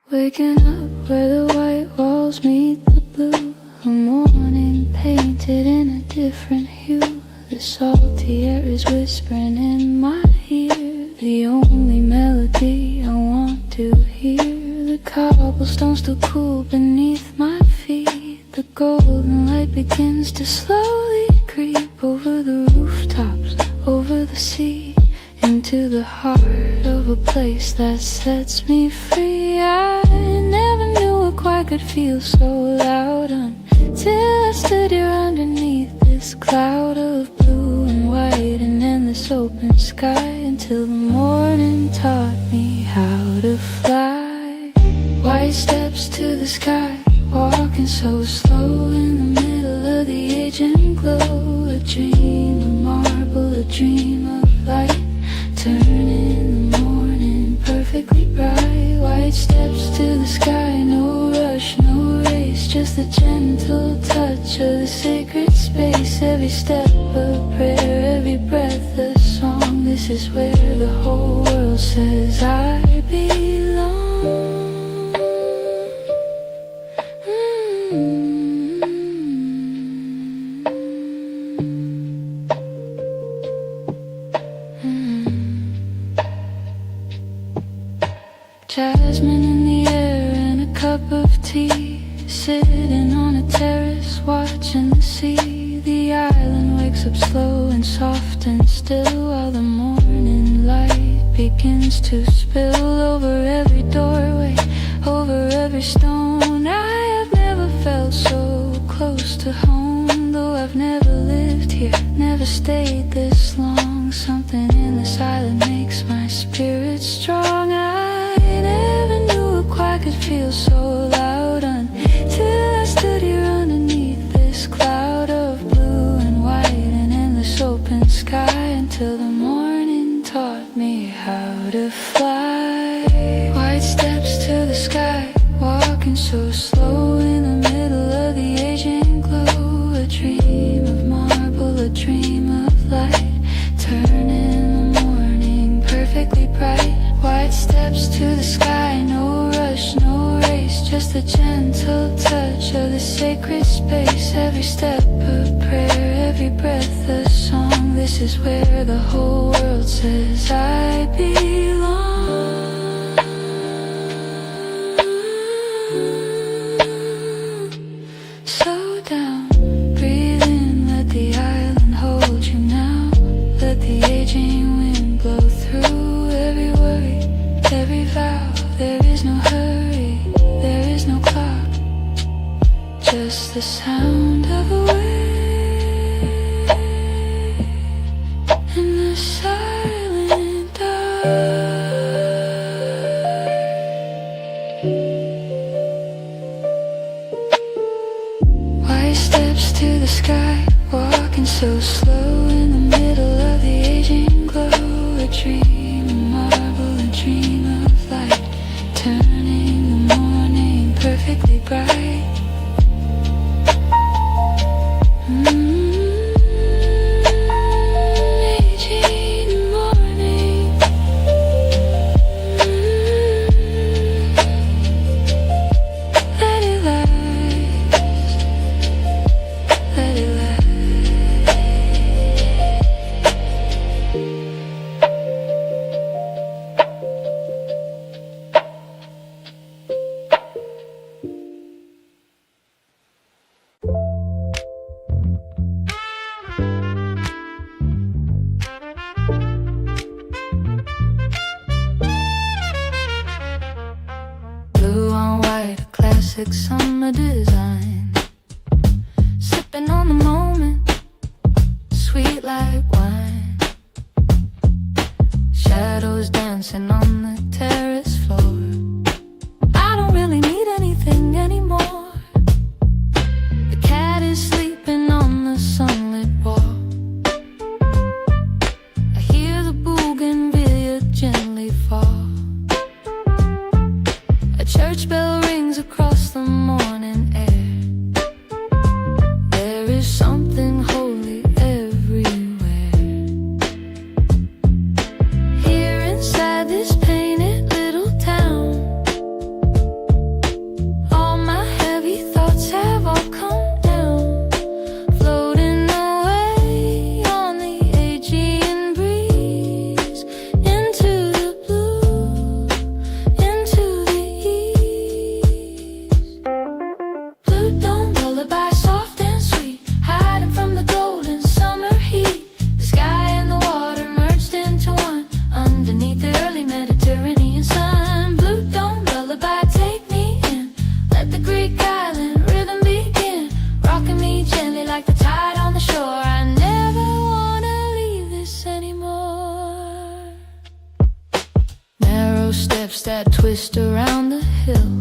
Waking up where the white walls meet the blue, a morning painted in a different hue. The salty air is whispering in my ear, the only melody I want to hear. The cobblestones still cool beneath my feet. The golden light begins to slowly creep over the rooftops, over the sea, into the heart of a place that sets me free. I never knew a choir could feel so loud until I stood here underneath this cloud of blue and white and endless open sky, until the morning taught me how to fly. White steps to the sky, walking so slow in the middle of the aging glow. A dream of marble, a dream of light, turn in the morning perfectly bright. White steps to the sky, no rush, no race, just the gentle touch of the sacred space. Every step a prayer, every breath a song. This is where the whole world says I belong. Jasmine in the air and a cup of tea, sitting on a terrace watching the sea. The island wakes up slow and soft and still, while the morning light begins to spill over every doorway, over every stone. I have never felt so close to home, though I've never lived here, never stayed this long. Something in this island makes my spirit strong. I never knew a choir could feel so loud until I stood here underneath this cloud of blue and white and endless open sky, until the morning taught me how to fly. White steps to the sky, walking so slow in the middle of the aging glow. A dream of marble, a dream of light, turn in the morning perfectly bright. White steps to the sky, no rush, no race, just a gentle touch of the sacred space. Every step a prayer, every breath a song. This is where the whole world says I belong. Slow down, breathe in, let the island hold you now. Let the aging wind blow through every worry, every vow. There is no hurry, there is no clock, just the sound of a wave in the silent dark. White steps to the sky, walking so slow in the middle of the aging glow. A dream of marble, a dream of light, turning the morning perfectly bright. Aging morning. Let it last, let it last. Blue on white, a classic summer design. Sipping on the moment, sweet like wine. Shadows dancing on the terrace floor. I don't really need anything anymore. The cat is sleeping on the sunlit wall. I hear the bougainvillea gently fall. A church bell rings just around the hill.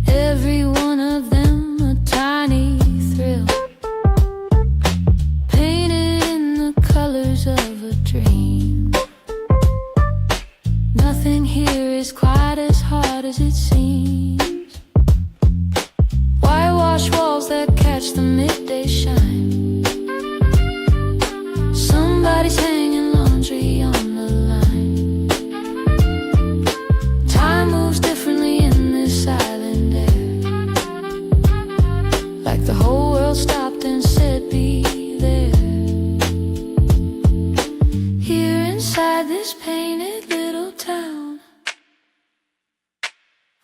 Every one of them a tiny thrill, painted in the colors of a dream. Nothing here is quite as hard as it seems. Whitewash walls that catch the midday shine. Somebody's hanging laundry on the line. Time moves differently in this island air, like the whole world stopped and said be there. Here inside this painted little town,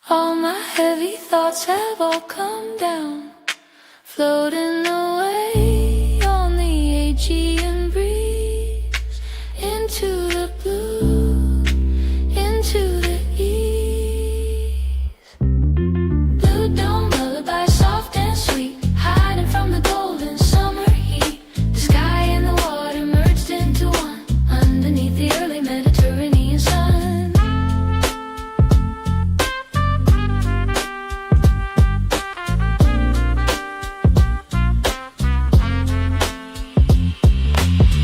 all my heavy thoughts have all come down, floating away on the Aegean breeze, into the blue, into the east. Blue dome lullaby, soft and sweet, hiding from the golden summer heat. The sky and the water merged into one, underneath the early Mediterranean sun.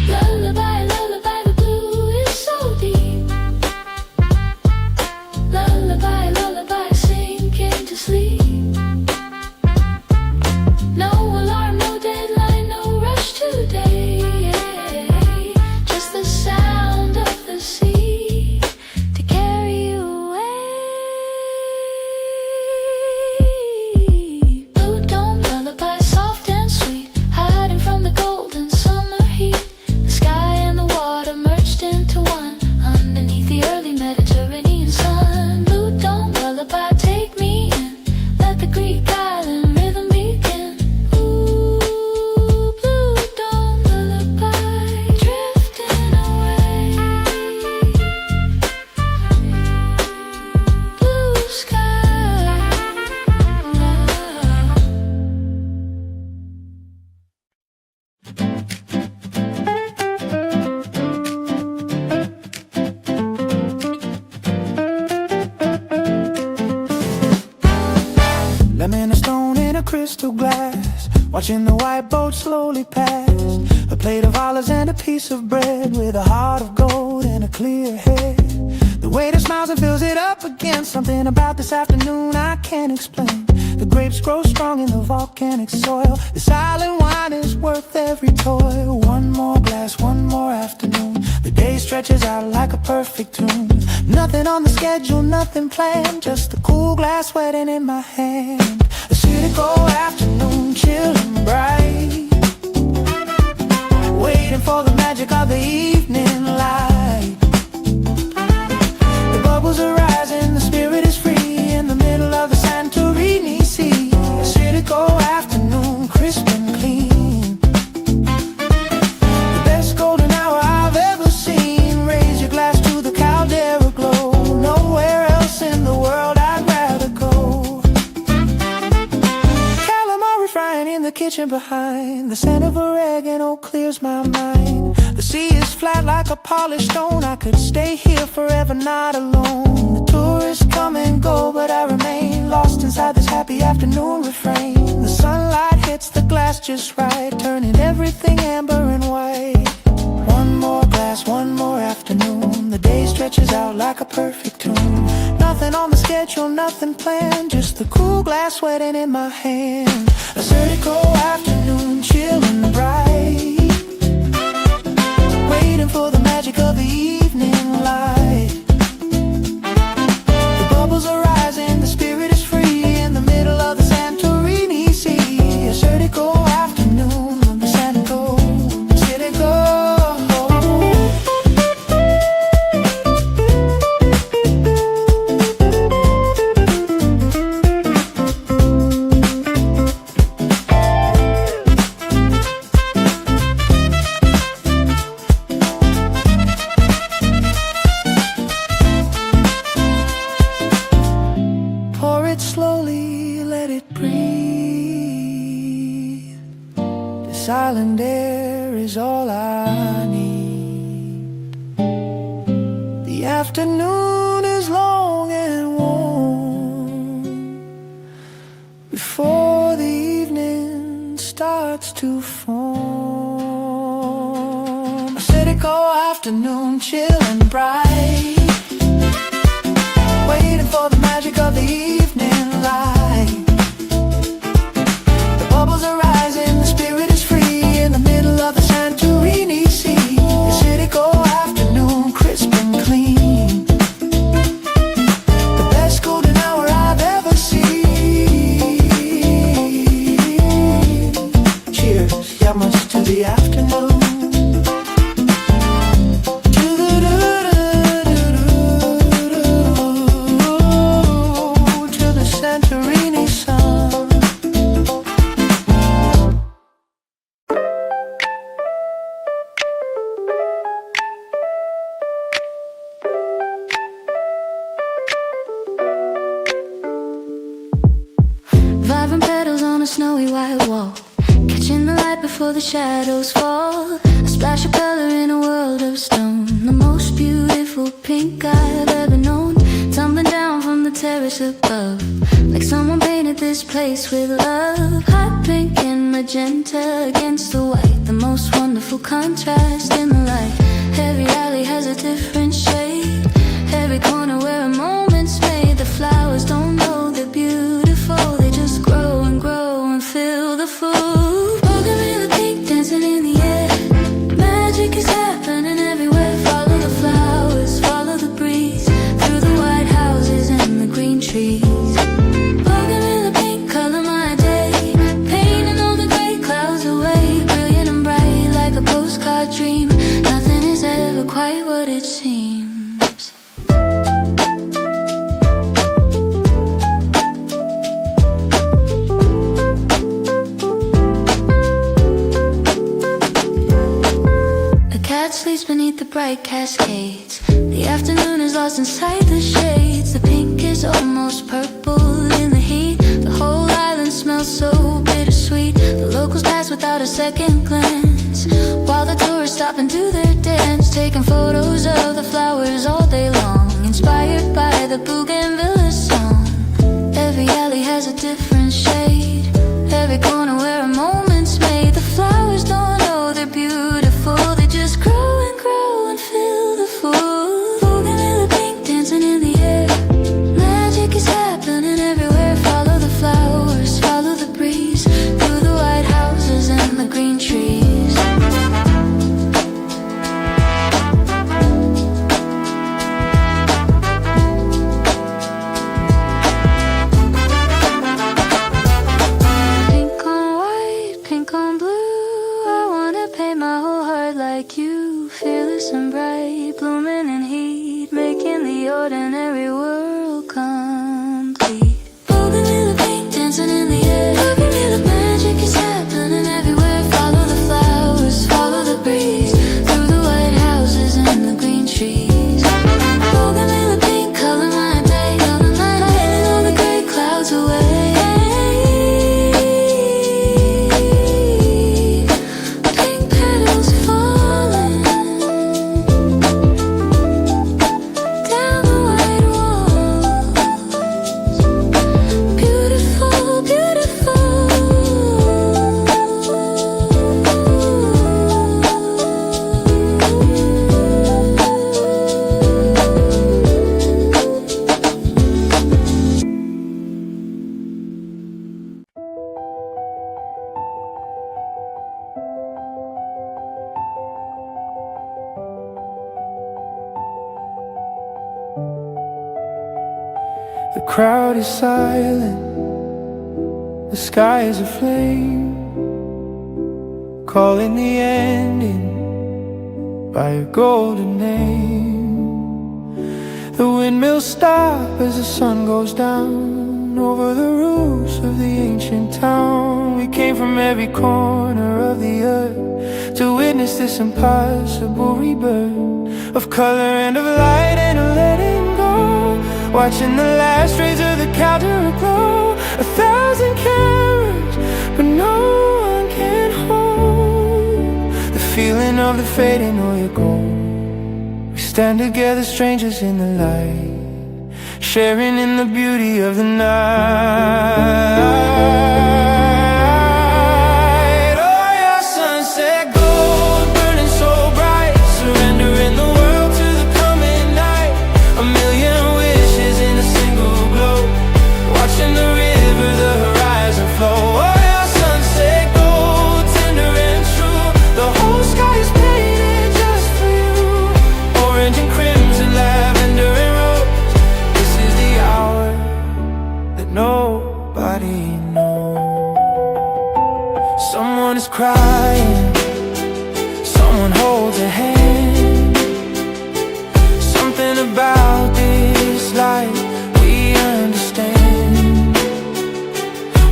Lullaby, lullaby, the blue is so deep. Lullaby, lullaby, sinking to sleep. No alarm, no deadline, no rush today. Just the sound of the sea to carry you away. Blue dome lullaby, soft and sweet, hiding from the golden summer heat. The sky and the water merged into one, underneath the early Mediterranean sun. Blue dome lullaby, take me in, let the Greek island rhythm begin. Ooh, blue dome lullaby, drifting away. Blue sky. Lemon, a stone in a crystal glass, watching the white boat slowly pass. A plate of olives and a piece of bread, with a heart of gold and a clear head. The waiter smiles and fills it up again. Something about this afternoon I can't explain. The grapes grow strong in the volcanic soil. The silent wine is worth every toil. One more glass, one more afternoon. The day stretches out like a perfect tune. Nothing on the schedule, nothing planned, just a cool glass wetting in my hand. A cynical afternoon, chill and bright, waiting for the magic of the evening light. The bubbles are rising, the spirit is free, in the middle of the Santorini Sea. A cynical afternoon, crisp and clean, the best golden hour I've ever seen. Raise your glass to the caldera glow. Nowhere else in the world I'd rather go. Calamari frying in the kitchen behind. The scent of oregano clears my mind. The sea is flat like a polished stone. I could stay here forever, not alone. The tourists come and go, but I remain lost inside this happy afternoon refrain. The sunlight hits the glass just right, turning everything amber and white. One more glass, one more afternoon. The day stretches out like a perfect tune. Nothing on the schedule, nothing planned, just the cool glass wetting in my hand. A cynical afternoon, chill and bright, waiting for the magic of the evening light. The bubbles are rising, the spirit is free, in the middle of the Santorini Sea. A cynical afternoon, the cynical, cynical. Silent air is all I need. The afternoon is starts to form. A city cold afternoon, chill and bright, waiting for the magic of the evening light. The bubbles are rising, the spirit is free in the middle of the Santorini Sea. A city cold afternoon, crisp and clean, the best golden hour I've ever seen. Cheers, yamas to the afternoon. To the Santorini sun. Vibrant petals on a snowy white wall, catching the light before the shadows fall. A splash of color in a world of stone, the most beautiful pink I've ever known. Tumbling down from the terrace above, like someone painted this place with love. Hot pink and magenta against the white, the most wonderful contrast in the light. Every alley has a different shade, every corner where a moment's made. The flowers don't know they're beautiful, they just grow and grow and fill the food. Bougainvillea pink dancing in the air, magic is happening everywhere. Follow the flowers, follow the breeze, through the white houses and the green trees. Bougainvillea pink, color my day, painting all the gray clouds away. Brilliant and bright like a postcard dream, nothing is ever quite what it seems. The cat sleeps beneath the bright cascades, the afternoon is lost inside the shades. The pink is almost purple in the heat, the whole island smells so bittersweet. The locals pass without a second glance, while the tourists stop and do their dance, taking photos of the flowers all day long, inspired by the Bougainvillea song. Every alley has a different shade, every corner where a moment's made. The flowers don't know they're beautiful, they just grow and grow and fill the food. Bougainvillea pink dancing in the air, magic is happening everywhere. Follow the flowers, follow the breeze, through the white houses and the green trees. Pink on white, pink on blue, I wanna paint my whole heart like you. Fearless and bright, blooming in heat, making the ordinary world complete. Bougainvillea pink dancing in the air, Bougainvillea magic is happening everywhere. Follow the flowers, follow the breeze, through the white houses and the green trees. Bougainvillea pink, color my day, painting all the gray clouds away. Pink petals falling down the white walls. Beautiful, beautiful. The crowd is silent, the sky is aflame, calling the ending by a golden name. The windmills stop as the sun goes down over the roofs of the ancient town. We came from every corner of the earth to witness this impossible rebirth of color and of light and of letting go. Watching the last rays of the counter aglow, 1,000 cameras, but no one can hold the feeling of the fading oil gold. We stand together, strangers in the light, sharing in the beauty of the night. Oh, crying, someone holds a hand. Something about this life we understand.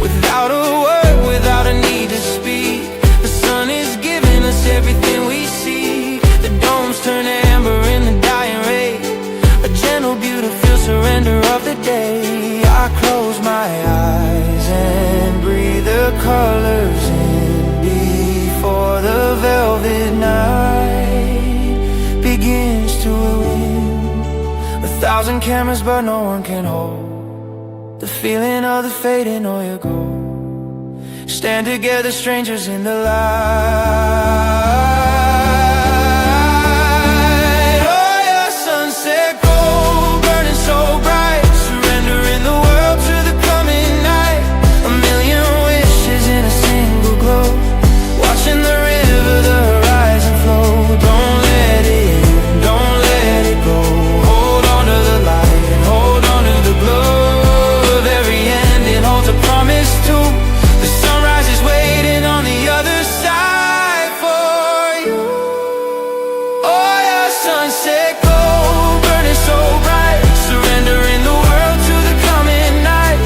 Without a word, without a need to speak, the sun is giving us everything we seek. The domes turn amber in the dying ray, a gentle, beautiful surrender of the day. I close my eyes and breathe the colors in before the velvet night begins to win. 1,000 cameras but no one can hold the feeling of the fading or your gold. Stand together, strangers in the light. Oh yeah, sunset gold, burning so bright, surrendering the world to the coming night. A million wishes in a single glow, watching the river, the horizon flow. Don't let it in, don't let it go. Hold on to the light and hold on to the glow of every end. It holds a promise too. The sunrise is waiting on the other side for you. Oh yeah, sunset gold, burning so bright, surrendering the world to the coming night.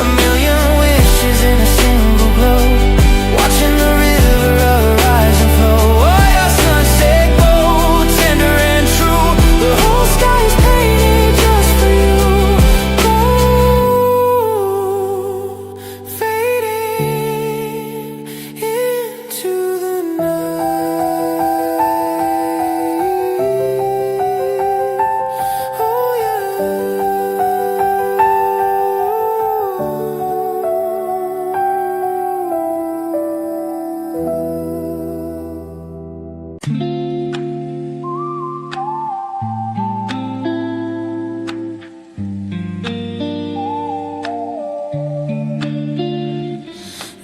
A million wishes in a single glow, watching the river rise and flow. Oh yeah, sunset gold, tender and true. The whole sky is painted just for you. Gold, fading into the night. Oh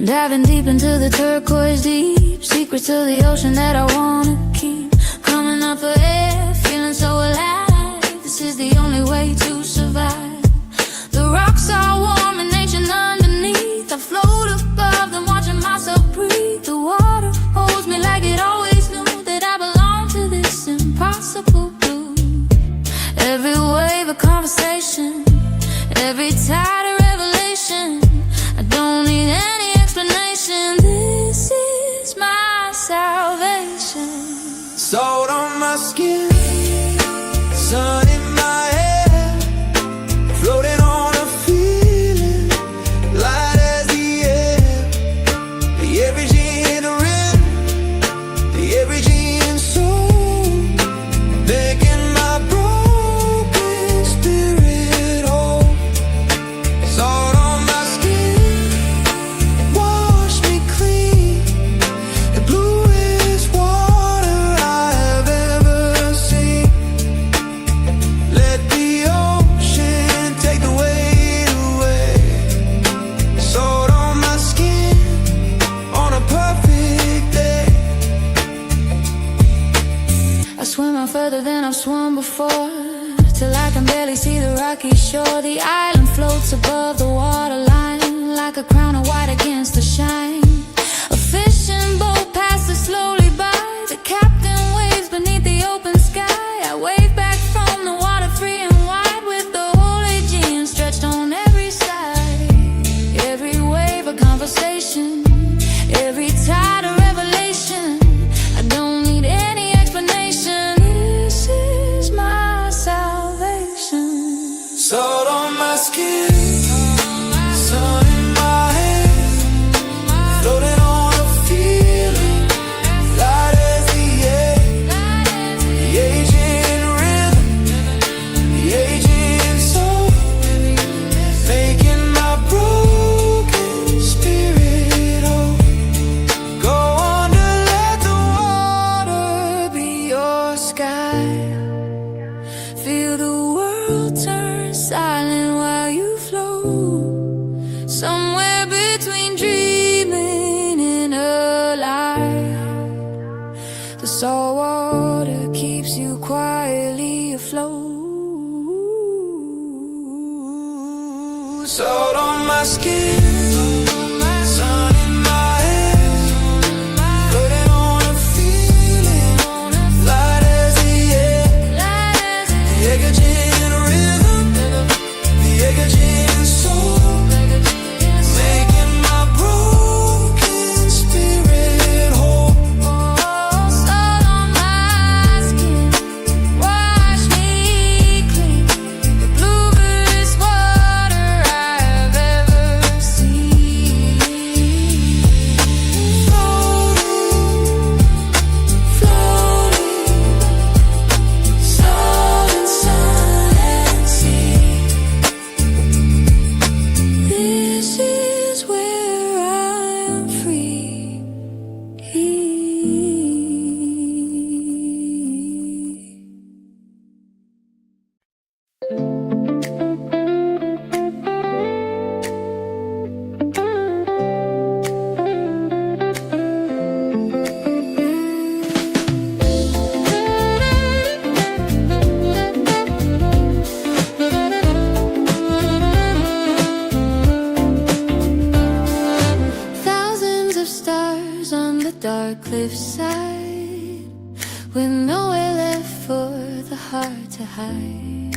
Diving deep into the turquoise deep, secrets of the ocean that I wanna keep. Coming up for air, feeling so alive. This is the only way to survive. The rocks are warm and ancient underneath. I float above them, watching myself breathe. The water holds me like it always knew that I belong to this impossible blue. Every wave a conversation, every tide a revelation. I don't need any explanation. This is my salvation. Salt on my skin, sun in my hair, floating on a feeling, light as the air. The everything in the rhythm, the everything in soul, making my broken spirit whole. Salt on my skin, wash me clean, the bluest water I have ever seen. Let the ocean take the weight away. Salt on my skin on a perfect day. I swim out further than I've swum before, till I can barely see the rocky shore. The island floats above the waterline, like a crown of white against the shine. A fishing boat passes slowly by, the captain waves beneath the open sky. I wave back from the water, free and wide, with the whole Aegean stretched on every side. Every wave a conversation, every tide a revelation. I don't need any explanation. This is my salvation. Salt on my skin, sun in my hair, floating on a feeling, light as the air. The aging rhythm, the aging soul, making my broken spirit whole. Go under, let the water be your sky. Feel the world turn silent while you float, somewhere between dreaming and alive. The salt water keeps you quietly afloat. Salt on my skin, sun in my hair, cliffside with nowhere left for the heart to hide.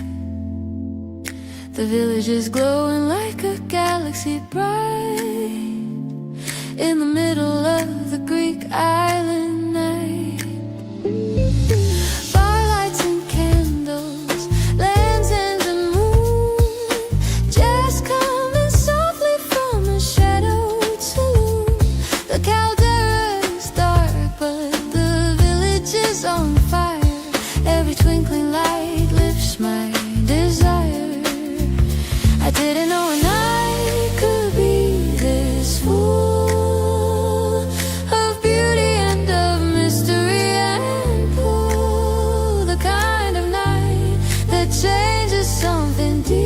The village is glowing like a galaxy bright in the middle of the Greek island night. Firelights and candles, lanterns and moon, just coming softly from a shadowed saloon. The caldera is dark, but the village is on fire. Every twinkling light lifts my desire. I didn't know a night could be this full of beauty and of mystery and pull. The kind of night that changes something deep.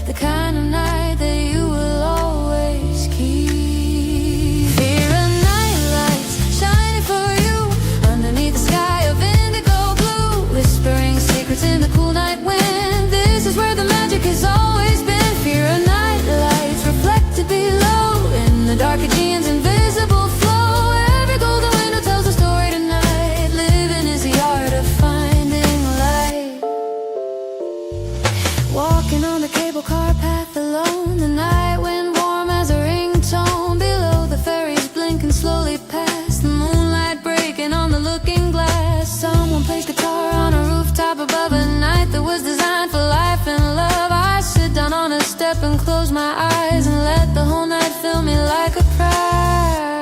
The kind of night that you will always keep. Fear of night lights shining for you underneath the sky of indigo blue, whispering secrets in the cool night wind. This is where the magic has always been. Fear of night lights reflected below in the dark Aegean's invisible flow. Every golden window tells a story tonight. Living is the art of finding light. Walking on the cable car path alone, the night wind warm as a ringtone. Below the ferries blinking slowly past, the moonlight breaking on the looking glass. Someone plays guitar on a rooftop above a night that was designed for life and love. I sit down on a step and close my eyes and let the whole night fill me like a prize.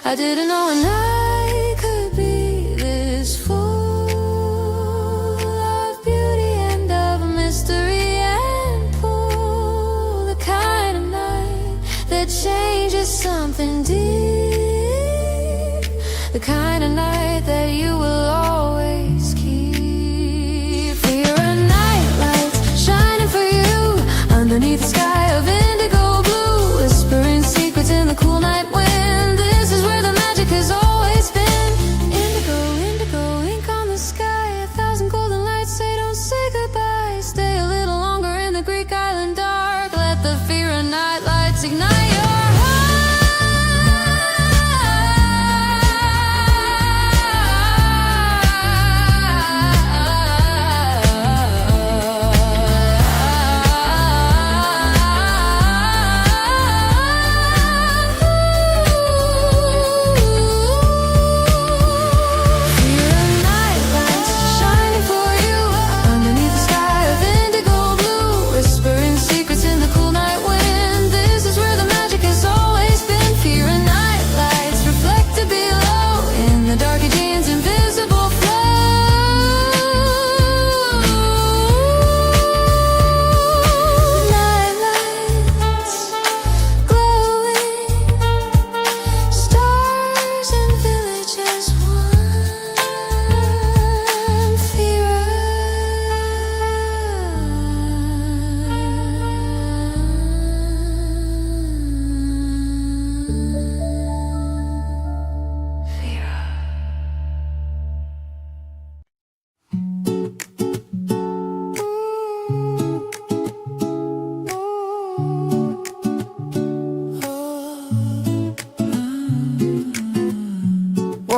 I didn't know a night could be this full of beauty and of mystery and pull. The kind of night that changes something deep. The kind of night that you will always keep. Fear of night lights shining for you underneath the sky of indigo blue, whispering secrets in the cool night wind. This is where the magic has always been. Indigo, indigo, ink on the sky. 1,000 golden lights say don't say goodbye. Stay a little longer in the Greek island dark. Let the fear of night lights ignite your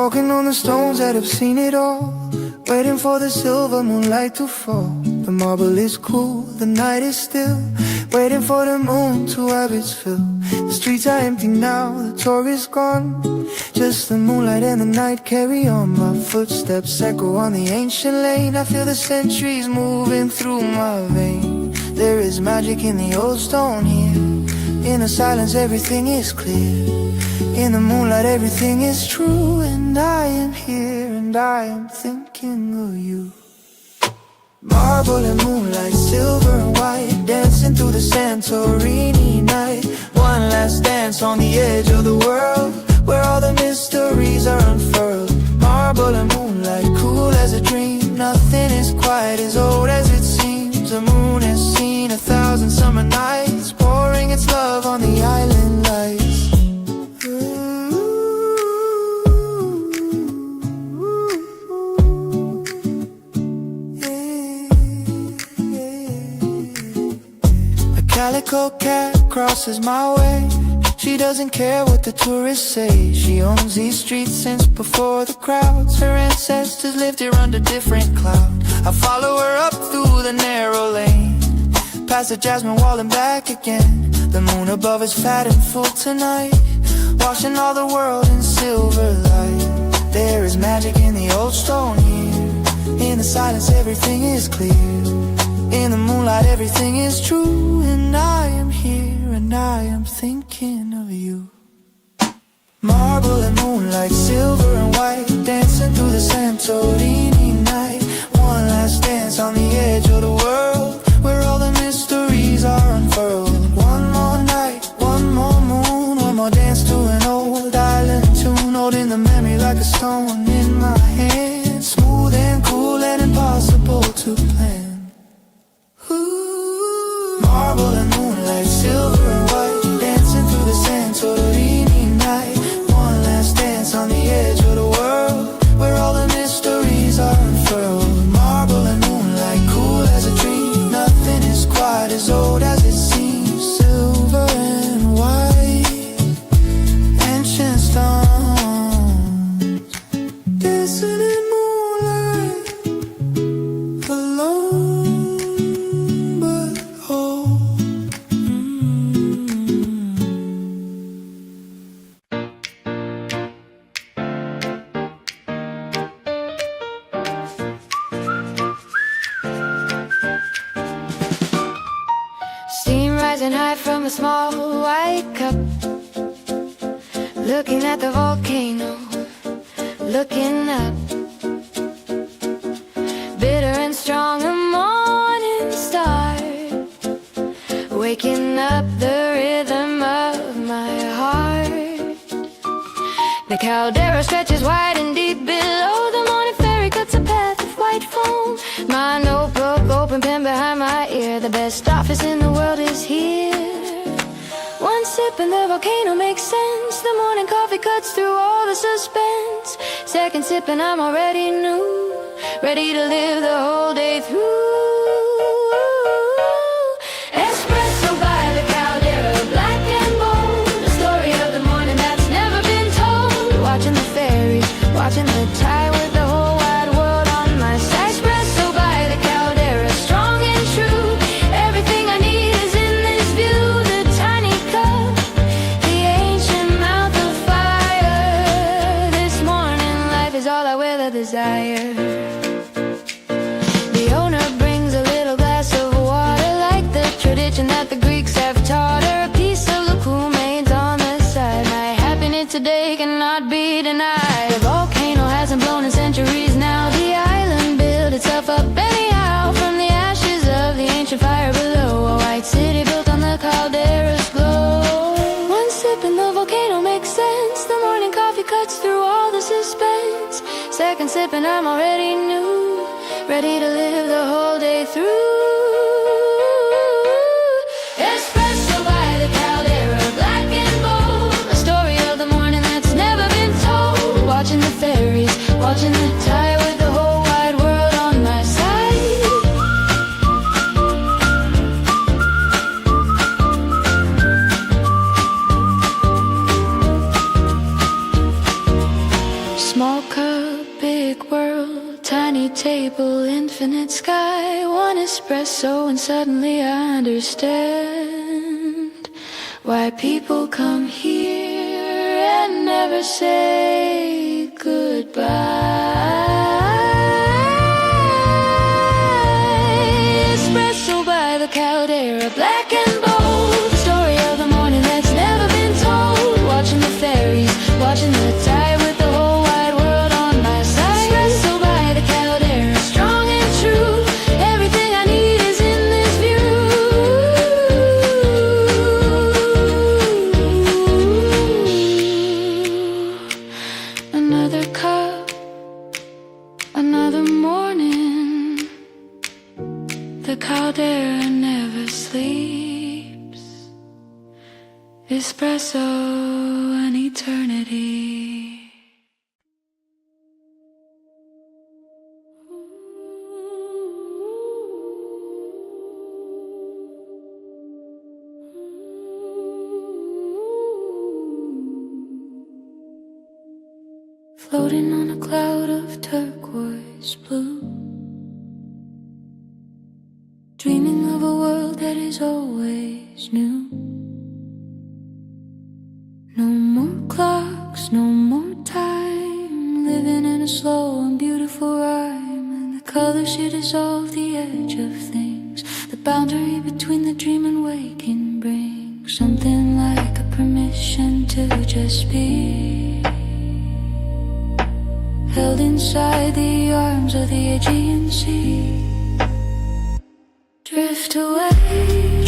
Walking on the stones that have seen it all, waiting for the silver moonlight to fall. The marble is cool, the night is still, waiting for the moon to have its fill. The streets are empty now, the tour is gone, just the moonlight and the night carry on. My footsteps echo on the ancient lane, I feel the centuries moving through my veins. There is magic in the old stone here, in the silence everything is clear, in the moonlight everything is true. And I am here and I am thinking of you. Marble and moonlight, silver and white, dancing through the Santorini night. One last dance on the edge of the world, where all the mysteries are unfurled. Marble and moonlight, cool as a dream, nothing is quite as old as it seems. The moon has seen 1,000 summer nights, pouring its love on the island lights. Calico cat crosses my way, She doesn't care what the tourists say. She owns these streets since before the crowds. Her ancestors lived here under different clouds. I follow her up through the narrow lane, past the jasmine wall and back again. The moon above is fat and full tonight, washing all the world in silver light. There is magic in the old stone here. In the silence everything is clear. In the moonlight everything is true. And I am here and I am thinking of you. Marble and moonlight, silver and white, dancing through the Santorini night. One last dance on the edge of the world, where all the mysteries are unfurled. One more night, one more moon, one more dance to an old island tune, holding the memory like a stone in my hand. Smooth and cool and impossible to plan. Marble and moonlight, silver and white, dancing through the Santorini night. One last dance on the edge of the world, where all the mysteries are unfurled. Marble and moonlight, cool as a dream. Nothing is quite as old as it seems. Silver and white, ancient stones, dancing in moonlight, alone but whole. Steam rising high from a small white cup, looking at the volcano, looking up. Bitter and strong, a morning star, waking up the rhythm of my heart. The caldera stretches wide and deep below. The morning fairy cuts a path of white foam. My notebook, open pen behind my ear. The best office in the world is here. One sip and the volcano makes sense. The morning coffee cuts through all the suspense. Second sip and I'm already new, ready to live the whole day through. Espresso by the caldera, black and bold. The story of the morning that's never been told. Watching the fairies, watching the tide with the whole wide world on my side. Espresso by the caldera, strong and true. Everything I need is in this view. The tiny cup, the ancient mouth of fire. This morning life is all I will desire. The owner brings a little glass of water, like the tradition that the Greeks have taught her. A piece of the Kool-Aid's on the side. My happiness today cannot be denied. The volcano hasn't blown in centuries now. The island built itself up anyhow, from the ashes of the ancient fire below. A white city built on the caldera's glow. One sip and the volcano makes sense. The morning coffee cuts through all the suspense. Second sip and I'm already new, ready to live the whole day through. Espresso by the caldera, black and bold. A story of the morning that's never been told. Watching the fairies, watching the tide with the whole wide world on my side. Small cup, big world, tiny table, infinite sky. One espresso and suddenly I understand why people come here and never say goodbye. Espresso by the caldera, black and bold. The story of the morning that's never been told. Watching the fairies, watching the tide with the whole wide world on my side. Espresso by the caldera, strong and true. Everything I need is in this view. Another cup, another morning. The caldera never sleeps. Espresso an eternity. floating on a cloud of turquoise blue, dreaming of a world that is always new. No more clocks, no more time, living in a slow and beautiful rhyme, and the colors here dissolve the edge of things. The boundary between the dream and waking brings something like a permission to just be, held inside the arms of the Aegean Sea. Drift away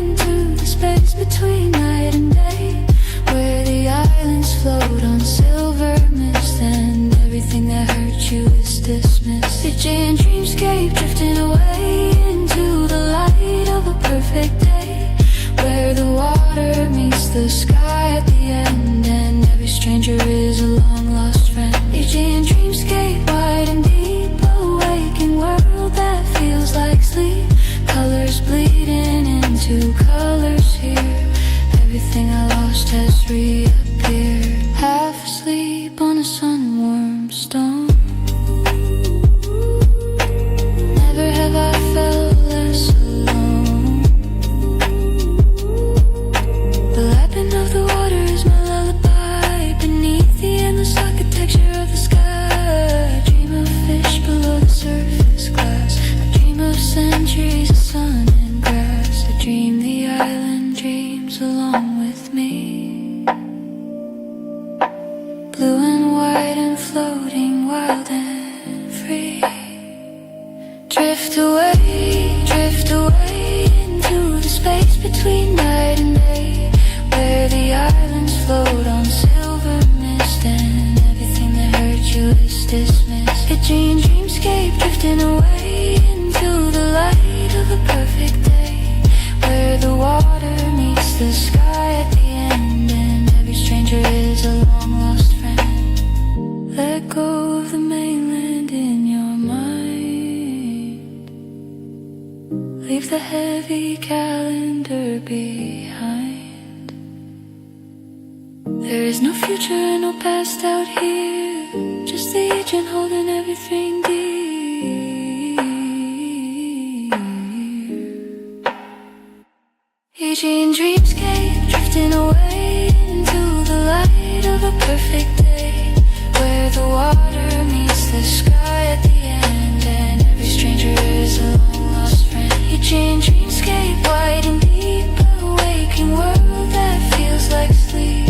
into the space between night and day, where the islands float on silver mist and everything that hurt you is dismissed. Aegean dreamscape drifting away into the light of a perfect day, where the water meets the sky at the end and every stranger is a long lost friend. Aegean dreamscape wide and deep, a waking world that feels like sleep, colors bleeding into colors here, everything I lost has reappeared. Half asleep on a sun-warmed stone, never have I felt less alone. The lapping of the water is my lullaby, beneath the endless architecture of the sky. I dream of fish below the surface glass, I dream of centuries of sun and grass, I dream the island dreams along with me, blue and white and floating wild and free. Drift away into the space between night and day, where the islands float on silver mist and everything that hurt you is dismissed. Aegean dreamscape drifting away into the light of a perfect day, where the water meets the sky at the end and every stranger is a long lost friend. Let go of the mainland in your mind, leave the heavy calendar behind. There is no future and no past out here, just the agent holding everything dear. Aegean dreamscape drifting away into the light of a perfect day, where the water meets the sky at the end and every stranger is a long lost friend. Aegean dreamscape wide and deep, a waking world that feels like sleep.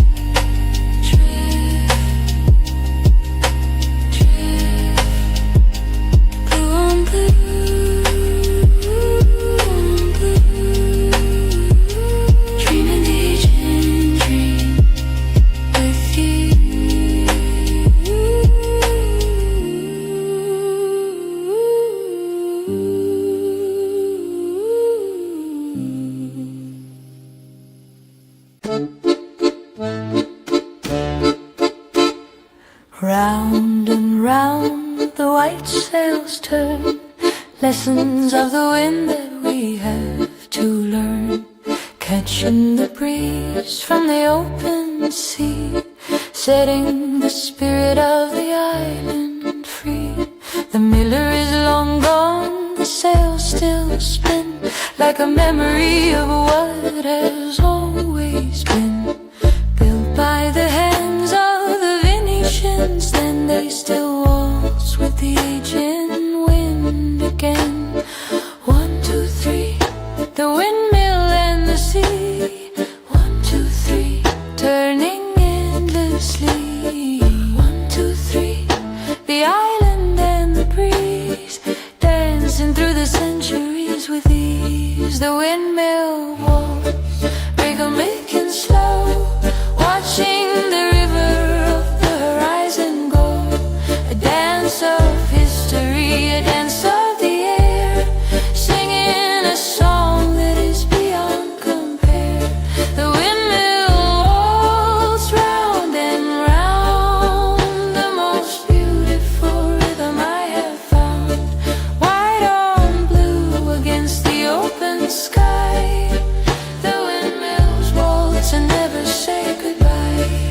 Round and round the white sails turn, lessons of the wind that we have to learn, catching the breeze from the open sea, setting the spirit of the island free. The miller is long gone, the sails still spin, like a memory of what has always been, built by the hands of the Venetians. Then they still waltz with the Aegean wind again. 1, 2, 3, the windmill and the sea. 1, 2, 3, turning endlessly. 1, 2, 3, the island and the breeze, dancing through the centuries with ease. The windmill waltz, rhythmic slow, watching the river of the horizon go. A dance of history, a dance of the air, singing a song that is beyond compare. The windmill waltz round and round, the most beautiful rhythm I have found. White on blue against the open sky, the windmills waltz and never say goodbye.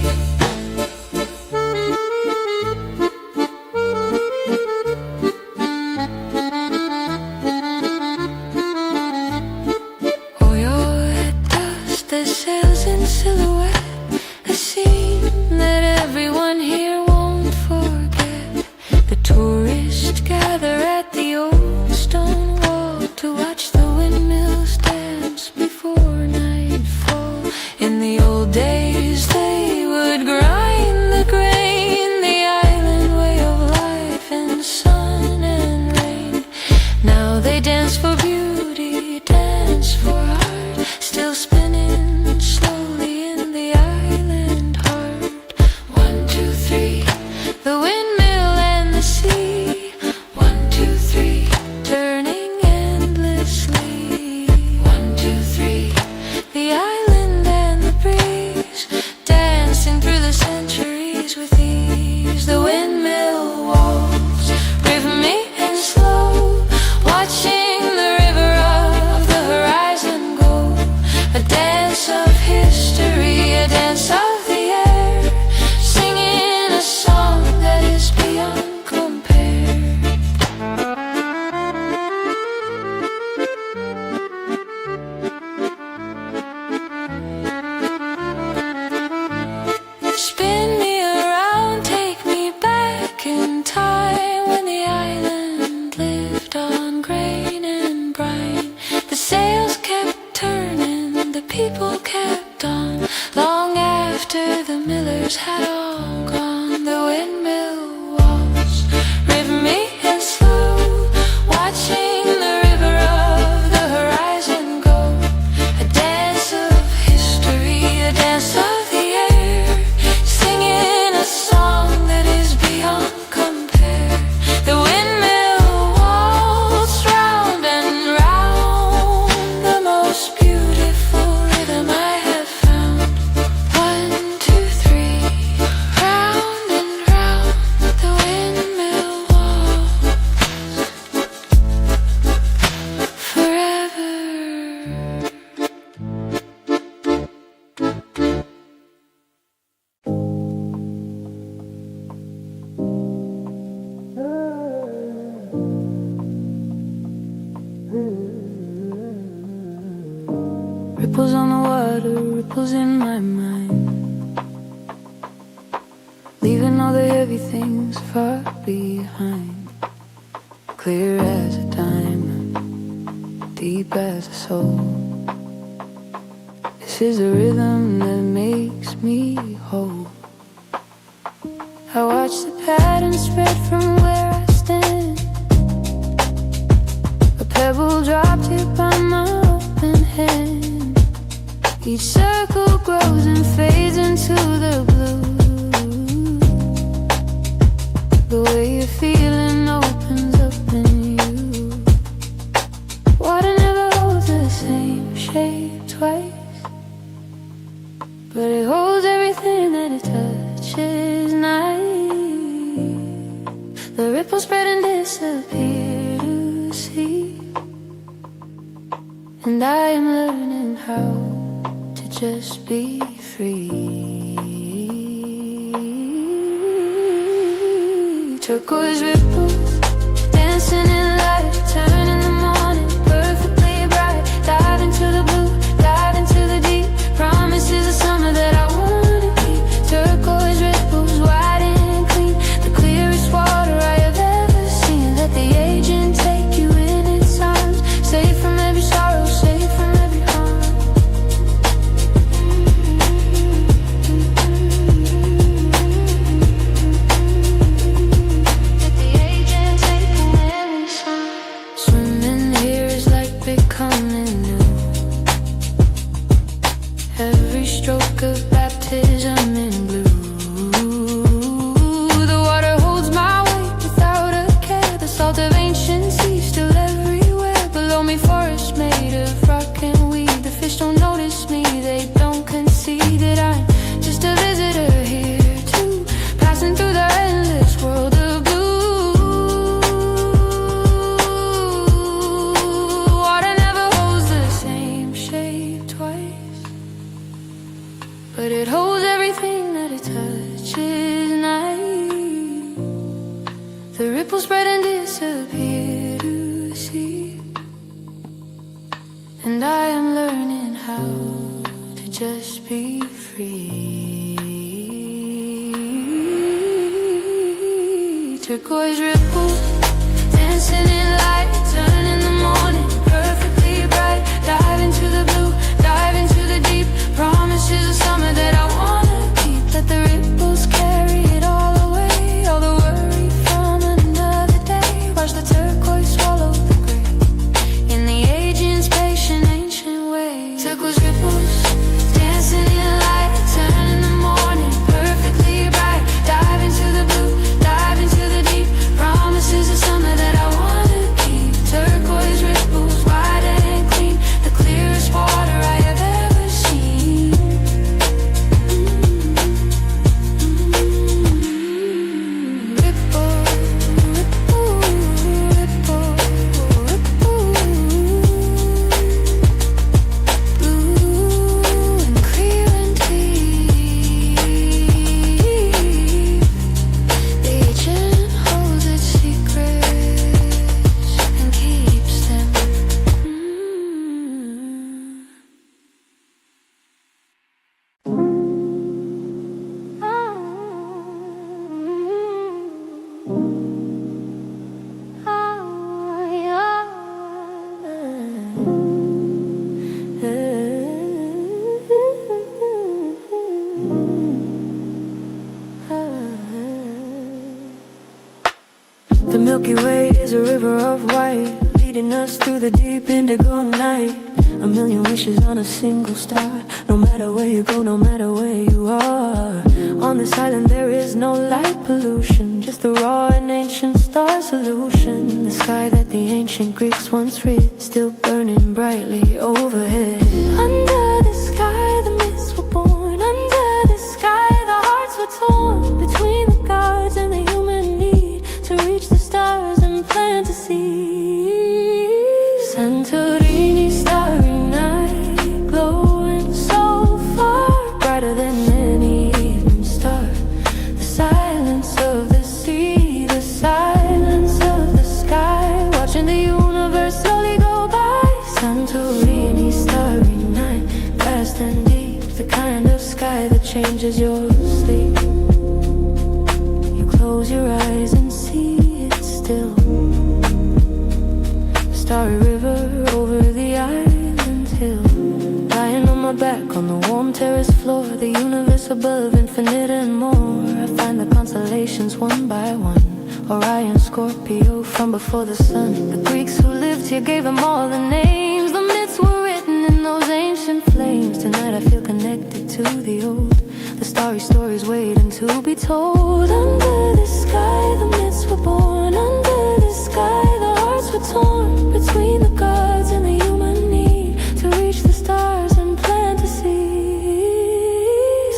The sails kept turning, the people kept on. Long after the millers had all gone, the windmill walls ripped me in slow, watching the river of the horizon go. A dance of history, a dance of the air, singing a song that is beyond compare. The windmill waltz round and round, the most beautiful rhythm I have found. 1, 2, 3, round and round, the windmill waltz forever. Ripples on the water, ripples in my mind, leaving all the heavy things far behind. Clear as a diamond, deep as a soul. This is a rhythm that makes me whole. I watch the pattern spread from where I stand, a pebble dropped here by my open hand. Each circle grows and fades into the blue. The way you're feeling opens up in you. Water never holds the same shape twice, but it holds everything that it touches nice. The ripples spread and disappear to sea, and I am learning how just be free. Turquoise ripples dancing in light, turn in the morning, perfectly bright. Dive into the blue, dive into the deep. Promises of summer that I wanna keep. Turquoise ripples wide and clean, the clearest water I have ever seen. Let the agent take you in its arms, safe from every sorrow, safe from every harm. Becoming new. Every stroke of baptism in blue. The water holds my weight without a care. The salt of ancient seas still everywhere. Below me forests made of rock and weed. The fish don't notice me, they don't concede that I'm just a visitor here too, passing through the endless world of blue. But it holds everything that it touches nice. The ripples spread and disappear to sea, and I am learning how to just be free. Turquoise ripples dancing in light, turn in the morning, perfectly bright. Dive into the blue, dive into the deep. Promises of summer that I wanna keep. Let the ripples carry it all away, all the worry from another day. Watch the turquoise swallow the gray in the agent's patient ancient way. Turquoise ripples dancing in light, turn in the morning, perfectly bright. Dive into the blue, dive into the deep. Promises of summer that I wanna river of white, leading us through the deep indigo night. A million wishes on a single star. No matter where you go, no matter where you are. On this island there is no light pollution, just the raw and ancient star solution. The sky that the ancient Greeks once read, still burning brightly overhead. Under the sky the myths were born. Under the sky the hearts were torn. Between the gods and the human need to reach the stars and plant a seed. Santorini, starry night, glowing so far, brighter than any evening star. The silence of the sea, the silence of the sky, watching the universe slowly go by. Santorini, starry night, vast and deep, the kind of sky that changes your sleep. You close your eyes and see it still. Starry river over the island hill. Lying on my back on the warm terrace floor, the universe above, infinite and more. I find the constellations one by one. Orion, Scorpio, from before the sun. The Greeks who lived here gave them all the names. The myths were written in those ancient flames. Tonight I feel connected to the old. The starry stories waiting to be told. Under the sky the myths were born. Under the sky the hearts were torn. Between the gods and the human need to reach the stars and plant a seed.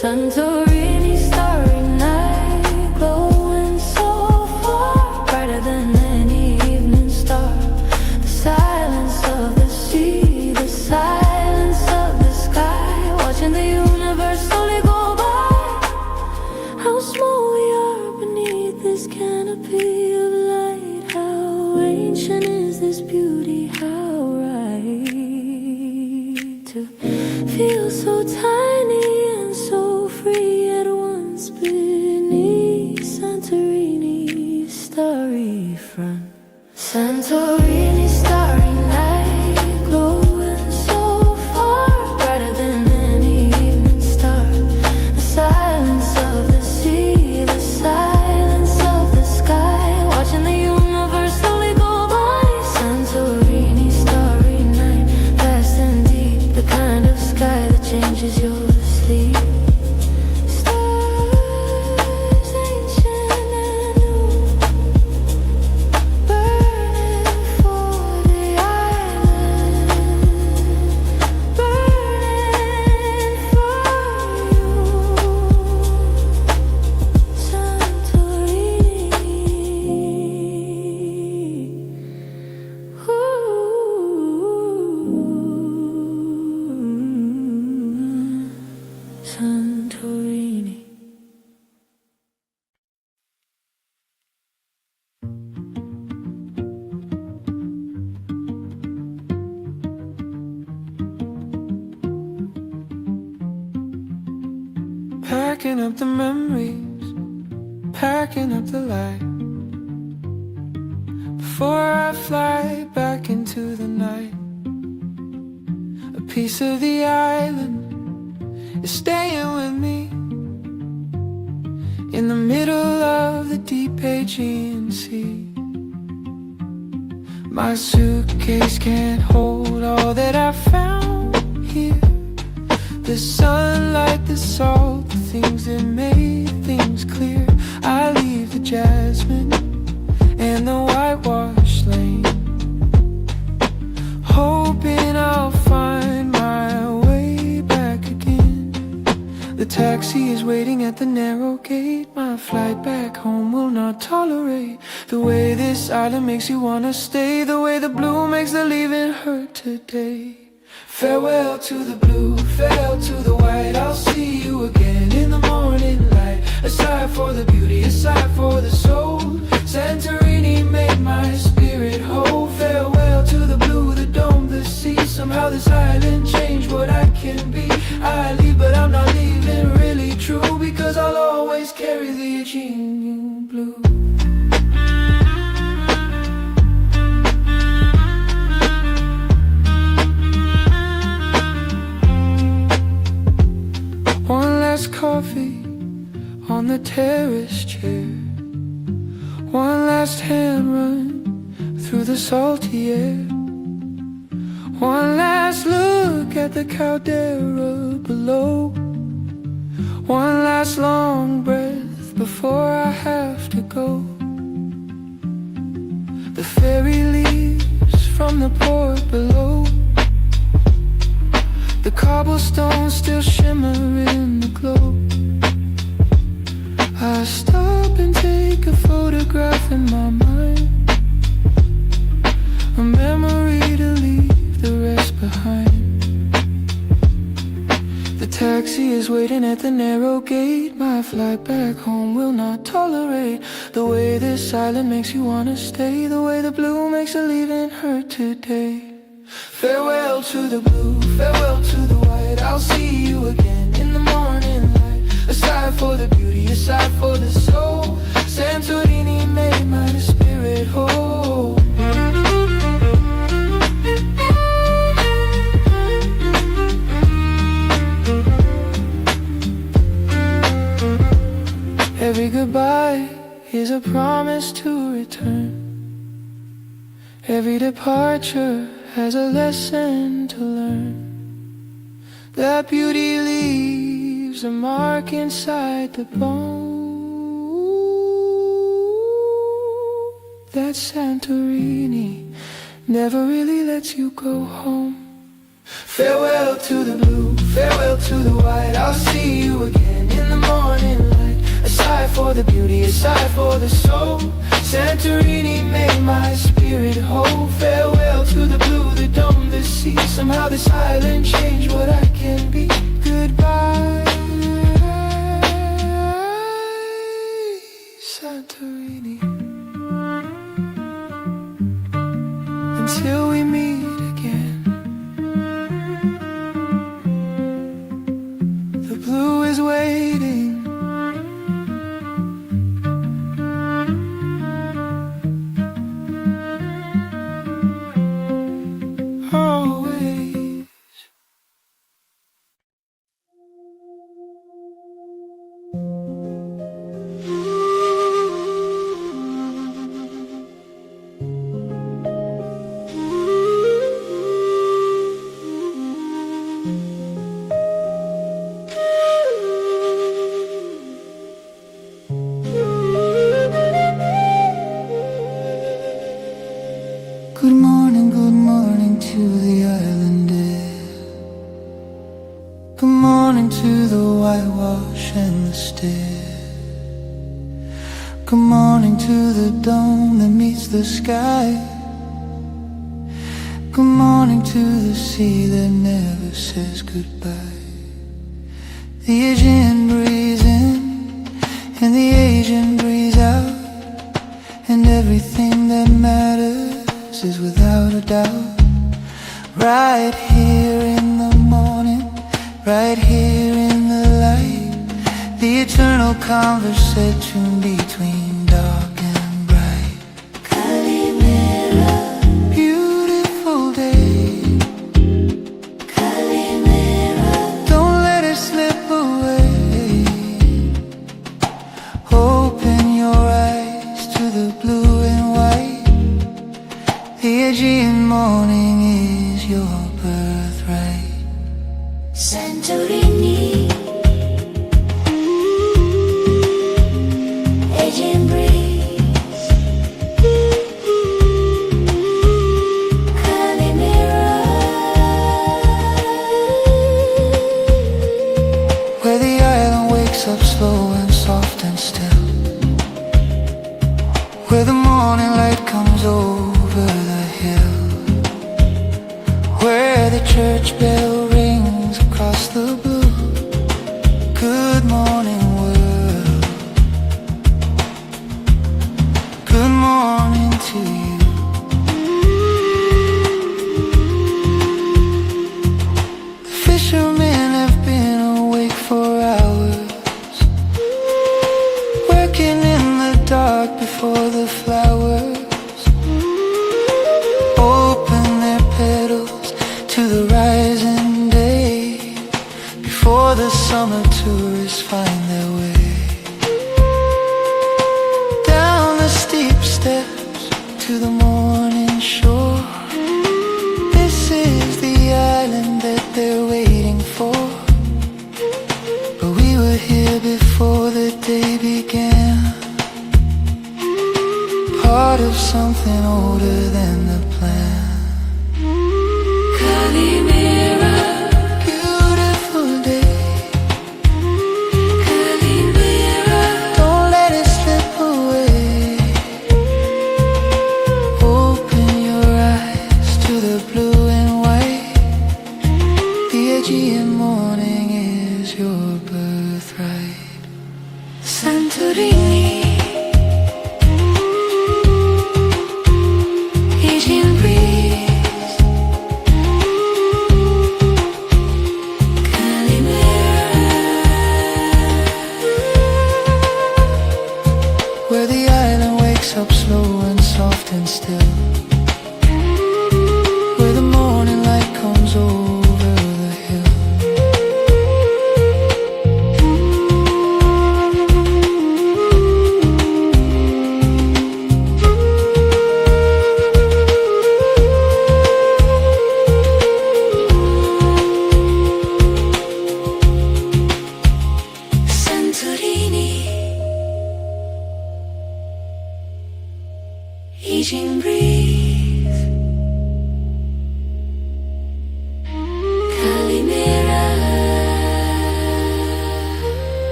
Santorini, starry night, glowing so far, brighter than any evening star. The silence of the sea, the silence of the sky, watching the universe slowly go by. How small we are beneath this canopy of light. How ancient is this beauty, how right to feel so tiny and so free at once beneath Santorini's starry front. Santorini, starry night, glowing so far, brighter than any evening star. The silence of the sea, the silence of the sky, watching the universe slowly go by. Santorini, starry night, vast and deep, the kind of sky that changes your sleep. Stars ancient and new, burning for the island, burning for you. Santorini. Packing up the memories, packing up the light, before I fly back into the night. A piece of the island is staying with me, in the middle of the deep Aegean Sea. My suitcase can't hold all that I found here. The sunlight, the salt, the things that made things clear. I leave the jasmine and the whitewash lane, hoping I'll find my way back again. The taxi is waiting at the narrow gate. My flight back home will not tolerate the way this island makes you wanna stay, the way the blue makes the leaving hurt today. Farewell to the blue, farewell to the white. I'll see you again in the morning light. A sigh for the beauty, a sigh for the soul. Santorini made my spirit whole. Farewell to the blue, the dome, the sea. Somehow this island changed what I can be. I leave, but I'm not leaving, really true, because I'll always carry the Aegean blue. One last coffee on the terrace chair, one last hand run through the salty air. One last look at the caldera below. One last long breath before I have to go. The fairy leaves from the port below. The cobblestones still shimmer in the glow. I stop and take a photograph in my mind, a memory to leave the rest behind. The taxi is waiting at the narrow gate. My flight back home will not tolerate the way this island makes you wanna stay, the way the blue makes a leaving hurt today. Farewell to the blue, farewell to the white. I'll see you again in the morning light. A sigh for the beauty, a sigh for the soul. Santorini made my spirit whole. Every goodbye is a promise to return. Every departure has a lesson to learn. That beauty leaves a mark inside the bone. That Santorini never really lets you go home. Farewell to the blue, farewell to the white. I'll see you again in the morning light. A sigh for the beauty, a sigh for the soul. Santorini made my spirit whole. Farewell to the blue, the dome, the sea. Somehow this island changed what I can be. Goodbye, Santorini. Until we meet again. The blue is waiting. Good morning to the island air. Good morning to the whitewash and the stair. Good morning to the dome that meets the sky. Good morning to the sea that never says goodbye. The Aegean breeze in and the Asian breeze out, and everything that matters is without a doubt. Right here in the morning, right here in the light, the eternal conversation between dark and bright. Calimera, beautiful day. Calimera, don't let it slip away. Open your eyes to the blue and white. The Aegean morning is your birthright. Santorini, Aegean breeze, Calimera, where the island wakes up slow and soft and still, where the morning light comes over the hill, where the church bell rings across the blue. Good morning world, good morning to you. The fishermen have been awake for hours, working in the dark before the flowers open their petals to the rising day, before the summer tourists find their way down the steep steps to the morning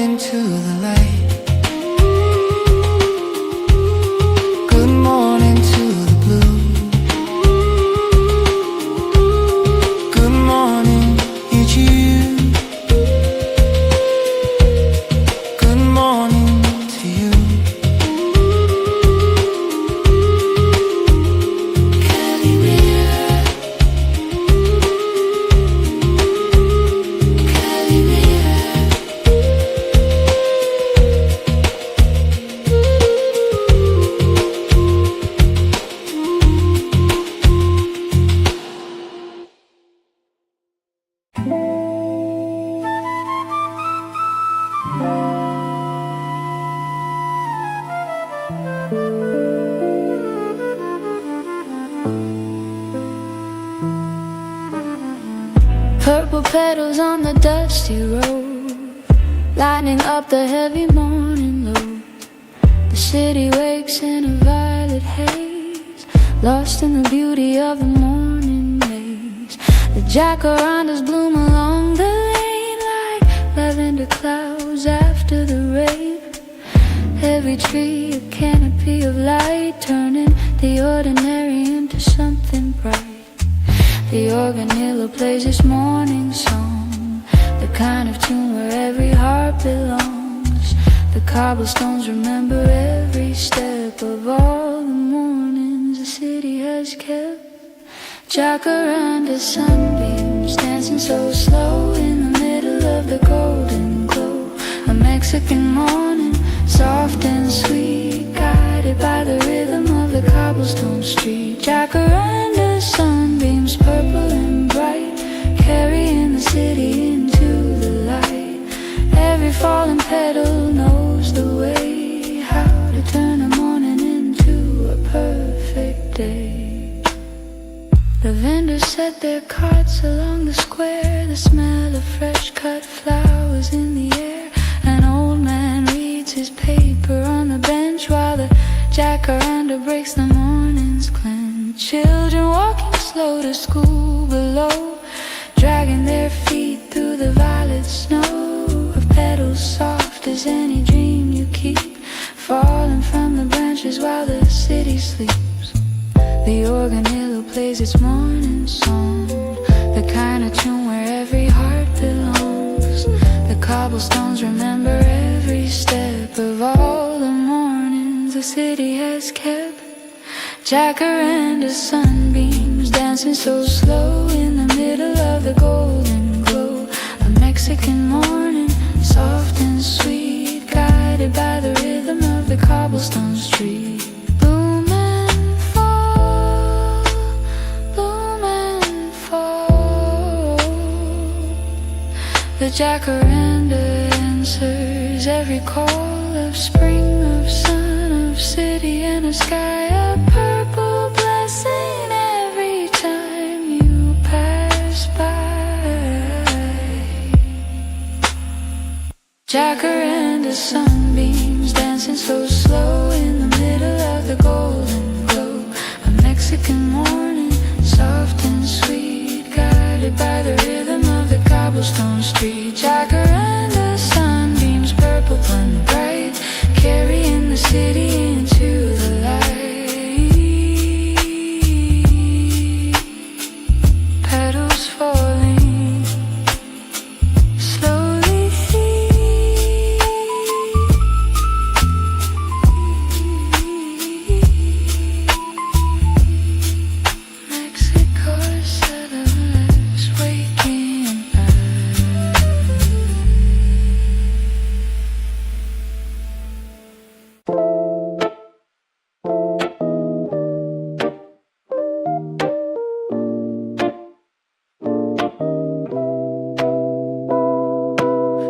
into the light. Good morning to the blue. Good morning, it's you. Good morning to you. Purple petals on the dusty road, lighting up the heavy morning low. The city wakes in a violet haze, lost in the beauty of the morning rays. The jacarandas bloom along the lane like lavender clouds after the rain. Every tree a canopy of light, turning the ordinary into something bright. The organilla plays its morning song, the kind of tune where every heart belongs. The cobblestones remember every step of all the mornings the city has kept. Jacaranda sunbeams dancing so slow in the middle of the golden glow. A Mexican morning, soft and sweet, guided by the rhythm of the cobblestone street. Jacaranda sunbeams, purple and bright, carrying the city into the light. Every falling petal knows the way, how to turn a morning into a perfect day. The vendors set their carts along the square, the smell of fresh cut flowers in the air. An old man reads his paper on the bench while the jacaranda breaks the morning's clench. Children walking slow to school below, dragging their feet through the violet snow. Of petals soft as any dream you keep, falling from the branches while the city sleeps. The organilla plays its morning song, the kind of tune where every heart belongs. The cobblestones remember every step of all the mornings the city has kept. Jacaranda sunbeams dancing so slow in the middle of the golden glow. A Mexican morning, soft and sweet, guided by the rhythm of the cobblestone street. Bloom and fall, bloom and fall. The jacaranda answers every call of spring, of sun, of city, and a sky of purple blessing every time you pass by. Jacaranda sunbeams dancing so slow in the middle of the golden glow. A Mexican morning, soft and sweet, guided by the rhythm of the cobblestone street. Jacaranda sunbeams, purple and bright, carrying the city into the light. Petals falling slowly. Mexico settlers waking up.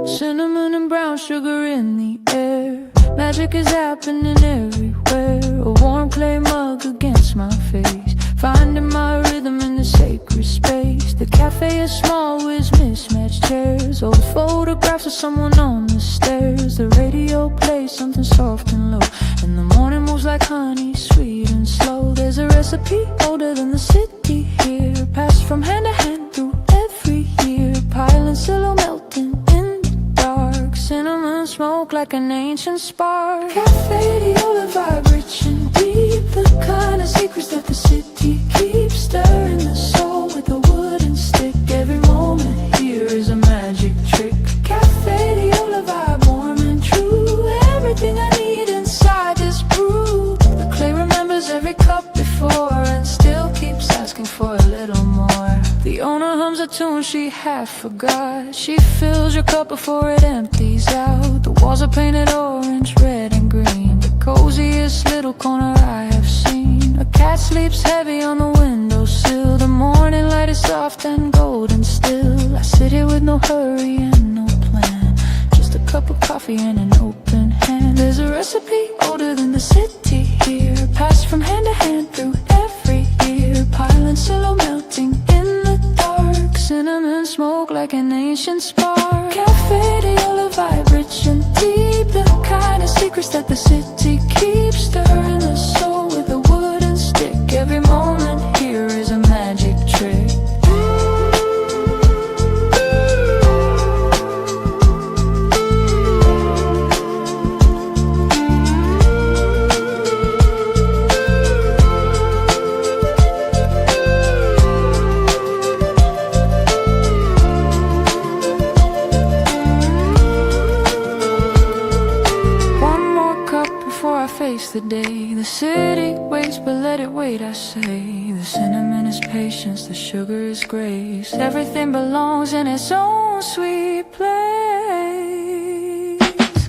Cinnamon and brown sugar in the air. Magic is happening everywhere. A warm clay mug against my face, finding my rhythm in the sacred space. The cafe is small with mismatched chairs, old photographs of someone on the stairs. The radio plays something soft and low, and the morning moves like honey, sweet and slow. There's a recipe older than the city here, passed from hand to hand through every year. Pile and silo melting in the dark, cinnamon like an ancient spark. Cafe Diola vibe rich and deep, the kind of secrets that the city keeps. Stirring the soul with a wooden stick. Every moment here is a magic trick. Cafe Diola vibe warm and true. Everything I need inside this brew. The clay remembers every cup before and still keeps asking for a little more. The owner hums a tune she half forgot. She fills your cup before it empties out. The walls are painted orange, red and green. The coziest little corner I have seen. A cat sleeps heavy on the windowsill. The morning light is soft and golden still. I sit here with no hurry and no plan. Just a cup of coffee and an open hand. There's a recipe older than the city here, passed from hand to hand through every year. Pile and silo melting in the dark. Cinnamon smoke like an ancient spark. Cafe Diola vibe rich and deep. The kind of secrets that the city keeps. Stirring the soul with a wooden stick. Every moment here is a magic trick. The day the city waits, but let it wait, I say. The cinnamon is patience, the sugar is grace. Everything belongs in its own sweet place.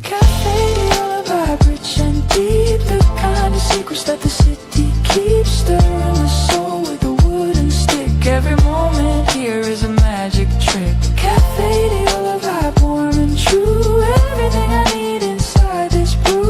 Cafe Diola vibe rich and deep. The kind of secrets that the city keeps. Stirring the soul with a wooden stick. Every moment here is a magic trick. Cafe Diola vibe warm and true. Everything I need inside this brew.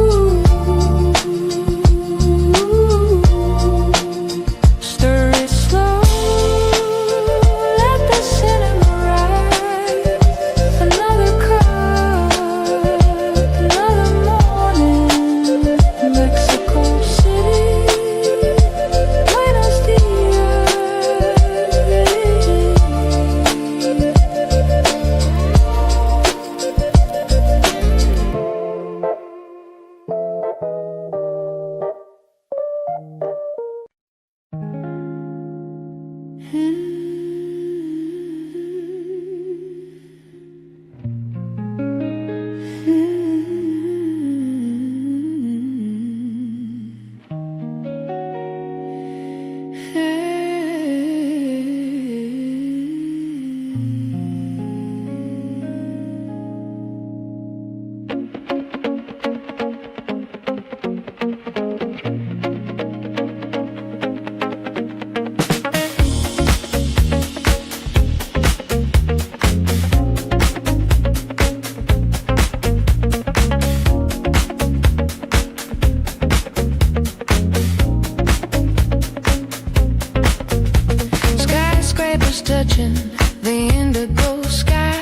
Touching the indigo sky,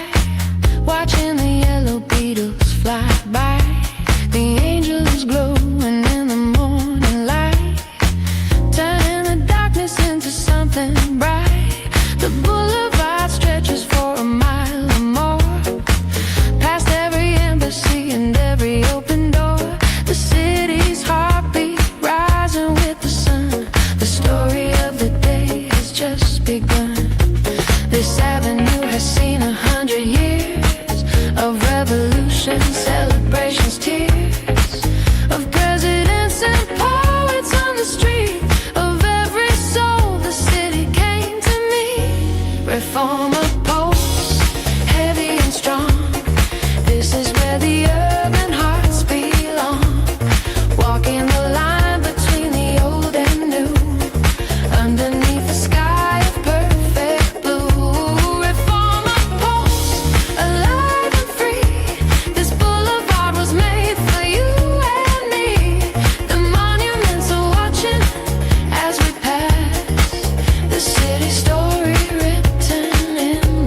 watching the yellow beetles fly by. The angel is glowing in the morning light, turning the darkness into something bright. The boulevard stretches for a mile or more, past every embassy and every open door. The city's heartbeat rising with the sun. The story of the day has just begun. This avenue has seen 100 years of revolution, celebrations, tears of presidents and poets on the street. Of every soul the city came to meet. Reformer pulse, heavy and strong. This is where the urban hearts belong. Walking the line between the old and new, underneath the sky of perfect blue. Story written in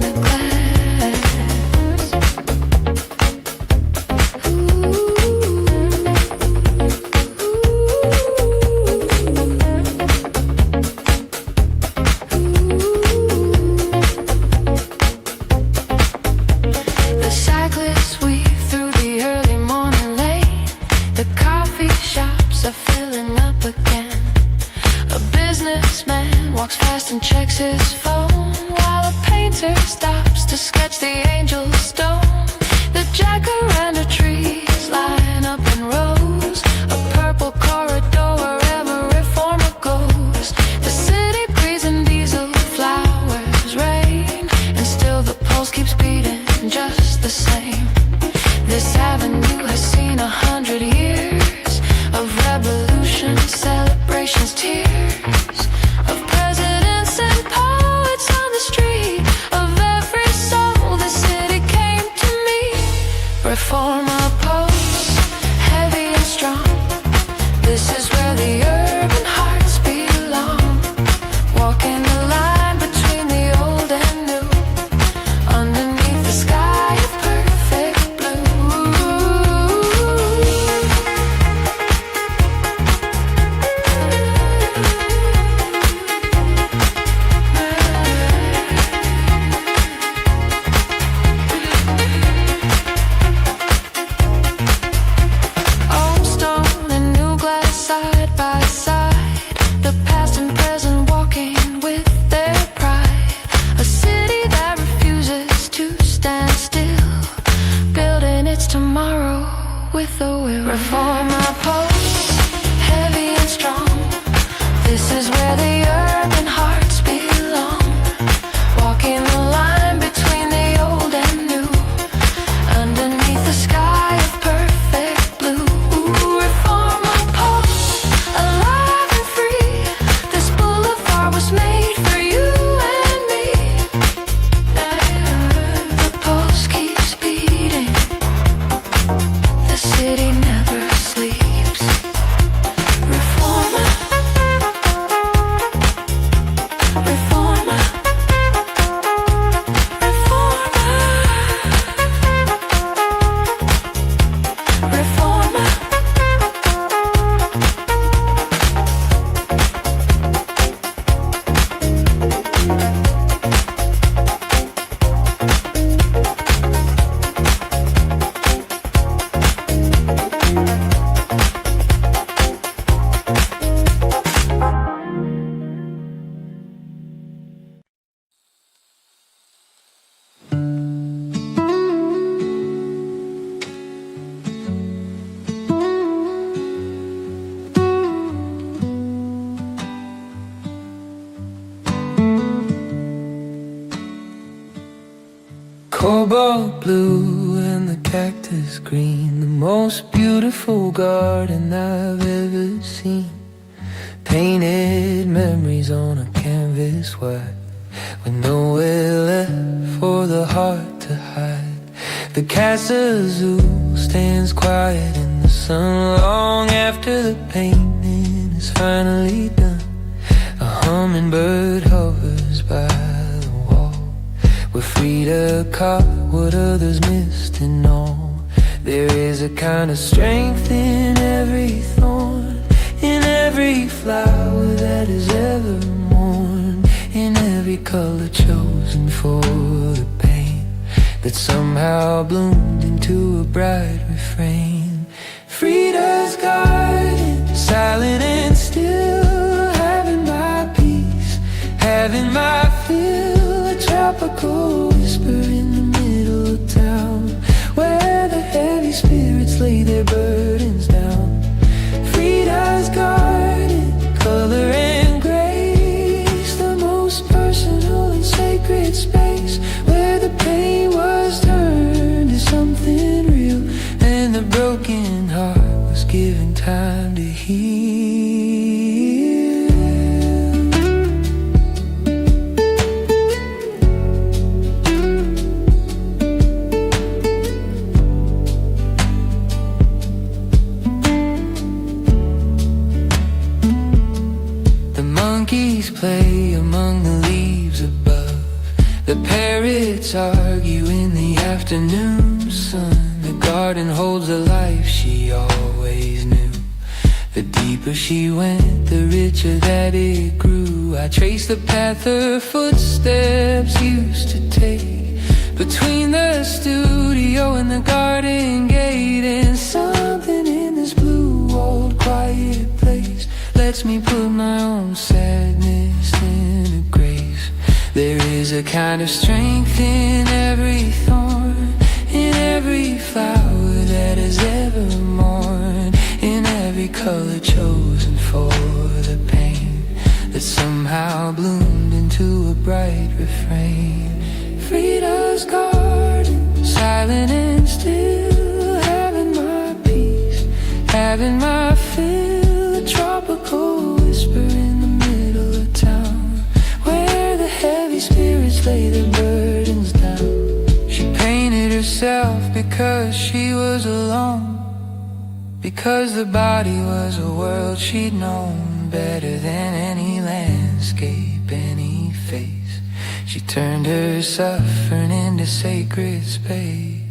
painter stops to sketch the angel stone. The jacaranda trees line up in rows, a purple corridor wherever reformer goes. The city breeze and diesel flowers rain, and still the pulse keeps beating just the same. This avenue has seen 100 years of revolution, celebrations, tears of presidents and poets on the street. Of every soul the city came to meet. Reformer pulse, heavy and strong. This is where the urban hearts belong. Walking the line between the old and new, underneath the sky of perfect blue. Old stone and new glass side by side, the past and present walking with their pride. A city that refuses to stand still, building its tomorrow with a will. Reformer pulse, heavy and strong. This is where the urban hearts belong. Walking the line between the old and new, underneath the sky of perfect blue. Reformer pulse, alive and free. This boulevard was made for you and me. The pulse keeps beating. The city never sleeps. Reformer, reformer, reformer, reformer. Cobalt blue and the cactus green, the most beautiful garden I've ever seen. Painted memories on a canvas white, with nowhere left for the heart to hide. The Casa Zoo stands quiet in the sun long after the painting is finally done. A hummingbird hovers by the wall, where Frida caught what others missed and all. There is a kind of strength in every thorn, in every flower that is ever worn, in every color chosen for the pain that somehow bloomed into a bright refrain. Frida's garden, silent and still, having my peace, having my fill. A tropical whisper in the middle of town, where the heavy spirits lay their burdens down. Frida's garden, color and grace, the most personal and sacred space, where the pain was turned to something real, and the broken heart was given time to heal. Monkeys play among the leaves above, the parrots argue in the afternoon sun. The garden holds a life she always knew. The deeper she went, the richer that it grew. I traced the path her footsteps used to take, between the studio and the garden gate. And something in this blue-walled quiet place lets me put my own sadness in a grace. There is a kind of strength in every thorn, in every flower that has ever mourned, in every color chosen for the pain that somehow bloomed into a bright refrain. Frida's garden, silent and still, having my peace, having my fill, a tropical whisper in the middle of town, where the heavy spirits lay their burdens down. She painted herself because she was alone, because the body was a world she'd known better than any landscape, any face. She turned her suffering into sacred space.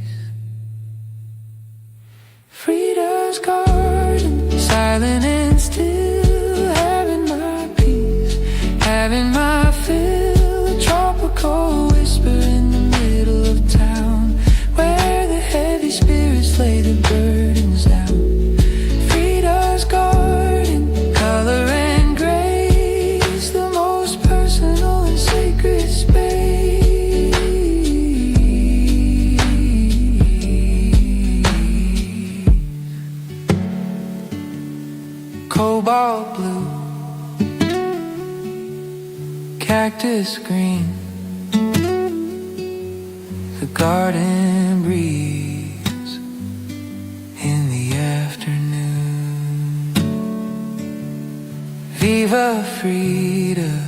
Frida's garden, silent and still, having my peace, having my fill, a tropical whisper in the middle of town, where the heavy spirits lay their burdens down. Frida's garden, color and grace, the most personal and sacred space. Cobalt blue, cactus green, the garden breeze in the afternoon. Viva Frida.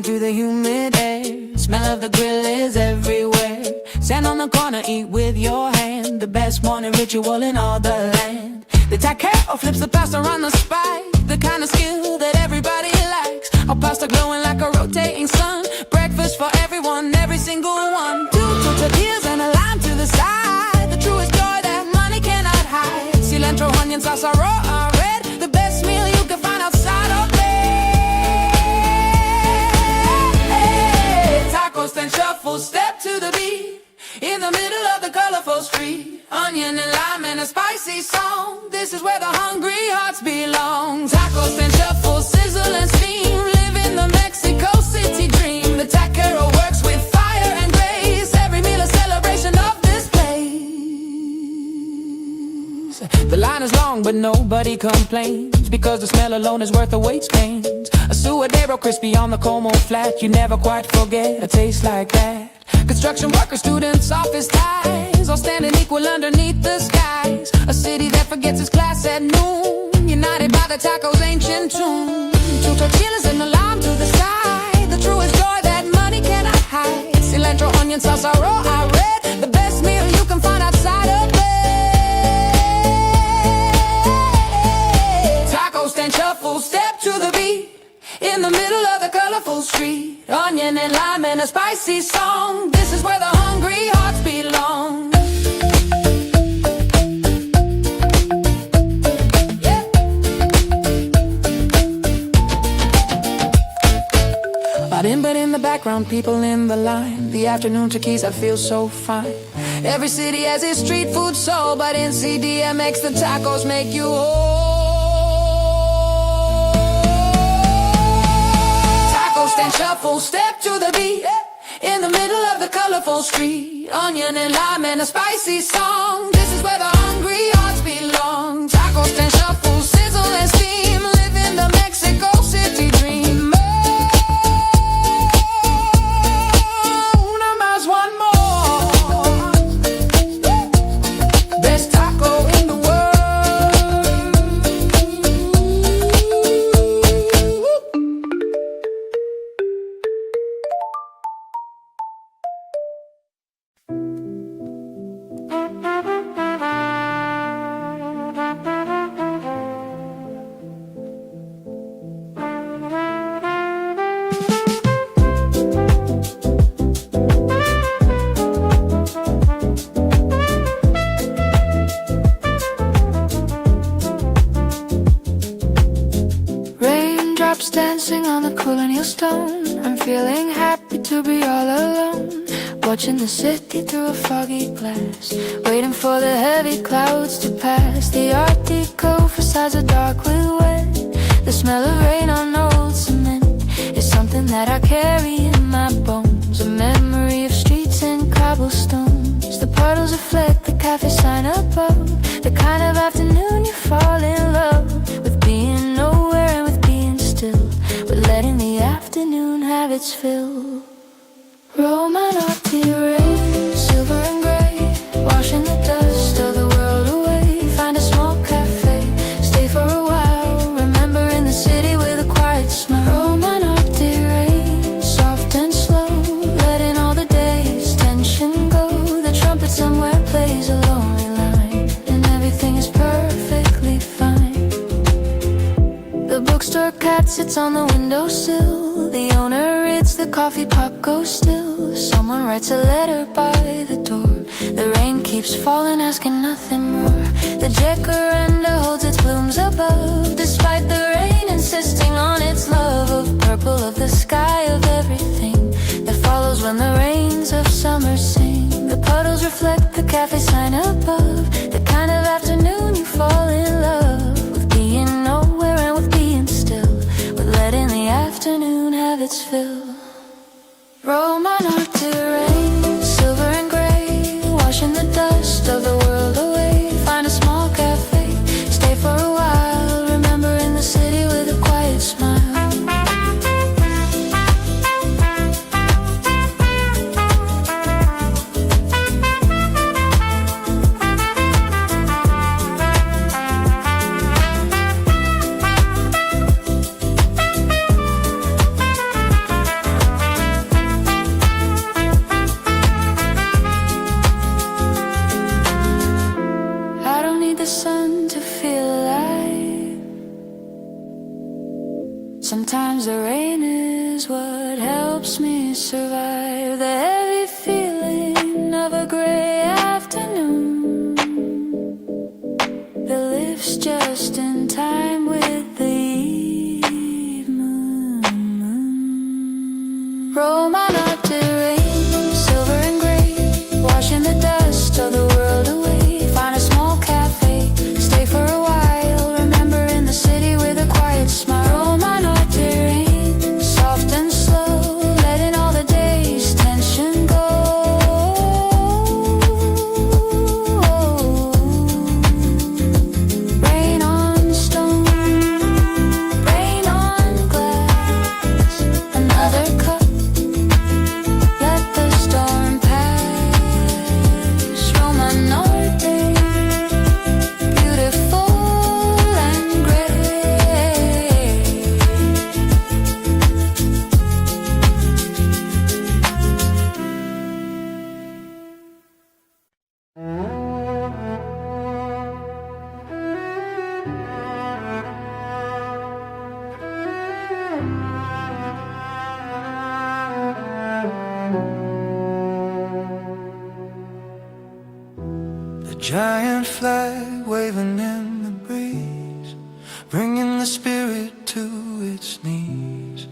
Through the humid air, smell of the grill is everywhere. Stand on the corner, eat with your hand, the best morning ritual in all the land. The taquero flips the pasta on the spike, the kind of skill that everybody likes. Our pasta glowing like a rotating sun, breakfast for everyone, every single one. Two tortillas and a lime to the side, the truest joy that money cannot hide. Cilantro, onion sauce, raw or red, the best meal you can find outside of bed. Tacos and shuffle, step to the beat, in the middle of the colorful street. Onion and lime and a spicy song, this is where the hungry hearts belong. Tacos and shuffle, sizzle and steam, live in the Mexico City dream. The taquero works with fire and grace, every meal a celebration of this place. The line is long but nobody complains, because the smell alone is worth the weight's gains. A suadero crispy on the Como flat, you never quite forget a taste like that. Construction workers, students, office ties, all standing equal underneath the skies. A city that forgets its class at noon, united by the taco's ancient tune. Two tortillas and a lime to the side, the truest joy that money cannot hide. Cilantro, onion sauce, raw or red, the best meal you can find outside of bed. Taco stand shuffle, step to the beat, in the middle of the colorful street. Onion and lime and a spicy song, this is where the hungry hearts belong. Yeah. But in the background, people in the line, the afternoon tequila feels so fine. Every city has its street food soul, but in CDMX the tacos make you whole. Stand shuffle, step to the beat, in the middle of the colorful street. Onion and lime and a spicy song, this is where the hungry hearts belong. Taco stand shuffle, sizzle and steam, live in the Mexico City dream. Una más, one more. Best taco in the world. raindrops dancing on the colonial stone. I'm feeling happy to be all alone, watching the city through a foggy glass, waiting for the heavy clouds to pass. The Art Deco facades are dark with wet. The smell of rain on old cement is something that I carry in my bones, a memory of streets and cobblestones. The puddles reflect the cafe sign above, the kind of afternoon you fall in love with, being nowhere and with being still, with letting the afternoon have its fill. Roll my naughty rain, silver and grey, washing the dust of the world away. Find a small cafe, stay for a while, remembering the city with a quiet smile. Roll my naughty rain, soft and slow, letting all the day's tension go. The trumpet somewhere plays a lonely line, and everything is perfectly fine. The bookstore cat sits on the windowsill, the owner reads, the coffee pot goes still. Someone writes a letter by the door, the rain keeps falling, asking nothing more. The jacaranda holds its blooms above, despite the rain insisting on its love of purple, of the sky, of everything that follows when the rains of summer sing. The puddles reflect the cafe sign above, the kind of afternoon you fall in love with, being nowhere and with being still, with letting the afternoon have its fill. Roll my naughty rain, silver and grey, washing the dust of the world away. Find a small cafe, stay for a while, remembering the city with a quiet smile. The sun to feel alive. Sometimes the rain is what helps me survive the heavy feeling of a gray afternoon that lifts just in time with the eve moon. Roll my naughty rain, silver and grey, washing the dust of the world away. Find a small cafe, stay for a while, remembering the city with a quiet smile. Roll my naughty rain, soft and slow, letting all the day's tension go. Rain on stone, rain on glass, another cup, let the storm pass. Roll my naughty, beautiful and gray. The giant flag waving in the breeze, bringing the spirit to its knees.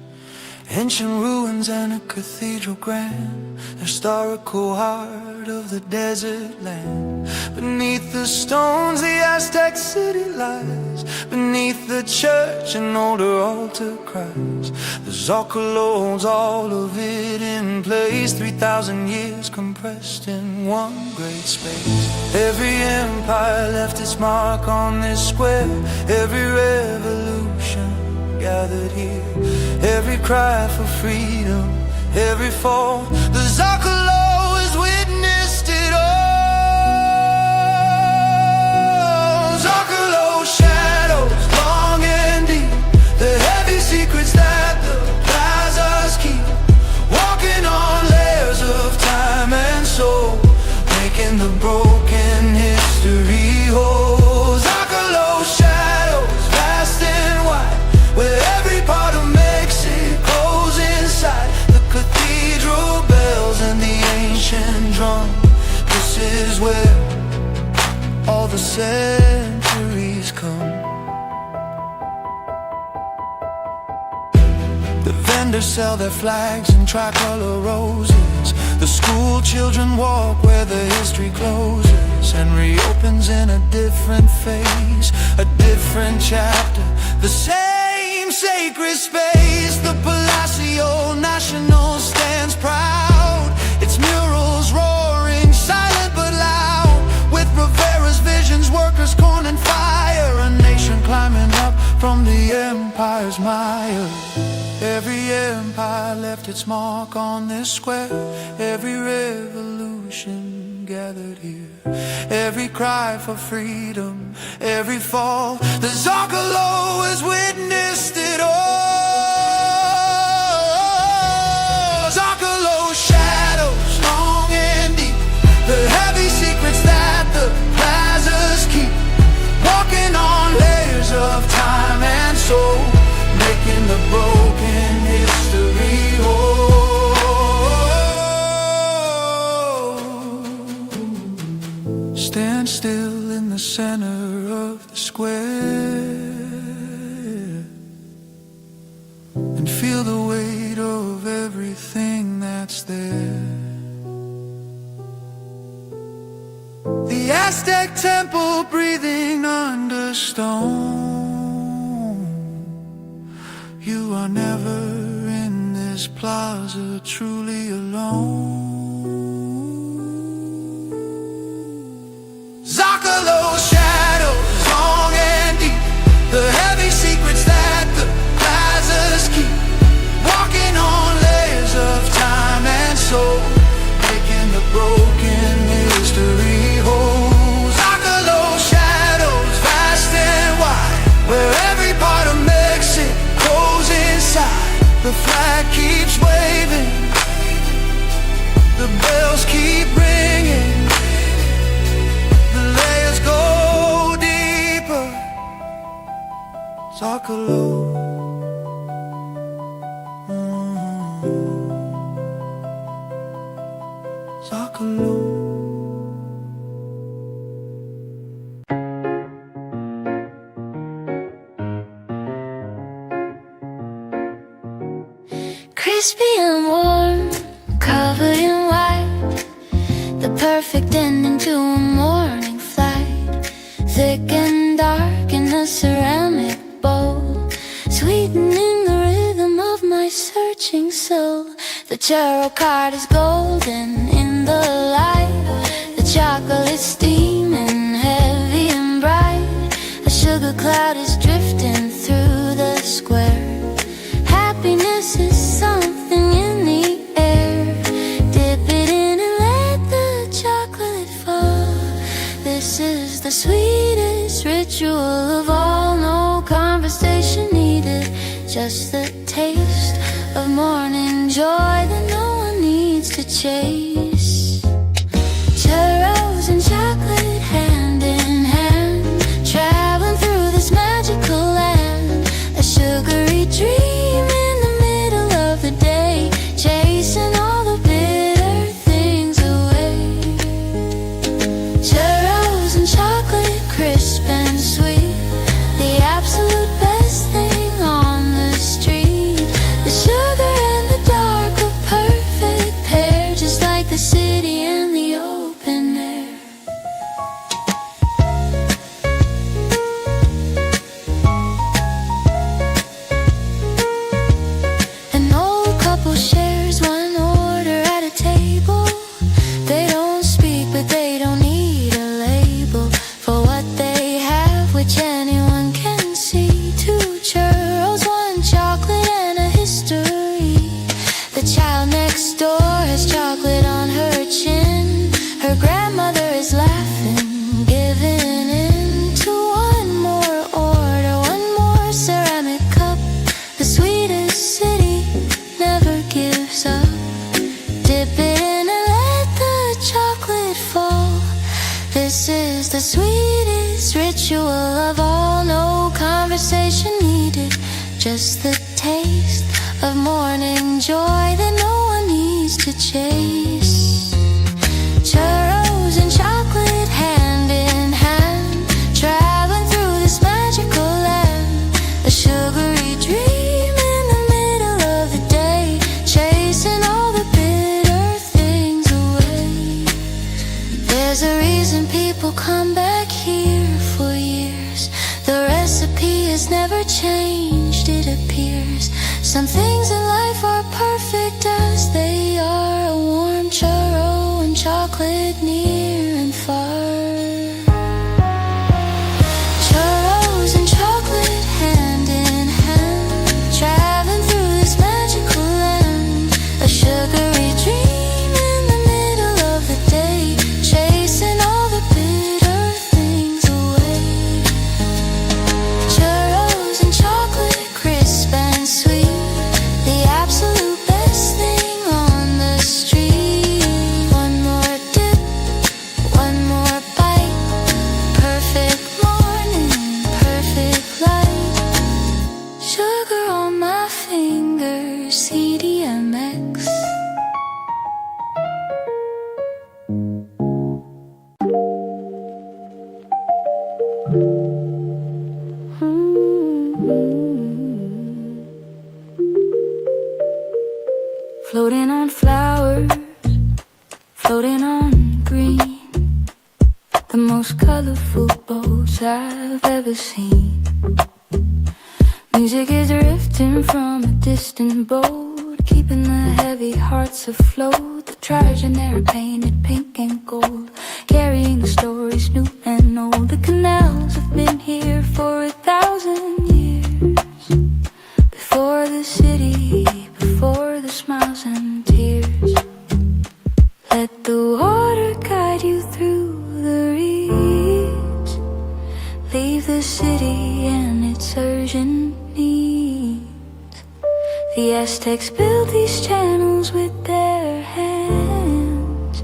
Ancient ruins and a cathedral grand, historical heart of the desert land. Beneath the stones the Aztec city lies, beneath the church an older altar cries. The Zocalo holds all of it in place, 3,000 years compressed in one great space. Every empire left its mark on this square, every revolution gathered here, every cry for freedom, every fall. The Zocalo has witnessed it all. Zocalo shadows long and deep, the heavy secrets that the plazas keep, walking on layers of time and soul, making the broken history whole. Zocalo shadows vast and wide, where every part of Mexico's inside, the cathedral bells and the ancient drum. This is where all the centuries come. The vendors sell their flags and tricolor roses. The school children walk where the history closes and reopens in a different phase, a different chapter. The same sacred space, the Palacio Nacional stands proud. Its murals roaring, silent but loud. With Rivera's visions, workers, corn and fire. A nation climbing up from the empire's mire. Every empire left its mark on this square. Every revolution gathered here. Every cry for freedom, every fall. The Zocalo has witnessed it all. Zocalo shadows long and deep. The heavy secrets that the plazas keep. Walking on layers of time and soul. Making the broken history whole. Stand still in the center of the square and feel the weight of everything that's there. The Aztec temple breathing under stone. You are never in this plaza truly alone. Zocalo shadows long and deep. The heavy secrets that the plazas keep. Walking on layers of time and soul. Making the broken history whole. Zocalo shadows vast and wide. Where every part of Mexico inside. The flag keeps waving. The bells keep ringing. The layers go deeper. Zocalo. Zocalo. Crispy and warm, covered in white. The perfect ending to a morning flight. Thick and dark in a ceramic bowl, sweetening the rhythm of my searching soul. The tarot card is golden in the light. The chocolate steaming heavy and bright. A sugar cloud is drifting through the square. Happiness is something in the air. Dip it in and let the chocolate fall. This is the sweetest ritual of all. No conversation needed, just the taste of morning joy that no one needs to chase. Churros and chocolate hand in hand, traveling through this magical land. A sugary dream. Just the taste of morning joy that no one needs to chase. Churros and chocolate hand in hand, traveling through this magical land. A sugary dream in the middle of Some things in life are perfect as they are. A warm churro and chocolate near and far. Churros and chocolate hand in hand, traveling through this magical land. A sugary dream in the middle of the day, chasing all the bitter things away. Churros and chocolate, crisp and sweet, the absolute best thing on the street. One more dip, one more bite, perfect morning, perfect light. Sugar on my fingers, CDMX. Floating on flowers, floating on green, the most colorful boats I've ever seen. Music is drifting from a distant boat, keeping the heavy hearts afloat. The Trigenera painted pink and gold, carrying the stories new and old. The canals have been here for 1,000 years, before the city, before the smiles and tears. Let the water guide you through the reeds, leave the city and its urgent needs. The Aztecs built these channels with their hands,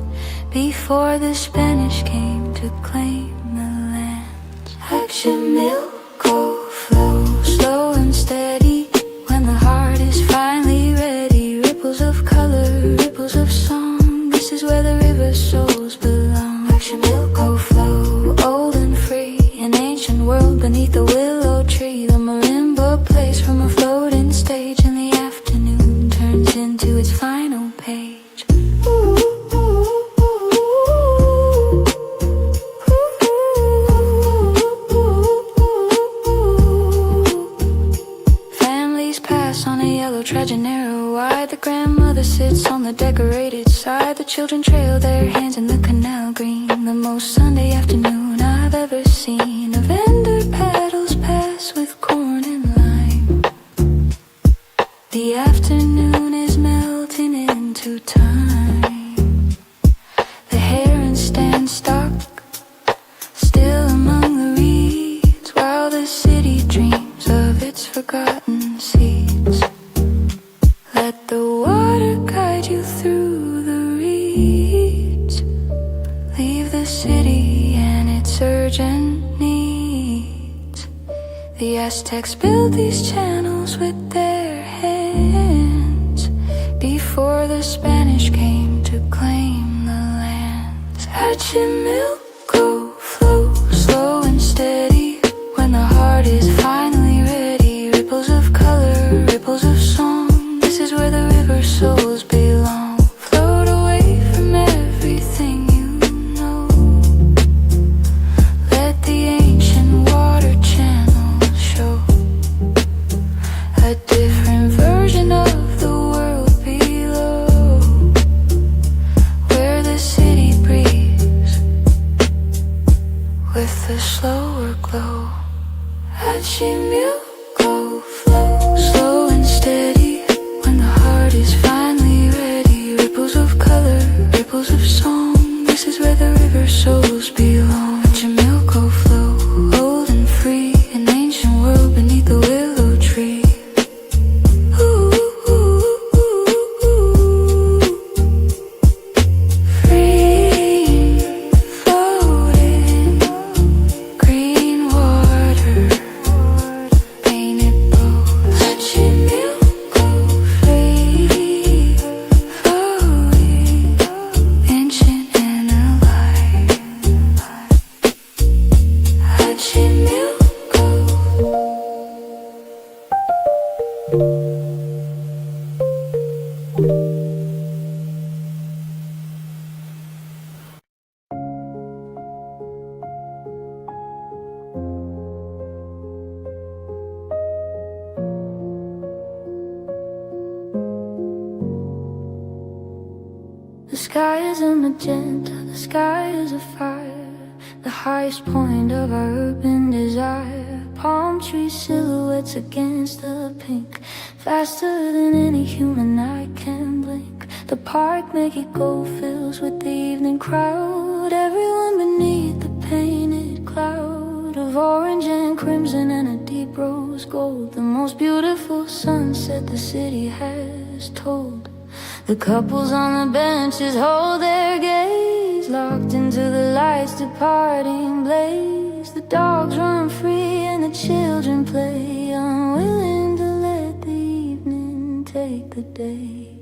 before the Spanish came to claim the lands. Action milk, go flow, slow and steady, when the heart is finally ready. Ripples of color, ripples of song, this is where the river souls belong. Action milk, go flow, old and free, an ancient world beneath a willow tree. The marimba plays from a floating stage, and the afternoon turns into its final page. Families pass on a yellow Trigenera wide. The grandmother sits on the decorated side. The children trail their hands in the canal green. The most Sunday afternoon I've ever seen. A vendor paddles past with corn and lime. The afternoon is melting into time. The herons stand stock, still among the reeds, while the city dreams of its forgotten seeds. Let the water guide you through the reeds, leave the city and its urgent needs. The Aztecs built these channels with their hands, before the Spanish came to claim the lands. Achimilco, flow slow and steady, when the heart is finally ready. Ripples of color, ripples of song, this is where the river souls belong. Float away from everything you know, let the ancient water channels show a different version of the world below, where the city breathes with a slower glow. Achimilco, flow slow and steady, when the heart is finally ready. Ripples of color, ripples of song, this is where the river souls belong. Achimilco, flow old and free, an ancient world beneath the willow tree. Ooh, ooh, ooh, ooh. Free, floating, green water, sky is a magenta, the sky is a fire, the highest point of our urban desire. Palm tree silhouettes against the pink, faster than any human eye can blink. The park make it go fills with the evening crowd, everyone beneath the painted cloud of orange and crimson and a deep rose gold. The most beautiful sunset the city has told. The couples on the benches hold their gaze, locked into the lights departing blaze. The dogs run free and the children play, unwilling to let the evening take the day.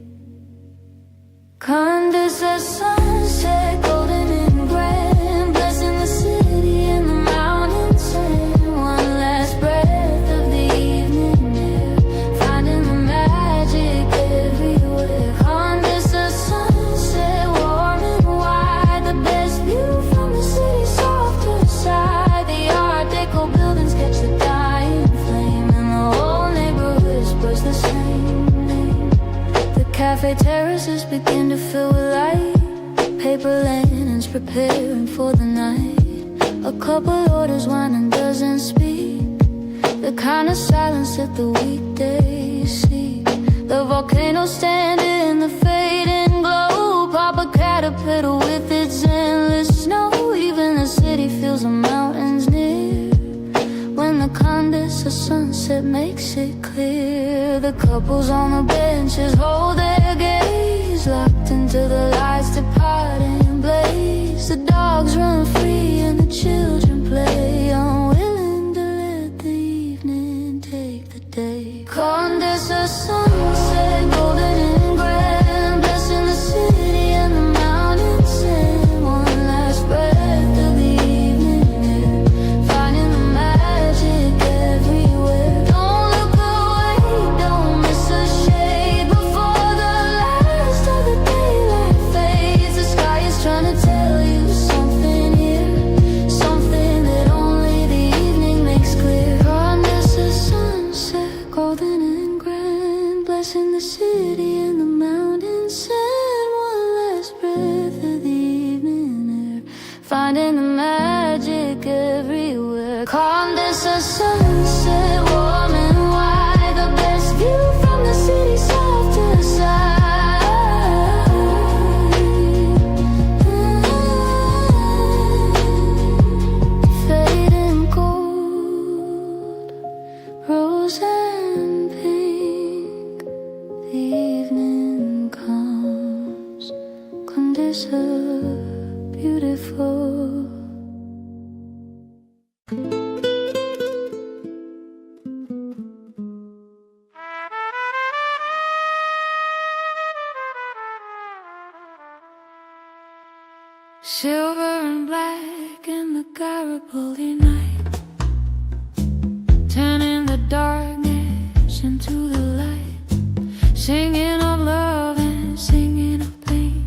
Condes a sunset, golden and grand, blessing the city and the mountains sand. One last breath of the evening air, finding the magic everywhere. Condes a sunset, warm and wide, the best view from the city's softer side. The Art Deco buildings catch the dying flame, and the whole neighborhood whispers the same name. The cafe terraces begin to fill with light, paper linens preparing for the night. A couple orders wine and doesn't speak, the kind of silence that the weekdays seek. The volcano standing in the fading glow, pop a caterpillar with its endless snow. Even the city feels the mountains near, when the Condes of sunset makes it clear. The couples on the benches hold their gaze, locked into the lights departing blaze. The dogs run free and the children play, unwilling to let the evening take the day. Condes of sunset, golden and grand, blessing the city and the mountains sand. One last breath of the evening air, finding the magic everywhere. Don't look away, don't miss a shade, before the last of the daylight fades. The sky is trying to tell you something here, something that only the evening makes clear. Condes of sunset, golden and grand, blessing the city and the mountains sand. One last breath of the evening air, finding the magic everywhere. Condes of sunset, warm and wide, the best view from the city's softer side. Fading gold, rose and pink, the evening comes. Condes are beautiful. Silver and black in the Garibaldi night, turning the darkness into the light, singing of love and singing of pain.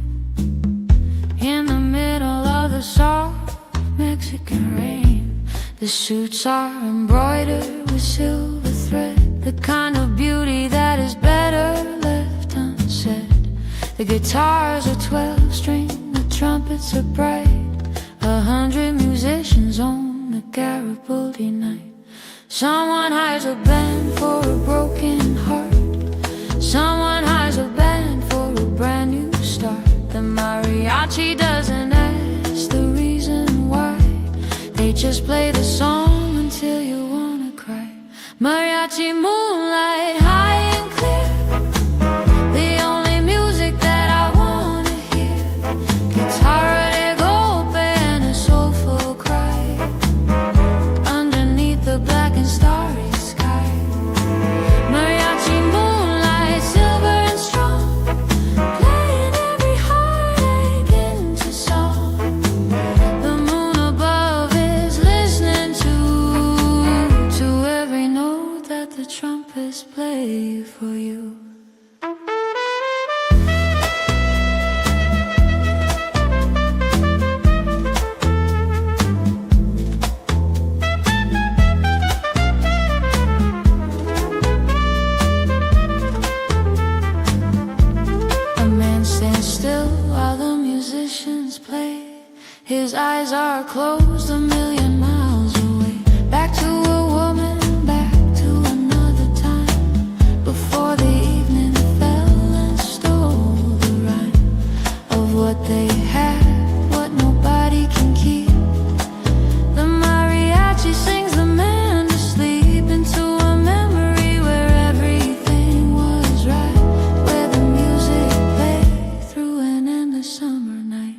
In the middle of the soft Mexican rain, the suits are embroidered with silver thread, the kind of beauty that is better left unsaid. The guitars are 12-string, the trumpets are bright, 100 musicians on the Garibaldi night. Someone hires a band for a broken heart, someone hires a band for a brand new start. The mariachi doesn't ask the reason why, they just play the song until you wanna cry. Mariachi moonlight, high and clear, the only music that I wanna hear. Guitarra de golpe and a soulful cry, underneath the black and starry sky. Mariachi moonlight, silver and strong, playing every heartache into song. The moon above is listening to every note that the trumpets play. His eyes are closed a million miles away. Back to a woman, back to another time, before the evening fell and stole the rhyme of what they had, what nobody can keep. The mariachi sings the man to sleep into a memory where everything was right, where the music played through an endless summer night.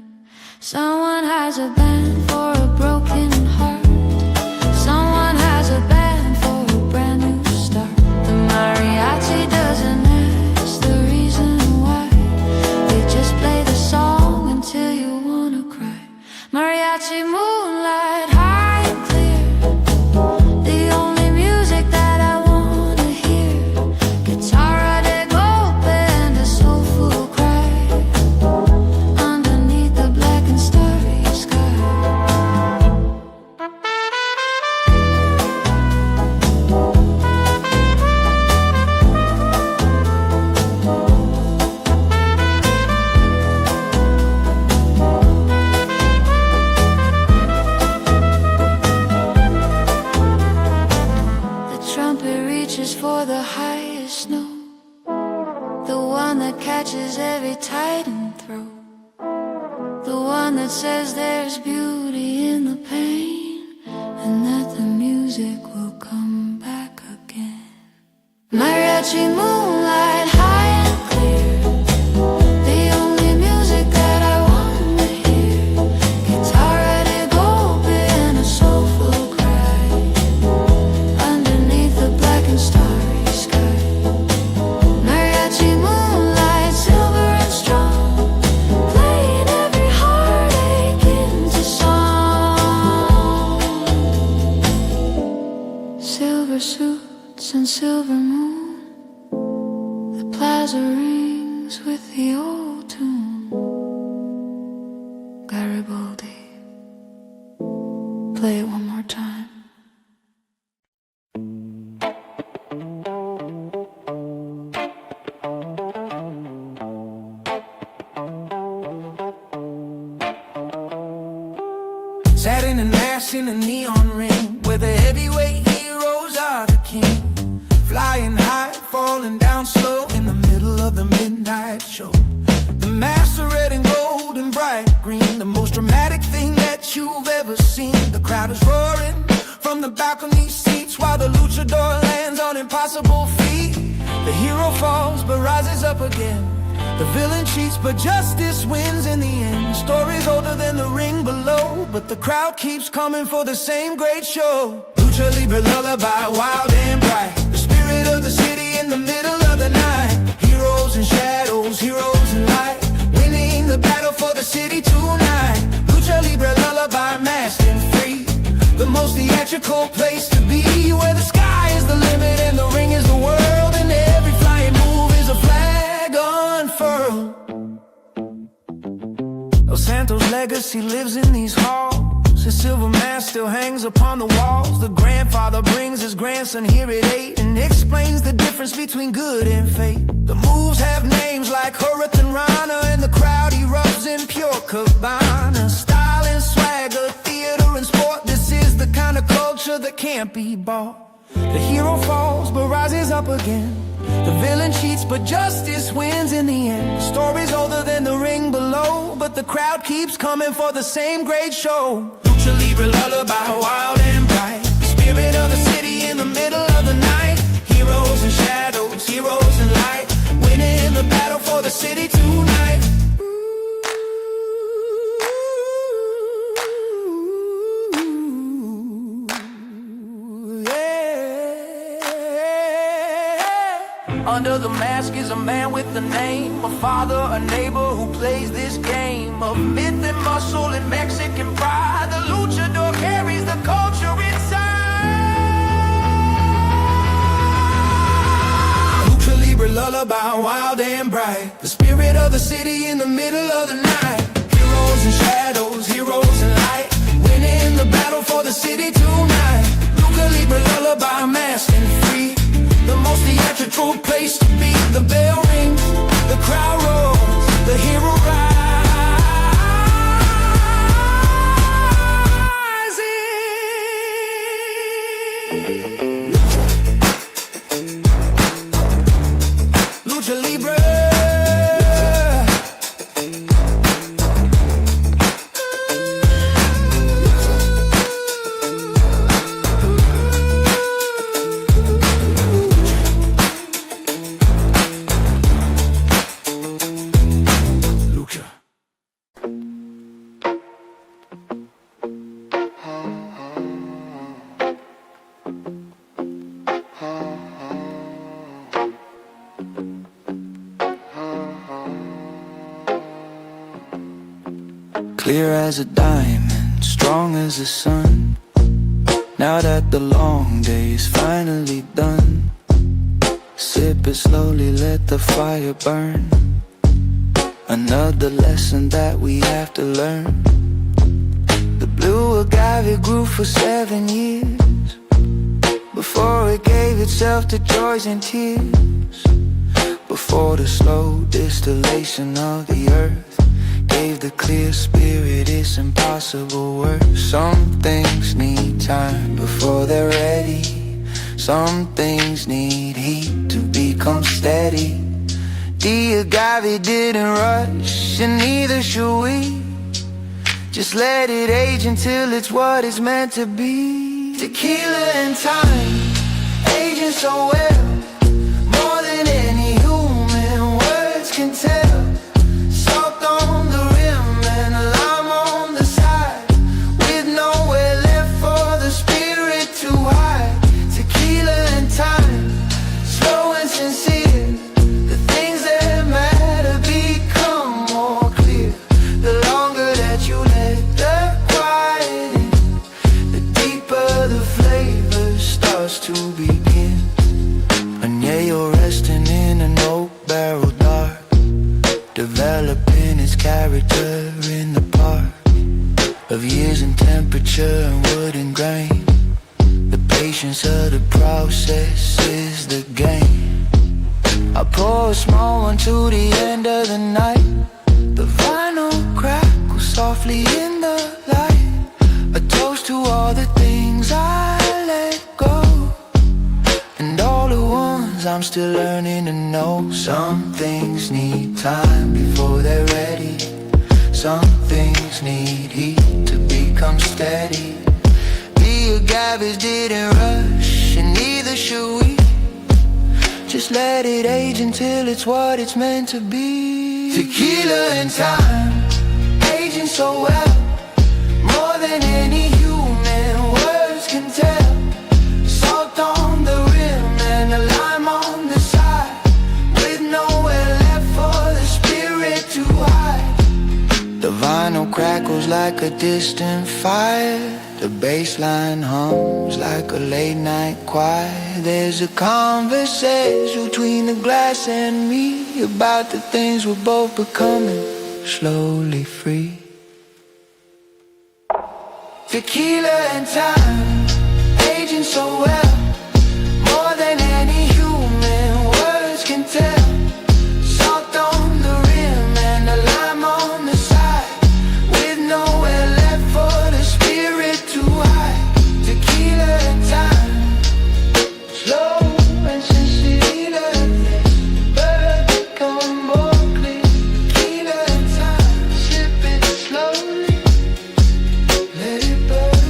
Someone has a band for a broken heart. Someone has a band for a brand new start. The mariachi doesn't ask the reason why. They just play the song until you wanna cry. Mariachi moonlight, high and clear, the only music that I wanna hear. Guitarra de golpe and a soulful cry underneath the black and starry sky. The trumpet reaches for the highest note, the one that catches every titan throat, the one that says there's beauty in the pain, and that the music will come back again. Mariachi moonlight, high and clear, the only music that I wanna hear. Guitarra de golpe and a soulful cry underneath the black and starry sky. Mariachi moonlight, silver and strong, playing every heartache into song. Silver suits and silver moon, the plaza rings with the old tune. Garibaldi, play it one more time. Sat in an ass in a neon ring, where the heavyweight heroes are the king. Flying high, falling down slow in the middle of the midnight show. The masks are red and gold and bright green, the most dramatic thing that you've ever seen. The crowd is roaring from the balcony seats while the luchador lands on impossible feet. The hero falls but rises up again. The villain cheats but justice wins in the end. Stories older than the ring below, but the crowd keeps coming for the same great show. Lucha Libre lullaby, wild and bright, the spirit of the city in the middle of the night. Heroes and shadows, heroes and light, winning the battle for the city tonight. Lucha Libre lullaby, masked and free, the most theatrical place to be, where the sky is the limit and the ring is the world, and every flying move is a flag unfurled. Los Santos' legacy lives in these halls. His silver mask still hangs upon the walls. The grandfather brings his grandson here at 8 and explains the difference between good and fate. The moves have names like Hurricane Rana, and the crowd erupts in pure cabana. Style and swagger, theater and sport, this is the kind of culture that can't be bought. The hero falls but rises up again. The villain cheats but justice wins in the end. The story's older than the ring below, but the crowd keeps coming for the same great show. Lucha Libre lullaby, wild and bright, the spirit of the city in the middle of the night. Heroes and shadows, heroes and light, winning the battle for the city tonight. Under the mask is a man with a name, a father, a neighbor who plays this game of myth and muscle and Mexican pride. The luchador carries the culture inside. Lucha Libre lullaby, wild and bright, the spirit of the city in the middle of the night. Heroes and shadows, heroes and light, winning the battle for the city tonight. Lucha Libre lullaby, masked and free, the most theatrical place to be. The bell rings, the crowd roars, the hero rides. a Libra. Clear as a diamond, strong as the sun. Now that the long day is finally done, sip it slowly, let the fire burn. Another lesson that we have to learn. The blue agave grew for 7 years before it gave itself to joys and tears. Before the slow distillation of the earth gave the clear spirit its impossible worth. Some things need time before they're ready. Some things need heat to become steady. The agave didn't rush, and neither should we. Just let it age until it's what it's meant to be. Tequila and time, aging so well, more than any human words can tell. Salt on the rim and a lime on the side, with nowhere left for the spirit to hide. Tequila and time, slow and sincere. The things that matter become more clear. The longer that you let the quiet in, the deeper the flavor starts to begin. And yeah, you're resting in an oak barrel dark, developing its character in the park of years and temperature and wood and grain. The patience of the process is the game. I pour a small one to the end of the night. The vinyl crackles softly in the light. A toast to all the things I let go, and all the ones I'm still learning to know. Some things need time before they're ready. Some things need heat to become steady. The agaves didn't rush, and neither should we. Just let it age until it's what it's meant to be. Tequila and time, aging so well, more than any human words can tell. Salt on the rim and a lime on the side, with nowhere left for the spirit to hide. The vinyl crackles like a distant fire. The bass line hums like a late night choir. There's a conversation between the glass and me about the things we're both becoming slowly free. Tequila and time, aging so well, more than any human words can tell. Salt on the rim and a lime on the side, with nowhere left for the spirit to hide. Tequila and time, slow and sincere, but become more clear. Tequila and time, sip it slowly, let it burn.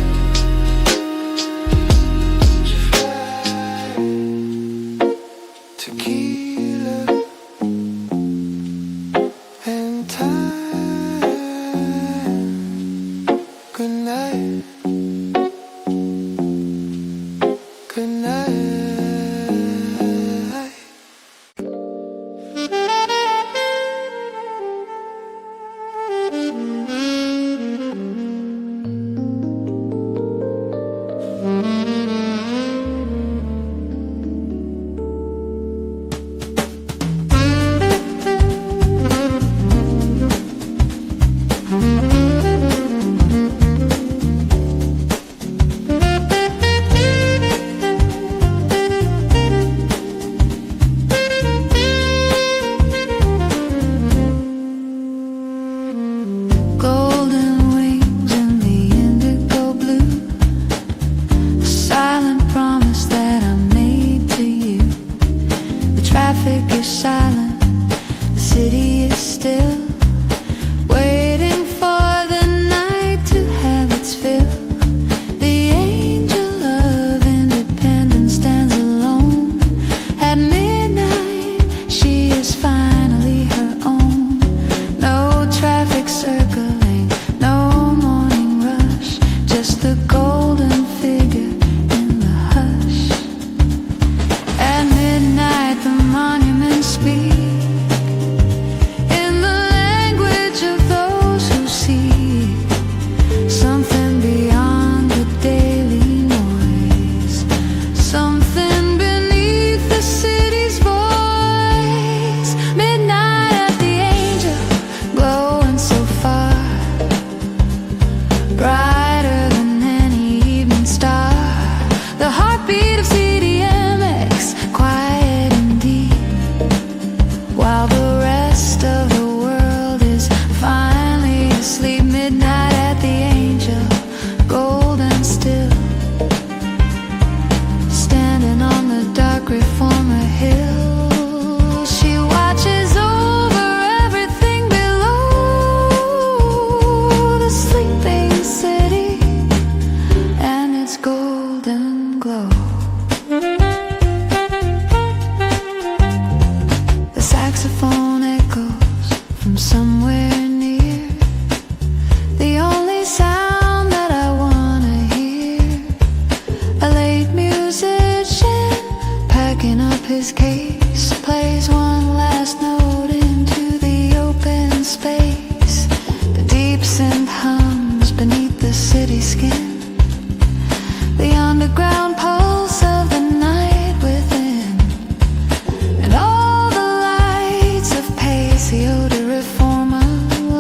silent. The city is still, waiting for the night to have its fill. The angel of independence stands alone. At midnight, she is finally her own. No traffic circling, no morning rush, just the golden figure in the hush. At midnight, the monuments speak in the language of those who seek something beyond the daily noise, something beneath the city's voice. Midnight at the angel, glowing so far, brighter than any evening star. The heartbeat of CDMX, quiet and deep, while the rest of the world is finally asleep. Midnight at the angel, golden still, standing on the dark reformer hill. She watches over everything below the sleeping city and its golden glow. The saxophone echoes from somewhere near, the only sound that I wanna hear. A late musician packing up his case plays one last note into the open space. The deep synth hums beneath the city skin, the underground pulse of the night within, and all the lights of Paseo de Reforma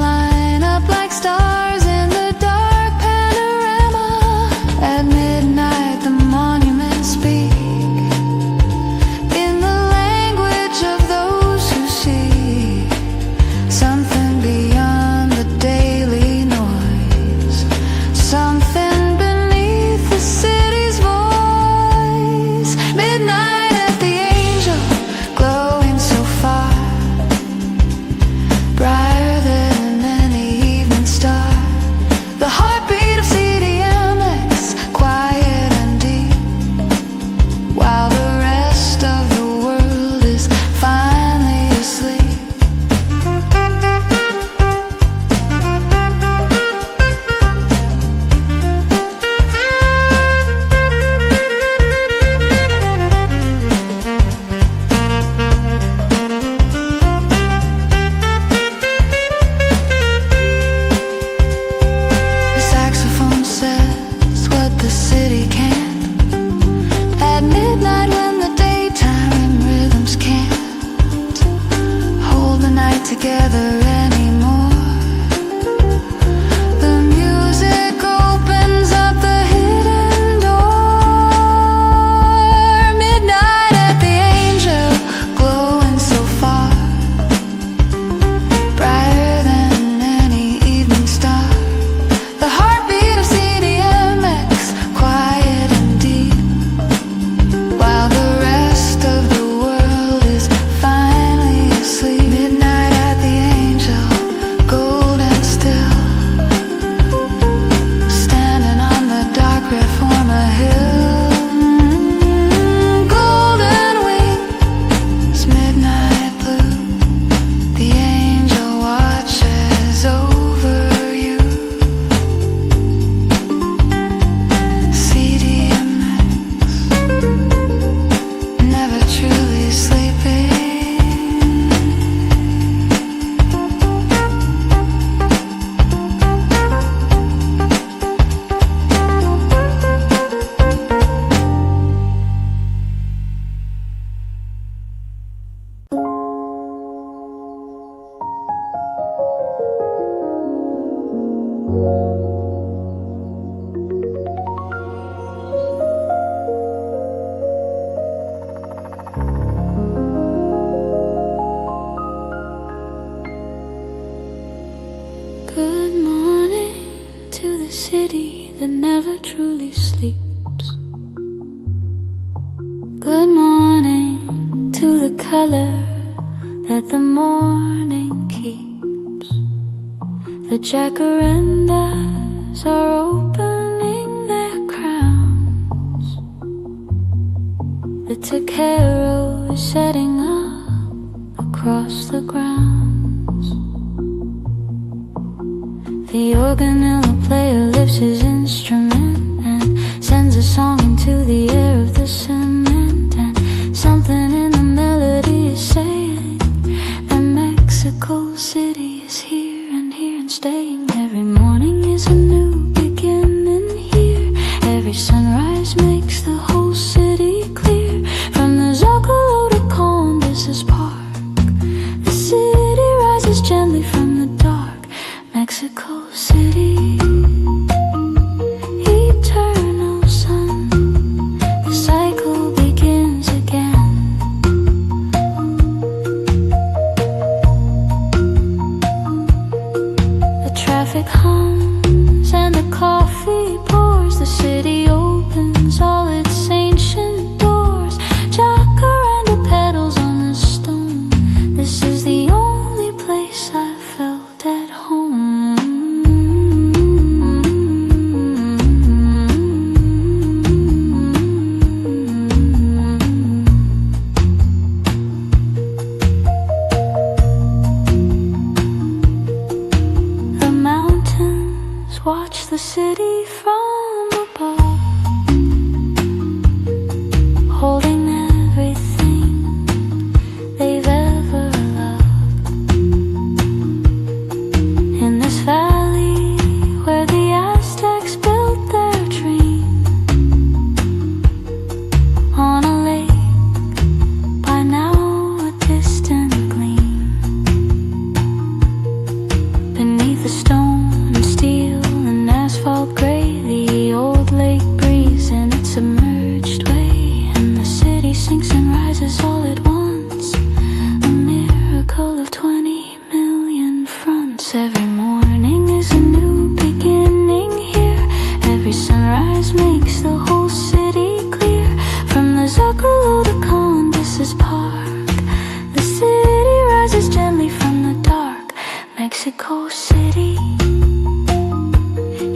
line up like stars in the dark panorama. At midnight, the monuments speak in the language of those who see something beyond the daily noise, something beneath the city's voice. Midnight at the angel, glowing so far, brighter than any evening star. The heartbeat of CDMX, quiet and deep, while the rest of the world is finally asleep. The saxophone says what the city can't. At midnight when the daytime rhythms can't hold the night together anymore, the music opens up the hidden door. Midnight at the angel, glowing so far, brighter than any evening star. The heartbeat of CDMX, quiet and deep, while the rest of the world is finally asleep. Midnight at the angel, golden still, standing on the dark reformer hill. Golden wings, midnight blue, the angel watches over you. CDMX, never truly sleeping. Good morning to the city that never truly sleeps. Good morning to the color the morning keeps. The jacarandas are opening their crowns. The taquero is setting up across the grounds. The organella player lifts his instrument and sends a song into the air of the cement. And something in the melody is saying that Mexico City is here and staying. Every morning is a new beginning here. Every sunrise makes the whole city clear. From the Zocalo to Condes's Park, the city rises gently from the dark. Mexico City, eternal sun, the cycle begins again. The traffic hums and the coffee pours. The city opens all its ancient doors. Jacaranda petals on the stone. This is the only place I felt at home. The mountains watch the city from above, holding everything they've ever loved. In this valley where the Aztecs built their dream, on a lake by now a distant gleam, beneath the stone and steel and asphalt gray, the old lake breathes in its submerged way, and the city sinks and rises all at once, a miracle of 20 million fronts. Every morning is a new beginning here. Every sunrise makes the whole city clear. From the Zocalo to Condes's Park, the city rises gently from the dark. Mexico City,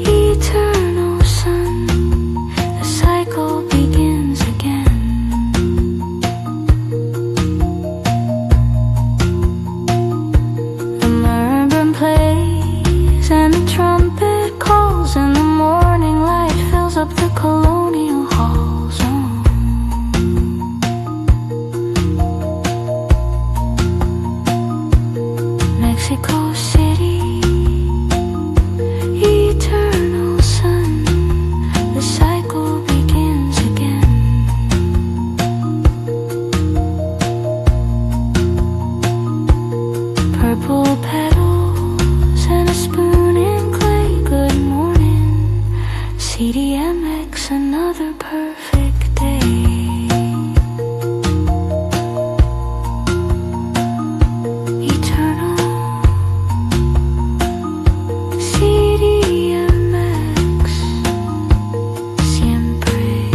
eternal sun, the cycle begins again. The marimba plays and the trumpet calls, and the morning light fills up the colonial halls. Mexico City, eternal sun, the cycle begins again. Purple petals and a spoon in clay. Good morning, CDMX, another perfect day. Eternal CDMX, siempre.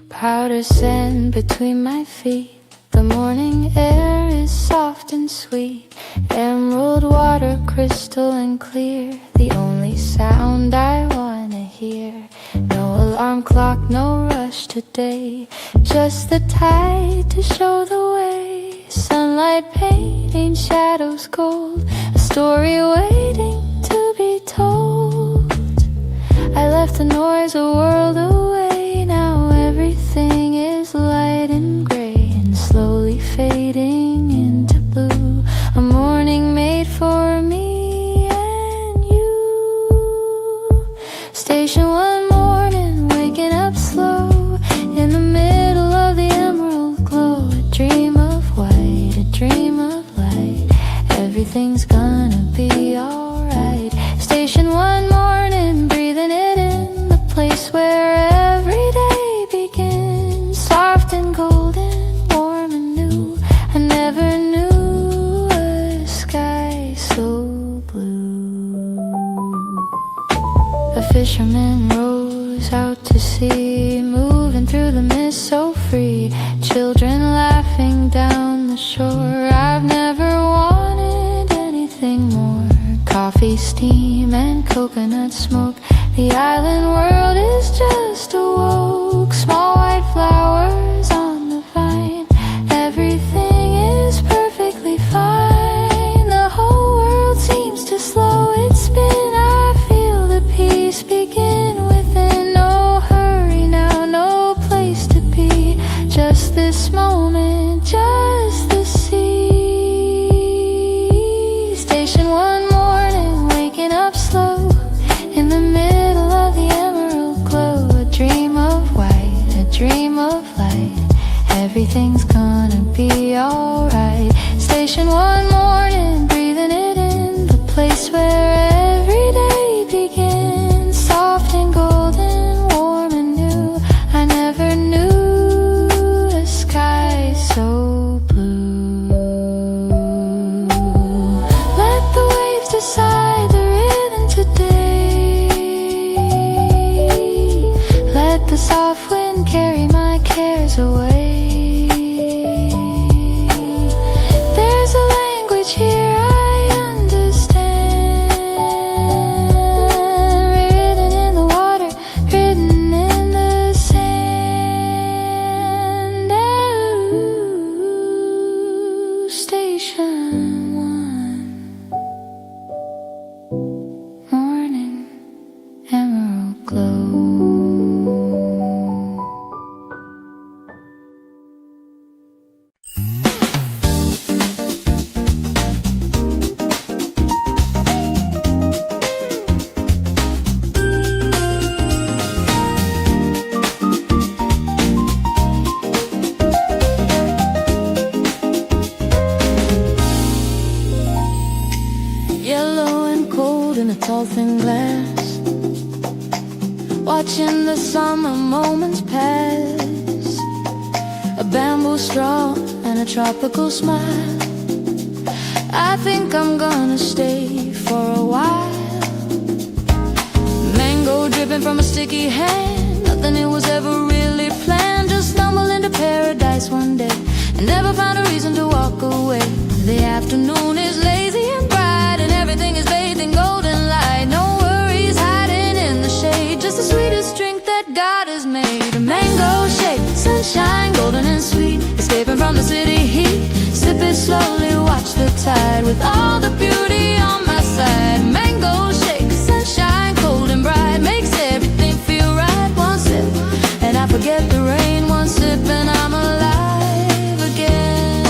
Powder sand between my feet. The morning air is soft and sweet. Emerald water, crystal and clear. The only sound I wanna hear. No alarm clock, no rush today. Just the tide to show the way. Sunlight painting shadows gold. A story waiting to be told. I left the noise a world away. Now everything is light and gray and slowly fading into blue. A morning made for me and you. Station one morning, waking up slow in the middle of the emerald glow. A dream of white, a dream of light. everything's gonna be alright. Station one morning, breathing it in, the place where every day begins. Soft and golden, warm and new. I never knew a sky so blue. A fisherman rows out to sea, moving through the mist so free. Children laughing down the shore. I've never wanted anything more. Coffee, steam, and coconut smoke. The island world is just awoke. Small white flowers on the vine. Everything is perfectly fine. The whole world seems to slow its spin. I feel the peace begin within. No hurry now, no place to be. Just this moment, just the sea. Station one morning, waking up slow in the middle of the emerald glow. A dream of white, a dream of light. Everything's gonna be alright. Station one morning, breathing it in, the place where every day begins. Soft and golden, warm and new. I never knew a sky so blue. Let the waves decide the rhythm today. Let the soft wind carry my cares away. There's a language here I understand, written in the water, written in the sand. Ooh, station one, morning, emerald glow. Yellow and cold in a tall thin glass, watching the summer moments pass. A bamboo straw and a tropical smile. I think I'm gonna stay for a while. Mango dripping from a sticky hand. Nothing it was ever really planned. Just stumbled into paradise one day and never found a reason to walk away. The afternoon is lazy and bright, and everything is bathed in golden light. No worries hiding in the shade, just the sweetest drink that God has made. A mango shake, sunshine, golden and sweet, escaping from the city heat. Sip it slowly, watch the tide, with all the beauty on my side. Mango shake, sunshine, cold and bright, makes everything feel right. One sip, and I forget the rain. One sip, and I'm alive again.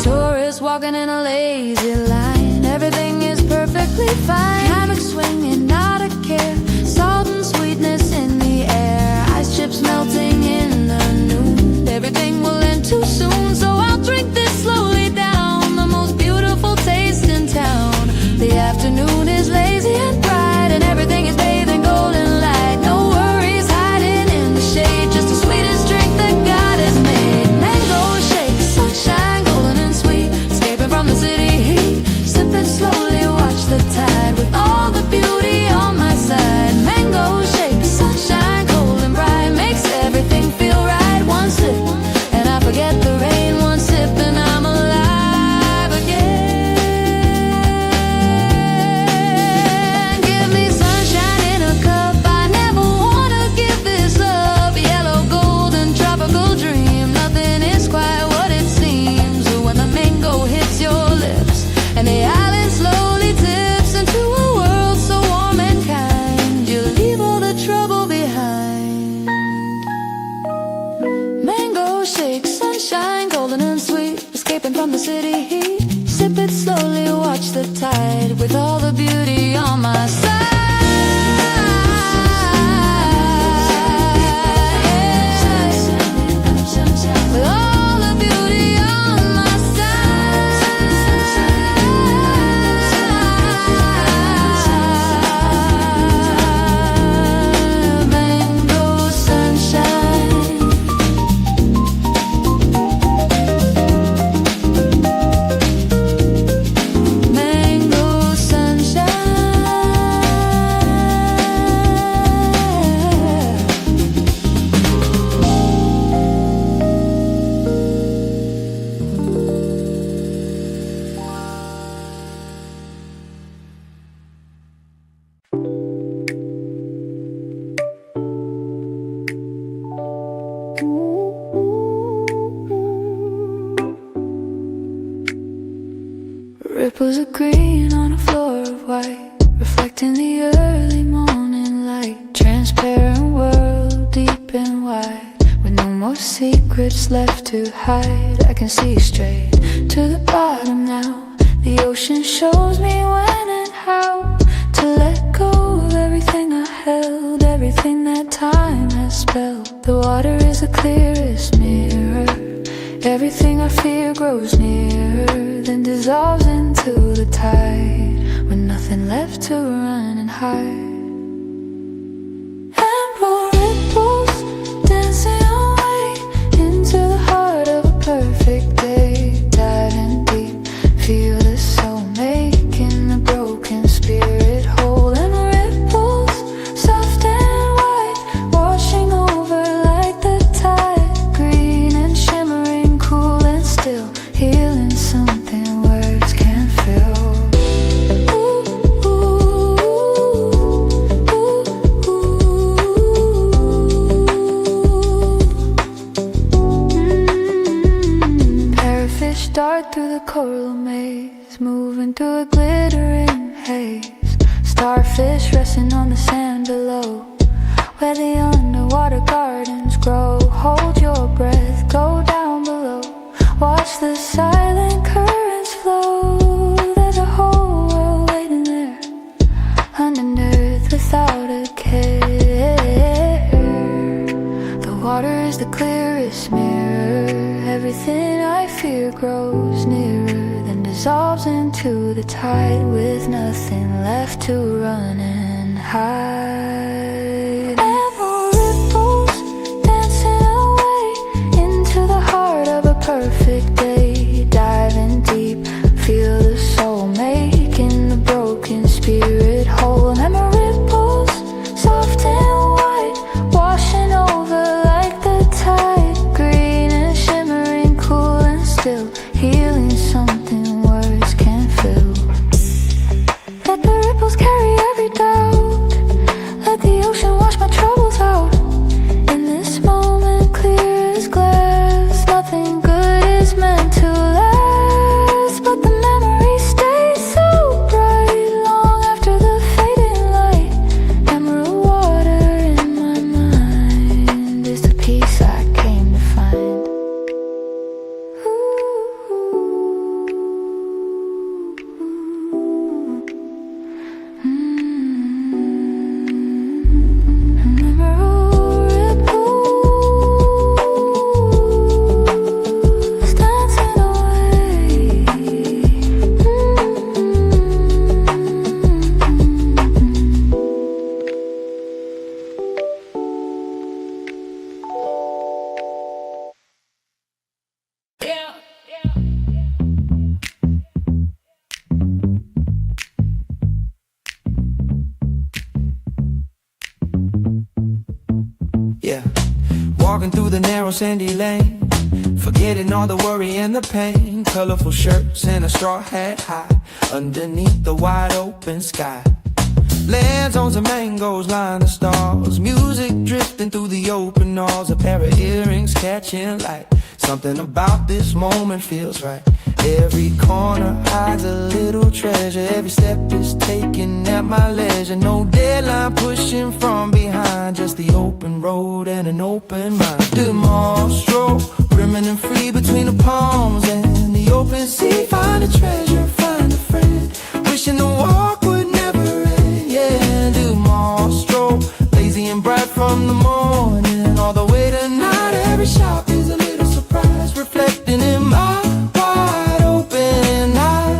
Tourists walking in a lazy line. Everything is perfectly fine. Hammock swinging, not a care. Salt and sweetness in the air. Ice chips melting in the noon. Everything will end too soon, so I'll drink this slowly down. The most beautiful taste in town. The afternoon is lazy and bright, and everything is bathed in golden light. No worries hiding in the shade, just the sweetest drink that God has made. Mango shake, sunshine, golden and sweet, escaping from the city heat. Sip it slowly, watch the tide, with all the beauty on my side. Mango shake, sunshine, cold and bright, makes everything feel right. One sip, and I forget the rain. One sip, and I'm alive again. Give me sunshine in a cup, I never wanna give this up. Yellow, golden, tropical dream, nothing is quite what it seems. When the mango hits your lips, and the island slowly tips into a world so warm and kind, you leave all the trouble behind. Mango shake, sunshine, golden and sweet, escaping from the city heat. Sip it slowly, watch the tide, with all the beauty on my side. With all the beauty on Ripples of green on a floor of white, reflecting the early morning light. Transparent world, deep and wide, with no more secrets left to hide. I can see straight to the bottom now. The ocean shows me when and how to let go of everything I held, everything that time has spelled. The water is the clearest mirror. Everything I fear grows nearer, then dissolves into the tide, with nothing left to run and hide. Amber ripples dancing away into the heart of a perfect day. Diving deep, feel the soul making the broken spirit whole. And the ripples, soft and white, washing over like the tide. Green and shimmering, cool and still, healing something words can't fill. Parrotfish dart through the coral maze, moving through a glittering haze. Starfish resting on the sand below, where the underwater gardens grow. Hold your breath, go down below, watch the silent currents flow. There's a whole world waiting there, underneath without a care. The water is the clearest mirror. Everything I fear grows nearer, then dissolves into the tide, with nothing left to run and hide. Ever ripples dancing away into the heart of a perfect day. Diving deep, feel the soul making the broken spirit whole. And the ripples, soft and white, washing over like the tide. Green and shimmering, cool and still, healing something words can't fill. Let the ripples carry every doubt, let the ocean wash my troubles out. In this moment clear as glass, nothing good is meant to last, but the memory stays so bright long after the fading light. Emerald water in my mind is the peace I came to find. Emerald ripples dancing away. Yeah, walking through the narrow sandy lane, forgetting all the worry and the pain. Colorful shirts and a straw hat high underneath the wide open sky. Lands-zones and mangoes line the stars, music drifting through the open walls. A pair of earrings catching light, something about this moment feels right. Every corner hides a little treasure, every step is taken at my leisure. No deadline pushing from behind, just the open road and an open mind. The mall stroll, brimming and free between the palms and the open sea. Find a treasure, find a friend, wishing the walk would never end. Yeah, the mall stroll, lazy and bright from the morning all the way to night. Every shop is a little surprise, reflecting in my wide open eyes.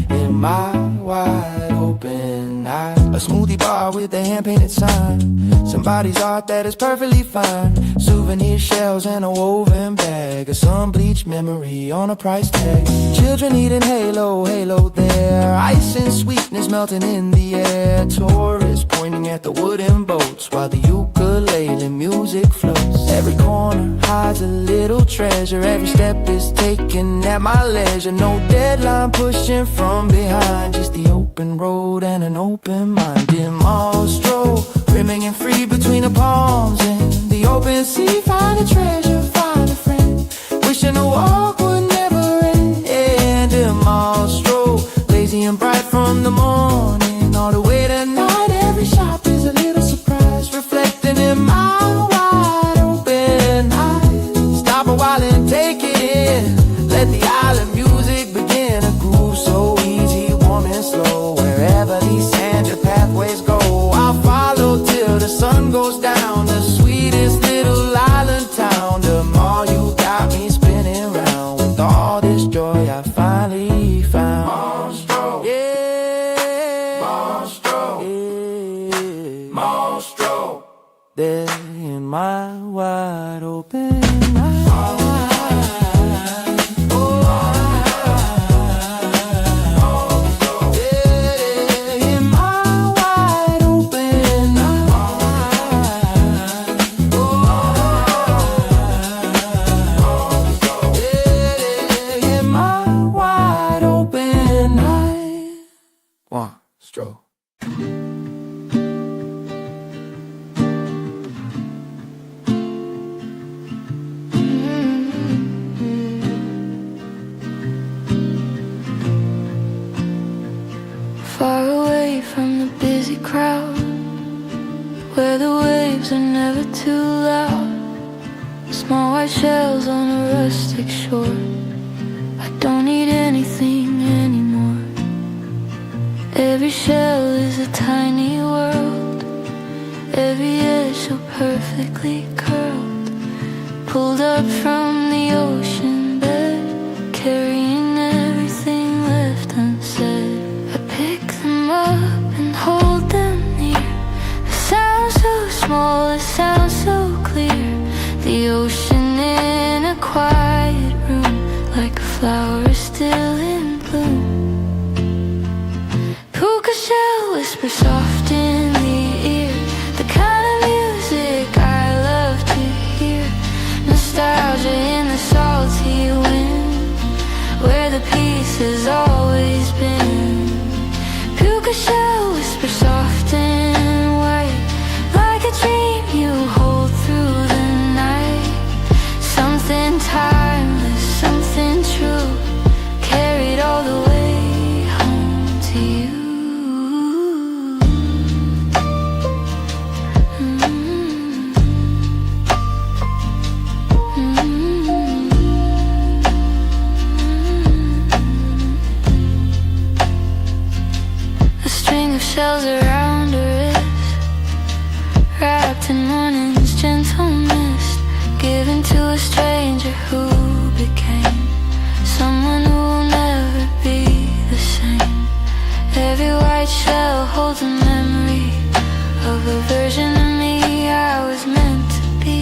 In my wide open eyes. A smoothie bar with a hand-painted sign, somebody's art that is perfectly fine. Souvenir shells and a woven bag, a sun-bleached memory on a price tag. Children eating halo, halo there, ice and sweetness melting in the air. Tourists pointing at the wooden boats while the ukulele music floats. Every corner hides a little treasure, every step is taken at my leisure. No deadline pushing from behind, just the open road and an open mind. In mall stroll, rimming and free between the palms and the the open sea, find a treasure, find a friend. Wishing the walk would never end. And mall stroll, lazy and bright from the morning all the way to night. Every shop is a little surprise, reflecting in my wide open eyes. Stop a while and take it in. Let the island music begin. A groove so easy, warm and slow. Wherever these sand pathways go, I'll follow till the sun goes down. The sweetest little island town. The mall, you got me spinning round with all this joy I finally found. Monstro, yeah, Monstro, yeah, Monstro. There in my wide open eyes. Far away from the busy crowd, where the waves are never too loud. Small white shells on a rustic shore. I don't need anything anymore. Every shell is a tiny world, every edge so perfectly curled. Pulled up from the ocean bed, carrying everything left unsaid. I pick them up and hold them near. The sound so small, the sound so clear. The ocean in a quiet room, like a flower still in bloom. Puka shell whisper soft in the ear, the kind of music I love to hear. Nostalgia in the salty wind, where the peace has always been. Puka shell whisper soft and white, like a dream you hold through the night. Something timeless, something true, carried all the way home to you. A string of shells around her wrist, wrapped in morning's gentle mist, given to a stranger who became someone who will never be the same. Every white shell holds a memory of a version of me I was meant to be,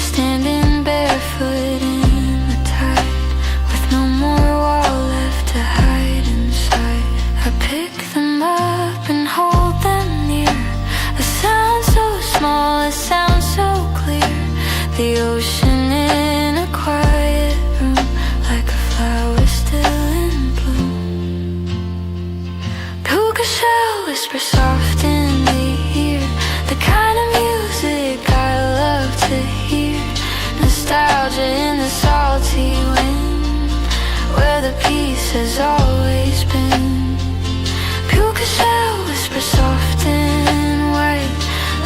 standing barefoot in the tide, with no more wall left to hide inside. I pick them up and hold them near. A sound so small, a sound so clear. The ocean in a quiet room, like a flower still in bloom. Puka shell whisper soft in the ear, the kind of music I love to hear. Nostalgia in the salty wind, where the peace has always been. Puka shell whisper soft and white,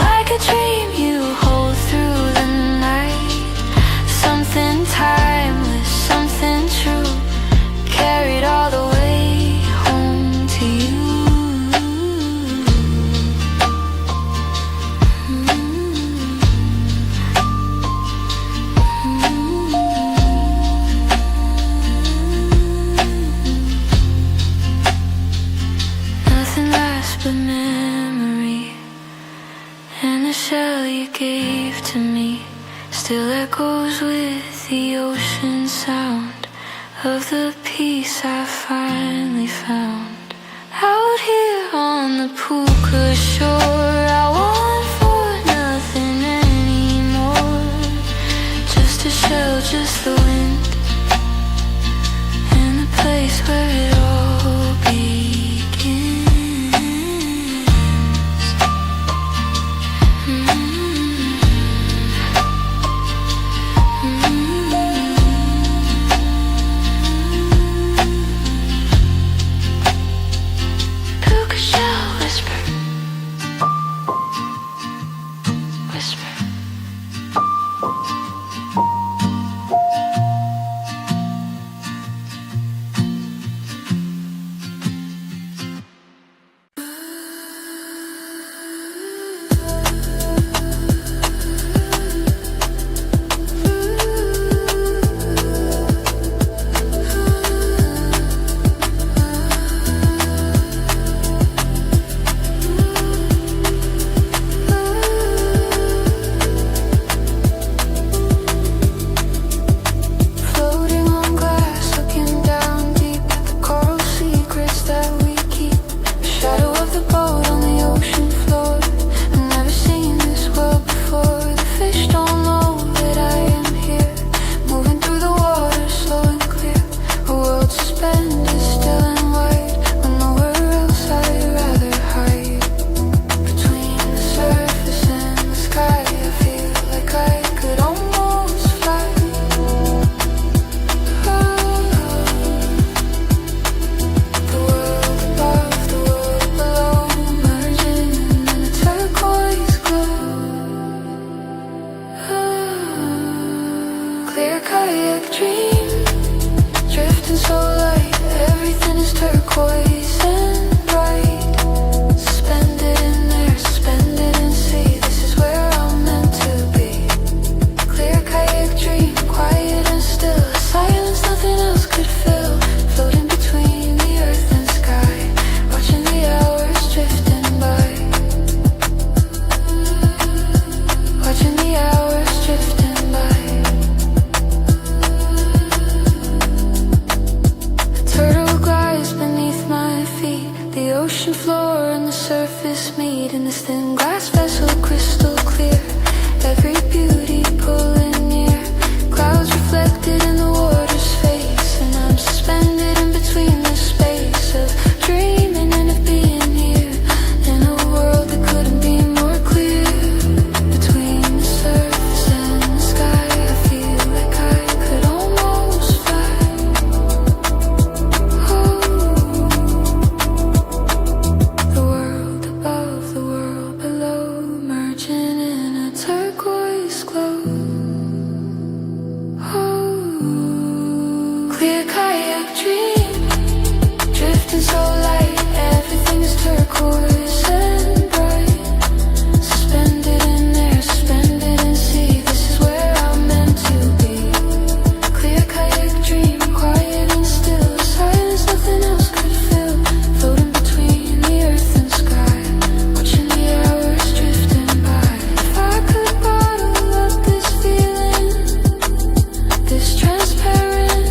like a dream you hold through the night. Something timeless, something true, carried all the way home to you. Nothing lasts but memory, and the shell you gave to me still echoes with the ocean sound of the peace I finally found. Out here on the Puka shore, I want for nothing anymore. Just a shell, just the wind, and the place where it all begins. dancing so light, everything is turquoise and bright. Suspended in air, suspended in sea, this is where I'm meant to be. Clear kayak dream, quiet and still, silence nothing else could fill. Floating between the earth and sky, watching the hours drifting by. If I could bottle up this feeling, this transparent,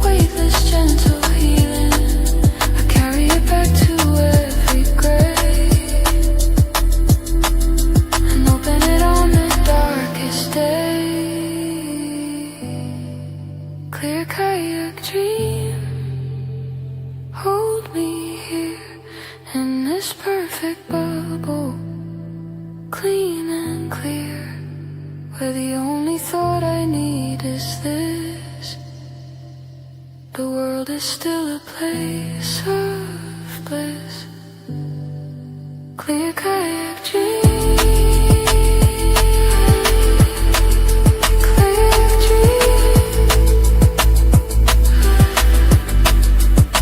weightless, gentle healing, I carry it back to every grave and open it on the darkest day. Clear kayak dream, hold me here in this perfect bubble, clean and clear, where the only thought I need is this: the world is still a place of bliss. Clear kayak dream, clear dream,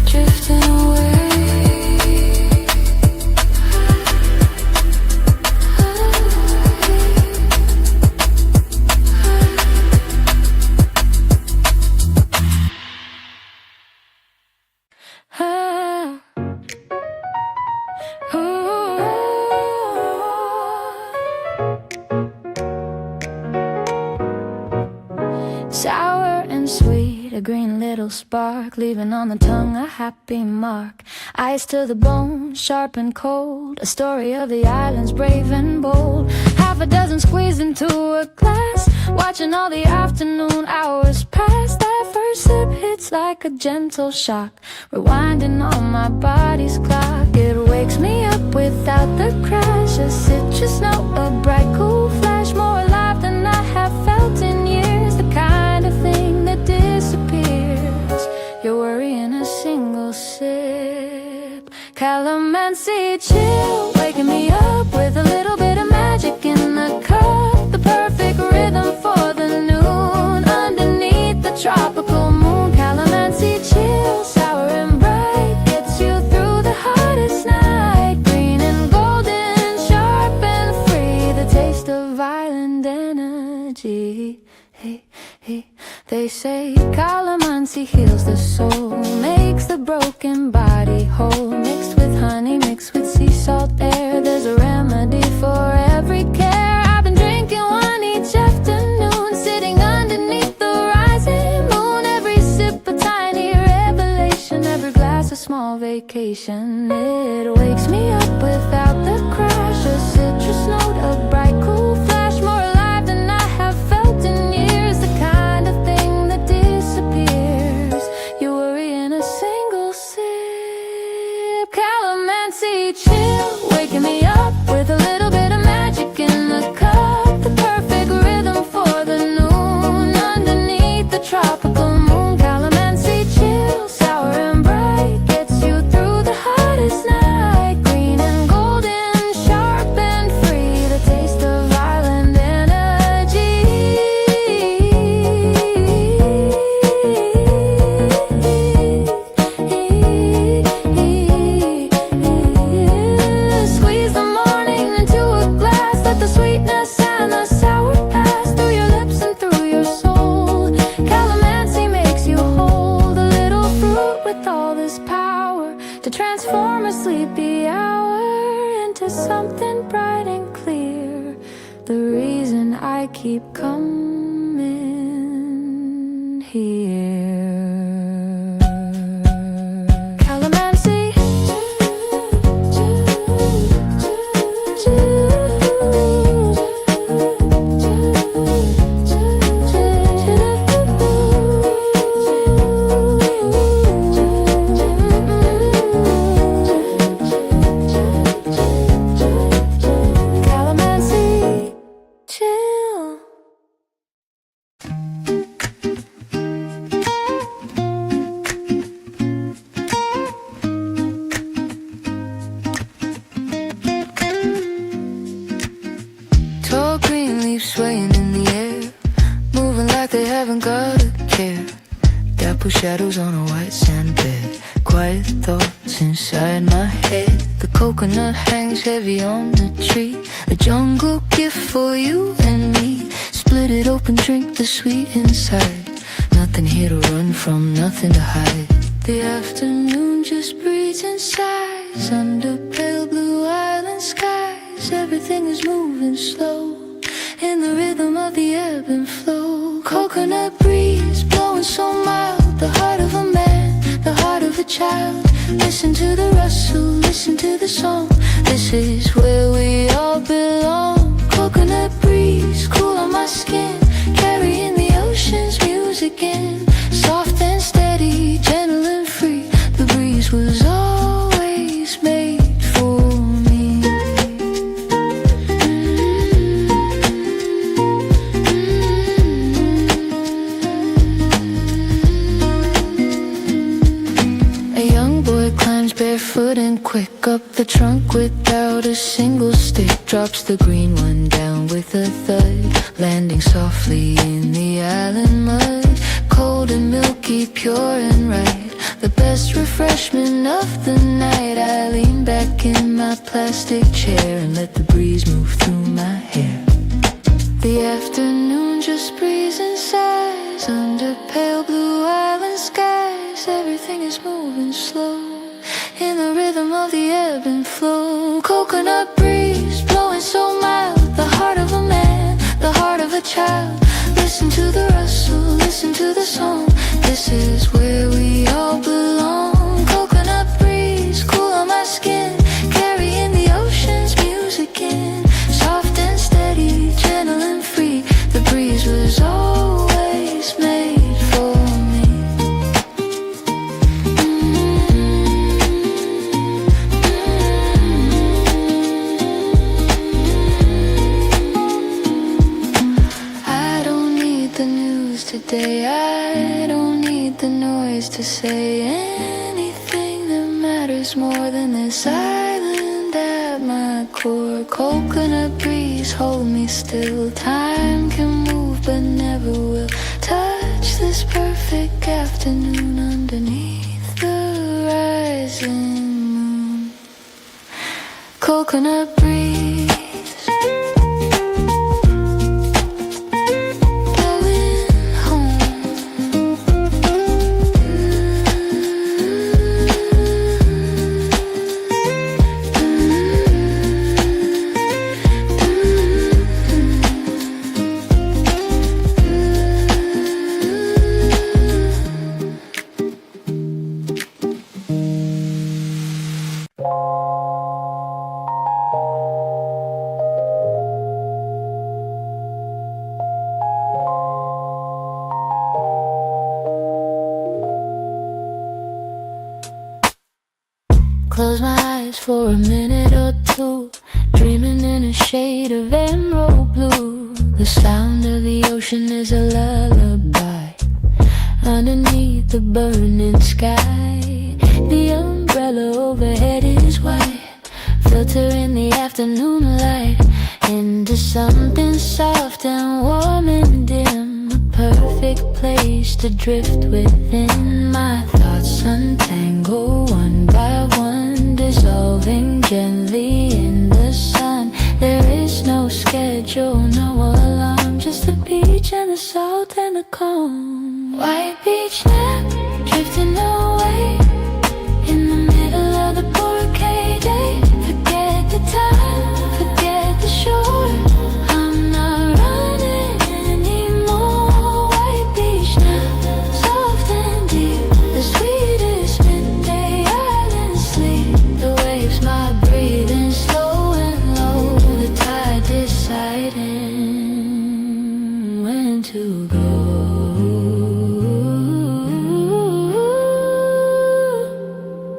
drifting away. Ah. Sour and sweet, a green little spark, leaving on the tongue a happy mark. Ice to the bone, sharp and cold, a story of the islands brave and bold. Half a dozen squeezed into a glass, watching all the afternoon hours pass. That first sip hits like a gentle shock, rewinding on my body's clock. It wakes me up without the crash, a citrus note, a bright cool flash, more alive than I have felt in years. The kind of thing that disappears, your worry in a single sip. Calamansi chill, waking me up with a little bit of magic in the cup. The perfect rhythm for the noon, underneath the tropical moon. Calamansi chill, sour and bright, gets you through the hottest night. Green and golden, sharp and free, the taste of violent energy. Hey, hey. They say calamansi heals the soul, makes the broken body whole. Mixed with honey, mixed with sea salt air, there's a remedy for every care. I've been drinking one each afternoon, sitting underneath the rising moon. Every sip a tiny revelation, every glass a small vacation. It wakes me up without the crash, a citrus note, a bright cool flash, more alive than I have felt in years. The kind of thing that disappears, you worry in a single sip. Calamansi chill, waking me up with a little bit of magic in the cup. The perfect rhythm for the noon, underneath the tropical moon. Calamansi chill, sour and bright, gets you through the hottest night. Green and golden, sharp and free, the taste of violent energy. Squeeze the morning into a glass, let the sweetness and the sour pass through your lips and through your soul. Calamansi makes you hold, a little fruit with all this power to transform a sleepy hour into something bright and clear. The reason I keep coming here. Calamansi. Calamansi chill. Tall green leaves swaying in the air, moving like they haven't got a care. Dapple shadows on a white sand bed, quiet thoughts inside my head. The coconut hangs heavy on the tree, a jungle gift for you and me. Split it open, drink the sweet inside. Nothing here to run from, nothing to hide. The afternoon just breathes and sighs under pale blue island skies. Everything is moving slow in the rhythm of the ebb and flow. Coconut breeze blowing so mild, the heart of a man, the heart of a child. Listen to the rustle, listen to the song. This is where we all belong. Coconut breeze, cool on my skin, carrying the ocean's music in. Soft and steady, gentle and free. The breeze was always made for me. A young boy climbs barefoot and quick up the trunk without a single stick. Drops the green one down with a thud, landing softly in the island mud. Cold and milky, pure and right, the best refreshment of the night. I lean back in my plastic chair and let the breeze move through my hair. The afternoon just breathes and sighs under pale blue island skies. Everything is moving slow in the rhythm of the ebb and flow. Coconut breeze blowing so mild, the heart of a man, the heart of a child. Listen to the rustle, listen to the song. This is where we all belong. Coconut breeze, cool on my skin, carrying the ocean's music in. Soft and steady, gentle and free. The breeze was always made for me. I don't need the news today. I don't need the noise to say anything that matters more than this island at my core. Coconut breeze, hold me still. Time can move but never will touch this perfect afternoon underneath the rising moon. Coconut breeze Close my eyes for a minute or two, dreaming in a shade of emerald blue. The sound of the ocean is a lullaby underneath the burning sky. The umbrella overhead is white, filtering the afternoon light into something soft and warm and dim. A perfect place to drift within. My thoughts untangle one by one, dissolving gently in the sun. There is no schedule, no alarm, just the beach and the salt and the calm. White beach nap, drifting away in the middle of the bouquet day. Forget the time, forget the shore, I'm not running anymore. White beach nap, soft and deep, the sweetest midday island sleep. The waves, my breathing slow and low, the tide deciding when to go.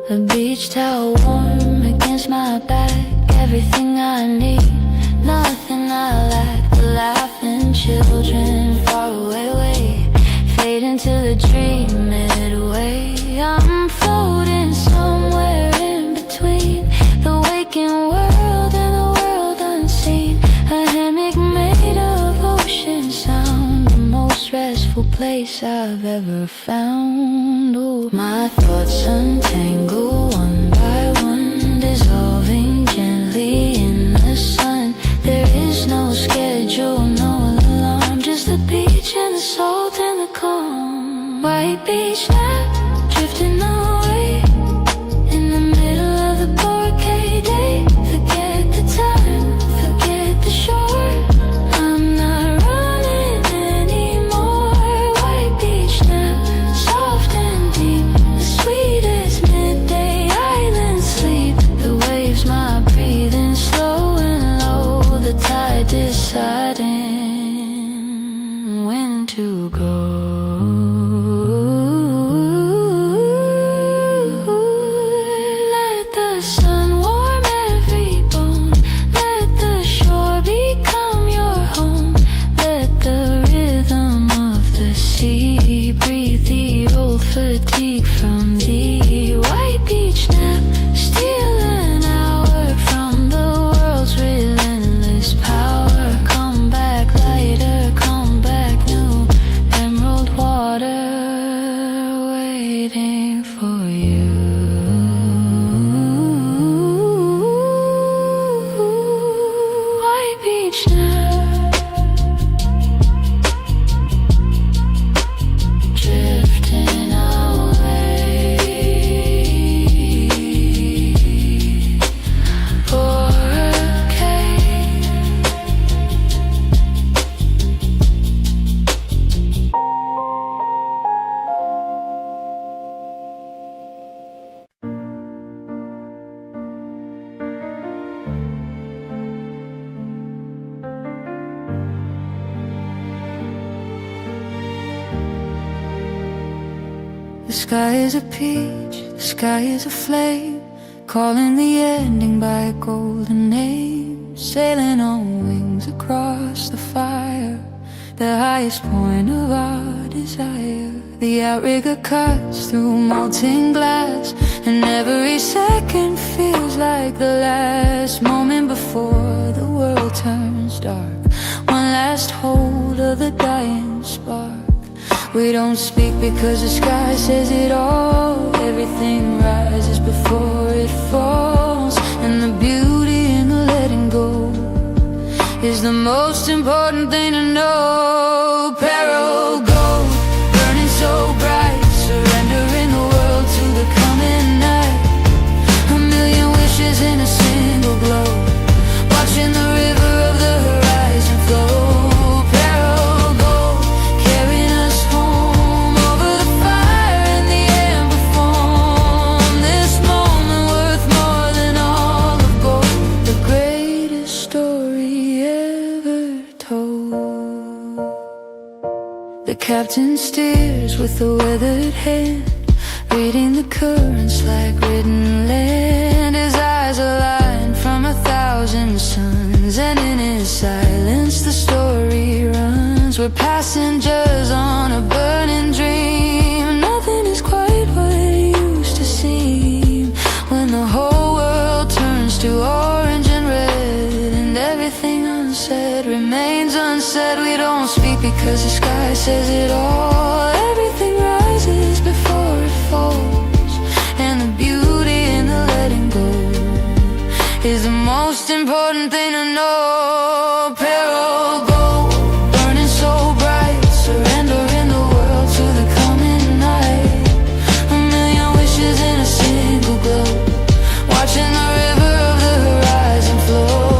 A beach towel warm against my back, everything I need, nothing I lack. The laughing children far away, away, fade into the dream midway. I'm floating somewhere in between the waking world and the world unseen. A hammock made of ocean sound, the most restful peaceful place I've ever found. Oh, my thoughts untangle one by one, dissolving gently in the sun. There is no schedule, no alarm, just the beach and the salt and the calm. White beach now, drifting away in the middle of the bouquet day. Forget the time, forget the shore, I'm not running anymore. White beach now, soft and deep, the sweetest midday island sleep. The waves, my breathing slow and low, the tide deciding when to go. Breathe the old fatigue from the white beach nap. Steal an hour from the world's relentless power. Come back lighter, come back new. Emerald water waiting for you. White beach nap. The sky is a peach, the sky is a flame, calling the ending by a golden name. Sailing on wings across the fire, the highest point of our desire. The outrigger cuts through molten glass, and every second feels like the last moment before the world turns dark. One last hold of the dying spark. We don't speak because the sky says it all. Everything rises before it falls, and the beauty in the letting go is the most important thing to know. Peril gold, burning so bright, surrendering the world to the coming night. A million wishes in a single glow, watching the river of the horizon flow. The captain steers with a weathered hand, reading the currents like written land. His eyes align from 1,000 suns, and in his silence the story runs. We're passengers on a burning dream. Nothing is quite what it used to seem, when the whole world turns to orange and red, and everything unsaid remains unsaid. We don't speak because the sky says it all. Everything rises before it falls, and the beauty in the letting go is the most important thing to know. Peril gold, burning so bright, surrendering the world to the coming night. A million wishes in a single glow, watching the river of the horizon flow.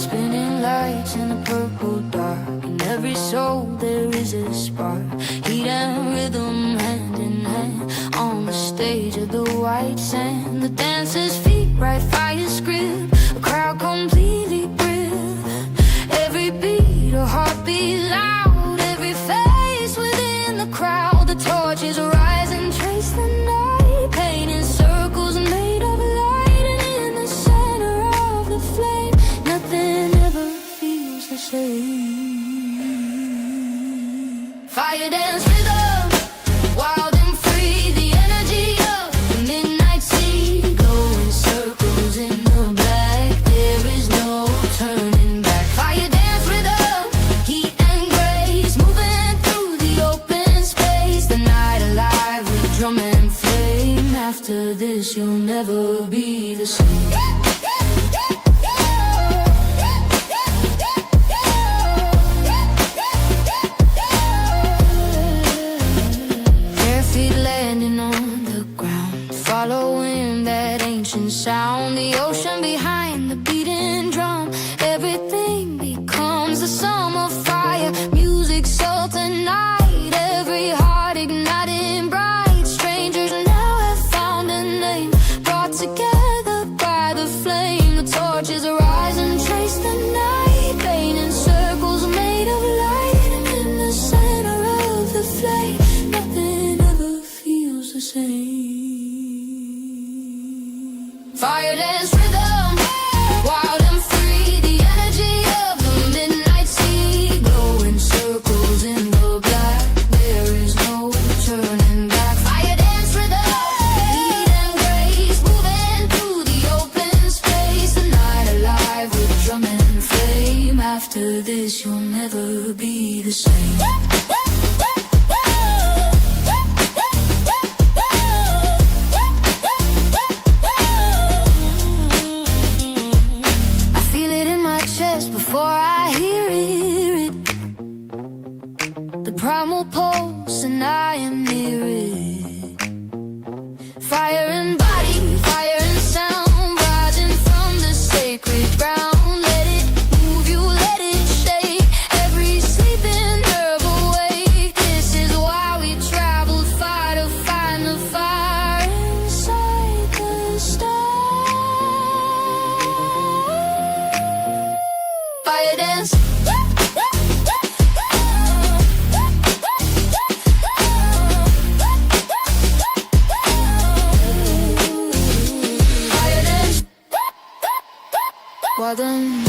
Spinning lights in the purple dark. In every soul there is a spark. Heat and rhythm hand in hand on the stage of the white sand. The dancers' feet right fire's grip. A crowd completely gripped. Every beat a heartbeat loud. Every face within the crowd. The torches rise and trace the night. Painting circles made of light. And in the center of the flame, nothing ever feels the same. Fire dance rhythm, wild and free. The energy of the midnight sea, glowing circles in the black. There is no turning back. Fire dance rhythm, heat and grace, moving through the open space. The night alive with drum and flame. After this you'll never be the same. Bare feet landing on the ground, following that ancient sound. The ocean behind the beating drum. Everything becomes a summer fire. Music so tonight, every heart igniting bright. Strangers now have found a name, brought together by the flame. The torches arise and trace the night, painting circles made of light. And in the center of the flame, nothing ever feels the same. Fire dance rhythm, wild and free. The energy of the midnight sea, glowing circles in the black. There is no turning back. Fire dance rhythm, heat and grace, moving through the open space. The night alive with drum and flame. After this you'll never be the same. I feel it in my chest before I hear it. The primal pulse and I am near it. Fire and body, fire and sound, rising from the sacred ground. Let it move you, let it shake every sleeping nerve awake. This is why we traveled far to find the fire inside the stars. Fire dance. Fire dance. Well done.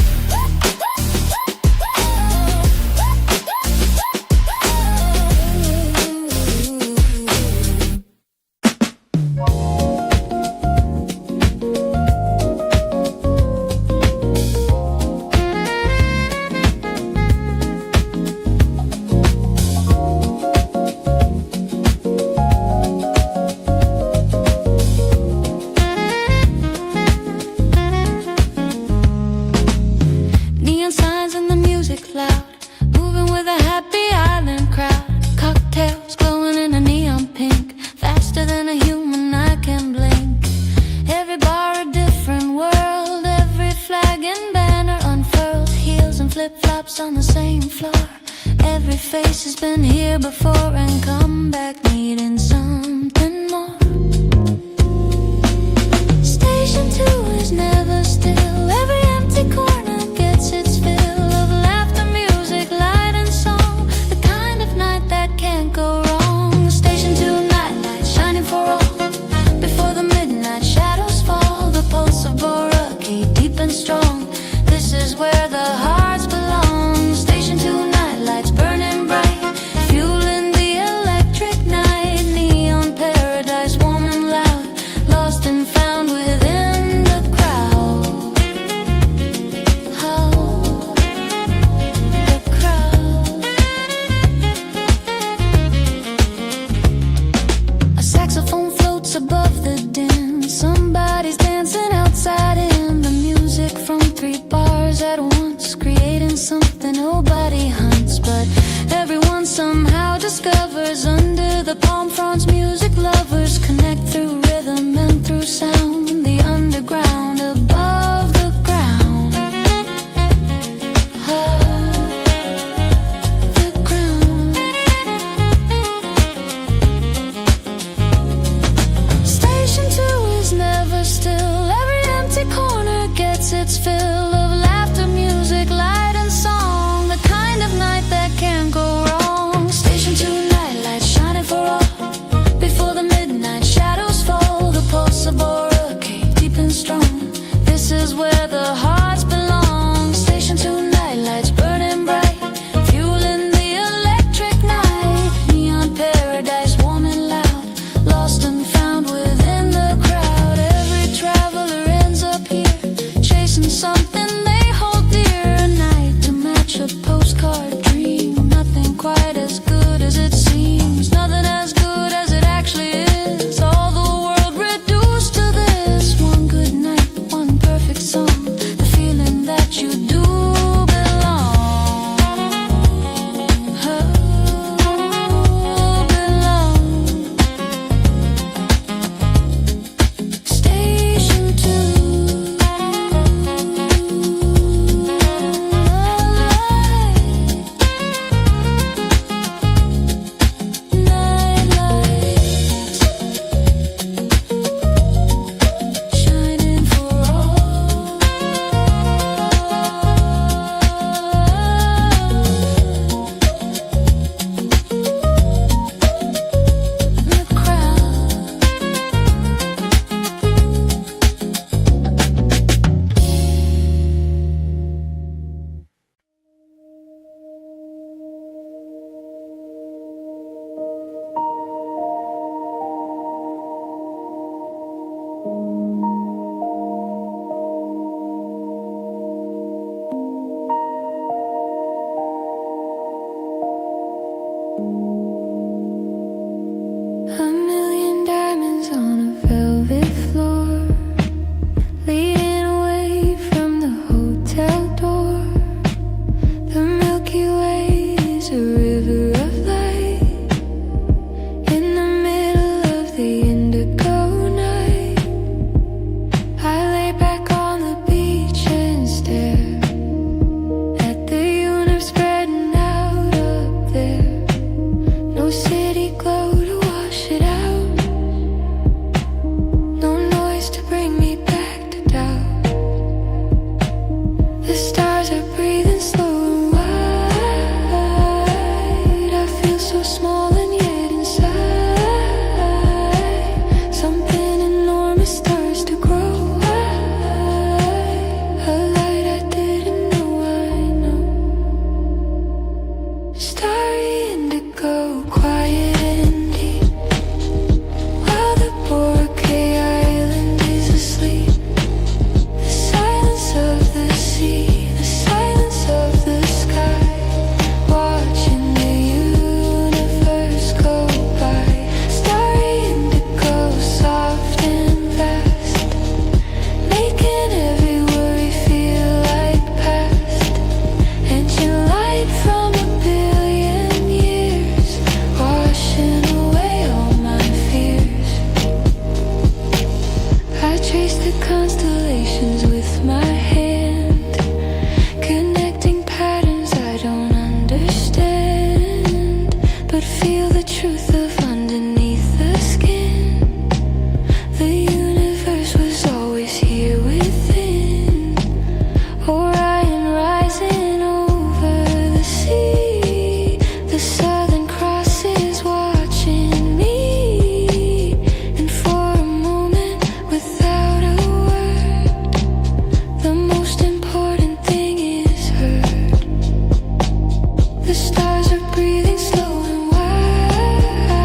Neon signs and the music loud, moving with a happy island crowd. Cocktails glowing in a neon pink, faster than a human eye can blink. Every bar a different world, every flag and banner unfurled. Heels and flip-flops on the same floor. Every face has been here before and come back needing something more. Station 2 is never still. Every empty corner gets its fill of laughter, music, light and song. The kind of night that can't go wrong. Station 2 nightlight shining for all. Before the midnight shadows fall, the pulse of Boraki deep and strong. This is where the hearts belong. Station 2 nightlights burning bright, fueling the electric night. Neon paradise warm and loud, lost and found within the crowd. Oh, the crowd. A saxophone floats above the din. Somebody's dancing outside in the music from 3 bars at once, creating something nobody hunts. But everyone somehow discovers under the palm fronds, music lovers connect through rhythm and through sound. The underground above the ground. Every empty corner gets its fill of laughter, music, light and song. The kind of night that can't go wrong. Station 2 nightlights shining for all. Before the midnight shadows fall, the pulse of aura came deep and strong. This is where the hearts belong. Station 2 nightlights burning bright, fueling the electric night. Neon paradise warm and loud, lost and found within the crowd. Every traveler ends up here, chasing something they hold dear. A night to match a postcard dream. Nothing quite as good as it seems, nothing as good as it actually is. All the world reduced to this. One good night, one perfect song, the feeling that you do belong. Belong. Station 2. Nightlights shining for all. The crowd. A million diamonds on a velvet floor, leading away from the hotel door. The Milky Way is a river of light in the middle of the indigo night. I lay back on the beach and stare at the universe spreading out up there. No city glow to wash it out, no noise to bring me back to doubt. The stars are breathing slow and wide. I feel so small and yet inside something enormous starts to grow. A light I didn't know I know. Starry indigo, quiet and deep, while the Boracay Island is asleep. The silence of the sea, the silence of the sky, watching the universe go by. Starry indigo, soft and vast, making every worry feel like past. Ancient light from a billion years, washing away all my fears. I trace the constellations with my hand, connecting patterns I don't understand, but feel the truth of underneath the skin. The universe was always here within. Orion rising over the sea. The Southern Cross is watching me. And for a moment, without a word, the most important thing is heard. The stars are breathing slow and wide.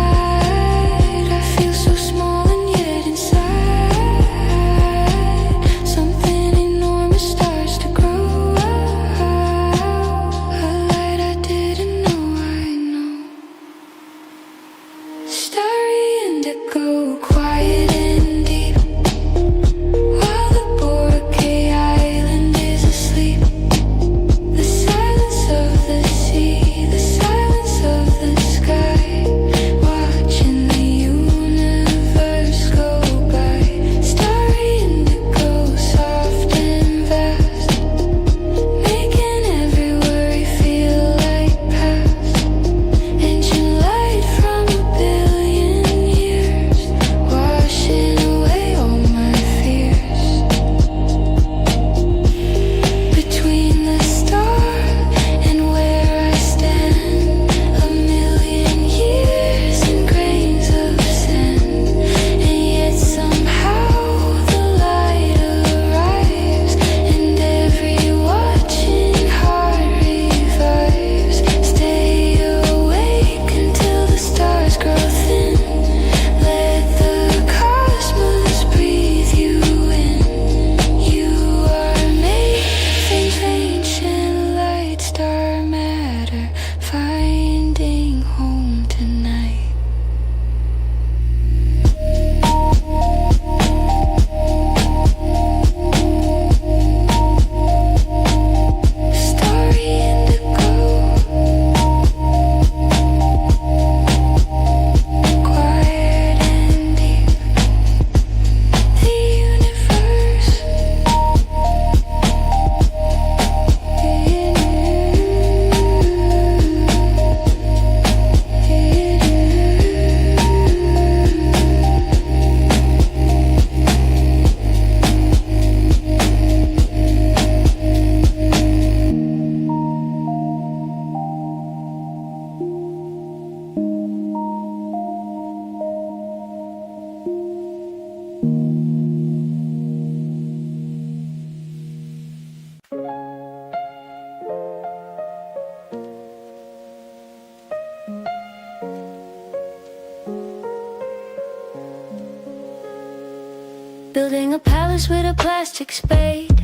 Building a palace with a plastic spade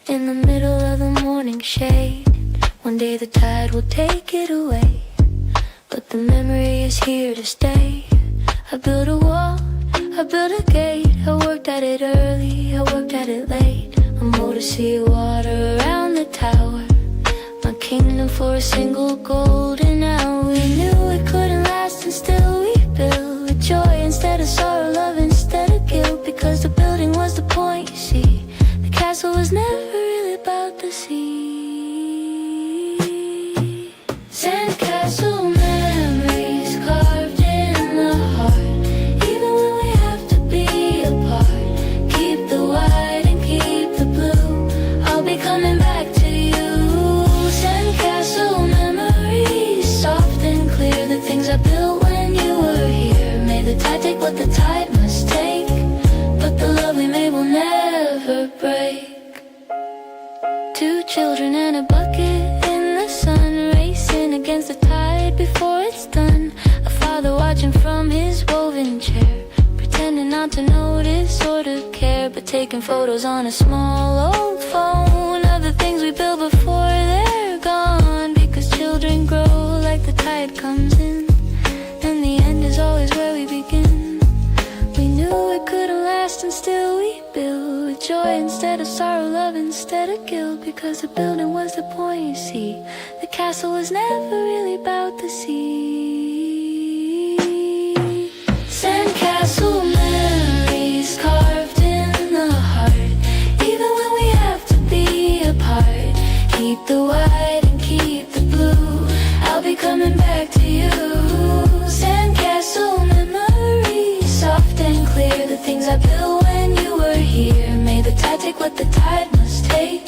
in the middle of the morning shade. One day the tide will take it away, but the memory is here to stay. I built a wall, I built a gate. I worked at it early, I worked at it late. A moat to see water around the tower, my kingdom for a single golden hour. We knew it couldn't last and still we built with joy instead of sorrow, love instead of guilt. Because the building was the point, you see. The castle was never really about the sea. Sandcastle memories carved in the heart. Even when we have to be apart, keep the white and keep the blue. I'll be coming back to you. Sandcastle memories, soft and clear. The things I built when you were here. May the tide take what the tide must take, but the love we made will never break. Two children and a bucket in the sun, racing against the tide before it's done. A father watching from his woven chair, pretending not to notice or to care, but taking photos on a small old phone of the things we built before they're gone. Because children grow like the tide comes in, and the end is always where we begin. We knew it couldn't last and still we built with joy instead of sorrow, love instead of guilt. Because the building was the point, you see. The castle was never really about the sea. Sandcastle memories carved in the heart. Even when we have to be apart, keep the white and keep the blue. I'll be coming back to you. Sandcastle memories, soft and clear. The things I built when you were here. May the tide take what the tide must take,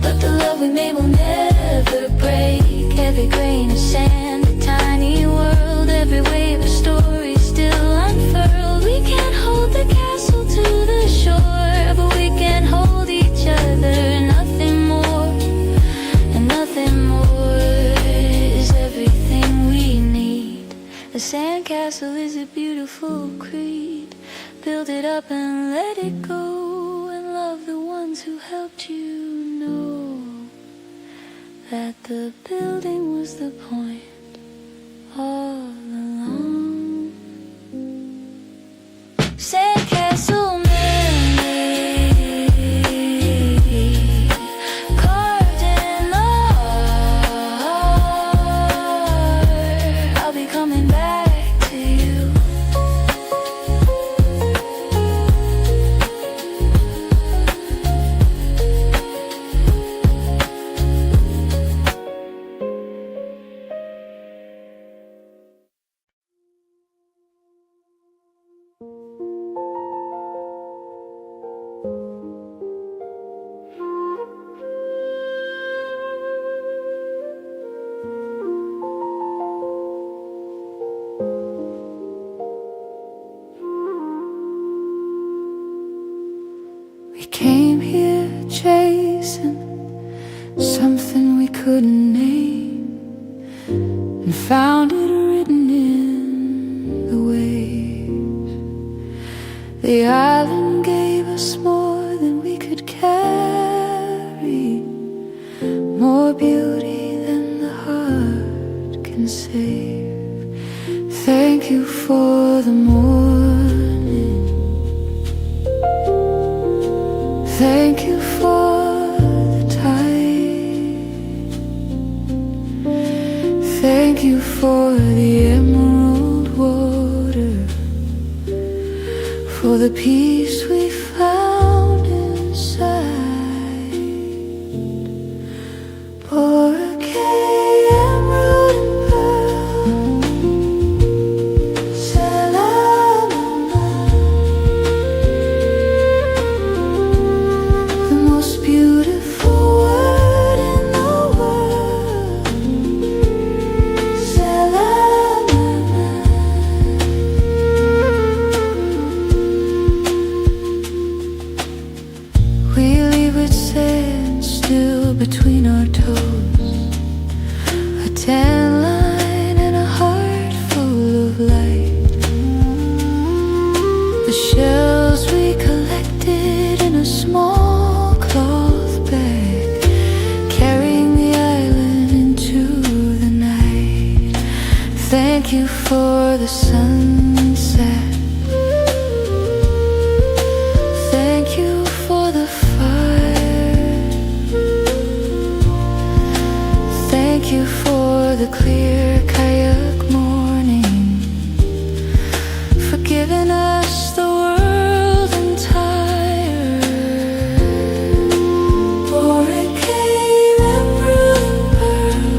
but the love we made will never break. Every grain of sand, a tiny world. Every wave, a story still unfurled. We can't hold the castle to the shore, but we can hold each other. Nothing more, and nothing more is everything we need. A sandcastle is a beautiful creed. Build it up and let it go, and love the ones who helped you know that the building was the point all along. Sandcastle memory carved in the heart. I'll be coming back to you. We came here chasing something we couldn't name, and found it written in the waves. The island gave us more than we could carry, more beauty than the heart can save. Thank you for the morning. Thank you for the tide. Thank you for the emerald water, for the peace we found inside. Porque emerald and pearl, Selama, the most beautiful word in the world. Selama. a small cloth bag, carrying the island into the night. Thank you for the sunset. Thank you for the fire. Thank you for the clear kayak morning, for giving us the world entire. For it came emerald and pearl,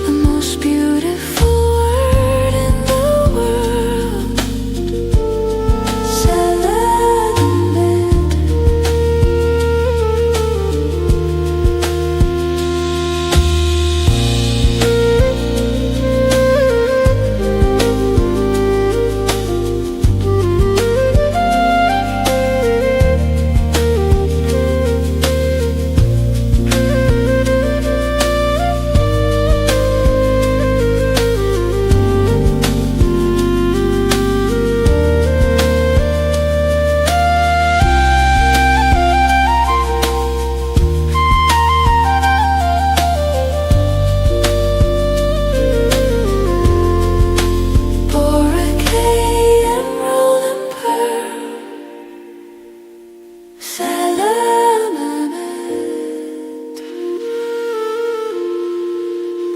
the most beautiful word in the world.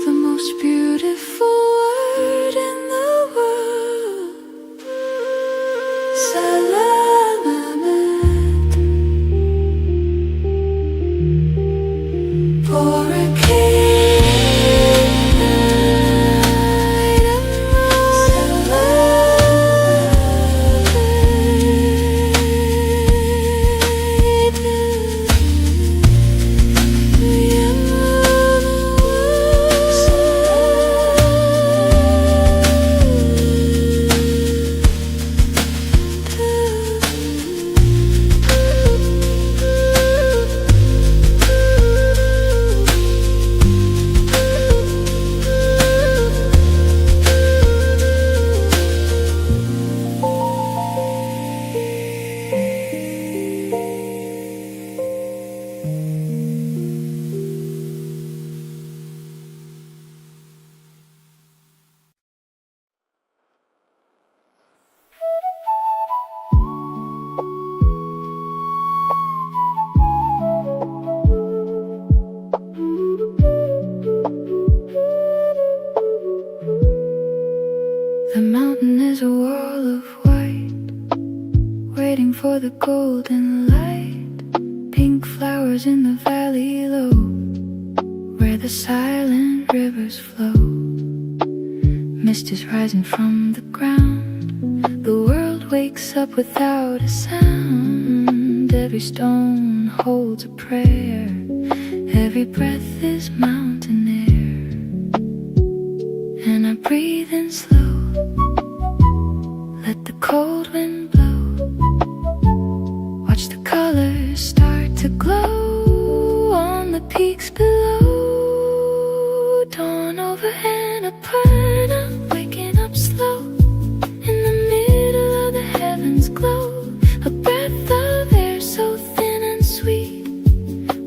The most beautiful word in the world. Salamat. For a king, the mountain is a wall of white, waiting for the golden light. Pink flowers in the valley low, where the silent rivers flow. Mist is rising from the ground, the world wakes up without a sound. Every stone holds a prayer, every breath is mountain air. And I breathe in slow, let the cold wind blow. Watch the colors start to glow on the peaks below. Dawn over Annapurna, waking up slow. In the middle of the heavens glow, a breath of air so thin and sweet,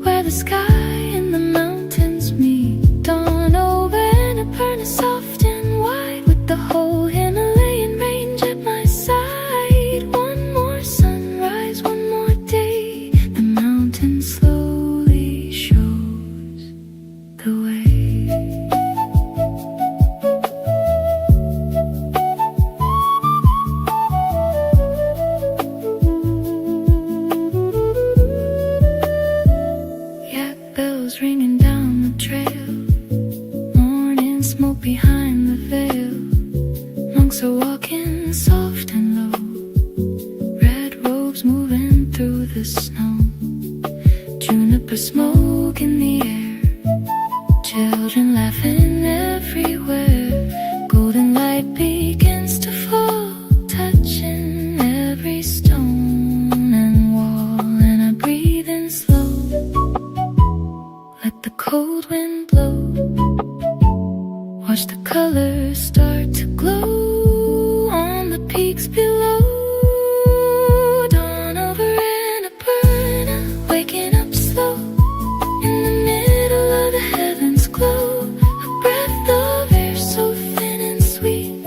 where the sky and the mountains meet. Dawn over Annapurna, soft and wide, with the whole Himalayan range at my side. One more sunrise, one more day, the mountain slowly shows the way. Yak bells ringing down the trail, morning smoke behind the veil. Monks are walking soft and low, red robes moving through the snow. Juniper smoke in the air, children laughing everywhere. Golden light begins to fall, touching every stone and wall. And I breathe in slow, let the cold wind blow. Watch the colors start to glow on the peaks below. Dawn over Annapurna, waking up slow in the middle of the heavens glow. A breath of air so thin and sweet,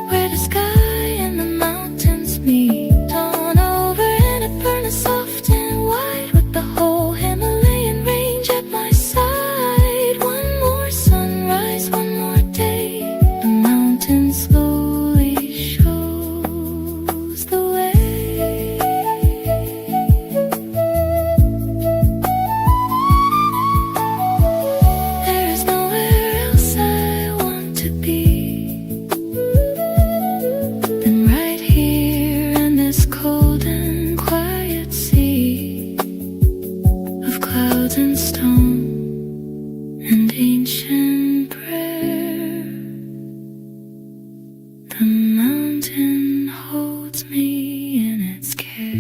where the sky and the mountains meet. Dawn over Annapurna, soft and wide, with the whole Himalayan range at my side. One more sunrise, one more day, the mountain slowly shows the way. There is nowhere else I want to be than right here in this cold and quiet sea of clouds and stone and ancient prayer. The mountain holds me in its care.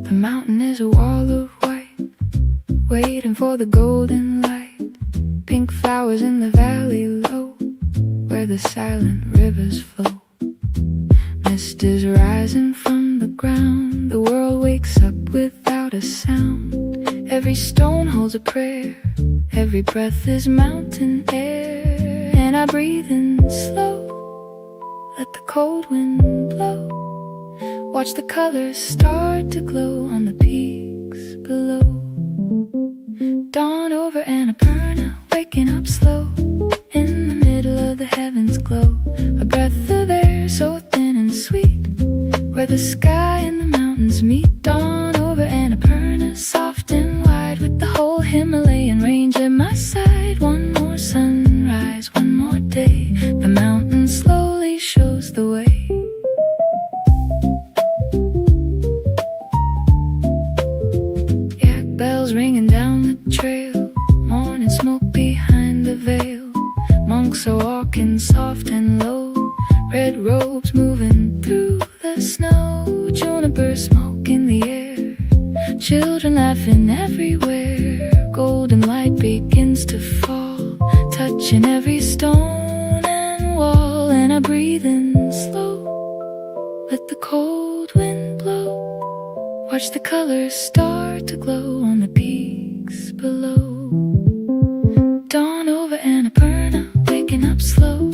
The mountain is a wall of white, waiting for the golden light. Pink flowers in the valley low, where the silent rivers flow. Mist is rising from the ground, the world wakes up without a sound. Every stone holds a prayer, every breath is mountain air. And I breathe in slow, let the cold wind blow. Watch the colors start to glow on the peaks below. Dawn over Annapurna, waking up slow in the middle of the heavens glow. A breath of air so thin and sweet, where the sky and the mountains meet. Dawn over Annapurna, soft and wide, with the whole Himalayan range at my side. One more sunrise, one more day, the mountain slowly shows the way. Bells ringing down the trail, morning smoke behind the veil. Monks are walking soft and low, red robes moving through the snow. Juniper smoke in the air, children laughing everywhere. Golden light begins to fall, touching every stone and wall. And I breathe in slow, let the cold wind blow. Watch the colors start to glow on the peaks below. Dawn over Annapurna, waking up slow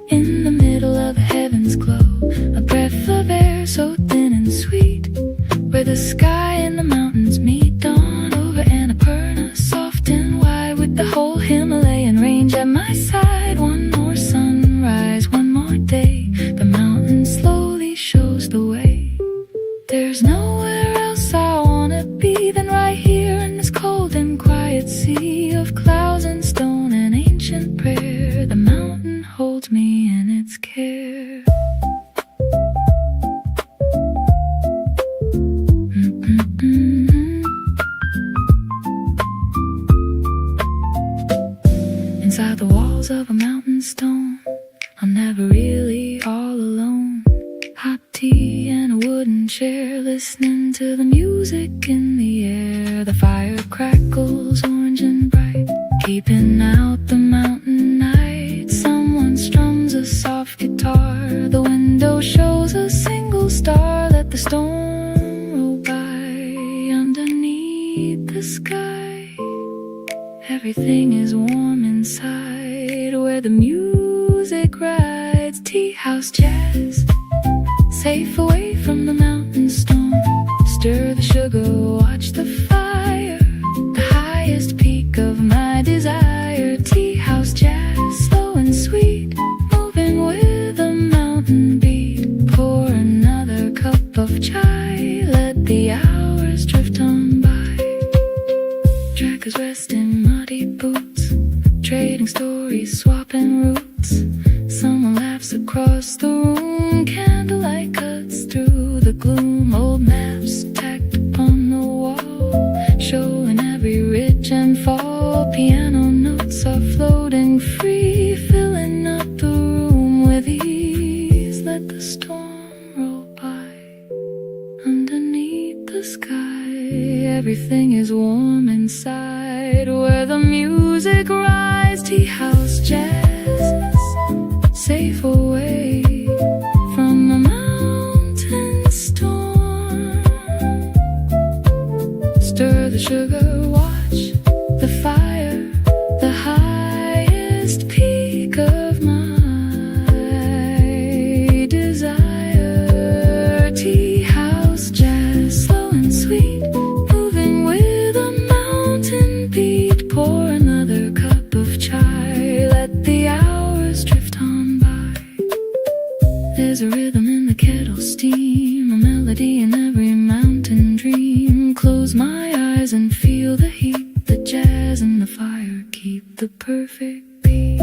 in the middle of the heavens glow. A breath of air so thin and sweet, where the sky and the mountains meet. Dawn over Annapurna, soft and wide, with the whole Himalayan range at my side. One more sunrise, one more day, the mountain slowly shows the way. There's nowhere else I wanna be than right here in this cold and quiet sea of clouds and stone and ancient prayer. The mountain holds me in its care. Inside the walls of a mountain stone, I'm never really all alone. Hot tea and a wooden chair, listening to the music in the air. The fire crackles orange and bright, keeping out the mountain night. Someone strums a soft guitar, the window shows a single star. Let the storm roll by underneath the sky. Everything is warm inside, where the music rides. Tea house jazz, safe away from the mountain storm. Stir the sugar, watch the fire, the highest peak of my desire. Tea house jazz, slow and sweet, moving with a mountain beat. Pour another cup of chai, let the hours drift on by. Trackers rest in muddy boots, trading stories, swapping aspen roots. Someone laughs across the room. Candlelight cuts through the gloom. Old maps tacked upon the wall, showing every ridge and fall. Piano notes are floating free, filling up the room with ease. Let the storm roll by underneath the sky. Everything is warm inside where the music rises. Tea house jazz, safe away from the mountain storm. Stir the sugar, watch the fire, the highest peak of my desire. Tea house jazz, slow and sweet, moving with a mountain beat. Pour another cup of chai, let the hours drift on by. There's a rhythm in the kettle steam, a melody in every mountain dream. Close my eyes and feel the heat, the jazz and the fire keep the perfect beat.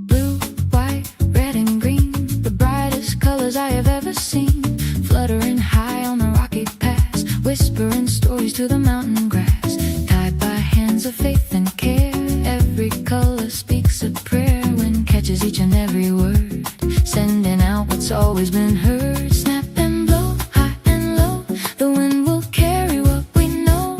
Blue, white, red and green, the brightest colors I have ever seen. Fluttering high on the rocky pass, whispering stories to the mountain grass. Tied by hands of faith and care, every color speaks a prayer. Wind catches each and every word, sending out what's always been heard. Snap and blow, high and low, the wind will carry what we know.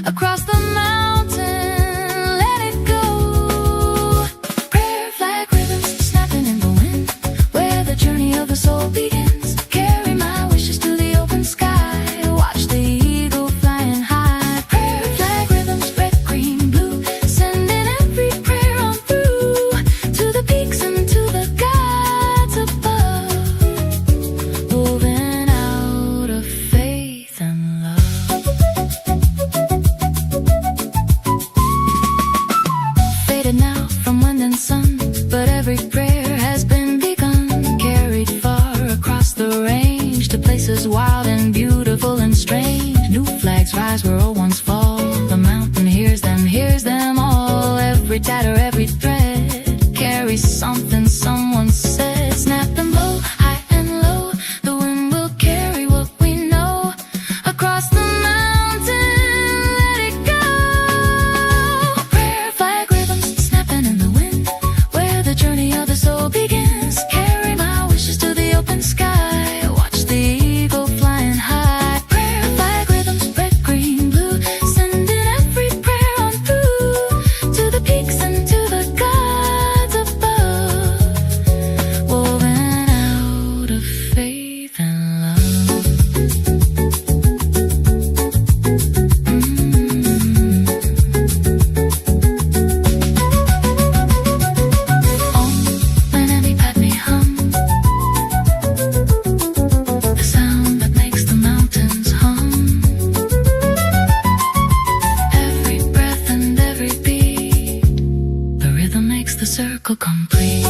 Across the mountain, let it go. Prayer flag rhythms snapping in the wind, where the journey of the soul begins. Carry my wishes to the open sky, watch the eagle flying high. Prayer flag rhythms, red, green, blue, sending every prayer on through to the peaks and to the gods above. Woven out of faith and love. Faded now from wind and sun, but every prayer has been begun. Carried far across the range to places wild and beautiful and strange. New flags rise where old ones fall. The mountain hears them all. Every tatter, every thread carries something someone said. Snap and blow, high and low, the wind will carry what we know. Across the mountain, let it go. Prayer flag rhythms snapping in the wind, where the journey of the soul begins. Carry my wishes to the open sky, watch the eagle flying high. Prayer flag rhythms, red, green, blue, sending every prayer on through to the peaks and to the gods above. Woven out of faith and love. Om Mani Padme Hum, the sound that makes the mountains hum. Every breath and every beat, the rhythm makes the circle complete.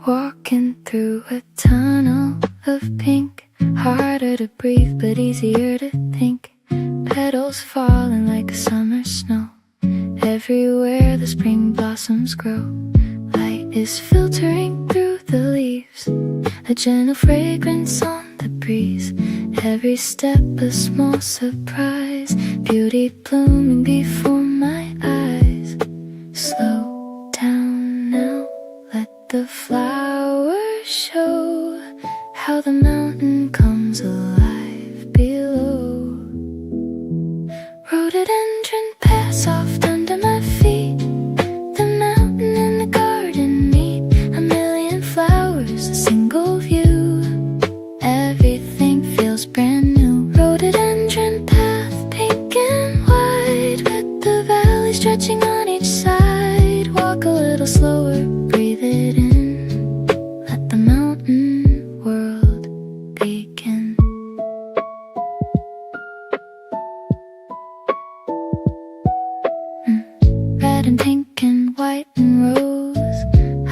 Walking through a tunnel of pink, harder to breathe but easier to think. Petals falling like summer snow, everywhere the spring blossoms grow. Light is filtering through the leaves, a gentle fragrance on the breeze. Every step a small surprise, beauty blooming before my eyes. Slow down now, let the flowers show how the mountain comes alive below. stretching on each side. Walk a little slower, breathe it in. Let the mountain world begin. Red and pink and white and rose.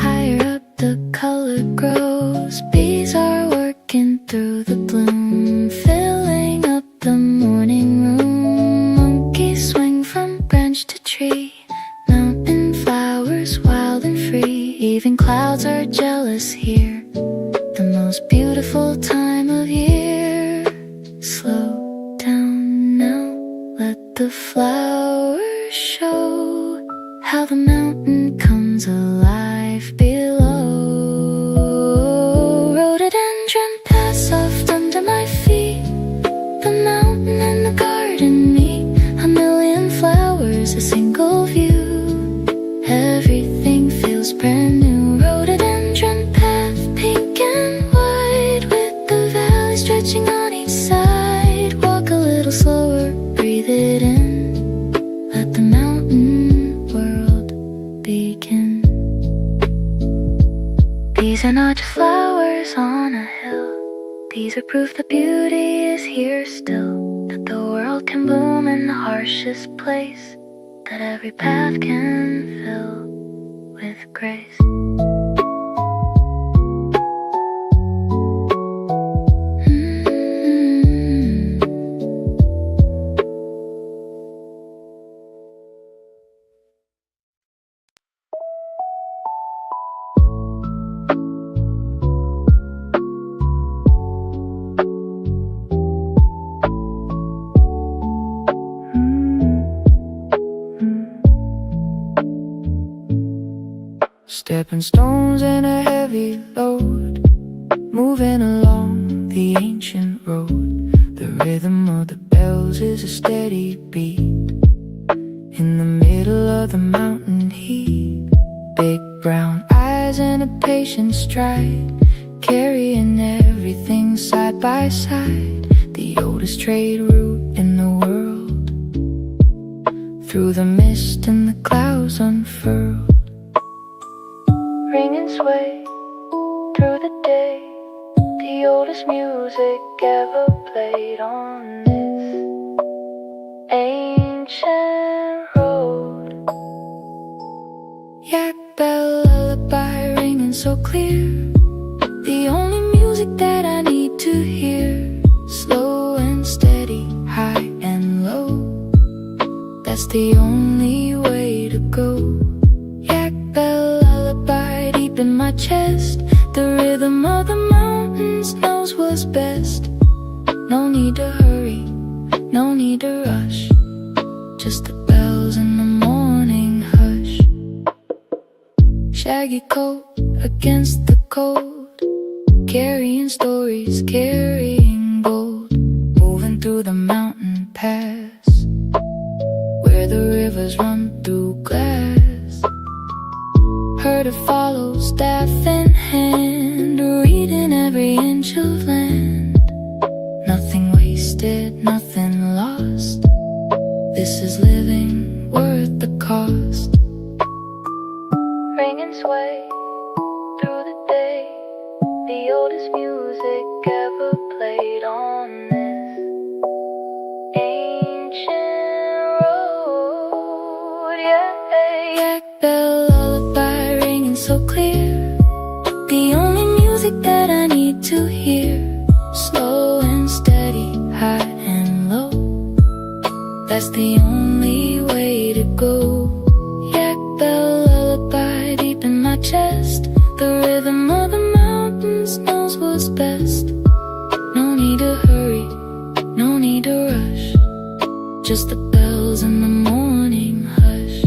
Higher up the color grows. Bees are working through the bloom, filling up the morning room. Monkeys swing from branch to tree. Mountain flowers wild and free. Even clouds are jealous here. The most beautiful time of year. Slow down now, let the flowers show how the mountain comes alive below. Rhododendron paths soft under my feet. The mountain and the garden meet. A million flowers, a single view. Everything feels brand new. Rhododendron path, pink and white, with the valley stretching on each side. Walk a little slower, breathe it in. Let the mountain world begin. These are not just flowers on a hill. These are proof that beauty is here still. That the world can bloom in the harshest place. That every path can fill with grace. Stepping stones in a heavy load, moving along the ancient road. The rhythm of the bells is a steady beat. In the middle of the mountain heat, big brown eyes and a patient stride, carrying everything side by side. The oldest trade route in the world, through the mist and the clouds unfurled. Ring and sway through the day, the oldest music ever played on this ancient road. Yak bell lullaby ringing so clear, the only music that I need to hear. Slow and steady, high and low, that's the only way to go. Yak bell lullaby deep in my chest, the rhythm of the mountains knows what's best. No need to hurry, no need to rush, just the bells in the morning hush. Shaggy coat against the cold, carrying stories, carrying gold. Moving through the mountain pass, where the rivers run through glass. Herd of follow, staff in hand, reading every inch of land. Nothing wasted, nothing lost. This is living worth the cost. Ring and sway through the day, the oldest music ever played on this ancient road. Yeah, yak bell lullaby ringing so clear, the only music that I need to hear. Slow and steady, high and low, that's the only way to go. Yak bell lullaby deep in my chest, the rhythm of the mountains knows what's best. No need to hurry, no need to rush, just the bells in the morning hush.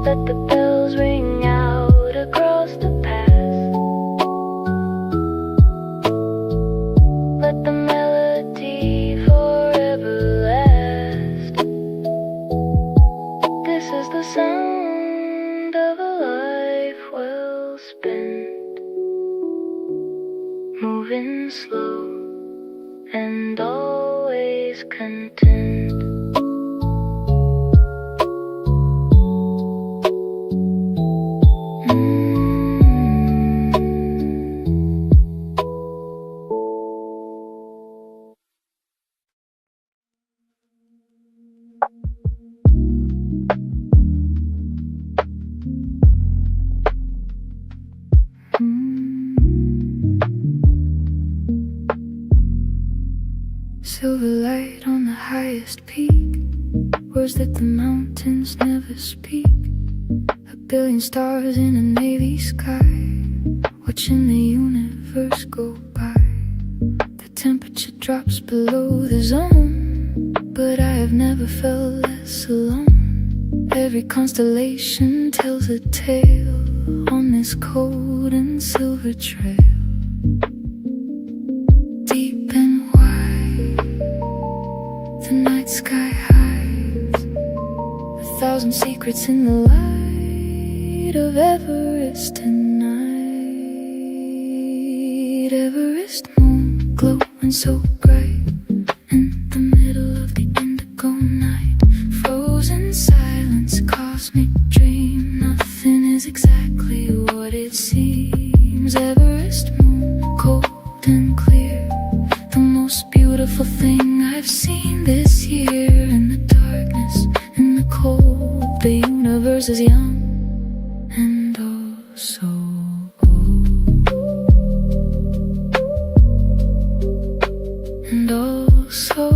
Let the bells ring out across the path, let the melody forever last. This is the sound of a life well spent, moving slow and always content. right on the highest peak, words that the mountains never speak. A billion stars in a navy sky, watching the universe go by. The temperature drops below the zone, but I have never felt less alone. Every constellation tells a tale on this cold and silver trail. Deep and wide, the night sky hides 1,000 secrets in the light of Everest tonight. Everest moon glowing so bright in the middle of the indigo night. Frozen silence, cosmic dream, nothing is exactly what it seems. Everest moon, cold and clear, the most beautiful thing I've seen this year. In the darkness, in the cold, the universe is young and oh so old, and oh so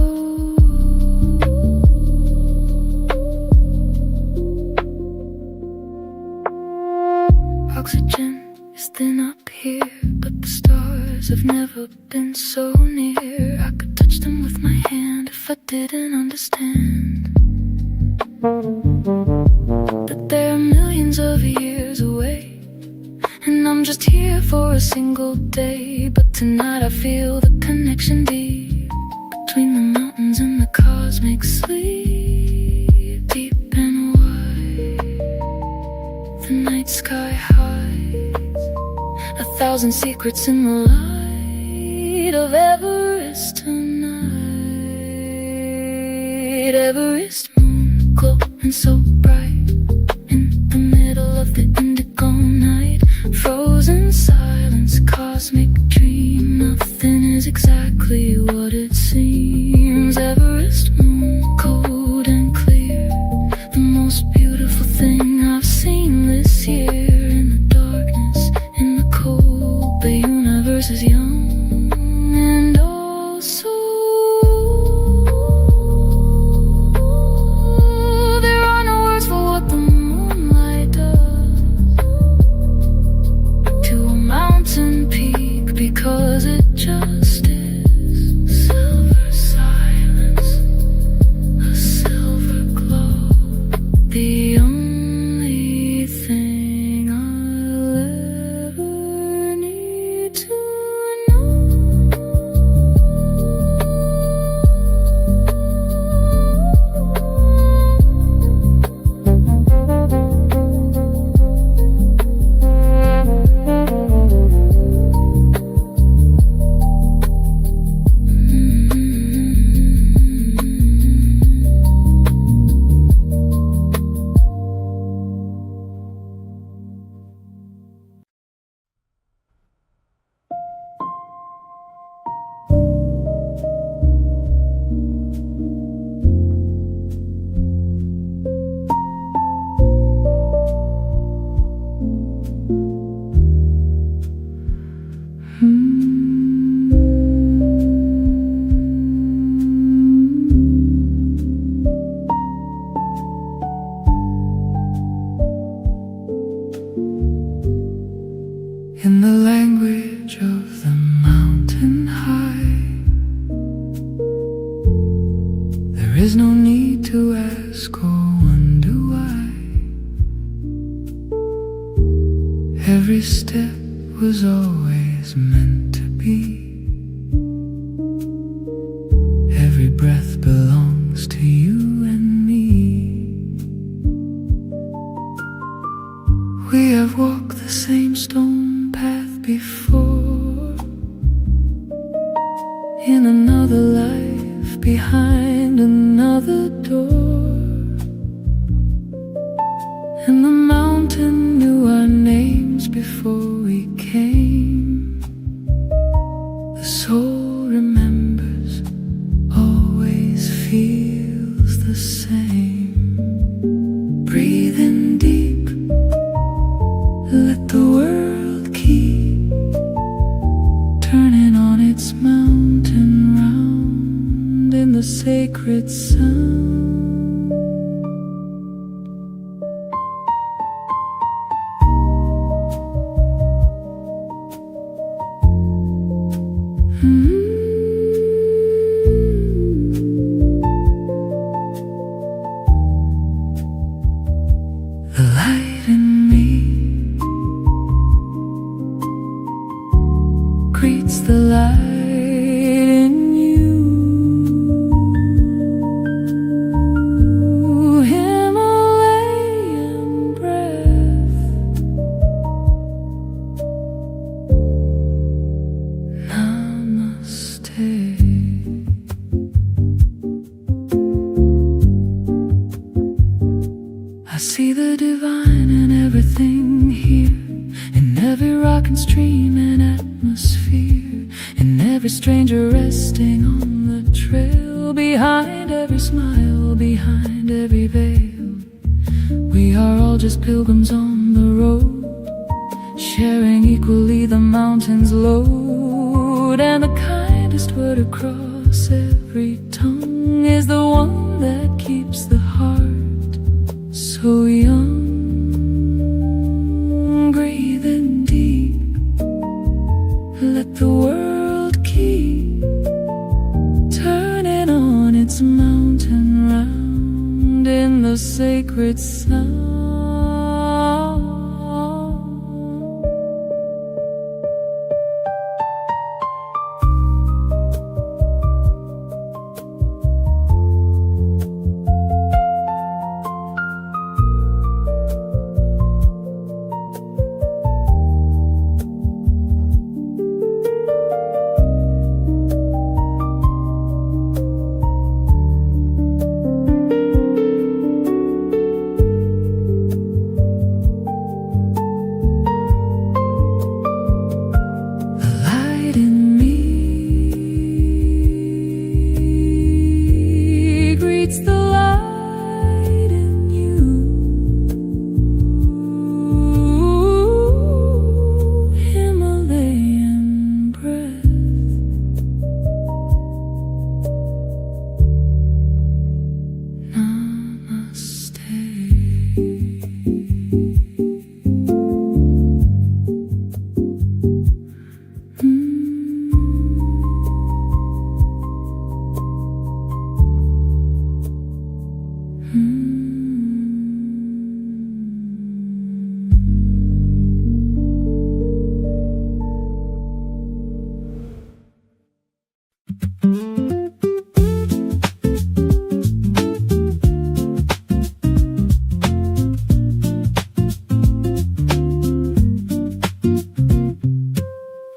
oxygen is thin up here, but the stars have never been so near. I could touch them with my hand if I didn't understand that they're millions of years away, and I'm just here for a single day. But tonight I feel the connection deep between the mountains and the cosmic sleep. Deep and wide, the night sky hides 1,000 secrets in the light of Everest tonight. Everest moon glowing so bright in the middle of the indigo night. Frozen silence, cosmic dream, nothing is exactly what it seems. Everest moon, cold and clear, the most beautiful thing I've seen this year. In the darkness, in the cold, the universe is young and oh so old. There are no words for what the moonlight does to a mountain peak, because it just is. Silver silence, a silver glow, the only thing I'll ever need to know. In the language of the mountain high, there is no need to ask or wonder why. Every step was always meant to be. Every breath belongs to you and me. We have walked the same stone path before, in another life, behind another door. And the mountain knew our names before we came. The soul remembers, always feels the same. Breathe in deep, let the world keep turning on its mountain round in the sacred sound. The light in me greets the light in you. Himalayan breath, namaste. I see the divine in everything here, in every rock and stream and atmosphere, in every stranger resting on the trail, behind every smile, behind every veil. We are all just pilgrims on the road, sharing equally the mountain's load, and the kindest word across every tongue is the one that keeps the heart so young. Breathing deep, let the world keep turning on its mountain round in the sacred sound.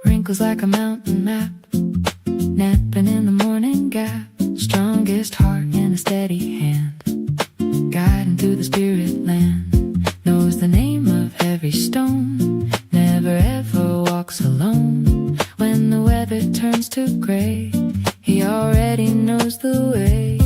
Wrinkles like a mountain map, napping in the morning gap, strongest heart in a steady hand, guiding through the spirit land, knows the name of every stone, never ever walks alone. When the weather turns to gray, he already knows the way.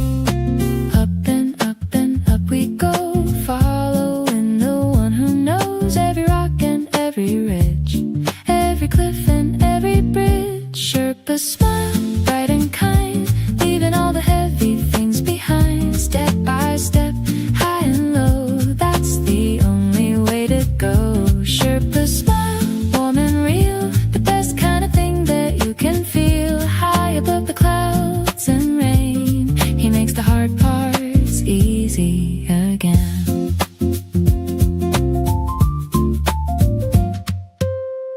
Up and up and up we go, following the one who knows every rock and every ridge, every cliff and every bridge. Sherpa smile, bright and kind, leaving all the heavy things behind. Step by step, high and low, that's the only way to go. Sherpa smile, warm and real, the best kind of thing that you can feel. High above the clouds and rain, he makes the hard parts easy again.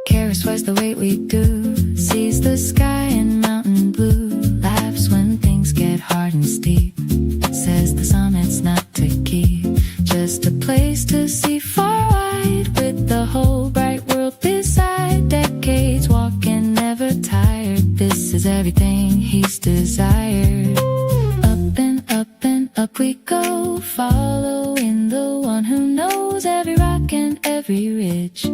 Carries twice the weight we do, sees the sky in mountain blue, laughs when things get hard and steep, says the summit's not to keep, just a place to see far wide, with the whole bright world beside. Decades walking, never tired, this is everything he's desired. Up and up we go, following the one who knows every rock and every ridge,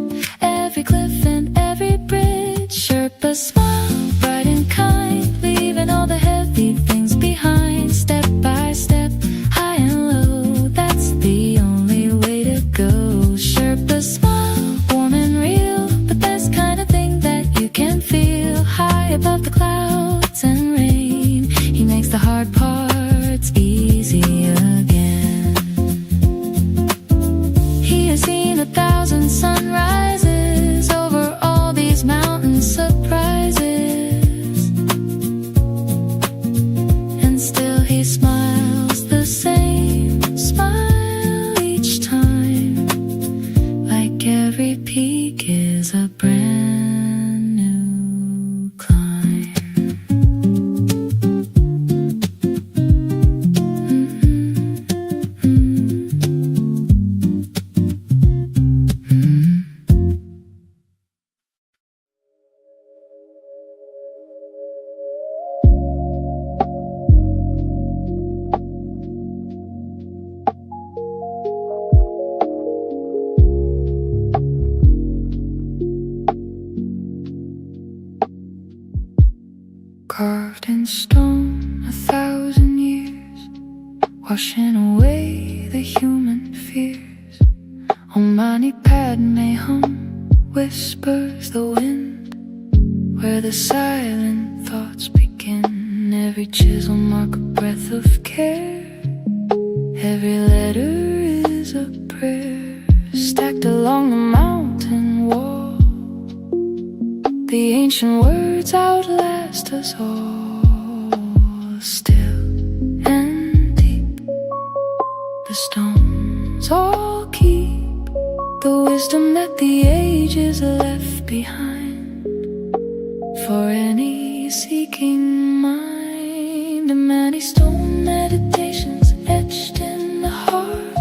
every cliff and every bridge. Sherpa smile, bright and kind, leaving all the heavy things behind. Step by step, high and low, that's the only way to go. Sherpa smile, warm and real, the best kind of thing that you can feel. High above the clouds and rain, he makes the hard part in stone 1,000 years, washing away the human fears. Om Mani Padme Hum, whispers the wind, where the silent thoughts begin. Every chisel mark a breath of care, every letter is a prayer, stacked along the mountain wall. The ancient words outlast us all. Still and deep, the stones all keep the wisdom that the ages left behind. For any seeking mind, many stone meditations etched in the heart.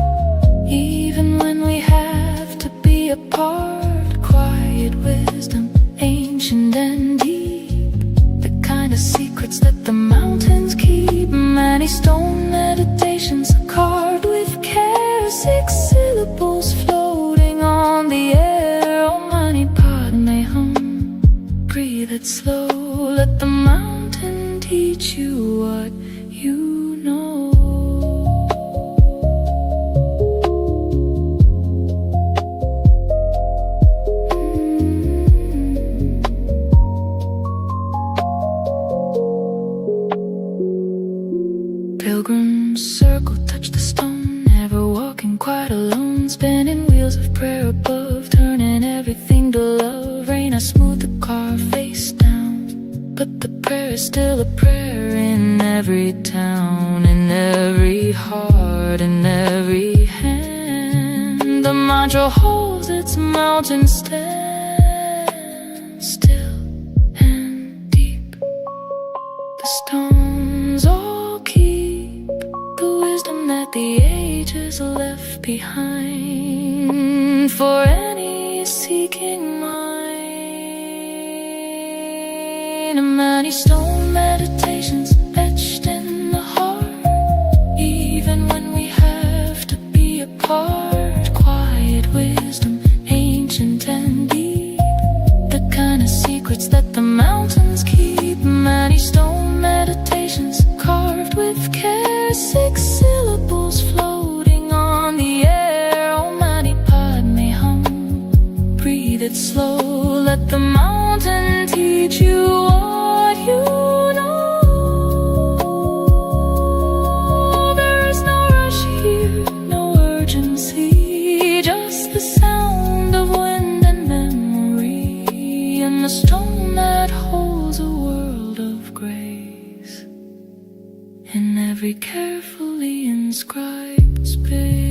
Even when we have to be apart, quiet wisdom, ancient and deep, the kind of secrets that the mountains keep. Many stone meditations carved with care, 6 syllables floating on the air. Om Mani Padme Hum, breathe it slow, let the mountain teach you what you know. Pilgrims circle, touch the stone, never walking quite alone, spinning wheels of prayer above, turning everything to love. Rain, I smooth the car face down, but the prayer is still a prayer in every town, in every heart, in every hand. The mantra holds its mountain stand, still and deep. The stones all keep the wisdom that the ages left behind. For any seeking mind, many stone meditations etched in the heart. Even when we have to be apart, quiet wisdom, ancient and deep, the kind of secrets that the mountains keep. Many stone meditations carved with care, 6 syllables floating on the air. Om Mani Padme Hum, breathe it slow, let the mountain teach you what you know. There is no rush here, no urgency, just the sound of wind and memory, and the stone that holds a world of grace in every carefully inscribed space.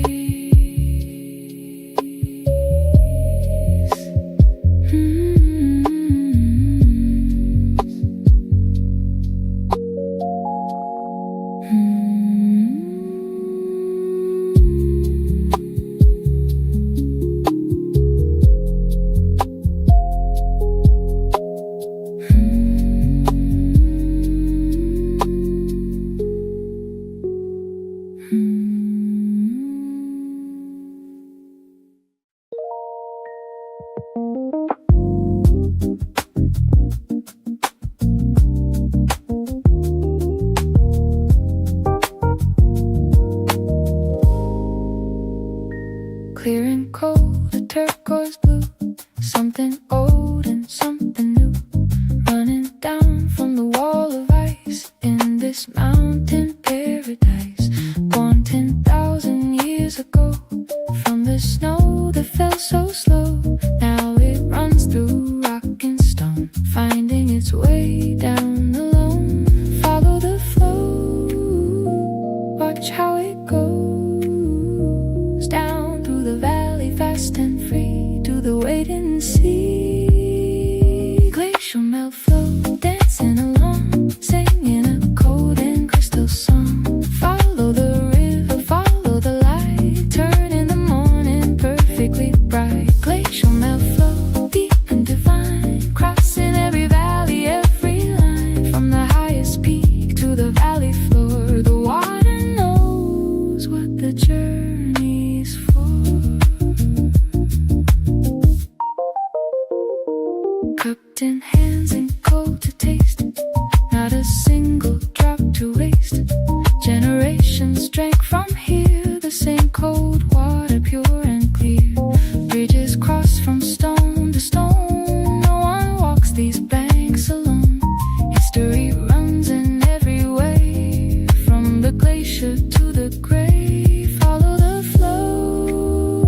Clear and cold, a turquoise blue, something old and something new, running down from the wall of ice in this mountain paradise. Born 10,000 years ago from the snow that fell so slow. Now it runs through rock and stone, finding its way down alone. Follow the flow, watch how it goes down the valley, fast and free, to the waiting sea. Glacial melt flow, dancing along, singing a cold and crystal song. Follow the river, follow the light, turn in the morning perfectly bright. Glacial melt flow, deep and divine, crossing every valley, every line, from the highest peak to the valley floor. The water knows oceans drank from here, the same cold water, pure and clear. Bridges cross from stone to stone, no one walks these banks alone. History runs in every way, from the glacier to the grave. Follow the flow,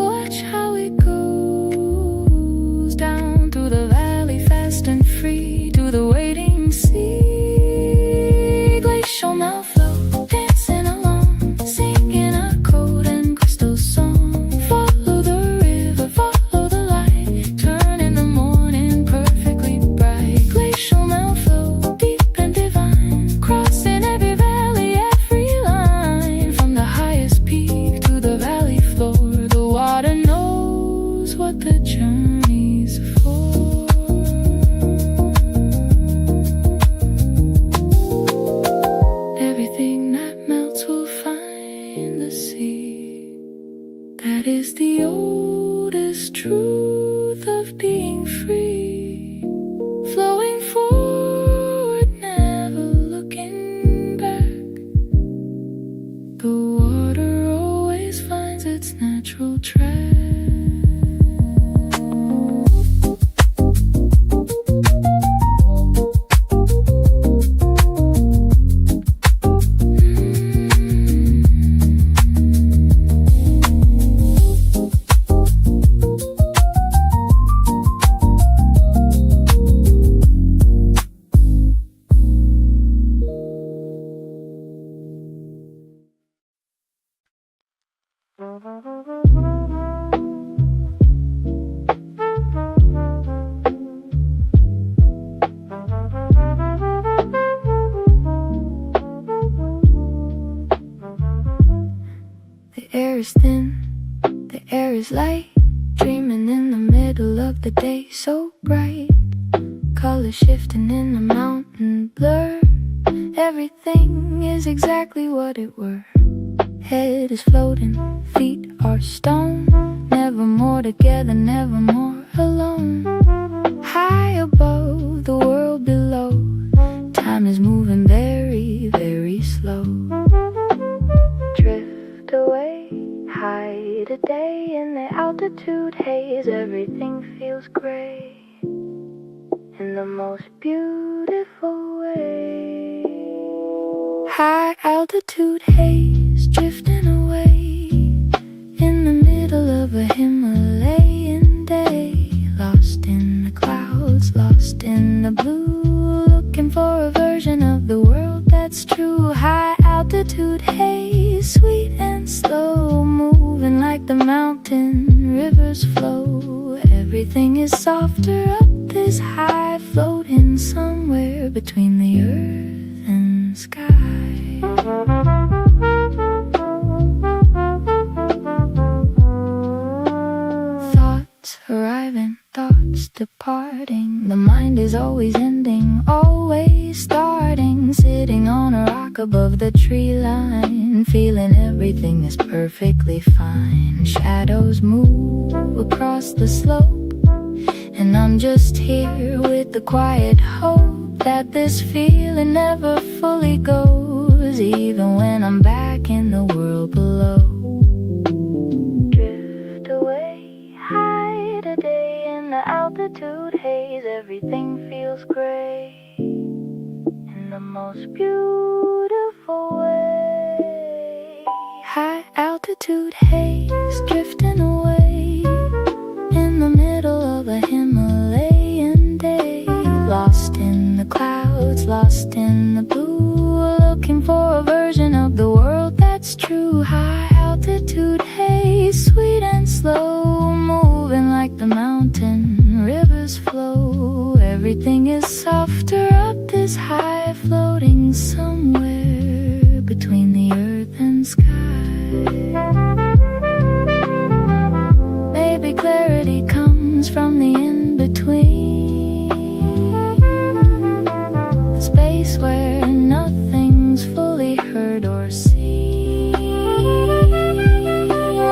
watch how it goes down through the valley, fast and free, to the waiting sea. Glacial now flow, dancing along, singing a cold and crystal song. Follow the river, follow the light, turn in the morning perfectly bright. Glacial now flow, deep and divine, crossing every valley, every line. From the highest peak to the valley floor, the water knows what the journey's for. Everything that melts will find the sea. That is the oldest truth of being free. Flowing forward, never looking back. The water always finds its natural track. The air is thin, the air is light, dreaming in the middle of the day, so bright. Colors shifting in the mountain blur. Everything is exactly what it were. Head is floating, feet are stone. Never more together, never more alone. High above, the world below. Time is moving very, very slow. Drift away, high today in the altitude haze. Everything feels gray in the most beautiful way. High altitude haze, drifting away in the middle of a Himalayan day. Lost in the clouds, lost in the blue, looking for a version of the world that's true. High altitude haze, sweet and slow, moving like the mountain rivers flow. Everything is softer up this high, floating somewhere between the earth and sky. Thoughts arriving, thoughts departing. The mind is always ending, always starting. Sitting on a rock above the tree line, feeling everything is perfectly fine. Shadows move across the slope, and I'm just here with the quiet hope that this feeling never fully goes, even when I'm back in the world below. Drift away, high today in the altitude haze. Everything feels gray in the most beautiful way. High altitude haze, drifting away in the middle of a Himalayan day. Lost in the clouds, lost in the blue, looking for a version of the world that's true. High altitude haze, sweet and slow, moving like the mountain rivers flow. Everything is softer up this high, floating somewhere between the earth and sky. Maybe clarity comes from the in-between, the space where nothing's fully heard or seen,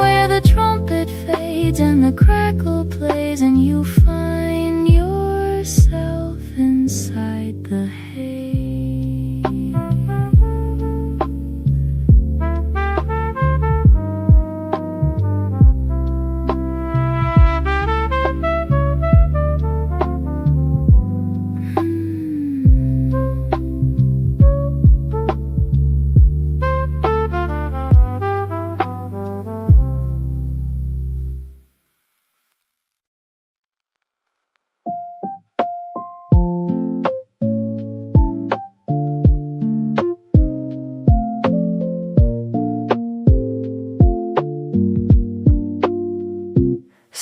where the trumpet fades and the crackle plays, and you find yourself inside the haze.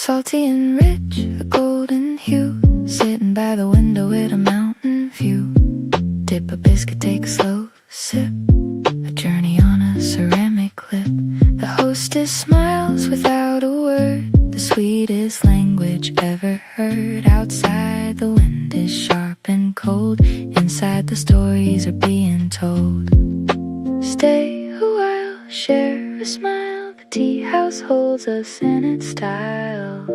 salty and rich, a golden hue. Sitting by the window with a mountain view. Dip a biscuit, take a slow sip. A journey on a ceramic lip. The hostess smiles without a word. The sweetest language ever heard. Outside the wind is sharp and cold. Inside the stories are being told. Stay a while, share a smile. The tea house holds us in its style.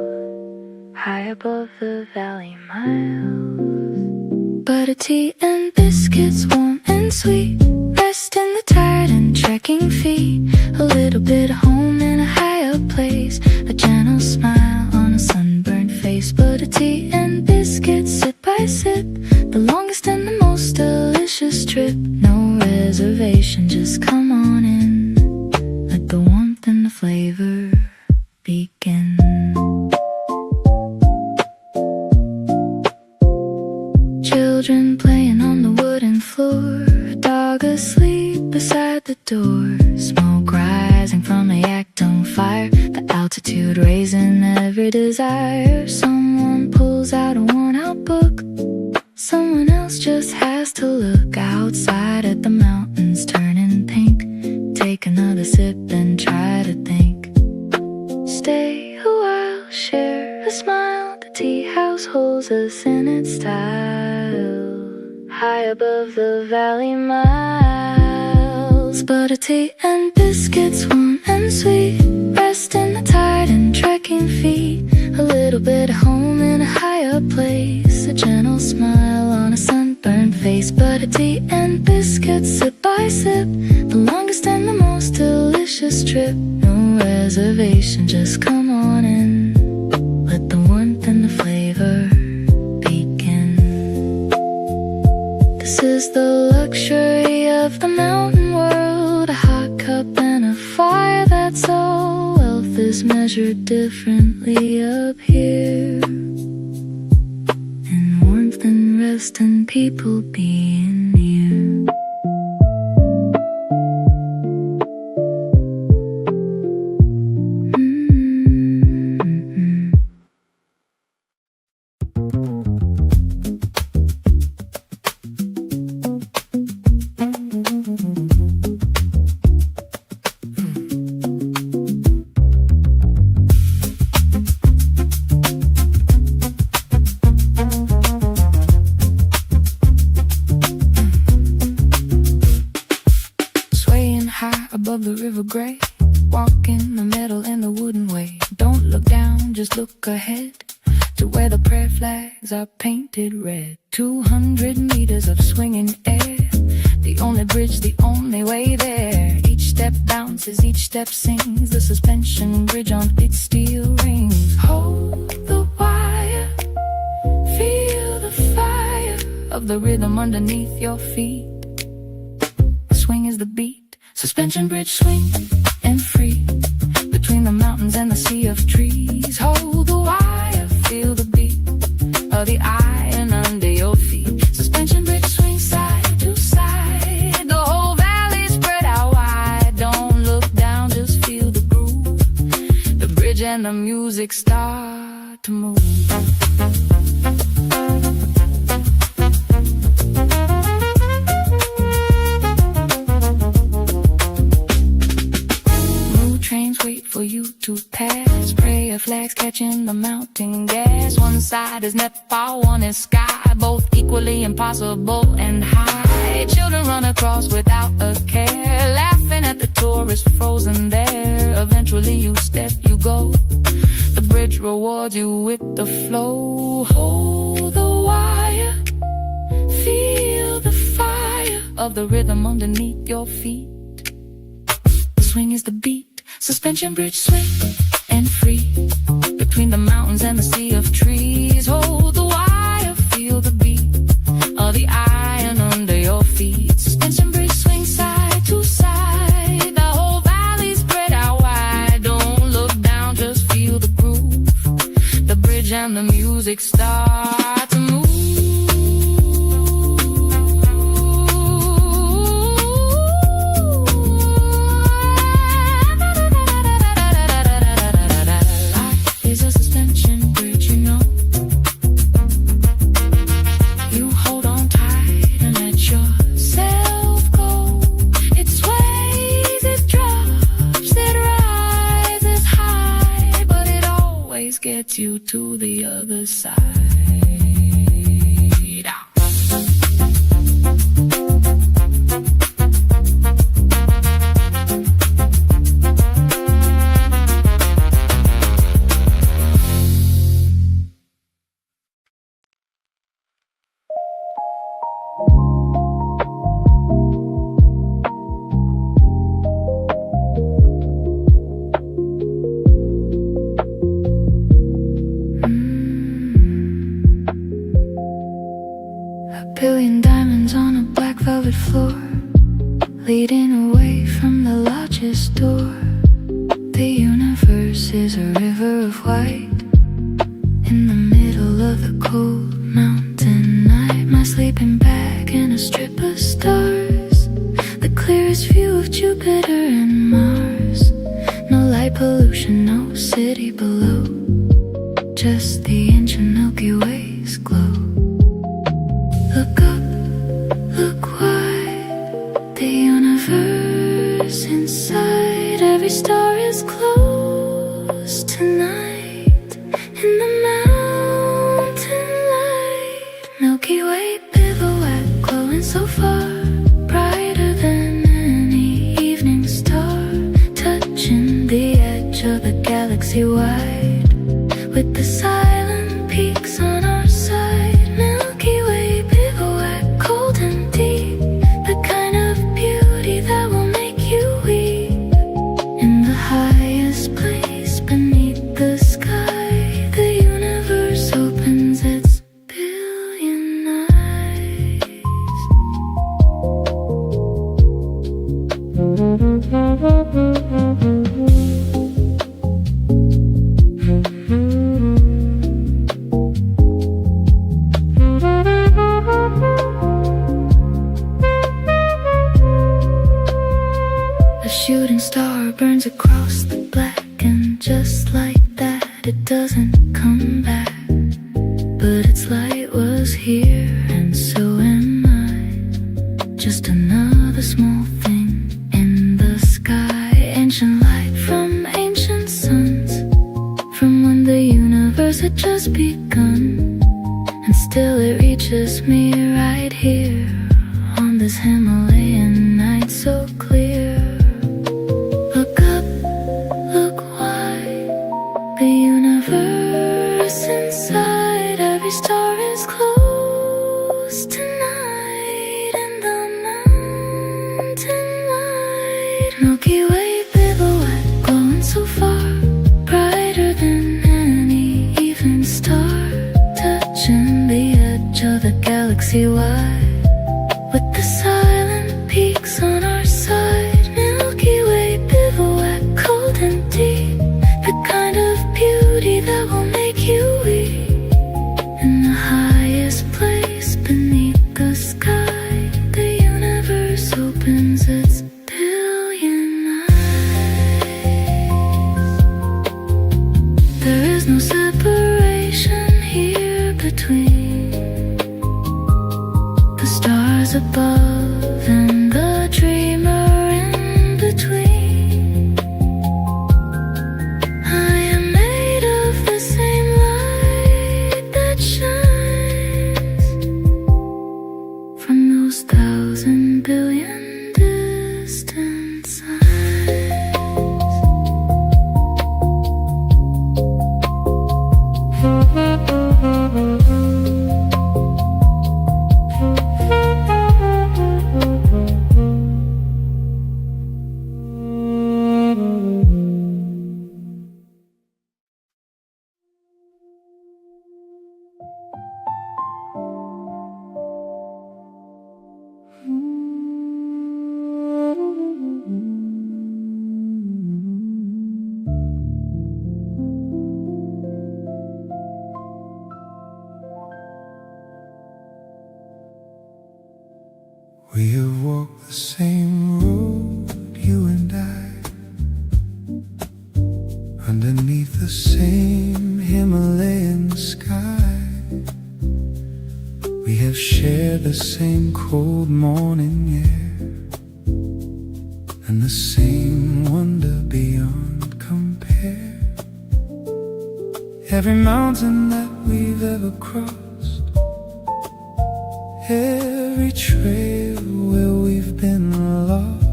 High above the valley miles. Butter tea and biscuits, warm and sweet. Rest in the tired and trekking feet. A little bit of home in a higher place. A gentle smile on a sunburned face. Butter tea and biscuits, sip by sip. The longest and the most delicious trip. No reservation, just come on in. Let the warmth and the flavor begin. Children playing on the wooden floor. A dog asleep beside the door. Smoke rising from a yak-tung fire. The altitude raising every desire. Someone pulls out a worn-out book. Someone else just has to look outside at the mountains turning pink. Take another sip and try to think. Stay a while, share a smile. The tea house holds us in its style. High above the valley miles. Butter tea and biscuits, warm and sweet. Rest in the tired and trekking feet. A little bit of home in a higher place. A gentle smile on a sunburned face. Butter tea and biscuits, sip by sip. The longest and the most delicious trip. No reservation, just come on in. Let the warmth and the flavor begin. This is the luxury of the mountain world. A hot cup and a fire, that's all. Wealth is measured differently up here. In warmth and rest and people being near. Above the river gray, walk in the middle in the wooden way. Don't look down, just look ahead to where the prayer flags are painted red. 200 meters of swinging air, the only bridge, the only way there. Each step bounces, each step sings, the suspension bridge on its steel rings. Hold the wire, feel the fire of the rhythm underneath your feet. The swing is the beat. Suspension bridge, swing and free between the mountains and the sea of trees. Hold the wire, feel the beat of the iron under your feet. Suspension bridge, swing side to side. The whole valley spread out wide. Don't look down, just feel the groove. The bridge and the music start to move. Wait for you to pass. Prayer flags catching the mountain gas. One side is Nepal, one is sky. Both equally impossible and high. Children run across without a care, laughing at the tourists frozen there. Eventually you step, you go. The bridge rewards you with the flow. Hold the wire, feel the fire of the rhythm underneath your feet. The swing is the beat. Suspension bridge, swing and free between the mountains and the sea of trees. Hold the wire, feel the beat of the iron under your feet. Suspension bridge, swing side to side. The whole valley spread out wide. Don't look down, just feel the groove. The bridge and the music start to move. Is a suspension gets you to the other side. Billion diamonds on a black velvet floor, leading away from the largest door. The universe is a river of white, in the middle of the cold mountain night. My sleeping bag and a strip of stars, the clearest view of Jupiter and Mars. No light pollution, no city below, just the ancient Milky Way's glow. Look up, look wide, the universe inside. Every star is close tonight, in the mountain light. Milky Way bivouac, glowing so far, brighter than any evening star. Touching the edge of the galaxy wide, with the silent peaks on our side. Milky Way bivouac, cold and deep, the kind of beauty that will make you weep. In the highest place beneath the sky, the universe opens its billion eyes. A shooting star burns across the black, and just like that it doesn't come back. But its light was here, and so am I. Just another small thing in the sky. Ancient light from ancient suns, from when the universe had just begun. And still it reaches me right here, on this Himalayan night so clear. Look up, look wide, the universe inside. Every star is close tonight, in the mountain light. Milky Way bivouac, glowing so far, brighter than any evening star. Touching the edge of the galaxy wide, with the silent peaks on our side. Milky Way bivouac, cold and deep, the kind of beauty that will make you weep. In the highest place beneath the sky, the universe opens its billion eyes. There is no separation here between the stars above and the dreamer in between. I am made of the same light that shines from those 1,000 billion distant suns. We have walked the same road, you and I, underneath the same Himalayan sky. We have shared the same cold morning air, and the same wonder beyond compare. every mountain that we've ever crossed, every trail where we've been lost,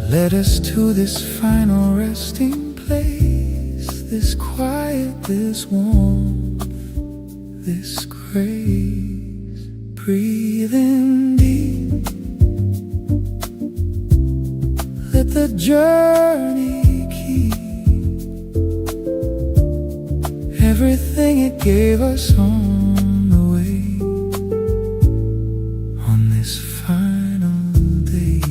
led us to this final resting place, this quiet, this warmth, this grace. Breathing deep, let the journey keep everything it gave us on the way, on this final day.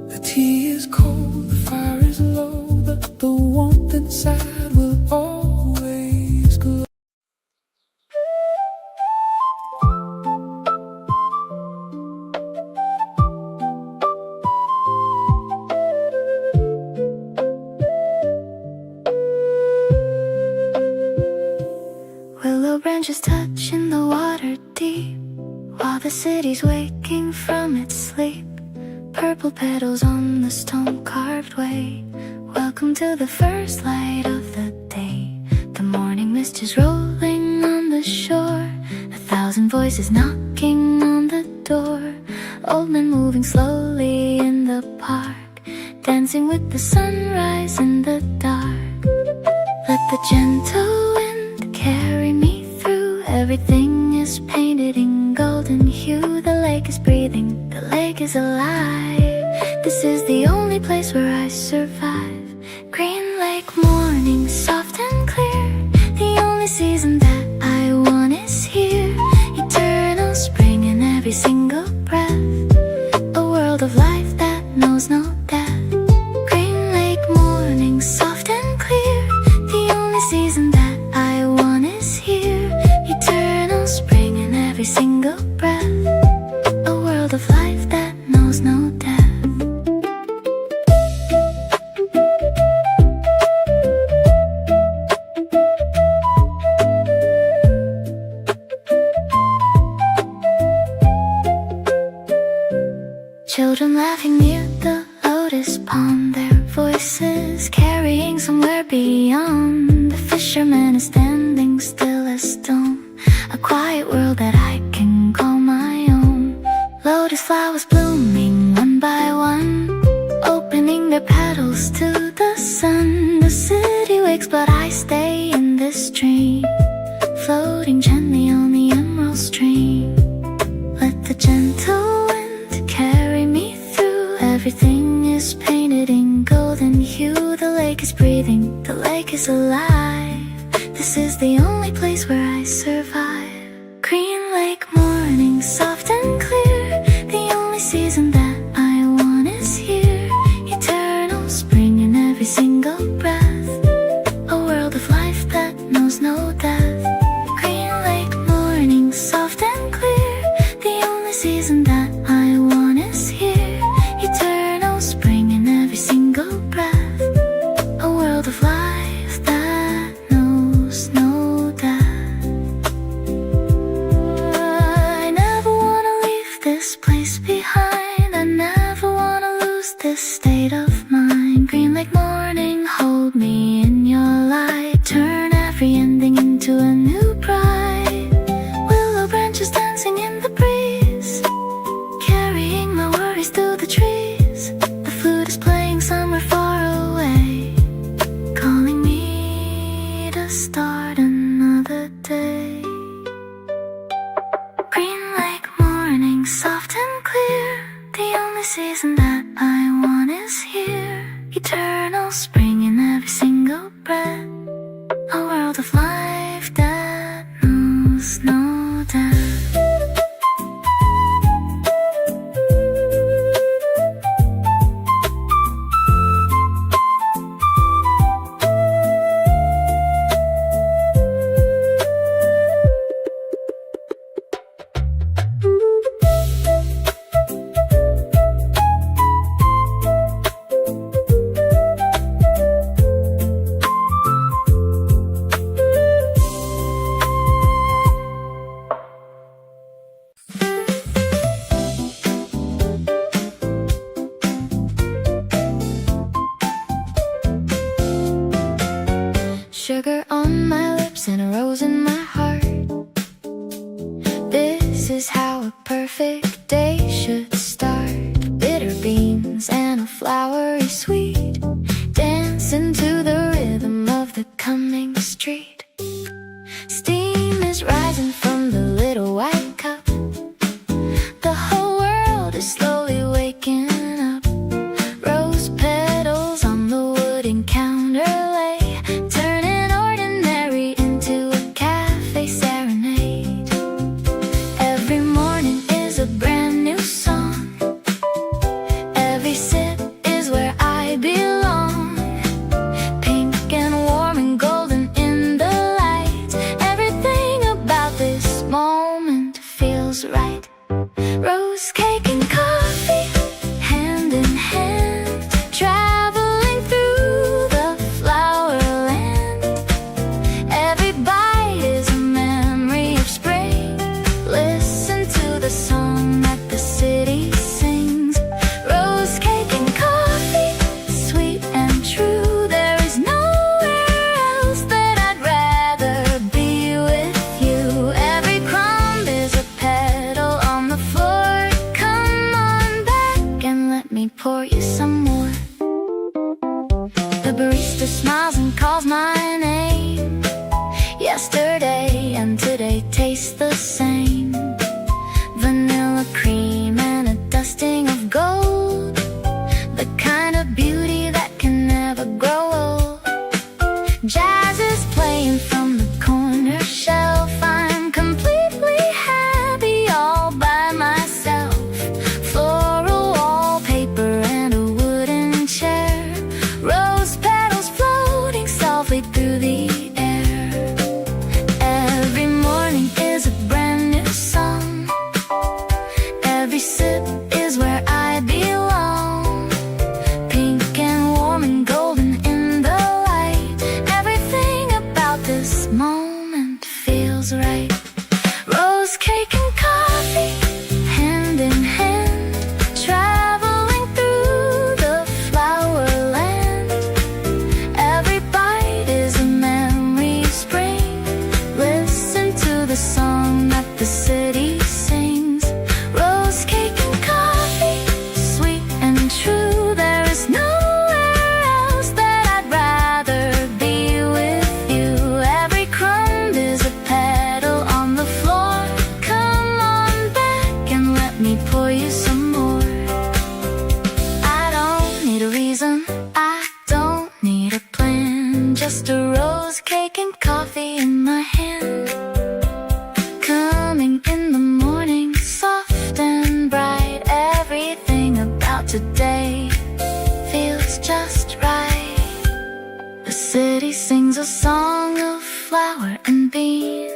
The tea is cold, the fire is low, but the warmth inside will always glow. Willow branches touching the water deep, while the city's waking from its sleep. Purple petals on the stone-carved way, welcome to the first light of the day. The morning mist is rolling on the shore, 1,000 voices knocking on the door. Old men moving slowly in the park, dancing with the sunrise in the dark. Let the gentle wind carry me through, everything is painted in golden hue. The lake is breathing, the lake is alive. This is the only place where I survive. Green lake morning, soft and clear, the only season that I want is here. Eternal spring in every single breath, a world of life that knows no death. Green lake morning, soft and clear, the only season that I want is here. Eternal spring in every single breath, a world of life that knows no death. Children laughing near the lotus pond, their voices carrying somewhere beyond. The fisherman is standing still as stone, a quiet world that I can call my own. Lotus flowers blooming one by one, opening their petals to the sun. The city wakes but I stay in this dream, floating gently on the emerald stream. Let the gentle wind carry me through, everything is painted in golden hue. The lake is breathing, the lake is alive. This is the only place where I survive. Green lake morning, soft and clear, the only season that I want is here. Eternal spring in every single breath, a world of life that knows no death. Green lake morning, soft and clear, the only season that I want is here. Eternal spring in every single breath, a world of life that knows no death. I never wanna leave this place behind, I never wanna lose this state of mind. Green lake morning, hold me in your light, turn every ending into a new bride. Willow branches dancing in the breeze, carrying my worries through the trees. The flute is playing somewhere far away, calling me to start another day. Green lake morning, soft and clear, the only season that I want is here. Eternal spring in every single breath, a world of life that sugar on my lips and a rose in my heart. This is how a perfect day should start. Bitter beans and a flowery sweet, dancing to the rhythm of the coming street. Steam is rising from the little white cup. The whole world is slowly waking up. Rose petals on the wooden counter lay, turning ordinary into a cafe serenade. Every morning is a brand new song. Every sip is where I belong. Pink and warm and golden in the light. Everything about this moment feels right. Rose cake and coffee, hand in hand, traveling through the flower land. Every bite is a memory of spring. Listen to the song that the city sings. Rose cake and coffee, sweet and true. There is nowhere else that I'd rather be with you. Every crumb is a petal on the floor. Come on back and let me pour you some more. The barista smiles and calls my name. Yesterday and today taste the same. Vanilla cream and a dusting of gold, the kind of beauty that can never grow old. Jazz is playing from the corner shelf. I'm completely happy all by myself. Floral wallpaper and a wooden chair. Rose petals floating softly through the air. Every morning is a brand new song. Every sip is where I belong. Pink and warm and golden in the light. Everything about this moment feels right. Rose cake and coffee, hand in hand, traveling through the flower land. Every bite is a memory of spring. Listen to the song that the city sings. Rose cake and coffee, sweet and true. There is nowhere else that I'd rather be with you. Every crumb is a petal on the floor. Come on back and let me pour you some more. I don't need a reason, I don't need a plan. Just a rose cake and coffee in my hand. Coming in the morning, soft and bright. Everything about today feels just right. The city sings a song of flower and bean,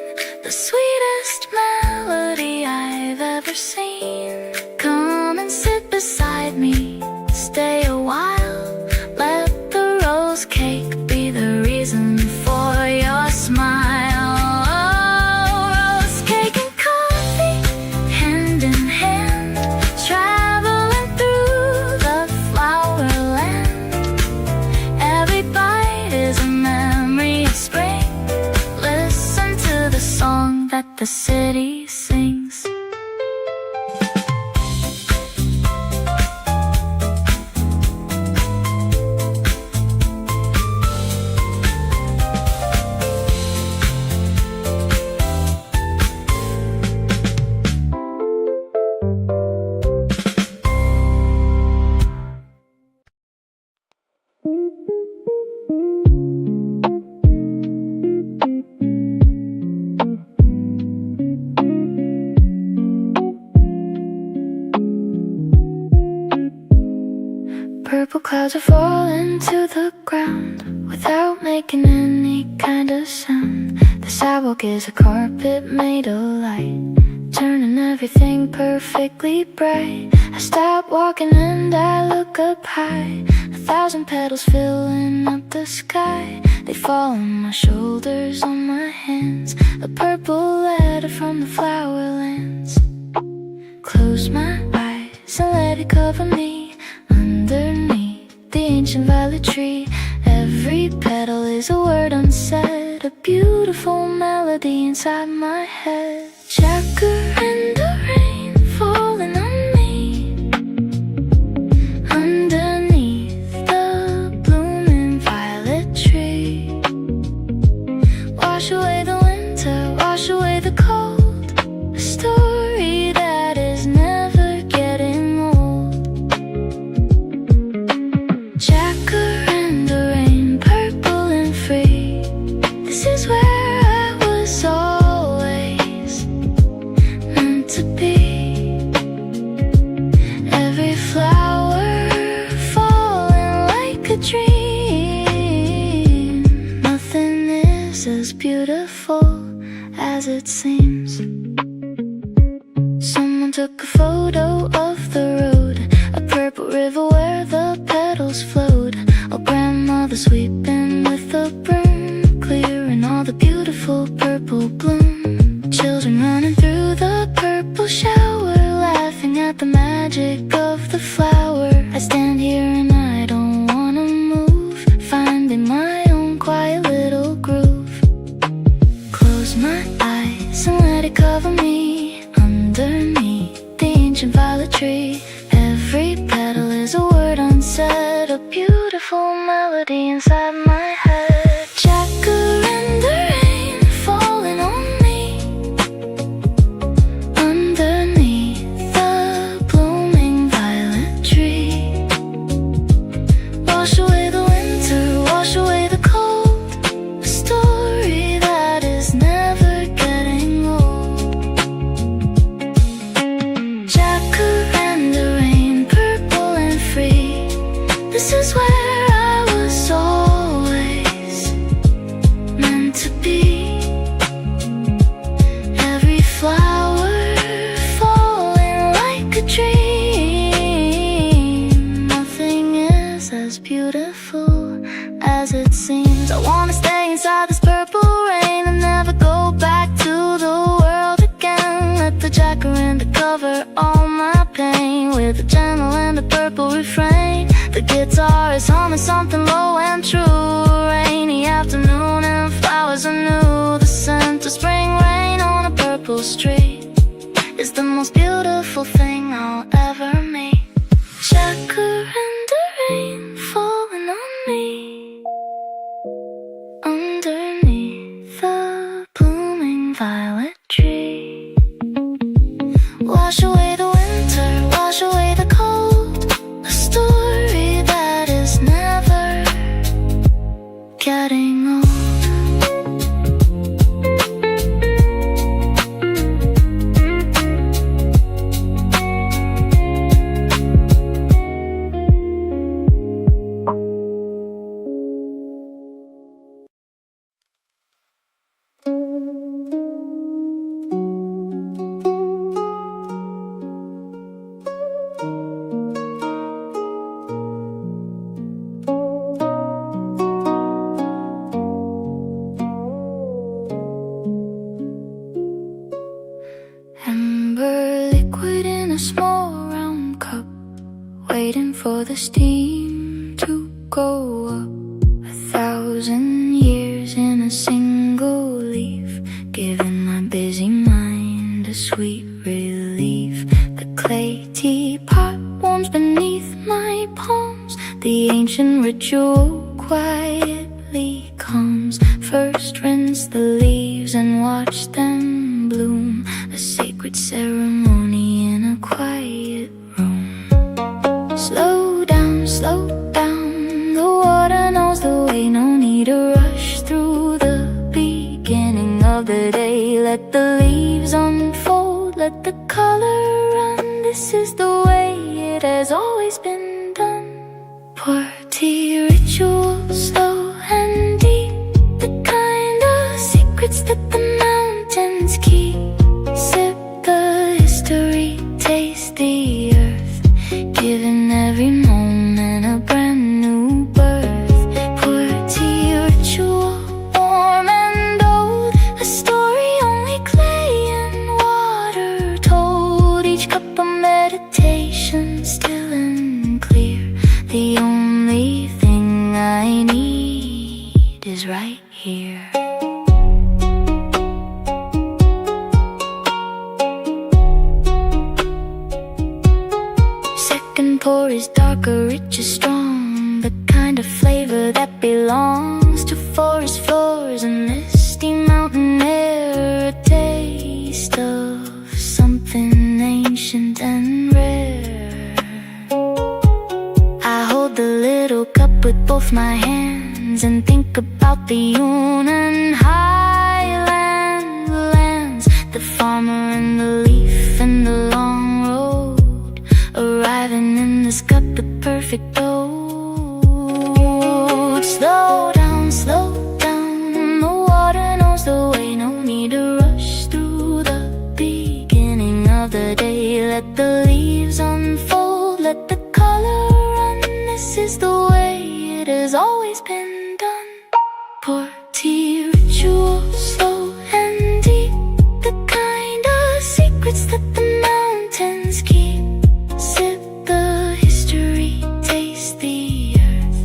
the sweetest melody I've ever seen. Come and sit beside me, stay a while. Let the rose cake be the reason for your smile. Oh, rose cake and coffee, hand in hand, traveling through the flower land. Every bite is a memory of spring. Listen to the song that the city sings. Purple clouds are falling to the ground without making any kind of sound. The sidewalk is a carpet made of light, turning everything perfectly bright. I stop walking and I look up high. 1,000 petals filling up the sky. They fall on my shoulders, on my hands. A purple letter from the flowerlands. Close my eyes and let it cover me. Underneath the ancient violet tree, every petal is is a word unsaid, a beautiful melody inside my head. Checker and the rain falling on me, underneath the blooming violet tree. Wash away the winter, wash away the cold, a story that is never getting old. Checker and the rain, purple and free, this is where I was always meant to be. Every flower falling like a dream. Nothing is as beautiful as it seems. Someone took a photo of the road, a purple river where the petals flowed. A grandmother sweeping with a broom, clearing all the beautiful purple bloom. Children running through the purple shower, laughing at the magic of the flower. I stand here and I don't wanna move, finding my own quiet little groove. Close my eyes and let it cover me, underneath the ancient violet tree. Every petal is a word unsaid, a beautiful melody inside my head. Checker and the rain falling on me, underneath the blooming violet tree. Wash away the winter, wash away the cold, a story that is never getting old. Checker and the rain, purple and free, this is where I was always meant to be. Every flower falling like a dream. Nothing is as beautiful as it seems. I wanna stay inside this purple rain and never go back to the world again. Let the jacaranda cover all my pain with a gentle and a purple refrain. The guitar is humming something low and true. Rainy afternoon and flowers are new. The scent of spring rain on a purple street is the most beautiful thing I'll ever meet. Checker and the rain falling on me, underneath the blooming violet tree. Wash away the winter, wash away the cold, a story that is never getting old. Amber liquid in a small round cup, waiting for the steam to go up. 1,000 years in a single leaf, giving my busy mind a sweet relief. The clay teapot warms beneath my palms, the ancient ritual quietly comes. First rinse the leaves and watch them bloom, a sacred ceremony in a quiet room. Slow down, the water knows the way, no need to rush through the beginning of the day. Let the leaves unfold, let the color run, this is the way it has always been done. Pour tea ritual, slow and deep, the kind of secrets that the mountains keep. Sip the history, taste the earth, giving every moment a brand new birth. Pour tea ritual, warm and old, a story only clay and water told. Each cup a meditation, still and clear, the only thing I need right here. Second pour is darker, richer, strong, the kind of flavor that belongs to forest floors and misty mountain air, a taste of something ancient and rare. I hold the little cup with both my hands and think about the Yunnan highland lands, the farmer and the leaf and the long road, arriving in this cup, the perfect oat. Slow down, the water knows the way, no need to rush through the beginning of the day. Let the leaves unfold, let the color run, this is the way it has always been done. Pour tea, ritual, slow and deep, the kind of secrets that the mountains keep. Sip the history, taste the earth,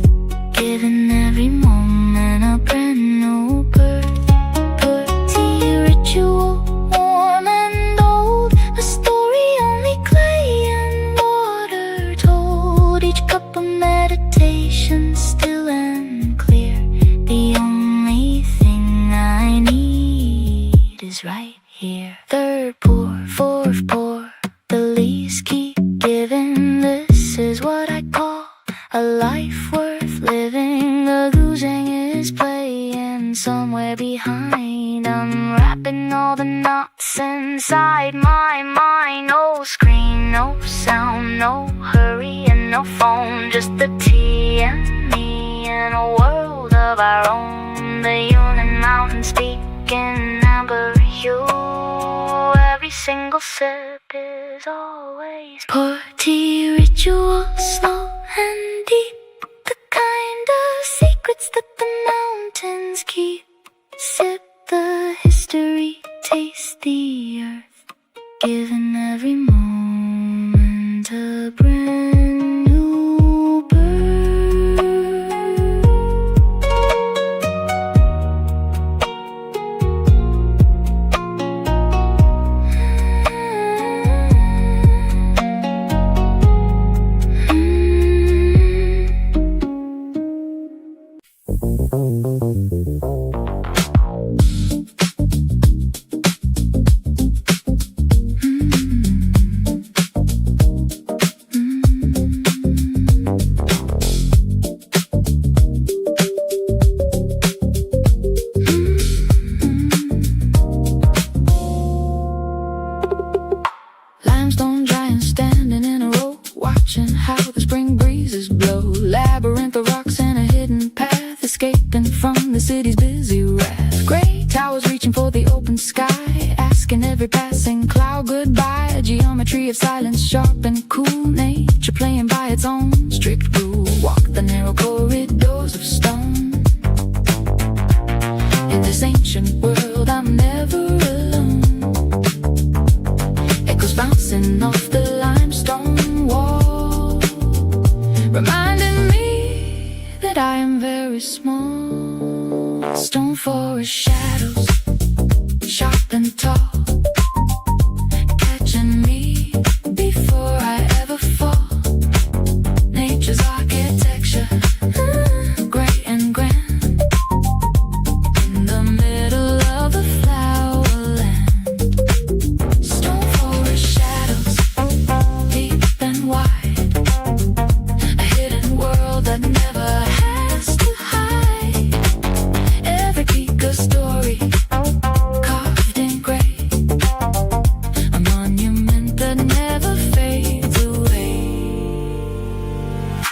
giving every moment a brand new birth. Pour tea, ritual, warm and old, a story only clay and water told. Each cup a meditation, still and clear. The only thing I need is right here. Third pour, fourth pour, the leaves keep giving. This is what I call a life worth living. The losing is playing somewhere behind, unwrapping all the knots inside my mind. No screen, no sound, no hurry and no phone, just the tea and me in a world of our own. The Yunnan mountains speak in amber hue, every single sip is always pour tea, ritual, slow and deep, the kind of secrets that the mountains keep. Sip the history, taste the earth, giving every moment a brand new birth. Limestone giants standing in a row, watching how the spring breezes blow. Labyrinth of rocks and a hidden path, escaping from the city's busy wrath. Gray towers reaching for the open sky, asking every passing cloud goodbye. A geometry of silence, sharp and cool, nature playing by its own strict rule. Walk the narrow corridors of stone. In this ancient world I'm never alone. Echoes bouncing off the limestone wall, reminding me that I am very small. Stone forest shadows, sharp and tall, catching me before I ever fall. Nature's architecture, great and grand, in the middle of the flowerland. Stone forest shadows, deep and wide, a hidden world that never has to hide. Every peak a story, carved in gray, a monument that never fades away.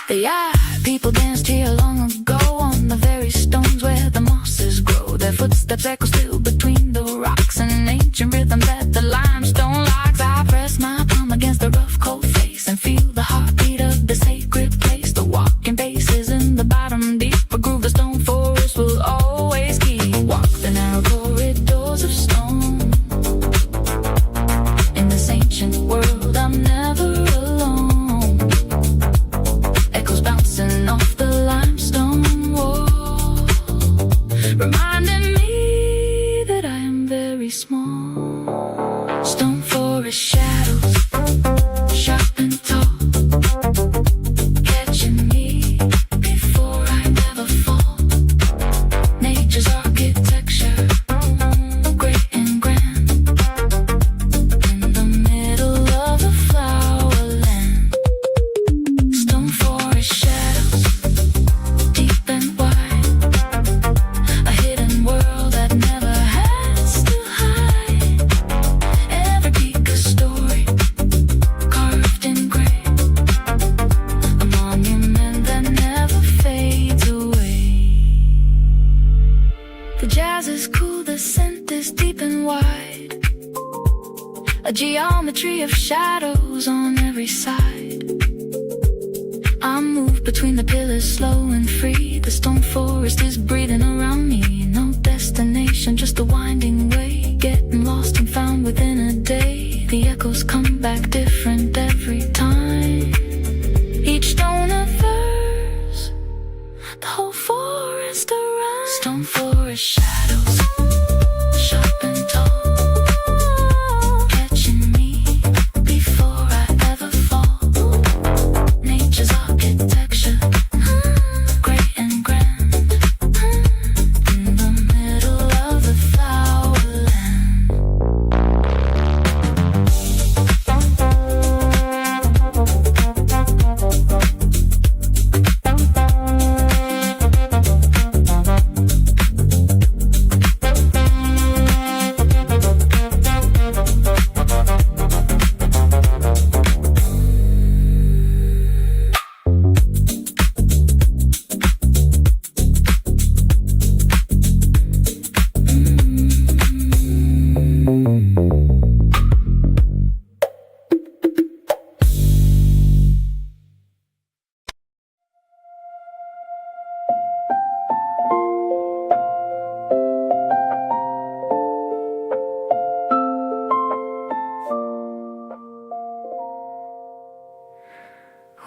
The people danced here long ago on the very stones where the mosses grow. Their footsteps echo still between the rocks, and an ancient rhythm that the limestone locks. I press my palm against the rough cold face and feel the heartbeat of the sacred place. The walking bases in the bottom deep, a groove the stone forest will always keep. Walk the narrow corridors of stone. In this ancient world I'm never alone. Echoes bouncing off the limestone wall, a geometry of shadows on every side. I move between the pillars slow and free. The stone forest is breathing around me. No destination, just a winding way, getting lost and found within a day. The echoes come back different every time. Each stone a verse, the whole forest a rhyme. Stone forest shadows, sharp and tall, catching me before I ever fall. Nature's architecture, great and grand, in the middle of the flowerland.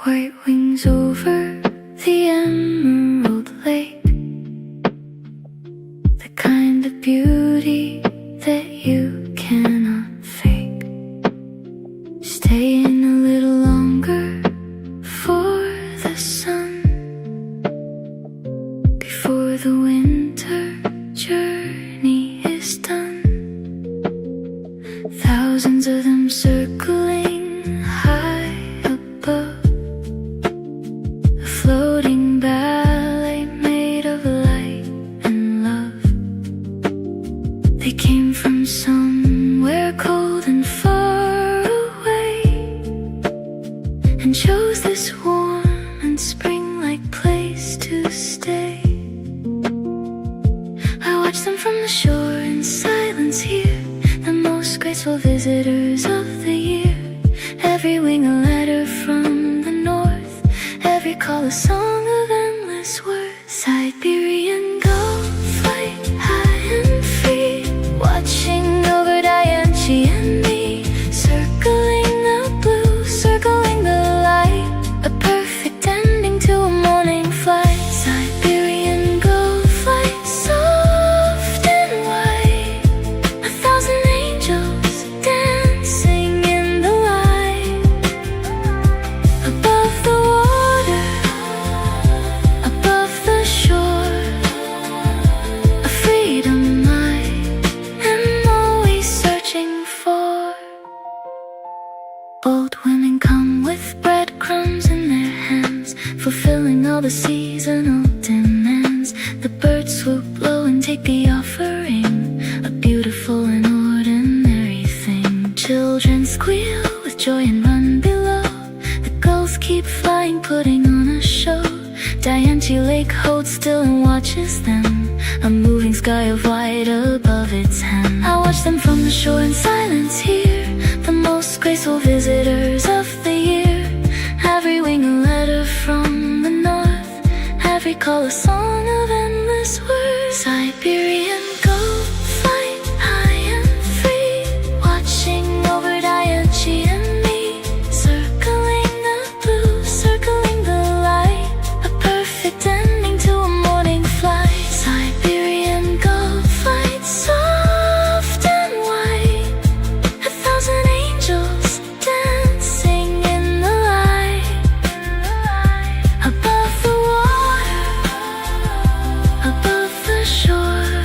White wings over the emerald lake, the kind of beauty that you cannot fake. Staying a little longer for the sun before the winter journey is done. Thousands of them circling high above, floating ballet made of light and love. They came from somewhere cold and far away, and chose this warm and spring-like place to stay. I watch them from the shore in silence here, the most graceful visitors of the year. Every wing a letter from the north, every call a song of endless worth. Siberian gulf, flight high and free, watching over Dianchi and me, circling the blue, circling the light, a perfect ending to a morning flight. Siberian gulf, flight soft and white, 1,000 angels dancing in the light, above the water, above the shore, a freedom I am always searching for. Old women come with breadcrumbs in their hands, fulfilling all the seasonal demands. The birds swoop low and take the offering, a beautiful and ordinary thing. Children squeal with joy and run below, the gulls keep flying, putting on a show. Dianchi Lake holds still and watches them, a moving sky of white above its hem. I watch them from the shore in silence here, the most graceful visitors of the year. Every wing a letter from the north, every call a song of endless words. Siberian gulf, flight high and free, watching over Dianchi and me, circling the blue, circling the light, a perfect ending to a morning flight. Siberian gulf, flight soft and white, 1,000 angels dancing in the light, above the water, above the shore,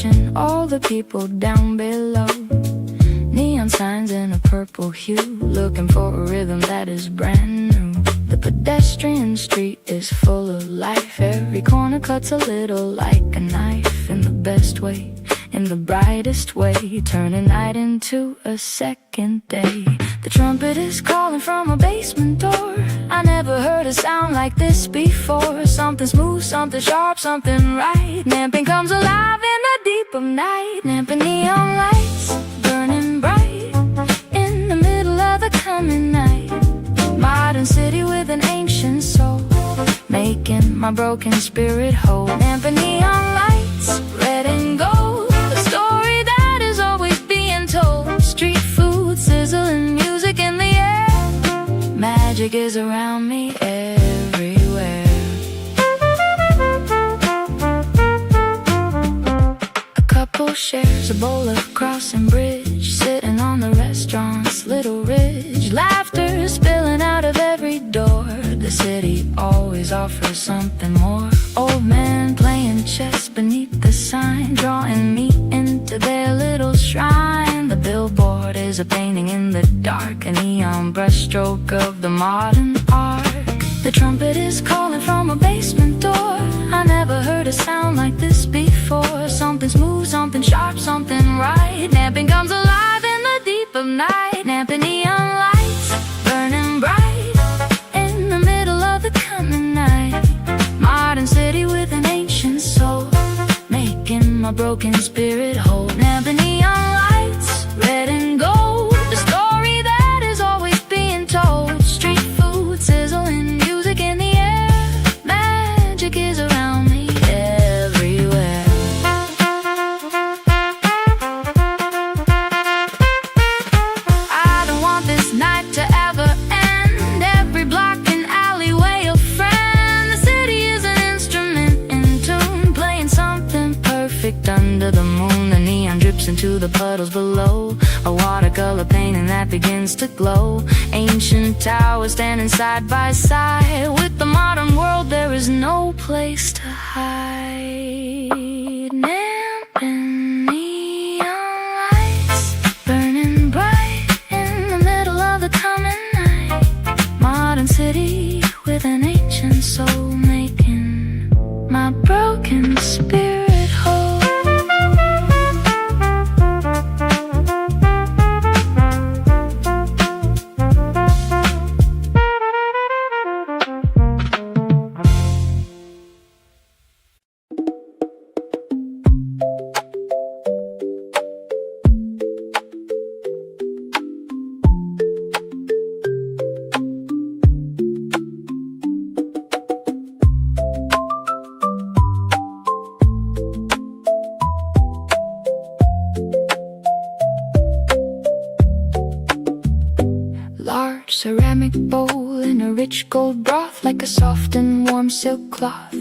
watching all the people down below. Neon signs in a purple hue, looking for a rhythm that is brand new. The pedestrian street is full of life. Every corner cuts a little like a knife. In the best way, in the brightest way, turning night into a second day. The trumpet is calling from a basement door. I never heard a sound like this before. Something smooth, something sharp, something right. Namping comes alive in the deep of night. Namping neon lights burning bright in the middle of the coming night. Modern city with an ancient soul, making my broken spirit whole. Namping neon lights, red and gold, a story that is always being told. Street food, sizzling music in the air. Magic is around me everywhere. A couple shares a bowl of crossing bridge, sitting on the restaurant's little ridge. Laughter spilling out of every door. The city always offers something more. Old men playing chess beneath the sign, drawing me into their little shrine. The billboard is a painting in the dark, a neon brushstroke of the modern art. The trumpet is calling from a basement door. I never heard a sound like this before. Something smooth, something sharp, something right. Namping comes alive in the deep of night. Namping neon lights burning bright in the middle of the coming night. Modern city with an ancient soul, making my broken spirit whole. Namping neon lights, red and gold, the story that is always being told. Street food, sizzling music in the air. Magic is around me everywhere. I don't want this night to ever end. Every block and alleyway a friend. The city is an instrument in tune, playing something perfect under the moon. The neon drips into the puddles below, a watercolor painting that begins to glow. Ancient towers standing side by side. With the modern world there is no place to hide. Namping neon lights burning bright in the middle of the coming night. Modern city with an ancient soul, making my broken spirit whole. Large ceramic bowl in a rich gold broth, like a soft and warm silk cloth.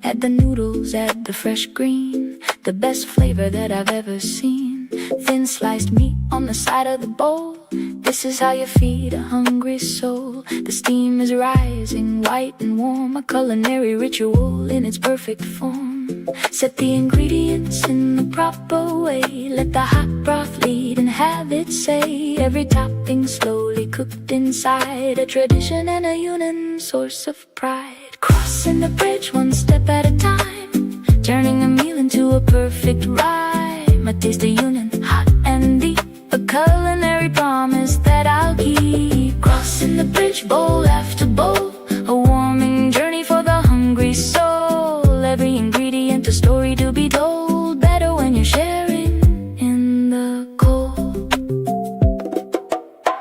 Add the noodles, add the fresh green, the best flavor that I've ever seen. Thin sliced meat on the side of the bowl. This is how you feed a hungry soul. The steam is rising, white and warm, a culinary ritual in its perfect form. Set the ingredients in the proper way. Let the hot broth lead and have its say. Every topping slowly cooked inside, a tradition and a union source of pride. Crossing the bridge one step at a time, turning a meal into a perfect rhyme. A taste of union, hot and deep, a culinary promise that I'll keep. Crossing the bridge bowl after bowl, a warming journey for the hungry soul. Every ingredient a story to be told, better when you're sharing in the cold.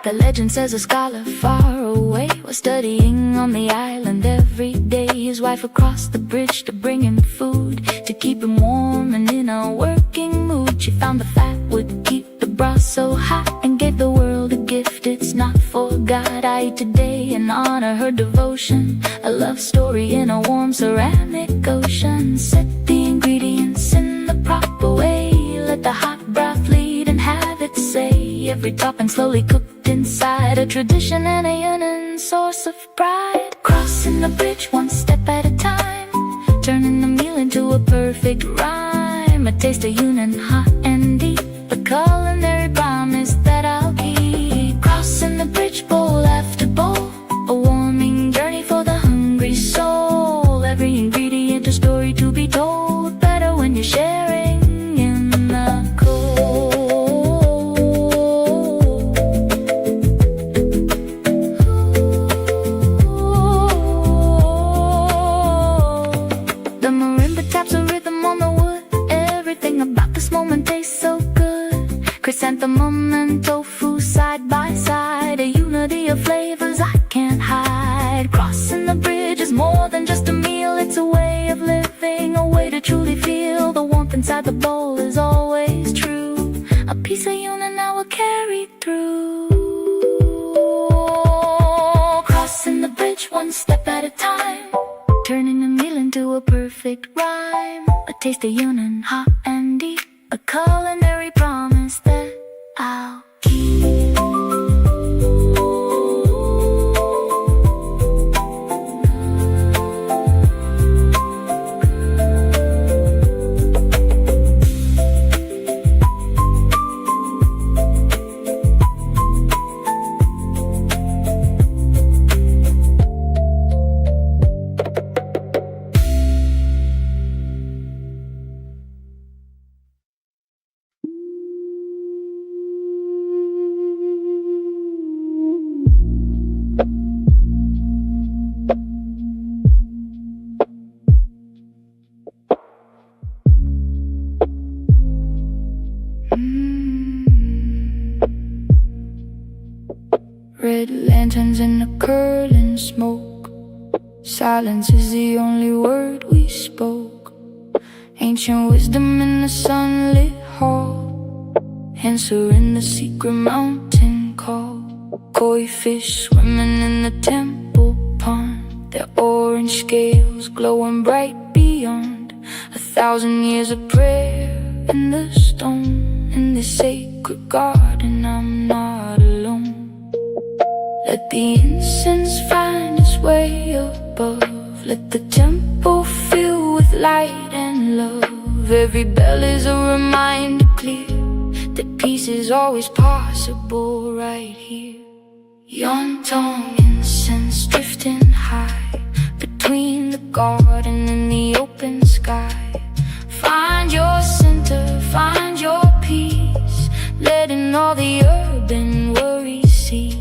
The legend says a scholar far away was studying on the island every day. His wife across the bridge to bring him food, to keep him warm and in a working mood. She found the fat would keep the broth so hot, and gave the world a gift it's not forgot. I eat today and honor her devotion, a love story in a warm ceramic ocean. Set the ingredients in the proper way, let the hot broth lead and have its say. Every topping slowly cooked inside, a tradition and a yearning source of pride. Crossing the bridge one step at a time, turning the meal into a perfect rhyme. time. A taste of union, hot and deep, a culinary promise that I'll keep. Crossing the bridge, bowl after bowl, a warming journey for the hungry soul. Every ingredient a story to be told, better when you're sharing in the cold. The marimba taps a rhythm on the wood. Everything about this moment tastes so good. Chrysanthemum and tofu side by side, a unity of flavors I can't hide. Crossing the bridge is more than just a meal, it's a way of living, a way to truly feel. The warmth inside the bowl is always true. A piece of union I will carry through. Crossing the bridge one step at a time, turning a meal into a perfect rhyme. A taste of union, hot and deep, a culinary promise that I'll keep. Red lanterns in the curling smoke, silence is the only word we spoke. Ancient wisdom in the sunlit hall, answering the secret mountain call. Koi fish swimming in the temple pond, their orange scales glowing bright beyond 1,000 years of prayer in the stone. In this sacred garden I'm not alone. Let the incense find its way above, let the temple fill with light and love. Every bell is a reminder clear that peace is always possible right here. Yon-tong incense drifting high between the garden and the open sky. Find your center, find your peace, letting all the urban worries cease.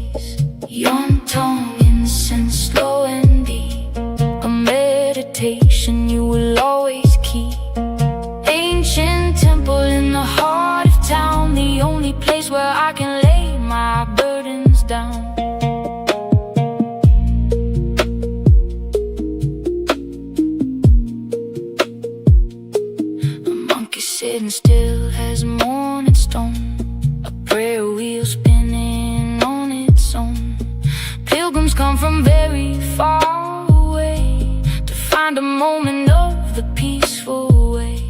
Yon-tong incense slow and deep, a meditation you will always keep. Ancient temple in the heart of town, the only place where I can lay my burdens down. A monkey sitting still has a morning stone, a prayer wheel spinning on its own. Pilgrims come from very far away to find a moment of the peaceful way.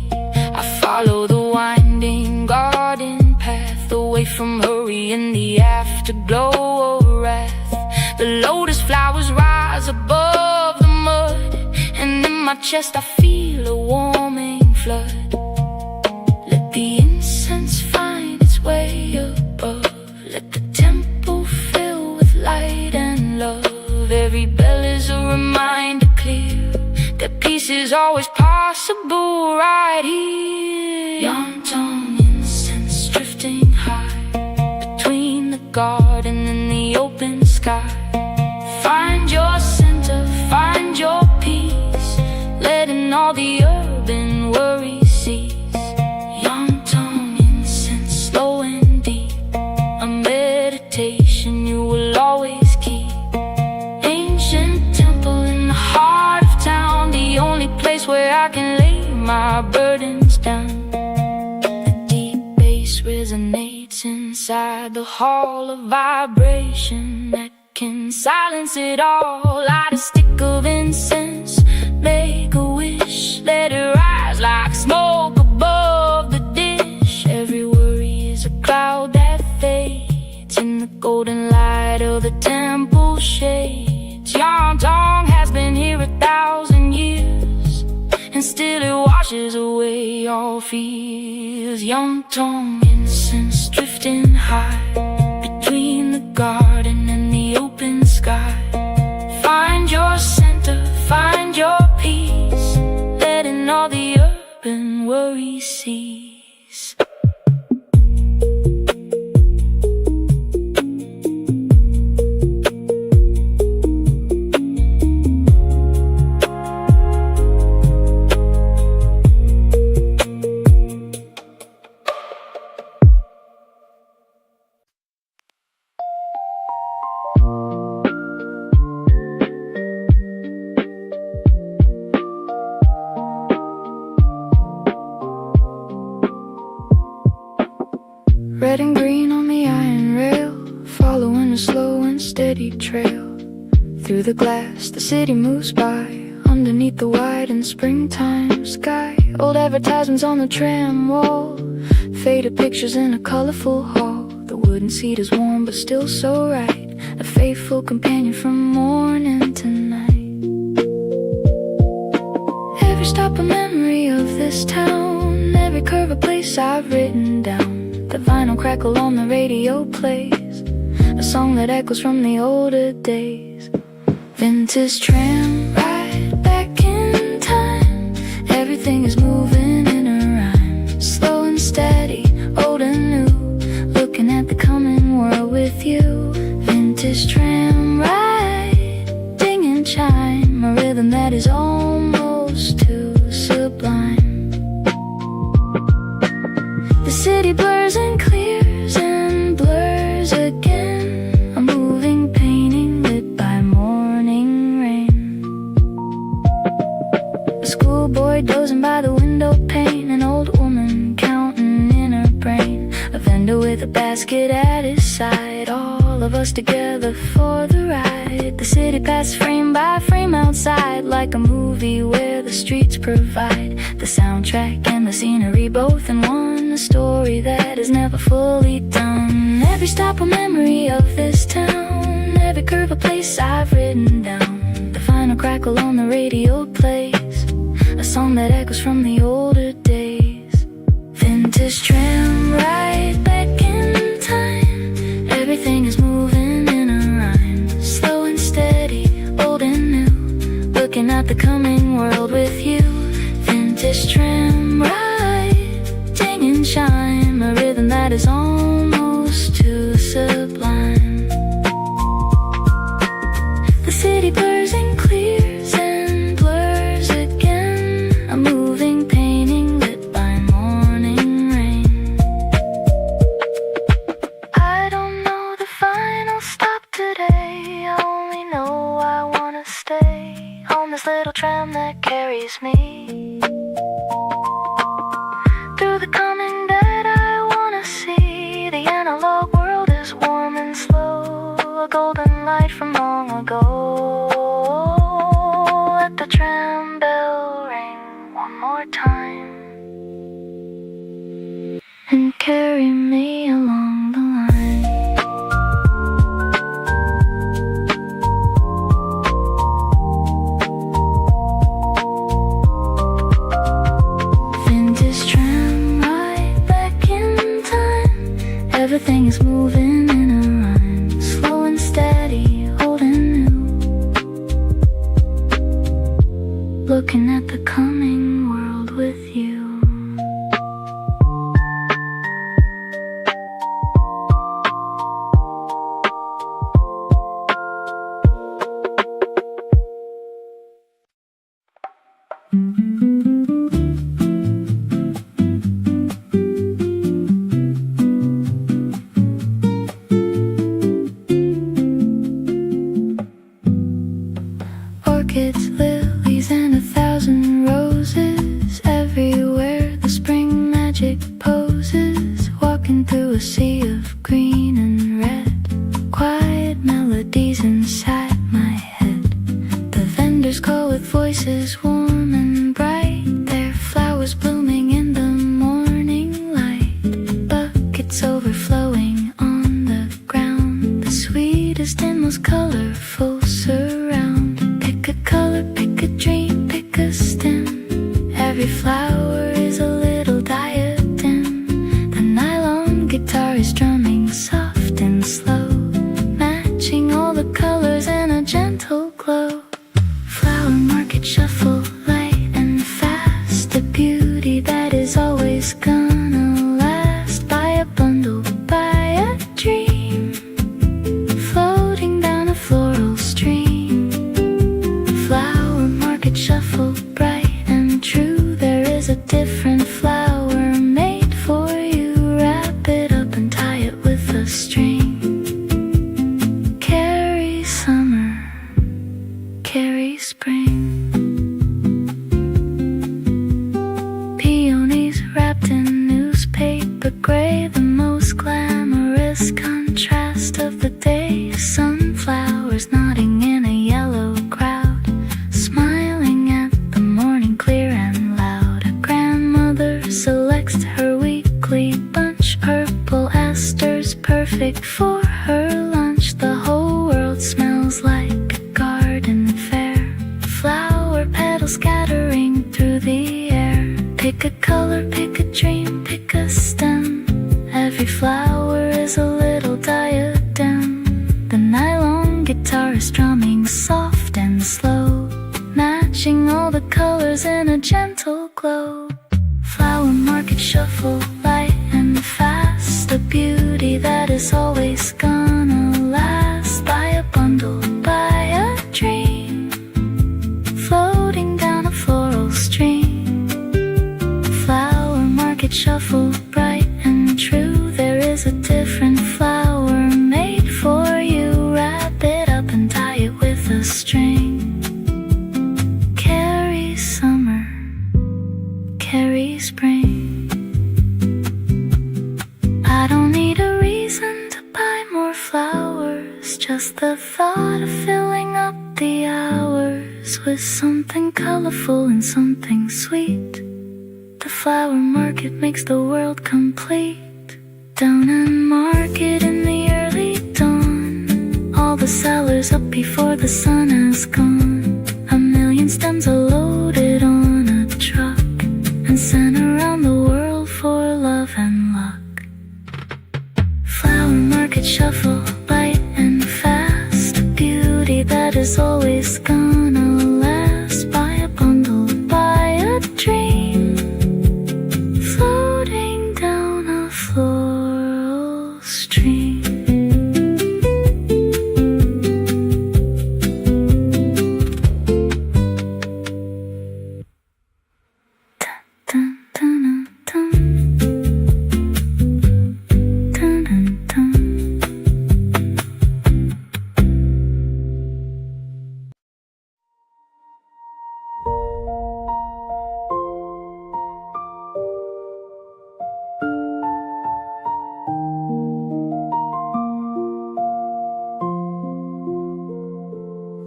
I follow the winding garden path, away from hurry in the afterglow of wrath. The lotus flowers rise above the mud, and in my chest I feel a warming flood. Let the incense find its way above, let the temple fill with light and love. Every bell is a reminder clear that peace is always possible right here. Yon-tong incense drifting high between the garden and the open sky. Find your center, find your peace, letting all the urban worries cease. Yon-tong incense slow and deep, a meditation you will always keep. Ancient temple in the heart of town, the only place where I can lay my burdens down. The deep bass resonates inside the hall of vibration that can silence it all. Light a stick of incense, make a wish, let it rise like smoke above the dish. Every worry is a cloud that fades in the golden light of the temple shades. Yon-tong has been here 1,000 years, and still it washes washes away all fears. Young tongue incense drifting high between the garden and the open sky. Find your center, find your peace, letting all the urban worries cease. Red and green on the iron rail, following a slow and steady trail. Through the glass, the city moves by, underneath the white and springtime sky. Old advertisements on the tram wall, faded pictures in a colorful hall. The wooden seat is warm but still so right, a faithful companion from morning to night. Every stop a memory of this town, every curve a place I've written down. The vinyl crackle on the radio plays a song that echoes from the older days. Vintage tram ride back in time, everything is moving in a rhyme. Slow and steady, old and new, looking at the coming world with you. Vintage tram ride, ding and chime, a rhythm that is almost too sublime. The city blurs and clears and blurs again, a moving painting lit by morning rain. A schoolboy dozing by the window pane, an old woman counting in her brain, a vendor with a basket at his side, all of us together for the ride. The city passes frame by frame outside, like a movie where the streets provide the soundtrack and the scenery both in one, a story that is never fully done. Every stop a memory of this town, every curve a place I've written down. The final crackle on the radio plays a song that echoes from the older days. Vintage tram ride back in time, everything is moving in a rhyme. Slow and steady, old and new, looking at the coming world with you. Vintage tram ride, ding and chime, a rhythm that is almost too sublime. The city blurs and clears and blurs again, a moving painting lit by morning rain. I don't know the final stop today, I only know I wanna stay on this little tram that carries me through the coming that I wanna see. The analog world is warm and slow, a golden light from long ago. Let the tram bell ring one more time and carry me along the line. Vintage tram ride back in time, everything is moving in a rhyme. Slow and steady, old and new, looking at the coming world with you. Orchids, lilies, and 1,000 roses, everywhere the spring magic poses. Walking through a sea of green and red, quiet melodies inside my head. The vendors call with voices warm and bright, their flowers blooming in the morning light. Buckets overflowing on the ground, the sweetest and most colorful surround. Pick a color, pick a dream, pick a stem, every flower gray sunflowers nodding in a yellow crowd, smiling at the morning clear and loud. A grandmother selects her weekly bunch, purple asters perfect for her lunch. The whole world smells like a garden fair, flower petals scattering through the air. Pick a color, pick a dream, pick a stem. Every flower is a little diadem. The nylon guitar is strumming soft and slow, matching all the colors in a gentle glow. Flower market shuffle, light and fast, a beauty that is always gonna last. Buy a bundle, buy a dream, floating down a floral stream. Flower market shuffle, bright and true, there is a different flower made for you. Wrap it up and tie it with a string. Carry summer, carry spring. I don't need a reason to buy more flowers, just the thought of filling up the hours with something colorful and something sweet. The flower market makes the world complete. Down and market in the early dawn, all the sellers up before the sun has gone. A million stems are loaded on a truck and sent around the world for love and luck. Flower market shuffle, light and fast, a beauty that is always gonna last. Buy a bundle, buy a dream, floating down a floral stream. Dun, dun, dun, dun, dun, dun.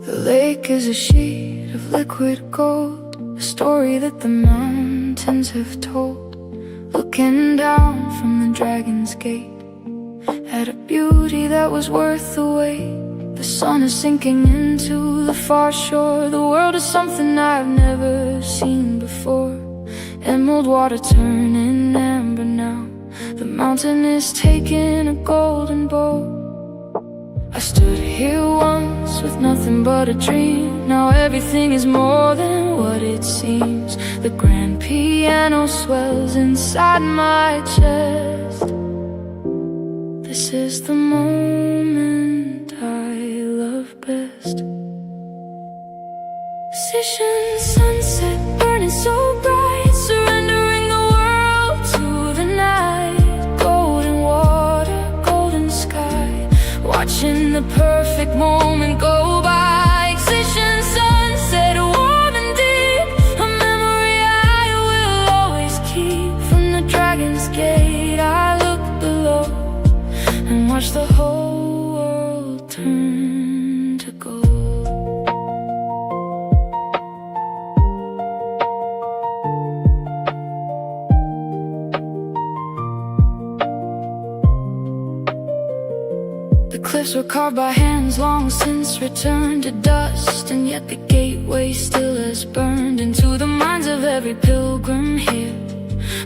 The lake is a sheet of liquid gold, a story that the mountains have told. Looking down from the dragon's gate at a beauty that was worth the wait. The sun is sinking into the far shore. The world is something I've never seen before. Emerald water turning amber now. The mountain is taking a golden bow. I stood here once with nothing but a dream. Now everything is more than what it seems. The grand piano swells inside my chest. This is the moment I love best. Station sunset burning so bright, surrendering the world to the night. Golden water, golden sky, watching the perfect moment go by. Excision sunset, warm and deep, a memory I will always keep. From the dragon's gate I look below and watch the whole world turn to gold. The cliffs were carved by hands long since returned to dust, and yet the gateway still has burned into the minds of every pilgrim here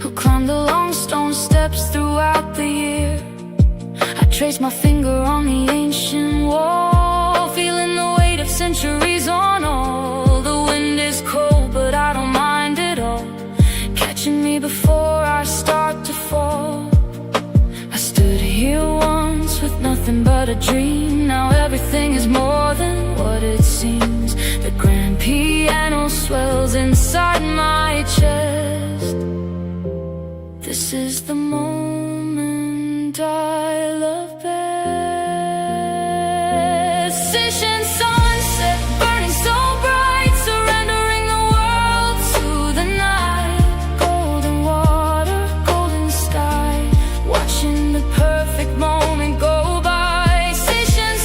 who climbed the long stone steps throughout the year. I trace my finger on the ancient wall, feeling the weight of centuries on all. The wind is cold, but I don't mind at all, catching me before I start to fall. I stood here once with nothing but a dream. Now everything is more than what it seems. The grand piano swells inside my chest. This is the moment I love best. Station sunset burning so bright, surrendering the world to the night. Golden water, golden sky, watching the perfect moment go by. Station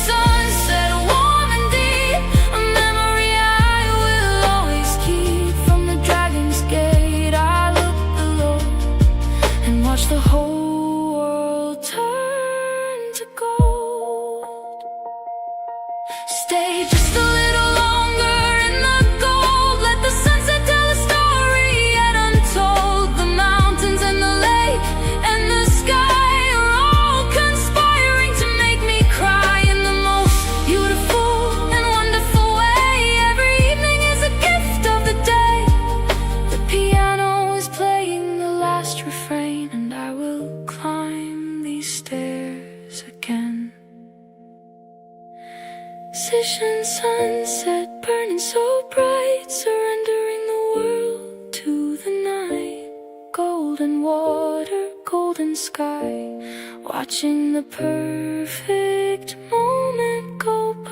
Relaxation sunset burning so bright, surrendering the world to the night. Golden water, golden sky, watching the perfect moment go by.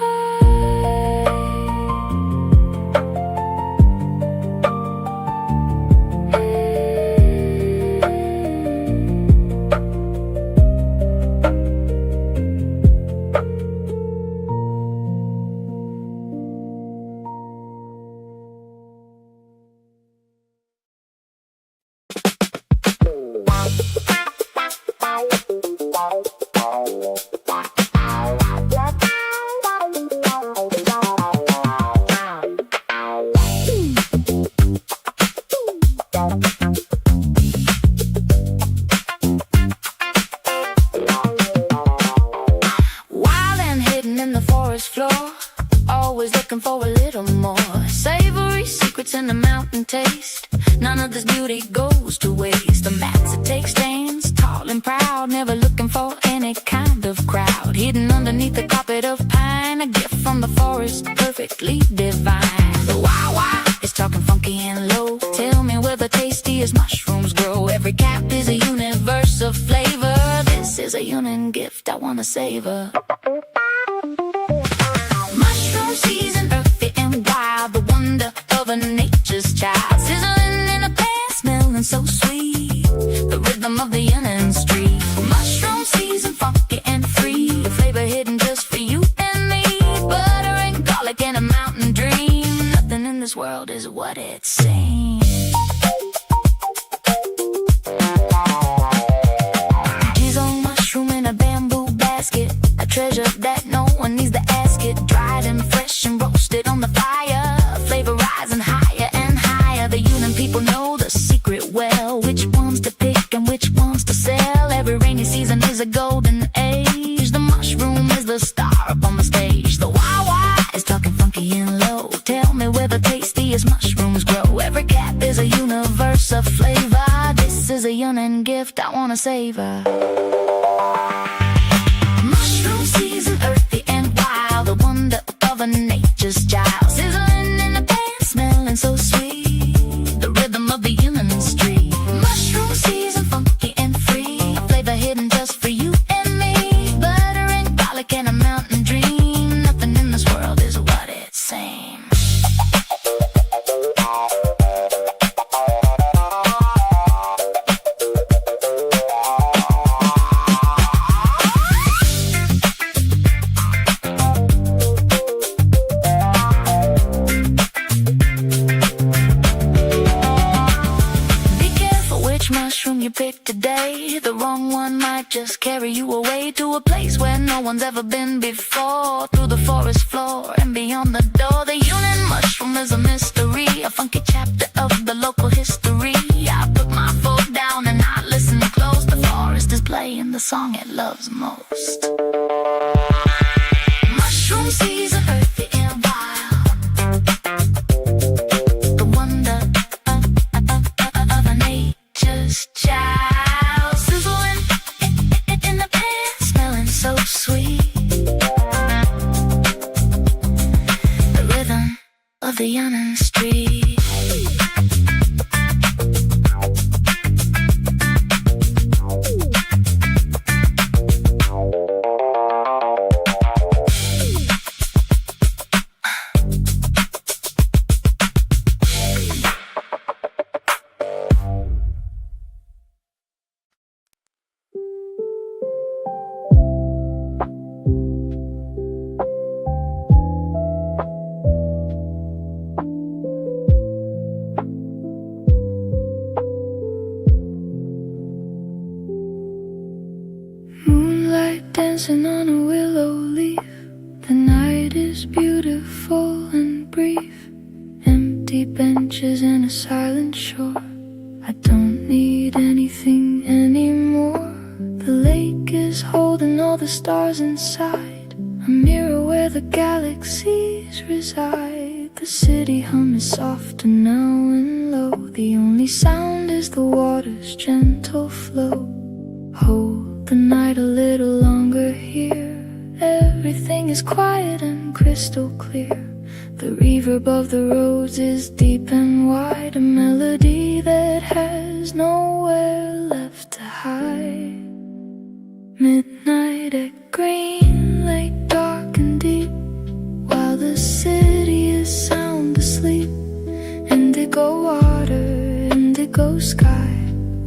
Always looking for a little more savory secrets in the mountain taste. None of this beauty goes to waste. The maps that take stands tall and proud, never looking for any kind of crowd. Hidden underneath the carpet of pine, a gift from the forest, perfectly divine. The wah-wah is talking funky and low. Tell me where the tastiest mushrooms grow. Every cap is a universe of flavor. This is a union gift I wanna savor. Season earthy and wild, the wonder of a nature's child. Sizzling in a pan, smelling so sweet, the rhythm of the onion street. Mushroom season, funky and free, the flavor hidden just for you and me. Butter and garlic and a mountain dream. Nothing in this world is what it seems. Jizzle mushroom in a bamboo basket, a treasure that no one needs to ask it. Dried and fresh and roasted on the fire, flavor rising higher and higher. The union people know the secret well, which ones to pick and which ones to sell. Every rainy season is a golden age. The mushroom is the star up on the stage. The wah-wah is talking funky and low. Tell me where the tastiest mushrooms grow. Every cap is a universe of flavor. This is a union gift I wanna savor. Mushroom season, earthy and wild, the wonder of a nature's child. Sizzling in a pan, smelling so sweet, the rhythm of the union street. Mushroom season, funky and free, a flavor hidden just for you and me. Butter and garlic and a mountain dream. Nothing in this world is what it seems. You pick today, the wrong one might just carry you away to a place where no one's ever been before. Through the forest floor and beyond the door, the union mushroom is a mystery, a funky chapter of the local history. I put my foot down and I listen close. The forest is playing the song it loves most. Mushroom season, earthy and wild, the wonder of a nature's child. Sizzling in the pan, smelling so sweet, the rhythm of the onion street. Dancing on a willow leaf, the night is beautiful and brief. Empty benches and a silent shore, I don't need anything anymore. The lake is holding all the stars inside, a mirror where the galaxies reside. The city hum is soft and now and low, the only sound is the water's gentle flow. Hold the night a little longer here, everything is quiet and crystal clear. The reverb of the roads is deep and wide, a melody that has nowhere left to hide. Midnight at Green Lake, dark and deep, while the city is sound asleep. Indigo water, indigo sky,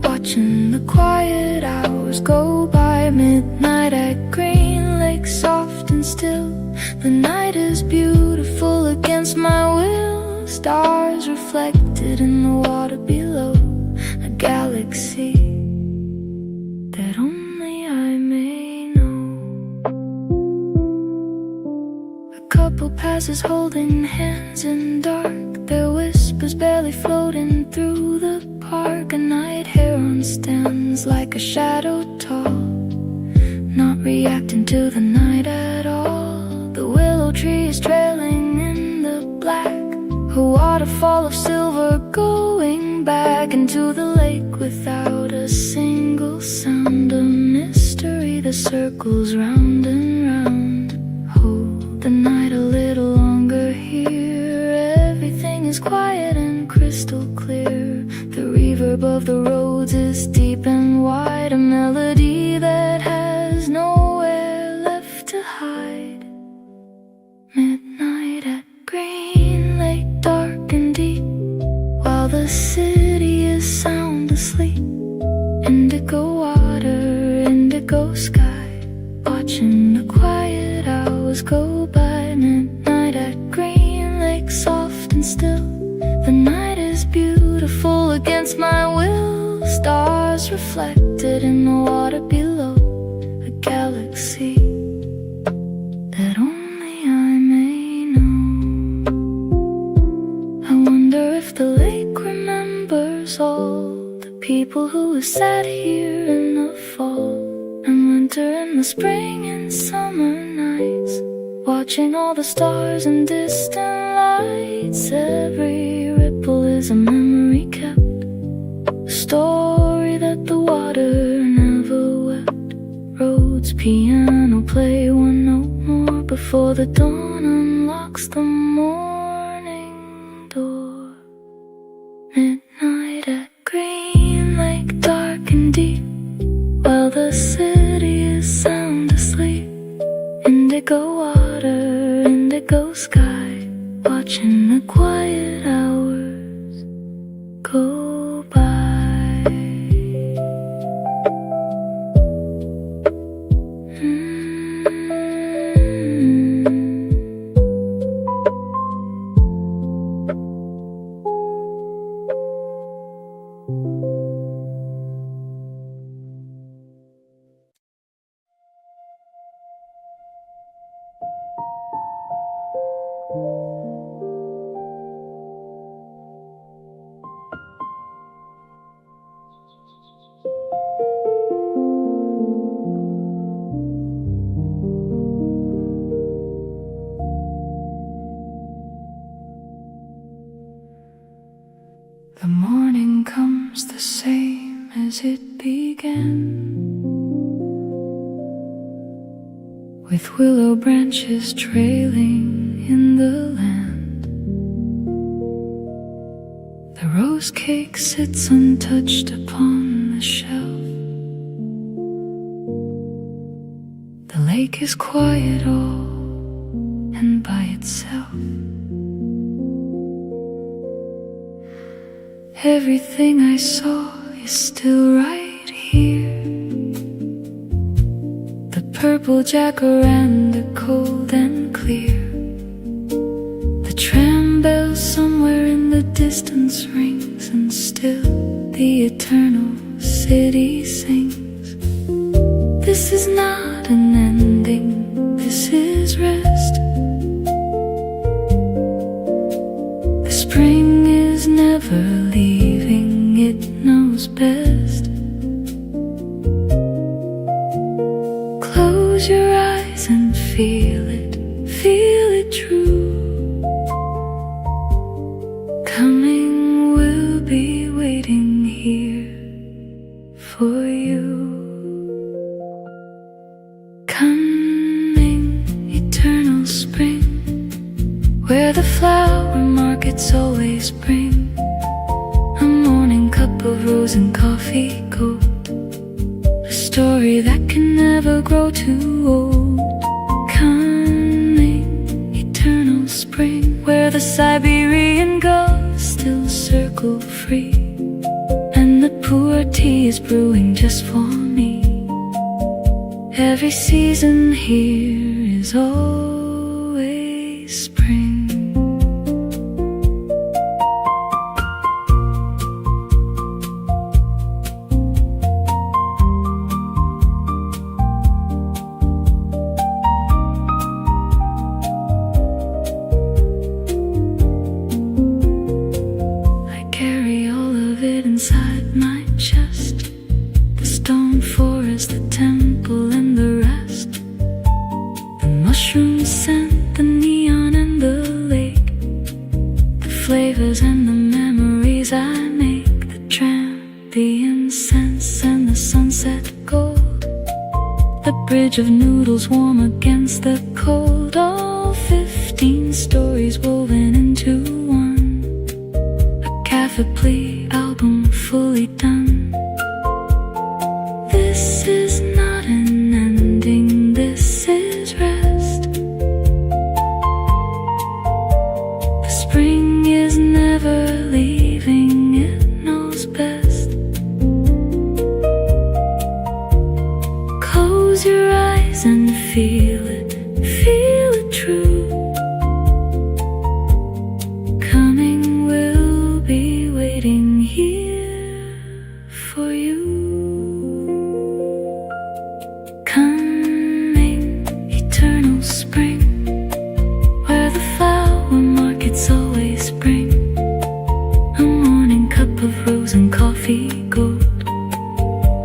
watching the quiet hours go by. Midnight at Green Lake, soft and still. The night is beautiful against my will. Stars reflected in the water below. A galaxy that only I may know. A couple passes holding hands in dark, their whispers barely floating through the park. A night heron stands like a shadow tall, not reacting to the night at all. The willow tree is trailing in the black, a waterfall of silver going back into the lake without a single sound. A mystery that circles round and round. Hold the night a little longer here. Everything is quiet and crystal clear. The reverb of the roads is deep and wide, a melody that has nowhere left to hide. Midnight at Green Lake, dark and deep, while the city is sound asleep. Indigo water, indigo sky, watching the quiet hours go by. Midnight at Green Lake, soft and still. The night is beautiful against my will. Stars reflected in the water below. A galaxy that only I may know. I wonder if the lake remembers all the people who have sat here in the fall and winter, in the spring and summer nights, watching all the stars and distant lights. Every ripple is a memory kept, a story that the water never wept. Roads, piano, play one note more before the dawn unlocks the morning door. Midnight at Green Lake, dark and deep, while the city is sound asleep. Indigo water, indigo sky, watching the quiet hours go by. The morning comes the same as it began, with willow branches trailing in the land. The rose cake sits untouched upon the shelf. The lake is quiet all and by itself. Everything I saw is still right here. The purple jacaranda, cold and clear. The tram bell somewhere in the distance rings, and still the eternal city sings. This is not an ending, this is rest. The spring is never leaving, it knows best. Close your eyes and feel it true. Coming will be waiting here for you. Coming where the flower markets always bring a morning cup of rose and coffee gold, a story that can never grow too old. Coming, eternal spring, where the Siberian gulls still circle free, and the poor tea is brewing just for me. Every season here is always spring. I carry all of it inside my chest, the stone forest, the temple and the rest, the mushroom scent, the neon and the lake, the flavors and the memories I make, the tram, the incense and the sunset gold, the bridge of noodles warm against the cold, all 15 stories woven into one, a Cafe album fully done. This is not an ending, this is rest. The spring is never leaving, it knows best. Close your eyes and feel it true. Coming will be waiting here for you. Coming, eternal spring, where the flower markets always bring a morning cup of rose and coffee gold,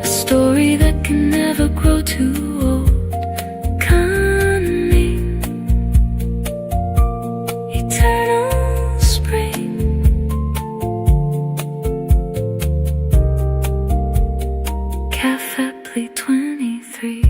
a story that can never grow too old. Coming, eternal spring. Cafe 23.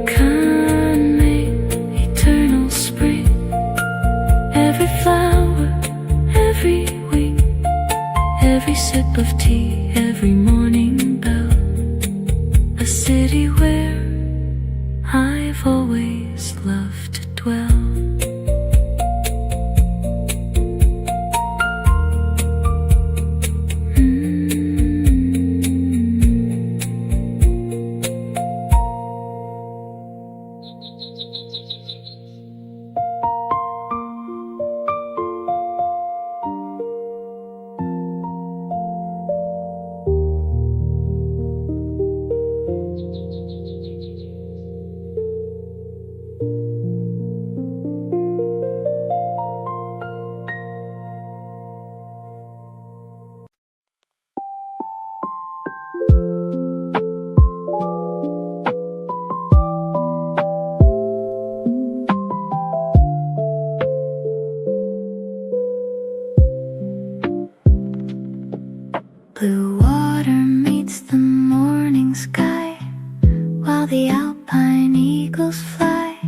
Coming, eternal spring, every flower, every wing, every sip of tea, every morning bell, a city where I've always loved to dwell. Blue water meets the morning sky, while the alpine eagles fly.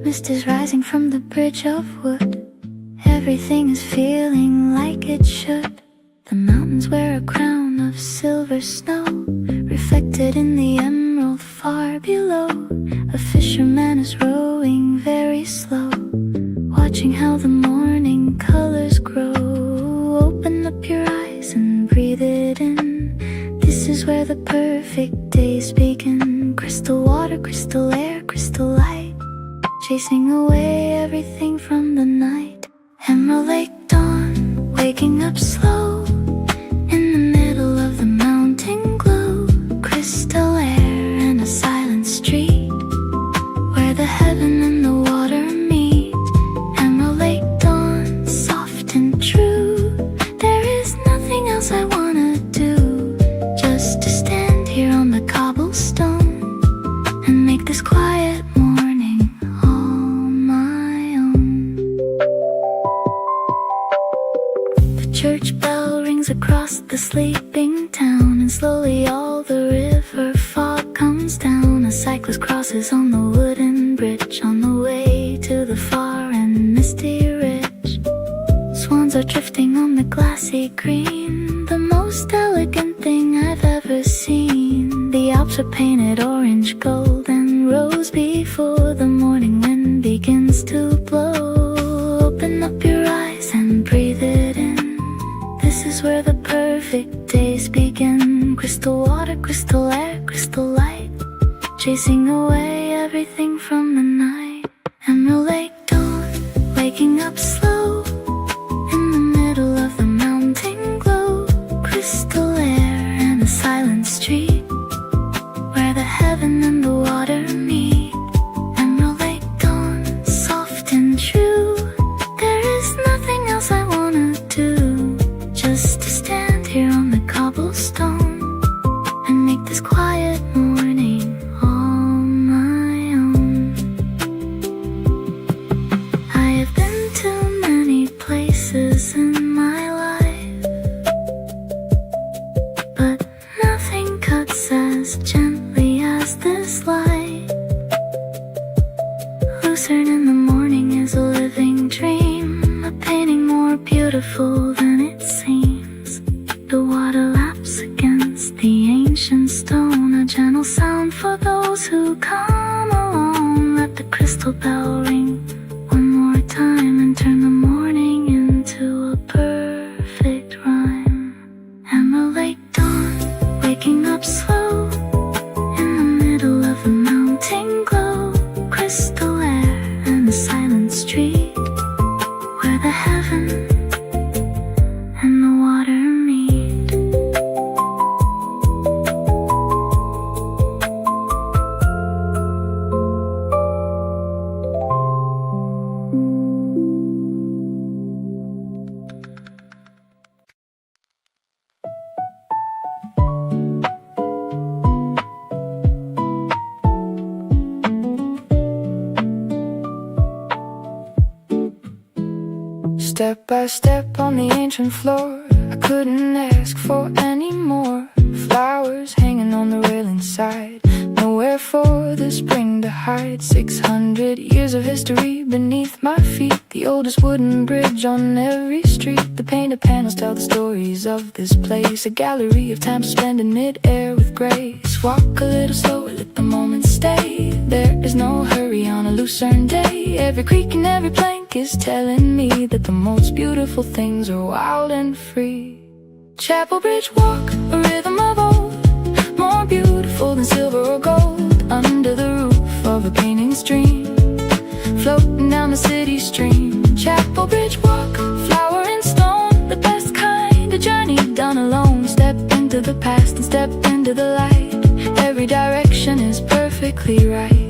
Mist is rising from the bridge of wood, everything is feeling like it should. The mountains wear a crown of silver snow, reflected in the emerald far below. A fisherman is rowing very slow, watching how the morning colors grow. Open up your eyes and breathe it in. This is where the perfect days begin. Crystal water, crystal air, crystal light, chasing away everything from the night. Emerald lake dawn, waking up slow, in the middle of the mountain glow. Crystal air and a silent street, a sleeping town, and slowly all the river fog comes down. A cyclist crosses on the wooden bridge on the way to the far and misty ridge. Swans are drifting on the glassy green, the most elegant thing I've ever seen. The Alps are painted orange, gold, and rose before the morning wind begins to blow. Open up your eyes and breathe it in. This is where the perfect days begin. Crystal water, crystal air, crystal light, chasing away everything from the night. Emerald lake dawn, waking up slow in the middle of the mountain glow. Crystal air and a silent street where the heaven and the water meet. Emerald lake dawn, soft and true. There is nothing else I wanna do, just to stand here on the cobblestone and make this quiet morning all my own. I have been to many places in my life, but nothing cuts as gently as this light. Lucerne in the morning is a living dream, a painting more beautiful than it seems. The water laps against the ancient stone, a gentle sound for those who come along. Let the crystal bell ring one more time and turn the morning into a perfect rhyme. Emerald lake dawn, waking up slow in the middle of the mountain glow. Crystal air and a silent street where the heaven and the water meet. Step by step on the ancient floor, I couldn't ask for any more. Flowers hanging on the railing side, nowhere for the spring to hide. 600 years of history beneath my feet, the oldest wooden bridge on every street. The painted panels tell the stories of this place, a gallery of time spent in mid-air with grace. Walk a little slower, let the moment stay. There is no hurry on a Lucerne day. Every creak and every plank is telling me that the most beautiful things are wild and free. Chapel Bridge walk, a rhythm of old, more beautiful than silver or gold. Under the roof of a painting stream, floating down the city stream. Chapel Bridge walk, flower and stone, the best kind of journey done alone. Step into the past and step into the light. Every direction is perfectly right.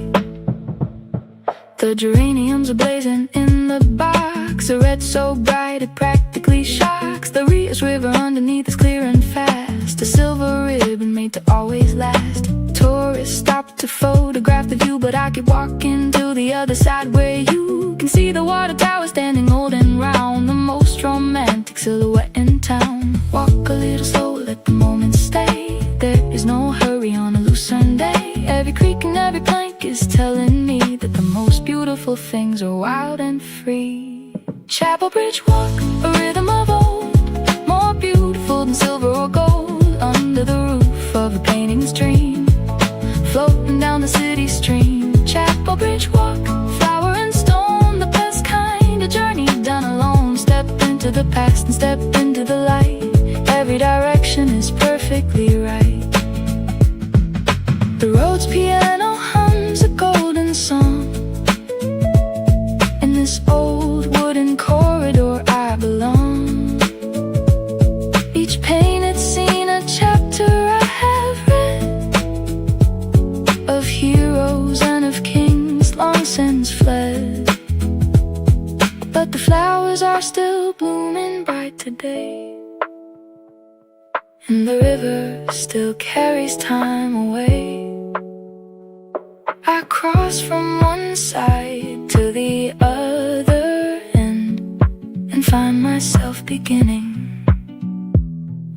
The geraniums are blazing in the box, a red so bright it practically shocks. The Rios River underneath is clear and fast, a silver ribbon made to always last. Tourists stop to photograph the view, but I keep walking to the other side where you can see the water tower standing old and round, the most romantic silhouette in town. Walk a little slow, let the moment stay. There is no hurry on a Lucerne day. Every creak and every plank is telling me that the most beautiful things are wild and free. Chapel Bridge walk, a rhythm of old, more beautiful than silver or gold. Under the roof of a painting stream, floating down the city stream. Chapel Bridge walk, flower and stone, the best kind of journey done alone. Step into the past and step into the light. Every direction is perfectly right. The road's piano hums a golden song. In this old wooden corridor I belong. Each painted scene a chapter I have read, of heroes and of kings long since fled. But the flowers are still blooming bright today, and the river still carries time away. I cross from one side to the other end and find myself beginning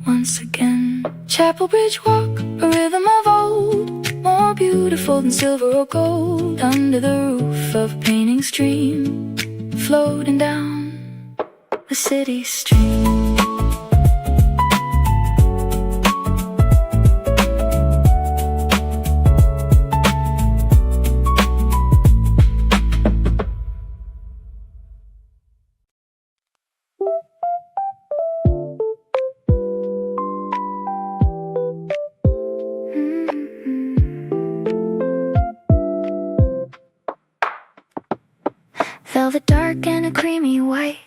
once again. Chapel Bridge Walk, a rhythm of old, more beautiful than silver or gold. Under the roof of a painting stream, floating down the city stream. Velvet dark and a creamy white,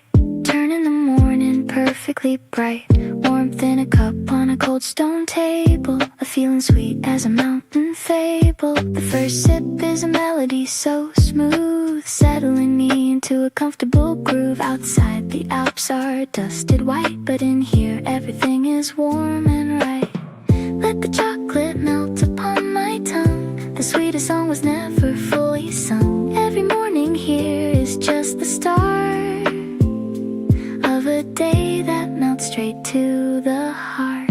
turn in the morning perfectly bright. Warmth in a cup on a cold stone table, a feeling sweet as a mountain fable. The first sip is a melody so smooth, settling me into a comfortable groove. Outside the Alps are dusted white, but in here everything is warm and right. Let the chocolate melt upon my tongue, the sweetest song was never fully sung. Every morning here is just the start of a day that melts straight to the heart.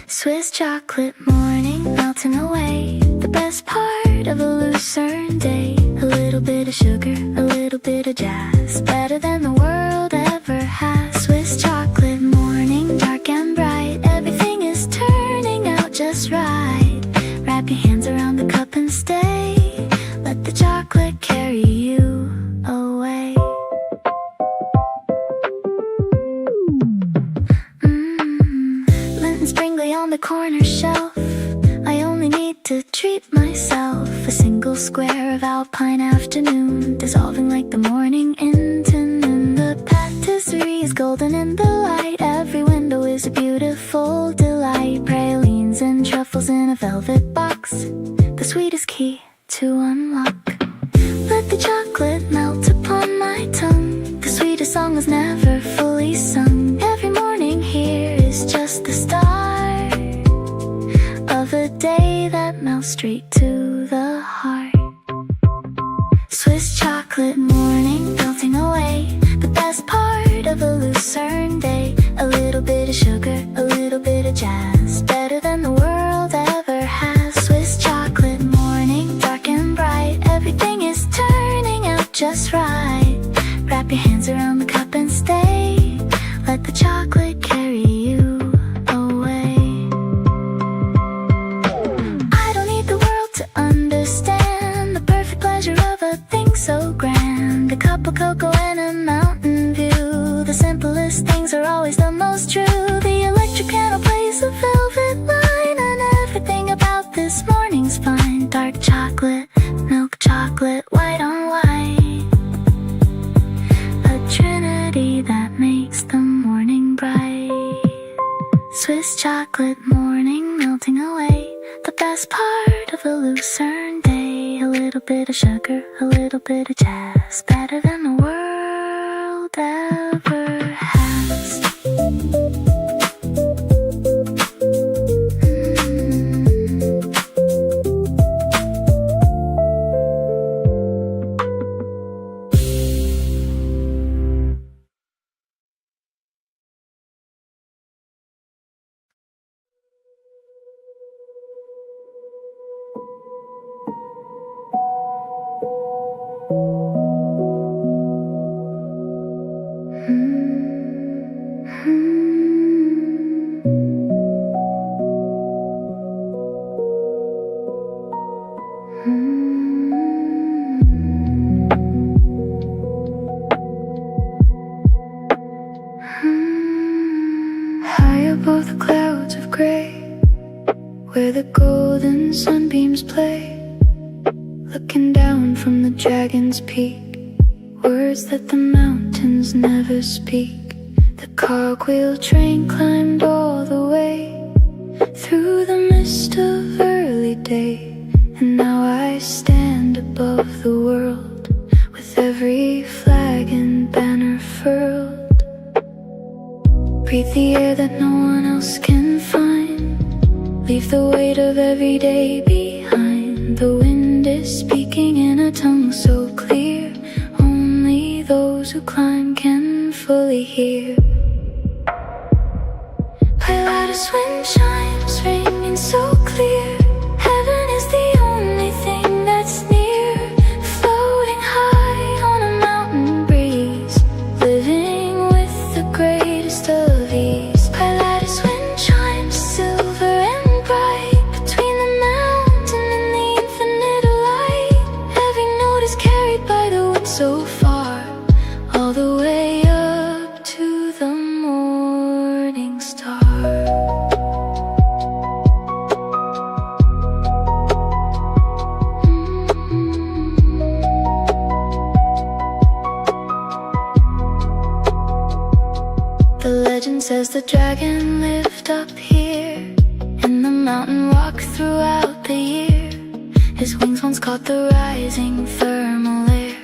Swiss chocolate morning melting away, the best part of a Lucerne day. A little bit of sugar, a little bit of jazz, better than the world ever has. Swiss chocolate morning, dark and bright, everything is turning out just right. Wrap your hands around the cup and stay, let the chocolate carry you away. Lint and sprinkly on the corner shelf, I only need to treat myself. A single square of alpine afternoon, dissolving like the morning into noon. The patisserie is golden in the light, every window is a beautiful delight. Pralines and truffles in a velvet box, the sweetest key to unlock. Let the chocolate melt upon my tongue, the sweetest song was never fully sung. Every morning here is just the start of a day that melts straight to the heart. Swiss chocolate morning melting away, the best part of a Lucerne day. A little bit of sugar, a little bit of jazz, better than the world ever has. Swiss chocolate morning, dark and bright, everything is turning out just right. Wrap your hands around the cup and stay, let the chocolate carry you away. I don't need the world to understand the perfect pleasure of a thing so grand. A cup of cocoa and a mountain view, the simplest things are always the most true. The electric piano plays a velvet line, and everything about this morning's fine. Dark chocolate, milk chocolate, white on white, a trinity that makes the morning bright. Swiss chocolate morning melting away, the best part of a Lucerne day. A little bit of sugar, a little bit of jazz, better than the world ever has. High above the clouds of gray, where the golden sunbeams play, looking down from the dragon's peak, words that the mountains never speak. The cogwheel train climbed all the way through the mist of early day, and now I stand above the world with every flag and banner furled. Breathe the air that no one else can find, leave the weight of every day behind. The wind is speaking in a tongue so clear, only those who climb can fully hear. Play loud Pilatus wind chimes ringing so clear. Heaven is the only thing that's near. Floating high on a mountain breeze, living with the greatest of ease. Pilatus wind chimes silver and bright, between the mountain and the infinite light. Every note is carried by the wind so far, all the way up to the morning star. The legend says the dragon lived up here, and the mountain walked throughout the year. His wings once caught the rising thermal air,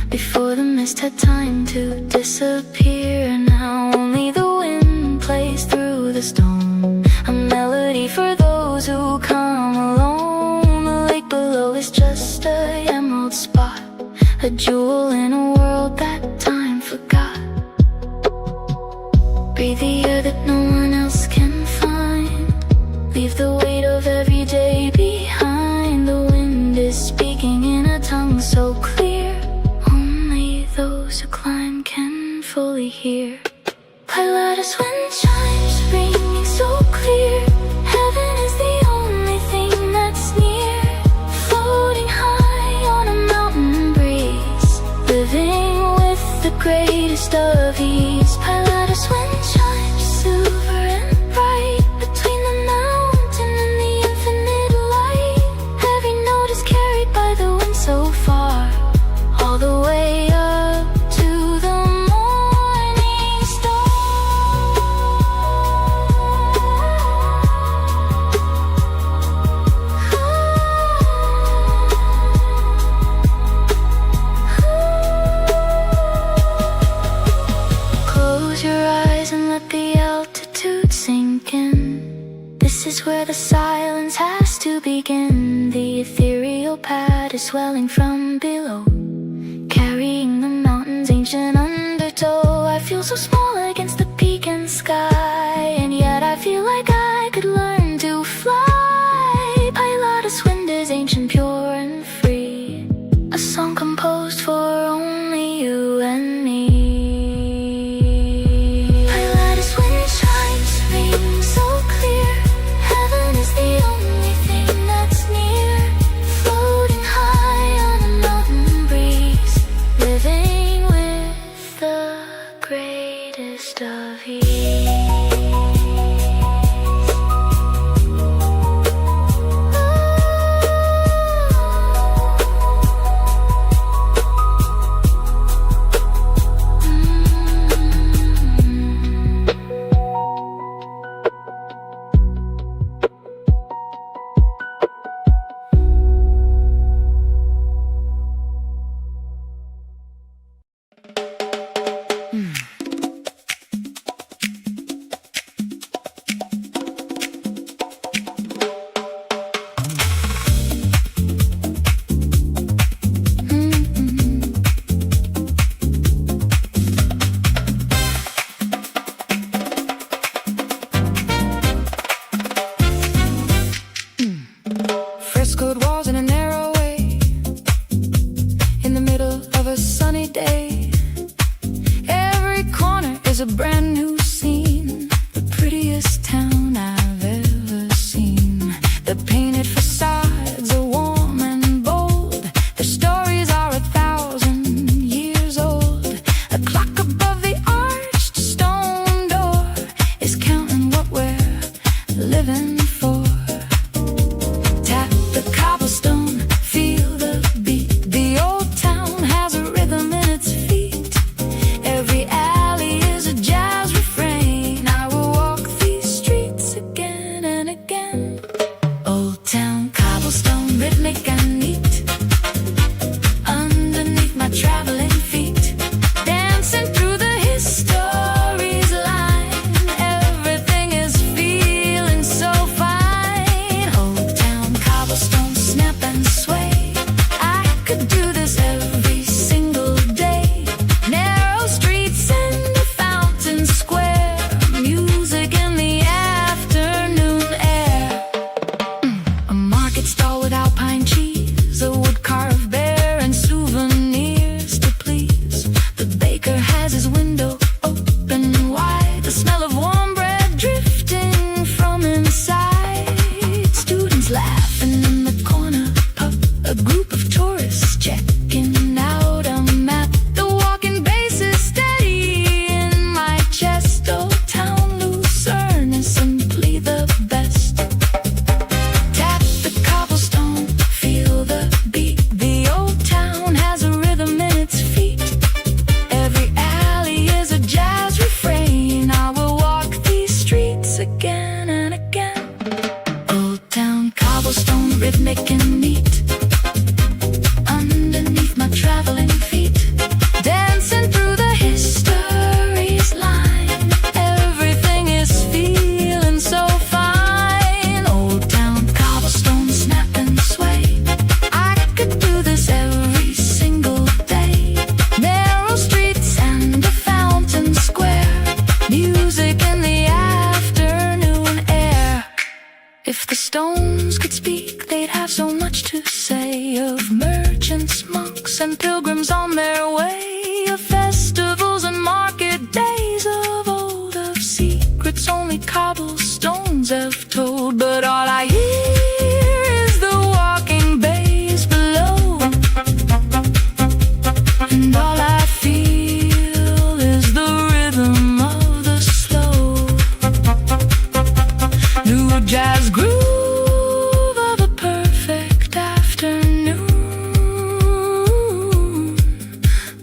before the mist had time to disappear. Now only the wind plays through the stone, a melody for those who come alone. The lake below is just a emerald spot, a jewel in a world that time forgot. Breathe the air that no one else can find, leave the weight of every day behind. The wind is speaking in a tongue so clear, only those who climb can fully hear. Pilatus wind chimes ringing so clear. Heaven is the only thing that's near. Floating high on a mountain breeze, living with the greatest of ease. Pilatus wind chimes silver and bright, between the mountain and the infinite light. Every note is carried by the wind so far, all the way up to the morning star. Close your eyes and let the altitude sink in. This is where the silence has to begin. The ethereal pad is swelling from below, carrying the mountain's ancient undertow. I feel so small against the peak and sky, and yet I feel like I could learn to fly. Pilatus wind is ancient, pure and free, a song composed for only you and me. Pilatus wind chimes ring so clear. Heaven is the only thing that's near. Floating high on a mountain breeze, living with the greatest of ease. Frescoed walls in a narrow way, in the middle of a sunny day. Every corner is a brand new scene, the prettiest town I've ever seen. The painted facades are warm and bold, their stories are 1,000 years old. A clock above the arched stone door is counting what we're living for. Tap the cobblestone, feel the beat. The old town has a rhythm in its feet. Every alley is a jazz refrain. I will walk these streets again and again. Old town cobblestone, rhythmic and neat, underneath my traveling feet. Dancing through the history's line, everything is feeling so fine. Old town cobblestone, snap and sway. I could do this every single day. Narrow streets and a fountain square, music in the afternoon. stall with alpine cheese, a wood-carved bear, and souvenirs to please. The baker has his window open wide, the smell of warm bread drifting from inside. Students laughing in the corner pub, a group of tourists checking out a map. The walking bass is steady in my chest. Old town Lucerne is simply the best. Tap the cobblestone, feel the beat. The old town has a rhythm in its feet. Every alley is a jazz refrain. I will walk these streets again and again. Old town cobblestone, rhythmic and neat. Underneath my traveling feet, dancing through the history's line. Everything is feeling so fine. Old town cobblestone, snap and sway. I could do this every single day. Narrow streets and a fountain square, music in the afternoon air. If the stones could speak, they'd have so much to say of merchants, monks, and pilgrims on their way, of festivals and market days of old, of secrets only cobblestones have told. But all I hear is the walking bass below, and all I feel is the rhythm of the slow new jazz groove of a perfect afternoon.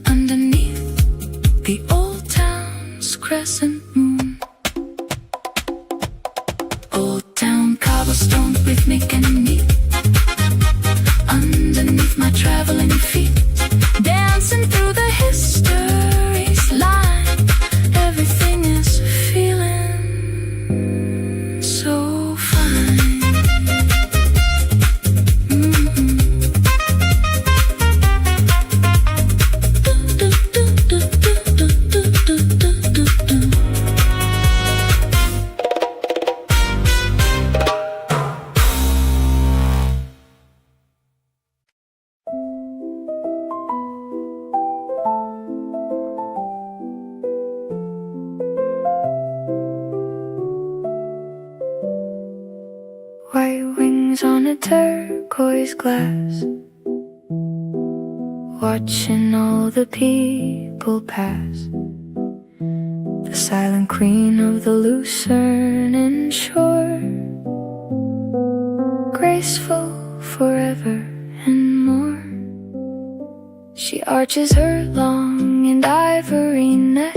Underneath the old town's crescent moon. Old town cobblestone, rhythmic and neat. Underneath my traveling feet, dancing through the history's line. Everything is feeling so fine. White wings on a turquoise glass, watching all the people pass. The silent queen of the Lucerne shore, graceful forever and more. She arches her long and ivory neck,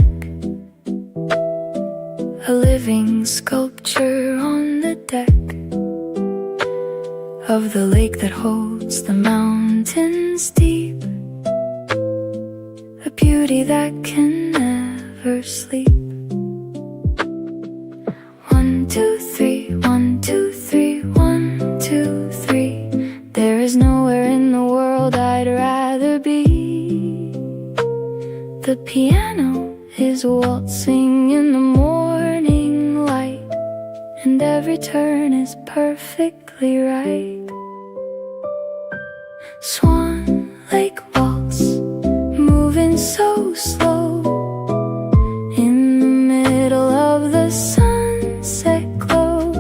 a living sculpture on the deck of the lake that holds the mountains deep, a beauty that can never sleep. 1, 2, 3, 1, 2, 3, 1, 2, 3. There is nowhere in the world I'd rather be. The piano is waltzing in the morning light, and every turn is perfectly right. Swan Lake waltz, moving so slow, in the middle of the sunset glow,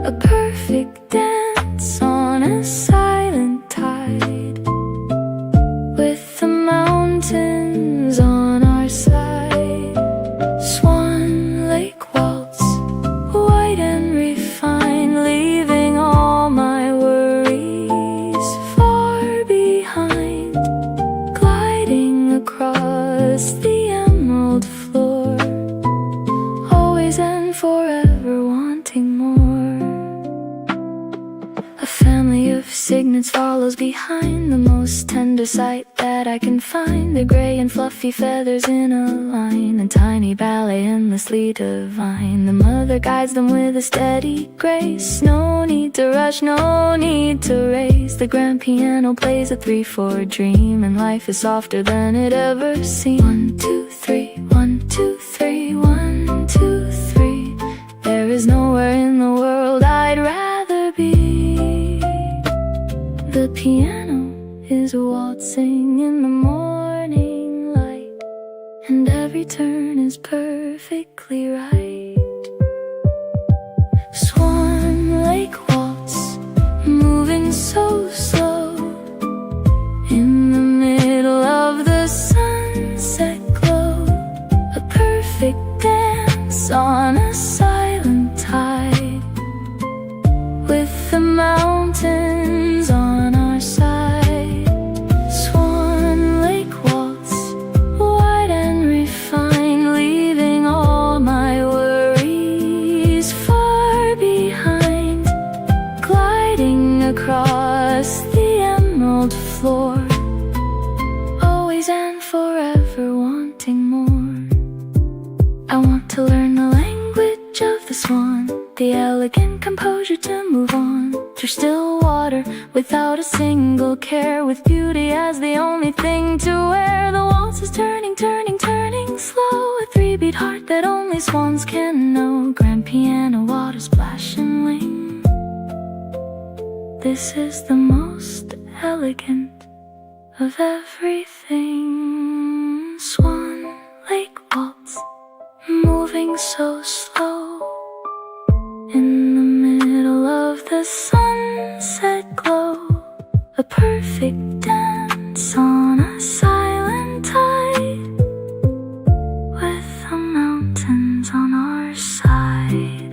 a perfect dance on a silent tide, with the mountains on our side. Swan Lake waltz, white and refined, leaving all my worries far behind, gliding across the emerald floor, always and forever wanting more. A family of cygnets follows behind, the most tender sight that I can find. They're gray and fluffy feathers in a line, and tiny ballet endlessly divine. The mother guides them with a steady grace, no need to rush, no need to race. The grand piano plays a 3/4 dream, and life is softer than it ever seemed. 1, 2, 3, 1, 2, 3, 1, 2, 3. There is nowhere in the world I'd rather be. The piano is waltzing in the morning light, and every turn is perfectly right. Swan Lake waltz, moving so slow, in the middle of the sunset glow, a perfect dance on a silent tide, with the mountains on our side. Swan Lake waltz, wide and refined, leaving all my worries far behind, gliding across the emerald floor, always and forever wanting more. I want to learn the language of the swan, the elegant composure to move on through still water without a single care, with beauty as the only thing to wear. The waltz is turning, turning, turning slow, a 3-beat heart that only swans can know. Grand piano, water splash and wing. This is the most elegant of everything. Swan Lake waltz, moving so slow, in the middle of the sunset glow, a perfect dance on a silent tide, with the mountains on our side.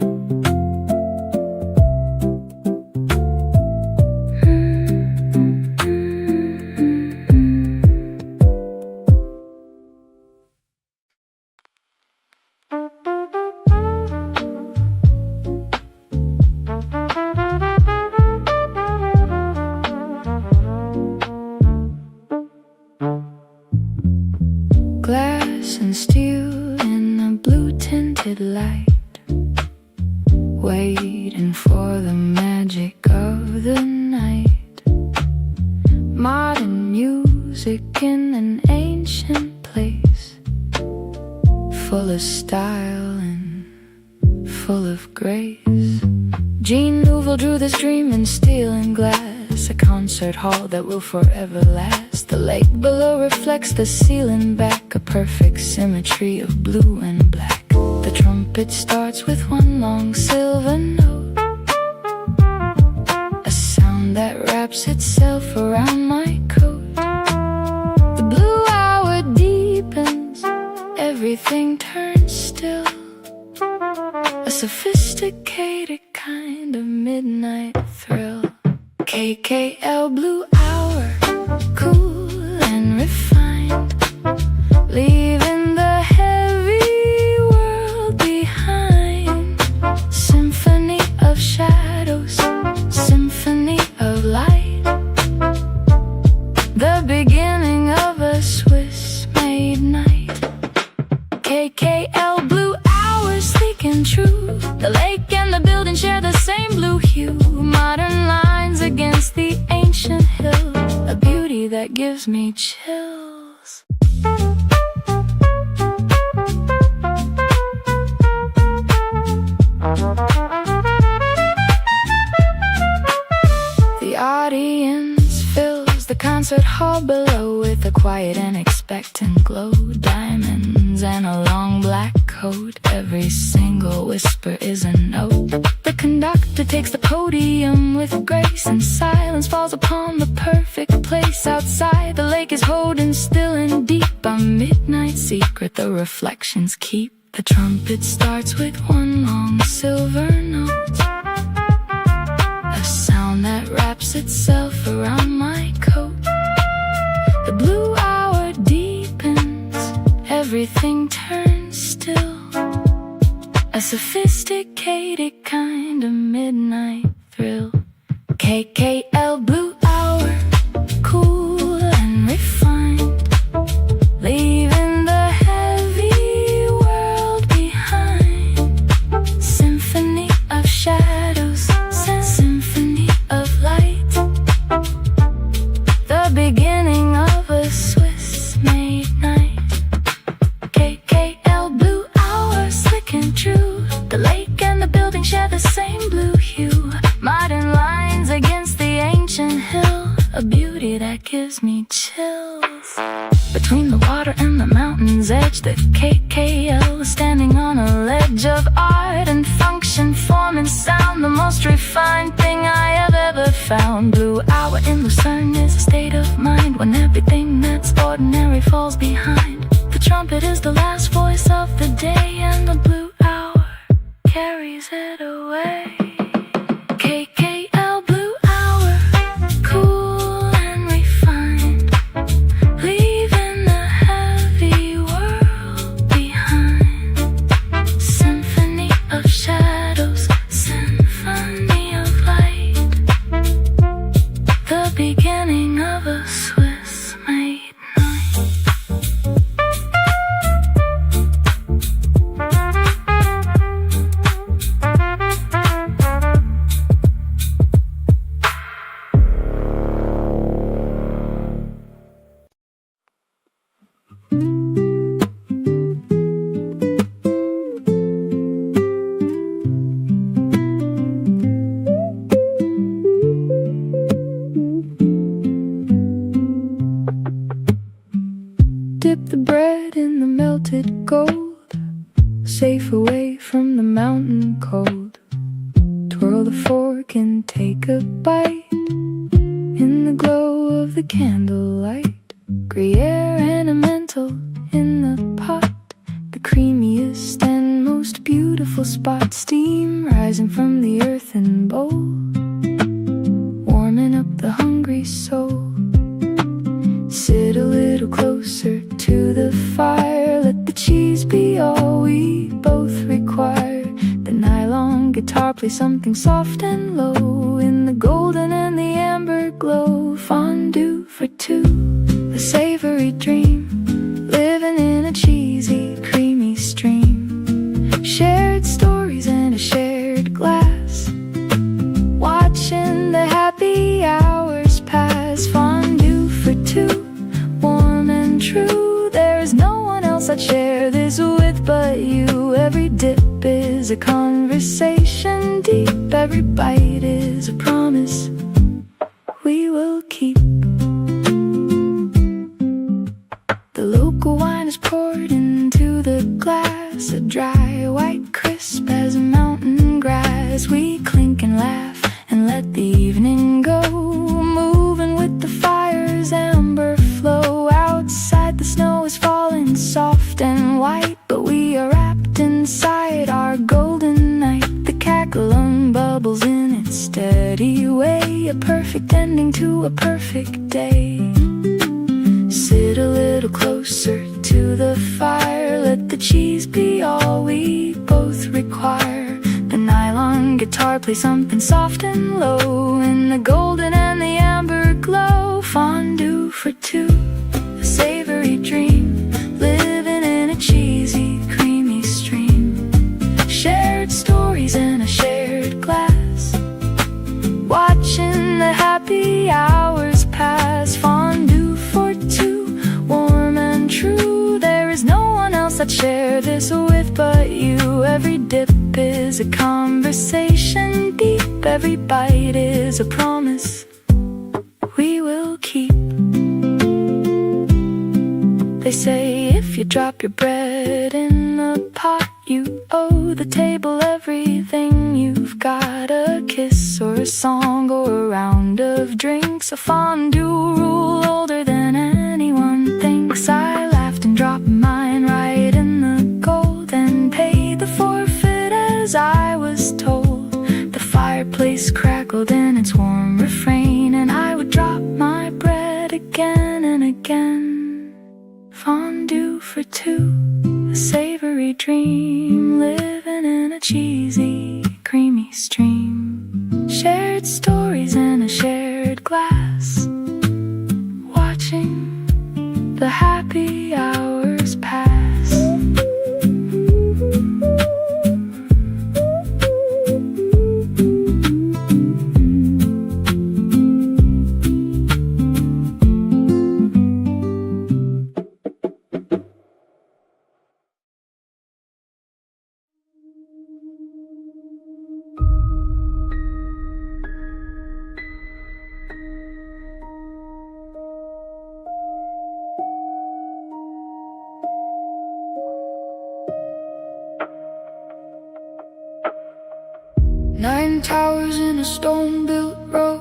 Glass and steel in a blue-tinted light, waiting for the magic of the night. Modern music in an ancient place, full of style and full of grace. Jean Nouvel drew this dream in steel and glass, a concert hall that will forever last. The lake below reflects the ceiling back, a perfect symmetry of blue and black. The trumpet starts with one long silver note, a sound that wraps itself around my coat. The blue hour deepens, everything turns still, a sophisticated kind of midnight thrill. KKL blue hour, cool and refined, leaving the heavy world behind. Symphony of shadows, symphony of light, the beginning of a Swiss-made night. KKL blue hour, sleek and true, the lake and the building share the same blue hue. Modern lines against the ancient hill, a beauty that gives me chills. The audience fills the concert hall below with a quiet and expectant glow. Diamonds and a long black coat, every single whisper is a note. The conductor takes the podium with grace, and silence falls upon the perfect place. Outside, the lake is holding still and deep, a midnight secret the reflections keep. The trumpet starts with one long silver note, a sound that wraps itself around my coat. The blue hour deepens, everything turns still, a sophisticated kind of midnight thrill. KKL blue hour, cool and refined, leaving the heavy world behind. Symphony of shadows, symphony of light, the beginning of a Swiss-made night. KKL blue hour, slick and true, the lake and the building share the same blue hue. Modern lines against the ancient a beauty that gives me chills. Between the water and the mountain's edge, the KKL is standing on a ledge of art and function, form and sound, the most refined thing I have ever found. Blue hour in Lucerne is a state of mind when everything that's ordinary falls behind. The trumpet is the last voice of the day, and the blue hour carries it away. KKL blue hour, cool and refined, leaving the heavy world behind. Symphony of shadows, symphony of light, the beginning of a Swiss-made night. Dip the bread in the melted gold, safe away from the mountain cold. Twirl the fork and take a bite in the glow of the candlelight. Gruyere and a mental in the pot, the creamiest and most beautiful spot. Steam rising from the earthen bowl, warming up the hungry soul. Sit a little closer to the fire, let the cheese be all we both require. The nylon guitar plays something soft and low in the golden and the amber glow. Fondue for two, a savory dream, living in a cheesy, creamy stream. Shared stories in a shared glass, watching the happy hours pass. Fondue for two, warm and true. There is no one else I'd share this with but you. Every dip is a conversation deep, every bite is a promise we will keep. The local wine is poured into the glass, a dry white crisp as mountain grass. We clink and laugh and let the evening go, moving with the fire's amber flow. Outside the snow is falling soft and white, but we are wrapped inside our golden night. The cackling bubbles in its steady way, a perfect ending to a perfect day. Sit a little closer to the fire, let the cheese be all we both require. The nylon guitar plays something soft and low in the golden and the amber glow. Fondue for two, a savory dream, living in a cheesy, creamy stream. Shared stories in a shared glass, watching the happy hours pass. Fondue for two, warm and true. There is no one else I'd share this with but you. Every dip is a conversation deep, every bite is a promise we will keep. They say if you drop your bread in the pot, you owe the table everything you've got. A kiss or a song or a round of drinks, a fondue rule older than anyone thinks. I laughed and dropped mine right in the gold and paid the forfeit as I was told. The fireplace crackled in its warm refrain, and I would drop my bread again and again. Fondue for two, a savory dream, living in a cheesy, creamy stream. Shared stories in a shared glass, watching the happy hours pass. towers in a stone-built row,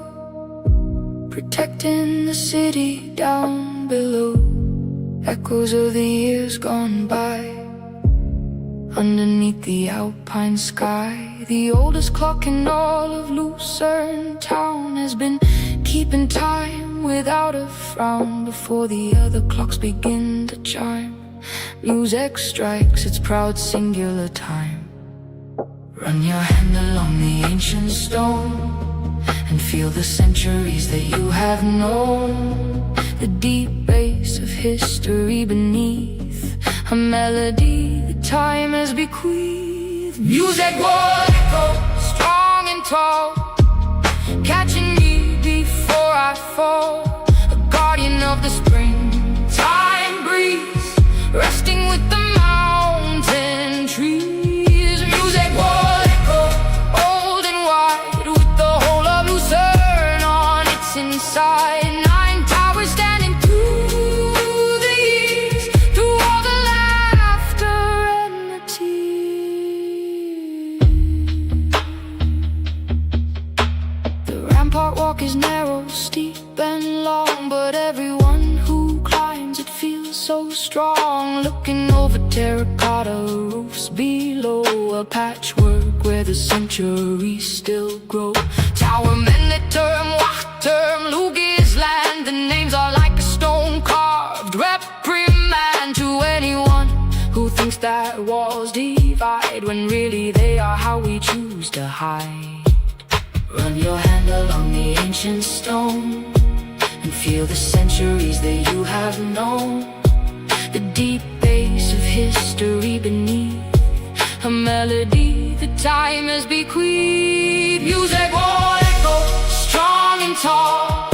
protecting the city down below. Echoes of the years gone by, underneath the alpine sky. The oldest clock in all of Lucerne town has been keeping time without a frown. Before the other clocks begin to chime, music strikes its proud singular time. Run your hand along the ancient stone and feel the centuries that you have known. The deep bass of history beneath a melody that time has bequeathed. Music will echo strong and tall, catching me before I fall. A guardian of the springtime breeze, resting with the mountain trees. Music will echo old and wide, with the whole of Lucerne on its inside. Nine towers standing through the years, through all the laughter and the tears. The rampart walk is narrow, steep and long, but everyone who climbs it feels so strong. Looking over terracotta roofs below, a patchwork where the centuries still grow. Tower men that term, term Lugis land. The names are like a stone carved reprimand to anyone who thinks that walls divide, when really they are how we choose to hide. Run your hand along the ancient stone and feel the centuries that you have known. The deep bass of history beneath a melody that time has bequeathed. Music will echo strong and tall,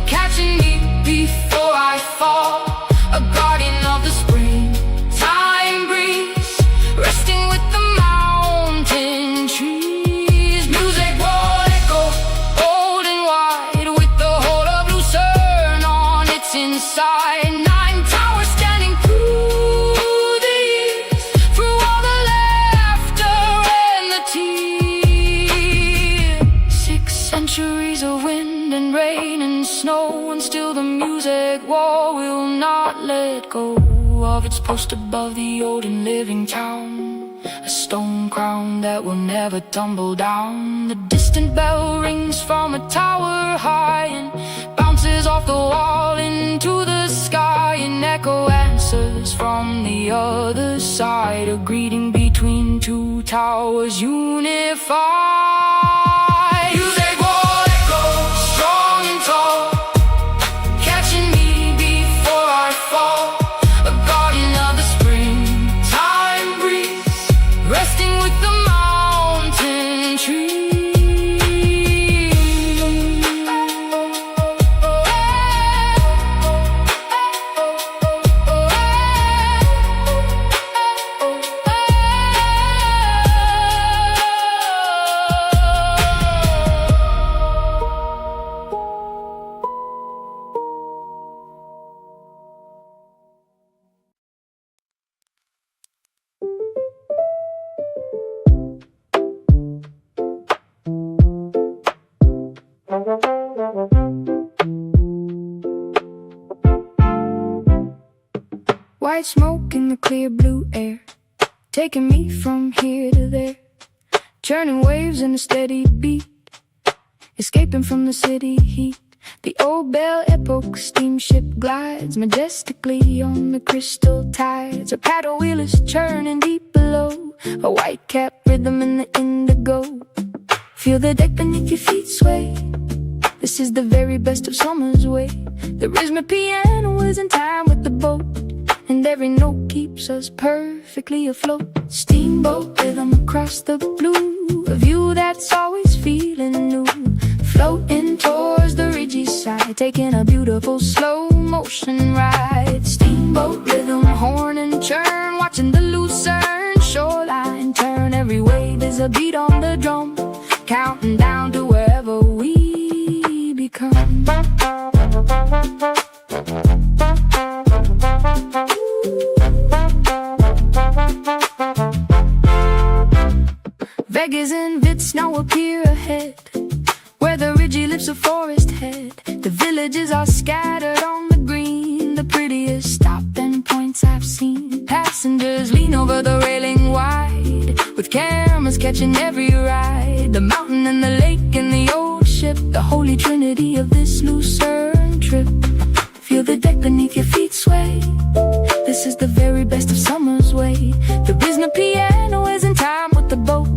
catching me before I fall. A guardian of the springtime breeze, resting with the mountain trees. Music will echo old and wide, with the whole of Lucerne on its inside. Nine towers standing through the years, through all the laughter and the tears. 6 centuries of wind and rain and snow, and still the music war will not let go of its post above the old and living town. A stone crown that will never tumble down. The distant bell rings from a tower high and bounces off the wall into the sky. An echo answers from the other side, a greeting between two towers unified. Music will echo strong and tall, catching me before I fall. A guardian of the springtime breeze, resting with the mountain trees. White smoke in the clear blue air, taking me from here to there, churning waves in a steady beat, escaping from the city heat. The old Belle Epoque steamship glides majestically on the crystal tides. A paddle wheel is churning deep below, a white cap rhythm in the indigo. Feel the deck beneath your feet sway. This is the very best of summer's way. The rhythmic piano is in time with the boat, and every note keeps us perfectly afloat. Steamboat rhythm across the blue, a view that's always feeling new. Floating towards the ridgy side, taking a beautiful slow motion ride. Steamboat rhythm, horn and churn, watching the Lucerne shoreline turn. Every wave is a beat on the drum, counting down to wherever we become. Tears and bits now appear ahead, where the ridgy lips of forest head. The villages are scattered on the green, the prettiest stopping points I've seen. Passengers lean over the railing wide, with cameras catching every ride. The mountain and the lake and the old ship, the holy trinity of this Lucerne trip. Feel the deck beneath your feet sway. This is the very best of summer's way. There is no piano as in time with the boat,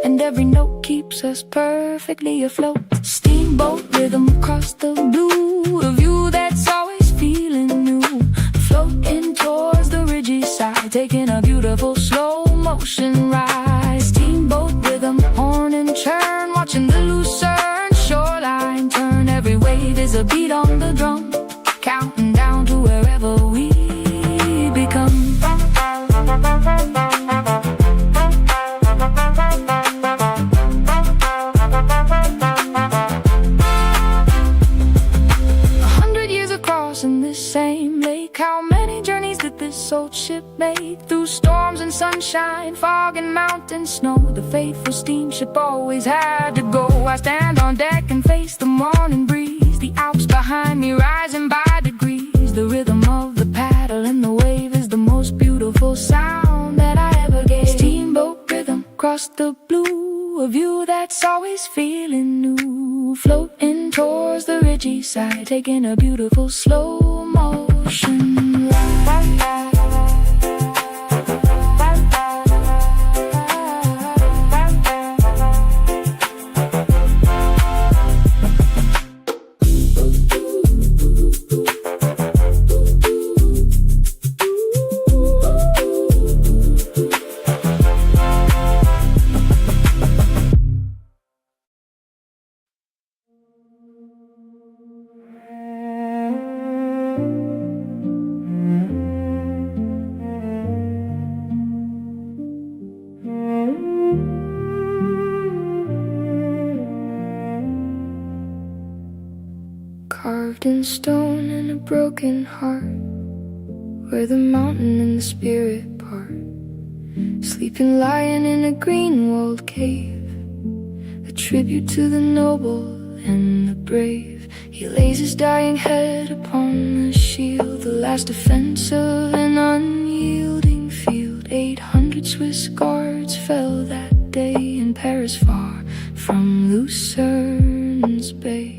and every note keeps us perfectly afloat. Steamboat rhythm across the blue, a view that's always feeling new. Floating towards the ridgy side, taking a beautiful slow motion ride. Steamboat rhythm, horn and churn, watching the Lucerne shoreline turn. Every wave is a beat on the drum, counting down to wherever we become. 100 years across in this same lake, how many journeys did this old ship make? Through storms and sunshine, fog and mountain snow, the faithful steamship always had to go. I stand on deck and face the morning breeze, the Alps behind me rising by degrees. The rhythm of the paddle and the wave is the most beautiful sound that I ever gave. Steamboat rhythm across the blue, a view that's always feeling new. Floating towards the ridgy side, taking a beautiful slow motion ride. Carved in stone and a broken heart, where the mountain and the spirit part. Sleeping lion in a green-walled cave, a tribute to the noble and the brave. He lays his dying head upon the shield, the last defense of an unyielding field. 800 Swiss guards fell that day in Paris, far from Lucerne's bay.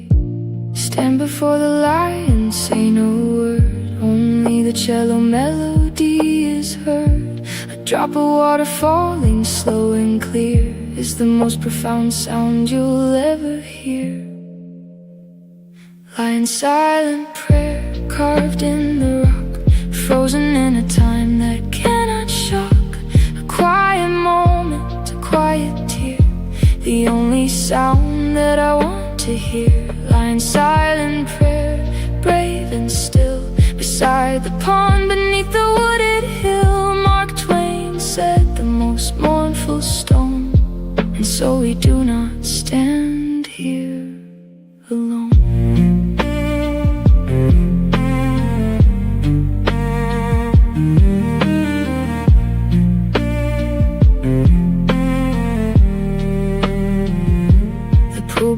Stand before the lion, say no word, only the cello melody is heard. A drop of water falling slow and clear is the most profound sound you'll ever hear. Lion silent prayer carved in the rock, frozen in a time that cannot shock. A quiet moment, a quiet tear, the only sound that I want to hear. Lying silent prayer, brave and still, beside the pond beneath the wooded hill. Mark Twain said the most mournful stone, and so we do not stand here alone.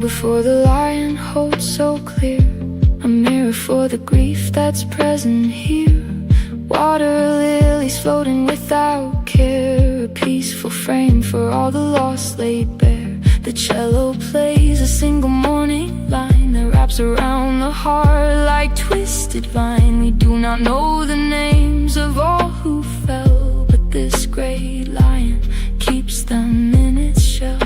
Before the lion holds so clear, a mirror for the grief that's present here. Water lilies floating without care, a peaceful frame for all the lost laid bare. The cello plays a single morning line that wraps around the heart like twisted vine. We do not know the names of all who fell, but this great lion keeps them in its shell.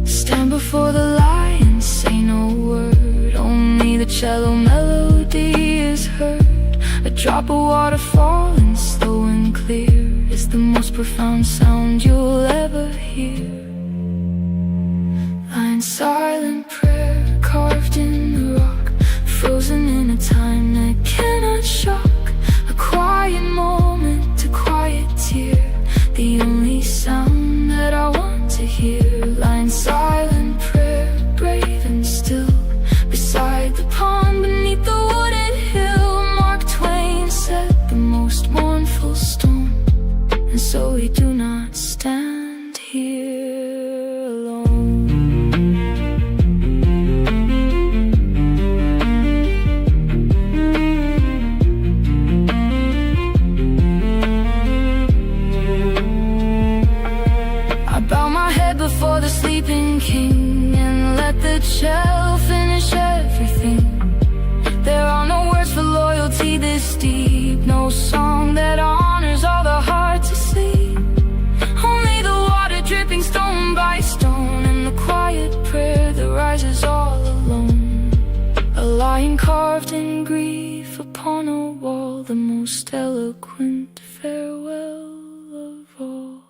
Stand before the lion, say no word, only the cello melody is heard. A drop of water falling slow and clear is the most profound sound you'll ever hear. Lion silent prayer carved in the rock, frozen in a time that cannot shock. A quiet moment, a quiet tear, the only sound that I want to hear. Lying silent prayer, brave and still, beside the pond beneath the wooded hill. Mark Twain said the most mournful stone, and so we do not stand here lying carved in grief upon a wall, the most eloquent farewell of all.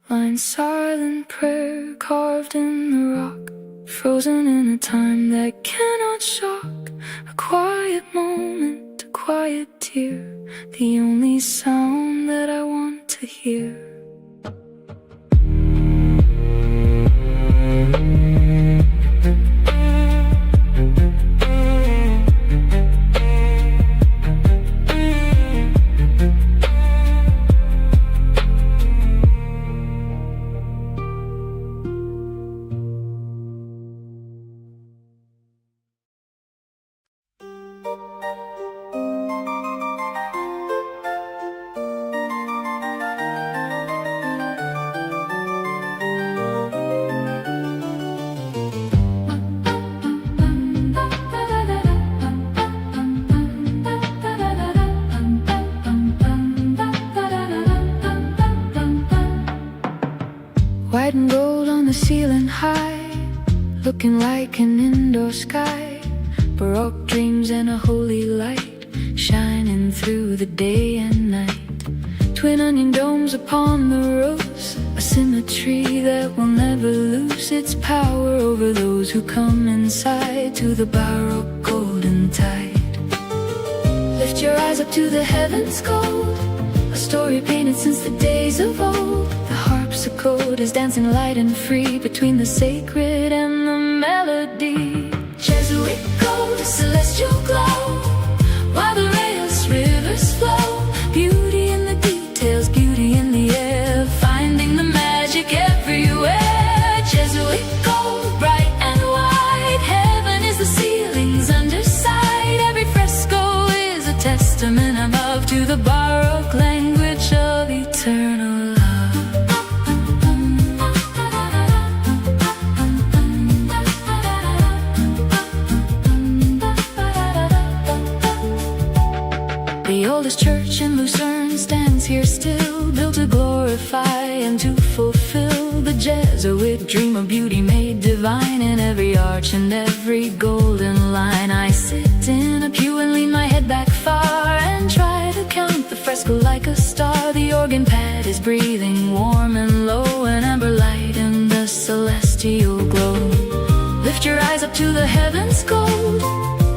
Lying silent prayer carved in the rock, frozen in a time that cannot shock. A quiet moment, a quiet tear, the only sound that I want to hear. White and gold on the ceiling high, looking like an indoor sky. Baroque dreams and a holy light, shining through the day and night. Twin onion domes upon the roofs, a symmetry that will never lose its power over those who come inside to the Baroque golden tide. Lift your eyes up to the heavens gold, a story painted since the days of old. The harpsichord is dancing light and free between the sacred and the melody. Jesuit gold, celestial glow, while the rails rivers flow. Beauty in the details, beauty in the air, finding the magic everywhere. Jesuit gold, bright and white, heaven is the ceiling's underside. Every fresco is a testament above to the Baroque language of eternal love. The oldest church in Lucerne stands here still, built to glorify and to fulfill the Jesuit dream of beauty made divine. In every arch and every golden line, I sit in a pew and lean my head back far and try to count the fresco like a star. The organ pad is breathing warm and low, an amber light in the celestial glow. Lift your eyes up to the heavens gold,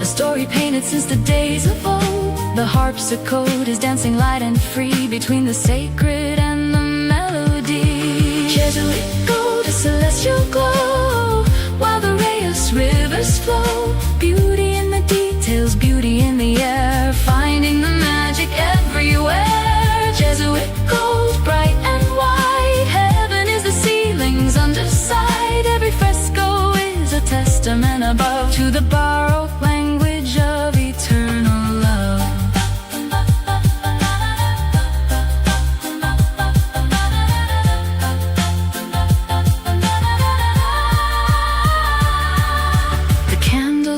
a story painted since the days of old. The harpsichord is dancing light and free between the sacred and the melody. Jesuit gold, a celestial glow, while the Reyes rivers flow. Beauty in the details, beauty in the air, finding the magic everywhere. Jesuit gold, bright and white, heaven is the ceiling's underside. Every fresco is a testament above to the Baroque language of eternal love.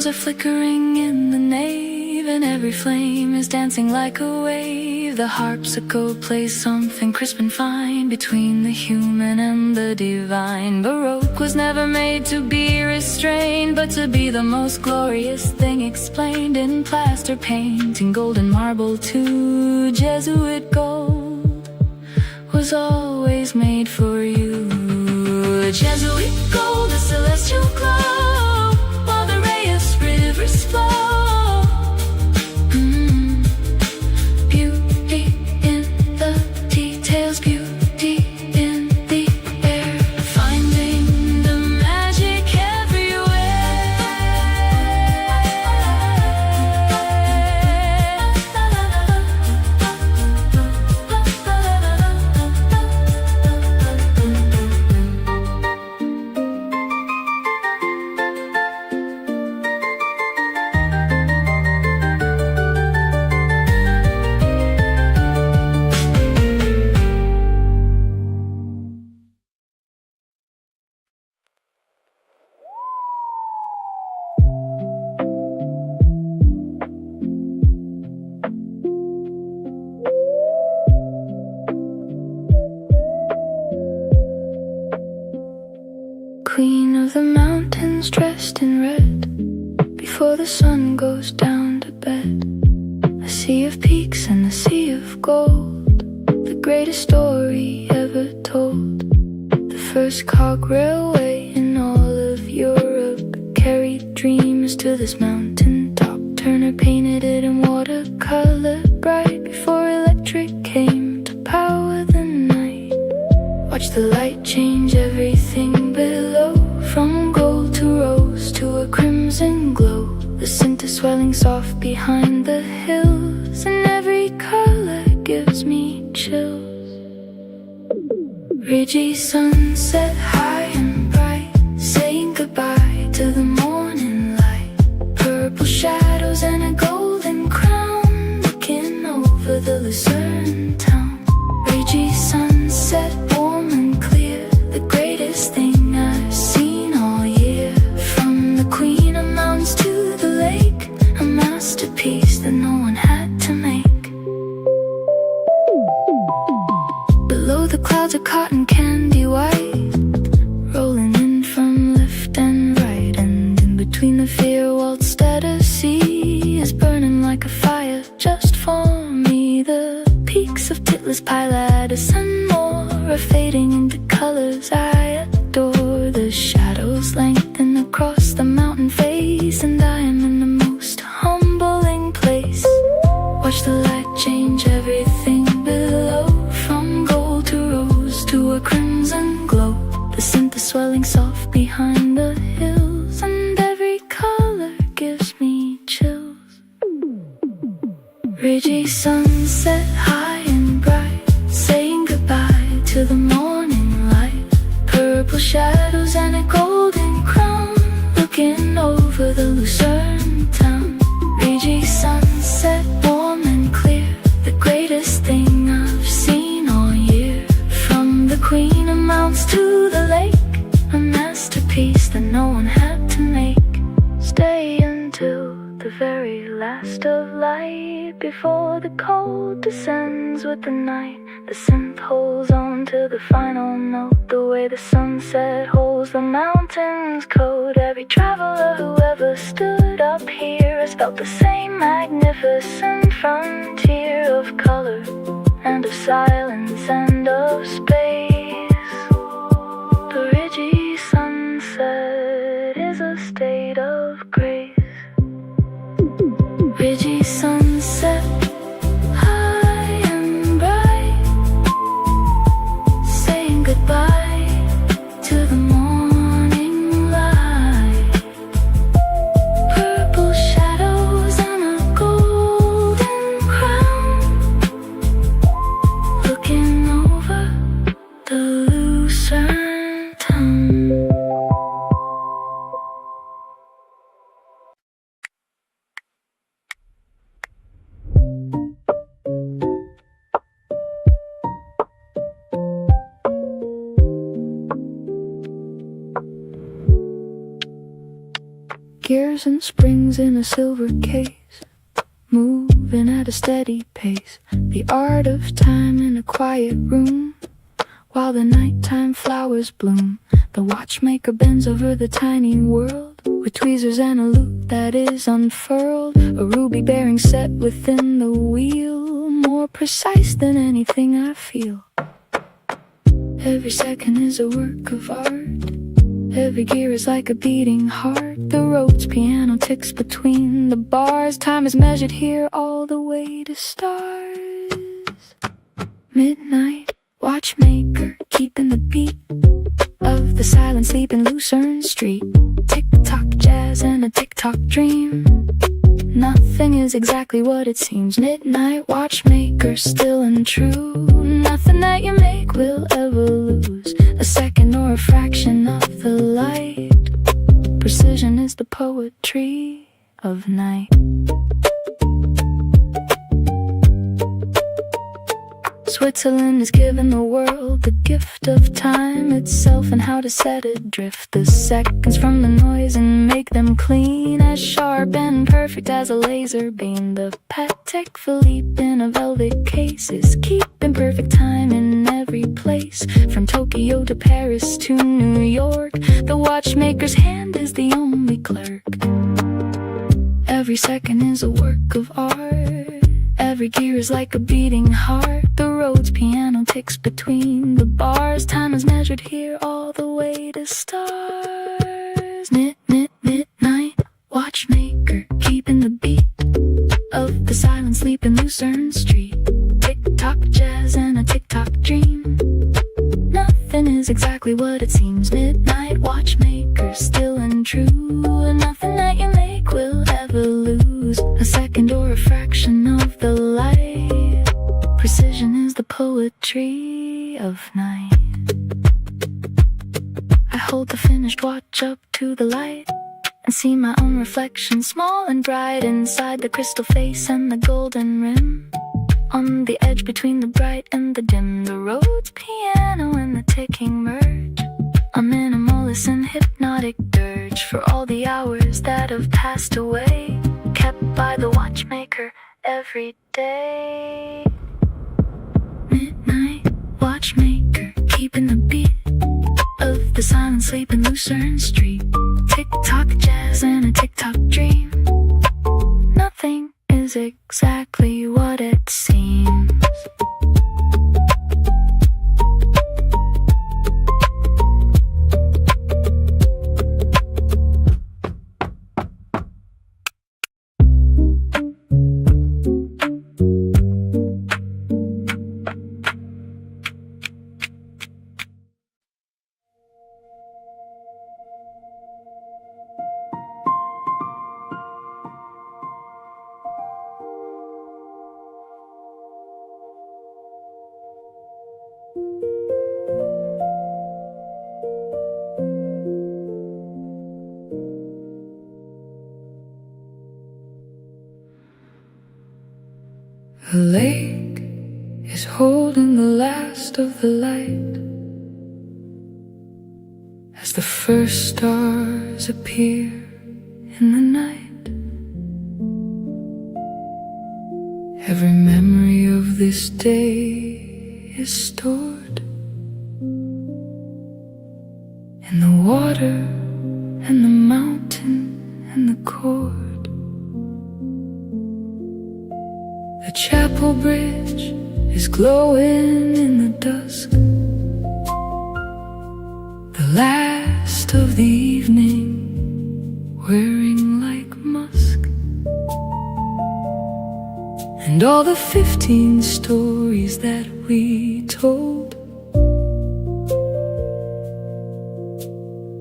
Are flickering in the nave, and every flame is dancing like a wave. The harpsichord plays something crisp and fine between the human and the divine. Baroque was never made to be restrained, but to be the most glorious thing explained in plaster painting, golden marble too. Jesuit gold was always made for you. Jesuit gold, a celestial glow, while the Reyes rivers flow. Beauty in the details, beauty in the air, finding the magic everywhere. Queen of the mountains dressed in red, before the sun goes down to bed. A sea of peaks and a sea of gold, the greatest story ever told. The first cog railway in all of Europe carried dreams to this mountain top. Turner painted it in watercolor bright before electric came to power the night. Watch the light change everything below, from gold to rose to a crimson glow. The scent is swelling soft behind the hills, and every color gives me chills. Ridgy sunset high and bright, saying goodbye to the morning light. Purple shadows and a golden crown, looking over the Lucerne town. Ridgy sunset, warm and clear, the greatest thing I've seen all year. From the Queen of Mountains to the lake, a masterpiece that no one had to make. Below the clouds are cotton candy white, rolling in from left and right. And in between the fear Waldstätter sea is burning like a fire just for me. The peaks of Titler's Pilatus and more are fading into colors I adore. The shadows lengthen across the mountain face, and I am in the most humbling place. Watch the light change everything below, from gold to rose to a crimson glow. The scent is swelling soft behind the hills, and every color gives me chills. Ridgy sunset high and bright, saying goodbye to the morning light. Purple shadows and a golden crown, looking over the Lucerne town. Ridgy sunset, warm and clear, the greatest thing I've seen all year. From the Queen of Mountains to the lake, a masterpiece that no one had to make. Stay until the very last of light, before the cold descends with the night. The synth holds on to the final note, the way the sunset holds the mountain's code. Every traveler who ever stood up here has felt the same magnificent frontier of color and of silence and of space. The ridgy sunset is a state of grace. Ridgy sunset, high and bright, saying goodbye to the morning light. Purple shadows and a golden crown, looking over the Lucerne town. Gears and springs in a silver case, moving at a steady pace. The art of time in a quiet room, while the nighttime flowers bloom. The watchmaker bends over the tiny world, with tweezers and a loop that is unfurled. A ruby bearing set within the wheel, more precise than anything I feel. Every second is a work of art, every gear is like a beating heart. The Rhodes piano ticks between the bars. Time is measured here all the way to stars. Midnight watchmaker keeping the beat of the silent sleep in Lucerne Street. Tick-tock jazz and a tick-tock dream. Nothing is exactly what it seems. Midnight watchmaker, still and true. Nothing that you make will ever lose a second or a fraction of the light. Precision is the poetry of night. Switzerland has given the world the gift of time itself, and how to set it drift. The seconds from the noise and make them clean, as sharp and perfect as a laser beam. The Patek Philippe in a velvet case is keeping perfect time in every place. From Tokyo to Paris to New York, the watchmaker's hand is the only clerk. Every second is a work of art. Every gear is like a beating heart. The road's piano ticks between the bars. Time is measured here all the way to stars. Midnight watchmaker, keeping the beat of the silent sleep in Lucerne Street. Tick-tock jazz and a tick-tock dream. Nothing is exactly what it seems. Midnight watchmaker, still and true. Nothing that you make will ever lose a second or a fraction of the light. Precision is the poetry of night. I hold the finished watch up to the light and see my own reflection, small and bright, inside the crystal face and the golden rim. On the edge between the bright and the dim, the road's piano and the ticking merge. A minimalist and hypnotic dirge for all the hours that have passed away, kept by the watchmaker every day. Midnight watchmaker, keeping the beat of the silent sleep in Lucerne Street. Tick-tock jazz and a tick-tock dream. Nothing is exactly what it seems. The lake is holding the last of the light as the first stars appear in the night. Every memory of this day is stored in the water and the mountain and the cord. The chapel bridge is glowing in the dusk, the last of the evening, wearing like musk. And all the 15 stories that we told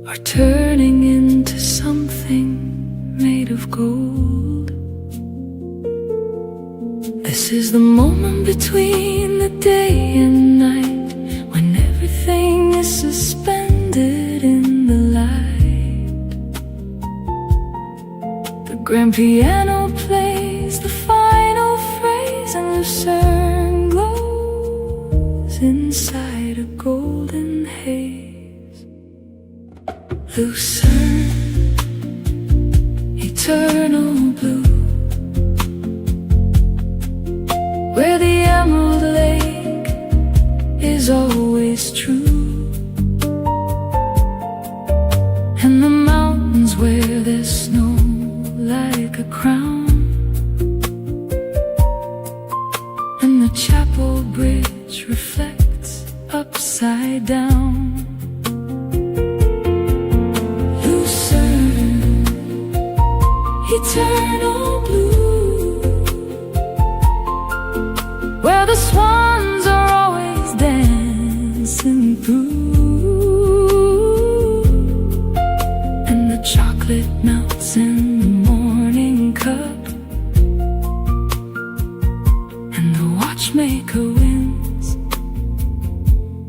are turning into something made of gold. This is the moment between the day and night, when everything is suspended in the light. The grand piano plays the final phrase, and Lucerne glows inside a golden haze. Lucerne, eternal blue, where the emerald lake is always true, and the mountains wear their snow like a crown, and the chapel bridge reflects upside down. Lucerne, eternal blue, where the swans are always dancing through, and the chocolate melts in the morning cup, and the watchmaker wins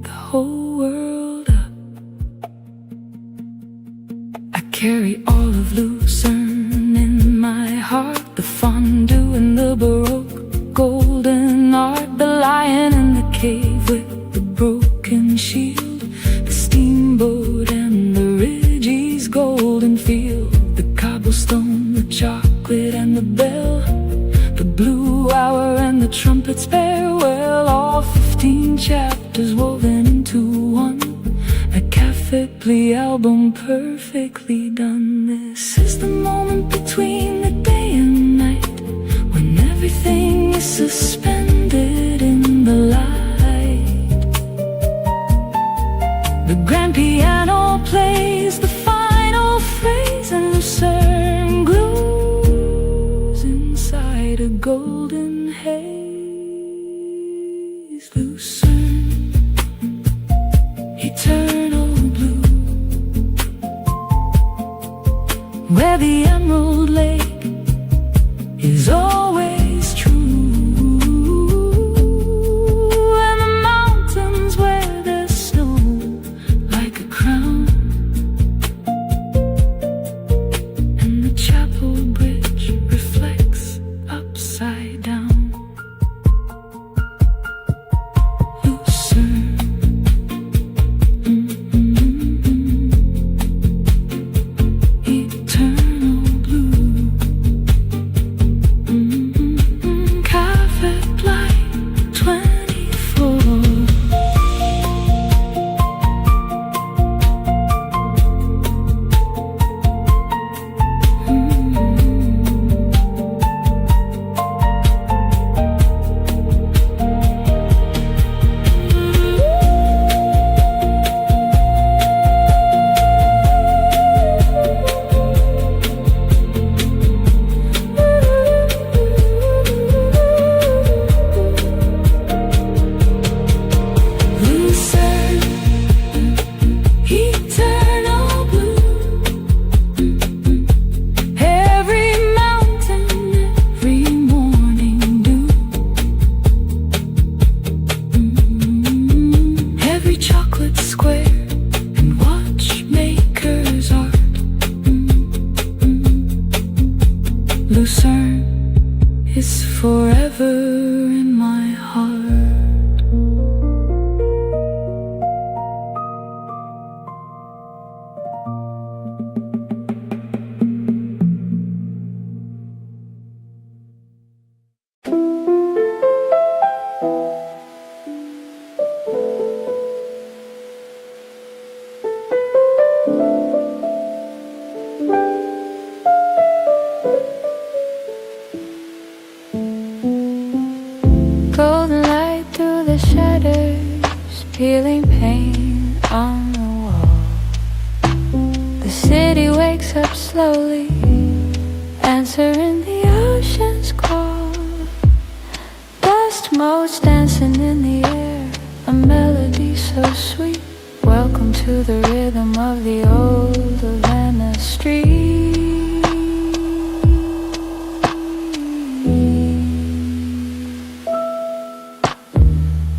the whole world up. I carry all of Lucerne in my heart, the fondue and the Baroque golden art, the lion in the cave with the broken shield, the steamboat and the Ridgey's golden field, the cobblestone, the chocolate and the bell, the blue hour and the trumpet's farewell, all 15 chapters woven into one, a Cafe-Pli album perfectly done. This is the moment between the day and Lucerne is forever in my heart. Golden light through the shutters, peeling paint on the wall. The city wakes up slowly, answering the ocean's call. Dust motes dancing in the air, a melody so sweet. Welcome to the rhythm of the old Havana street.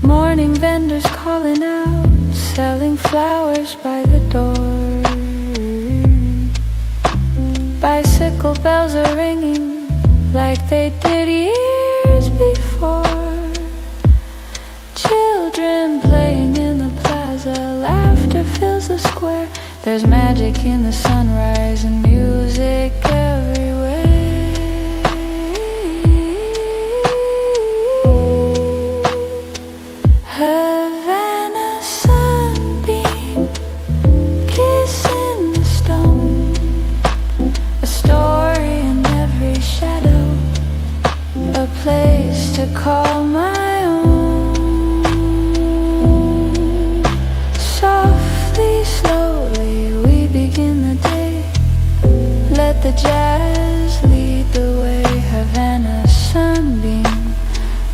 Morning vendors calling out, selling flowers by the door. Bicycle bells are ringing like they did years before. Children playing in the plaza, laughter fills the square. There's magic in the sunrise and music everywhere. Havana sunbeam, kissing the stone. A story in every shadow, a place to call my own. Softly, slowly, we begin the day. Let the jazz lead the way. Havana sunbeam,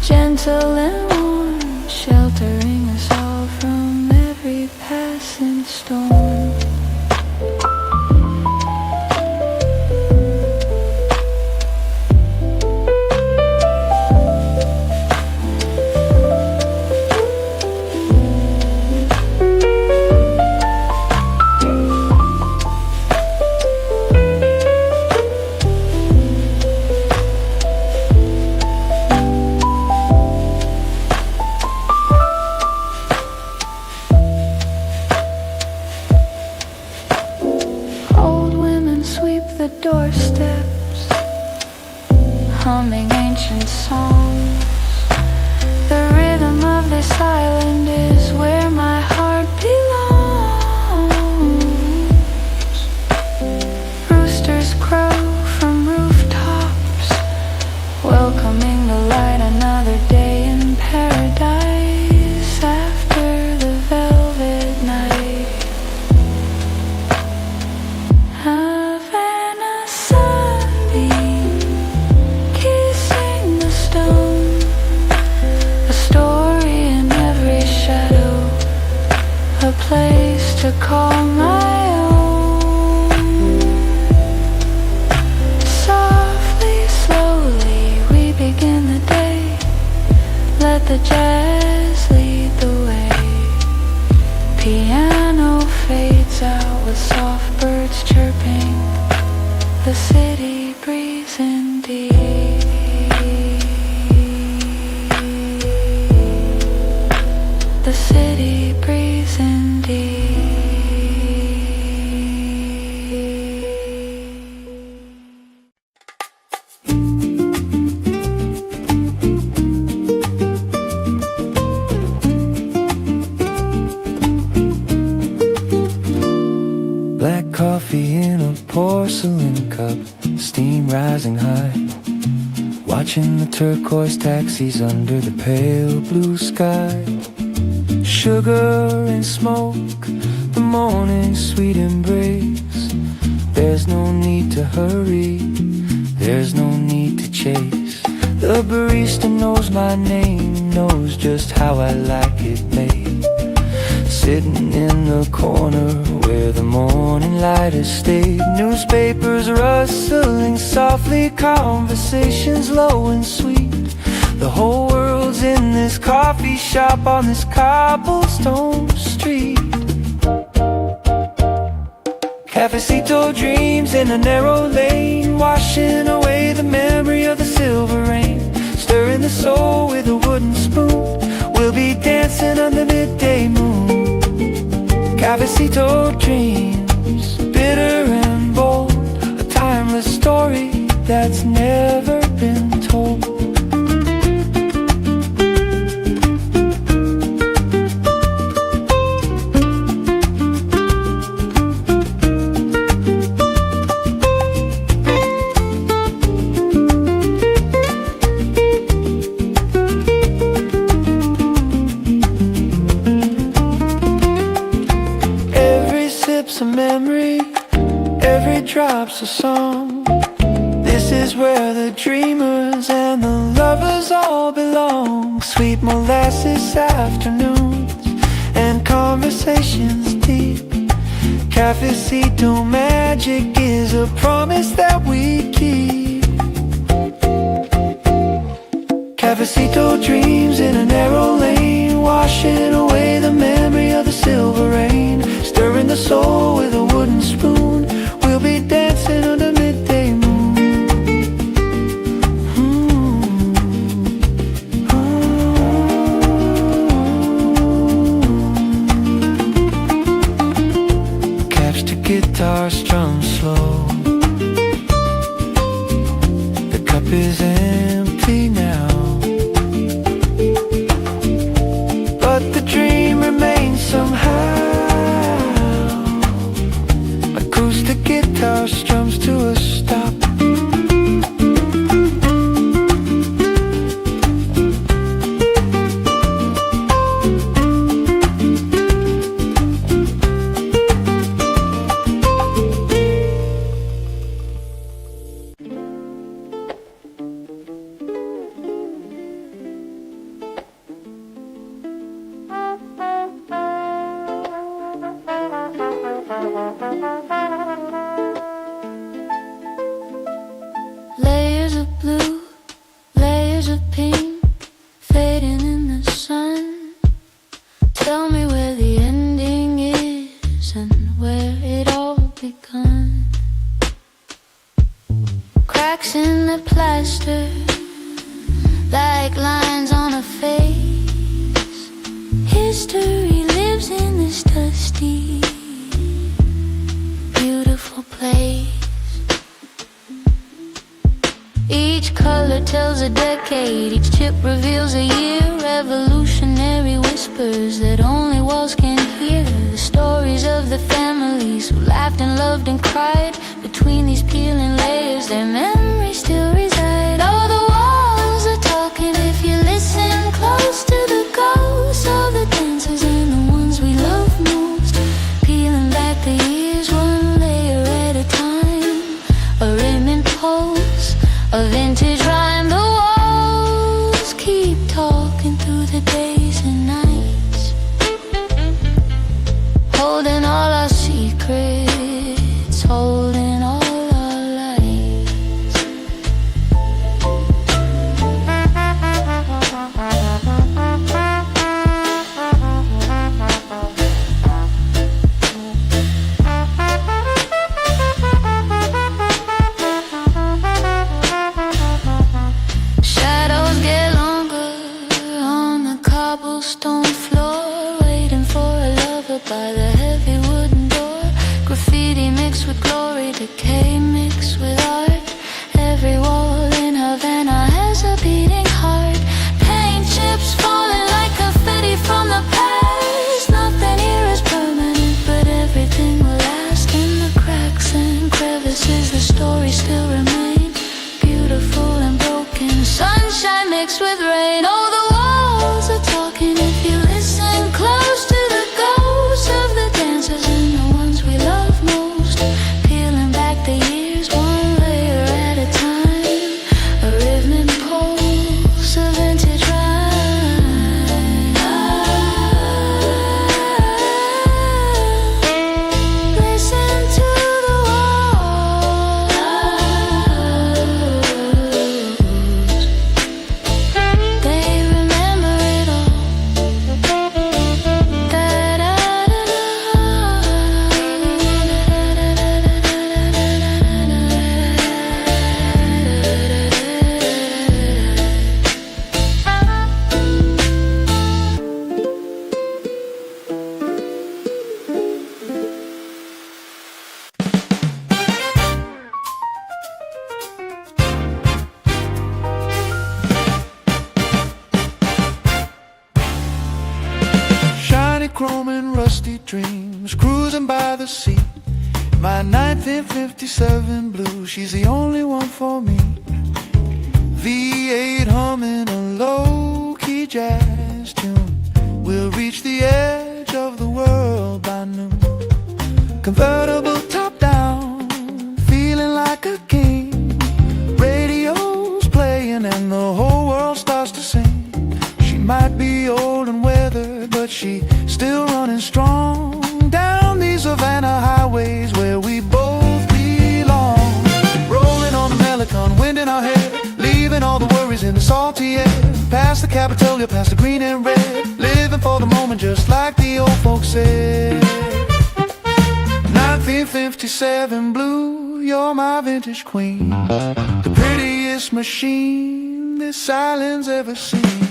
gentle and warm, sheltering us all from every passing storm. Old women sweep the doorsteps, humming ancient songs. The rhythm of this island is where my heart belongs. Roosters crow from rooftops, welcoming the light. Another day in paradise after the velvet night. Havana sunbeam, kissing the stone. A story in every shadow, a place to call my own. Softly, slowly, we begin the day. Let the jazz lead the way. Piano fades out with soft birds chirping. The city breathing deep. The city breathing deep. Black coffee in a porcelain cup, steam rising high. Watching the turquoise taxis under the pale blue sky. Sugar and smoke, the morning's sweet embrace. There's no need to hurry, there's no need to chase. The barista knows my name, knows just how I like it made. Sitting in the corner where the morning light has stayed. Newspapers rustling softly, conversations low and sweet. The whole world's in this coffee shop on this cobblestone street. Cafecito dreams in a narrow lane, washing away the the soul with a wooden spoon. We'll be dancing under midday moon. Cafecito dreams, bitter and bold, a timeless story that's never been told. A memory, every drop's a song. This is where the dreamers and the lovers all belong. Sweet molasses afternoons and conversations deep. Cafecito magic is a promise that we keep. Cafecito dreams in a narrow lane, washing away the memory of the silver rain. Stirring the soul with a wooden spoon. We'll be dancing under midday moon. Caps to guitar strum slow. The cup is empty now, but the dream remains somehow. Acoustic guitar strums to a stop. Layers of blue, layers of pink, fading in the sun. Tell me where the ending is and where it all begun. Cracks in the plaster, like lines on a face. History lives in this dusty, beautiful place. Each color tells a decade, each chip reveals a year. Revolutionary whispers that only walls can hear. The stories of the families who laughed and loved and cried. Between these peeling layers, their memories still reside. All the walls are talking if you listen close to the ghosts of the dancers and the ones we love most. Peeling back the years one layer at a time. A remnant pulse, a vintage rhyme. The walls keep talking through the days and nights, holding all our secrets, holding all our lights. chrome and rusty dreams, cruising by the sea. My 1957 blue, she's the only one for me. V8 humming a low-key jazz tune. We'll reach the edge of the world by noon. Convertible top down, feeling like a king. Radio's playing and the whole world starts to sing. She might be old and weathered, but she still running strong down these Savannah highways where we both belong. Rolling on the Melicon, wind in our hair, leaving all the worries in the salty air. Past the Capitolia, past the green and red, living for the moment just like the old folks said. 1957 blue, you're my vintage queen, the prettiest machine this island's ever seen.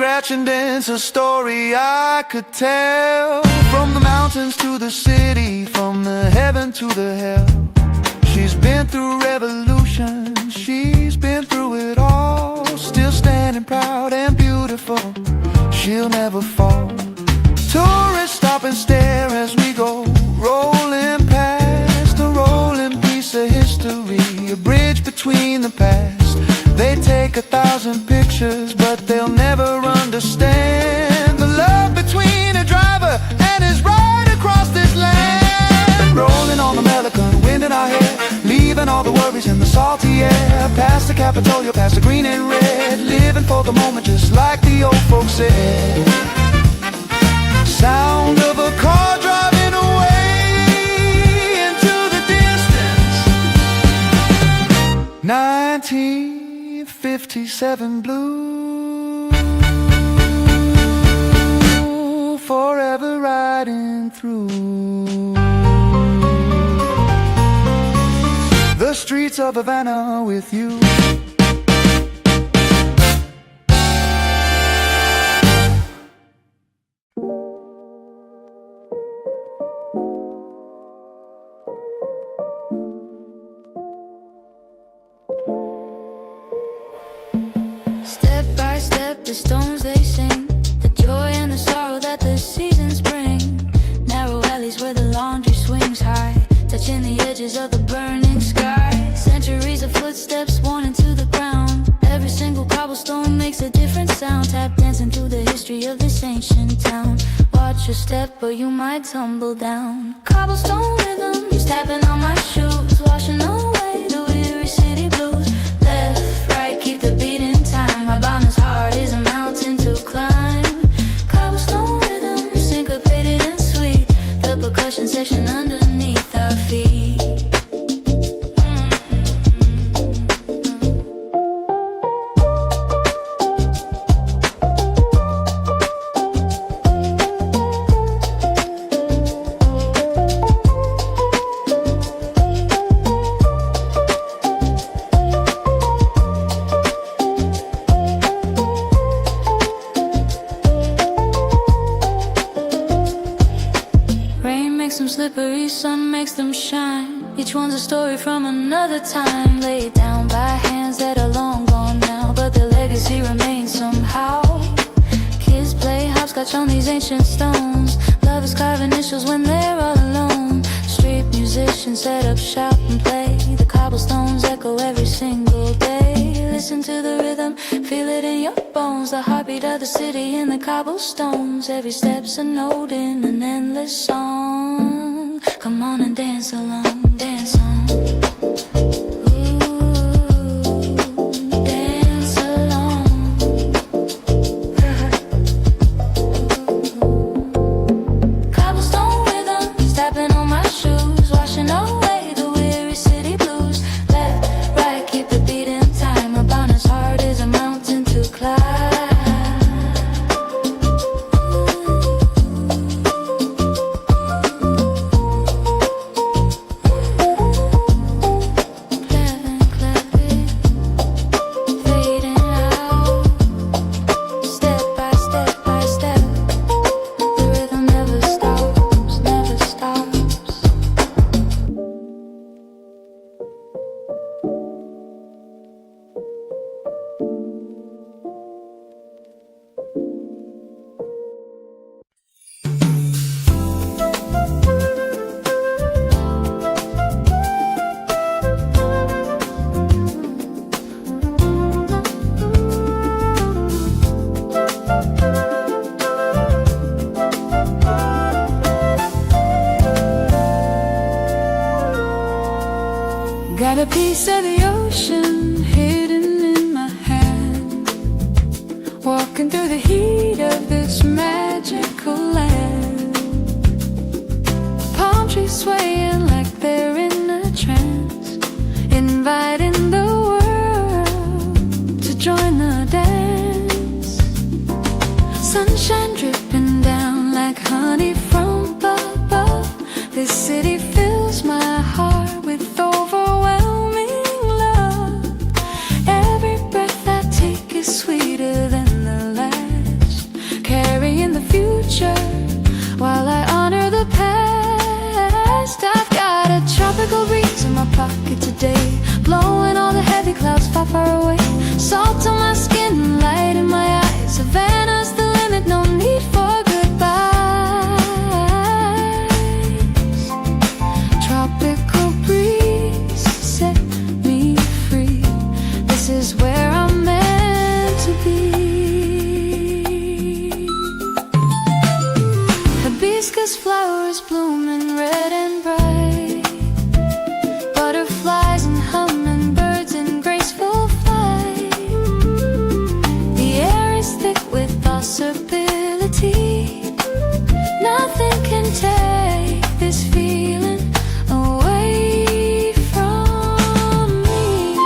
Scratch and dance, a story I could tell. From the mountains to the city, from the heaven to the hell. She's been through revolution, she's been through it all. Still standing proud and beautiful, she'll never fall. Tourists stop and stare as we go, rolling past a rolling piece of history, a bridge between the past. They take 1,000 pictures, but they'll never understand the love between a driver and his ride across this land. Rolling on the Melicon, wind in our hair, leaving all the worries in the salty air. Past the Capitolia, past the green and red, living for the moment just like the old folks said. Sound of a car driving away into the distance. 1957 blue, forever riding through the streets of Havana with you. Step by step, the stones they sing, the joy and the sorrow that the seasons bring. Narrow alleys where the laundry swings high, touching the edges of the burning sky. Centuries of footsteps worn into the ground. Every single cobblestone makes a different sound. Tap dancing through the history of this ancient town. Watch your step or you might tumble down. Cobblestone rhythms tapping on my shoes, washing away the weary city blues. Left, right, keep the beat in time. My boundless heart is a mountain to climb. Cobblestone rhythms syncopated and sweet, the percussion section underneath our feet. Slippery sun makes them shine. Each one's a story from another time, laid down by hands that are long gone now, but their legacy remains somehow. Kids play hopscotch on these ancient stones. Lovers carve initials when they're all alone. Street musicians set up shop and play. The cobblestones echo every single day. Listen to the rhythm, feel it in your bones. The heartbeat of the city in the cobblestones. Every step's a note in an endless song. Come on and dance along, dance on. Dance along. Cobblestone rhythms tapping on my shoes, washing away the weary city blues. Left, right, keep the beat in time. A boundless heart is a mountain to climb. Got a piece of the ocean hidden in my hand, walking through the heat of this magical land. Palm trees swaying like they're in a trance, inviting the world to join the dance. Sunshine dripping down like honey from above. This city fills my heart with overwhelming love. Every breath I take is sweeter than the last, carrying the future while I honor the past. I've got a tropical breeze in my pocket today, blowing all the heavy clouds far, far away. Salt on my skin, light in my eyes. Savannah's the limit, no need for goodbyes. Tropical breeze set me free. This is where I'm meant to be. Hibiscus flowers blooming red and bright, butterflies and hummingbirds in graceful flight. The air is thick with possibility. Nothing can take this feeling away from me.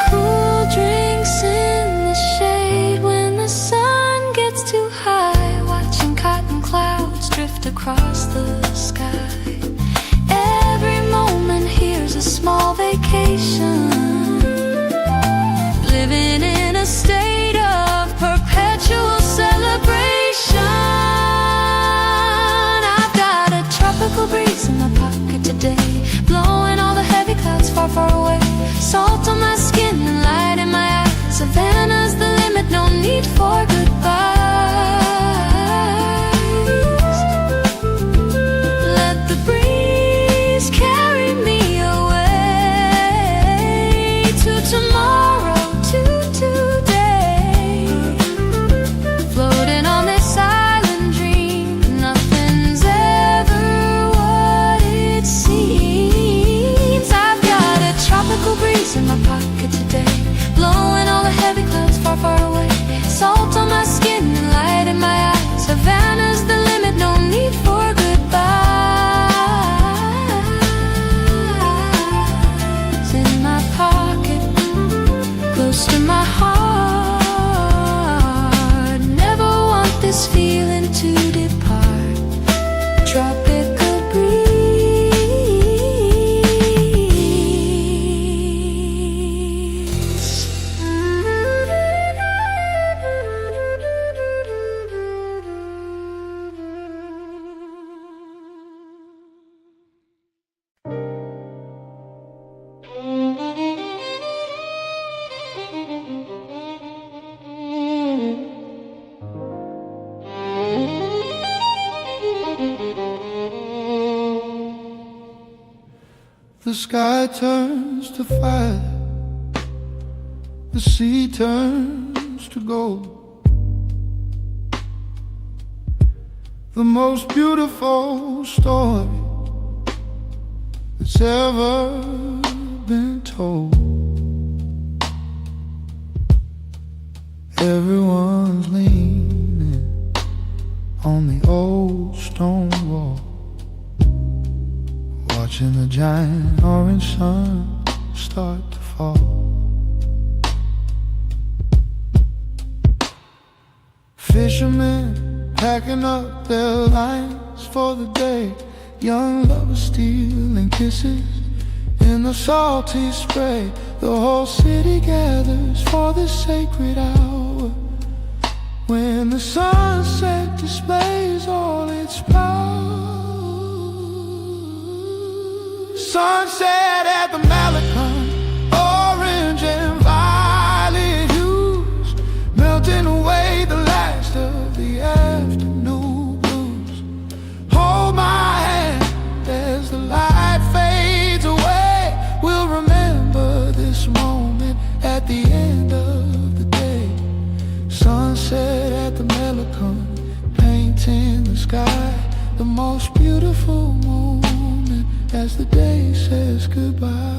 Cool drinks in the shade when the sun gets too high, watching cotton clouds drift across the sky. Every moment here's a small vacation, living in a state of perpetual celebration. I've got a tropical breeze in my pocket today, blowing all the heavy clouds far, far away. Salt on my skin and light in my eyes. Savannah's the limit, no need for goodbyes. Let the breeze carry me away to tomorrow, to today. Floating on this island dream, nothing's ever what it seems. I've got a tropical breeze in my pocket today, blowing all the heavy clouds far, far away. Salt on my skin and light in my eyes. Savannah's the limit, no need for goodbyes. In my pocket, close to my heart. Never want this feeling to depart. Tropical breeze. The sky turns to fire, the sea turns to gold. The most beautiful story that's ever been told. Everyone's leaning on the old stone wall, watching the giant orange sun start to fall. Fishermen packing up their lines for the day, young lovers stealing kisses in the salty spray. The whole city gathers for this sacred hour, when the sunset displays all its power. Sunset at the Malecon, orange and violet hues, melting away the last of the afternoon blues. Hold my sky, the most beautiful moment as the day says goodbye.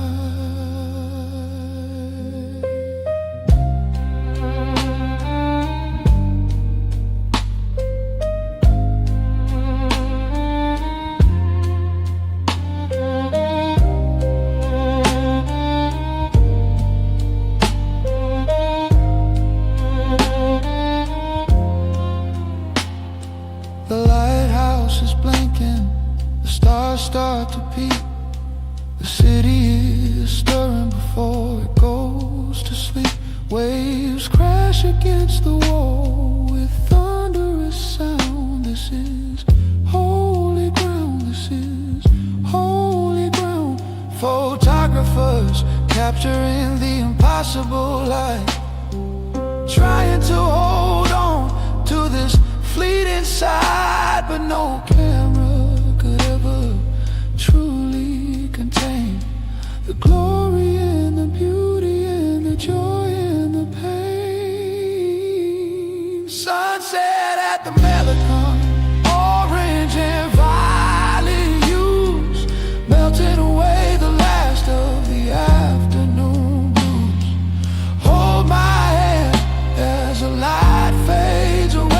The lighthouse is blinking, the stars start to peep. The city is stirring before it goes to sleep. Waves crash against the wall with thunderous sound. This is holy ground, this is holy ground. Photographers capturing the impossible light, trying to hold on to this fleeting sight, but no camera could ever truly contain the glory and the beauty and the joy and the pain. Sunset at the Malecon, orange and violet hues, melting away the last of the afternoon blues. Hold my hand as the light fades away.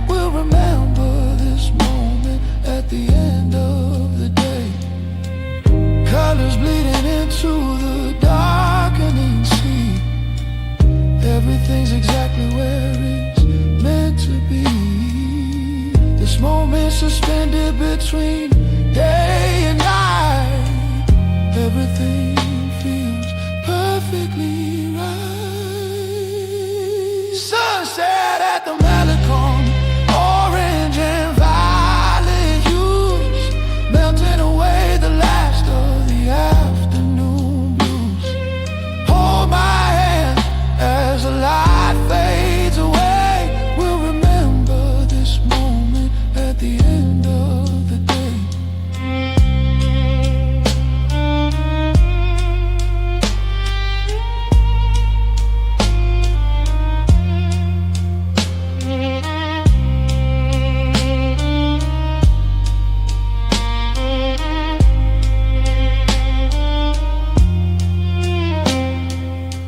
We'll remember this moment at the end of the day. Colors bleeding into the darkening sea. Everything's exactly where it's meant to be. This moment suspended between day and night. Everything feels perfectly right. Sunset at the Malecon, orange and violet hues, melting away the last of the afternoon blues. Hold my hand as the light fades away. We'll remember this moment at the end of the day.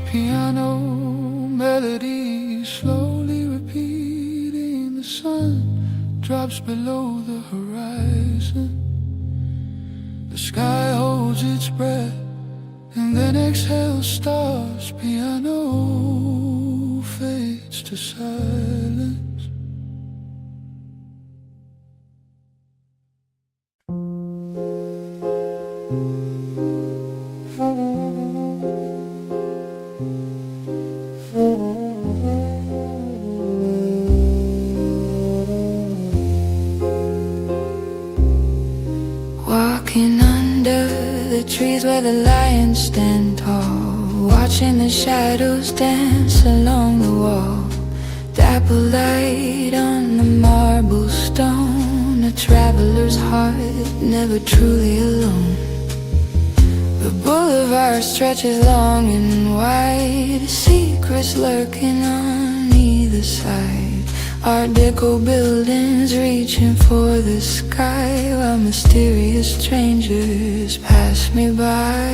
Piano melody slowly repeating. The sun drops below the horizon. The sky holds its breath and then exhales stars. Piano fades to silence. Walking under the trees where the lions stand tall, watching the shadows dance along the wall. Dapple light on the marble stone, a traveler's heart never truly alone. The boulevard stretches long and wide, secrets lurking on either side. Art Deco buildings reaching for the sky, while mysterious strangers pass me by.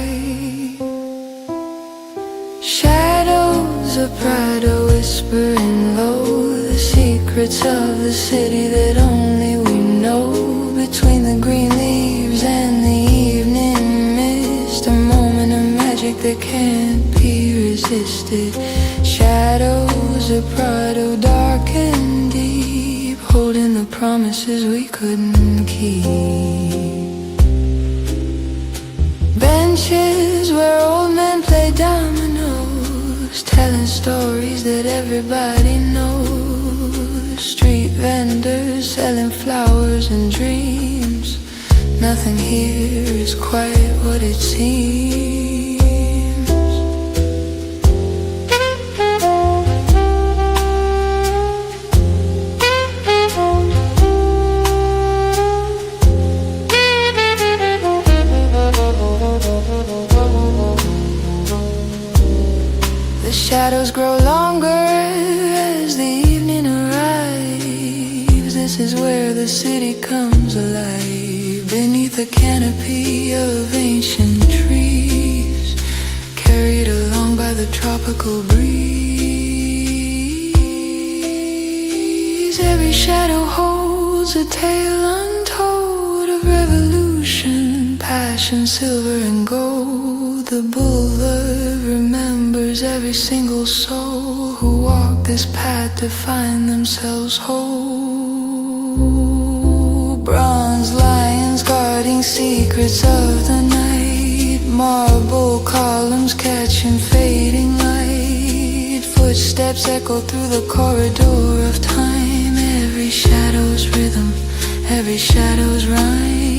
Shadows of Prado whispering low, the secrets of the city that only we know. Between the green leaves and the evening mist, a moment of magic that can't be resisted. Shadows of Prado, dark and deep, holding the promises we couldn't keep. Benches where old men play dominoes, telling stories that everybody knows. Street vendors selling flowers and dreams. Nothing here is quite what it seems. Shadows grow longer as the evening arrives. This is where the city comes alive beneath a canopy of ancient trees, carried along by the tropical breeze. Every shadow holds a tale untold of revolution, passion, silver and gold. The boulevard remembers every single soul who walked this path to find themselves whole. Bronze lions guarding secrets of the night, marble columns catching fading light, footsteps echo through the corridor of time. Every shadow's rhythm, every shadow's rhyme.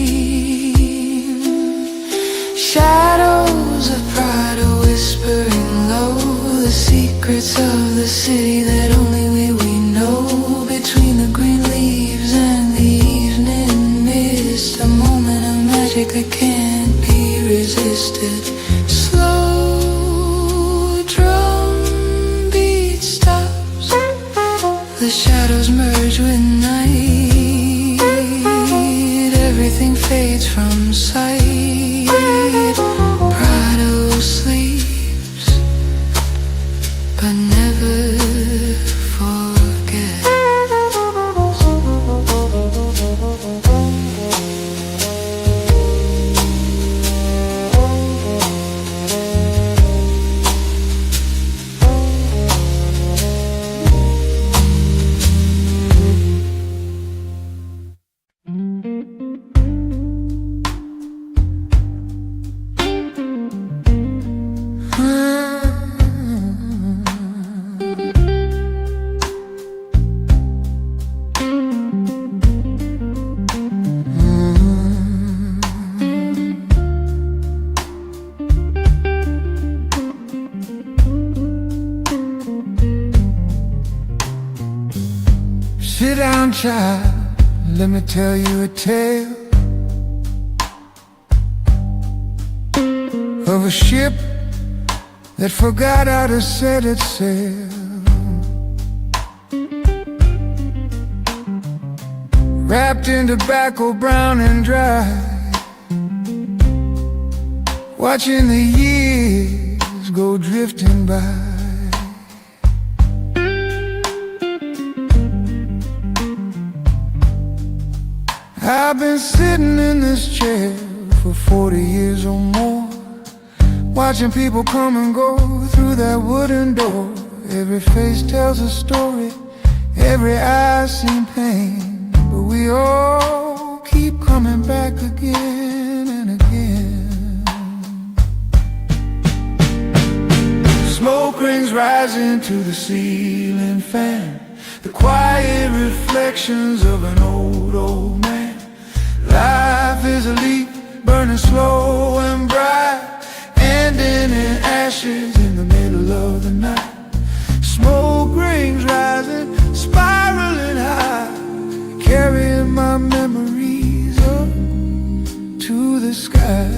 Shadows of pride are whispering low, the secrets of the city that only we know. Between the green leaves and the evening mist, a moment of magic that can't be resisted. Slow drum beat stops, the shadows merge with night, everything fades from sight. Prado sleeps, but never forgets. Sit down, child, let me tell you a tale of a ship that forgot how to set its sail. Wrapped in tobacco, brown and dry, watching the years go drifting by. I've been sitting in this chair for 40 years or more, watching people come and go through that wooden door. Every face tells a story, every eye seen pain, but we all keep coming back again and again. Smoke rings rising to the ceiling fan, the quiet reflections of an old man. Life is a leaf, burning slow and bright, ending in ashes in the middle of the night. Smoke rings rising, spiraling high, carrying my memories up to the sky.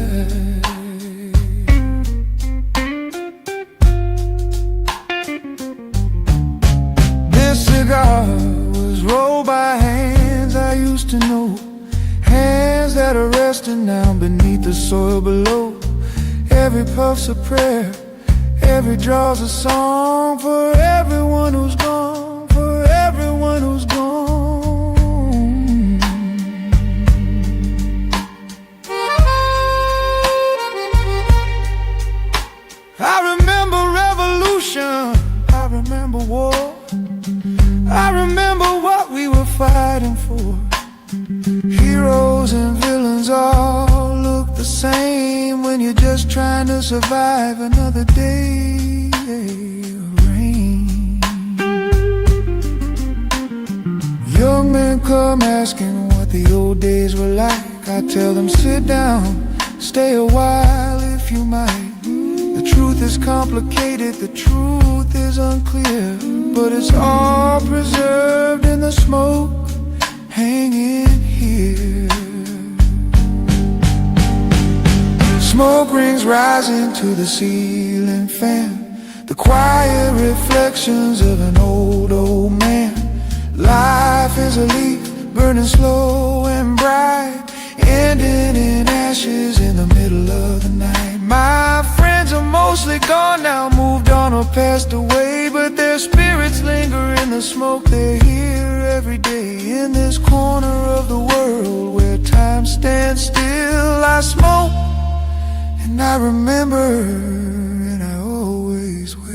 This cigar was rolled by hands I used to know, hands that are resting down beneath the soil below. Every puff's a prayer, every draw's a song for everyone who's gone, for everyone who's gone. I remember revolution, I remember war, I remember what we were fighting for. Heroes and villains all look the same when you're just trying to survive another day of rain. Young men come asking what the old days were like. I tell them sit down, stay a while if you might. The truth is complicated, the truth is unclear, but it's all preserved in the smoke hanging here. Smoke rings rising to the ceiling fan, the quiet reflections of an old man. Life is a leaf, burning slow and bright, ending in ashes in the middle of the night. My friends are mostly gone now, moved on or passed away, but their spirits linger in the smoke. They're here every day in this corner of the world where time stands still. I smoke and I remember, and I always will.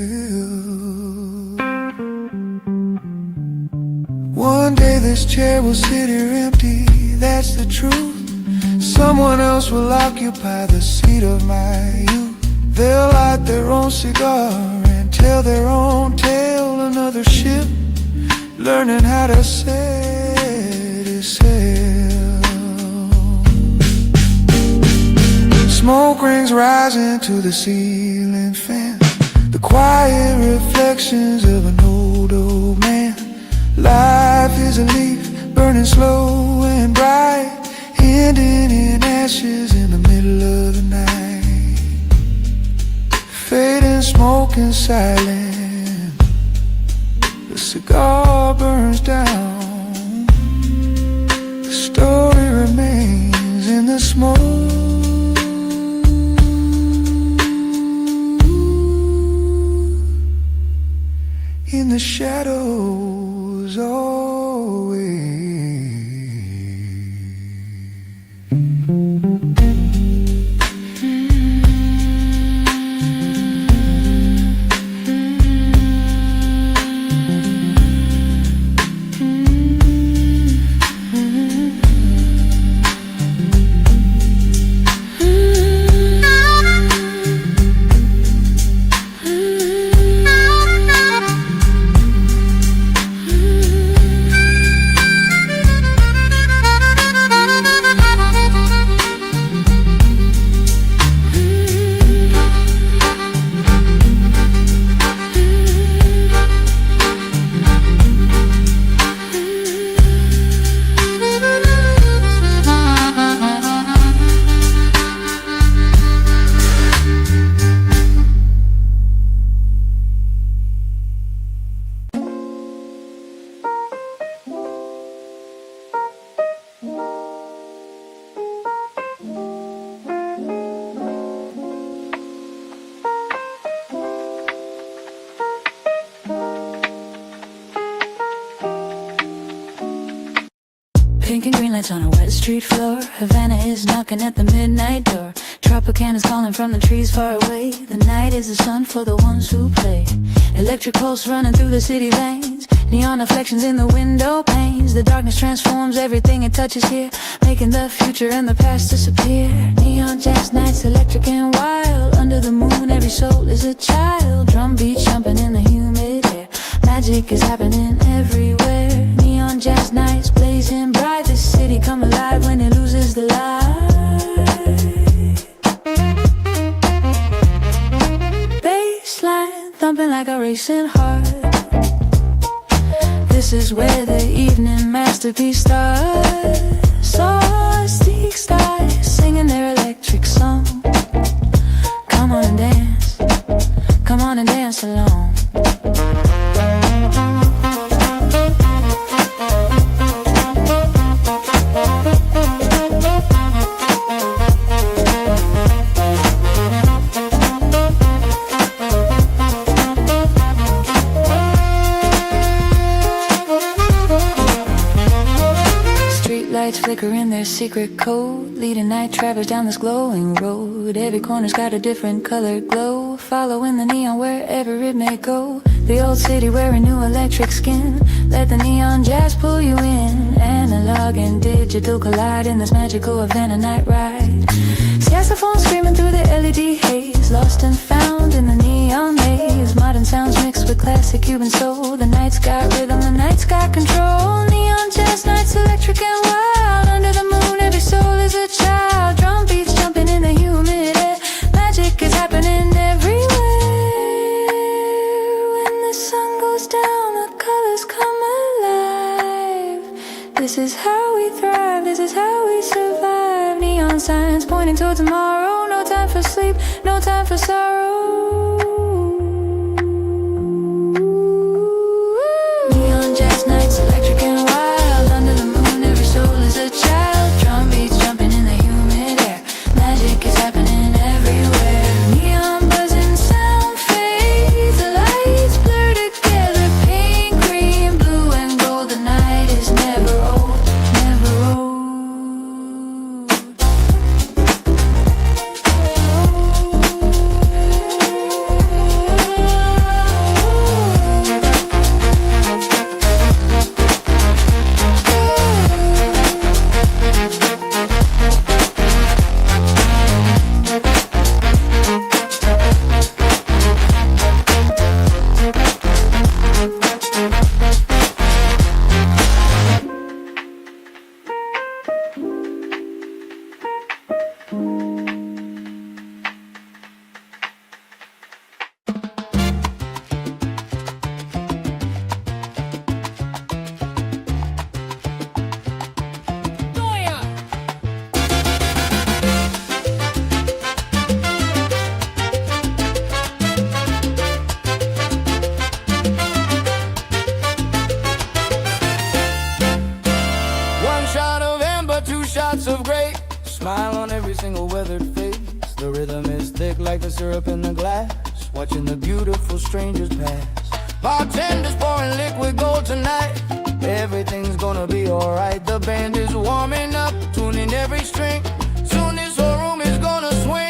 One day this chair will sit here empty, that's the truth. Someone else will occupy the seat of my youth. They'll light their own cigar and tell their own tale. Another ship learning how to set its sail. Smoke rings rising to the ceiling fan, the quiet reflections of an old man. Life is a leaf burning slow and bright, ending in ashes in the middle of the night. Fading smoke and silence, the cigar burns down. The story remains in the smoke, in the shadows always. Pink and green lights on a wet street floor. Havana is knocking at the midnight door. Tropicana's calling from the trees far away. The night is the sun for the ones who play. Electric pulse running through the city veins. Neon reflections in the window panes. The darkness transforms everything it touches here, making the future and the past disappear. Neon jazz nights, electric and wild. Under the moon, every soul is a child. Drum beats jumping in the humid air. Magic is happening everywhere. Neon jazz nights blazing bright. The city come alive when it loses the light. Bassline thumping like a racing heart. This is where the evening masterpiece starts. Soft skies singing their electric song. Come on and dance, come on and dance along. Flicker in their secret code, leading night travelers down this glowing road. Every corner's got a different colored glow, following the neon wherever it may go. The old city wearing new electric skin, let the neon jazz pull you in. Analog and digital collide in this magical Havana night ride. Saxophone screaming through the LED haze, lost and found in the neon maze. Modern sounds mixed with classic Cuban soul. The night's got rhythm, the night's got control. Neon jazz nights, electric and wild. Under the moon, every soul is a child. Drum beats jumping in the humid air. Magic is happening everywhere. When the sun goes down, the colors come alive. This is how we thrive, this is how we survive. Neon signs pointing toward tomorrow. No time for sleep, no time for sorrow. Neon jazz nights, electric and wild. Under the moon, every shots of grape. Smile on every single weathered face. The rhythm is thick like the syrup in the glass. Watching the beautiful strangers pass. Bartenders pouring liquid gold tonight. Everything's gonna be alright. The band is warming up, tuning every string. Soon this whole room is gonna swing.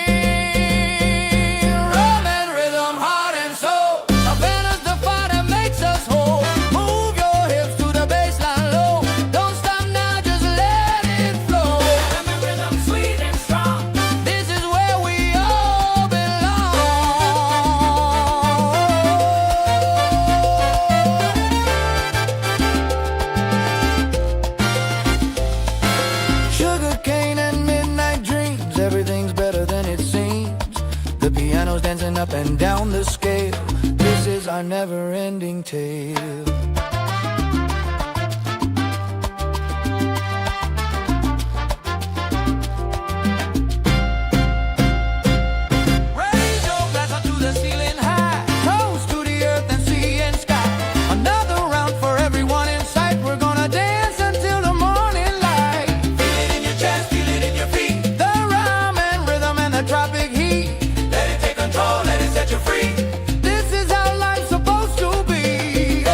Rum and rhythm, heart and soul. A banner's the fire that makes us whole. Move your hips to the baseline low. Don't stop now, just let it flow. Rum and rhythm, sweet and strong. This is where we all belong. Sugar cane and midnight dreams. Everything's better than it seems. The piano's dancing up and down the scale. This is our never-ending tale. Raise your glass up to the ceiling high. Toast to the earth and sea and sky. Another round for everyone in sight. We're gonna dance until the morning light. Feel it in your chest, feel it in your feet. The rhyme and rhythm and the tropic heat. Let it take control, let it set you free. This is how life's supposed to be.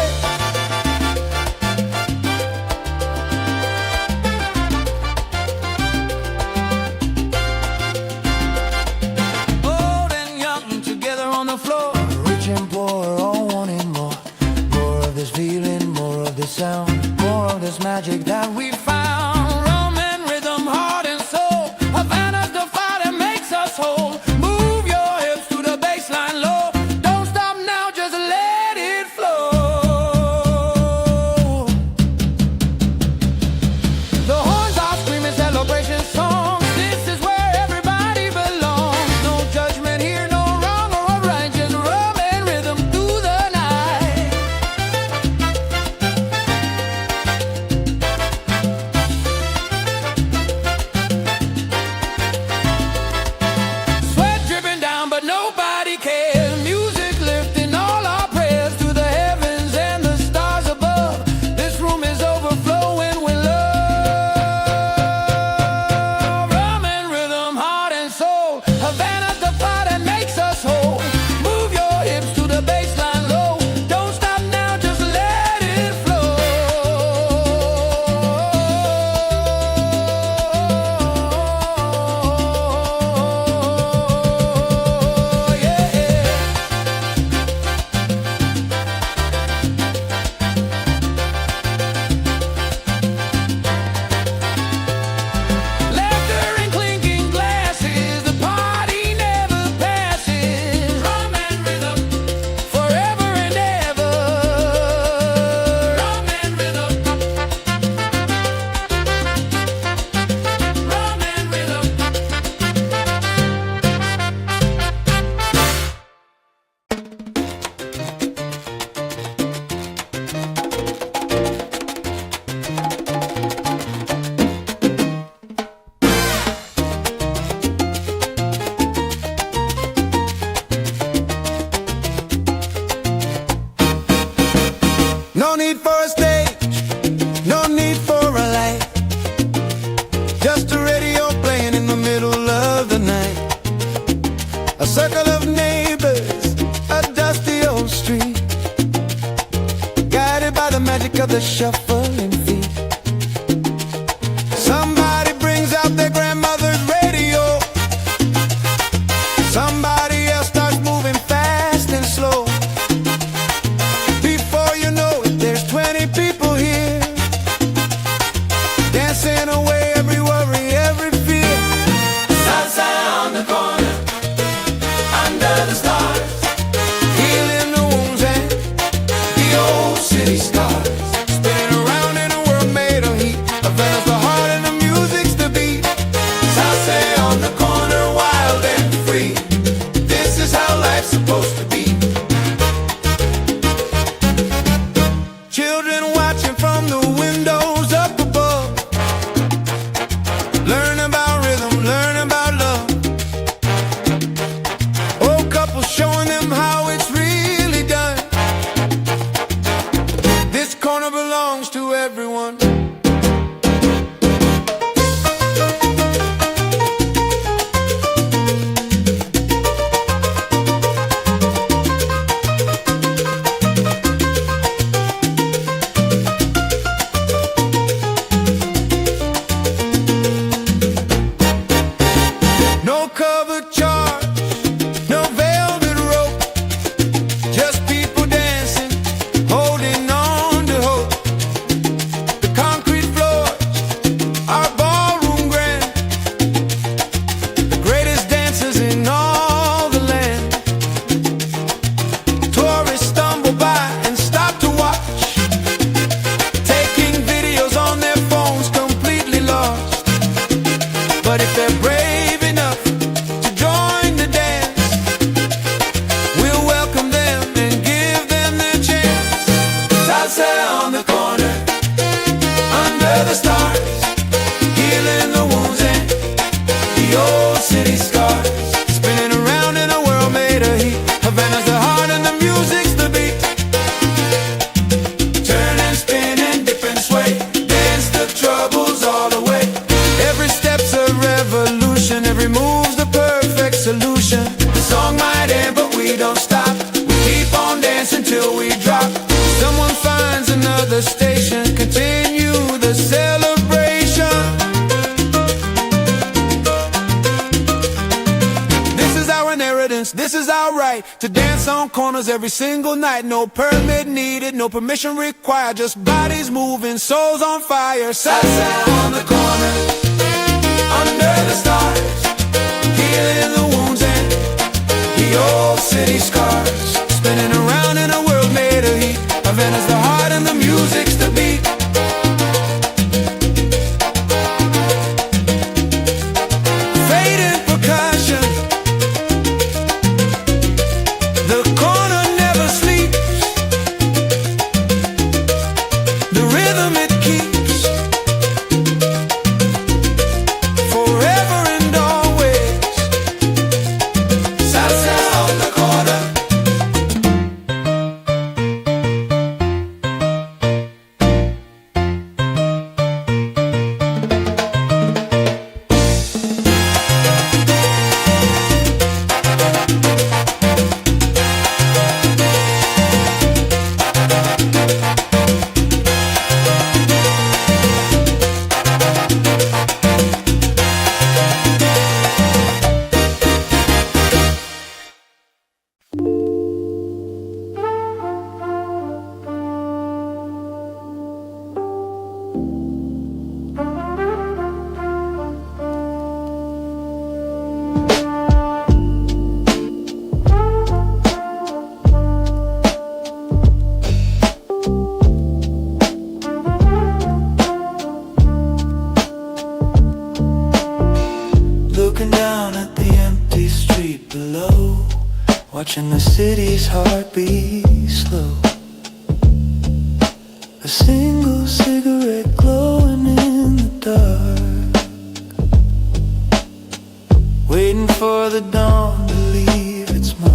But if they're brave enough to join the dance, we'll welcome them and give them their chance. Salsa on the corner, under the stars, healing the wounds and the old city scars. Spinning around in a world made of heat. Havana's the heart and the music's the beat. Turn and spin and dip and sway, dance the troubles all away. Every step's a revolution, every move's the perfect solution. The song might end but we don't stop, we keep on dancing till we drop. Someone finds another station, continue the celebration. This is our inheritance, this is our right, to dance on corners every single night. No permit needed, no permission required, just bodies moving, souls on fire. Salsa on the corner, under the stars, healing the wounds and the old city scars. Spinning around in a world made of heat. Havana's the heart and the music's the beat. Fading percussion, the corner never sleeps. The rhythm it keeps, forever and always. Salsa on the corner. Looking down at the empty street below, watching the city's heartbeat slow. A single cigarette glowing in the dark, waiting for the dawn to leave its mark.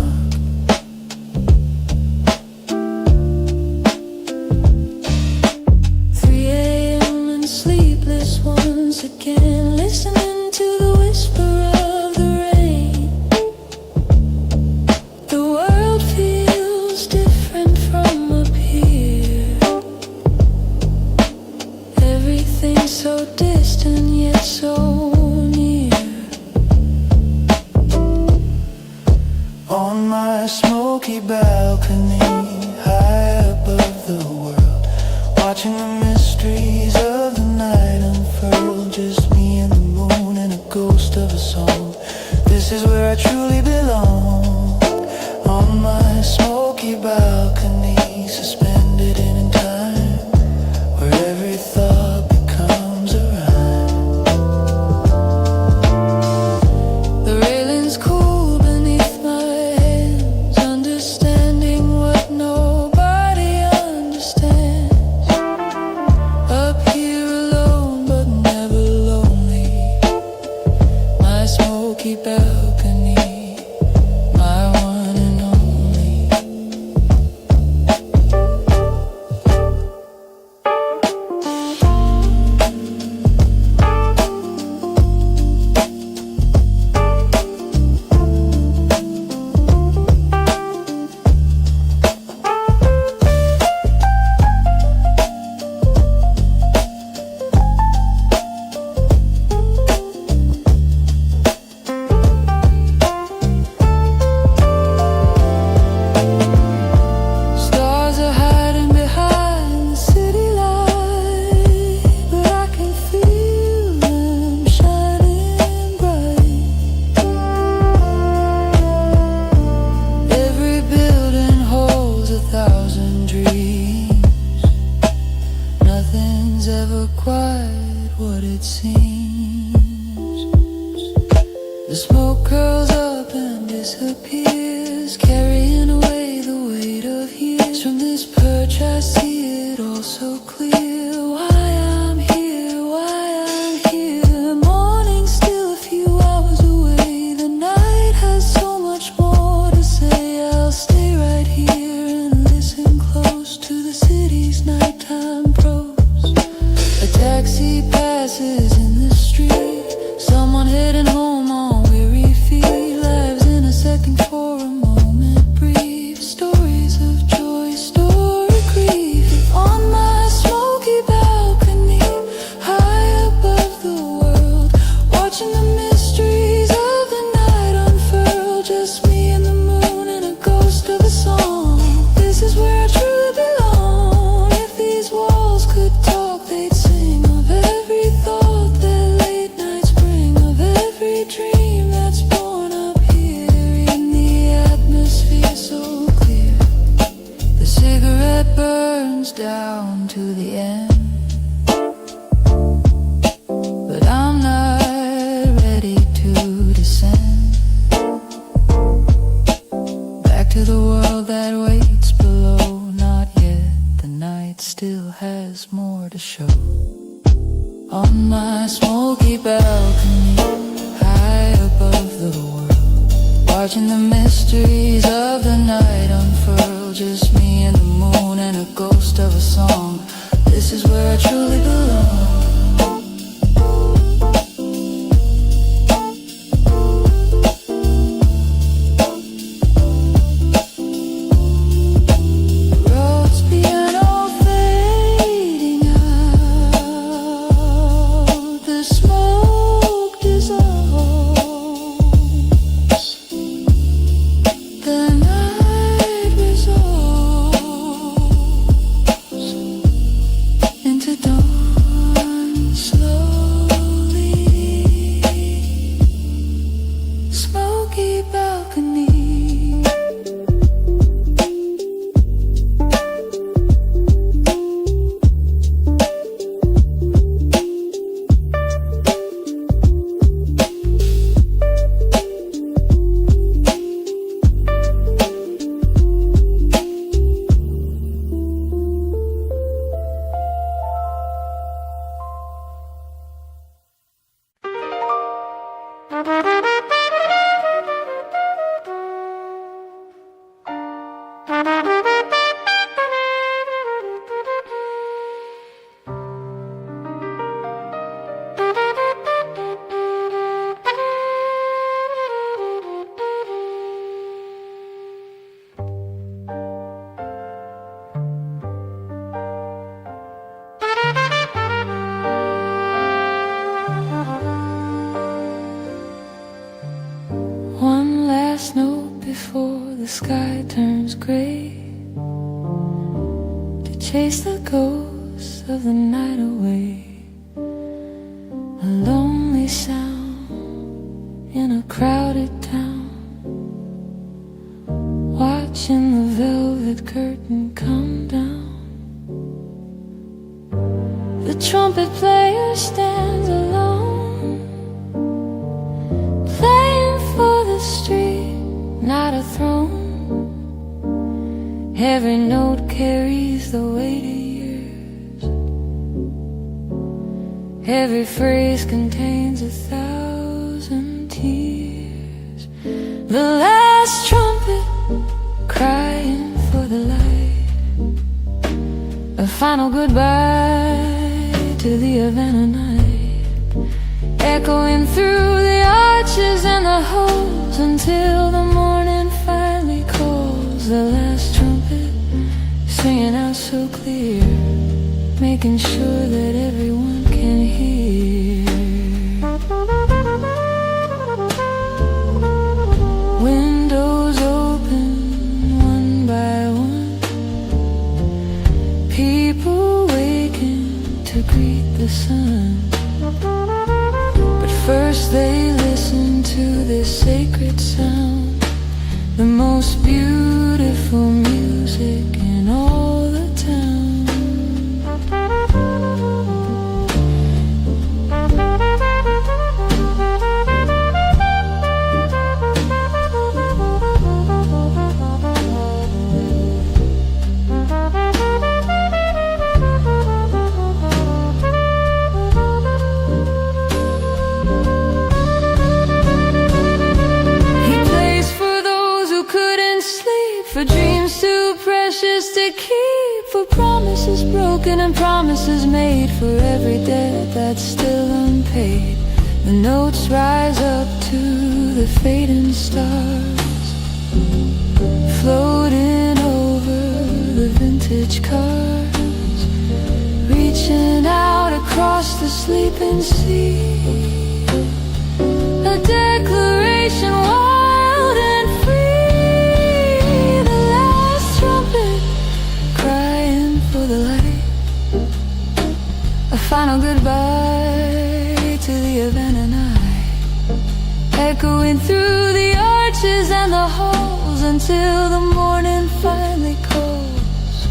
3 a.m. and sleepless once again, listening to the whisper of the rain. The world feels different from up here. Everything's so distant yet so near. On my smoky balcony, high above the world, watching the mysteries of the night unfurl. Just me and the moon and a ghost of a song. This is where I truly belong. On my smoky balcony, suspended in time, where every thought becomes a rhyme. The railing's cool beneath my hands, understanding what nobody understands. Up here alone but never lonely. My smoky balcony, my one and only. Stars are hiding behind the city light, but I can feel them shining bright. Every building holds 1,000 dreams. Nothing's ever quite what it seems. The smoke curls up and disappears, carrying away the weight of years. From this perch I see it all so clear. Why I'm here, why I'm here. Morning still a few hours away. The night has so much more to say. I'll stay right here and listen close to the city's nighttime prose. A taxi passes in the street, someone heading home on weary feet. Lives in a second for a moment brief. Stories of joy, story grief. On my smoky balcony, high above the world, watching the mysteries of the night unfurl. Just me and the moon and a ghost of a song. This is where I truly belong. If these walls could talk, they'd sing of every thought that late nights bring, of every dream that's born up here in the atmosphere so clear. The cigarette burns down to the end, but I'm not ready to descend back to the world that waits below. Not yet, the night still has more to show. On my smoky balcony, high above the world, watching the mysteries of the night unfurl. Just me and the moon and a ghost of a song. This is where I truly belong. Roads piano fading out, the smoke dissolves, the night resolves into dawn slowly. Smoky balcony. One last note before the sky turns gray, to chase the ghosts of the night away. A lonely sound in a crowded town, watching the velvet curtain come down. The trumpet player stands alone, playing for the street, not a throne. Every note carries the weight of years, every phrase contains 1,000 tears. The last trumpet crying for the light, a final goodbye to the Havana night, echoing through the arches and the halls until the morning finally calls. The last trumpet singing out so clear, making sure that everyone can hear. Windows open one by one, people waking to greet the sun. But first they listen to this sacred sound, the most beautiful music in all the town. broken and promises made for every debt that's still unpaid. The notes rise up to the fading stars, floating over the vintage cars, reaching out across the sleeping sea. A declaration wild and free. The last trumpet crying for the light. A final goodbye to the event and I, echoing through the arches and the halls until the morning finally calls.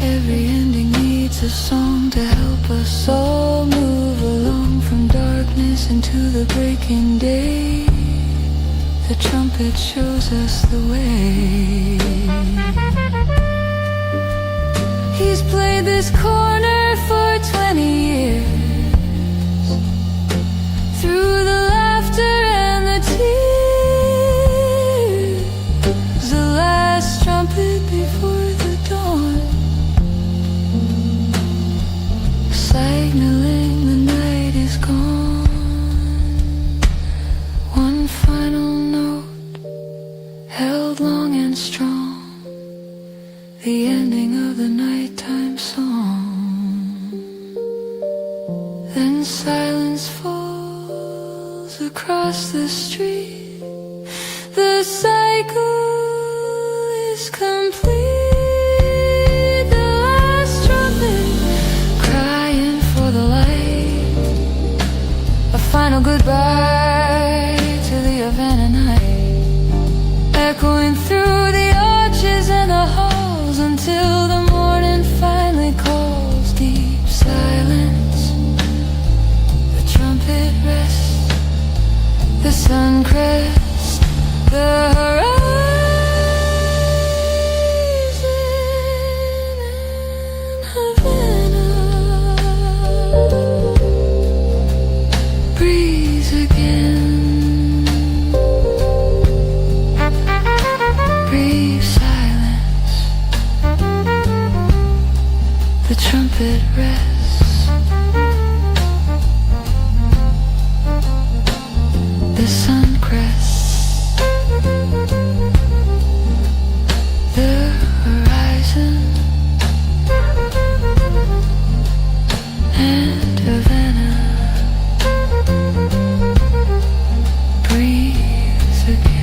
Every ending needs a song to help us all move along from darkness into the breaking day. The trumpet shows us the way. He's played this corner for 20 years, through the laughter and the tears. The last trumpet before the dawn, signaling the night is gone. One final note, held long and strong, the ending of the nighttime song. Then silence falls across the street. The cycle is complete. The last trumpet crying for the light. A final goodbye to the event and night, echoing through the arches and the halls until the morning finally calls. Deep silence, the trumpet rests, the sun crests the horizon. And Havana breathes again. Brief silence, the trumpet rests, the sun crests the horizon, and Havana breathes again.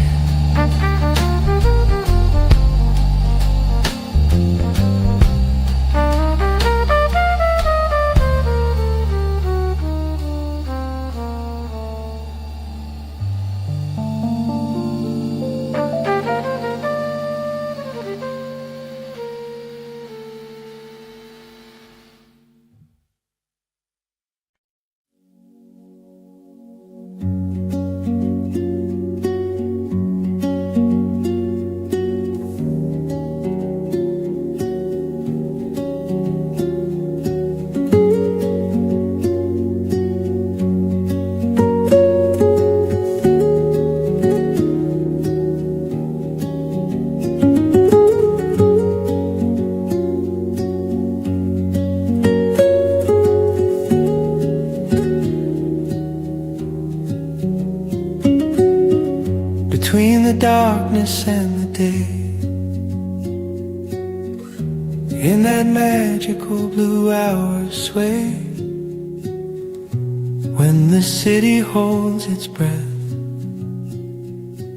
Between the darkness and the day, in that magical blue hour sway, when the city holds its breath,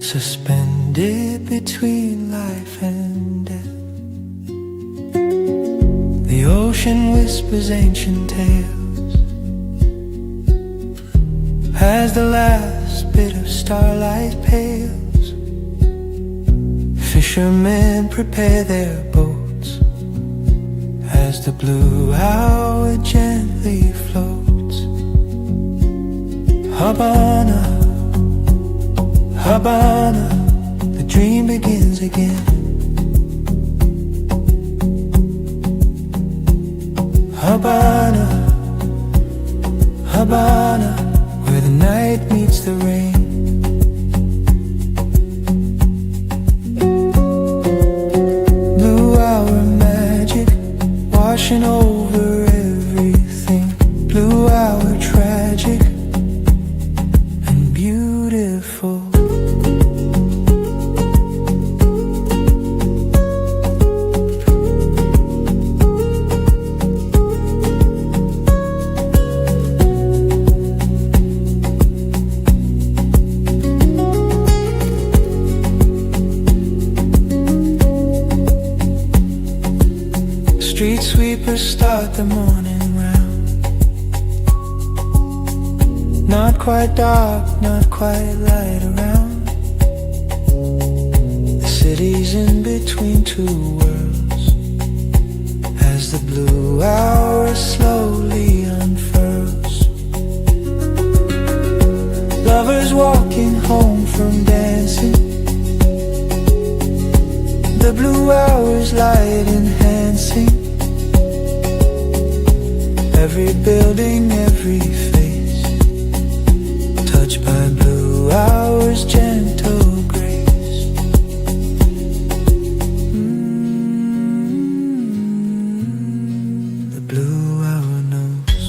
suspended between life and death. The ocean whispers ancient tales as the last bit of starlight pales. Fishermen prepare their boats as the blue hour gently floats. Havana, Havana, the dream begins again. Havana, Havana, where the night meets the rain. Blue hour magic washing over neighbors start the morning round. Not quite dark, not quite light around. The city's in between two worlds as the blue hour slowly unfurls. Lovers walking home from dancing, the blue hours light enhancing every building, every face, touched by blue hours' gentle grace. The blue hour knows.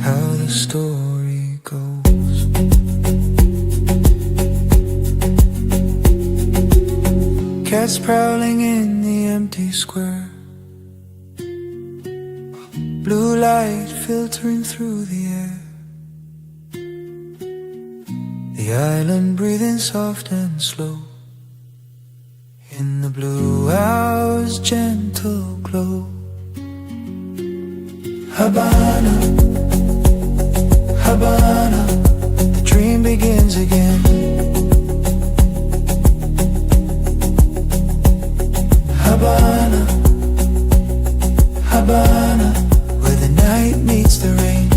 How the story goes. Cats prowling in the empty square, blue light filtering through the air, the island breathing soft and slow in the blue hour's gentle glow. Havana, Havana, the dream begins again. Havana, Havana, where the night meets the rain.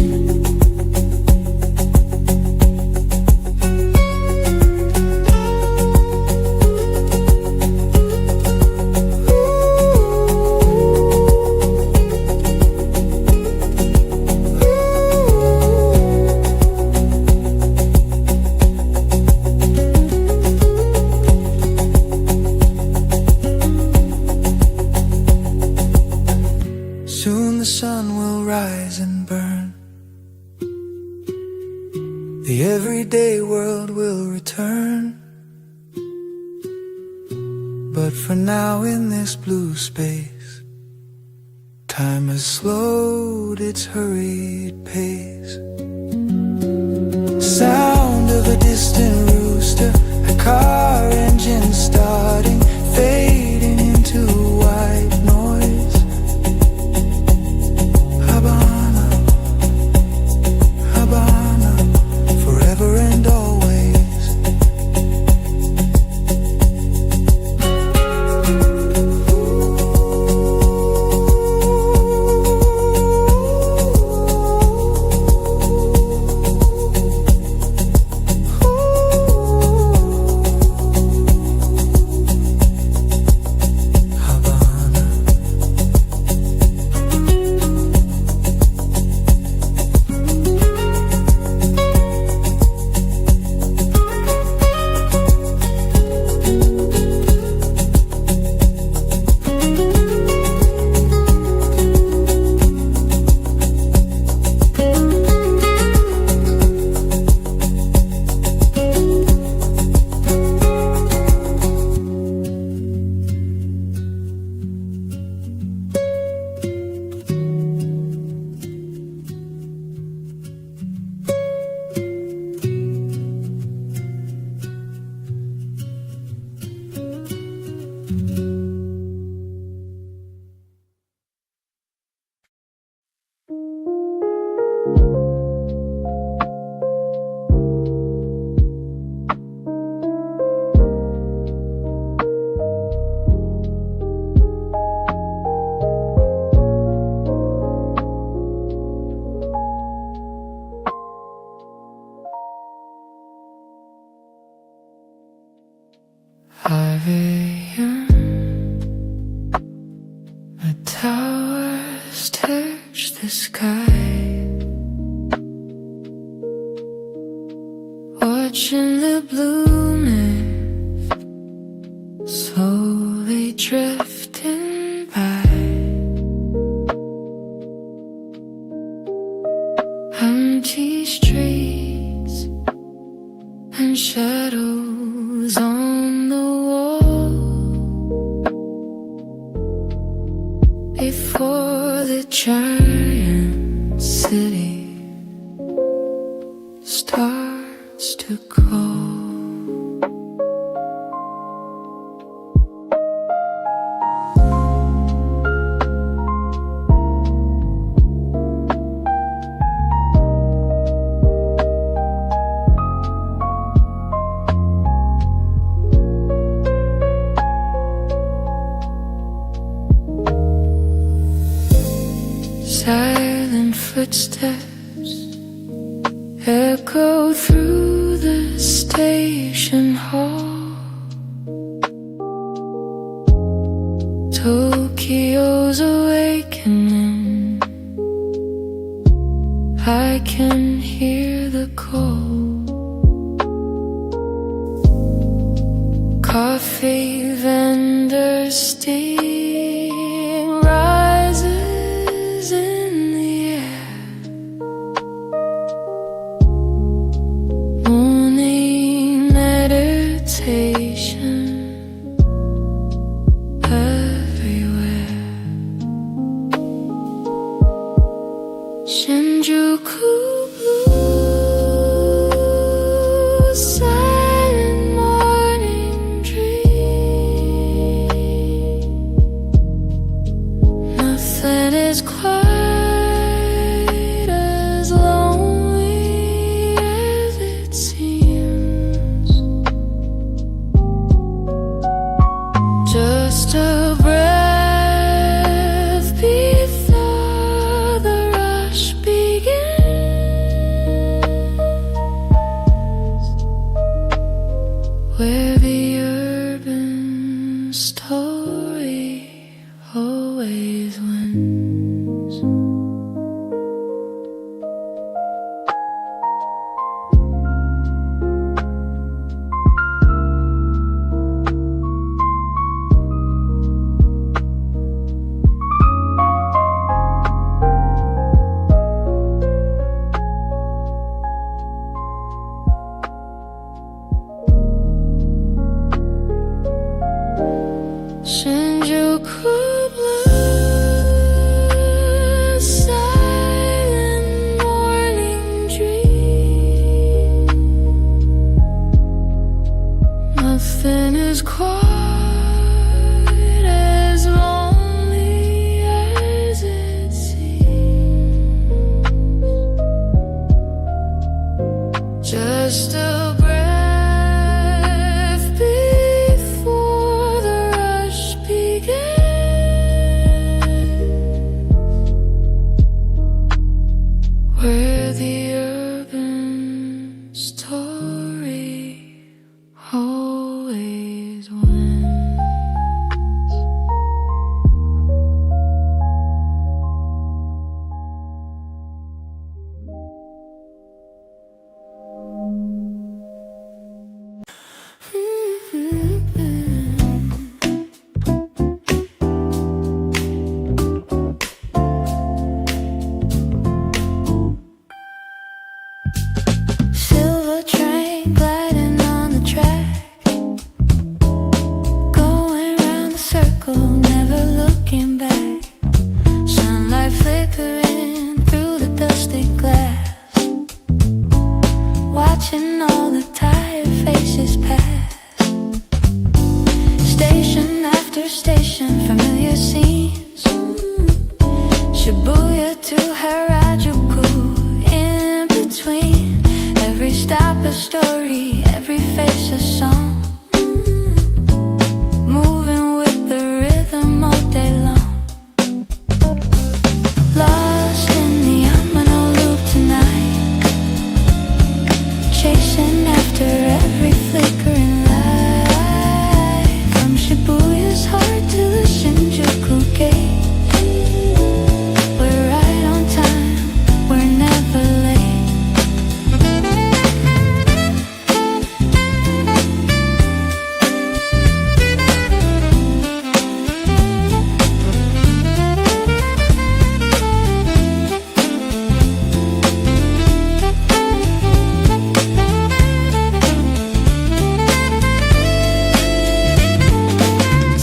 Soon the sun will rise and burn. The everyday world will return. But for now in this blue space, time has slowed its hurried pace. Sound of a distant rooster, a car engine starting, fading into white noise. Havana, Havana, forever and always. The towers touch the sky, watching the blueness slowly drifting by. Empty streets and shadows on the wall before the giant city starts to call. Silent footsteps echo through the station hall. Tokyo's awakening. I can hear the call. Coffee vendors steam rises in the air. Morning meditation everywhere. Shinjuku blue, silent morning dream. Nothing is quite as lonely as it seems. Just a breath before the rush begins, where the urban story always wins. Shinjuku blue, silent morning dream. Nothing is quite as lonely as it seems. Just a breath before the rush begins, where the urban story always wins. Silver train gliding on the track, going round the circle, never looking back. Sunlight flickering through the dusty glass, watching all the tired faces pass. Station after station, familiar scenes. Shibuya to Harajuku, in between. Every stop a story, every face a song. Moving with the rhythm all day long. Lost in the Amano loop tonight, chasing after every flickering light. From Shibuya's heart to the Shinjuku gate, we're right on time, we're never late.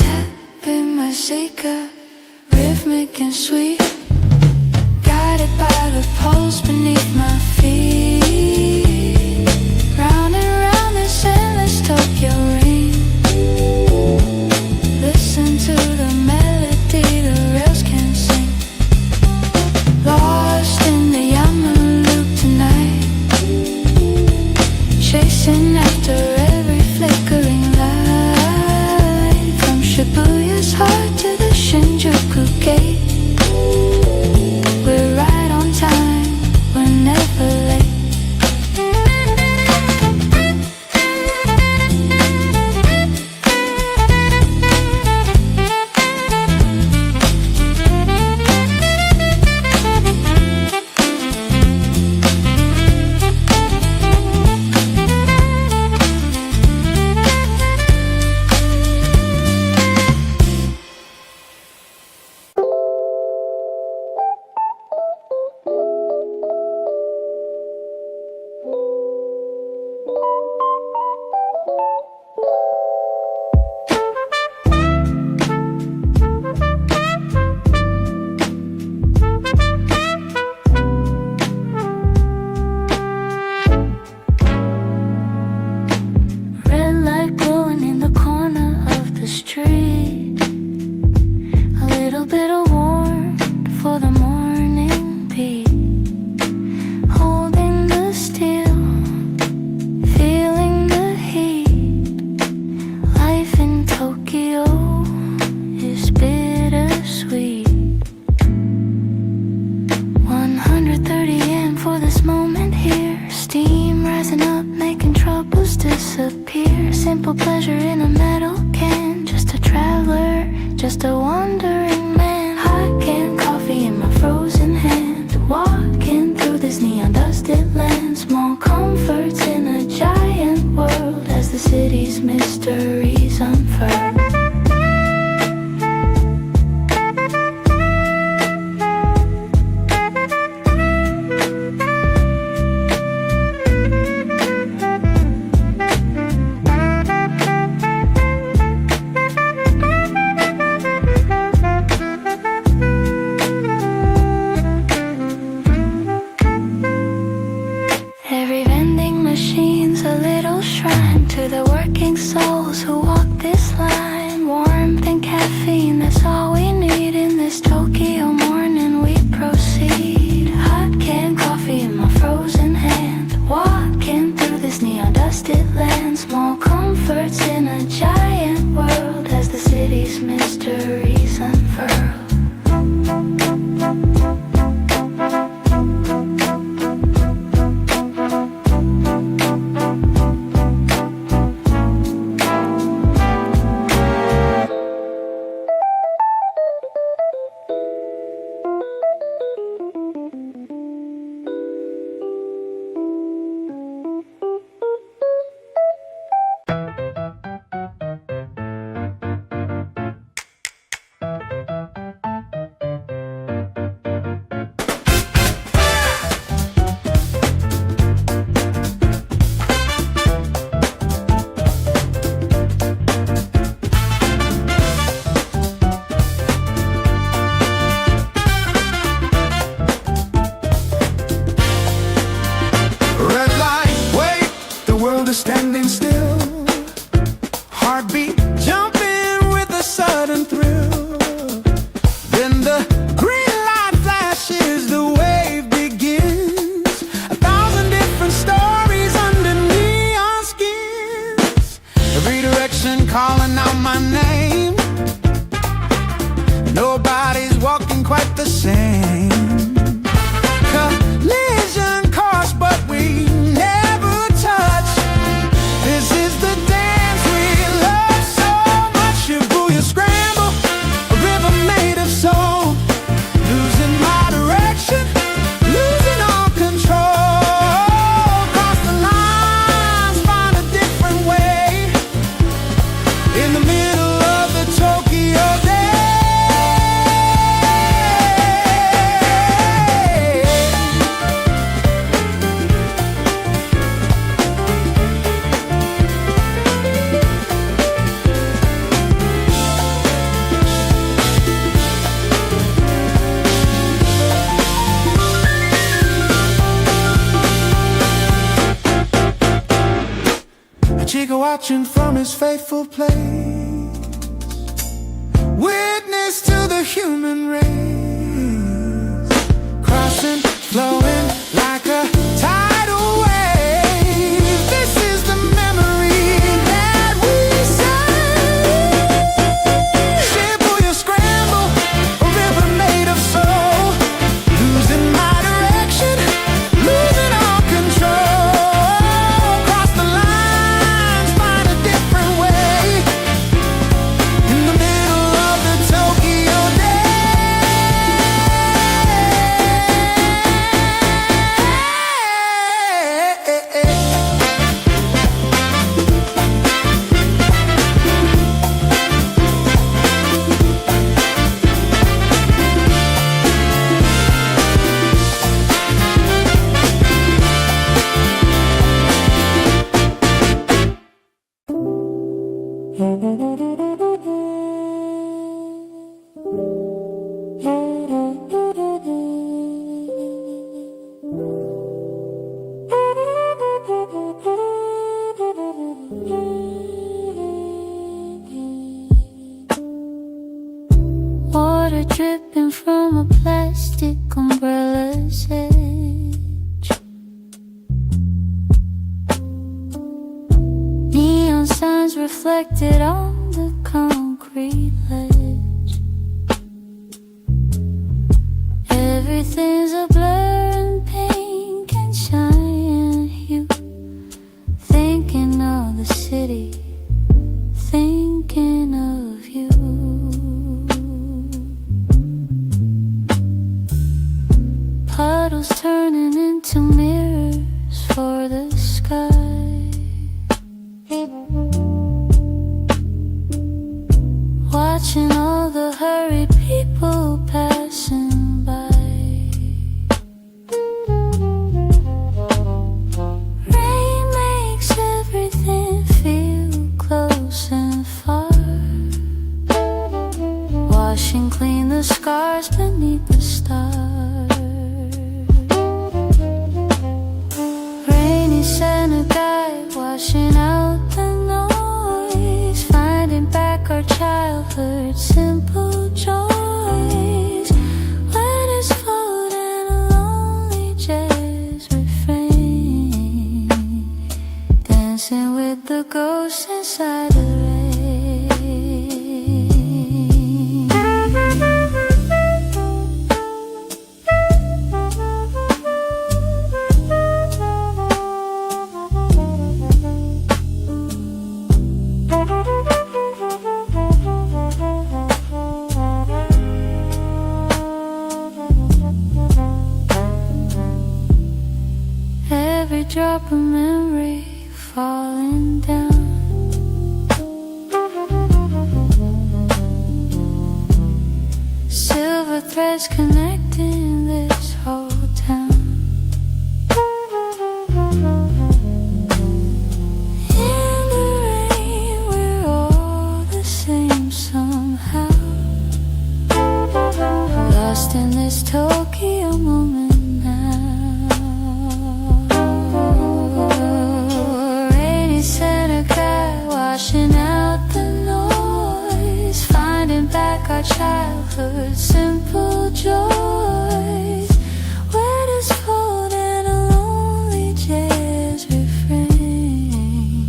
Tapping my Seika, rhythmic and sweet, guided by the pulse beneath my feet. Round and round this endless Tokyo ring. Listen to the melody the rails can sing. Lost in the Yamano loop tonight, chasing after every flickering light. From Shibuya's heart to the Shinjuku gate, little bit of warmth for the morning beat. Holding the steel, feeling the heat. Life in Tokyo is bittersweet. 130 yen for this moment here. Steam rising up, making troubles disappear. Simple pleasure in a metal can. Just a traveler, just a wandering man. Hot canned coffee in my frozen hand. Walking through this neon dusted land. Small comforts in a giant world as the city's mysteries unfurl. Every vending machine's a little shrine to the working souls who walk this line. Warmth and caffeine, that's all we need in this Tokyo morning. We proceed. Hot canned coffee in my frozen hand. Walking through this neon dusted land. Small comforts in a giant world as the city's mysteries unfurl. Red light, wait, the world is standing still. Heartbeat jumping with a sudden thrill. Then the green light flashes, the wave begins. 1,000 different stories under neon skins. Every direction calling out my name. Nobody's walking quite the same. Collision course, but we never touch. This is the dance we love so much. Shibuya scramble, a river made of soul. Losing my direction, losing all control. Cross the lines, find a different way. In the middle of the Tokyo day. A chica watching from his faithful place. Witness to the human race. Crossing, flowing like a tidal wave. This is the memory that we save. Shibuya scramble, a river made of soul. Losing my direction, losing all control. Cross the lines, find a different way. In the middle of the water dripping from a plastic umbrella's edge. Neon signs reflected on the concrete ledge. Everything's a blur in pink and shiny hue. Thinking of the city, thinking of you. Puddles turning into mirrors for the sky. Watching all the hurried people passing by. Rain makes everything feel close and far, washing clean the scars beneath the stars. Rainy Santa guy washing out the noise, finding back our childhood simple joys. Letters float in a lonely jazz refrain, dancing with the ghosts inside the rain. Every drop of memory falling down. Silver threads connecting this whole town. In the rain, we're all the same somehow. Lost in this Tokyo moment now. Rainy Santa guy washing out the noise, finding back our childhood simple joys. Letters fold in a lonely jazz refrain,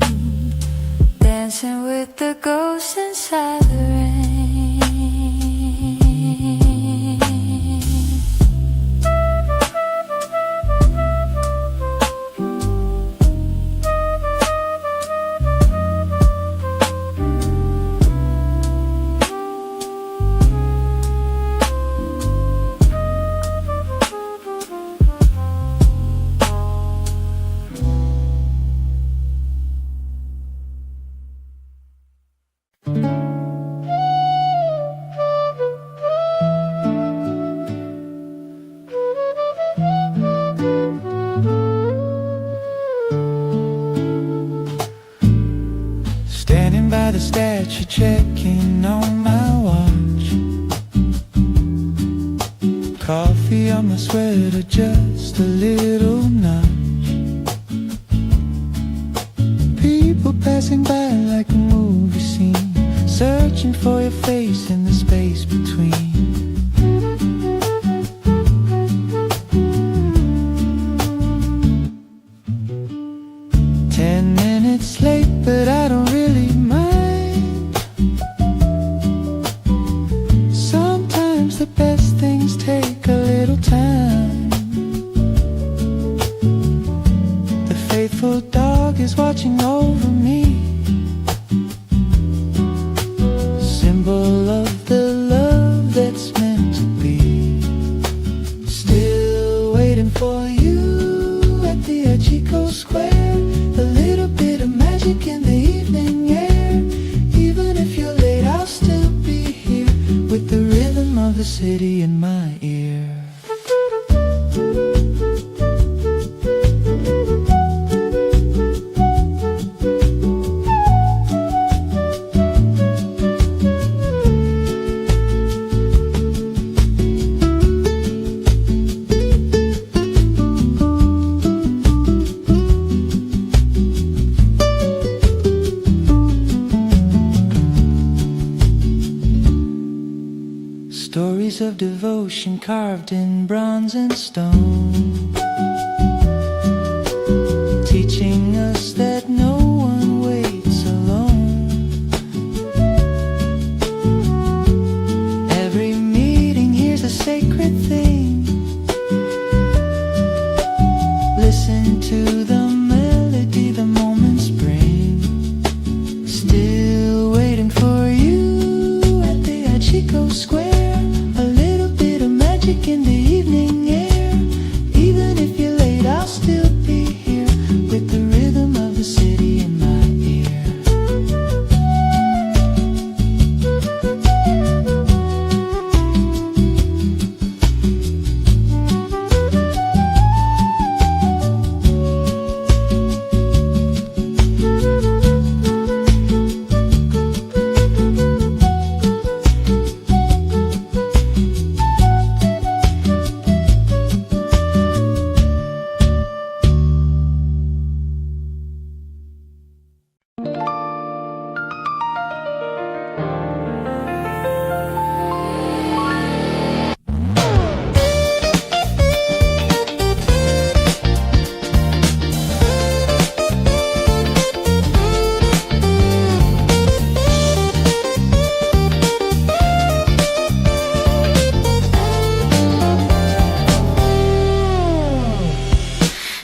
dancing with the ghosts inside the rain. Standing by the statue, checking on my watch. Coffee on my sweater, just a little notch. People passing by like a movie scene, searching for your face in the space between. 10 minutes late, but I don't really mind. Sometimes the best things take a little time. The faithful dog is watching over me, symbol of the love that's meant to be. Still waiting for you at the Chico Square. A little bit of magic in the evening air. Even if you're late, I'll still be here with the rhythm of the city in my ear. Stories of devotion carved in bronze and stone, teaching us that no one waits alone. Every meeting here's a sacred thing. Listen to the melody the moments bring. Still waiting for you at the Chico Square. A little bit of magic in the evening air. Even if you're late, I'll still be here with the rhythm of the city in my ear.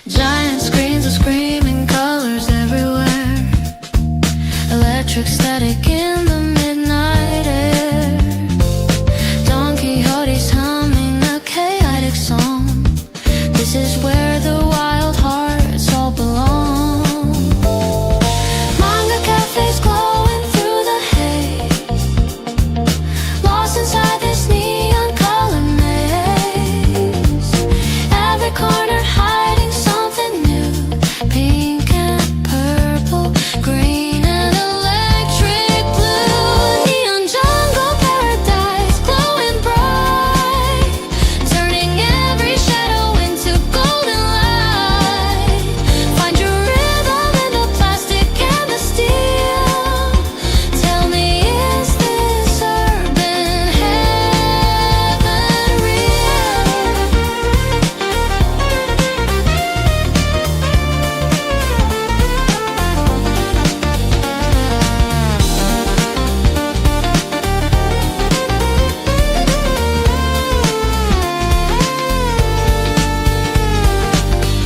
Giant screens of screaming colors everywhere. Electric static in the midnight air. Don Quixote's humming a chaotic song. This is where the wild hearts all belong. Manga cafes glowing through the haze. Lost inside this neon color maze. Every corner hiding something new. Pink and purple, green and electric blue. Neon jungle paradise glowing bright, turning every shadow into golden light. Find your rhythm in the plastic and the steel. Tell me, is this urban heaven real?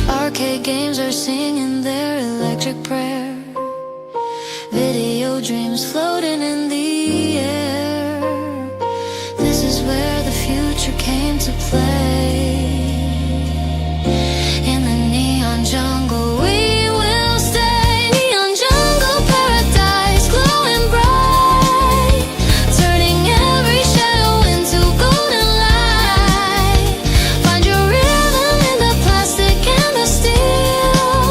Arcade games are singing their electric prayer. Video dreams floating in the air. This is where the future came to play. In the neon jungle we will stay. Neon jungle paradise glowing bright, turning every shadow into golden light. Find your rhythm in the plastic and the steel.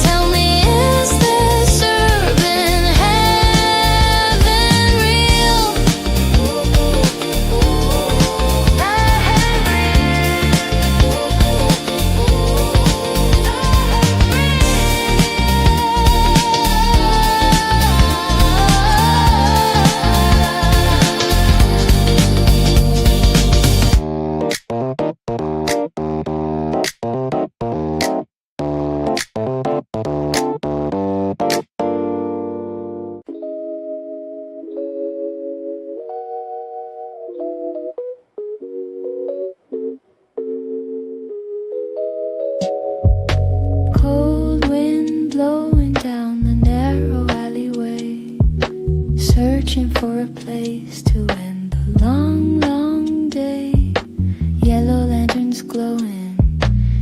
Tell me, is this urban heaven real? Cold wind blowing down the narrow alleyway, searching for a place to end the long, long day. Yellow lanterns glowing,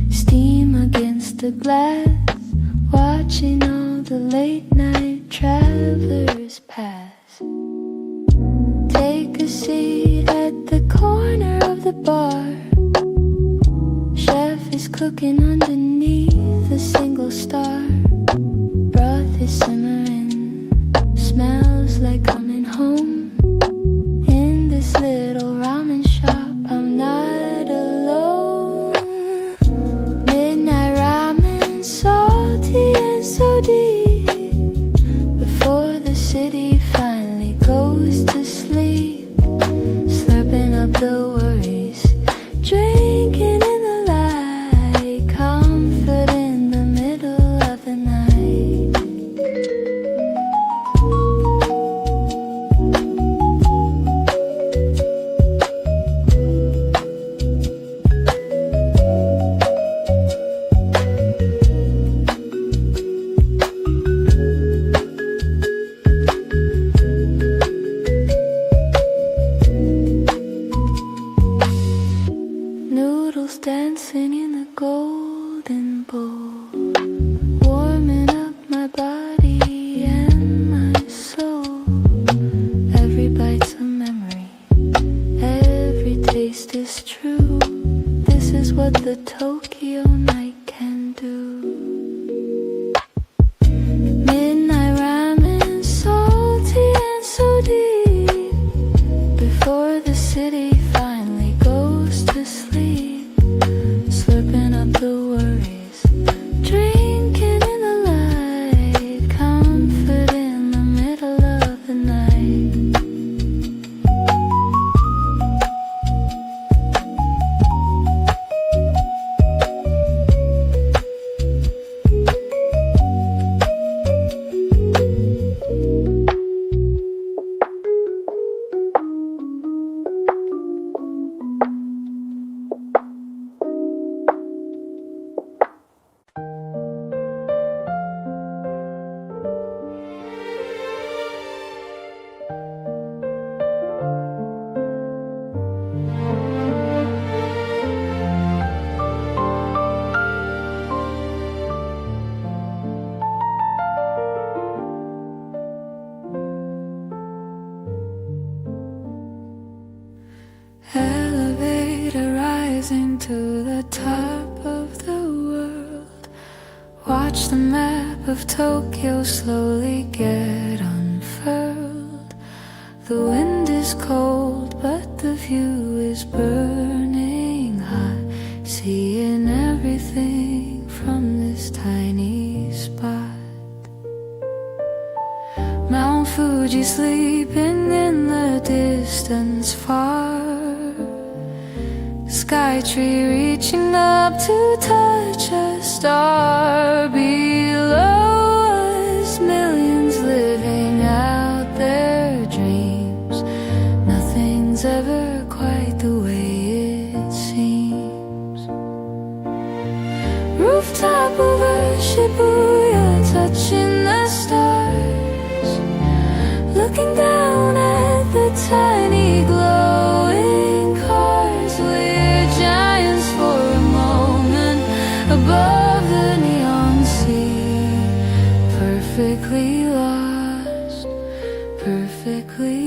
steam against the glass, watching all the late night travelers pass. Take a seat at the corner of the bar. Chef is cooking underneath a single star. Broth is simmering, smells like coming home. In this little ramen shop, I'm not alone. Midnight ramen, salty and so deep. Before the city finally goes to sleep, slurping up the dancing in the golden bowl, warming up my body and my soul. Every bite's a memory, every taste is true. This is what the Tokyo night can do. Midnight ramen, salty and so deep, before the city finally goes to sleep. Slurping up the worries, drinking in the light, comfort in the middle of the night. Elevator rising to the top of the world. Watch the map of Tokyo slowly get unfurled. The wind is cold, but the view is burning hot. Seeing everything from this tiny spot. Mount Fuji sleeping in the distance far. Sky tree reaching up to touch a star. Below us, millions living out their dreams. Nothing's ever quite the way it seems. Rooftop over Shibuya, touching the stars. Looking down at the tiny glowing cars. We're giants for a moment above the neon sea. Perfectly lost, perfectly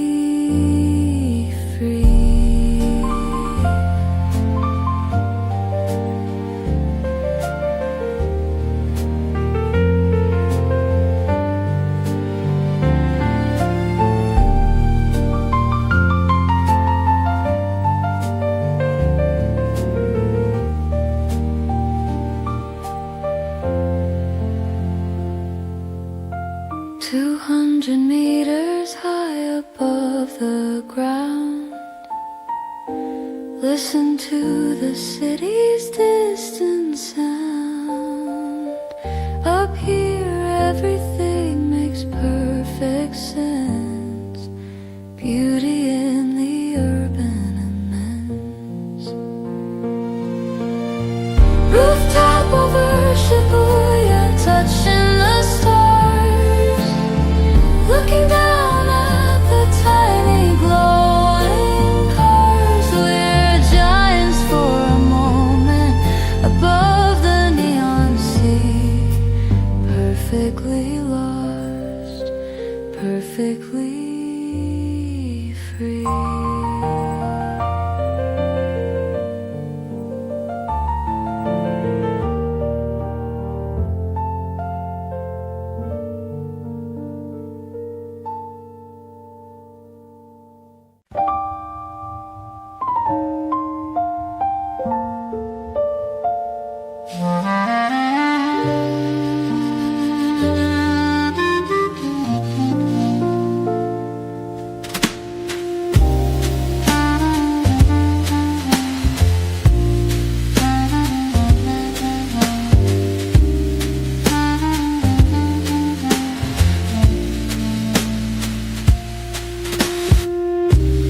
free. 200 meters high above the ground. Listen to the city's distant sound. Up here everything makes perfect sense. Beauty in the urban immense. Rooftop over Shibuya, touching the stars. Looking down at the tiny glowing cars. We're giants for a moment above the neon sea. Perfectly lost, perfectly free.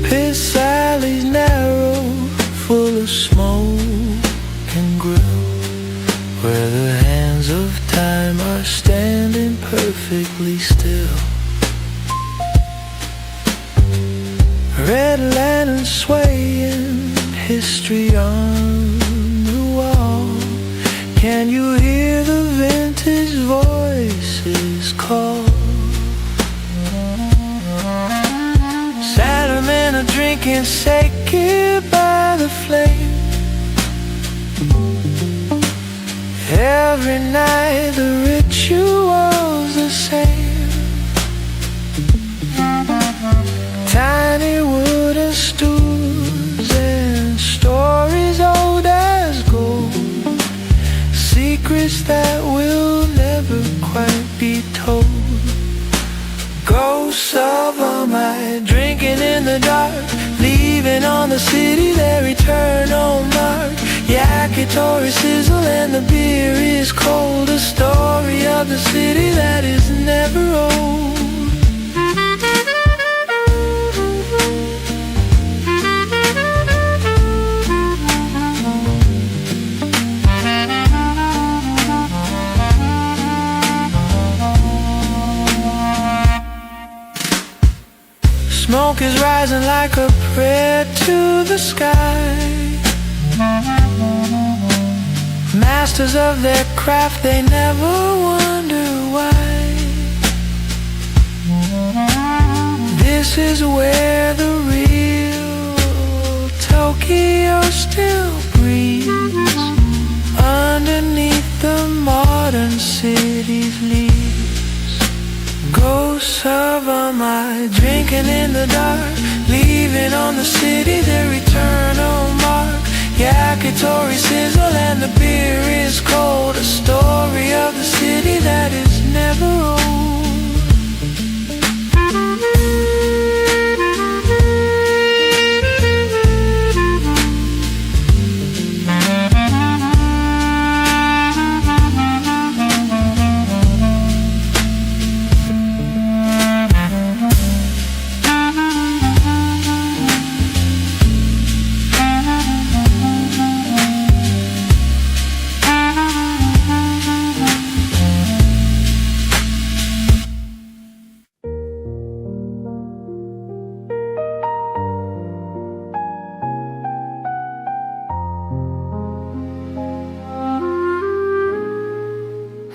Piss Alley's narrow, full of smoke and grill, where the hands of time are standing perfectly still. Red lantern swaying, history on the Can you hear the vintage voices call? Sailormen are drinking sake by the flame. Every night the ritual's the same. Tiny wooden stools and stories old as gold, secrets that will never quite be told. Ghosts of a night, drinking in the dark, leaving on the city their eternal mark. Yakitori sizzle and the beer is cold, a story of the city that is never old. Smoke is rising like a prayer to the sky. Masters of their craft, they never wonder why. This is where the real Tokyo still breathes, underneath the modern city's leaves. Ghosts of a night, drinking in the dark, leaving on the city their eternal mark. Yakitori sizzle and the beer is cold, a story of the city that is never old.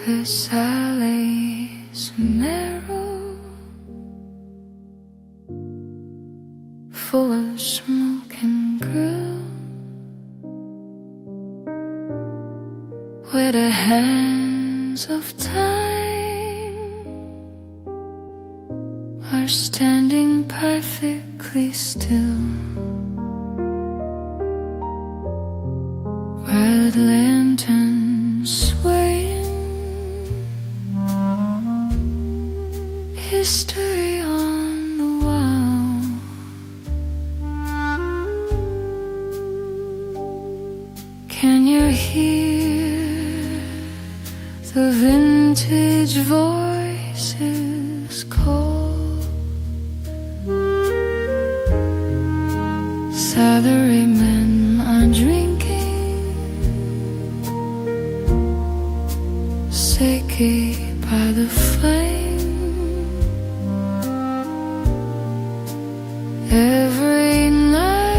This alley's narrow, full of smoke and grill, where the hands of time are standing perfectly still. Red lanterns swaying, history on the wall. Can you hear the vintage voices call? Salarymen are drinking sake by the flame. Every night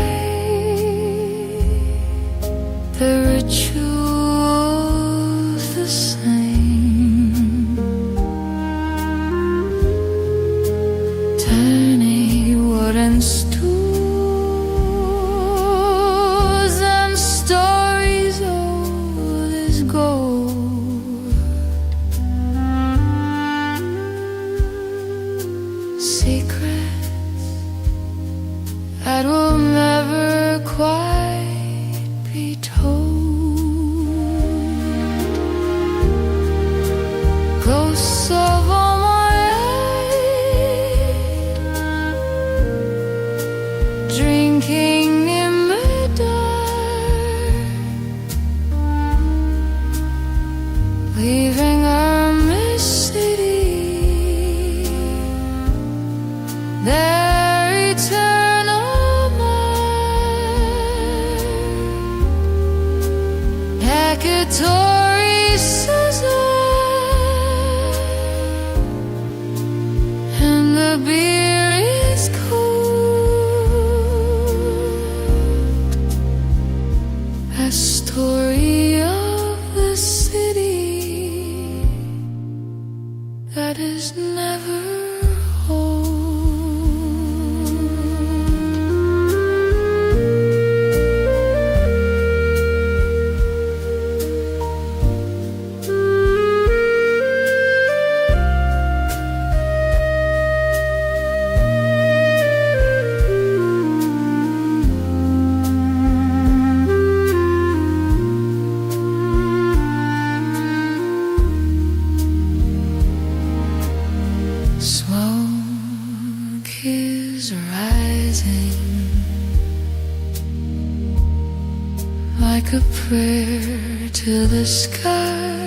the ritual's the same. Tiny wooden stools and stories old as gold, secrets that will never quite be told. Ghosts of all my life, drinking in the dark, leaving our city their eternal mark. Yakitori sizzle and the beer is cold, a story of the sea. like a prayer to the sky,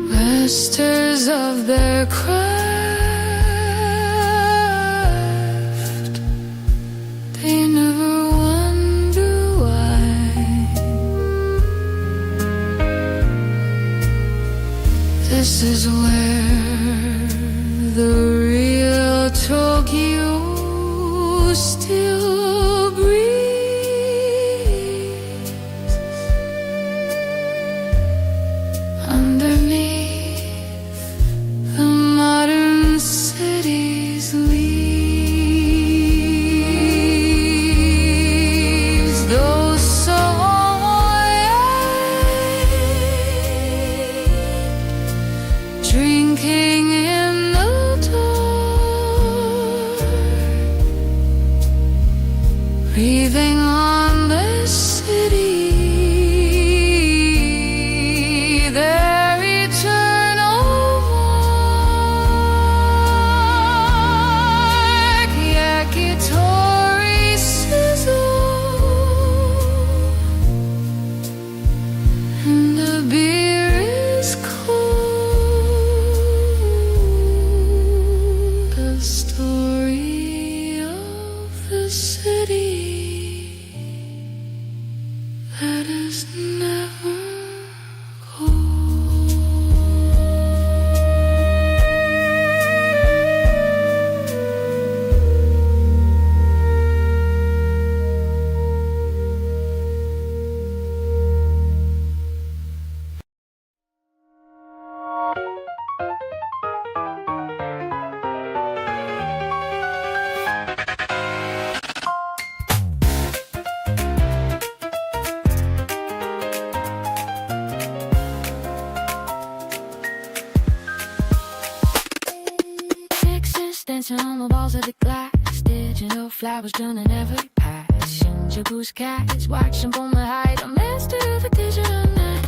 masters of their craft. They never wonder why. This is where the real Tokyo still breathes. Underneath the modern city's leaves, though so white, drinking in the dark, breathing on the city, their eternal mark. Yakitori sizzle, and the beer is cold. The story of the city that is never Dancing on the walls of the glass, digital flowers turning every pass. Shinjuku's cats watching from the height, a master of the digital night.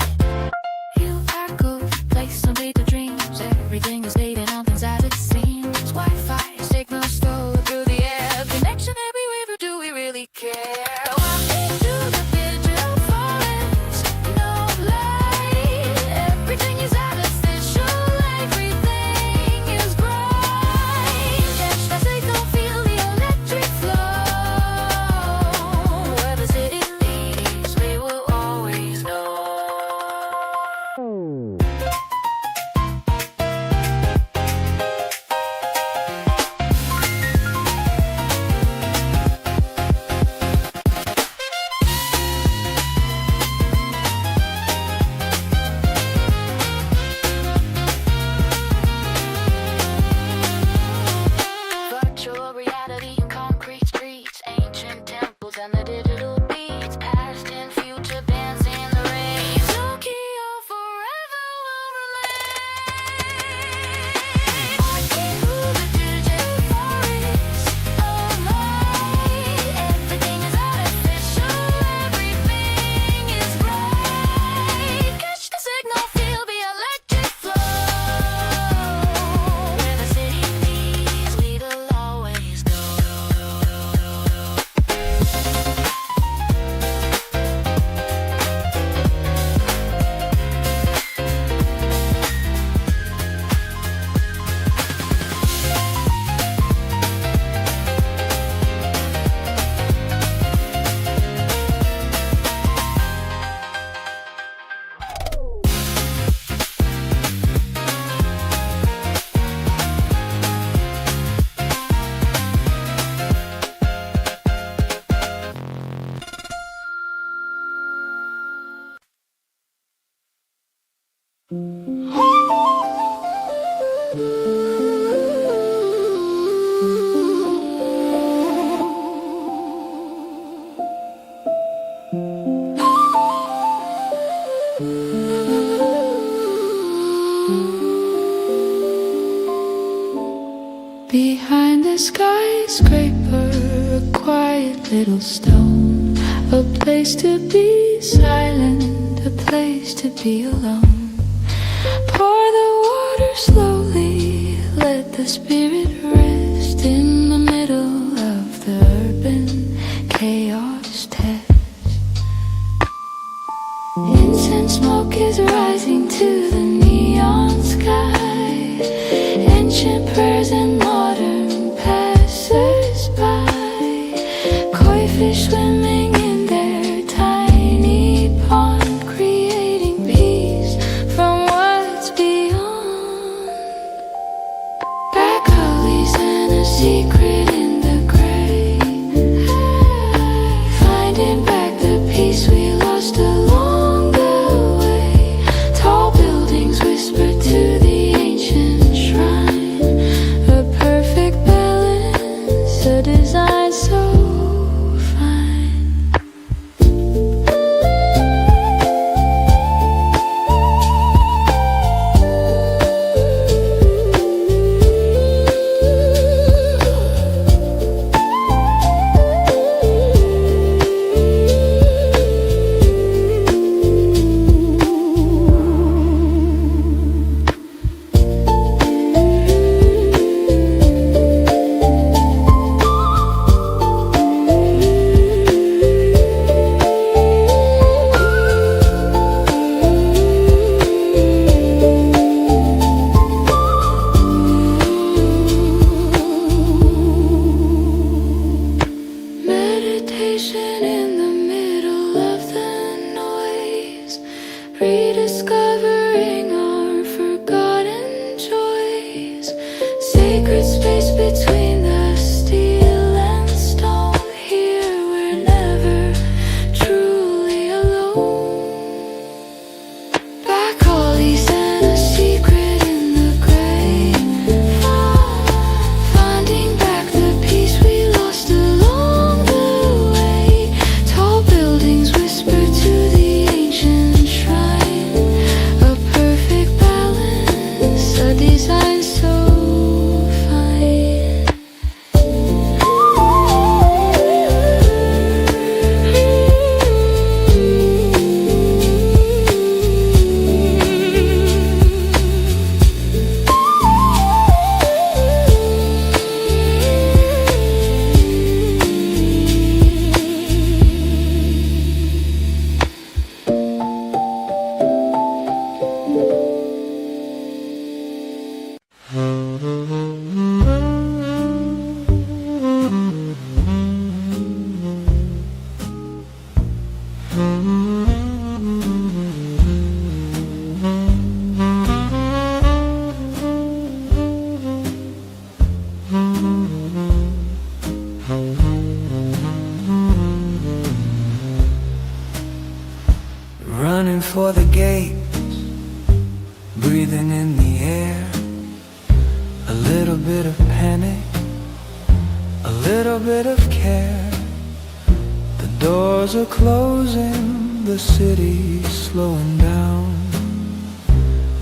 You pack a place, some big dreams. Everything is dated on things as it seems. Wi-Fi signals flow through the air, connection every river. Do we really care? Walking through the digital forest, no light. Everything is artificial, everything is bright. Catch the signal, feel the electric flow. Where the city leads, we will always know. Virtual reality and concrete streets, ancient temples and the digital beats, past and future dance in the rain. Tokyo forever will remain. Walking through the digital forest of light. Everything is artificial, everything is bright. Catch the signal, feel the electric flow. Where the city leads, we will always go. Behind the skyscraper, a quiet little stone, a place to be silent, a place to be alone. Pour the water slowly, let the spirit rest in the middle of the urban chaos. to the neon sky, ancient prayers and modern passers-by, koi fish swimming in their tiny pond, creating peace from what's beyond. Back alleys and a secret in the gray, finding back the peace we lost along the way. Tall buildings whisper to the ancient shrine, a perfect balance, a design so fine. Meditation in the middle of the noise, rediscovering our forgotten joys. Sacred space between the steel and stone. Here we're never truly alone. Back alleys and a secret in the gray, finding back the peace we lost along the way. Tall buildings whisper to the ancient shrine, a perfect balance, a design so fine. Running for the gates, breathing in the air. A little bit of panic, a little bit of care. The doors are closing, the city's slowing down,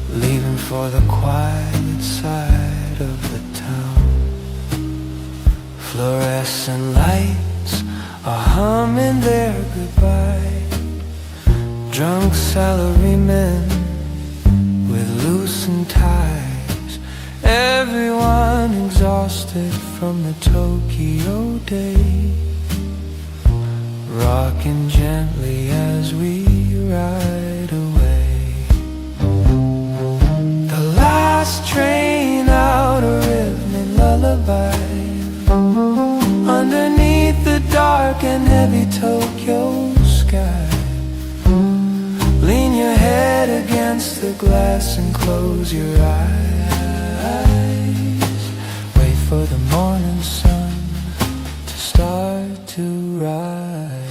leaving for the quiet side of the town. Fluorescent lights are humming their goodbye. Drunk salarymen with loosened ties, everyone exhausted from the Tokyo day, rocking gently as we ride away. The last train out, a rhythmic lullaby underneath the dark and heavy Tokyo sky. Lean your head against the glass and close your eyes. Wait for the morning sun to start to rise.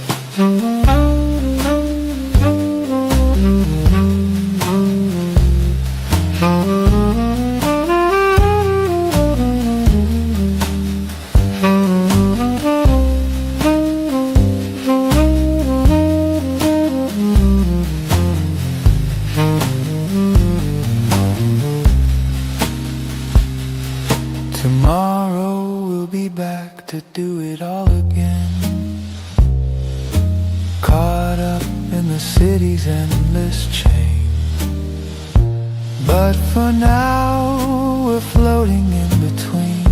Tomorrow we'll be back to do it all again, caught up in the city's endless chain. But for now we're floating in between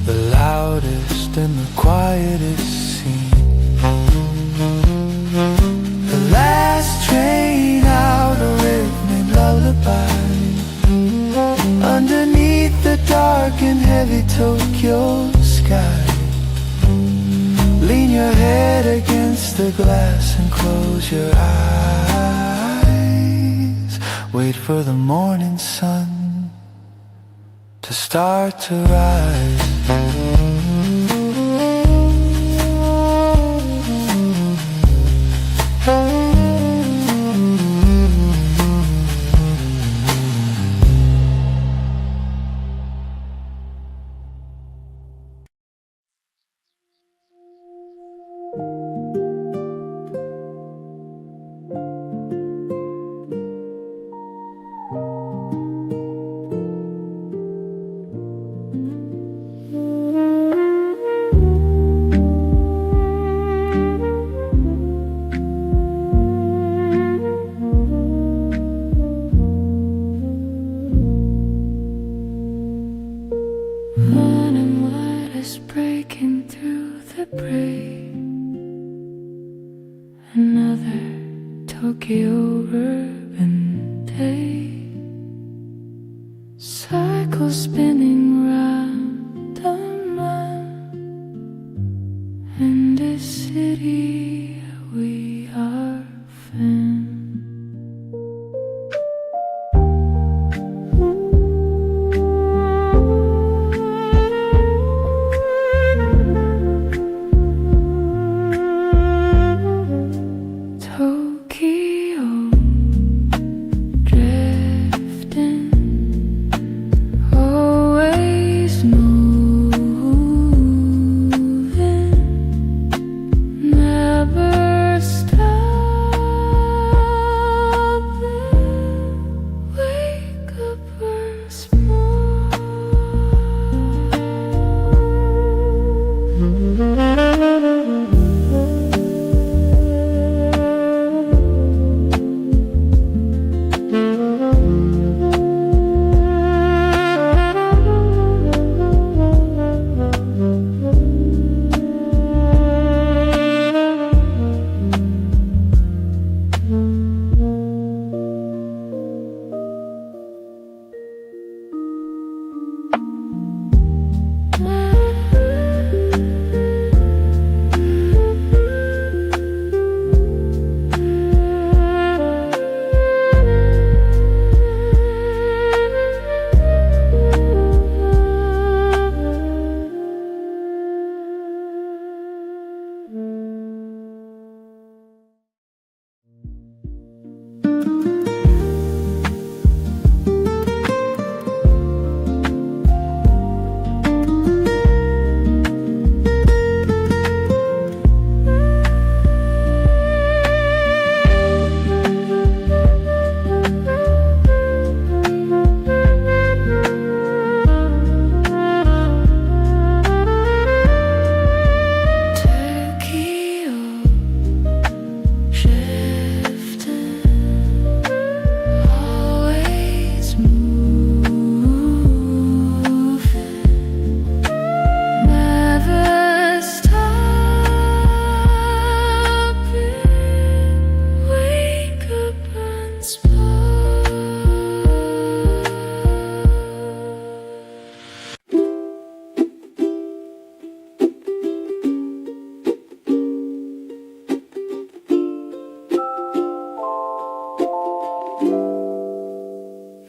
the loudest and the quietest scene. The last train lullaby. Underneath the dark and heavy Tokyo sky, lean your head against the glass and close your eyes. Wait for the morning sun to start to rise. Breaking through the break, another Tokyo urban day, cycle spinning round the map, in this city we are fan.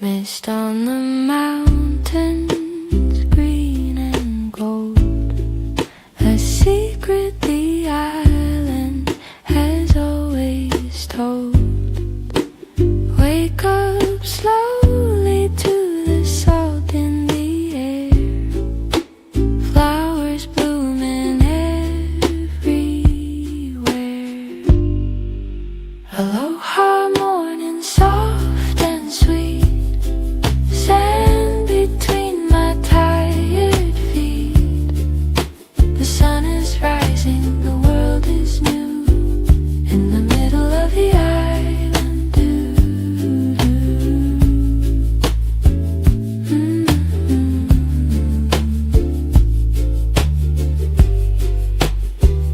Mist on the mountains, green and gold. A secret the island has always told. Wake up slowly to the salt in the air. Flowers blooming everywhere. Aloha morning, soft and sweet. Sand between my tired feet. The sun is rising, the world is new. In the middle of the island,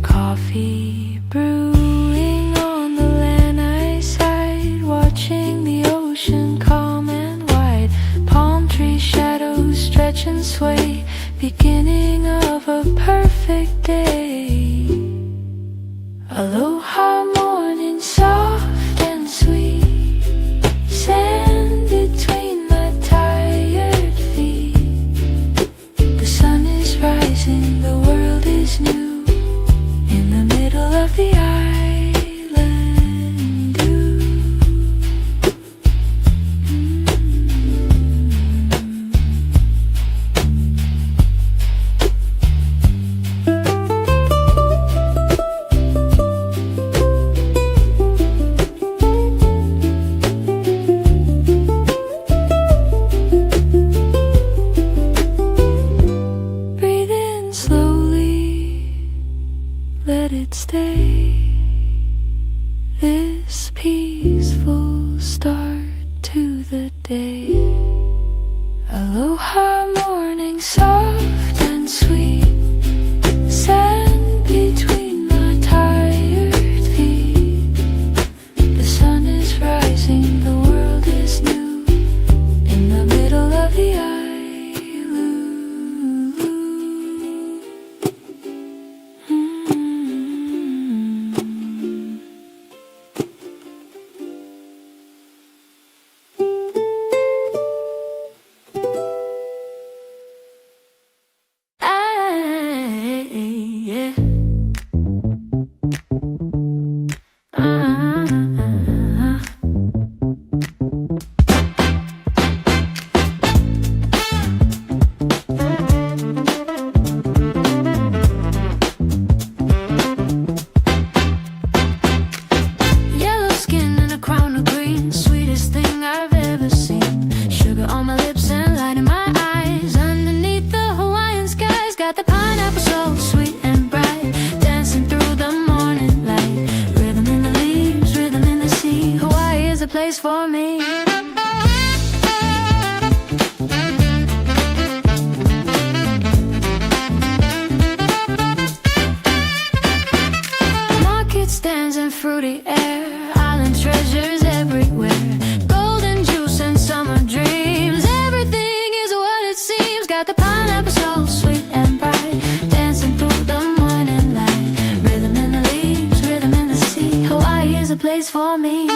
Coffee brewing on the lanai side, watching the ocean calm is new in the middle of the island. Breathe in slowly, let it stay. This peaceful start to the day. Aloha morning, soft and sweet. Sand between my tired feet. The sun is rising, the world is new in the middle of the island. Yellow skin and a crown of green, sweetest thing I've ever seen. Sugar on my lips and light in my eyes. Underneath the Hawaiian skies, got the pineapple so sweet and bright, dancing through the morning light. Rhythm in the leaves, rhythm in the sea. Hawaii is a place for me. Market stands and fruity air, island treasures everywhere. Golden juice and summer dreams, everything is what it seems. Got the pineapple so sweet and bright, dancing through the morning light. Rhythm in the leaves, rhythm in the sea. Hawaii is a place for me.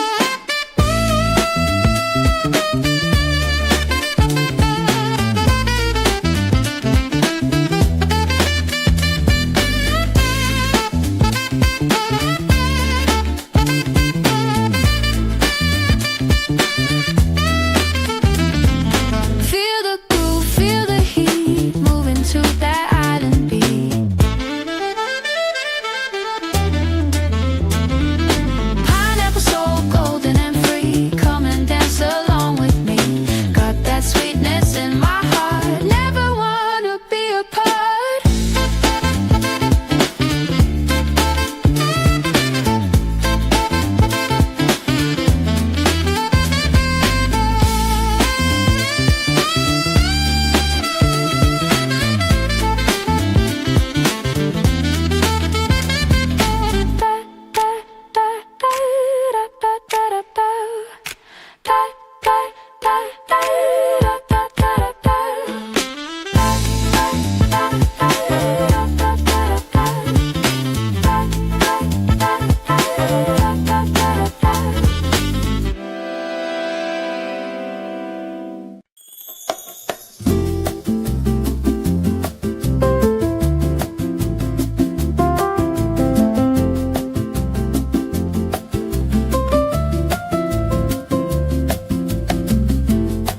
Feel the groove, feel the heat, moving to that island beat. Pineapple so golden and free, come and dance along with me. Got that sweetness in my heart, never wanna be apart.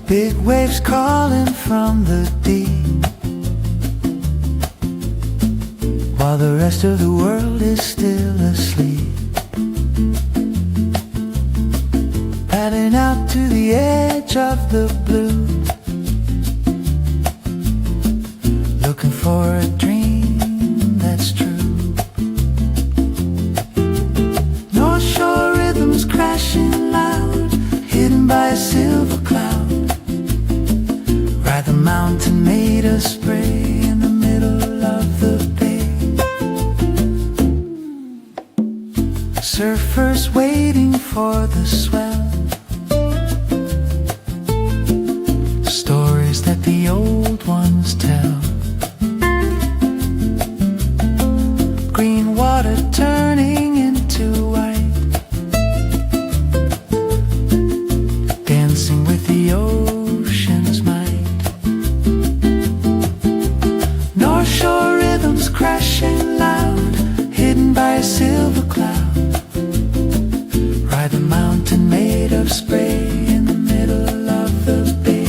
Big waves calling from the deep, while the rest of the world is still asleep. Paddling out to the edge of the blue, looking for a dream that's true. North Shore rhythms crashing loud, hidden by a silver cloud. Ride the mountain made of spray in the middle of the bay. Surfers waiting for the swell, stories that the old ones tell. Green water turning into white, dancing with the ocean's might. North Shore rhythms crashing silver cloud. Ride the mountain made of spray in the middle of the bay.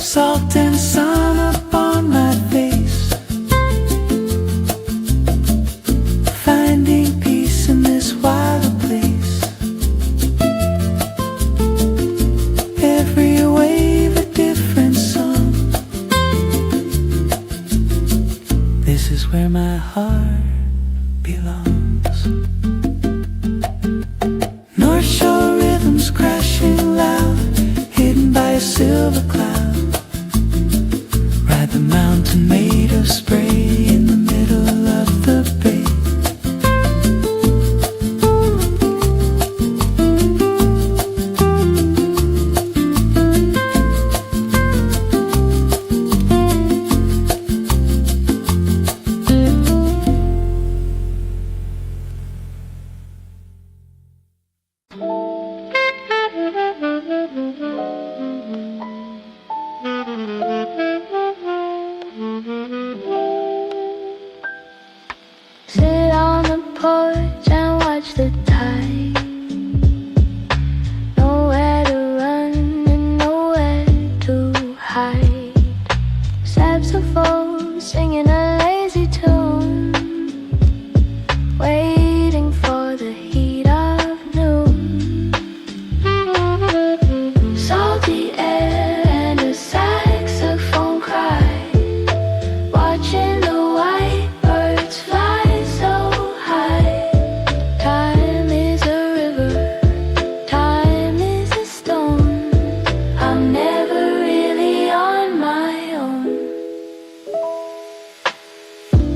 Salt and sun upon my face, finding peace in this wild place. Every wave a different song. This is where my heart belongs. North Shore rhythms crashing loud, hidden by a silver cloud. Ride the mountain made of spray in the middle of the bay. Sit on the porch and watch the tide. Nowhere to run and nowhere to hide. Saxophone singing a lazy tune, waiting for the heat of noon. Salty air and a saxophone cry, watching the white birds fly so high. Time is a river, time is a stone. I'm never really on my own.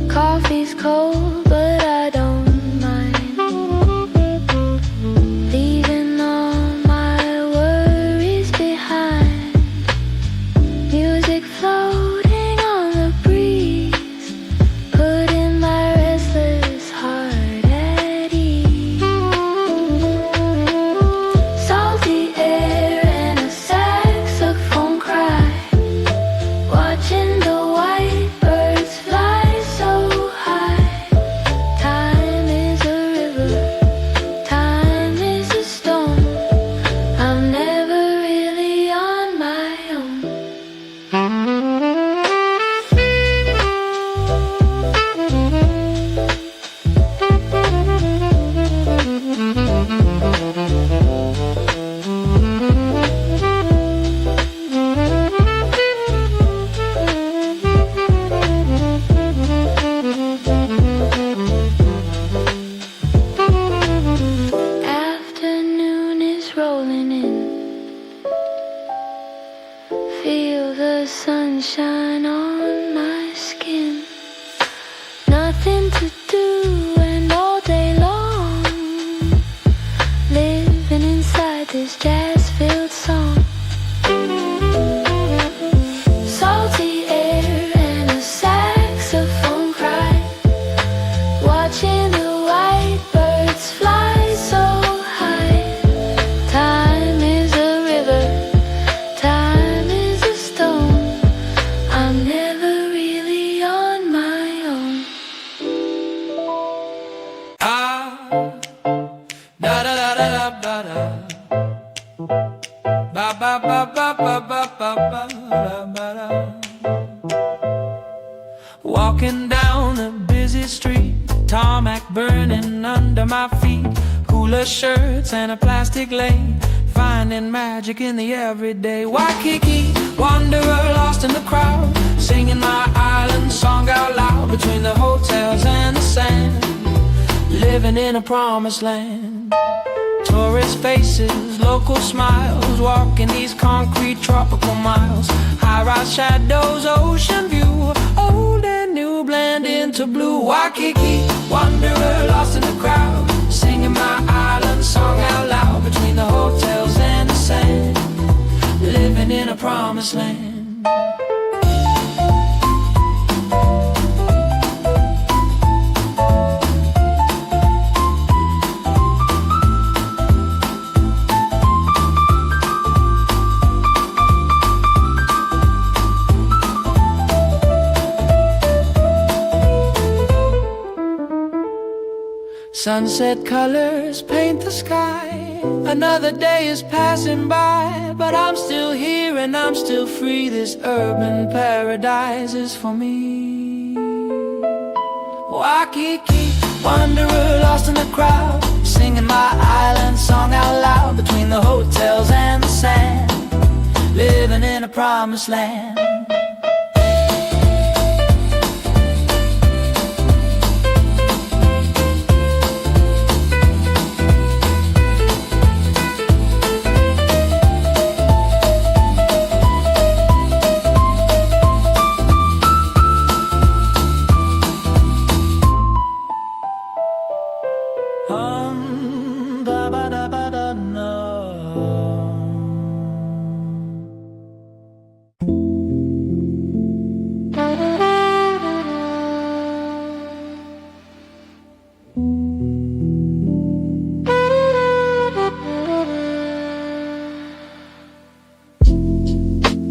Coffee's cold, but I don't mind. Leaving all my worries behind. Music floating on the breeze, putting my restless heart at ease. Salty air and a saxophone cry, watching the white birds fly so high. Time is a river, time is a stone. I'm never really on my own. Afternoon is rolling in, feel the sunshine on my skin. Nothing to do and all day long, living inside this jazz-filled song. Salty air and a saxophone cry, watching the white birds fly so high. Time is a river, time is a stone. I'm never really on my own. Da da da da da da. Ba ba ba ba ba ba ba ba da ba da. Walking down a busy street, tarmac burning under my feet, cooler shirts and a plastic lane, finding magic in the everyday. Waikiki, wanderer lost in the crowd, singing my island song out loud between the hotels and the sand, living in a promised land. Tourist faces, local smiles, walking these concrete tropical miles. High-rise shadows, ocean view, old and new blend into blue. Waikiki, wanderer lost in the crowd, singing my island song out loud between the hotels promised land. Sunset colors paint the sky. Another day is passing by, but I'm still here and I'm still free. This urban paradise is for me. Waikiki, wanderer lost in the crowd, singing my island song out loud between the hotels and the sand, living in a promised land.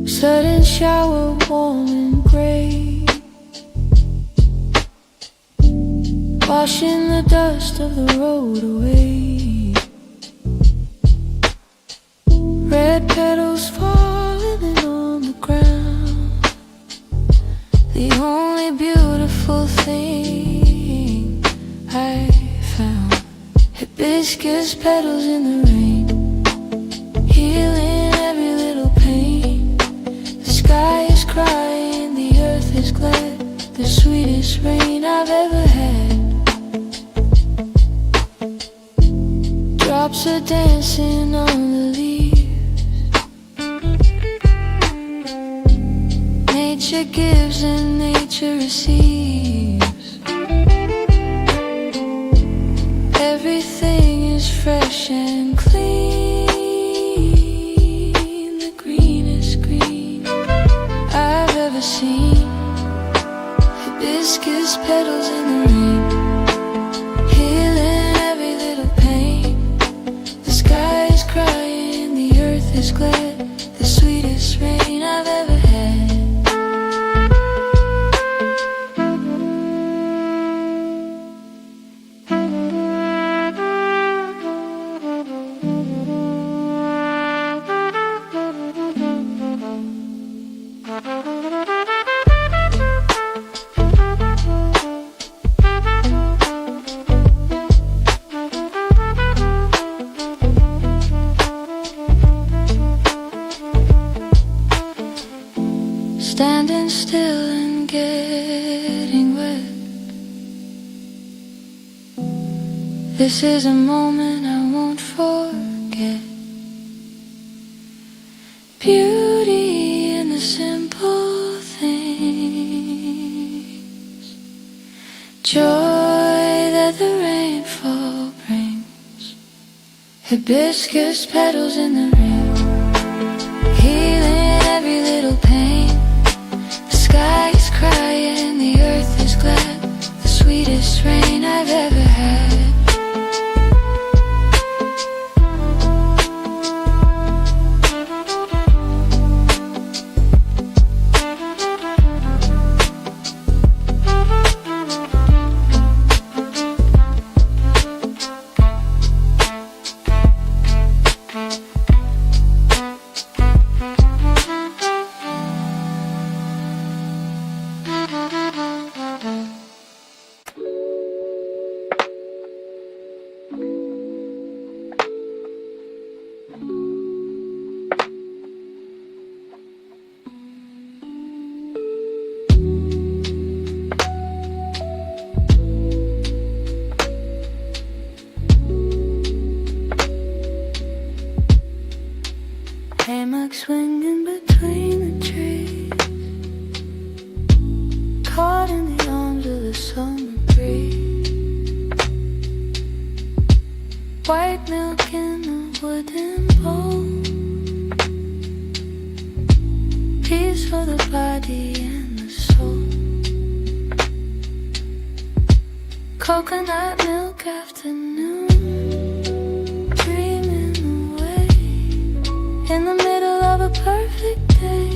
Sudden shower, warm and gray, washing the dust of the road away. Red petals falling on the ground. The only beautiful thing I found. Hibiscus petals in the rain, healing every little pain. The sky is crying, the earth is glad. The sweetest rain I've ever had. Drops are dancing on the leaves. Nature gives and nature receives. Everything is fresh and clean. The greenest green I've ever seen. Hibiscus petals in the rain, healing every little pain. The sky is crying, the earth is glad. The sweetest rain I've ever had. Standing still and getting wet. This is a moment I won't forget. Beauty in the simple things, joy that the rainfall brings. Hibiscus petals in the rain, healing every little pain. The sky is crying, the earth is glad. The sweetest rain I've ever had. Hammock swinging between the trees, caught in the arms of the summer breeze. White milk in the wooden bowl, peace for the body and the soul. Coconut milk afternoon, dreaming away in the middle of a perfect day.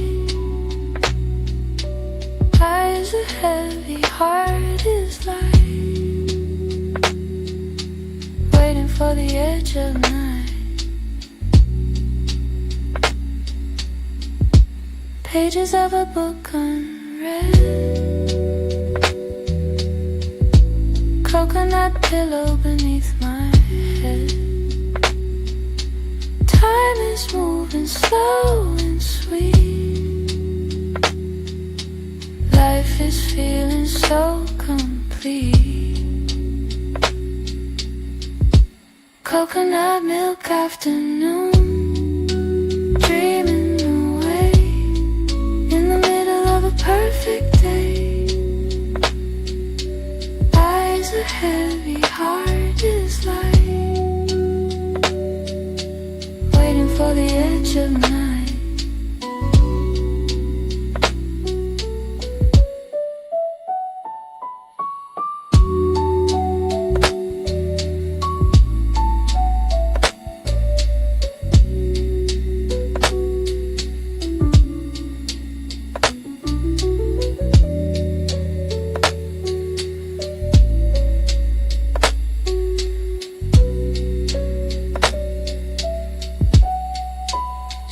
Eyes are heavy, heart is light, waiting for the edge of night. Pages of a book unread, coconut pillow beneath my head. Time is moving slow and sweet. Life is feeling so complete. Coconut milk afternoon, dreaming away in the middle of a perfect day. Eyes are heavy, heart is light, waiting for the edge of night.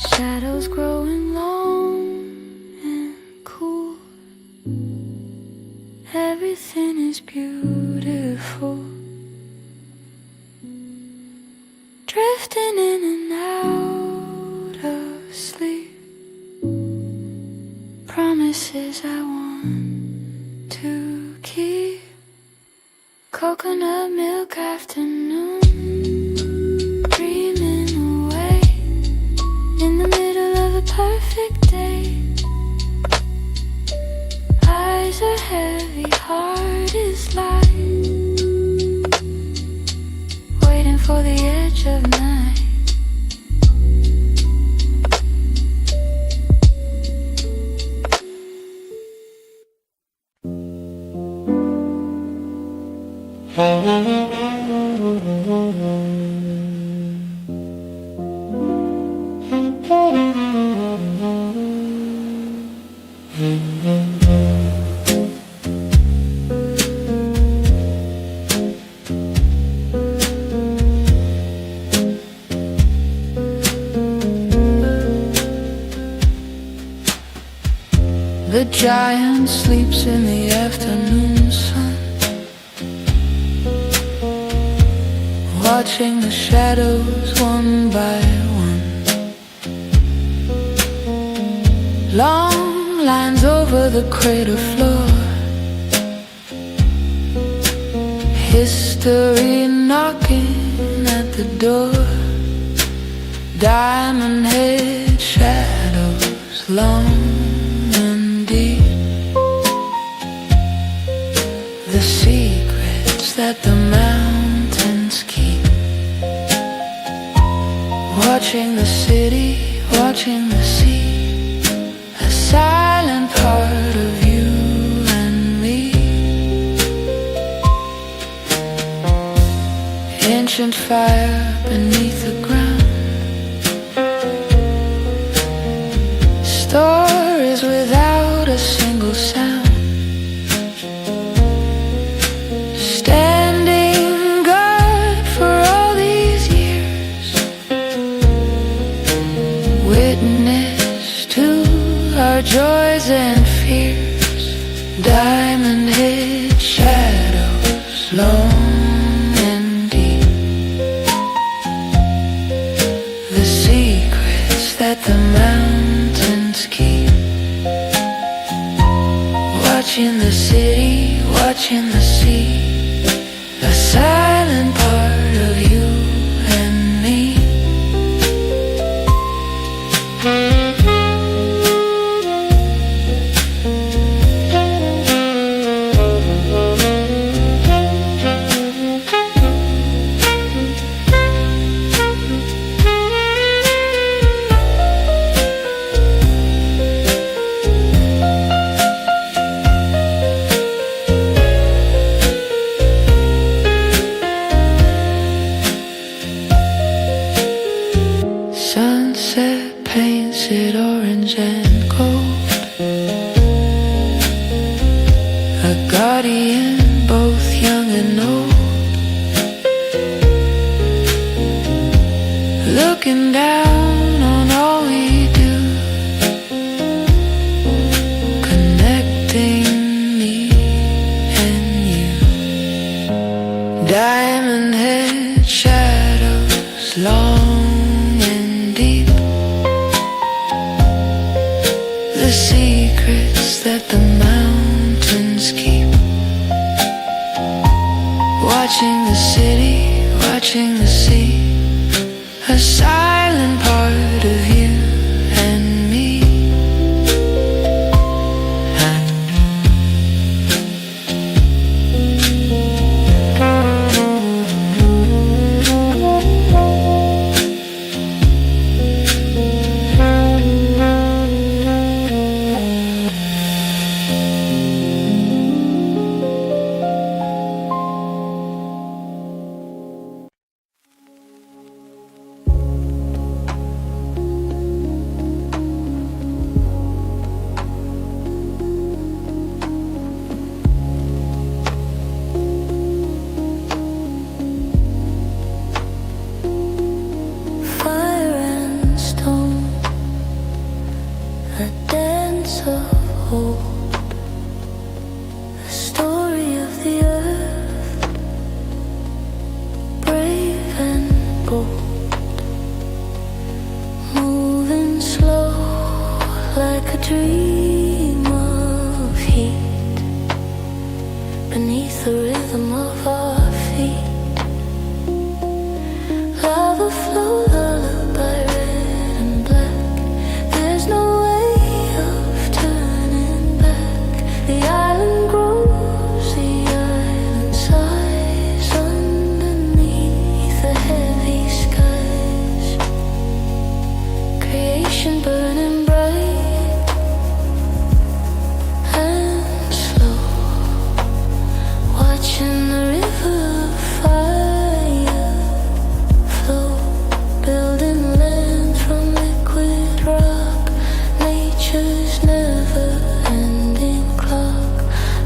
Shadows growing long and cool. Everything is beautiful. Drifting in and out of sleep. Promises I want to keep. Coconut milk afternoon, dreaming away in the middle of a perfect day. Eyes are heavy, heart is light, waiting for the edge of night. The giant sleeps in the afternoon sun, watching the shadows one by one. Long lines over the crater floor, history knocking at the door. Diamond head shadows long and deep, the secrets that the mountains keep. Watching the city, watching the sea, a silent part of you and me. Ancient fire beneath the ground, stories without a single sound. Standing guard for all these years, witness to our joys and fears. Diamond head shadows long and deep, the secrets that the mountains keep. Watching the city, watching the sea, a silent part of you and me. looking down on all we do, connecting me and you. Diamond head shadows long and deep, the secrets that the mountains keep. Watching the city, watching the sea, a silent part of you and me. Fire and stone, a dance of hope, a story of the earth, brave and bold, moving slow like a dream of heat, beneath the rhythm of our feet. Lava flow, lullaby, red and black. There's no way of turning back. The island grows, the island sighs underneath the heavy skies. Creation burning bright and slow, watching the river of fire flow, building land from liquid rock, nature's never-ending clock.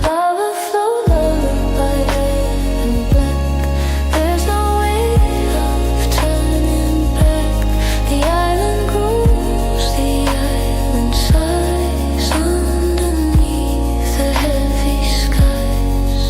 Lava flow, lullaby, red and black. There's no way of turning back. The island grows, the island sighs underneath the heavy skies.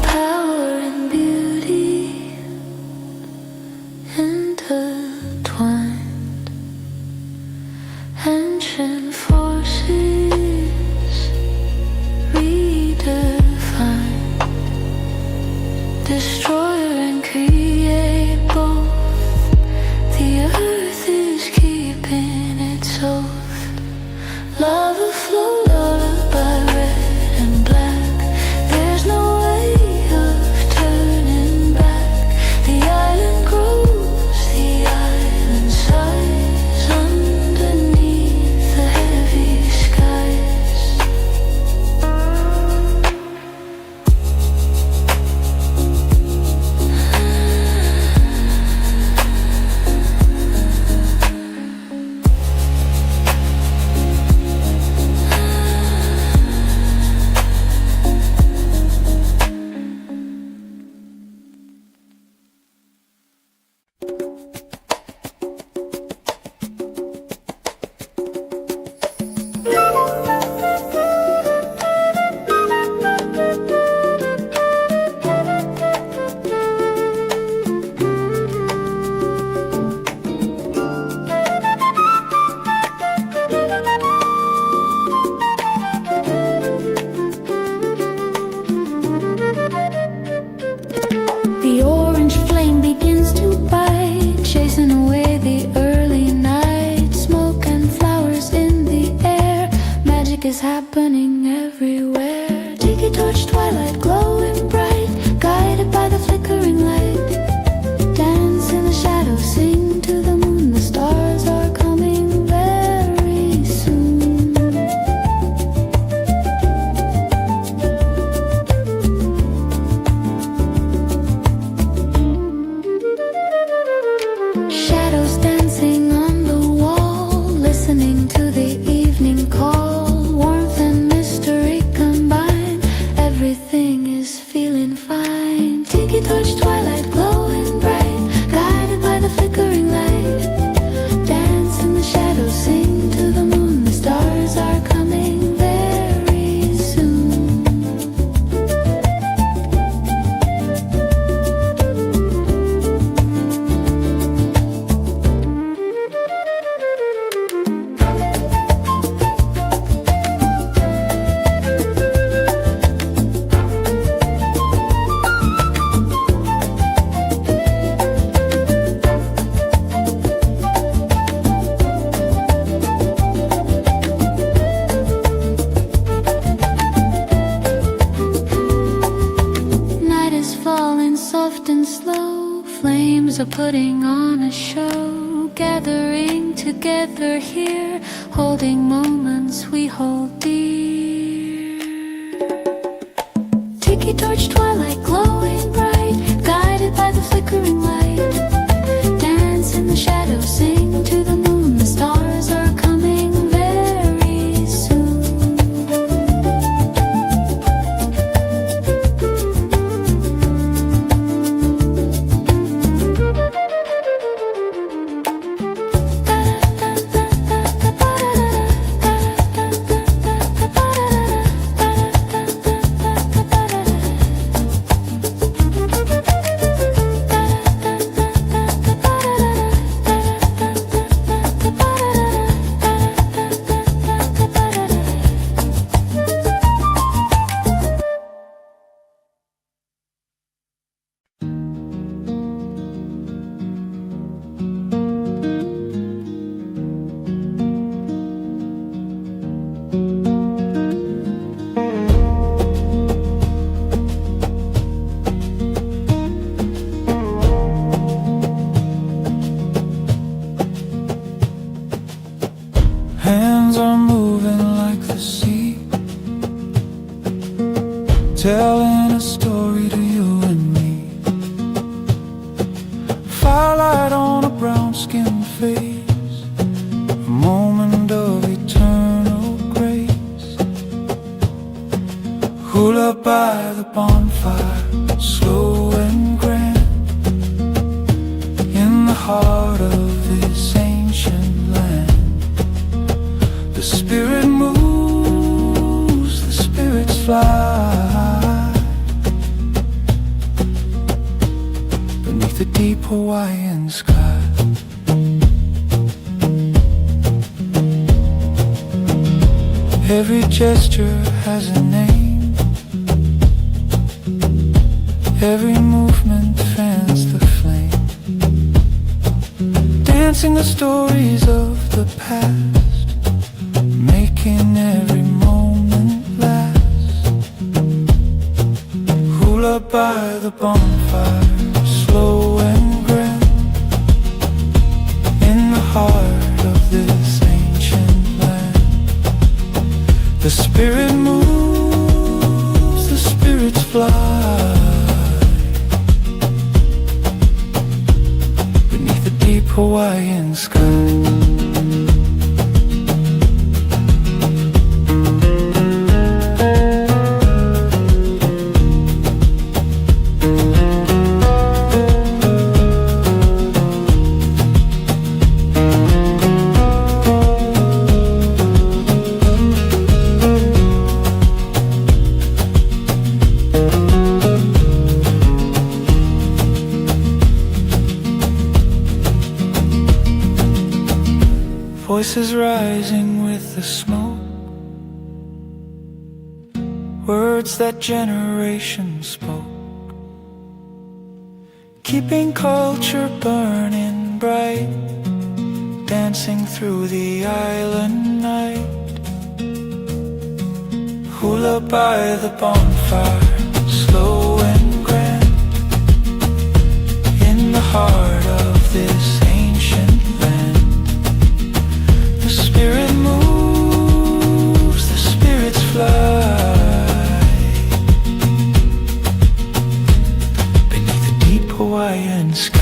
Power and beauty intertwined, ancient forces redefined, destroyer and create both. The earth is keeping its oath. Lava flow, lullaby, red and black. There's no way of turning back. The island grows, the island sighs underneath the heavy skies. soft and slow, flames are putting on a show, gathering together here, holding moments we hold dear. Tiki torch twilight glowing bright, guided by the flickering light. Dance in the shadows, sing to the moon, the stars are coming very soon. Hands are moving like the sea, telling a story to you and me. Firelight on a brown-skinned face, a moment of eternal grace. Hula by the bonfire, slow and grand, in the heart of this ancient land. The spirit moves, the spirits fly beneath the deep Hawaiian sky. Every gesture has a name, every movement fans the flame, dancing the stories of the past, making every moment last. Hula by the bonfire, slow and grand, in the heart of this ancient land. The spirit moves, the spirits fly beneath the deep Hawaiian sky. Voices rising with the smoke, words that generations spoke, keeping culture burning bright, dancing through the island night. Hula by the bonfire, slow and grand, in the heart of this ancient land. The spirit moves, the spirits fly beneath the deep Hawaiian sky.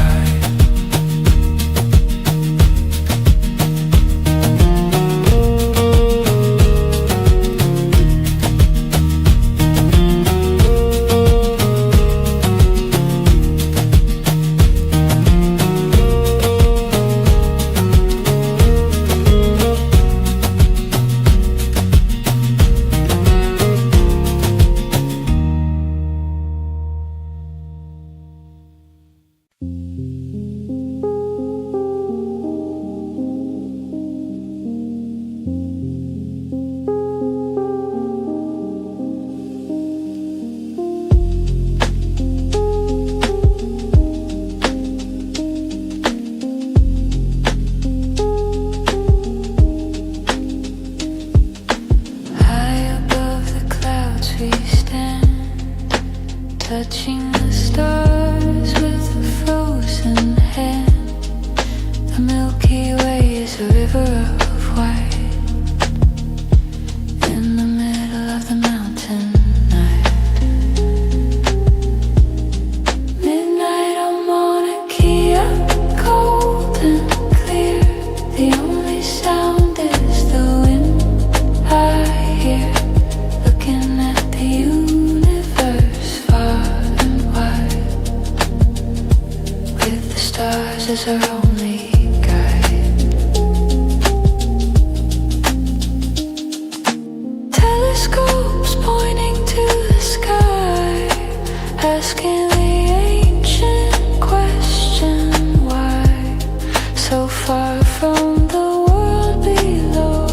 is our only guide. Telescopes pointing to the sky, asking the ancient question why, so far from the world below,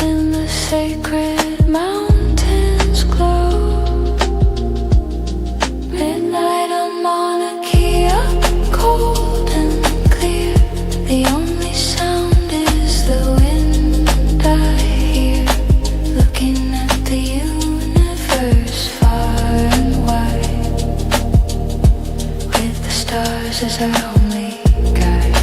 in the sacred mountains glow. Midnight on Mauna Kea, cold and clear, the only sound is the wind I hear, looking at the universe far and wide, with the stars as our only guide.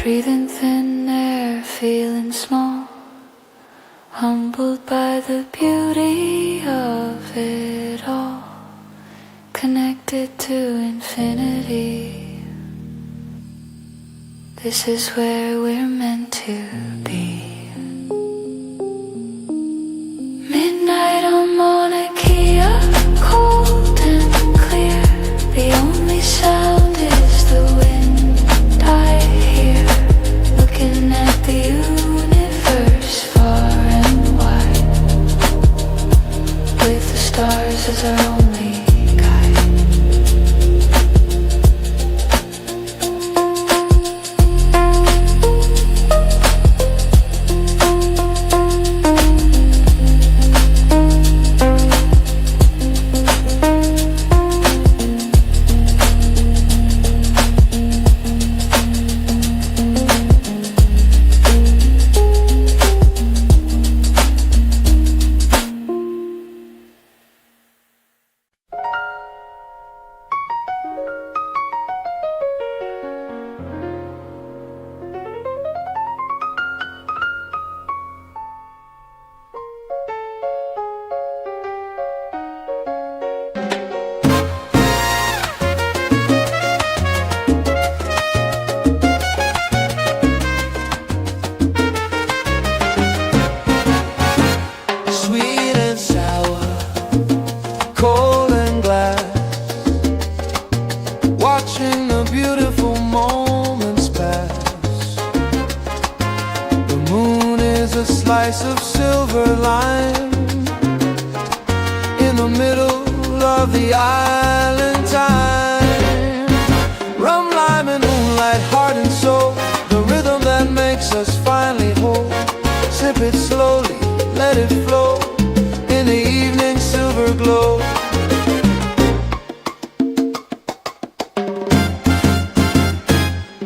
Breathing thin air, feeling small, humbled by the beauty of it all, connected to infinity. This is where we're meant to be. Midnight on Mauna Kea, cold and clear, the only sound is the wind I hear, looking at the universe far and wide, with the stars as our only guide. Sweet and sour, cold and glad, watching the beautiful moments pass. The moon is a slice of silver lime in the middle of the island time. Rum, lime and moonlight, heart and soul, the rhythm that makes us finally whole. Sip it slowly, let it flow in the evening silver glow.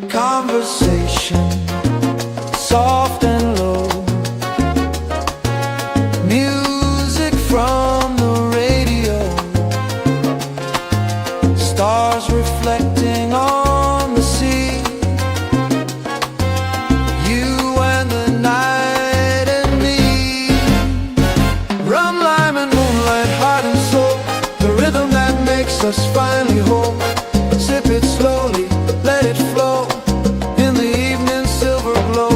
Conversation, soft and low, music from the radio, stars reflecting on the sea, you and the night and me. Rum, lime and moonlight, heart and soul, the rhythm that makes us finally whole. Sip it slowly, let it flow in the evening silver glow.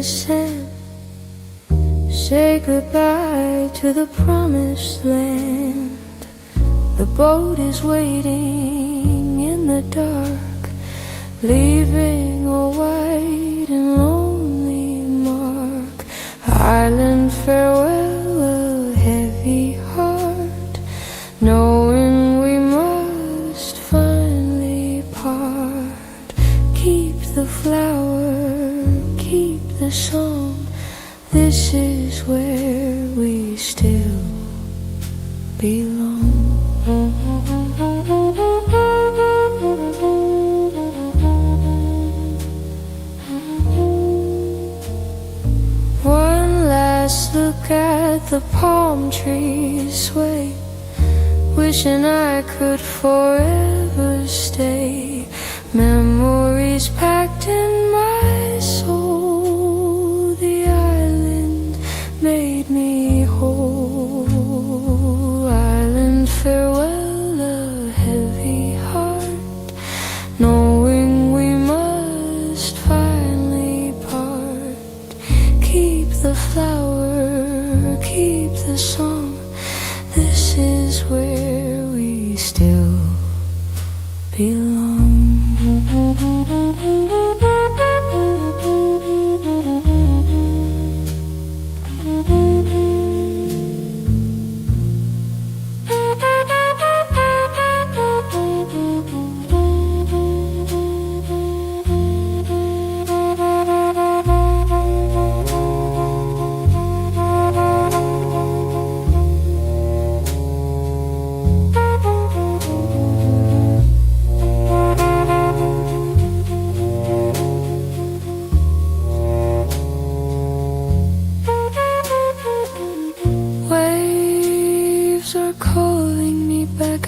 sand. Say goodbye to the promised land. The boat is waiting in the dark, leaving a white and lonely mark. Island farewell, a heavy heart, knowing we must finally part. Keep the flower, keep the song. This is where we still belong. One last look at the palm trees sway, wishing I could forever stay. Memories packed in my soul. The island made me whole. Island farewell, a heavy heart, knowing we must finally part. Keep the flower, keep the song. This is where we still belong.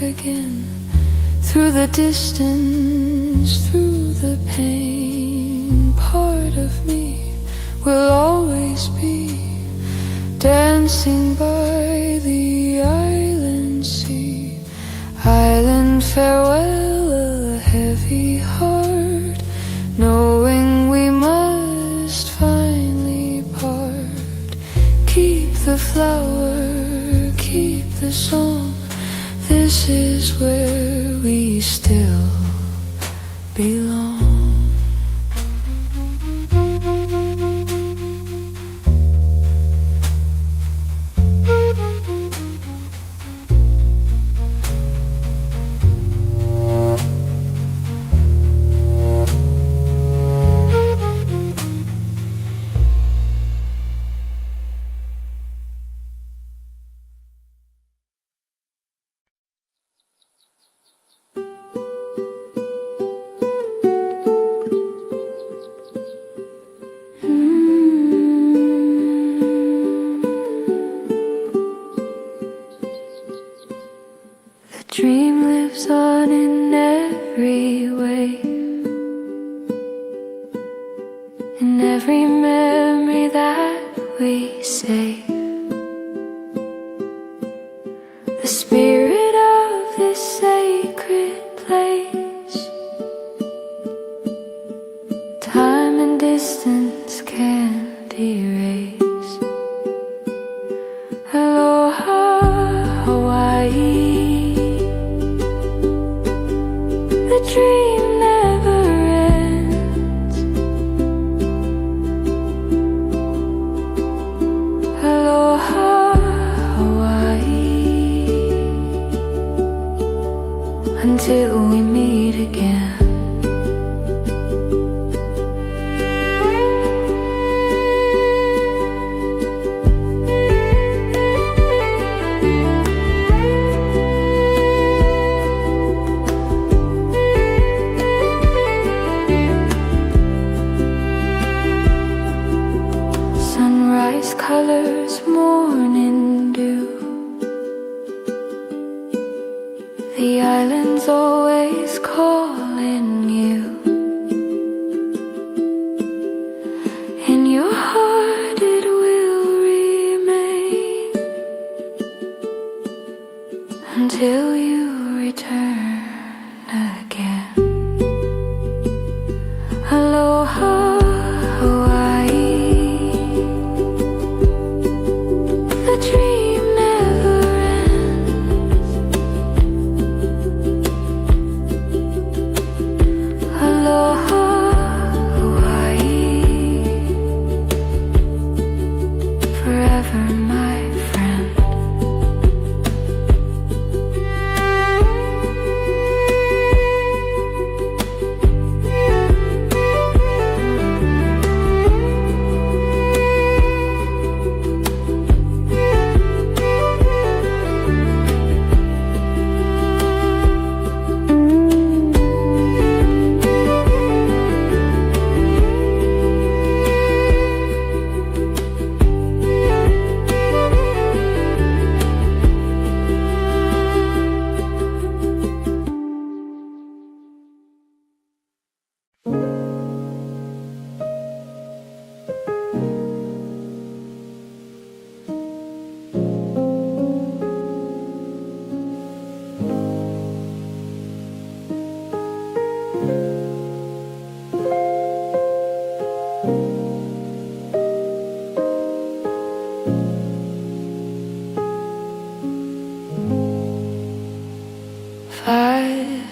Again, through the distance, through the pain, part of me will always be dancing by the island sea. Island farewell, a heavy heart, knowing we must finally part. Keep the flower, keep the song. This is where we still belong. Dream lives on in every wave, in every memory that we save. The spirit of this sacred place, time and distance can't erase. Aloha, Hawaii. The dream never ends. Aloha, Hawaii. Until we meet again. Colors, morning dew. The island's always calling you. In your heart it will remain until you return again. Aloha, Hawaii. forever, my friend.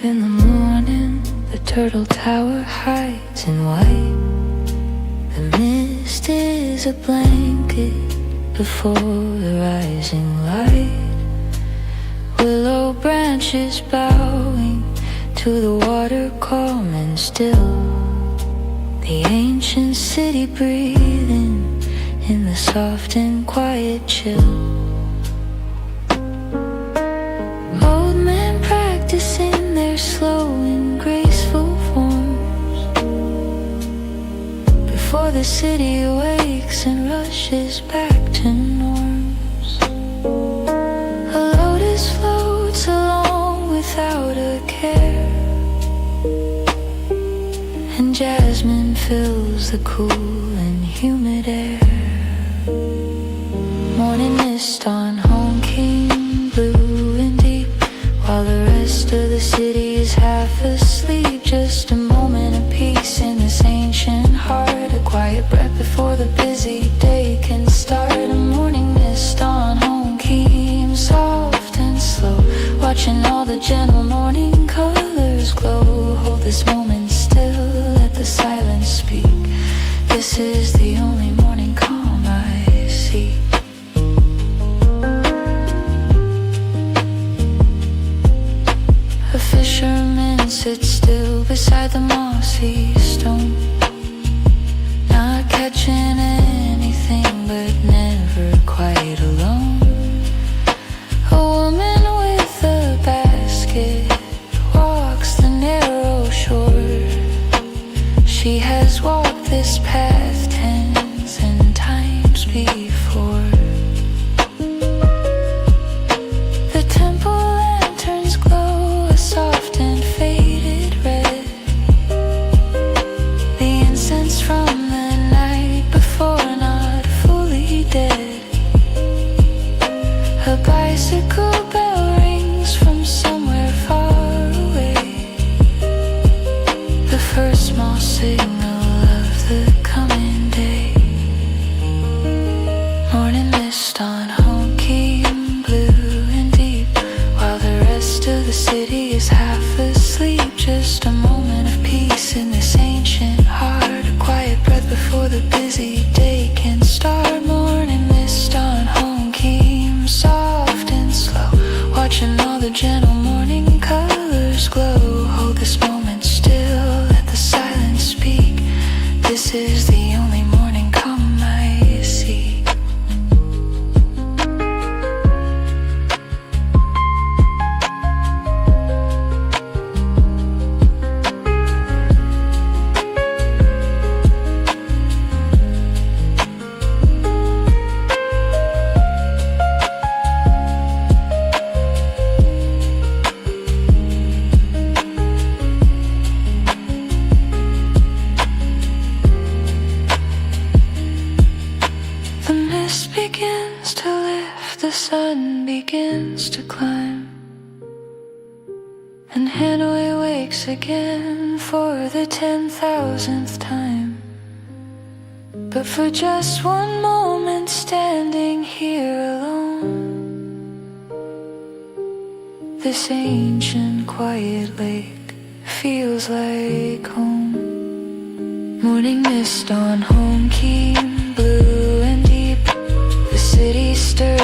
In the morning, the turtle tower hides in white. The mist is a blanket before the rising light. Willow branches bowing to the water, calm and still. The ancient city breathing in the soft and quiet chill. Practicing their slow and graceful forms before the city awakes and rushes back to norms. A lotus floats along without a care, and jasmine fills the cool and humid air. Morning mist on home, king blue and deep, while the rest of the city is half asleep. Just a moment of peace in this ancient heart, a quiet breath before the busy day can start. A morning mist on home, keep soft and slow, watching all the gentle morning colors glow. Hold this moment still, let the silence speak. This is the only morning calm I see. A fisherman sits still beside the mossy stone, not catching anything but never quite alone. A woman with a basket walks the narrow shore. She has walked this path tens and times before. The temple lanterns glow a soft and faded red, the incense from the night before, not fully dead. A bicycle bell rings from somewhere far away, the first small signal of the coming day. Morning mist on home, keen blue and deep, while the rest of the city is half asleep. Just a moment of peace in this ancient heart, a quiet breath before the busy day can start. Morning mist on home, keen soft and slow, watching all the gentle morning colors glow. Hold this moment still, let the silence speak. This is the only morning calm I see. The mist begins to lift, the sun begins to climb, and Hanoi wakes again for the 10,000th time. But for just one moment standing here alone, this ancient quiet lake feels like home. Morning mist on home, keen blue and deep, the city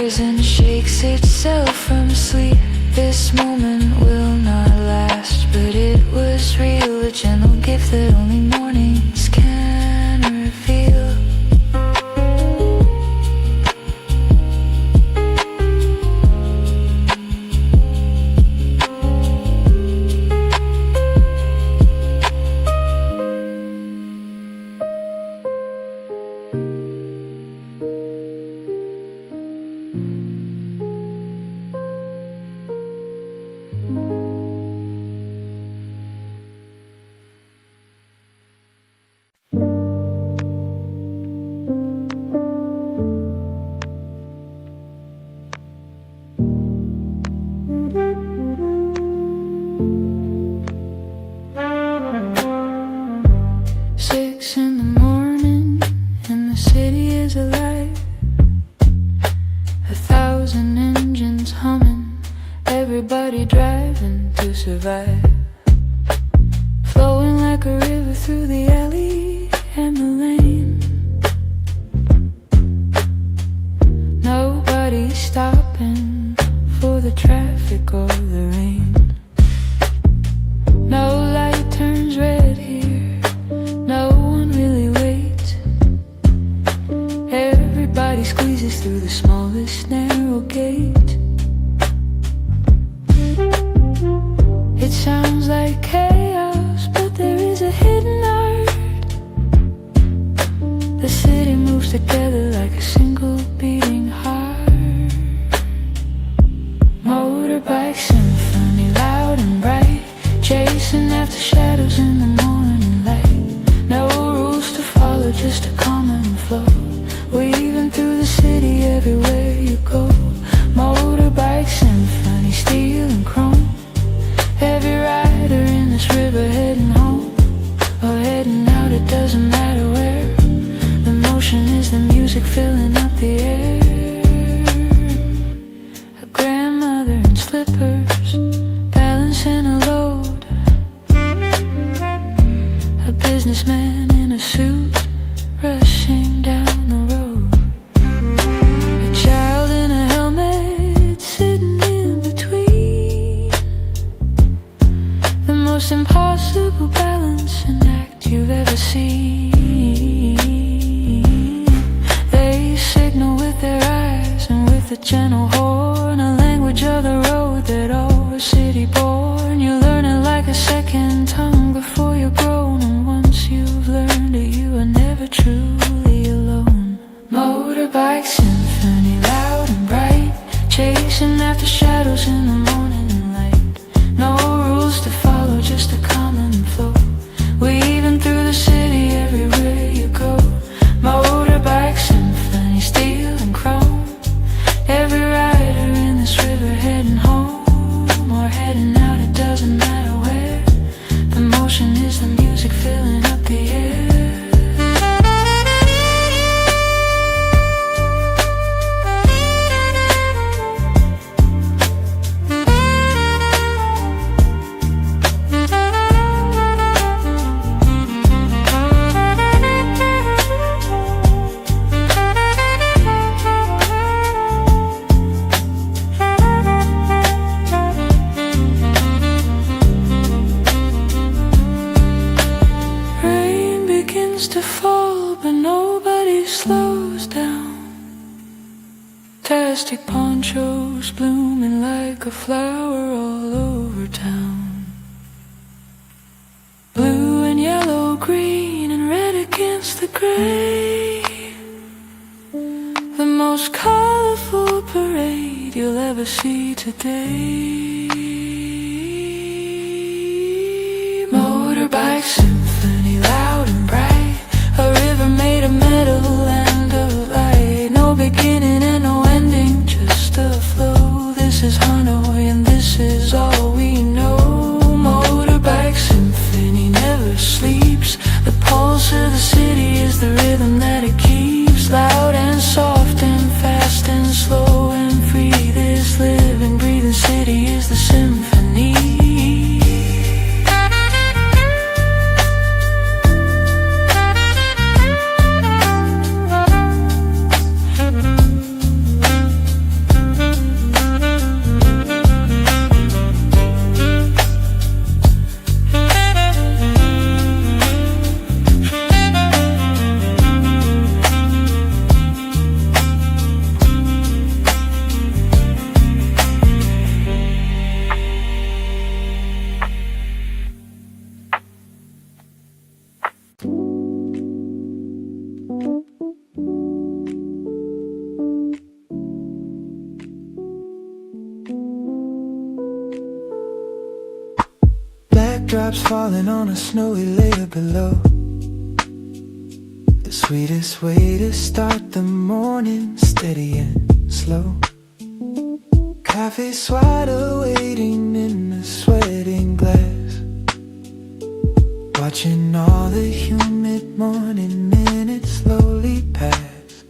tears and shakes itself from sleep. This moment will not last, but it was real, a gentle gift that only mornings can reveal. Everybody driving to survive, flowing like a river through the alley and the lane. Nobody's stopping for the traffic or the rain. No light turns red here, no one really waits. Everybody squeezes through the smallest narrow gate. It sounds like chaos, but there is a hidden art. The city moves together like a single beating heart. Motorbike symphony, loud and bright, chasing after shadows in the morning light. No rules to follow, just a common flow, weaving through the city everywhere you go. Motorbike symphony, steel and chrome. Every rider in this river heading home or heading out, it doesn't matter where. The motion is the music filling up the air. A grandmother in slippers, balancing a load. A businessman in a suit, rushing down the road. A child in a helmet, sitting in between. The most impossible balancing act you've ever seen. They signal with their eyes and with a gentle horn, a language of the road that all city born. You learn it like a second tongue before you're grown, and once you've learned it, you are never truly alone. Motorbike symphony, loud and bright, chasing after shadows in the morning light. No rules to follow, just a common flow, weaving through the city everywhere you go. Motorbike symphony, steel and chrome. Every rider in this river heading home or heading out, it doesn't matter where. The motion is the music filling up the air. To fall, but nobody slows down. Plastic ponchos blooming like a flower all over town. Blue and yellow, green and red against the gray. The most colorful parade you'll ever see today. Motorbike symphony, loud and bright. A river made of metal and of light. No beginning and no ending, just a flow. This is Hanoi and this is all we know. Motorbike symphony never sleeps. The pulse of the city is the rhythm that it keeps. Loud and soft and fast and slow and free. This living, breathing city is the center Raindrops falling on a snowy layer below. The sweetest way to start the morning, steady and slow. Cafe swatter waiting in a sweating glass, watching all the humid morning minutes slowly pass.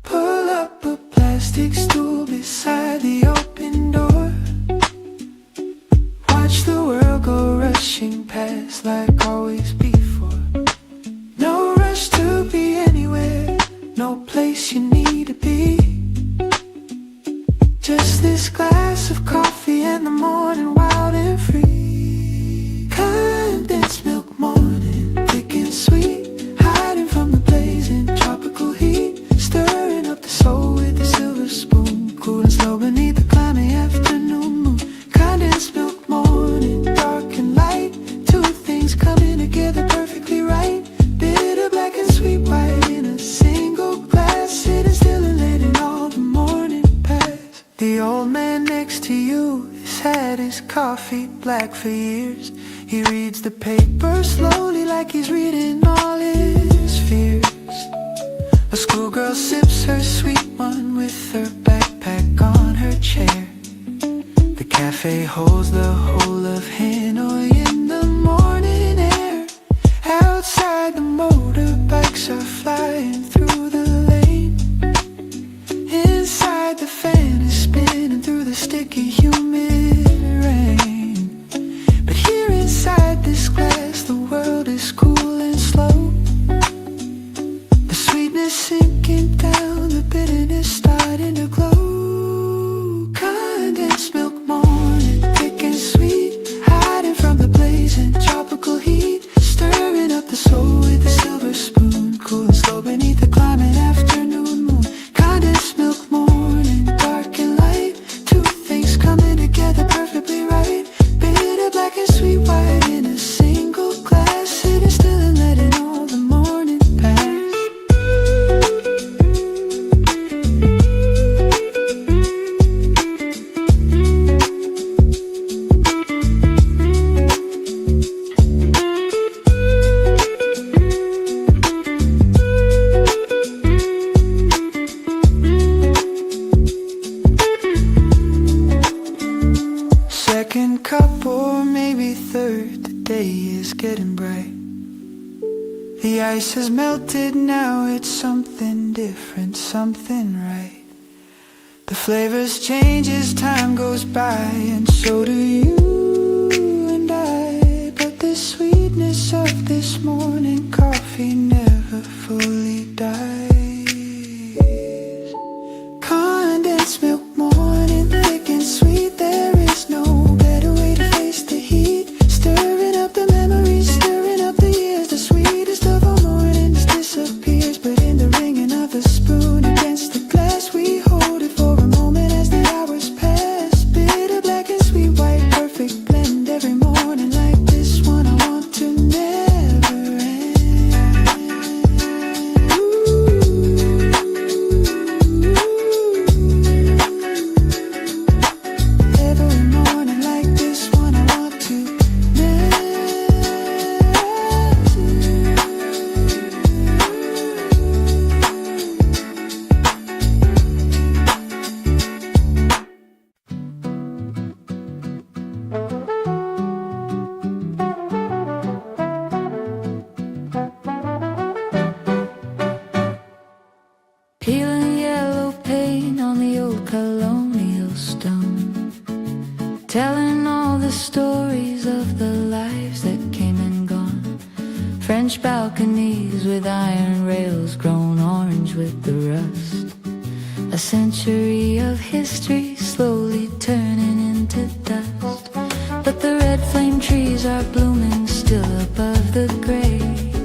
Pull up a plastic stool beside the open door. Watch the world go rushing past like always before. No rush to be anywhere, no place you need to be. Just this glass of coffee and the morning wild and free. Condensed milk morning, thick and sweet, hiding from the blazing tropical heat. Stirring up the soul with a silver spoon, cool and slow beneath the clammy afternoon moon. Condensed milk morning, dark and light, two things coming together perfectly right. Bitter black and sweet white in a single glass, sitting still and letting all the morning pass. The old man next to you has had his coffee black for years. He reads the paper slowly like he's reading all his fears. A schoolgirl sips her sweet one with her backpack on her chair. The cafe holds the whole of Hanoi in the morning air. Outside the motorbikes are flying through the lane. Inside the fan is spinning through the sticky humid rain. But here inside this glass the world is cool and slow. The sweetness sinking down, the bitterness starting to glow. Condensed milk morning, thick and sweet, hiding from the blazing tropical heat. Stirring up the soul with a silver spoon, cool and slow beneath the climate afternoon moon. Condensed milk morning, dark and light, two things coming together perfectly right. Bitter black and sweet white in a single glass, sitting still and letting all the morning pass. Second cup or maybe third, the day is getting bright. The ice has melted now, it's something different, something right. The flavors change as time goes by, and so do you and I. But the sweetness of this morning coffee never fully dies. Condensed milk morning, thick and sweet, there is no better way to face the heat. Stirring up the memories, stirring up the years. The sweetest of all mornings disappears, but in the ringing of the spoon against the glass, we hold it for a moment as the hours pass. Bitter black and sweet white, perfect blend every morning like this one. I want to never end. Every morning like this one, I want to never. Peeling yellow paint on the old colonial stone, telling all the stories of the lives that came and gone. French balconies with iron rails grown orange with the rust. A century of history slowly turning into dust. But the red flame trees are blooming still above the grave,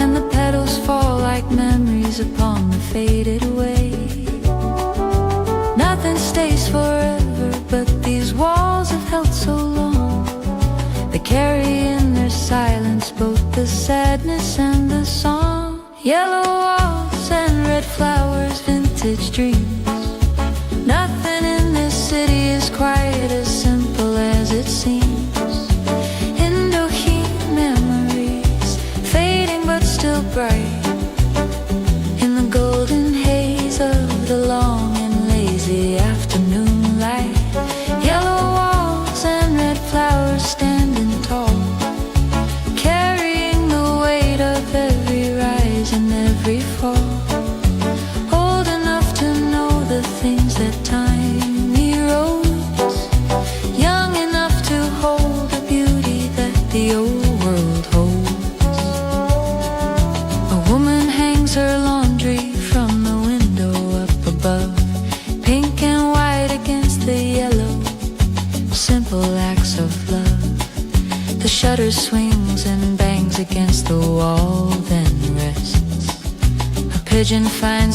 and the petals fall like memories upon the faded wave. Nothing stays forever, but these walls have held so long. They carry in their silence both the sadness and the song. Yellow walls and red flowers, vintage dreams. Nothing in this city is quite as simple as it seems. In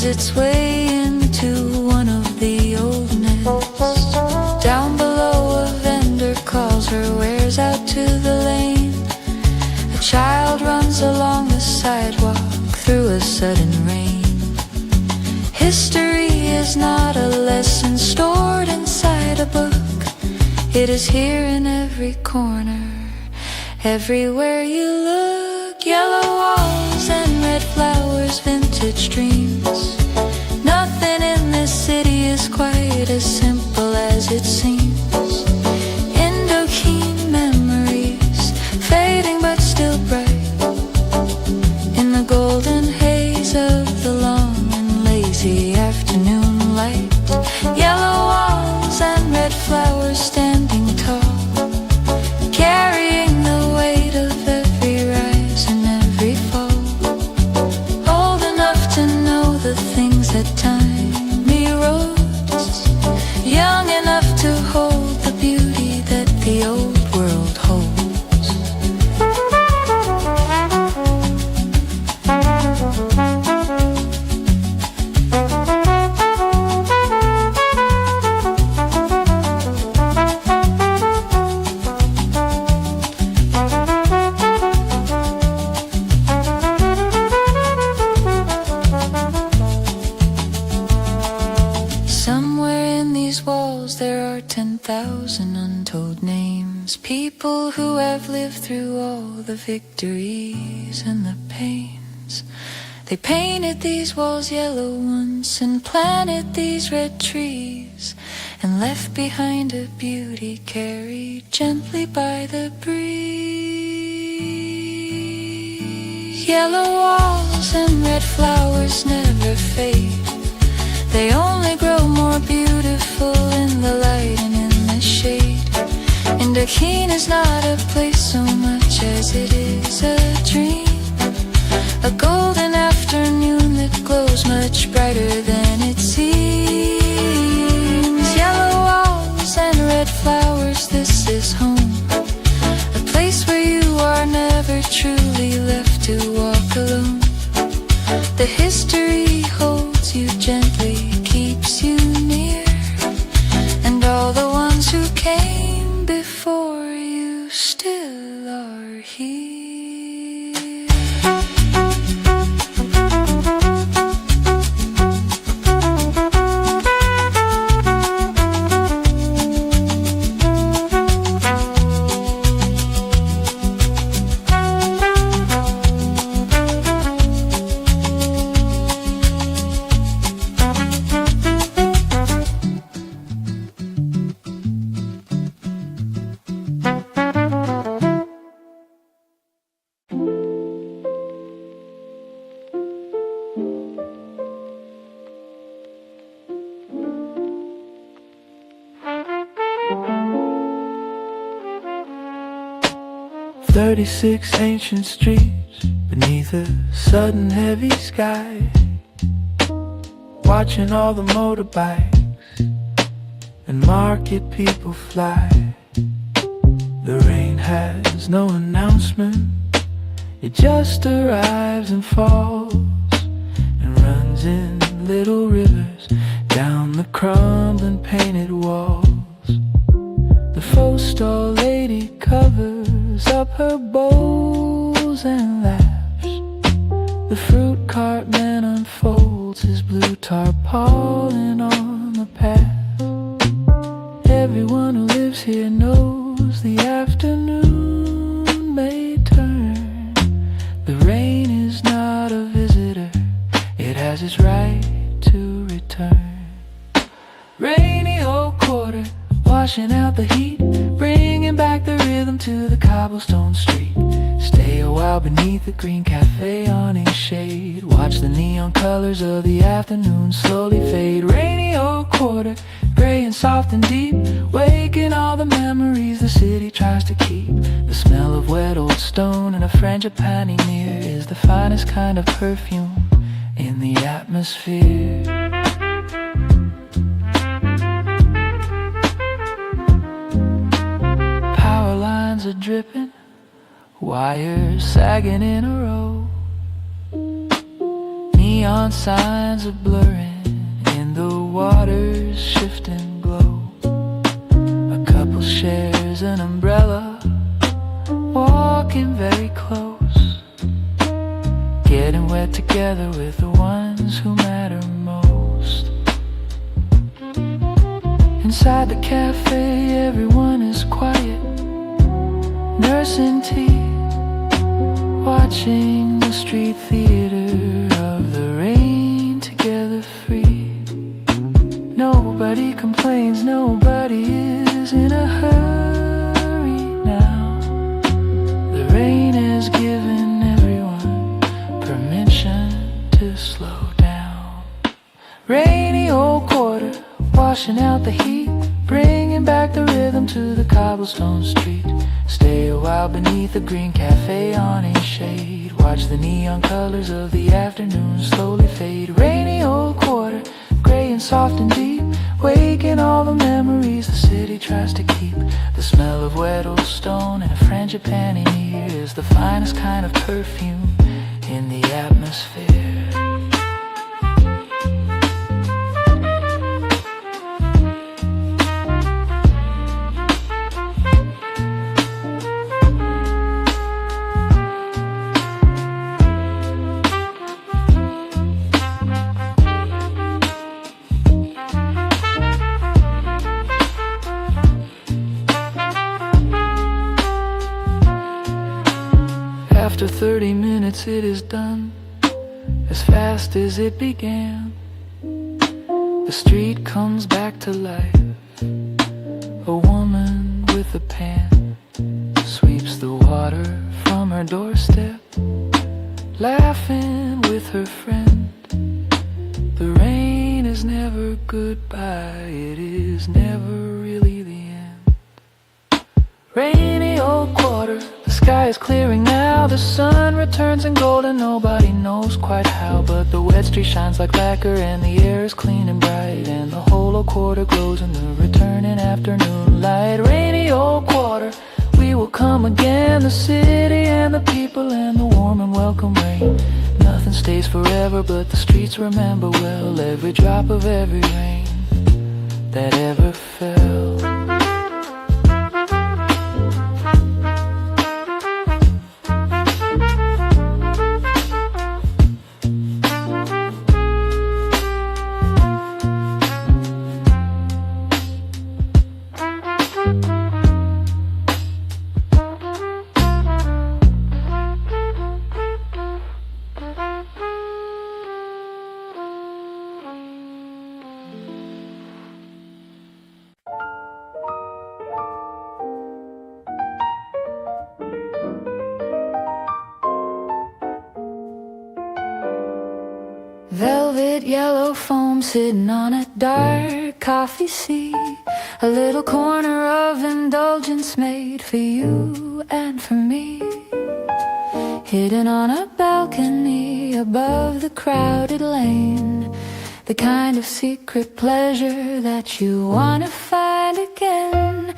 its way into one of the old nests. Down below a vendor calls her wares out to the lane. A child runs along the sidewalk through a sudden rain. History is not a lesson stored inside a book. It is here in every corner, everywhere you look. Yellow walls and red flowers, vintage dreams. Nothing in this city is quite as simple as it seems. Indochine memories, fading but still bright, in the golden haze of the long and lazy afternoon light. Yellow walls and red flowers standing tall, carrying the weight of every rise and every fall. Old enough to know the things that time erodes, young enough to hold the beauty that the old world holds. Somewhere in these walls there are 10,000 untold names. People who have lived through all the victories and the pains. They painted these walls yellow once and planted these red trees, and left behind a beauty carried gently by the breeze. Yellow walls and red flowers never fade. They only grow more beautiful in the light and in the shade. Indochine is not a place so much as it is a dream, a golden afternoon that glows much brighter than it seems. Yellow walls and red flowers, this is home, a place where you are never truly left to walk alone. The history holds you gently, keeps you near, and all the ones who came before you still are here. "36 ancient streets beneath a sudden heavy sky, watching all the motorbikes and market people fly. The rain has no announcement, it just arrives and falls and runs in little rivers down the crumbling painted walls. The faux stall lady covers up her bowls and laughs. The fruit cart man unfolds his blue tarpaulin on the path. Everyone who lives here knows the afternoon may turn. The rain is not a visitor, it has its right to return. Rainy old quarter, washing out the heat, bringing back the rhythm to the cobblestone street. Stay a while beneath the green cafe awning shade, watch the neon colors of the afternoon slowly fade. Rainy old quarter, gray and soft and deep, waking all the memories the city tries to keep. The smell of wet old stone and a frangipani near is the finest kind of perfume in the atmosphere. Power lines are dripping, wires sagging in a row. Neon neon signs are blurring in the water's shifting glow. A couple shares an umbrella, walking very close, getting wet together with the ones who matter most. Inside the cafe everyone is quiet, nursing tea, watching the street theater of the rain together free. Nobody complains, nobody is in a hurry now. The rain has given everyone permission to slow down. Rainy old quarter, washing out the heat, bringing back the rhythm to the cobblestone street. Stay a while beneath the green cafe awning shade, watch the neon colors of the afternoon slowly fade. Rainy old quarter, gray and soft and deep, waking all the memories the city tries to keep. The smell of wet old stone and a frangipani near is the finest kind of perfume in the atmosphere. After 30 minutes it is done, as fast as it began. The street comes back to life. A woman with a pan sweeps the water from her doorstep, laughing with her friend. The rain is never goodbye, it is never really the end. Rainy old quarter, the sky is clearing now. The sun returns in gold and nobody knows quite how, but the wet street shines like lacquer and the air is clean and bright, and the whole old quarter glows in the returning afternoon light. Rainy old quarter, we will come again, the city and the people and the warm and welcome rain. Nothing stays forever but the streets remember well every drop of every rain that ever fell. Velvet yellow foam sitting on a dark coffee seat, a little corner of indulgence made for you and for me, hidden on a balcony above the crowded lane, the kind of secret pleasure that you wanna find again.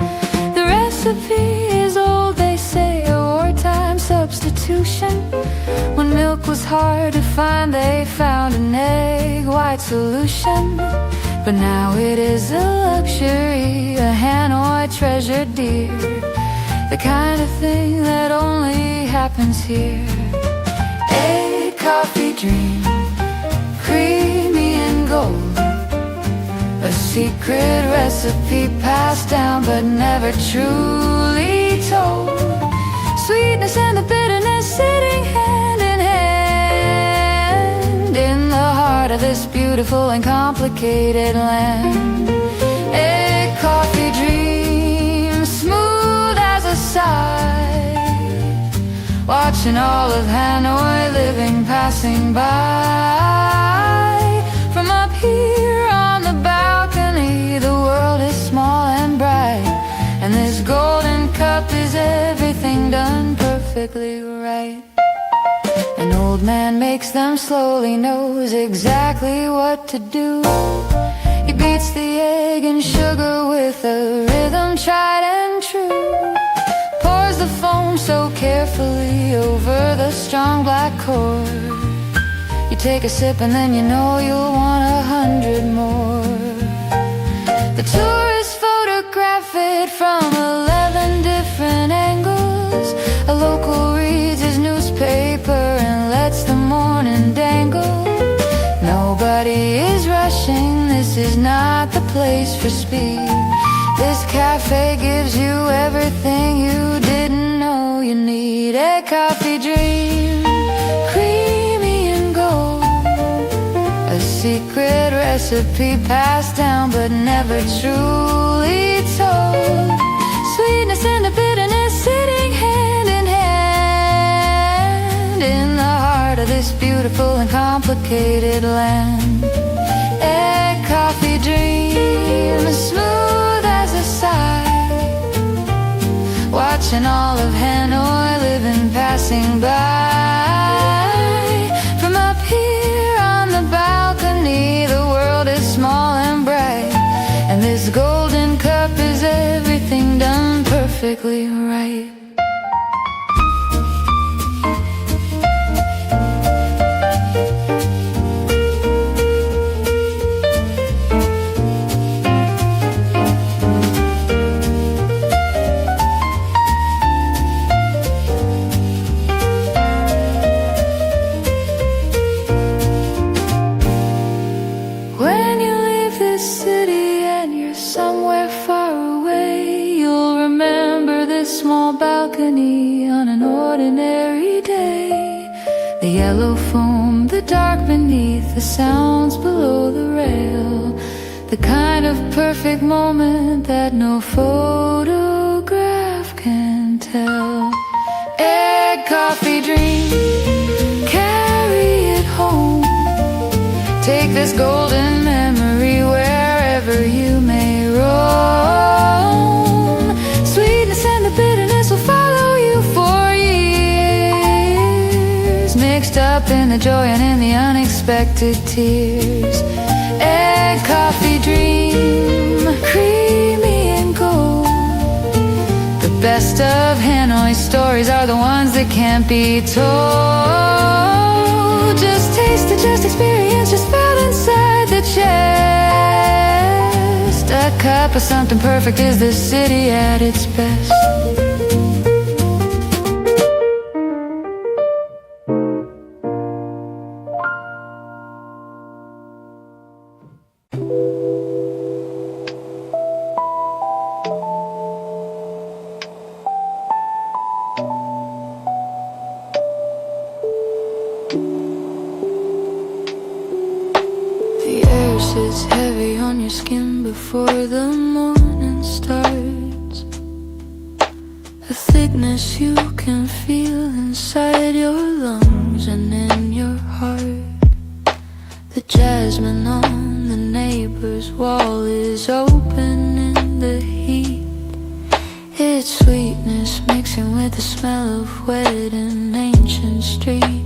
The recipe is old, they say, a wartime substitution. When milk was hard to find, they found an egg white solution. But now it is a luxury, a Hanoi treasure dear, the kind of thing that only happens here. Egg coffee dream, creamy and gold, a secret recipe passed down but never truly told. Sweetness and the bitterness sitting hand in hand in the heart of this beautiful and complicated land. Egg coffee dream, smooth as a sigh, watching all of Hanoi living passing by. From up here on the balcony, the world is small and bright, and this golden cup is everything done perfectly right. An old man makes them slowly, knows exactly what to do. He beats the egg and sugar with a rhythm tried and true, pours the foam so carefully over the strong black cord. He take a sip and then you know you'll want 100 more. The tourists photograph it from 11 different angles. A local reads his newspaper and lets the morning dangle. Nobody is rushing, this is not the place for speed. This cafe gives you everything you didn't know you need. A coffee dream, creamy and gold. A secret recipe passed down but never truly told. Sweetness and the bitterness sitting hand in hand in the heart of this beautiful and complicated land. A coffee dream, smooth as a sigh. Watching all of Hanoi living passing by. From up here on the balcony, the world is small and bright. And this golden cup is everything done perfectly right. On an ordinary day, the yellow foam, the dark beneath, the sounds below the rail, the kind of perfect moment that no photograph can tell. Egg coffee dream, carry it home. Take this golden memory wherever you may roam. Sweetness and the bitterness will follow you for years, mixed up in the joy and in the unexpected tears. Egg coffee dream, creamy and gold. The best of Hanoi stories are the ones that can't be told. Just taste it, just experience, just felt inside the chest. A cup of something perfect is the city at its best. Sits heavy on your skin before the morning starts. A thickness you can feel inside your lungs and in your heart. The jasmine on the neighbor's wall is open in the heat. Its sweetness mixing with the smell of wet and ancient street.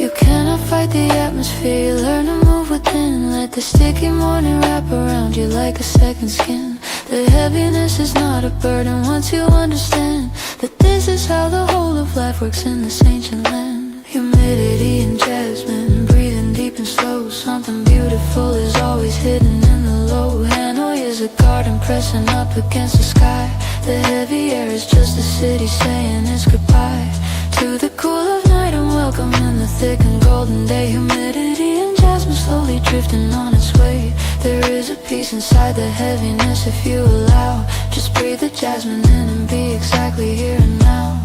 You cannot fight the atmosphere, learn to move within. Let the sticky morning wrap around you like a second skin. The heaviness is not a burden once you understand that this is how the whole of life works in this ancient land. Humidity and jasmine, breathing deep and slow. Something beautiful is always hidden in the low. Hanoi is a garden pressing up against the sky. The heavy air is just the city saying its goodbye to the cool of night and welcome in the thick and golden day. Humidity and jasmine slowly drifting on its way. There is a peace inside the heaviness if you allow. Just breathe the jasmine in and be exactly here and now.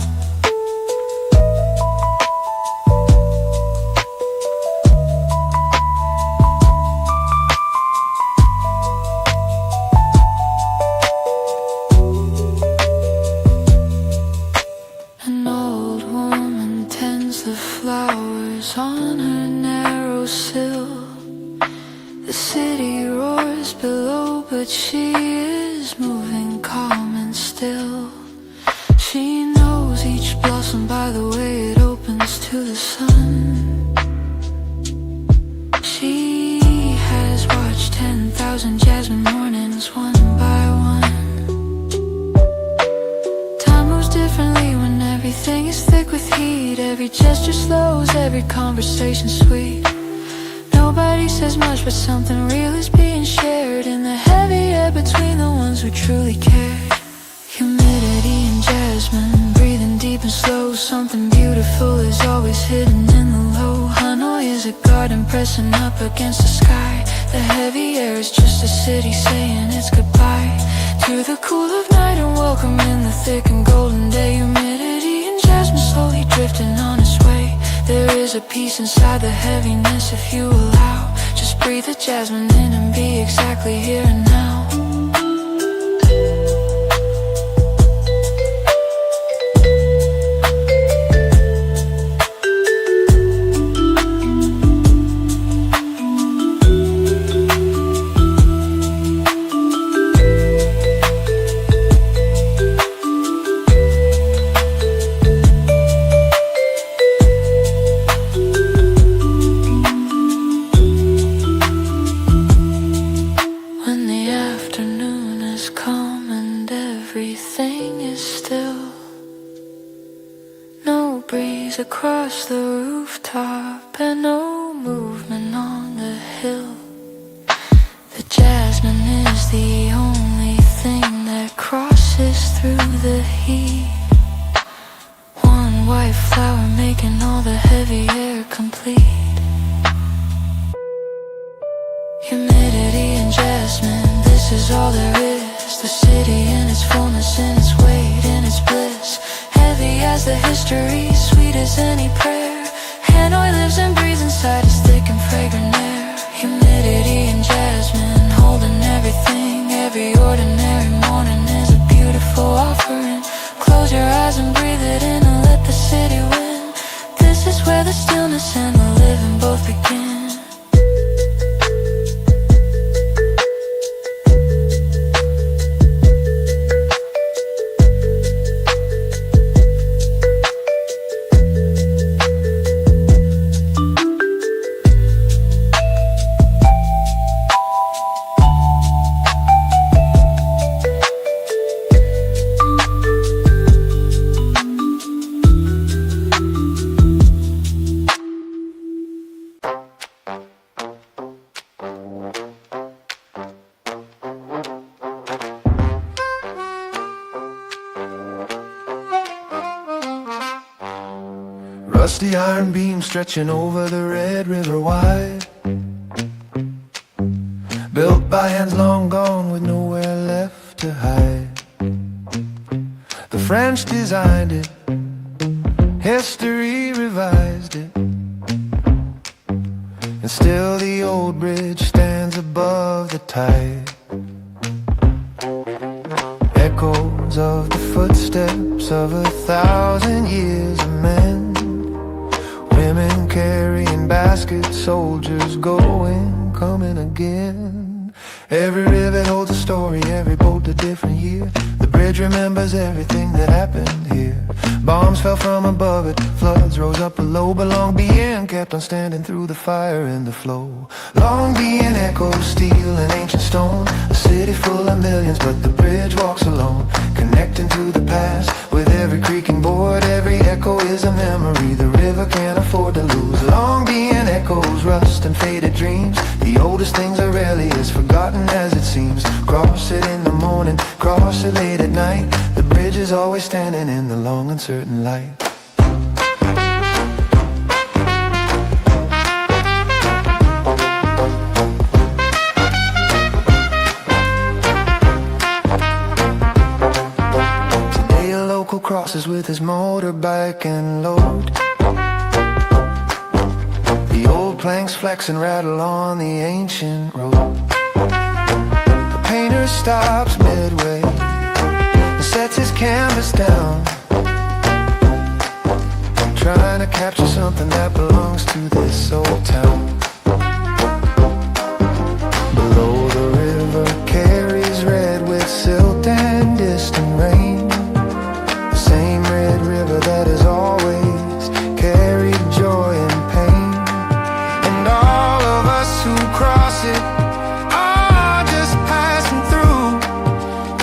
On her narrow sill, the city roars below, but she is moving calm and still. She knows each blossom by the way it opens to the sun. She has watched 10,000 jasmine mornings one by one. Time moves differently when everything is thick with heat. Every gesture slows, every conversation sweet. Nobody says much, but something real is being shared in the heavy air between the ones who truly care. Humidity and jasmine, breathing deep and slow. Something beautiful is always hidden in the low. Hanoi is a garden pressing up against the sky. The heavy air is just a city saying its goodbye to the cool of night and welcome in the thick and golden day. Humidity and jasmine slowly drifting on its way. There is a peace inside the heaviness if you allow. Just breathe the jasmine in and be exactly here and now. Across the rooftop and no movement on the hill. The jasmine is the only thing that crosses through the heat. One white flower making all the heavy air complete. Humidity and jasmine, this is all there is. The city in its fullness, in its weight, in its bliss. Heavy as the history, sweet as any prayer. Hanoi lives and breathes inside its thick and fragrant air. Humidity and jasmine, holding everything. Every ordinary morning is a beautiful offering. Close your eyes and breathe it in and let the city win. This is where the stillness and the living both begin. Rusty iron beam stretching over the Red River wide. Built by hands long gone with nowhere left to hide. The French designed it, history revised it, and still the old bridge stands above the tide. Echoes of the footsteps of 1,000 years of men. Women carrying baskets, soldiers going, coming again. Every rivet holds a story, every boat a different year. The bridge remembers everything that happened here. Bombs fell from above it, floods rose up below. But Long Bien kept on standing through the fire and the flow. Long Bien echoes steel and ancient stone. A city full of millions, but the bridge walks alone, connecting to the past with every creaking board. Every echo is a memory the river can't afford to lose. Long Bien echoes rust and faded dreams. The oldest things are rarely as forgotten as it seems. Cross it in the morning, cross it late at night. The bridge is always standing in the long uncertain light. Today a local crosses with his motorbike and load. The old planks flex and rattle on the ancient road. The painter stops midway and sets his canvas down, trying to capture something that belongs to this old town. Below the river carries red with silt and distant rain. The same red river that has always carried joy and pain. And all of us who cross it are just passing through.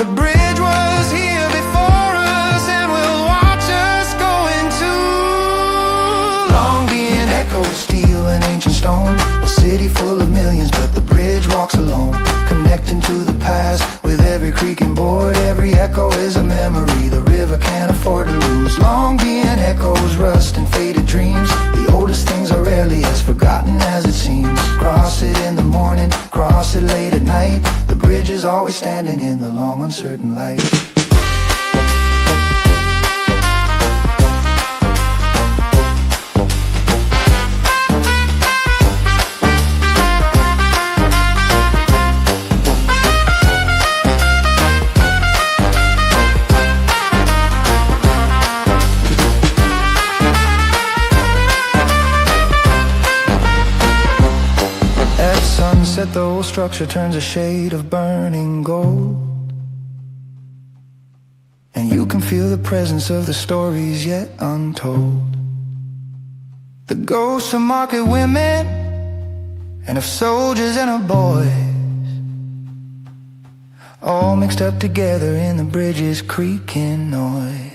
The bridge was here before us and will watch us go into Long Bien walks alone, connecting to the past. With every creaking board, every echo is a memory the river can't afford to lose. Long being echoes, rust and faded dreams. The oldest things are rarely as forgotten as it seems. Cross it in the morning, cross it late at night. The bridge is always standing in the long uncertain light. Sunset, the whole structure turns a shade of burning gold, and you can feel the presence of the stories yet untold. The ghosts of market women and of soldiers and of boys, all mixed up together in the bridge's creaking noise.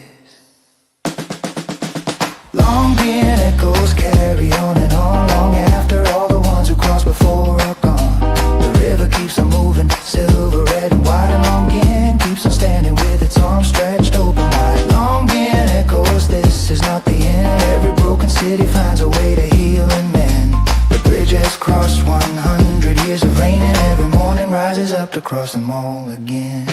Long being echoes carry on and on, long after all the ones who crossed before are gone. The river keeps on moving, silver, red and white, and Longin keeps on standing with its arms stretched open wide. Long being echoes, this is not the end. Every broken city finds a way to heal and mend. The bridge has crossed 100 years of rain, and every morning rises up to cross them all again.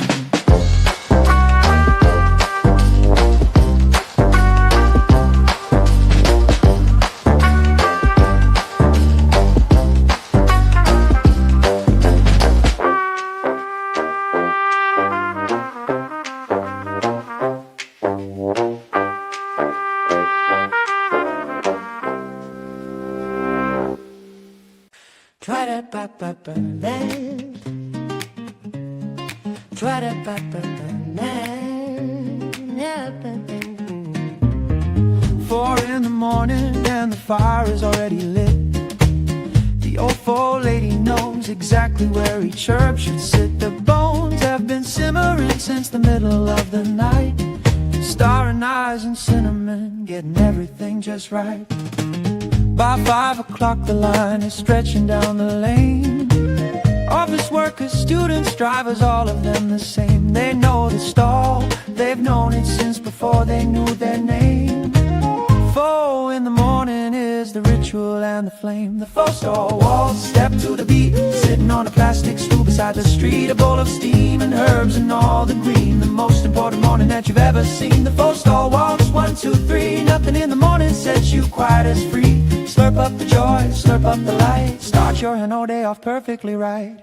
Four in the morning and the fire is already lit. The old old lady knows exactly where each herb should sit. The bones have been simmering since the middle of the night. Star and eyes and cinnamon, getting everything just right. By 5 o'clock the line is stretching down the lane. Office workers, students, drivers, all of them the same. They know the stall, they've known it since before they knew their name. 4 in the morning is the ritual and the flame. The 4-stall walls step to the beat, sitting on a plastic stool beside the street. A bowl of steam and herbs and all the green. The most important morning that you've ever seen. The 4-stall walks, 1, 2, 3. Nothing in the morning sets you quite as free. Slurp up the joy, slurp up the light. Start your whole day off perfectly right.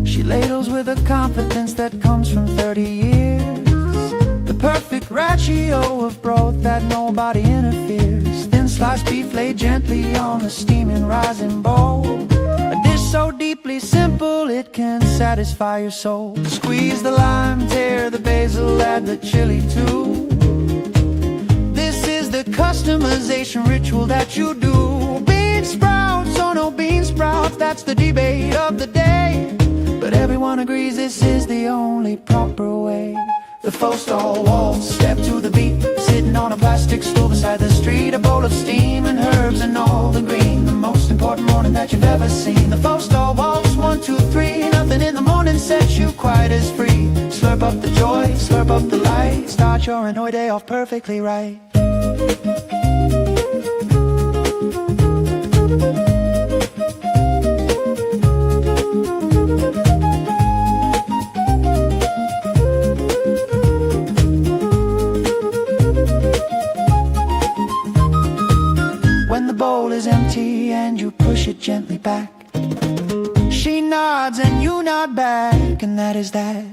She ladles with a confidence that comes from 30 years. The perfect ratio of broth that nobody interferes. Thin sliced beef laid gently on the steaming rising bowl. A dish so deeply simple it can satisfy your soul. Squeeze the lime, tear the basil, add the chili too. This is the customization ritual that you do. Bean sprouts or no bean sprouts, that's the debate of the day. But everyone agrees this is the only proper way. The 4-stall walls step to the beat, sitting on a plastic stool beside the street. A bowl of steam and herbs and all the green. The most important morning that you've ever seen. The 4-stall walks, 1, 2, 3. Nothing in the morning sets you quite as free. Slurp up the joy, slurp up the light. Start your annoyed day off perfectly right. When the bowl is empty and you push it gently back, she nods and you nod back, and that is that.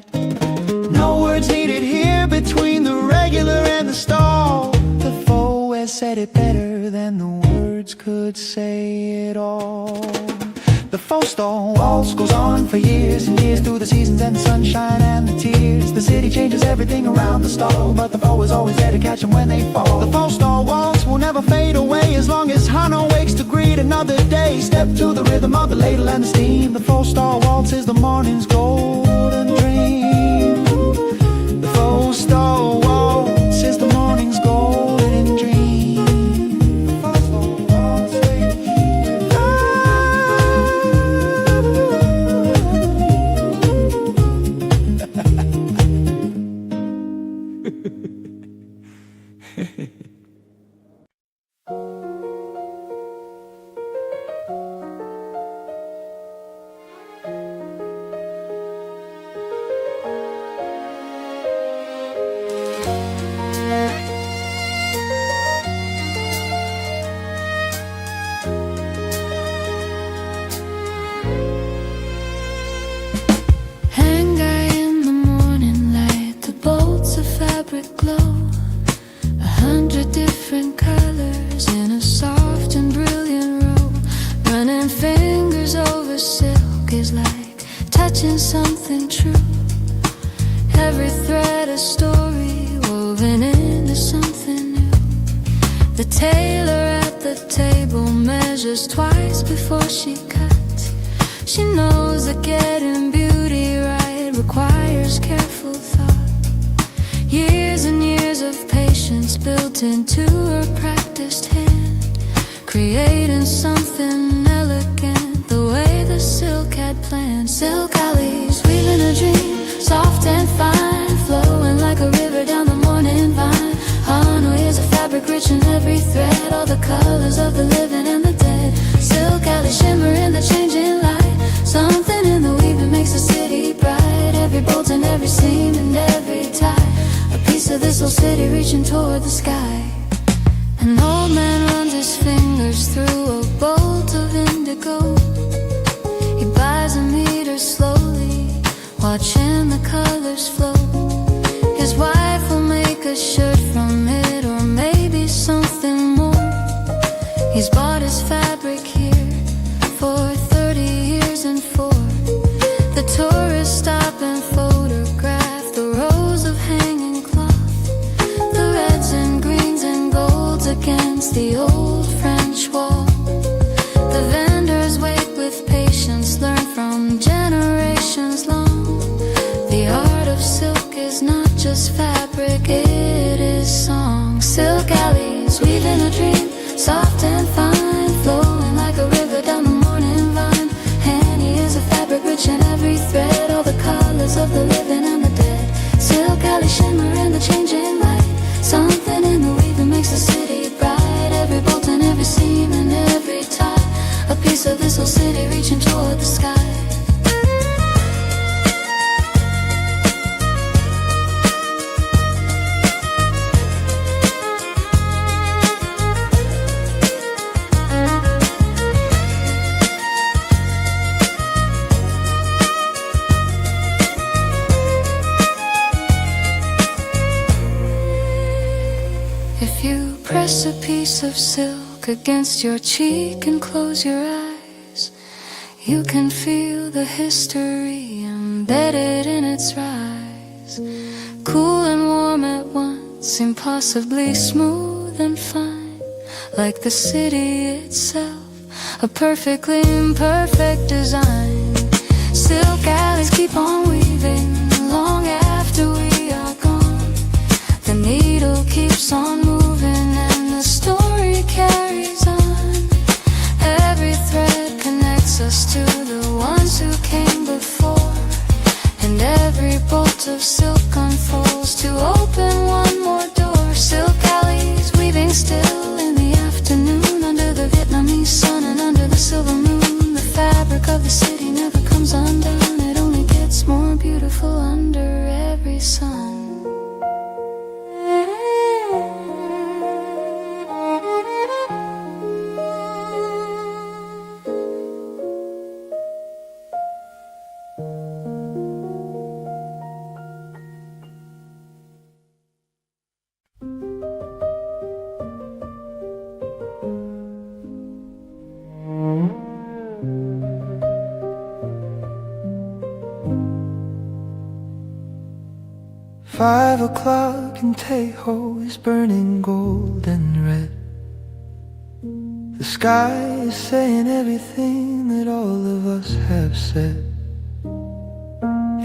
No words needed here between the regular and the stall. The foe has said it better than the words could say it all. The 4-stall waltz goes on for years and years, through the seasons and the sunshine and the tears. The city changes everything around the stall, but the foe is always there to catch them when they fall. The 4-stall waltz will never fade away as long as Hano wakes to greet another day. Step to the rhythm of the ladle and the steam. The 4-stall waltz is the morning's golden dream. The 4-stall waltz is the morning's golden dream. Glow 100 different colors in a soft and brilliant row. Running fingers over silk is like touching something true. Every thread a story woven into something new. The tailor at the table measures twice before she cuts. She knows that getting beauty right requires careful thought. Years and years of patience built into her practiced hand, creating something elegant the way the silk had planned. Silk alleys weaving a dream, soft and fine, flowing like a river down the morning vine. Hanoi is a fabric rich in every thread, all the colors of the living and the dead. Silk alley shimmer in the changing light, something in the weaving makes the city bright. Every bolt and every seam and every tie, piece of this whole city reaching toward the sky. An old man runs his fingers through a bolt of indigo. He buys a meter slowly, watching the colors flow. His wife will make a shirt from it, or maybe something more. He's bought his fabric here for 30 years and for the tourists stop and photograph the rows of hanging against the old French wall. The vendors wait with patience, learn from generations long. The art of silk is not just fabric, it is song. Silk alleys weaving a dream, soft and fine, flowing like a river down the morning vine. Honey is a fabric rich in every thread, all the colors of the living and the dead. Silk alley shimmer in the changing light, something in the weaving makes the city bright. Every bolt and every seam and every tie, a piece of this whole city reaching toward the sky. If you press a piece of silk against your cheek and close your eyes, you can feel the history embedded in its rise. Cool and warm at once, impossibly smooth and fine, like the city itself, a perfectly imperfect design. Silk alleys keep on weaving long after we are gone. The needle keeps on moving and the story carries on. Every thread connects us to the ones who came before, and every bolt of silk unfolds to open one more door. Silk alleys weaving still in the afternoon, under the Vietnamese sun and under the silver moon. The fabric of the city never comes undone, it only gets more beautiful under every sun. "5 o'clock in Tahoe is burning gold and red. The sky is saying everything that all of us have said,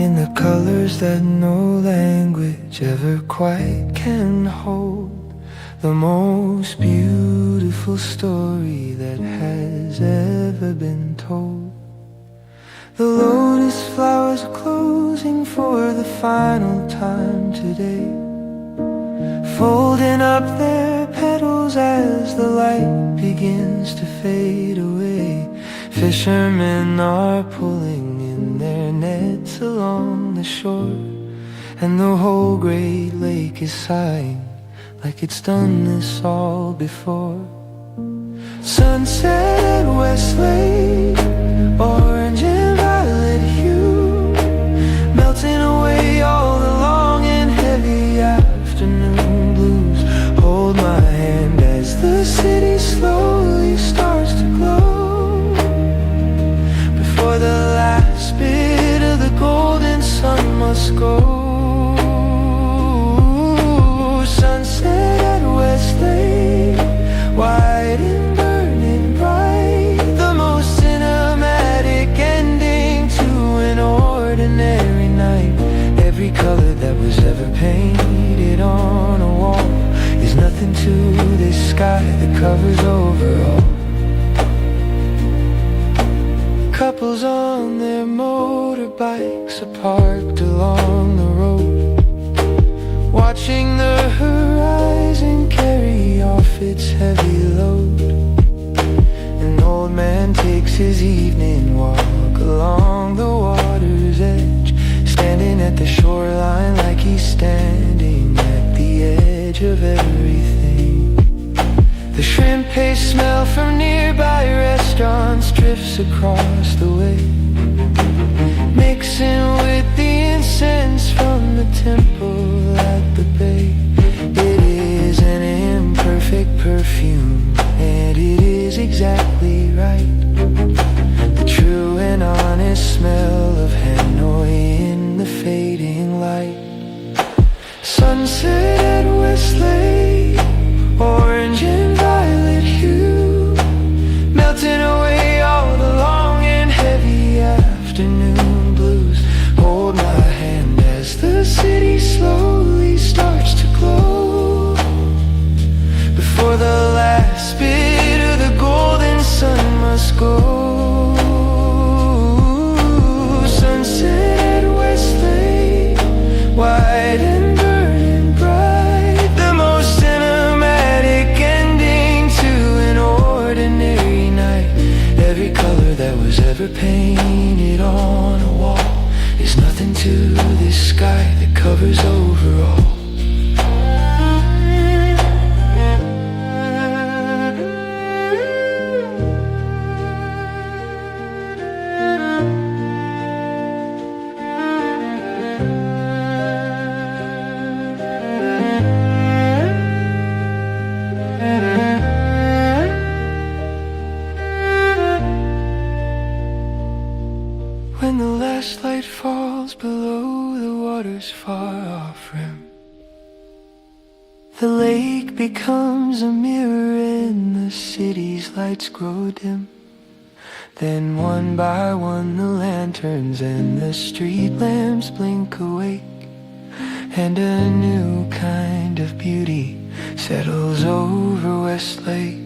in the colors that no language ever quite can hold. The most beautiful story that has ever been told. The lotus flowers are closing for the final time today. folding up their petals as the light begins to fade away. Fishermen are pulling in their nets along the shore, and the whole great lake is sighing like it's done this all before. Sunset at Westlake, orange and violet hue, melting away all the long and heavy afternoon blues. Hold my hand as the city slowly starts to glow, before the last bit of the golden sun must go. Sunset at Westlake, white and burning bright, the most cinematic ending to an ordinary night. Every color that was ever painted on a wall is nothing to this sky that covers over all. Couples on their motorbikes are parked along the road, watching the horizon carry off its heavy load. An old man takes his evening walk along the water's edge, standing at the shoreline like he's standing at the edge of everything. The shrimp paste smell from nearby restaurants drifts across the way, mixing with the incense from the temple at the bay. It is an imperfect perfume, and it is exactly right. The true and honest smell of Hanoi in the fading light. Sunset at Westlake, orange and violet hue, melting away all the long and heavy afternoon blues. Hold my hand as the city slowly starts to glow, before the last bit of the golden sun must go. Sunset at Westlake, white and burning bright, the most cinematic ending to an ordinary night. Every color that was ever painted on a wall is nothing to this sky that covers over all. When the last light falls below the water's far off rim, the lake becomes a mirror and the city's lights grow dim. Then one by one the lanterns and the street lamps blink awake, and a new kind of beauty settles over Westlake.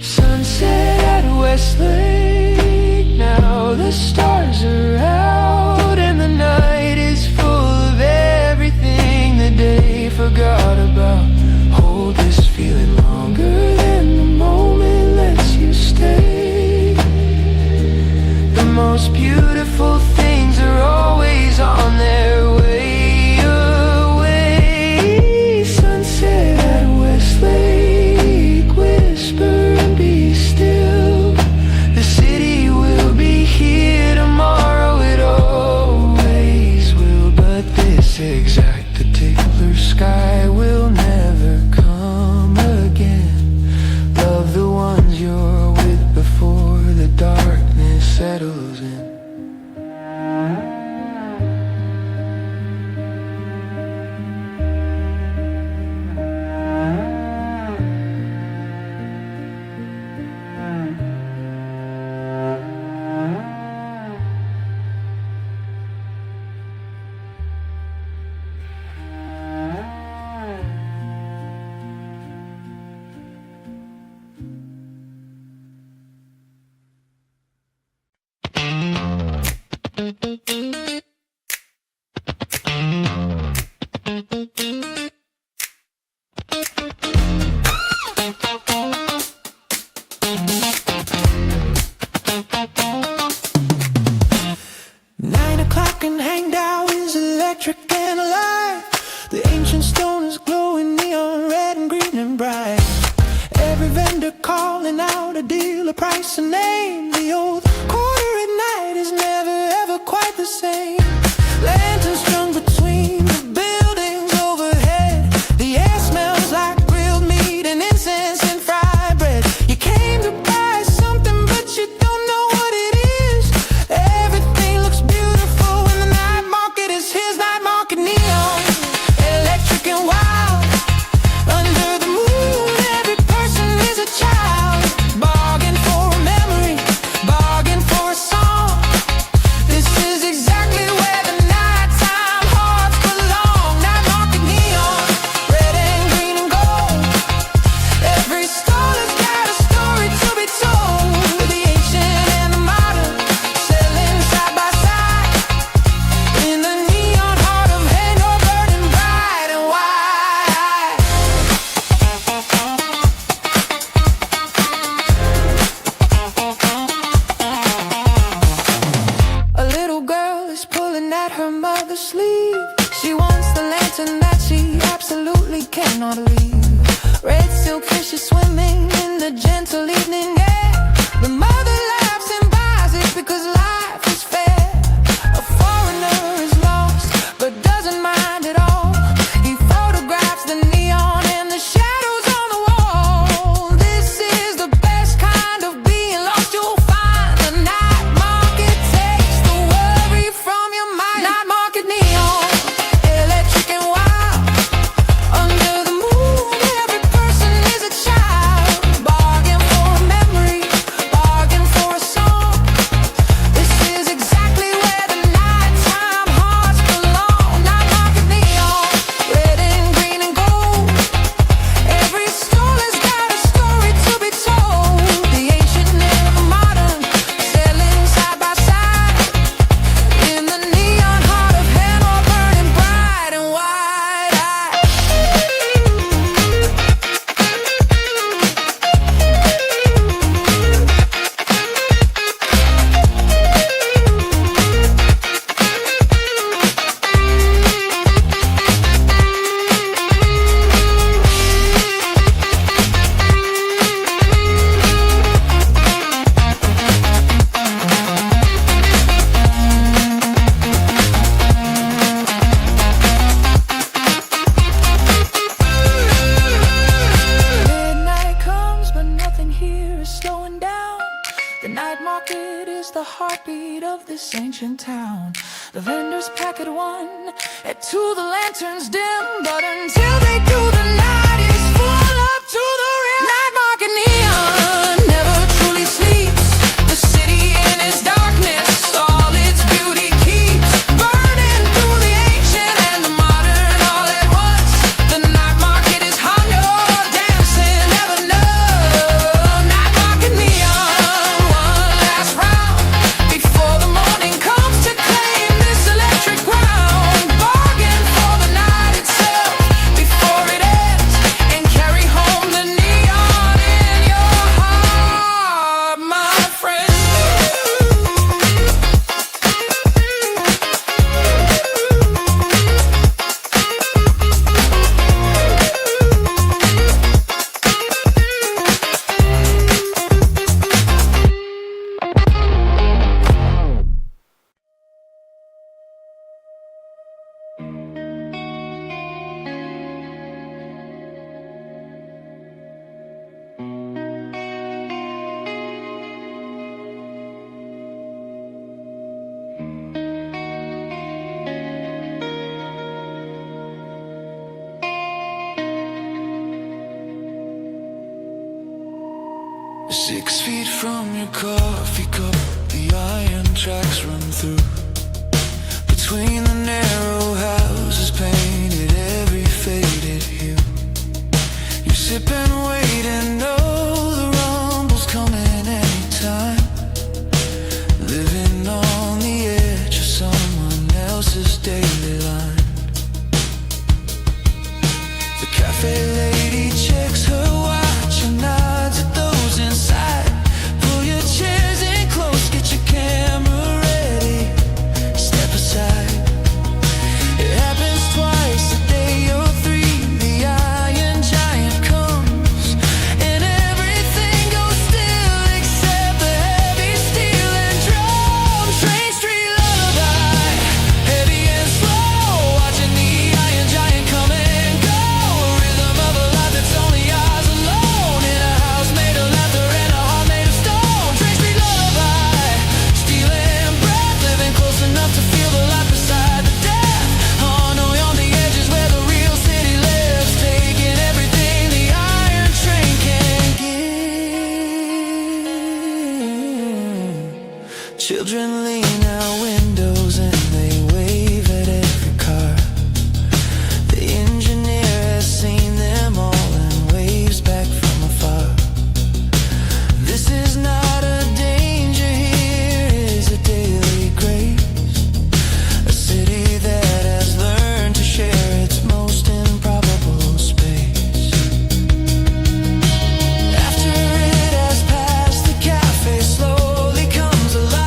Sunset at Westlake, now the stars are out and the night is full of everything the day forgot about. Hold this feeling longer than the moment lets you stay. The most beautiful things are always on their way away. Sunset at Westlake, whisper and be still. The city will be here tomorrow, it what's the name? The old quarter at night is never ever quite the same. Lanterns strung between the buildings overhead. The air smells like grilled meat and incense and fried bread. You came to buy something but you don't know what it is. Everything looks beautiful when the night market is his. Night market neon, electric and wild. Under the moon every person is a child. Bargain for a memory, bargain for a song. This is exactly where the nighttime hearts belong. Night market neon, red and green and gold. Every stall has got a story to be told. The ancient and the modern, selling side by side. In the neon heart of Hanover, burning bright and wide. A little girl is pulling at her mother's sleeve. She wants the lantern that she absolutely cannot leave. Red silk fishes swimming in the gentle evening air. The mother laughs and buys it because life is fair. A foreigner is lost but doesn't mind at all. He photographs the neon and the shadows on the wall. This is the best kind of being lost you'll find. The night market takes the worry from your mind. Night market neon, electric and wild. Under the moon every person is a child. Bargain for a memory, bargain for a song. This is exactly where the nighttime hearts belong. Night market neon, red and green and gold. Every stall has got a story to be told. The ancient and the modern, selling side by side. In the neon heart of Hanover, burning bright and wide-eyed. Midnight comes, but nothing here is slowing down. The night market is the heartbeat of this ancient town. The vendors pack at 1, at 2 the lanterns dim, but until they do, the night is full up to the rim. Night market neon never truly sleeps. The city in its darkness, all its beauty keeps burning through the ancient and the modern all at once. The night market is hunger, dancing, never know. Night market neon, one last round before the morning comes to claim this electric ground. Bargain for the night itself before it ends, and carry home the neon in your heart, my friend. Six feet from your coffee cup, the iron tracks run through. Between the narrow houses painted every faded hue. You sip and wait and know the rumble's coming anytime. Living on the edge of someone else's daily line. The cafe lady checks her watch and nods at those inside. Pull your chairs in close, get your camera ready. Step aside. It happens twice a day or 3. The iron giant comes in Children lean out windows and they wave at every car. The engineer has seen them all and waves back from afar. This is not a danger, here is a daily grace. A city that has learned to share its most improbable space. After it has passed, the cafe slowly comes alive.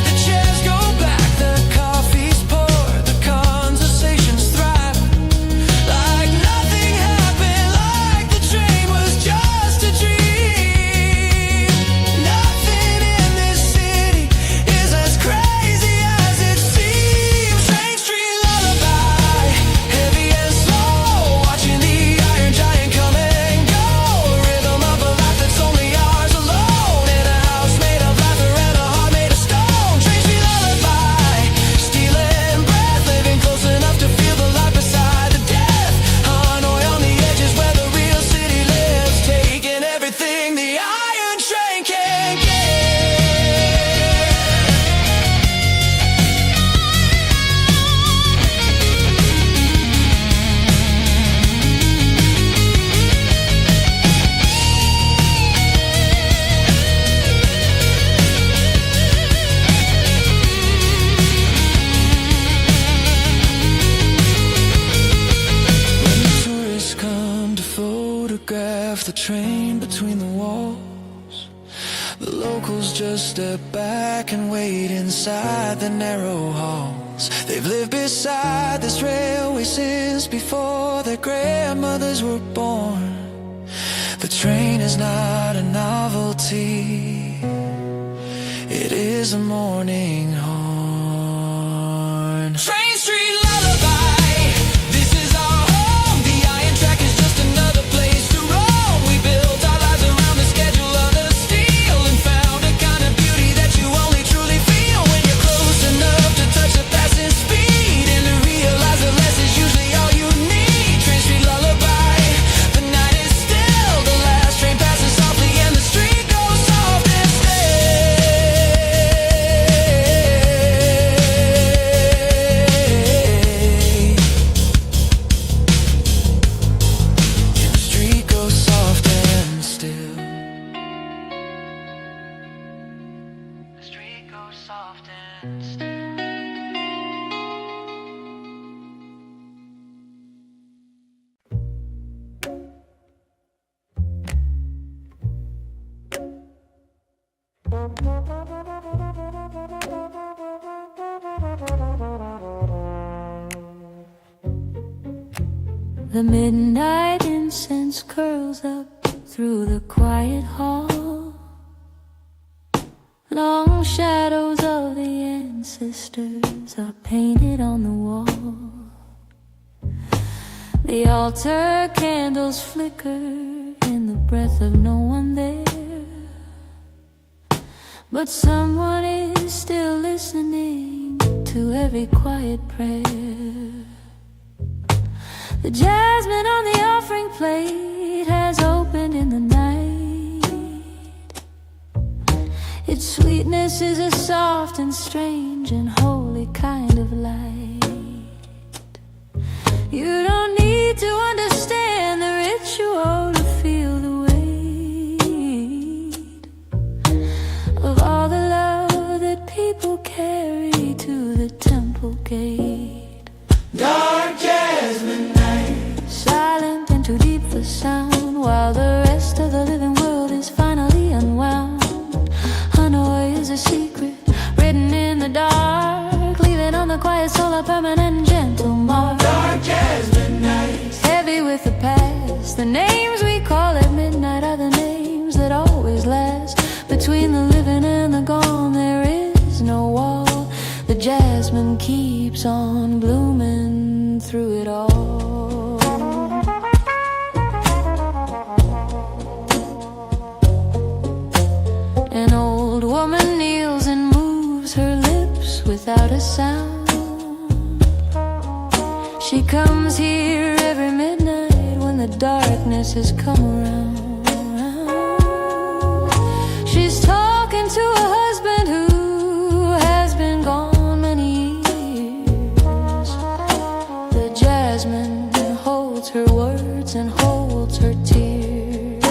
The chairs go back, the coffee's poured, the conversations thrive. Like nothing happened, like the train was just a dream. Nothing in this city is as crazy as it seems. Train Street lullaby, heavy and slow, watching the iron giant come and go. A rhythm of a life that's only ours alone, in a house made of laughter and a heart made of stone. Train Street lullaby, stealing breath, living close enough to feel the light beside the death. Hanoi on the edges where the real city lives, taking everything the iron train can get. When the tourists come to photograph the train between the walls, the locals just step back and wait inside the narrow halls. They've lived beside this railway since before their grandmothers were born. The train is not a novelty, it is a morning horn. Train Street lullaby, this is our home. The iron track is just another place to roam. We built our lives around the schedule of the steel and found a kind of beauty that you only truly feel when you're close enough to touch the passing speed and to realize that less is usually all you need. Train Street lullaby, the night is still, the last train passes softly and the street goes soft and stay. And the street goes soft and still. The street goes soft and still. The midnight incense curls up through the quiet hall. Long shadows of the ancestors are painted on the wall. The altar candles flicker in the breath of no one there, but someone is still listening to every quiet prayer. The jasmine on the offering plate has opened in the night. Its sweetness is a soft and strange and holy kind of light. You don't need to understand the ritual to feel the weight of all the love that people carry to the temple gate. Dark jasmine night, Silent and too deep for sound, while the rest of the living world is finally unwound. Hanoi is a secret written in the dark, leaving on the quiet soul a permanent gentle mark. dark jasmine night, Heavy with the past, the names we call at midnight are the names that always last. Between the living and the gone there is no wall. The jasmine keeps on blooming through it all. An old woman kneels and moves her lips without a sound. She comes here every midnight when the darkness has come around. She's talking to a husband who holds her tears.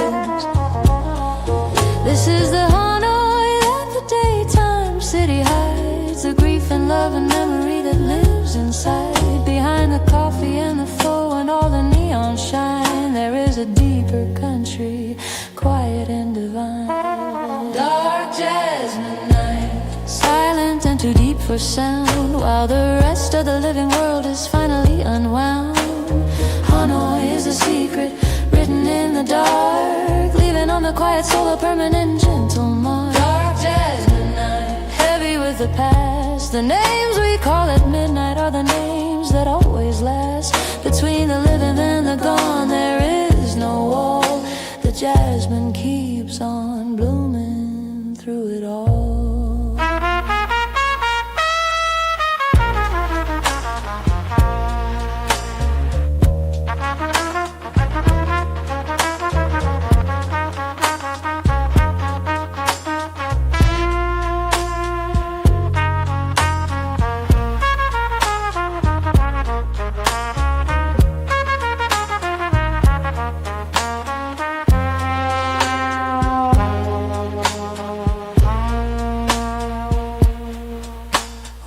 This is the Hanoi that the daytime city hides, the grief and love and memory that lives inside. Behind the coffee and the pho and all the neon shine, there is a deeper country, quiet and divine. Dark jasmine night, silent and too deep for sound, while the rest of the living world is finally unwound. Hanoi is a secret written in the dark, leaving on the quiet soul a permanent gentle mark. Dark jasmine night, heavy with the past. The names we call at midnight are the names that always last. Between the living and the gone there is no wall. The jasmine keeps on blooming through it all.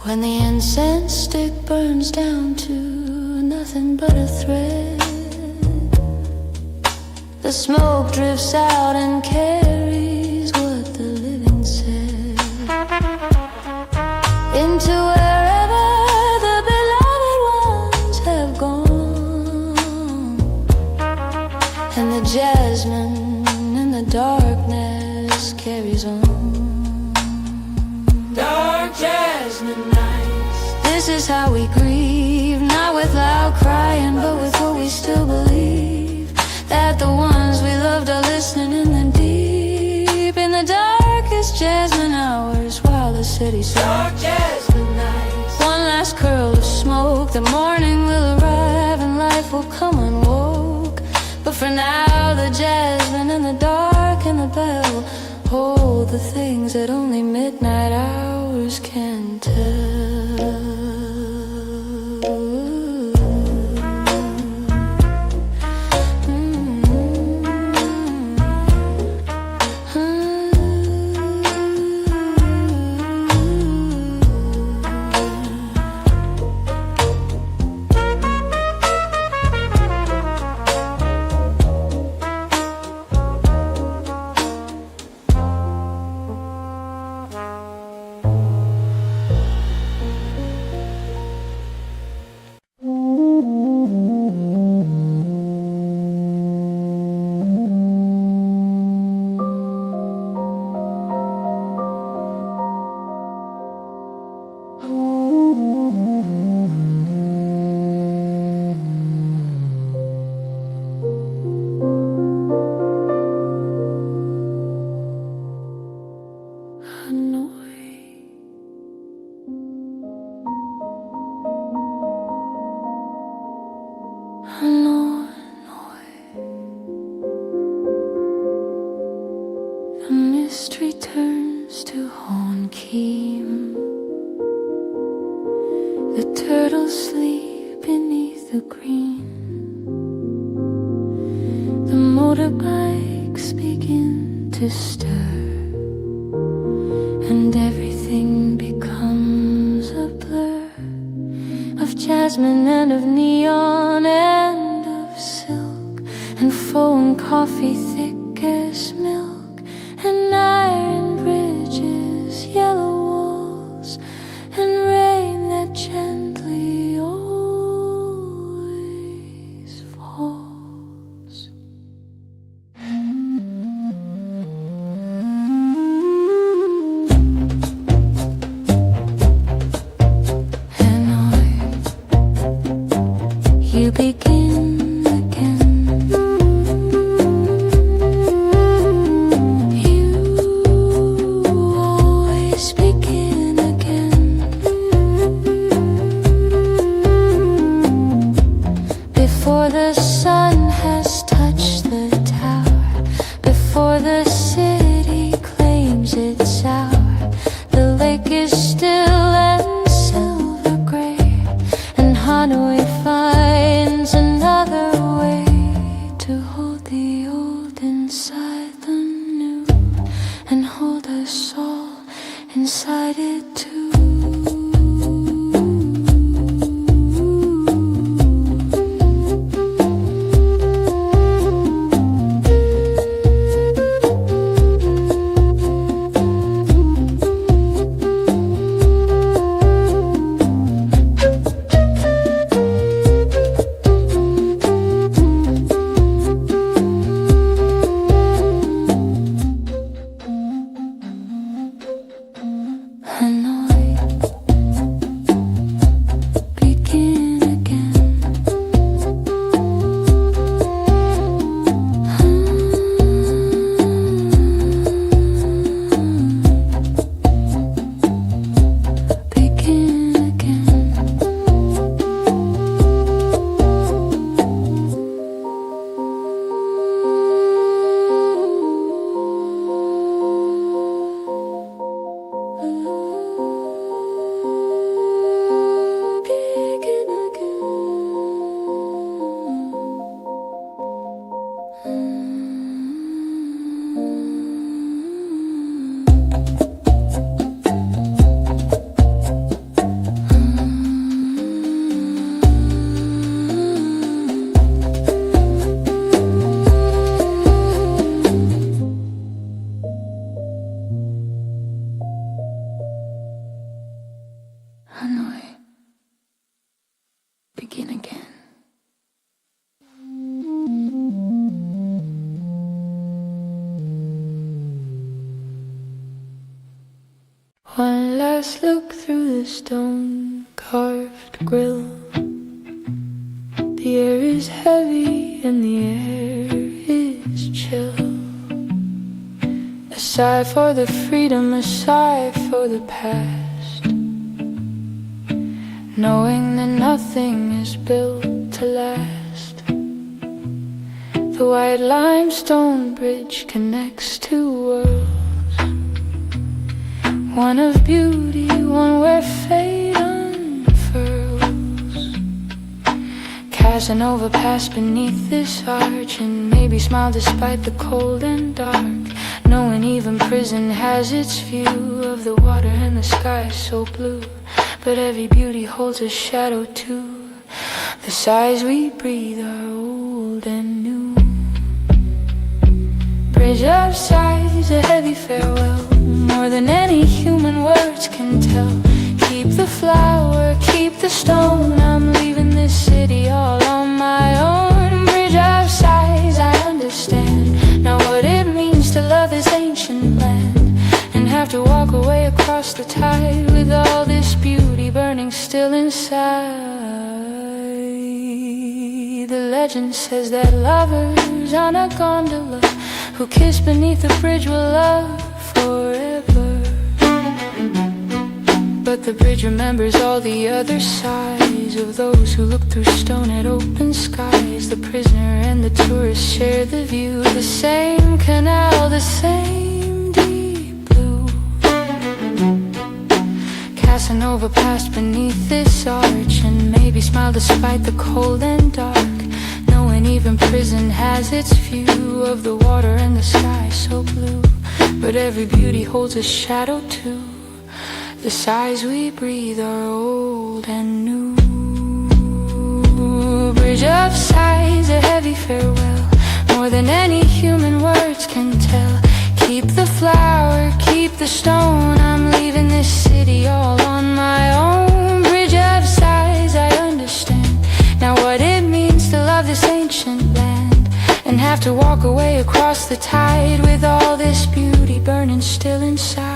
When the incense stick burns down to nothing but a thread, the smoke drifts out and carries what the living said into wherever the beloved ones have gone. And the jasmine in the darkness carries on. Dark jasmine nights, this is how we grieve, not with loud crying, but with what we still believe, that the ones we loved are listening in the deep, in the darkest jasmine hours, while the city sleeps. Dark jasmine nights, one last curl of smoke, the morning will arrive and life will come unwoke. But for now the jasmine and the dark and the bell hold the things that only midnight hours can tell. Mystery turns to honkeem. The turtles sleep beneath the green. The motorbikes begin to stir, and everything becomes a blur of jasmine and of neon and of silk, and pho and coffee thick as milk, and iron bridges, yellow walls, and rain that gently always falls. And you begin again. the old inside the new, and hold us all inside it too. Begin again. One last look through the stone-carved grill. The air is heavy and the air is chill. A sigh for the freedom, a sigh for the past, knowing that nothing is built to last. The white limestone bridge connects two worlds, one of beauty, one where fate unfurls. Casanova passed beneath this arch and maybe smiled despite the cold and dark, knowing even prison has its view of the water and the sky so blue. But every beauty holds a shadow too. The sighs we breathe are old and new. Bridge of sighs, a heavy farewell, more than any human words can tell. Keep the flower, keep the stone, I'm leaving this city all on my own. Bridge of sighs, I understand now what it means to love this ancient land, and have to walk away across the tide with all this beauty burning still inside. The legend says that lovers on a gondola who kiss beneath the bridge will love forever. But the bridge remembers all the other sides of those who look through stone at open skies. The prisoner and the tourist share the view, the same canal, the same deep blue. Casanova passed beneath this arch and maybe smiled despite the cold and dark, knowing even prison has its view of the water and the sky so blue. But every beauty holds a shadow too. The sighs we breathe are old and new. Bridge of sighs, a heavy farewell, more than any human words can tell. Keep the flower, keep the stone, I'm leaving this city all on my own. Bridge of sighs, I understand now what it means to love this ancient land, and have to walk away across the tide with all this beauty burning still inside.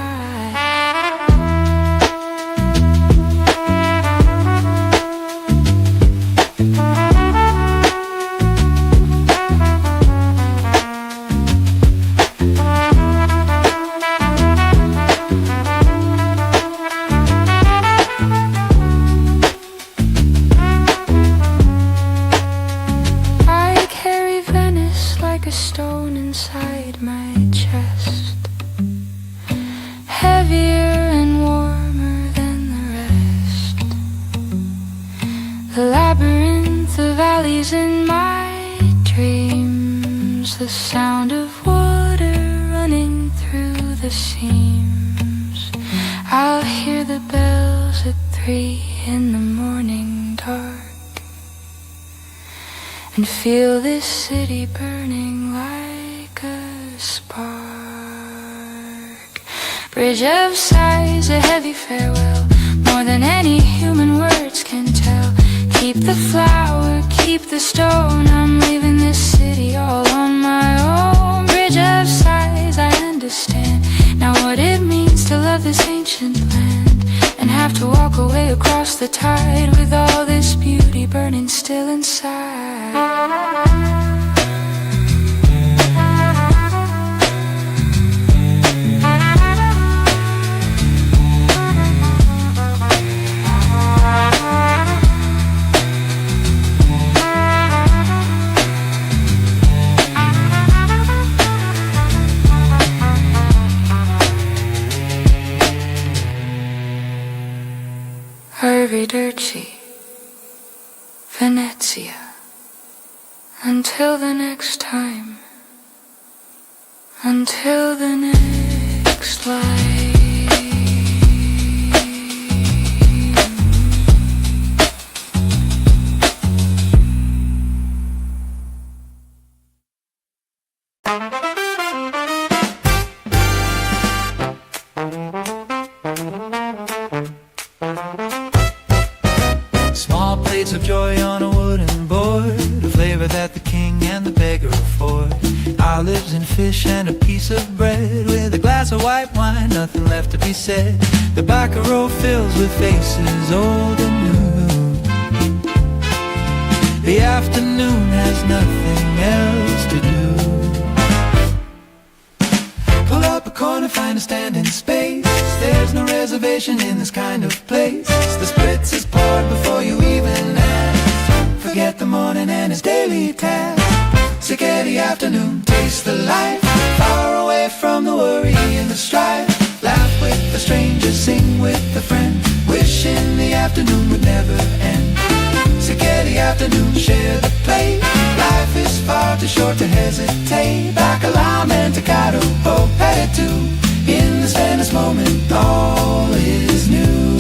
A stone inside my chest, heavier and warmer than the rest. The labyrinth of alleys in my dreams seams, the sound of water running through the seams. I'll hear the bells at 3 in the morning dark and feel this city burning like a spark. Bridge of sighs, a heavy farewell, more than any human words can tell. Keep the flower, keep the stone, I'm leaving this city all on my own. Bridge of sighs, I understand now what it means to love this ancient land and have to walk away across the tide with all this beauty burning still inside. Arrivederci, Venezia. Until the next time. Until the next life. Small plates of joy on a wooden board, a flavor that the king and the beggar afford. Olives and fish and a piece of bread, with a glass of white wine, nothing left to be said. The back row fills with faces old and new. The afternoon has nothing else to do. Pull up a corner, find a standing space. There's no reservation in this kind of place. The spritz is poured before you even ask. Forget the morning and its daily task. Sick of the afternoon, taste the life. Far away from the worry and the strife. Laugh with a stranger, sing with a friend. Wishing the afternoon would never end. Sick of the afternoon, share the plate. Life is far too short to hesitate. Bacalao, mentacado, oh, petty too. In this Venice moment, all is new.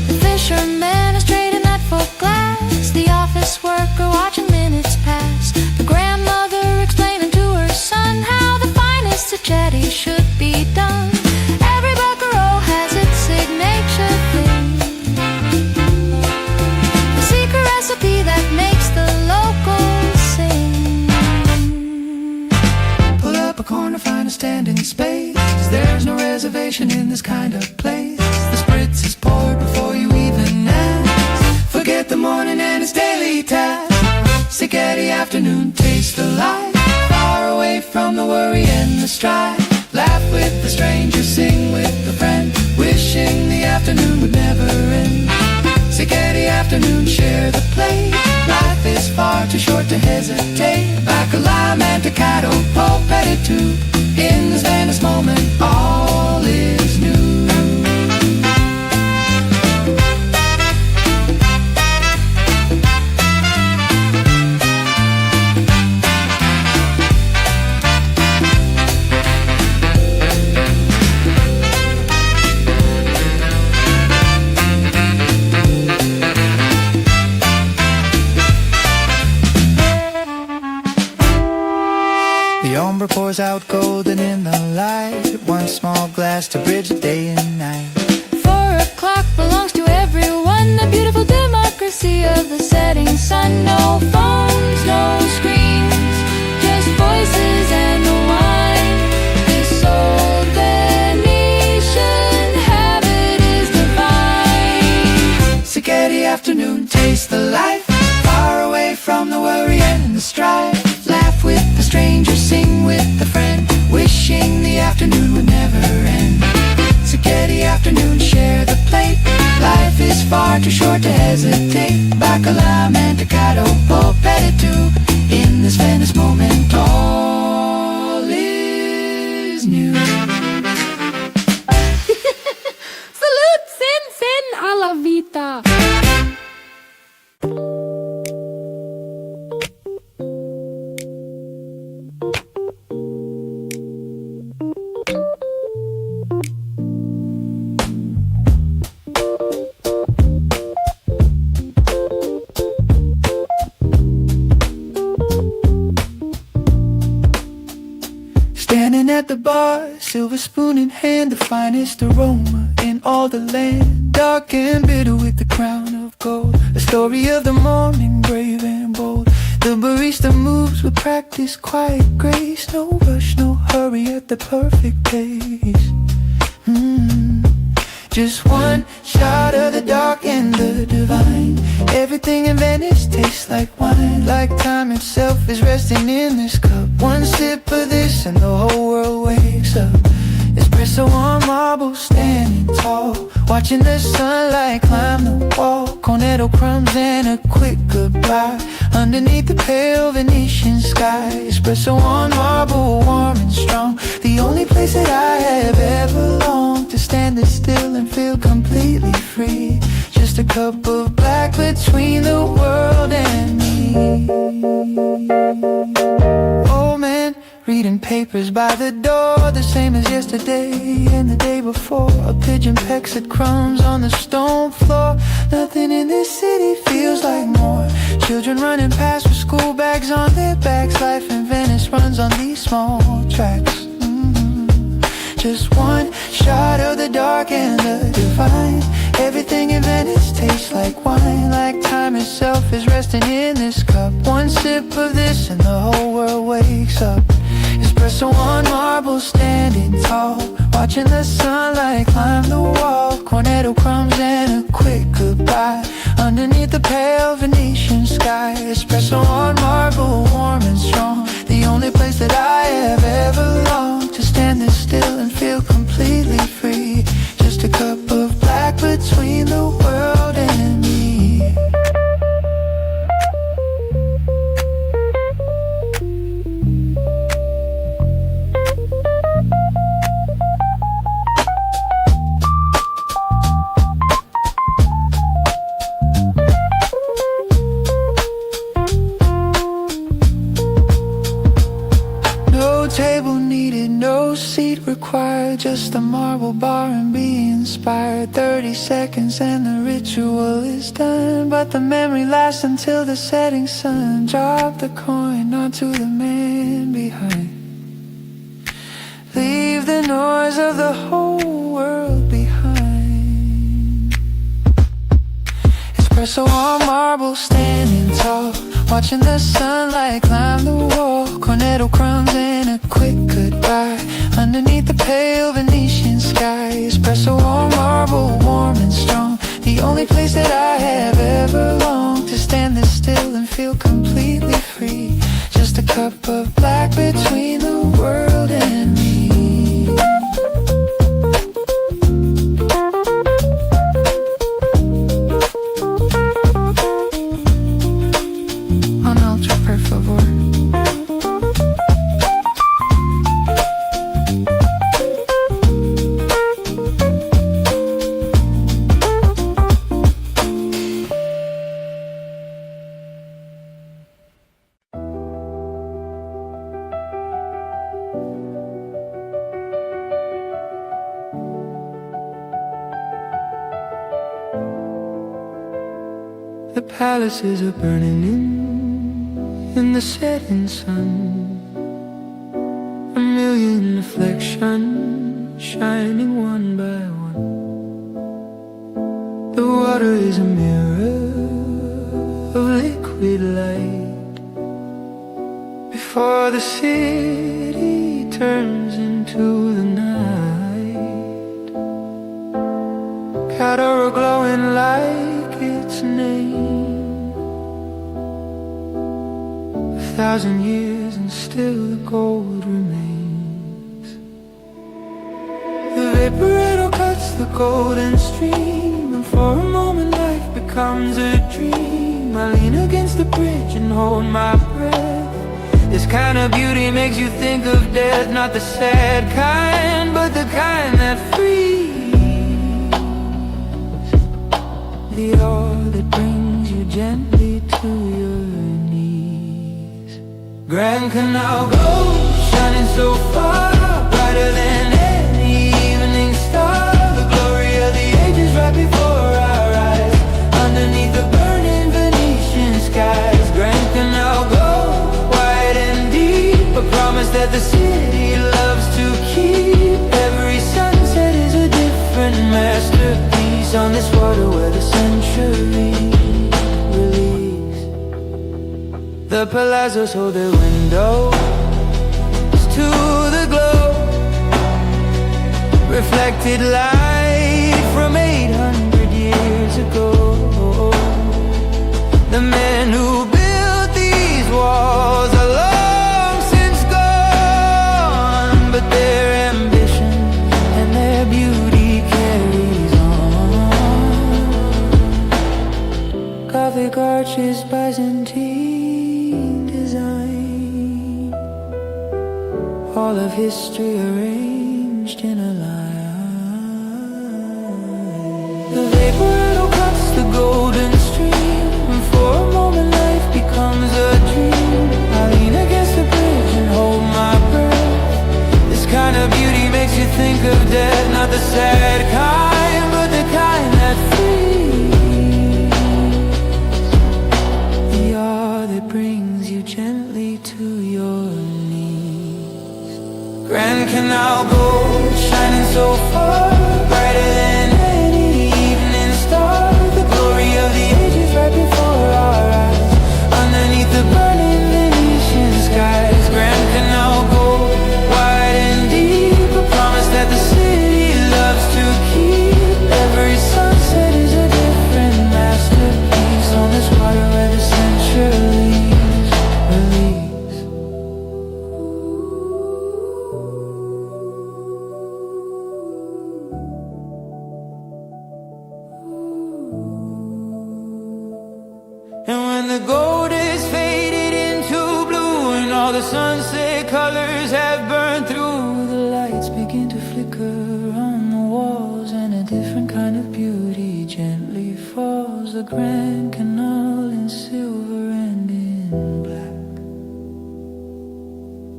The fisherman is trading that for glass. The office worker watching minutes pass. The grandmother explaining to her son how the finest spaghetti should be done. Every buckaroo has its signature thing, the secret recipe that makes the locals sing. Pull up a corner, find a standing space. There's no reservation in this kind of place. The spritz is poured before you even ask. Forget the morning and its daily task. Sick of the afternoon, taste the life. Far away from the worry and the strife. Laugh with the stranger, sing with a friend. Wishing the afternoon would never end. Sick of the afternoon, share the plate. Life is far too short to hesitate. Bacalao, mentacado, oh, petty too. In this Venice moment, all is new. The ombre pours out golden in the light. One small glass to bridge the day and night. 4 o'clock belongs to everyone. The beautiful democracy of the setting sun. No phones, no screens, just voices and the wine. This old Venetian habit is divine. Sick of the afternoon, taste the life. Far away from the worry and the strife. Laugh with the stranger, sing with a friend. Wishing the afternoon would never end. Sick of the afternoon, share the plate. Life is far too short to hesitate. Bacalao, mentacado, oh, petty too. In this Venice moment, all is new. Salute, sen a la vita. at the bar, silver spoon in hand, the finest aroma in all the land. Dark and bitter with the crown of gold, a story of the morning, brave and bold. The barista moves with practice, quiet grace. No rush, no hurry at the perfect pace. Just one shot of the dark and the divine. Everything in Venice tastes like wine, like time itself is resting in this cup. One sip of this and the whole world wakes up. Espresso on marble, standing tall, watching the sunlight climb the wall. Cornetto crumbs and a quick goodbye underneath the pale Venetian sky. Espresso on marble, warm and strong. The only place that I have ever longed to stand this still and feel completely free. Just a cup of black between the world and me. Oh man, reading papers by the door, the same as yesterday and the day before. A pigeon pecks at crumbs on the stone floor. Nothing in this city feels like more. Children running past with school bags on their backs. Life in Venice runs on these small tracks. Just one shot of the dark and the divine. Everything in Venice tastes like wine, like time itself is resting in this cup. One sip of this and the whole world wakes up. Espresso on marble, standing tall, watching the sunlight climb the wall. Cornetto crumbs and a quick goodbye underneath the pale Venetian sky. Espresso on marble, warm and strong. The only place that I have ever longed to stand this still and feel completely free. Just a cup of black between the world and me. Table needed, no seat required, just a marble bar and be inspired. 30 seconds and the ritual is done, but the memory lasts until the setting sun. Drop the coin onto the man behind. Leave the noise of the whole world behind. Espresso on marble, standing tall, watching the sunlight climb the wall. Cornetto crumbs and a quick goodbye underneath the pale Venetian sky. Espresso on marble, warm and strong. The only place that I have ever longed to stand this still and feel completely free. Just a cup of black between the world and me. The palaces are burning in the setting sun. A million reflections shining one by one. The water is a mirror of liquid light before the city turns into the night. Cattle glowing like its name. 1,000 years and still the gold remains. The vaporetto cuts the golden stream, and for a moment life becomes a dream. I lean against the bridge and hold my breath. This kind of beauty makes you think of death, not the sad kind, but the kind that frees. The awe that brings you gently to your knees. Grand Canal gold, shining so far, brighter than any evening star. The glory of the ages right before our eyes, underneath the burning Venetian skies. Grand Canal gold, wide and deep, a promise that the city loves to keep. Every sunset is a different masterpiece on this water where the centuries release. The palazzos hold their windows to the glow, reflected light from 800 years ago. The men who built these walls are long since gone, but their ambition and their beauty carries on. Gothic arches, Byzantine design, all of history arranged in a line. The vaporado cuts the golden stream, and for a moment life becomes a dream. I lean against the bridge and hold my breath. This kind of beauty makes you think of death, not the sad kind, but the kind that frees. The awe that brings you gently to your knees. Grand Canal gold shining so far, brighter than any evening star. The glory of the ages right before our eyes, underneath the burning Venetian skies. Grand Canal gold, wide and deep, a promise that the city loves to keep. Every sunset is a different masterpiece on this water where the centuries release. And when the gold is faded into blue and all the sunset colors have burned through, the lights begin to flicker on the walls, and a different kind of beauty gently falls. The Grand Canal in silver and in black,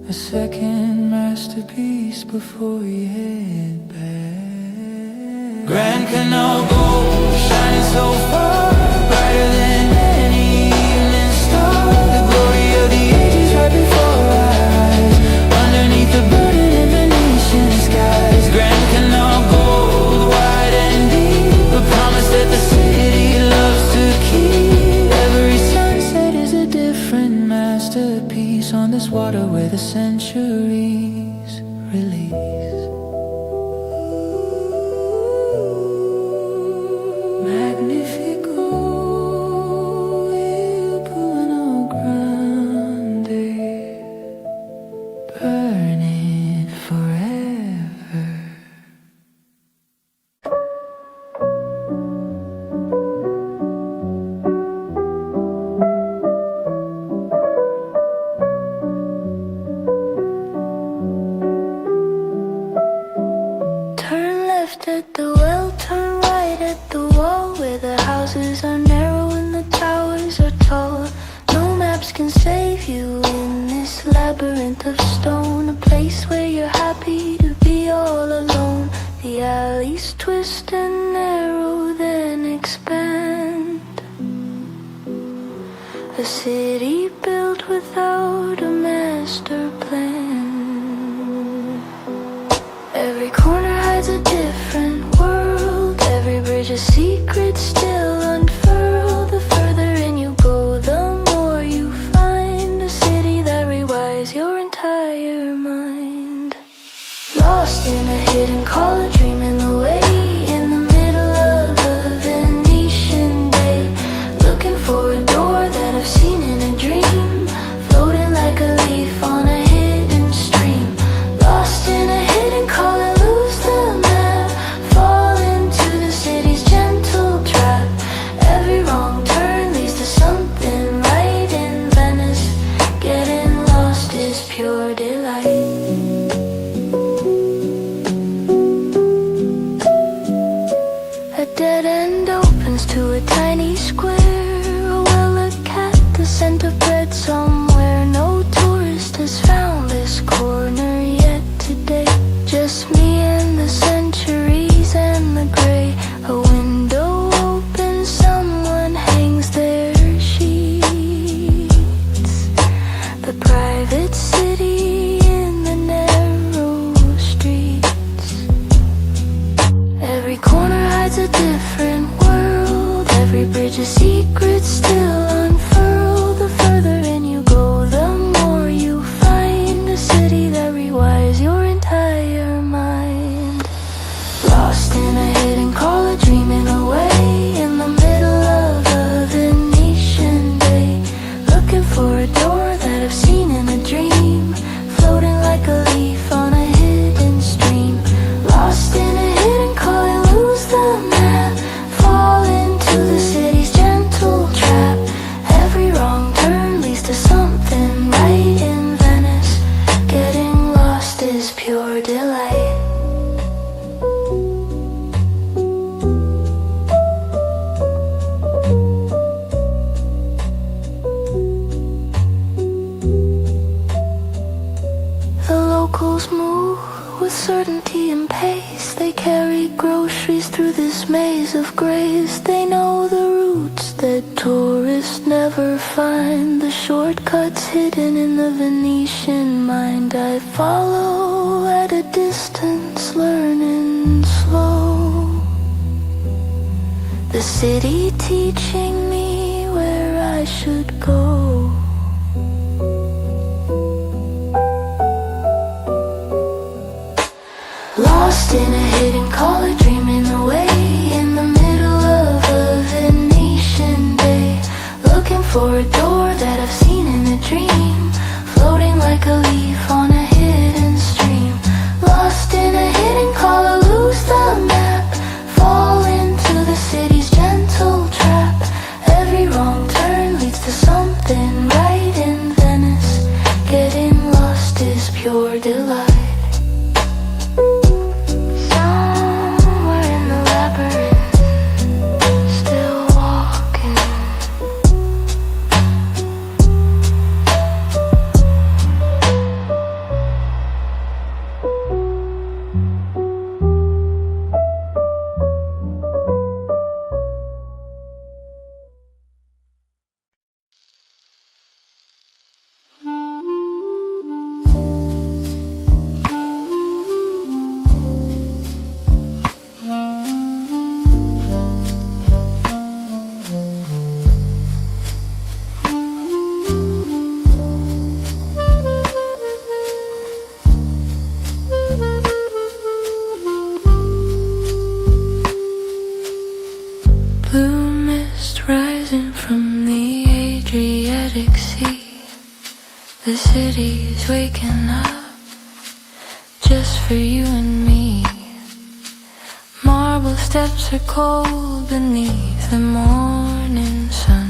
a second masterpiece before you head back. Grand Canal gold shining so far, brighter than any evening star. The glory of the ages right before our eyes, underneath the burning Venetian skies. Grand Canal gold, wide and deep, a promise that the city loves to keep. Every sunset is a different masterpiece on this water where the centuries release. Magnifico, il Puano Grande, burning forever. Turn left at the well, turn right at the wall, where the houses are narrow and the towers are tall. No maps can save you in this labyrinth of stone, a place where you're happy to be all alone. The alleys twist and narrow, then expand. A city built without a master plan. Every corner hides a different world, every bridge a secret still unfurled. The further in you go, the more you find a city that rewires your entire mind. Lost in a hidden color, dreaming away in the middle of a Venetian day, looking for a door that I've seen in a dream, floating like a leaf on a hidden stream. Lost in a hidden color, lose the map, fall into the city's gentle trap. Every wrong turn leads to something right in Venice. Getting lost is pure delight. A dead end opens to a tiny square. Oh, well, look at the scent of bread somewhere. No tourist has found this corner yet today. Just me and the centuries and the gray. A window opens, someone hangs their sheets. The private city in the narrow street. animals move with certainty and pace. They carry groceries through this maze of graves. They know the routes that tourists never find, the shortcuts hidden in the Venetian mind. I follow at a distance, learning slow. The city teaching me where I should go. Lost in a hidden collar, dreaming away in the middle of a Venetian day. Looking for a door that I've seen in a dream, floating like a leaf on a hidden stream. Lost in a hidden collar, lose the map, fall into the city's gentle trap. Every wrong turn leads to something right in Venice. Getting lost is pure delight. The city's waking up just for you and me. Marble steps are cold beneath the morning sun.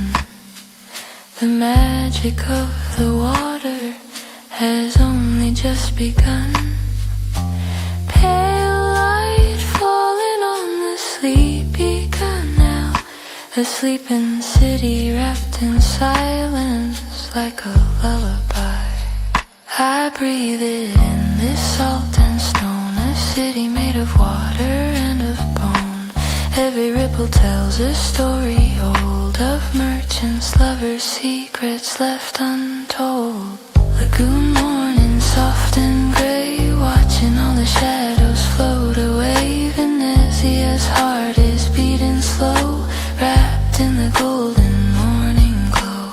The magic of the water has only just begun. Pale light falling on the sleepy canal. A sleeping city wrapped in silence like a lullaby. I breathe it in, this salt and stone. A city made of water and of bone. Every ripple tells a story old of merchants, lovers, secrets left untold. Lagoon morning, soft and grey, watching all the shadows float away. Venezia's heart is beating slow, wrapped in the golden morning glow.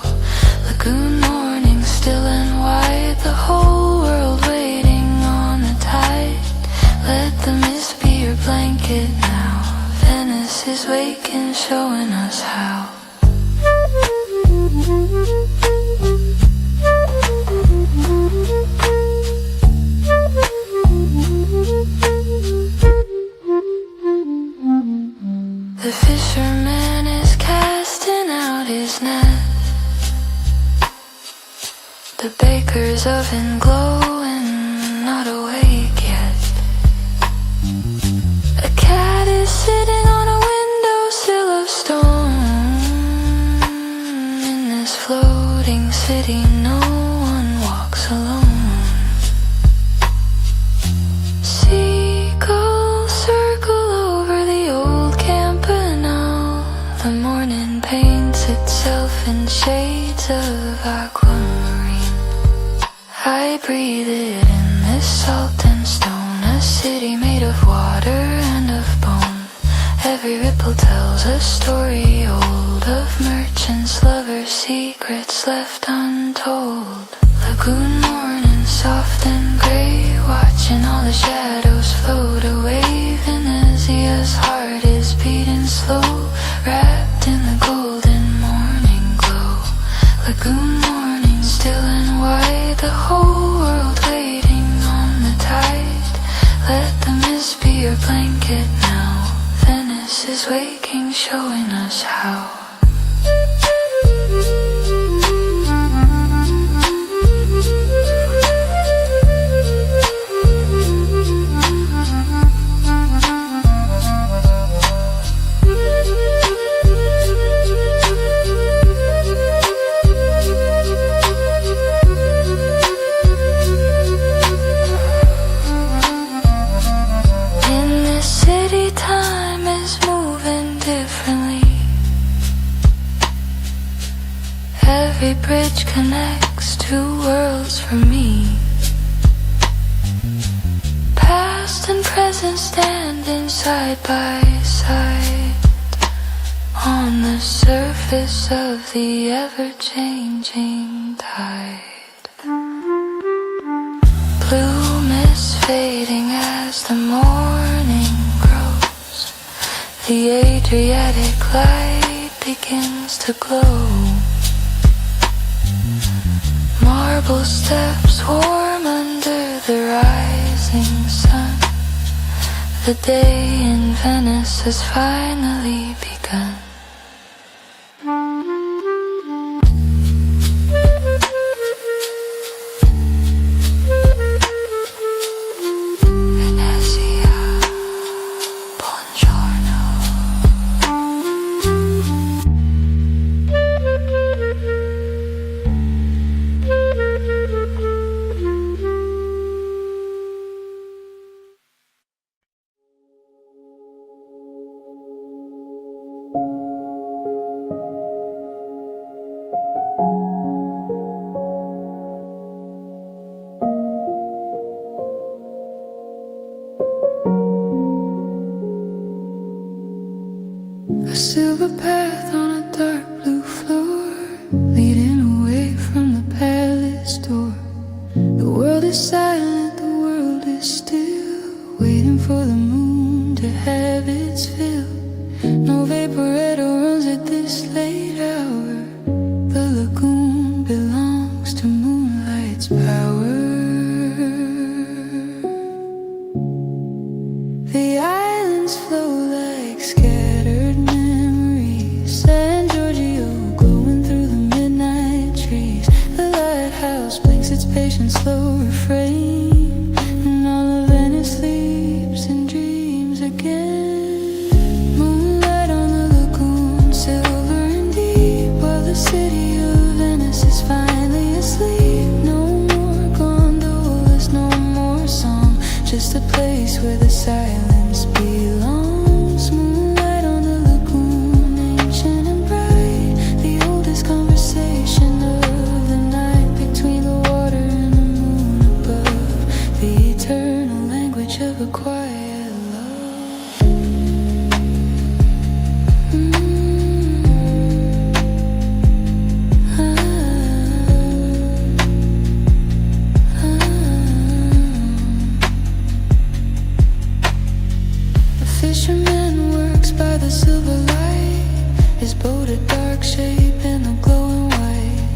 Lagoon morning, still and wide, the whole world waiting on the tide. Let the mist be your blanket now. Venice is waking, showing us how. The fisherman is casting out his net. The baker's oven glowing, not awake yet. A cat is sitting on a windowsill of stone. In this floating city, no one walks alone. Seagulls circle over the old campanile. The morning paints itself in shades of aquamarine. I breathe it in, this salt and stone. A city made of water and of bone. Every ripple tells a story old of merchants, lovers, secrets left untold. Lagoon morning, soft and grey, watching all the shadows float away. Venezia's heart is beating slow, wrapped in the golden morning glow. Lagoon morning, still and wide, the whole world waiting on the tide. Let the mist be your blanket now. Venice is waking, showing us how. bridge connects two worlds for me. Past and present standing side by side on the surface of the ever-changing tide. Blue mist fading as the morning grows. The Adriatic light begins to glow. Marble steps warm under the rising sun. The day in Venice has finally begun. A silver path on a dark blue floor, leading away from the palace door. The world is silent, the world is still, waiting for the moon to have its fill. No vaporetto runs at this late hour. The lagoon belongs to moonlight's power. The islands flow like scattered memories. San Giorgio glowing through the midnight trees. The lighthouse blinks its patient slow refrain, and all of Venice sleeps and dreams again. Moonlight on the lagoon, silver and deep, while the city of Venice is finally asleep. No more gondolas, no more song, just a place where the silence belongs. Moonlight on the lagoon, ancient and bright, the oldest conversation of the night, between the water and the moon above, the eternal language of a quiet love. The fisherman works by the silver light, his boat a dark shape in the glowing white.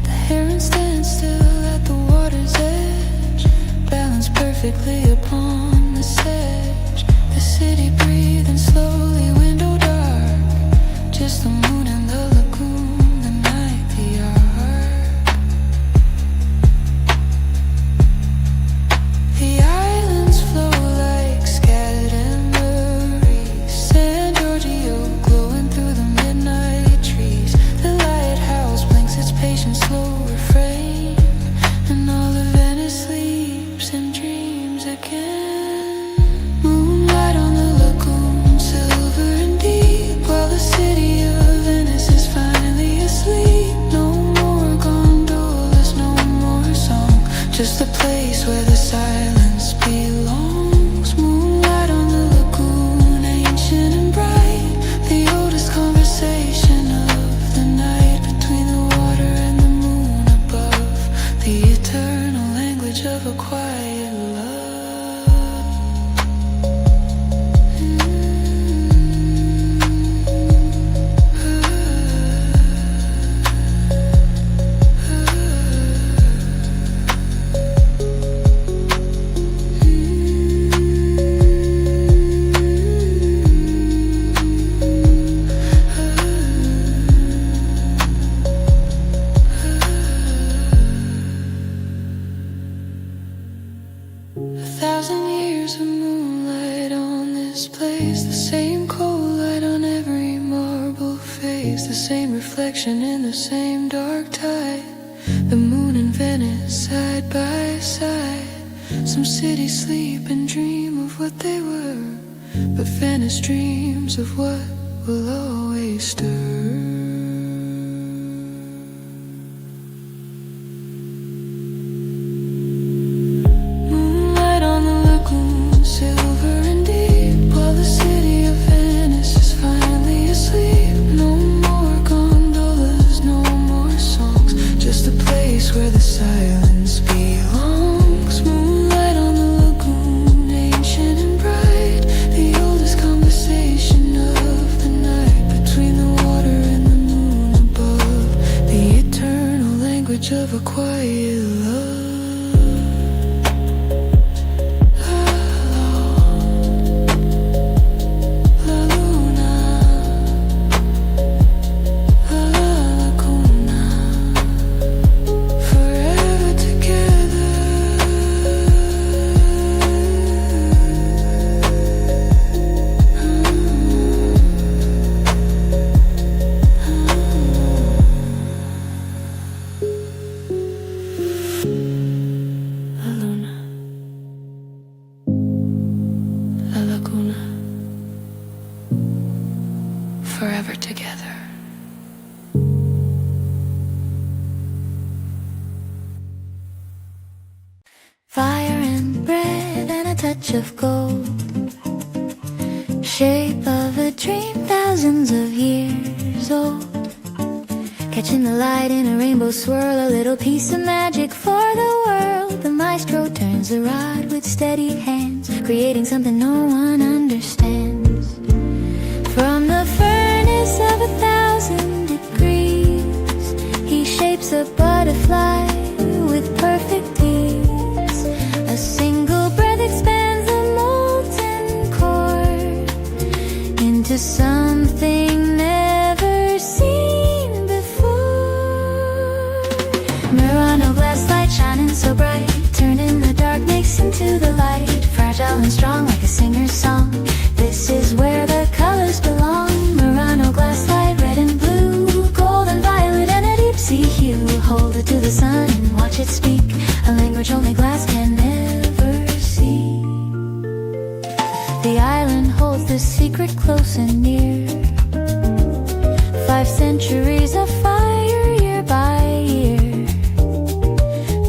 The heron stands still at the water's edge, balanced perfectly upon the sedge. The city breathing slowly, window dark, just the moon and the lagoon, the night, the ark. The islands flow like scattered memories. San Giorgio glowing through the midnight trees. The lighthouse blinks its patient slow refrain, and all of Venice sleeps and dreams again. Moonlight on the lagoon, silver and deep, while the city of Venice is finally asleep. No more gondolas, no more song, just a place where the silence belongs. Moonlight on the lagoon, ancient and bright, the oldest conversation of the night, between the water and the moon above, the eternal language of a quiet love. A thousand years of moonlight on this place, the same cold light on every marble face, the same reflection in the same dark tide. The moon and Venice side by side. Some cities sleep and dream of what they were, but Venice dreams of what will always stir. touch of gold. Shape of a dream, thousands of years old. Catching the light in a rainbow swirl, a little piece of magic for the world. The maestro turns the rod with steady hands, creating something no one understands. From the furnace of 1,000 degrees, he shapes a butterfly with perfect ease. A single breath expands the molten core into something never seen before. Murano glass light shining so bright, turning the darkness into the light. Fragile and strong like a singer's song, this is where the colors belong. Murano glass light, red and blue, gold and violet and a deep sea hue. Hold it to the sun and watch it speak a language only glass can never see. The island holds the secret close and near. 5 centuries of fire year by year,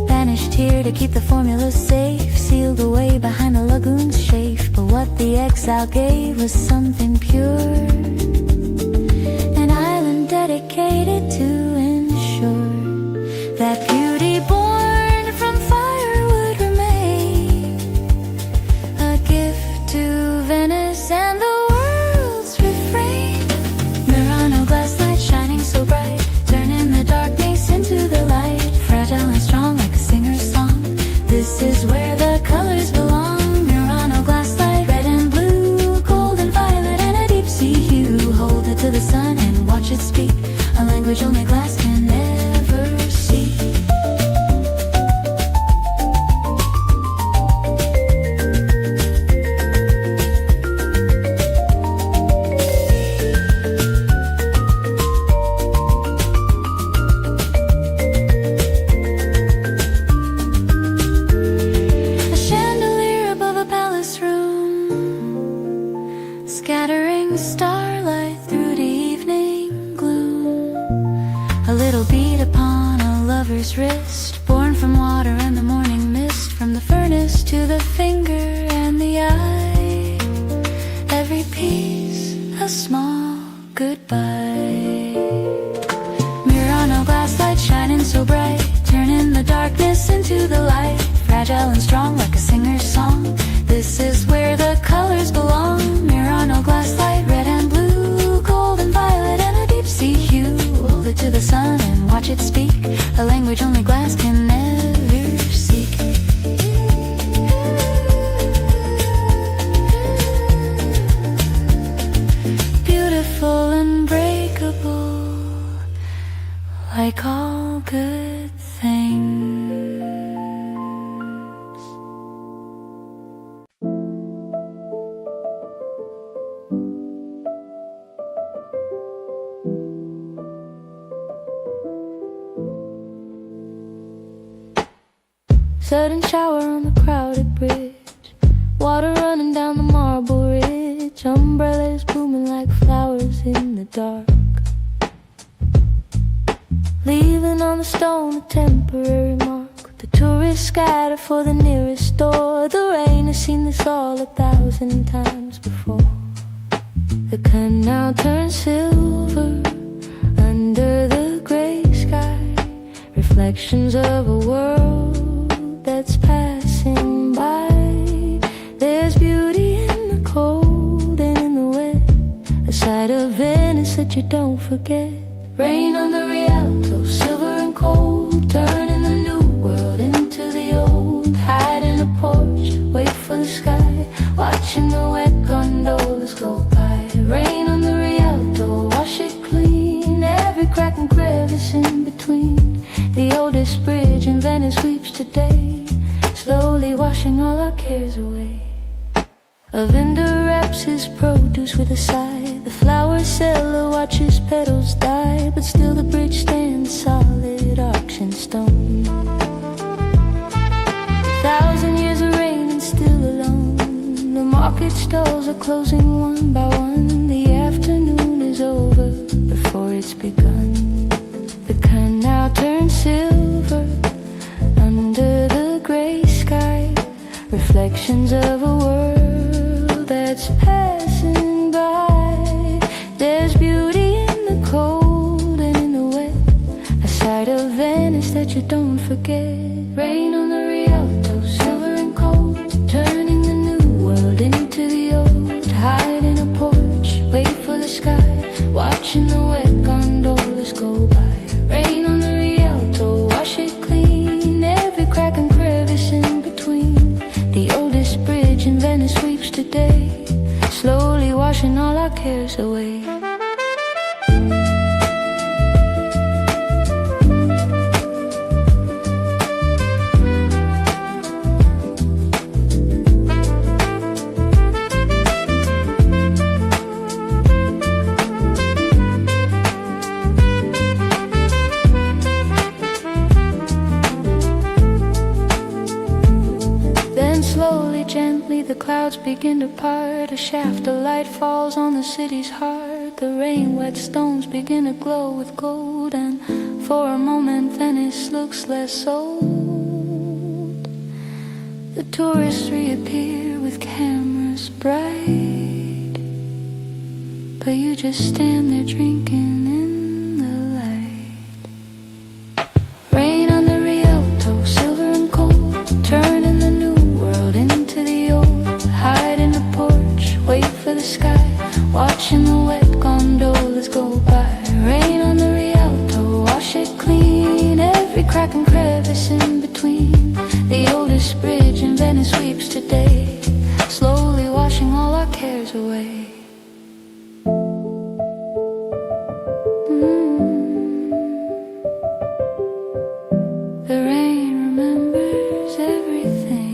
banished here to keep the formula safe, sealed away behind the lagoon's shape. But what the exile gave was something pure, an island dedicated to ensure that beauty born from fire would remain a gift to Venice and the world's refrain. Murano glass light shining so bright, turning the darkness into the light. Fragile and strong like a singer's song, this is where the colors belong. Murano glass light, red and blue, gold and violet and a deep sea hue. Hold it to the sun and watch it speak a language only glass can never see. A chandelier above a palace room, scattering starlight through the evening gloom. A little bead upon a lover's wrist, born from water and the morning mist. From the furnace to the finger and the eye, every piece a small goodbye. Murano glass light shining so bright, turning the darkness into the light. Fragile and strong like a singer's song, this is where the colors belong. Murano glass light, red and blue, gold and violet and a deep sea hue. Hold it to the sun and watch it speak a language only glass can never seek. Beautiful and breakable, like all good things. Sudden shower on the crowded bridge, water running down the marble ridge, umbrellas blooming like flowers in the dark, leaving on the stone a temporary mark. The tourists scatter for the nearest door. The rain has seen this all 1,000 times before. The canal turns silver under the gray sky, reflections of a world that's passing by. There's beauty in the cold and in the wet, a side of Venice that you don't forget. Rain on the Rialto, silver and cold, turning the new world into the old. Hide in a porch, wait for the sky, watching the wet gondolas go by. Rain on the Rialto, wash it clean, every crack and crevice in between. The oldest bridge in Venice weeps today, slowly washing all our cares away. A vendor wraps his produce with a sigh, the flower seller watches petals die, but still the bridge stands solid, auction stone. 1,000 years of rain and still alone, the market stalls are closing one by one. The afternoon is over before it's begun. The canal turns silver under the gray sky, reflections of a world that's passing by. There's beauty in the cold and in the wet, a side of Venice that you don't forget. Rain on the Rialto, silver and cold, turning the new world into the old. Hide in a porch, wait for the sky, watching the wet gondolas go by. Rain on the Rialto, wash it clean, every crack and crevice in between. The oldest bridge in Venice sweeps today, slowly washing all our cares away. The clouds begin to part, a shaft of light falls on the city's heart. The rain-wet stones begin to glow with gold, and for a moment Venice looks less old. The tourists reappear with cameras bright, but you just stand there drinking in the light. Rain on the Rialto, silver and cold, turning the new world into the old. Hide in the porch, wait for the sky, watching the wet gondolas go by. Rain on the Rialto, wash it clean, every crack and crevice in between. The oldest bridge in Venice sweeps today, slowly washing all our cares away. The rain remembers everything.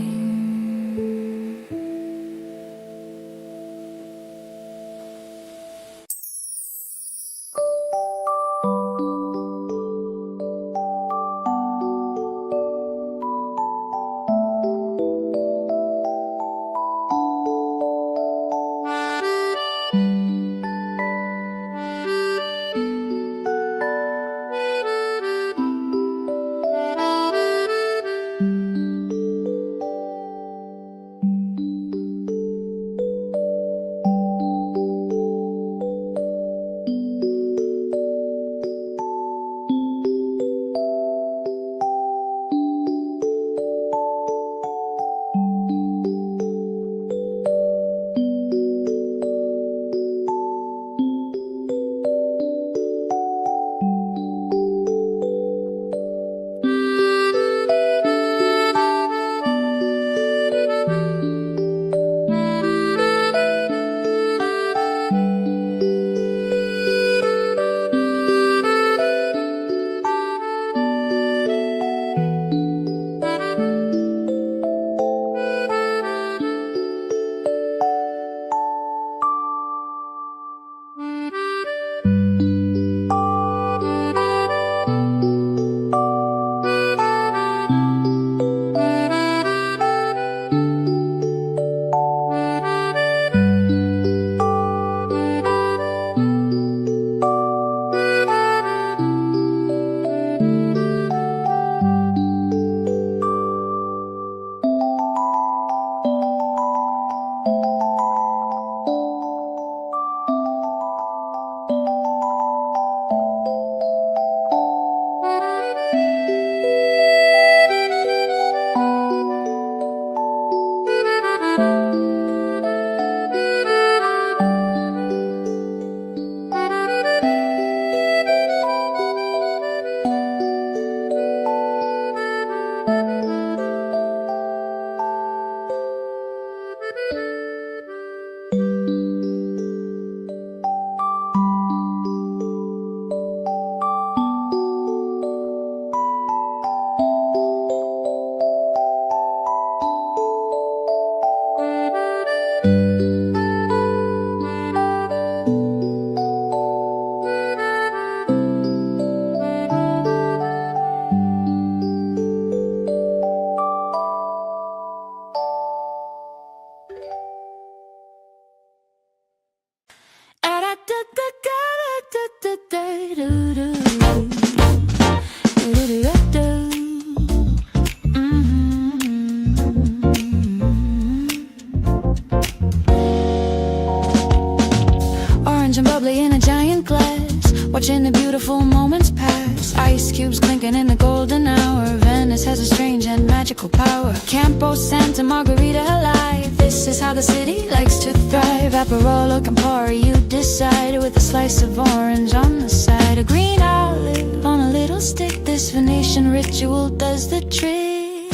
watching the beautiful moments pass. Ice cubes clinking in the golden hour. Venice has a strange and magical power. Campo Santa Margarita alive. This is how the city likes to thrive. Aperol or Campari, you decide, with a slice of orange on the side. A green olive on a little stick. This Venetian ritual does the trick.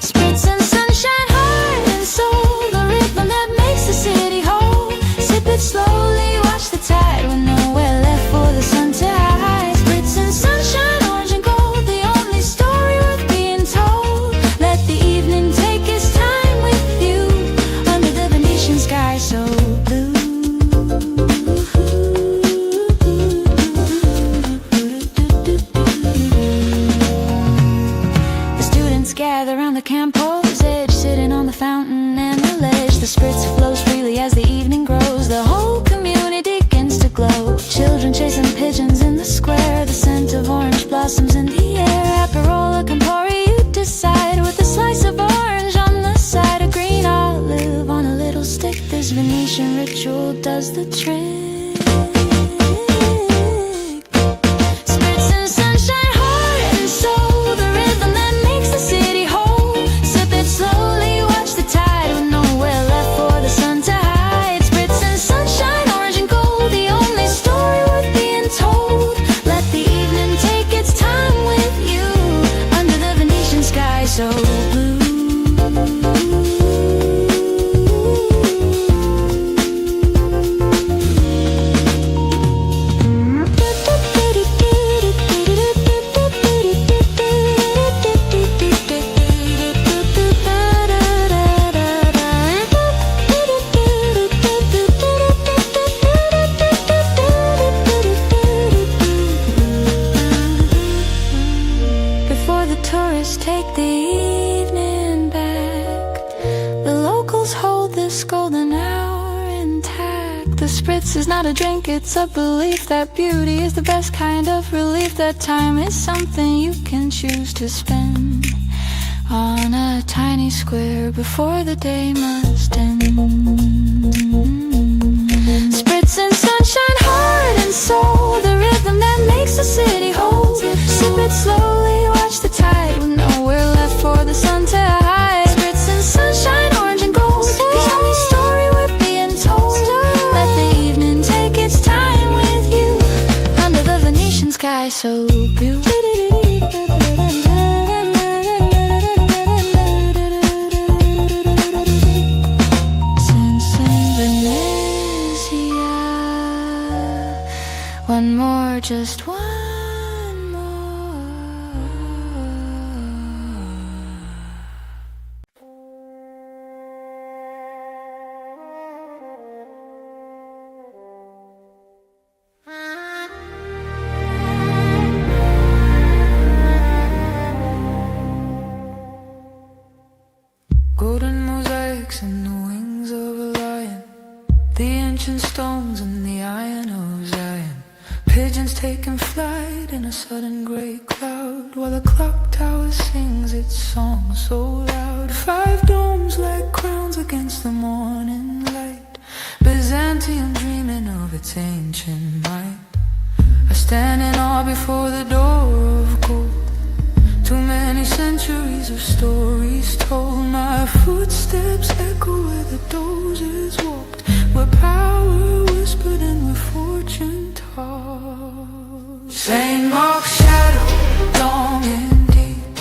Spritz and sunshine, heart and soul, the rhythm that makes the city whole. Sip it slowly, watch the tide with nowhere left for the sun to hide. Spritz and sunshine, orange and gold, the only story worth being told. Let the evening take its time with you under the Venetian sky so blue. The students gather around the Campo's edge, sitting on the fountain and the ledge. The spritz flows freely as the evening grows. The whole community begins to glow. Children chasing pigeons in the square. The scent of orange blossoms in the air. Aperol or Campari, you decide, with a slice of orange on the side. A green olive on a little stick. This Venetian ritual does the trick. Spritz and sunshine, heart and soul, the rhythm that makes the city whole. Sip it slowly, watch the tide with nowhere left for the sun to hide. Spritz and sunshine, orange and gold, the only story worth being told. Let the evening take its time with you under the Venetian sky so blue. Before the tourists take the evening back, the locals hold this golden hour intact. The spritz is not a drink, it's a belief that beauty is the best kind of relief. That time is something you can choose to spend on a tiny square before the day must end. Spritz and sunshine, heart and soul, the rhythm that makes the city whole. Sip it slowly, watch the tide with nowhere left for the sun to hide. Spritz and sunshine, orange and gold, the only story worth being told. Let the evening take its time with you under the Venetian sky so blue. Since in Venezia, one more, just one more. Golden mosaics in the wings of a lion, the ancient stones and the iron of Zion. Pigeons taking flight in a sudden grey cloud, while the clock tower sings its song so loud. 5 domes like crowns against the morning light, Byzantium dreaming of its ancient might. I stand in awe before the door of gold. Too many centuries of stories told. My footsteps echo where the dozers walked, where power whispered and where fortune talked. Saint Mark's shadow, long and deep,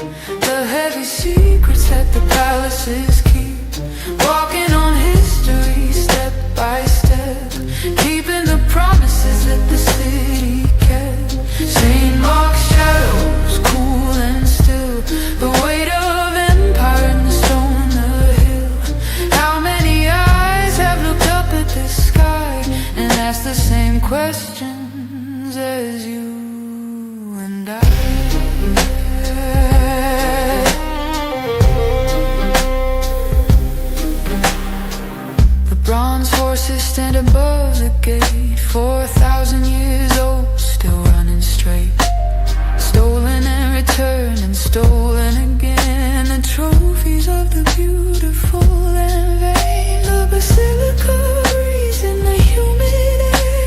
the heavy secrets that the palaces keep. Walking on history step by step, keeping the promises that the city kept. Saint Mark's shadows, cool and still, the weight of empire in the stone on the hill. How many eyes have looked up at the sky and asked the same questions as you and I? The bronze horses stand above the gate, 4,000 years old, still running straight. Stolen and returned and stolen again, the trophies of the beautiful and vain. The basilica breeze in the humid air,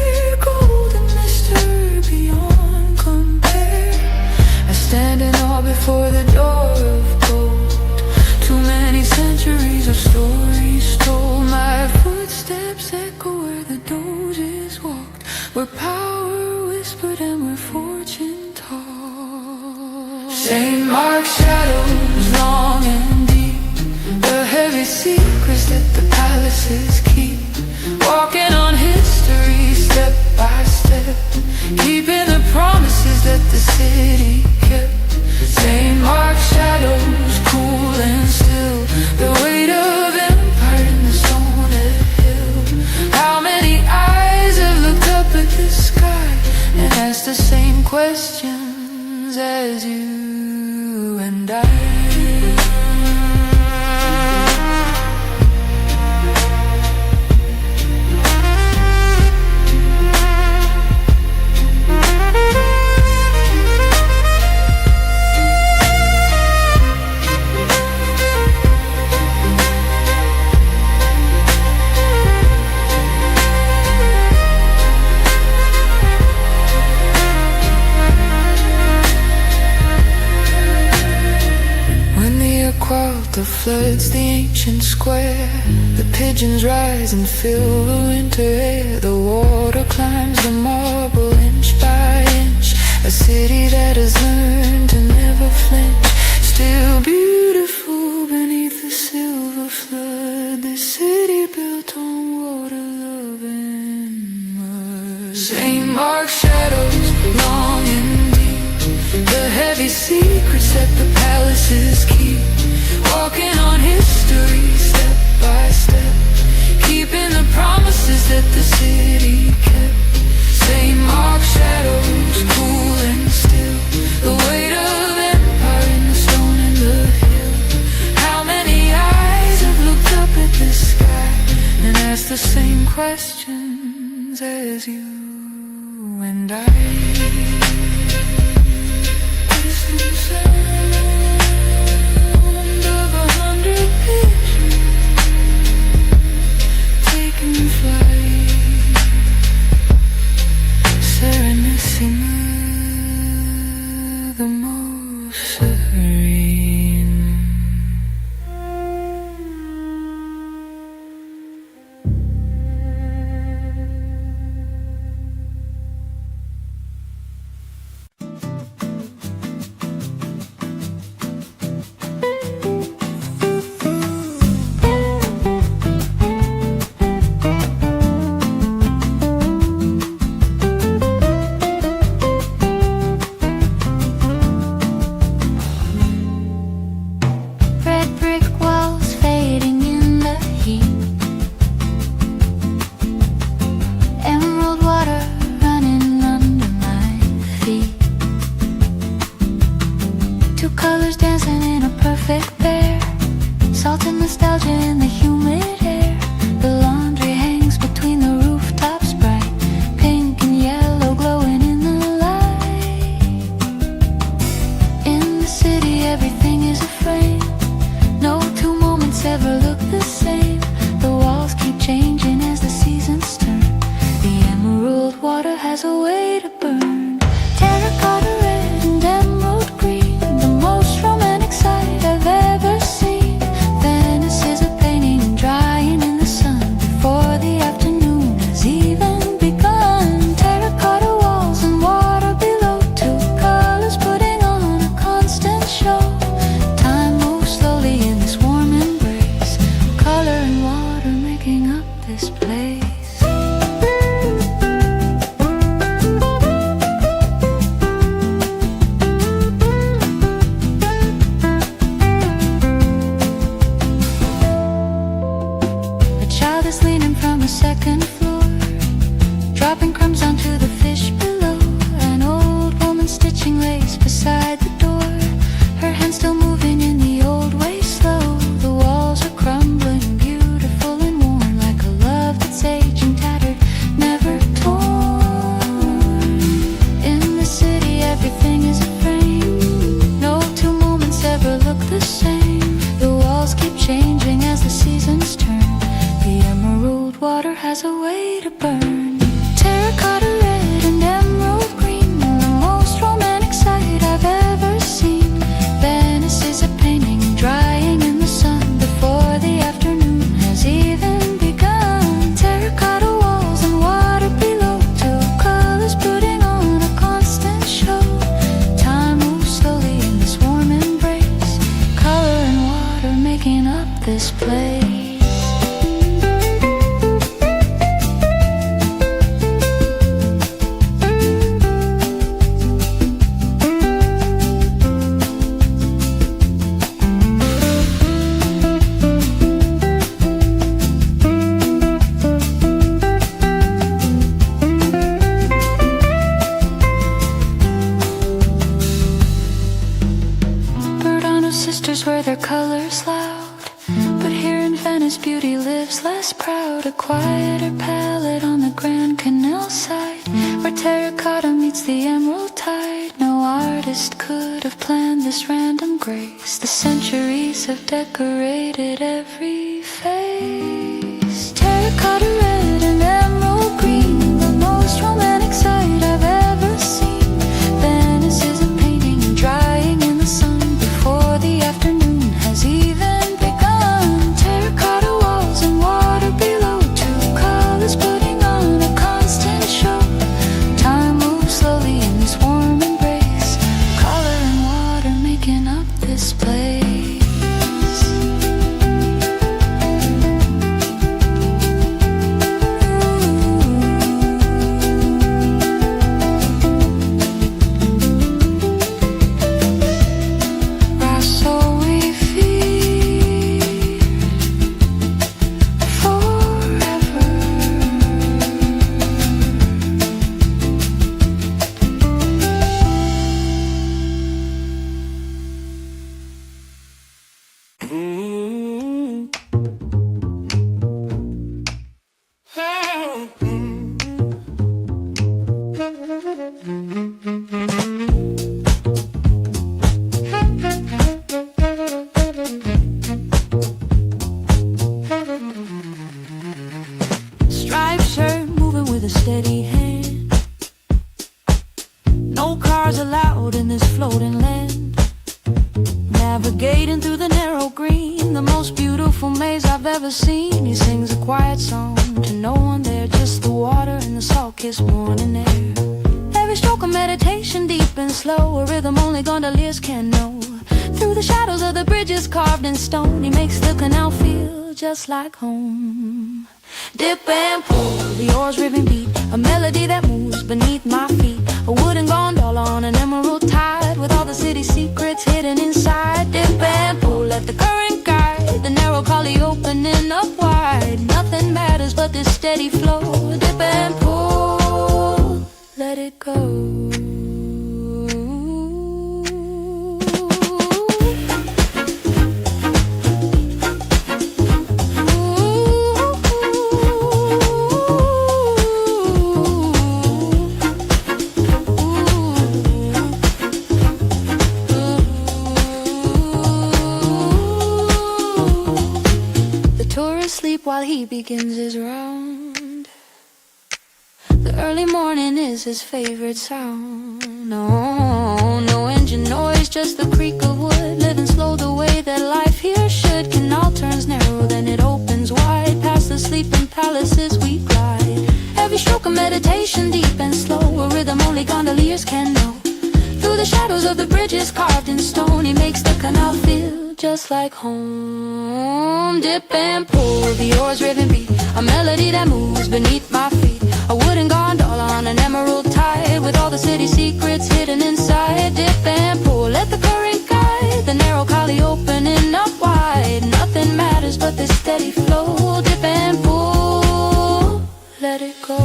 centuries of stories told. My footsteps echo where the doges walked, where power whispered and where fortune talked. St. Mark's shadows long and deep, the heavy secrets that the palaces keep. Walking on history step by step, keeping the promises that the city kept. St. Mark's shadows cool and still, the weight of empire in the stone hill. How many eyes have looked up at the sky and asked the same questions as you and I? The floods the ancient square, the pigeons rise and fill the winter air. The water climbs the marble inch by inch, a city that has learned to never flinch. Still beautiful beneath the silver flood, the city built on water, love and mud. St. Mark's shadows long and deep, the heavy secrets that the palaces keep. Walking on history step by step, keeping the promises that the city kept. St. Mark's shadows cool and still, the weight of empire in the stone and the hill. How many eyes have looked up at the sky and asked the same questions as you and I? Distant sound of 100 pigeons taking flight, Serenissima, the most serene. Red brick walls fading in the heat, emerald water running under my feet, two colors dancing in a perfect pair, salt and nostalgia in the humid air. The laundry hangs between the rooftops bright, pink and yellow glowing in the light. In the city everything is a frame, no two moments ever look the same. The walls keep changing as the seasons turn, the emerald water has a way to burn. Terracotta red and emerald green, the most romantic sight I've ever seen. Venice is a painting drying in the sun before the afternoon has even begun. Terracotta walls and water below, two colors putting on a constant show. Time moves slowly in this warm embrace, color and water making up this place. A child is leaning from a second floor, dropping crumbs onto the fish below. An old woman stitching lace beside the door, her hands still moving in the old way slow. The walls are crumbling, beautiful and worn, like a love that's aging, tattered, never torn. In the city everything is a frame, no two moments ever look the same. The walls keep changing as the seasons turn, the emerald water has a way to burn. Terracotta red and emerald green, the most romantic sight I've ever seen. Venice is a painting drying in the sun before sisters wear their colors loud, but here in Venice beauty lives less proud. A quieter palette on the Grand Canal side, where terracotta meets the emerald tide. No artist could have planned this random grace. The centuries have decorated every face. Terracotta red and emerald green, the most romantic sight I've ever seen. Venice is a painting drying in the sun before the afternoon has even begun. Terracotta walls and water below, two colors putting on a constant show. Time moves slowly in this warm embrace, color and water making up this place. Striped shirt moving with a steady hand. No cars allowed in this floating land. Navigating through the narrow green, the most beautiful maze I've ever seen. He sings a quiet song to no one there, just the water and the salt-kissed morning air. Every stroke of meditation, deep and slow, a rhythm only gondoliers can know. Through the shadows of the bridges carved in stone, he makes the canal feel just like home. Dip and pull, the oars rhythm beat, a melody that moves beneath my feet. A wooden gondola on an emerald tide, with all the city secrets hidden inside. Dip and pull, let the current guide, the narrow gully opening up wide. Nothing matters but this steady flow. Dip and pull, let it go. Sleep while he begins his round. The early morning is his favorite sound. No engine noise, just the creak of wood. Living slow the way that life here should. Canal turns narrow, then it opens wide. Past the sleeping palaces we glide. Every stroke of meditation, deep and slow, a rhythm only gondoliers can know. Through the shadows of the bridges carved in stone, he makes the canal feel just like home. Dip and pull, the oars rhythm beat, a melody that moves beneath my feet. A wooden gondola on an emerald tide, with all the city secrets hidden inside. Dip and pull, let the current guide, the narrow gully opening up wide. Nothing matters but this steady flow. Dip and pull, let it go.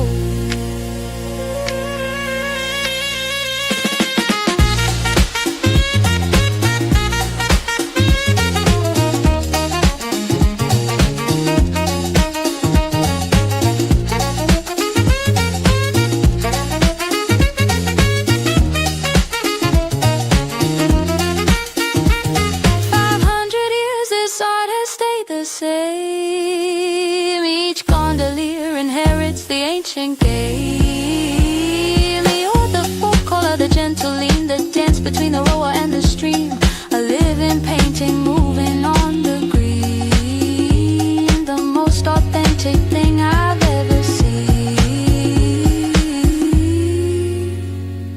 Each gondolier inherits the ancient game. You're the folk color, the gentle lean, the dance between the rower and the stream. A living painting moving on the green. The most authentic thing I've ever seen.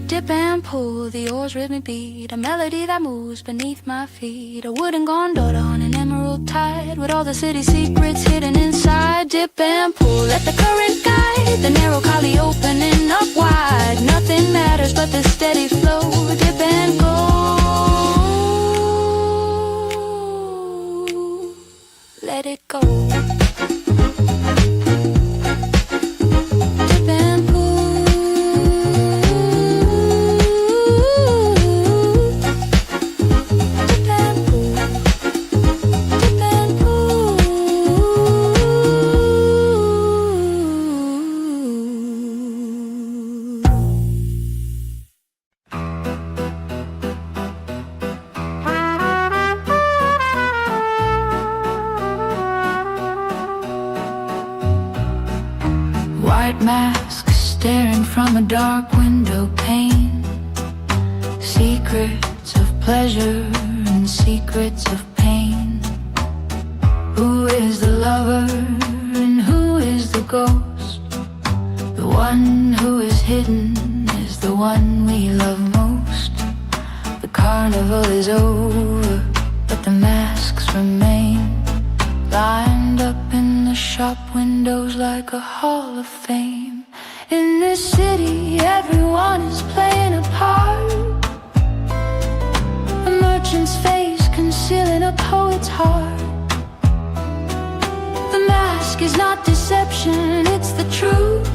Dip and pull, the oars rhythm beat, a melody that moves beneath my feet. A wooden gondola on an emerald tide, with all the city secrets hidden inside. Dip and pull, let the current guide, the narrow gully opening up wide. Nothing matters but the steady flow. Dip and go, let it go. Dip and pull, dip and pull. Masks staring from a dark window pane. Secrets of pleasure and secrets of pain. Who is the lover and who is the ghost? The one who is hidden is the one we love most. The carnival is over, but the masks remain. Lined up in the shop windows like a hall of fame. In this city, everyone is playing a part. A merchant's face concealing a poet's heart. The mask is not deception, it's the truth.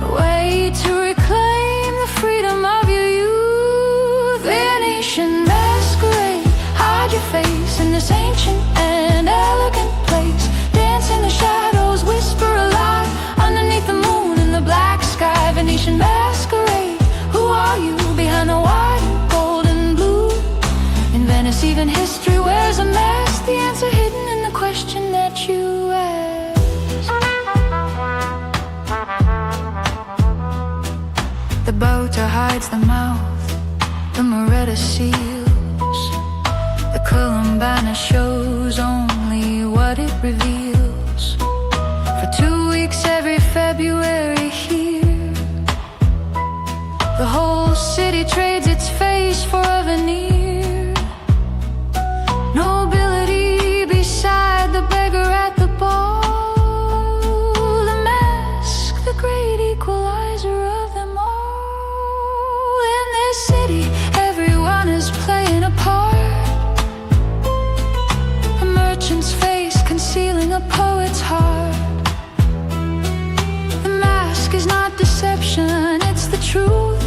A way to reclaim the freedom of your youth. Venetian masquerade, hide your face in this ancient and elegant place. Dance in the shadows, whisper a lie underneath the moon in the black sky. Venetian masquerade, who are you behind the white and gold and blue? In Venice, even history wears a mask. The answer hidden in the question that you ask. The bow tie hides the mouth, the Moretta seals. The Columbine shows only what it reveals. For 2 weeks every February here, the whole city trades its face for a veneer. Nobility beside the beggar at the ball. The mask, the great equalizer of them all. In this city, everyone is playing a part. A merchant's face concealing a poet's heart. The mask is not deception, it's the truth.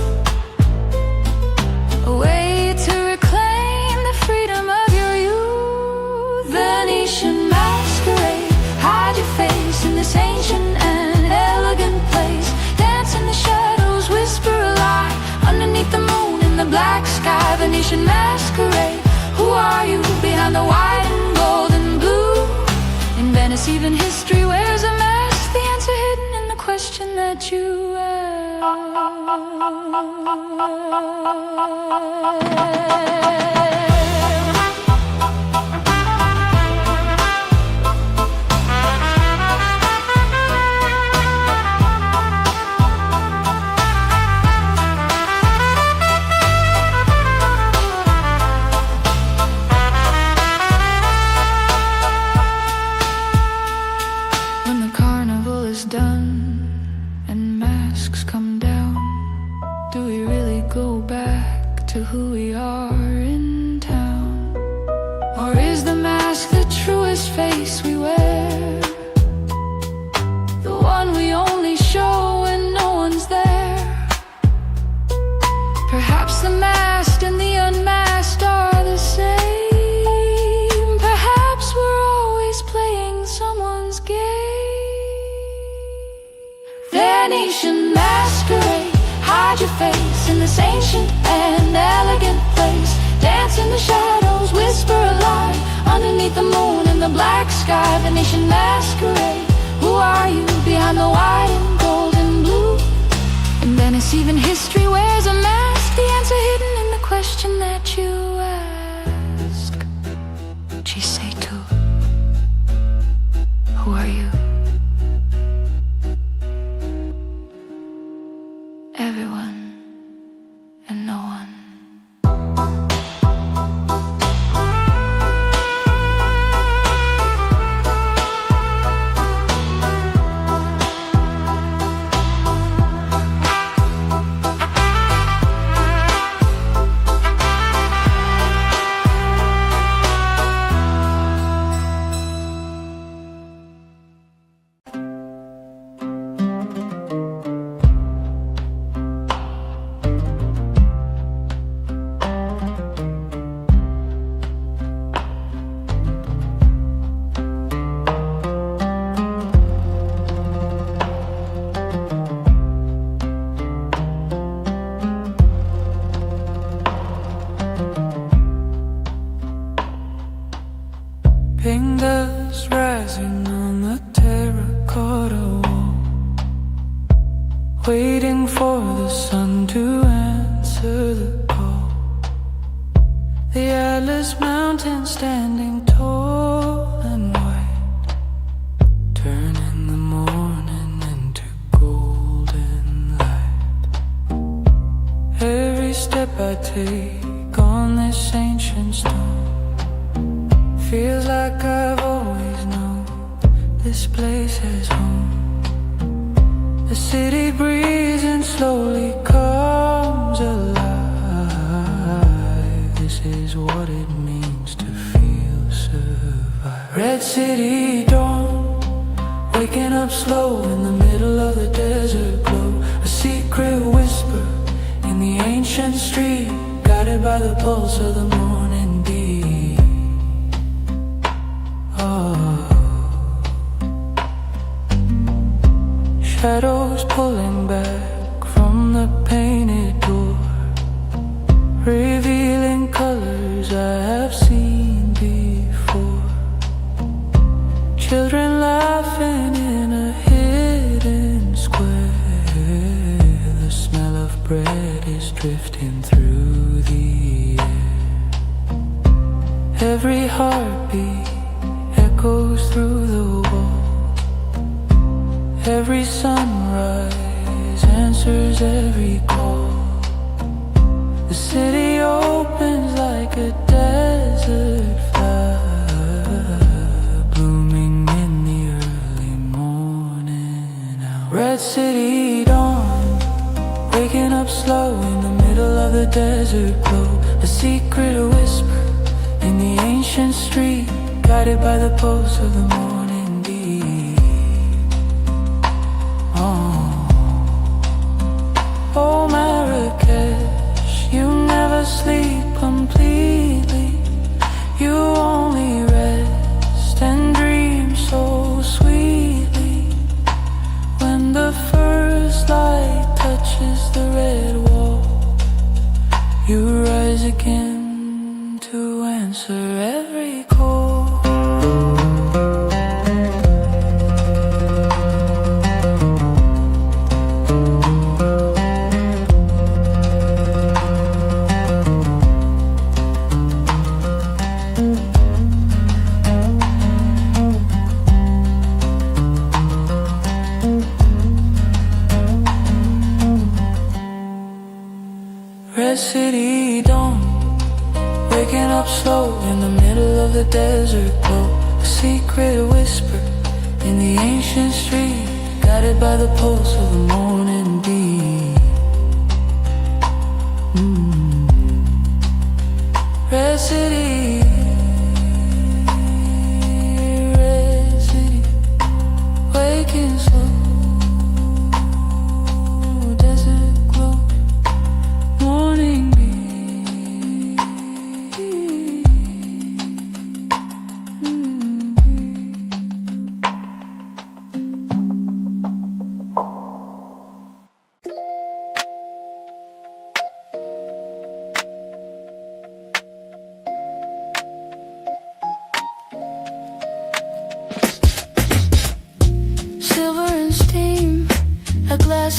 A way to reclaim the freedom of your youth. Venetian masquerade, hide your face in this ancient and elegant place. Dance in the shadows, whisper a lie underneath the moon in the black sky. Venetian masquerade, who are you behind the white and gold and blue? In Venice, even history wears a mask. The answer hidden in the question that you ask. When the carnival is done and masks come down, do we really go back to who we are in town? Or is the mask the truest face we wear? The one we only show when no one's there? Perhaps the masked and the unmasked are the same. Perhaps we're always playing someone's game. Venetian masquerade, hide your face in this ancient and elegant place. Dance in the shadows, whisper a lie underneath the moon in the black sky. Venetian masquerade, who are you behind the white and gold and blue? In Venice, even history wears a mask. The answer hidden in the question that you ask. Ci sei tu. Who are you? Everyone and no one. Fingers rising on the terracotta wall. the sun to answer the call. The Atlas Mountains standing tall and white, turning the morning into golden light. Every step I take on this ancient stone feels like I've always known this place is home. The city breathes and slowly comes alive. This is what it means to feel survive. Red City dawn, waking up slow in the middle of the desert glow. A secret whisper in the ancient street, guided by the pulse of the morning deep. Oh. Shadows pulling back from the painted door, revealing colors I have seen before. Children laughing in a hidden square. The smell of bread is drifting through the air. Every heartbeat echoes through the wall. Every sunrise answers every call. The city opens like a desert flower, blooming in the early morning hour. Red City dawn, waking up slow in the middle of the desert glow. A secret whisper in the ancient street, guided by the pulse of the morning. Oh Marrakesh, you never sleep completely. You only rest and dream so sweetly. When the first light touches the red wall, you rise again to answer every call. City dawn, waking up slow in the middle of the desert glow. A secret whisper in the ancient street, guided by the pulse of the morning beat. Red City, Red City, waking slow.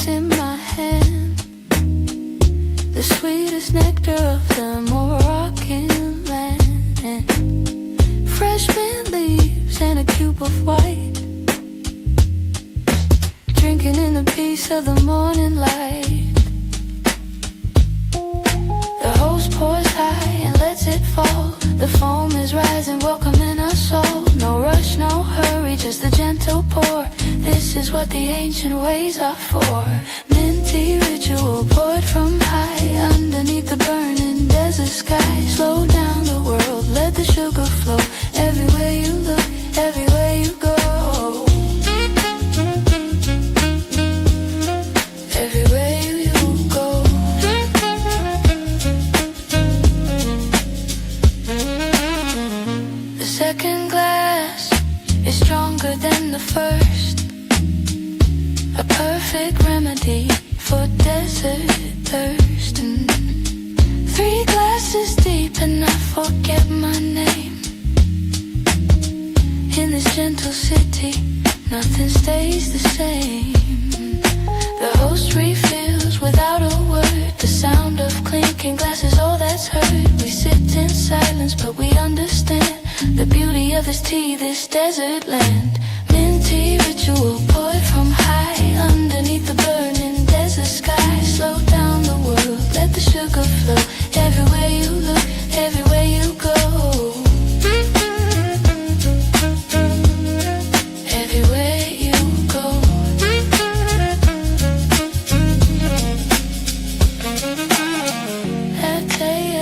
In my hand, the sweetest nectar of the Moroccan land, fresh mint leaves and a cube of white, drinking in the peace of the morning light. The host pours high and lets it fall. The foam is rising, welcoming us all. No rush, no hurry, just a gentle pour. This is what the ancient ways are for. Minty ritual poured from high, underneath the burning desert sky. Slow down the world, let the sugar flow. Everywhere you look, everywhere you go. Everywhere you go. The second glass is stronger than the first, a perfect remedy for desert thirst. And 3 glasses deep and I forget my name. In this gentle city, nothing stays the same. The host refills without a The sound of clinking glasses, all that's heard. We sit in silence, but we understand the beauty of this tea, this desert land. Minty ritual poured from high, underneath the burning desert sky. Slow down the world, let the sugar flow. Everywhere you look, everywhere you go. Everywhere you go.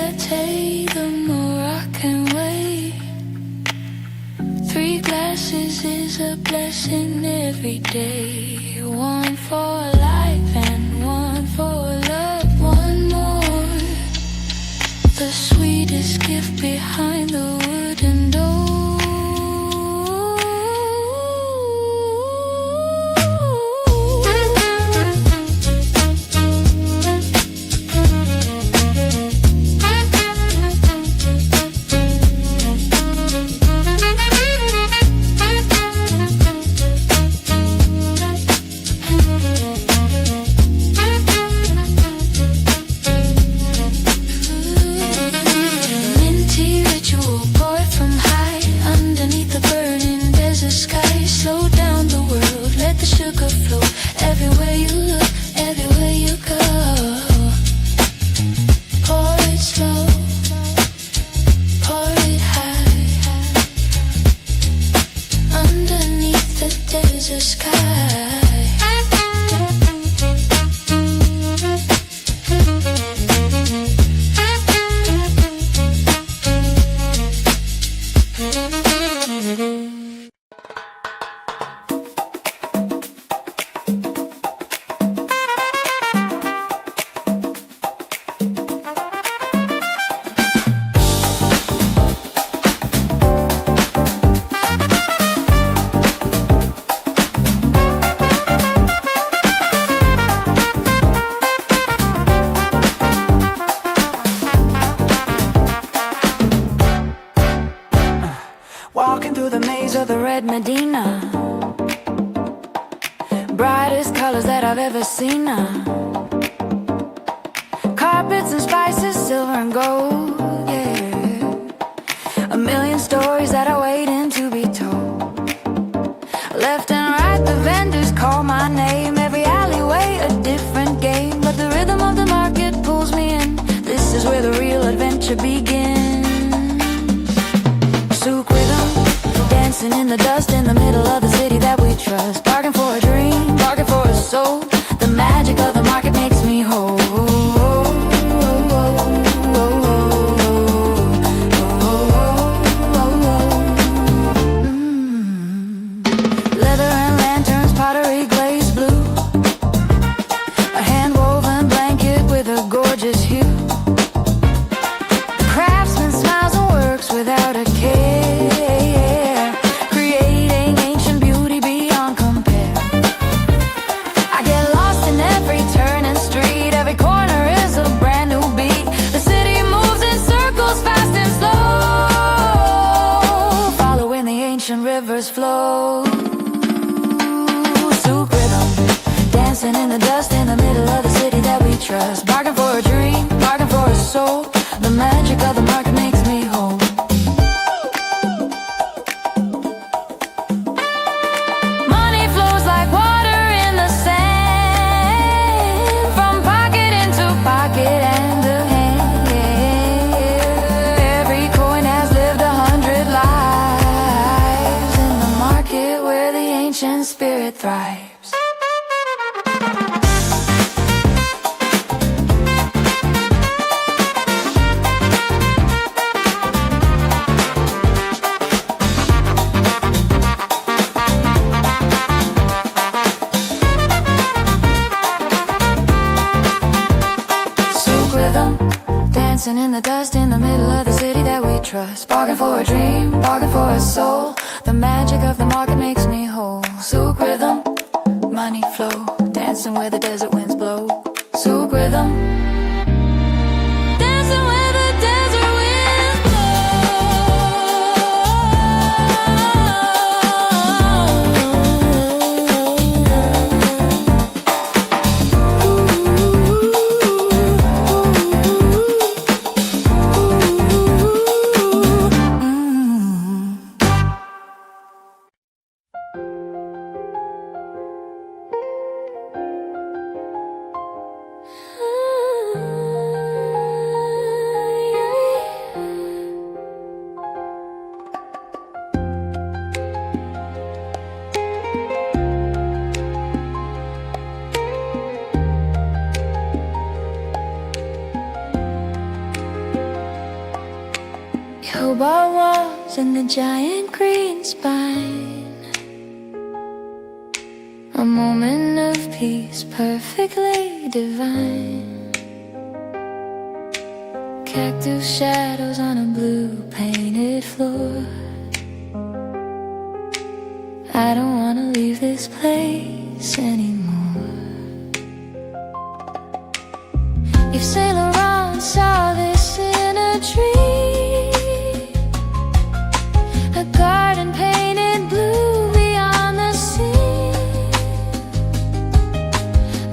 I take, the more I can wait. 3 glasses is a blessing every day. One for life and one for love. One more. The sweetest gift behind the wooden door. Minty ritual poured from high, underneath the burning desert sky. Slow down the world, let the sugar flow. Everywhere you look, everywhere you go. Pour it slow, pour it high, underneath the desert sky. Walking through the maze of the red Medina, brightest colors that I've ever seen. Carpets and spices, silver and gold, yeah. A million stories that are waiting to be told. Left and right, the vendors call my name. Every alleyway, a different game. But the rhythm of the market pulls me in. This is where the real adventure begins. Souk rhythm, dancing in the dust in the middle of the city that we trust. Bargain for a dream, bargain for a soul. The magic of the market makes me whole. Leather and lanterns, pottery glazed blue. A hand-woven blanket with a gorgeous hue. The craftsman smiles and works without a care, creating ancient beauty beyond compare. I get lost in every turn and street. Every corner is a brand new beat. The city moves in circles, fast and slow, following the ancient rivers flow. Souk rhythm, dancing in the dust in the middle of the city that we trust. Bargain for a dream, bargain for a soul. The magic of the market makes me whole. Money flows like water in the sand, from pocket into pocket and a hand. Every coin has lived 100 lives in the market where the ancient spirit thrives. Souk rhythm, dancing in the dust in the middle of the city that we trust. Bargain for a dream, bargain for a soul. The magic of the market makes me whole. Souk rhythm, money flow, dancing where the desert winds blow. Souk rhythm, dancing where the desert winds blow. cobalt walls and the giant green spine. A moment of peace, perfectly divine. Cactus shadows on a blue painted floor. I don't wanna leave this place anymore. If Saint Laurent saw this in a dream, a garden painted blue beyond the scene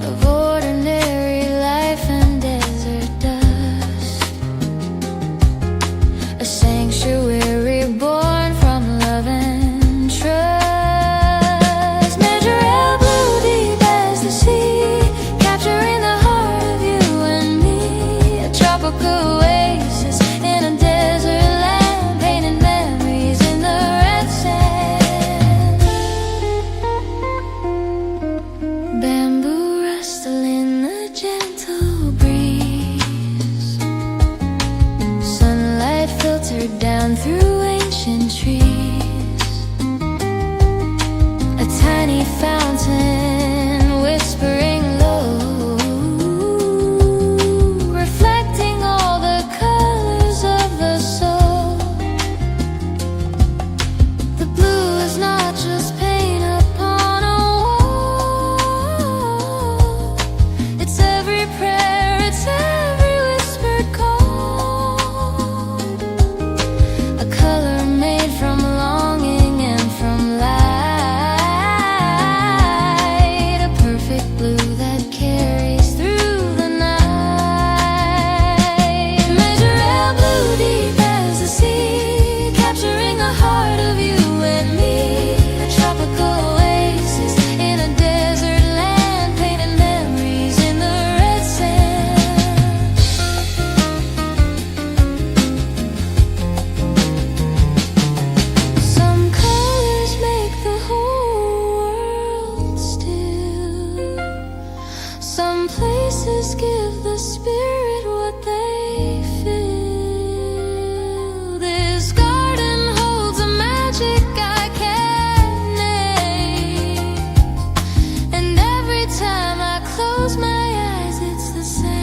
of ordinary life and desert dust, a sanctuary born from love and trust. Measure how blue deep as the sea, capturing the heart of you and me, a tropical oasis in a desert land, painting memories in the red sand. Bamboo rustle in the gentle breeze, sunlight filtered down through ancient trees, a tiny fountain whispering low, reflecting all the colors of the soul. The blue is not just paint upon a wall, it's every prayer, it's every whispered call, a color made from longing and from light, a perfect blue that carries through the night. Measure how blue deep as the sea, capturing the heart of you and me, a tropical oasis in a desert land, painting memories in the red sand. Some colors make the whole world still. Some places give the spirit what they feel. This garden holds a magic I can't name, and every time I close my eyes, it's the same.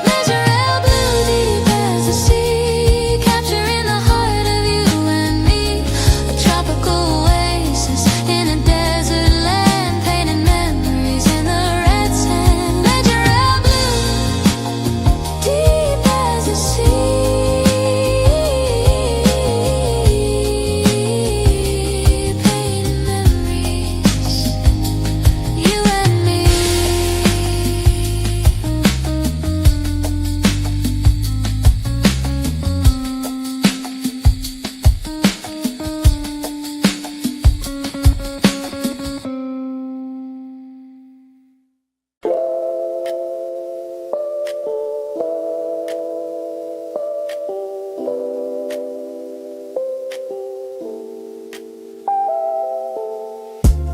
Measure how blue deep as the sea, capturing the heart of you and me, a tropical oasis in a desert land, painting memories in the red sand. Measure how blue deep as the sea, painting memories, you and me.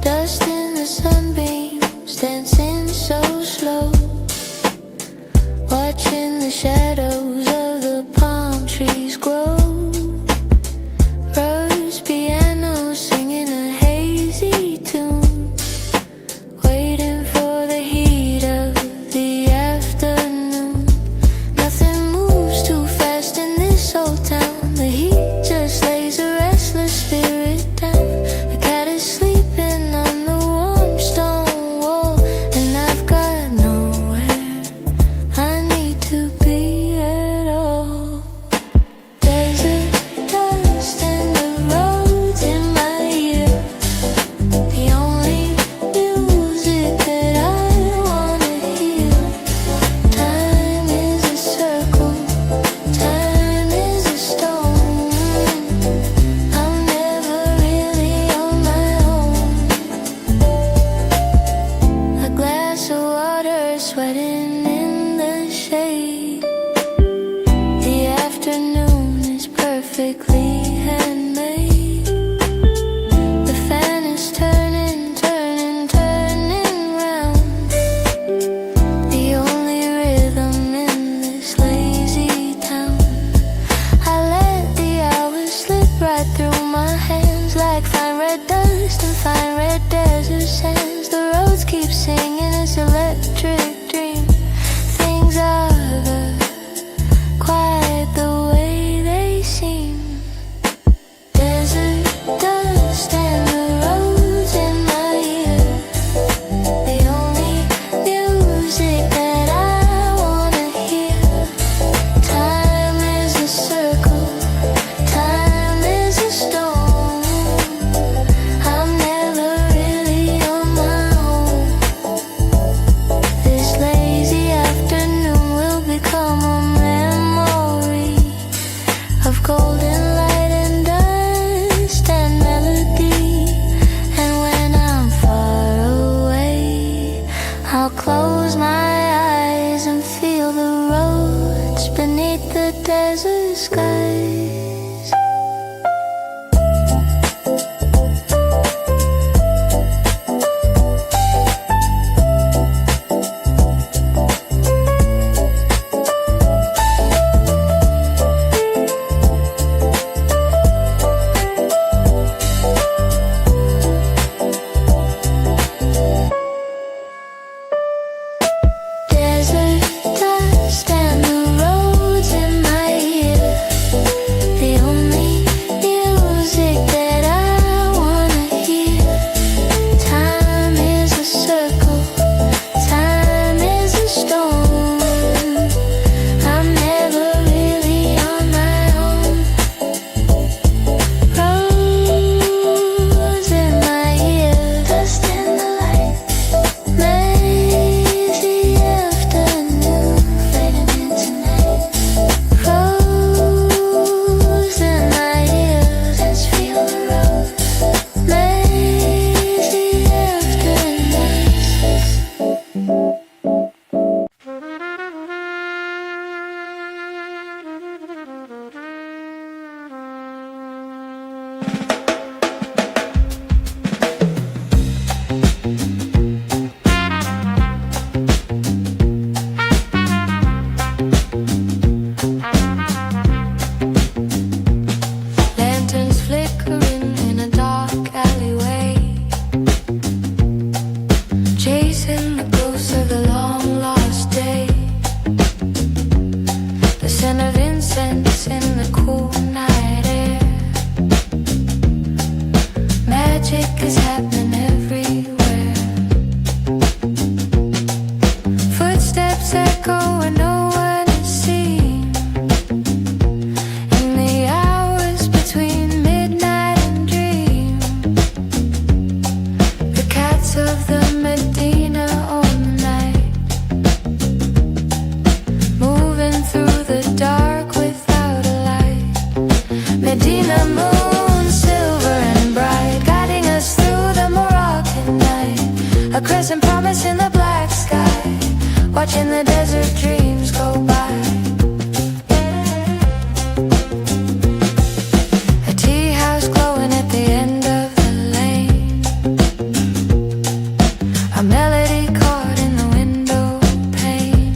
Dust in the sunbeams, dancing so slow, watching the shadows of the palm trees grow. Rose piano singing a hazy tune, waiting for the heat of the afternoon. Nothing moves too fast in this old town. The heat just lays a restless spirit down. The cat is sleeping on the warm stone wall, and I've got nowhere I need to be. lost in fine red desert sands. The roads keep singing this electric dream. Things are quite the way they seem. Desert dust and the roads in my ear, the only music that I wanna hear. Time is a circle, time is a stone. I'm never really on my own. This lazy afternoon will become a memory of golden light and dust and melody. And when I'm far away, I'll close my eyes and feel the roads beneath the desert skies. Desert dust and the roads in my ear, the only music that I wanna hear. Time is a circle, time is a stone. I'm never really on my own. Roads in my ear, dust in the light. Lazy afternoon fading into night. Rose in my ears, let's feel the road. Lazy afternoon. Lanterns flickering in a dark alleyway, chasing the ghosts of the long lost day. The scent of incense in the cool night air. Magic is happening everywhere. Footsteps echo where no one is seen. In the hours between midnight and dream, the cats of the Medina own the night, moving through the dark without a light. Medina moon, silver and bright, guiding us through the Moroccan night. A crescent promise in the black sky, watching the desert dreams go by. A tea house glowing at the end of the lane, a melody caught in the window pane.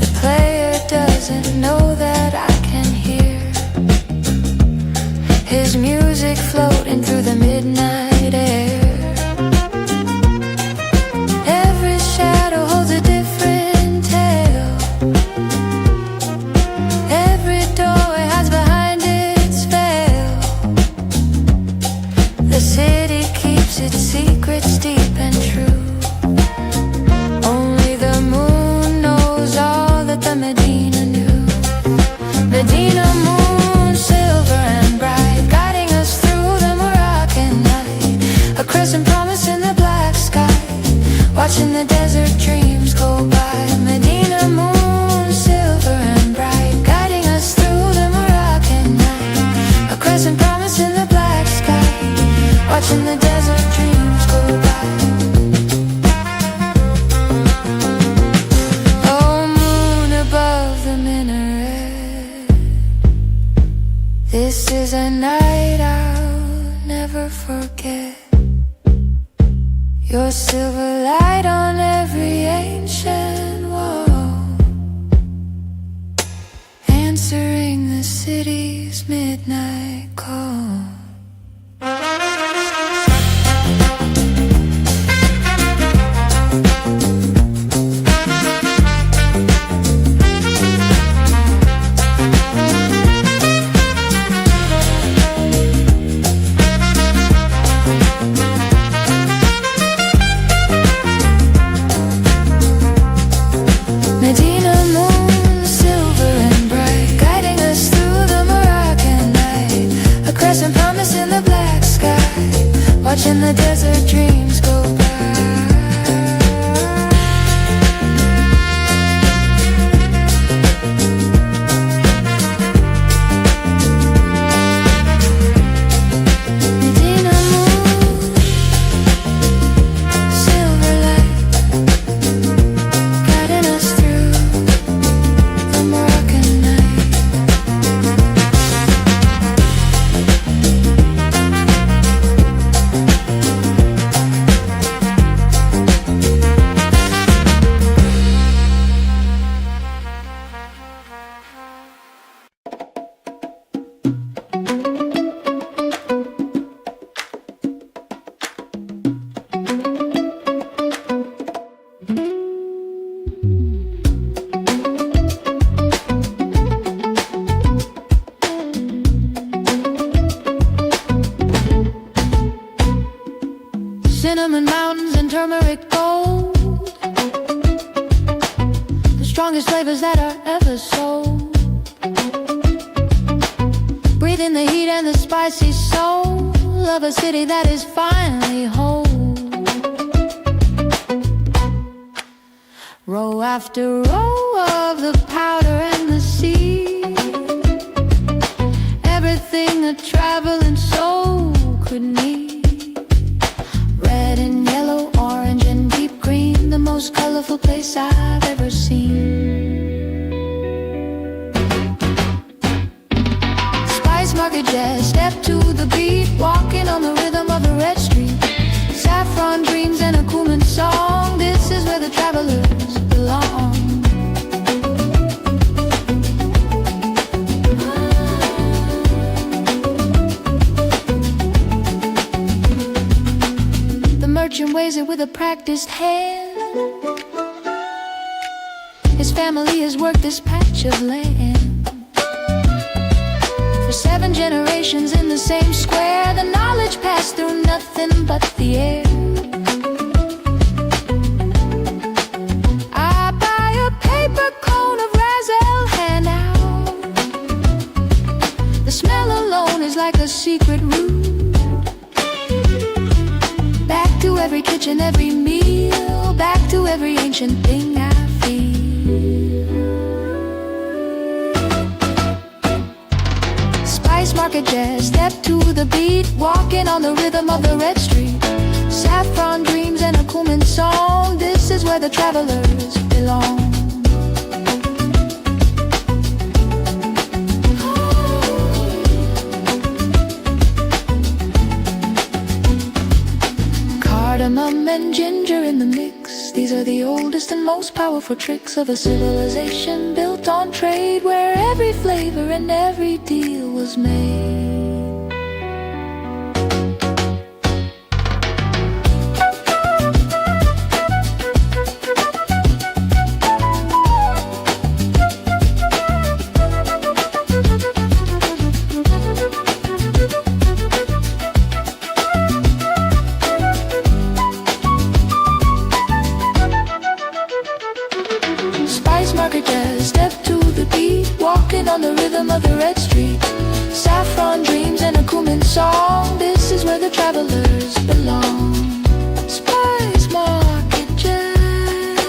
The player doesn't know that I can hear his music floating through the midnight air. Every shadow holds a different tale. Every doorway hides behind its veil. The city keeps its secrets deep and true. Only the moon knows all that the Medina knew. Medina moon, silver and bright, guiding us through the Moroccan night. A crescent promise in the black sky, watching the desert dreams go by. Medina moon, silver and bright, guiding us through the Moroccan night. A crescent promise in the black sky, watching the desert dreams go by. Oh, moon above the minaret, this is a night I'll never forget. Your silver light on every ancient wall, answering the city's midnight call. watching the desert dreams go by. Cinnamon mountains and turmeric gold, the strongest flavors that are ever sold. Breathing the heat and the spicy soul of a city that is finally whole. Row after row of the powder and the sea, everything a traveling soul could need. Red and yellow, orange and deep green, the most colorful place I've ever seen. Spice Market Jazz, step to the beat, walking on the rhythm of the red street. Saffron dreams and a Cumin song, this is where the travelers belong. The merchant weighs it with a practiced hand. His family has worked this patch of land for 7 generations in the same square. The knowledge passed through nothing but the air. I buy a paper cone of Razel handout. The smell alone is like a secret route. Back to every kitchen, every meal, back to every ancient thing I feel. Spice Market Jazz, step to the beat, walking on the rhythm of the red street. Saffron dreams and a Cumin song, this is where the travelers belong. Cardamom and ginger in the mix, these are the oldest and most powerful tricks of a civilization built on trade, where every flavor and every deal was made. Spice Market Jazz, step to the beat, walking on the rhythm of the red street. Saffron dreams and a Cumin song, this is where the travelers belong. Spice Market Jazz,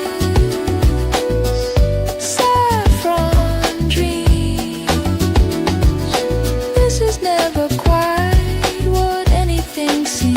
saffron dreams, this is never quite what anything seems.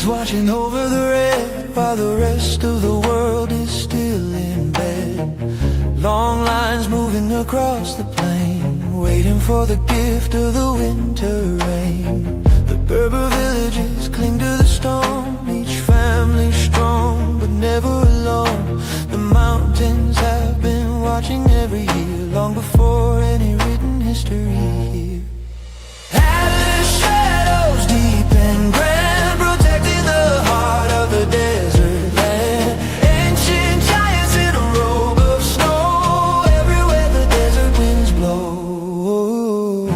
Watching over the red while the rest of the world is still in bed. Long lines moving across the plain, waiting for the gift of the winter rain. The Berber villages cling to the storm, each family strong but never alone. The mountains watching every year, long before any written history here. Atlas shadows deep and grand, protecting the heart of the desert land. Ancient giants in a robe of snow, everywhere the desert winds blow.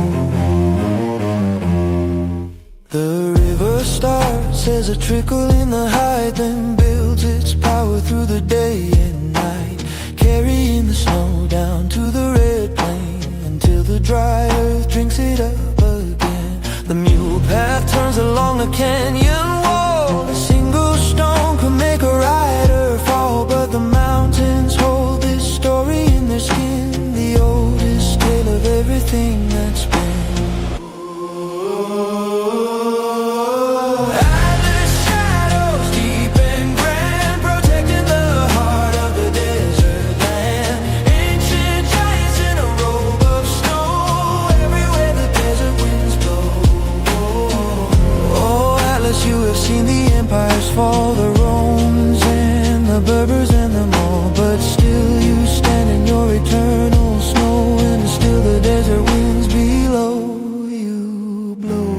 The river starts as a trickle in the height, then builds its power through the day and night, carrying the snow down to the red plain until the dry earth drinks it up again. The mule path turns along a canyon wall, a single stone could make a rider fall, but the mountains hold this story in their skin, the oldest tale of everything that's been. Fall, the Romans and the Berbers and them all, but still you stand in your eternal snow, and still the desert winds below you blow.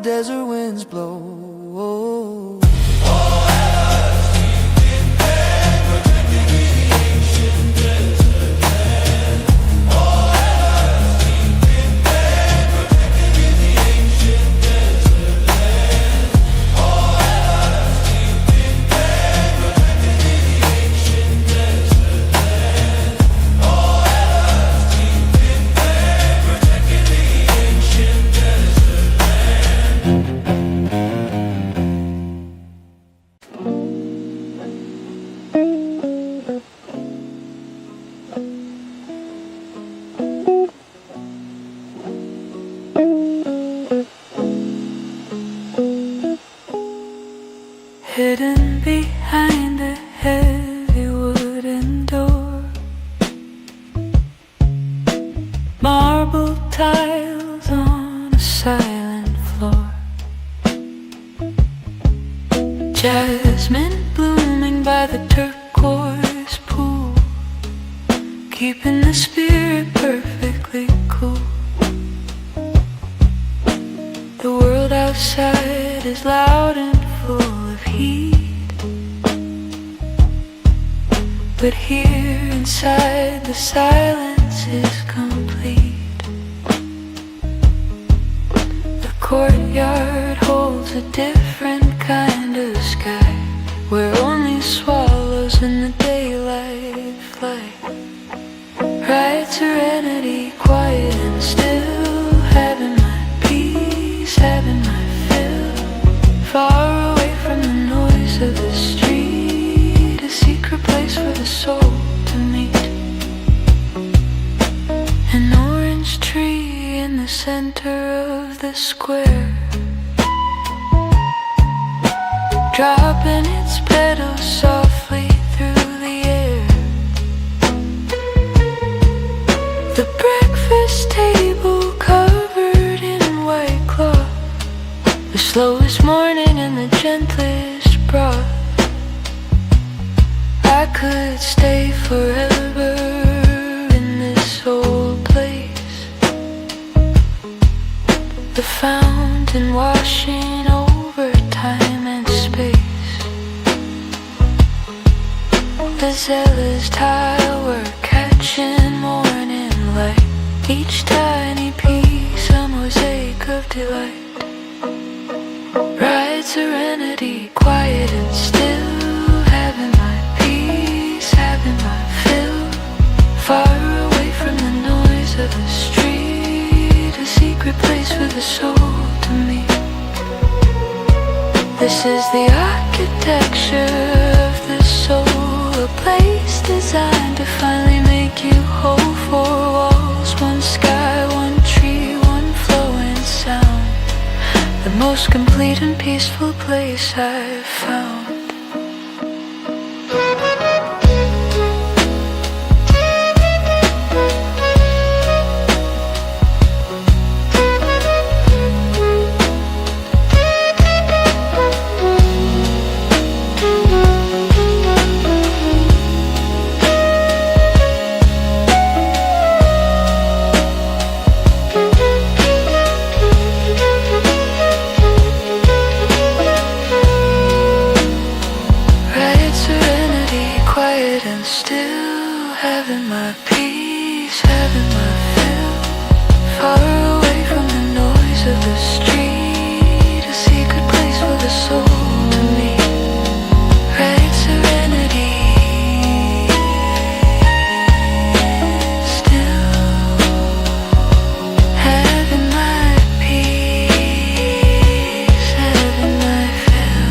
Desert winds blow. Hidden behind a heavy wooden door, marble tiles on a silent floor, jasmine blooming by the turquoise pool, keeping the spirit perfectly cool. The world outside is loud and full of heat, but here inside the silence is complete. The courtyard holds a different kind of sky, where only swallows in the daylight fly. Right serenity, quiet and still, having my peace, having my fill. Far away from the noise of the street, a secret place for the soul to meet. An orange tree in the center of the square, dropping its petals softly through the air. The breakfast table covered in white cloth, the slowest morning and the gentlest broth. I could stay forever in this old place, the fountain washing over time and space, the zealous tilework catching morning light, each tiny piece a mosaic of delight. Bright serenity serenity, quiet and still, having my peace, having my fill, far away from the noise of the street, a secret place for the soul to meet. This is the architecture of the soul, a place designed to finally make you whole. Four walls, one sky, one tree, one flowing sound, the most complete and peaceful place I've found. And still having my peace, having my fill, far away from the noise of the street, a secret place for the soul to meet. Right serenity, still having my peace, having my fill.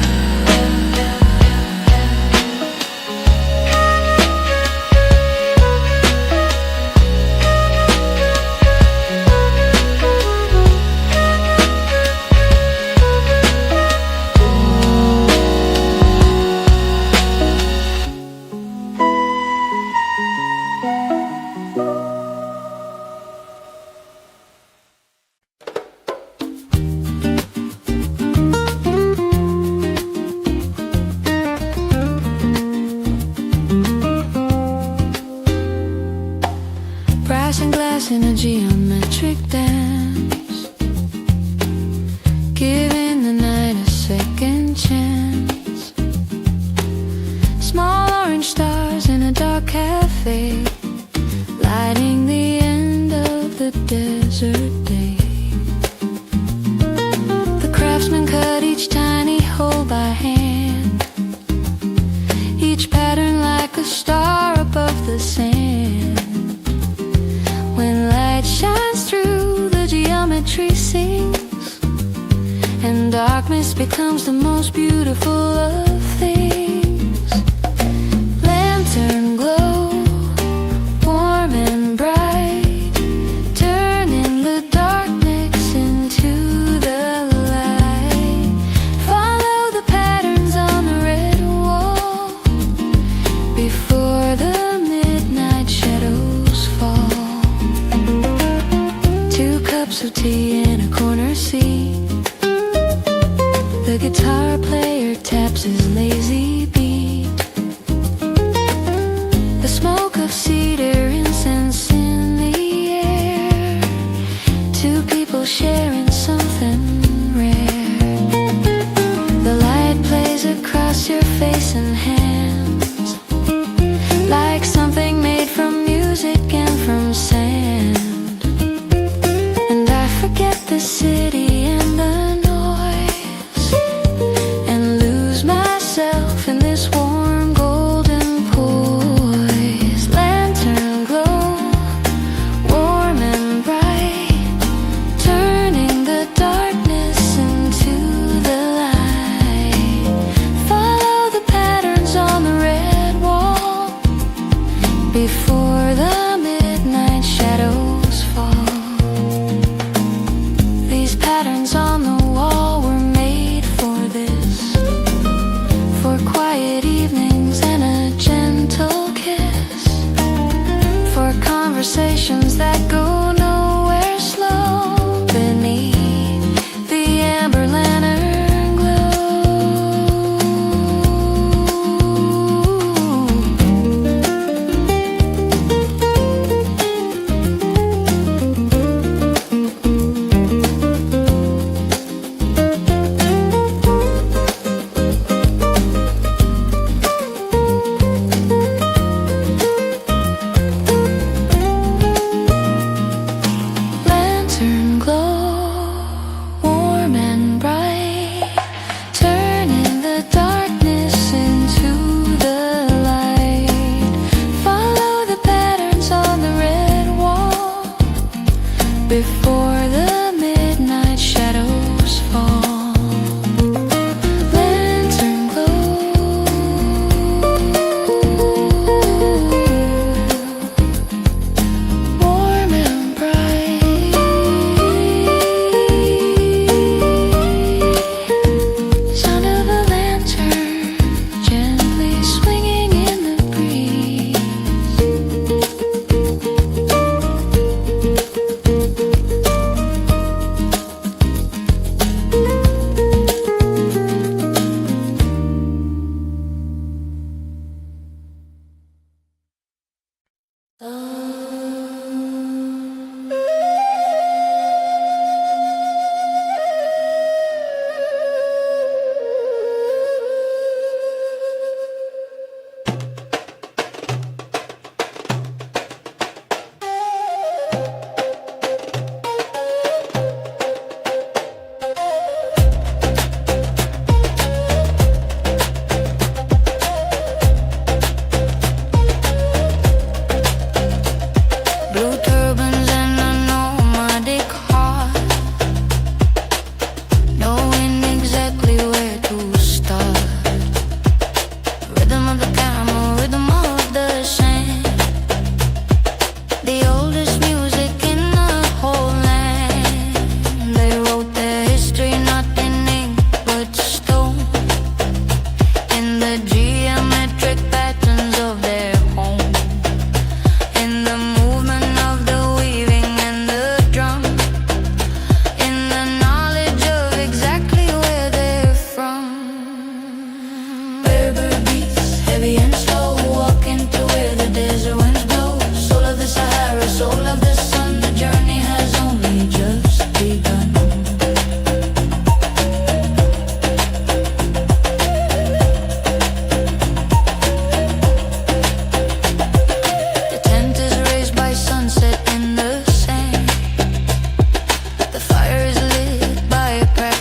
Brass and glass in a geometric dance, giving the night a second chance. Small orange stars in a dark cafe, lighting the end of the desert day. The craftsman cut each tiny hole by hand, each pattern like a star above the sand. When light shines through, the geometry sings, and darkness becomes the most beautiful of things. Lantern glow, warm and bright, turning the darkness into the light. Follow the patterns on the red wall before the midnight shadows fall. Cups of tea in a corner seat, the guitar player taps his lazy beat. The smoke of cedar incense in the air, two people sharing something rare. The light plays across your face and hands, like something made from music and from sand. Forget the city and the noise, and lose myself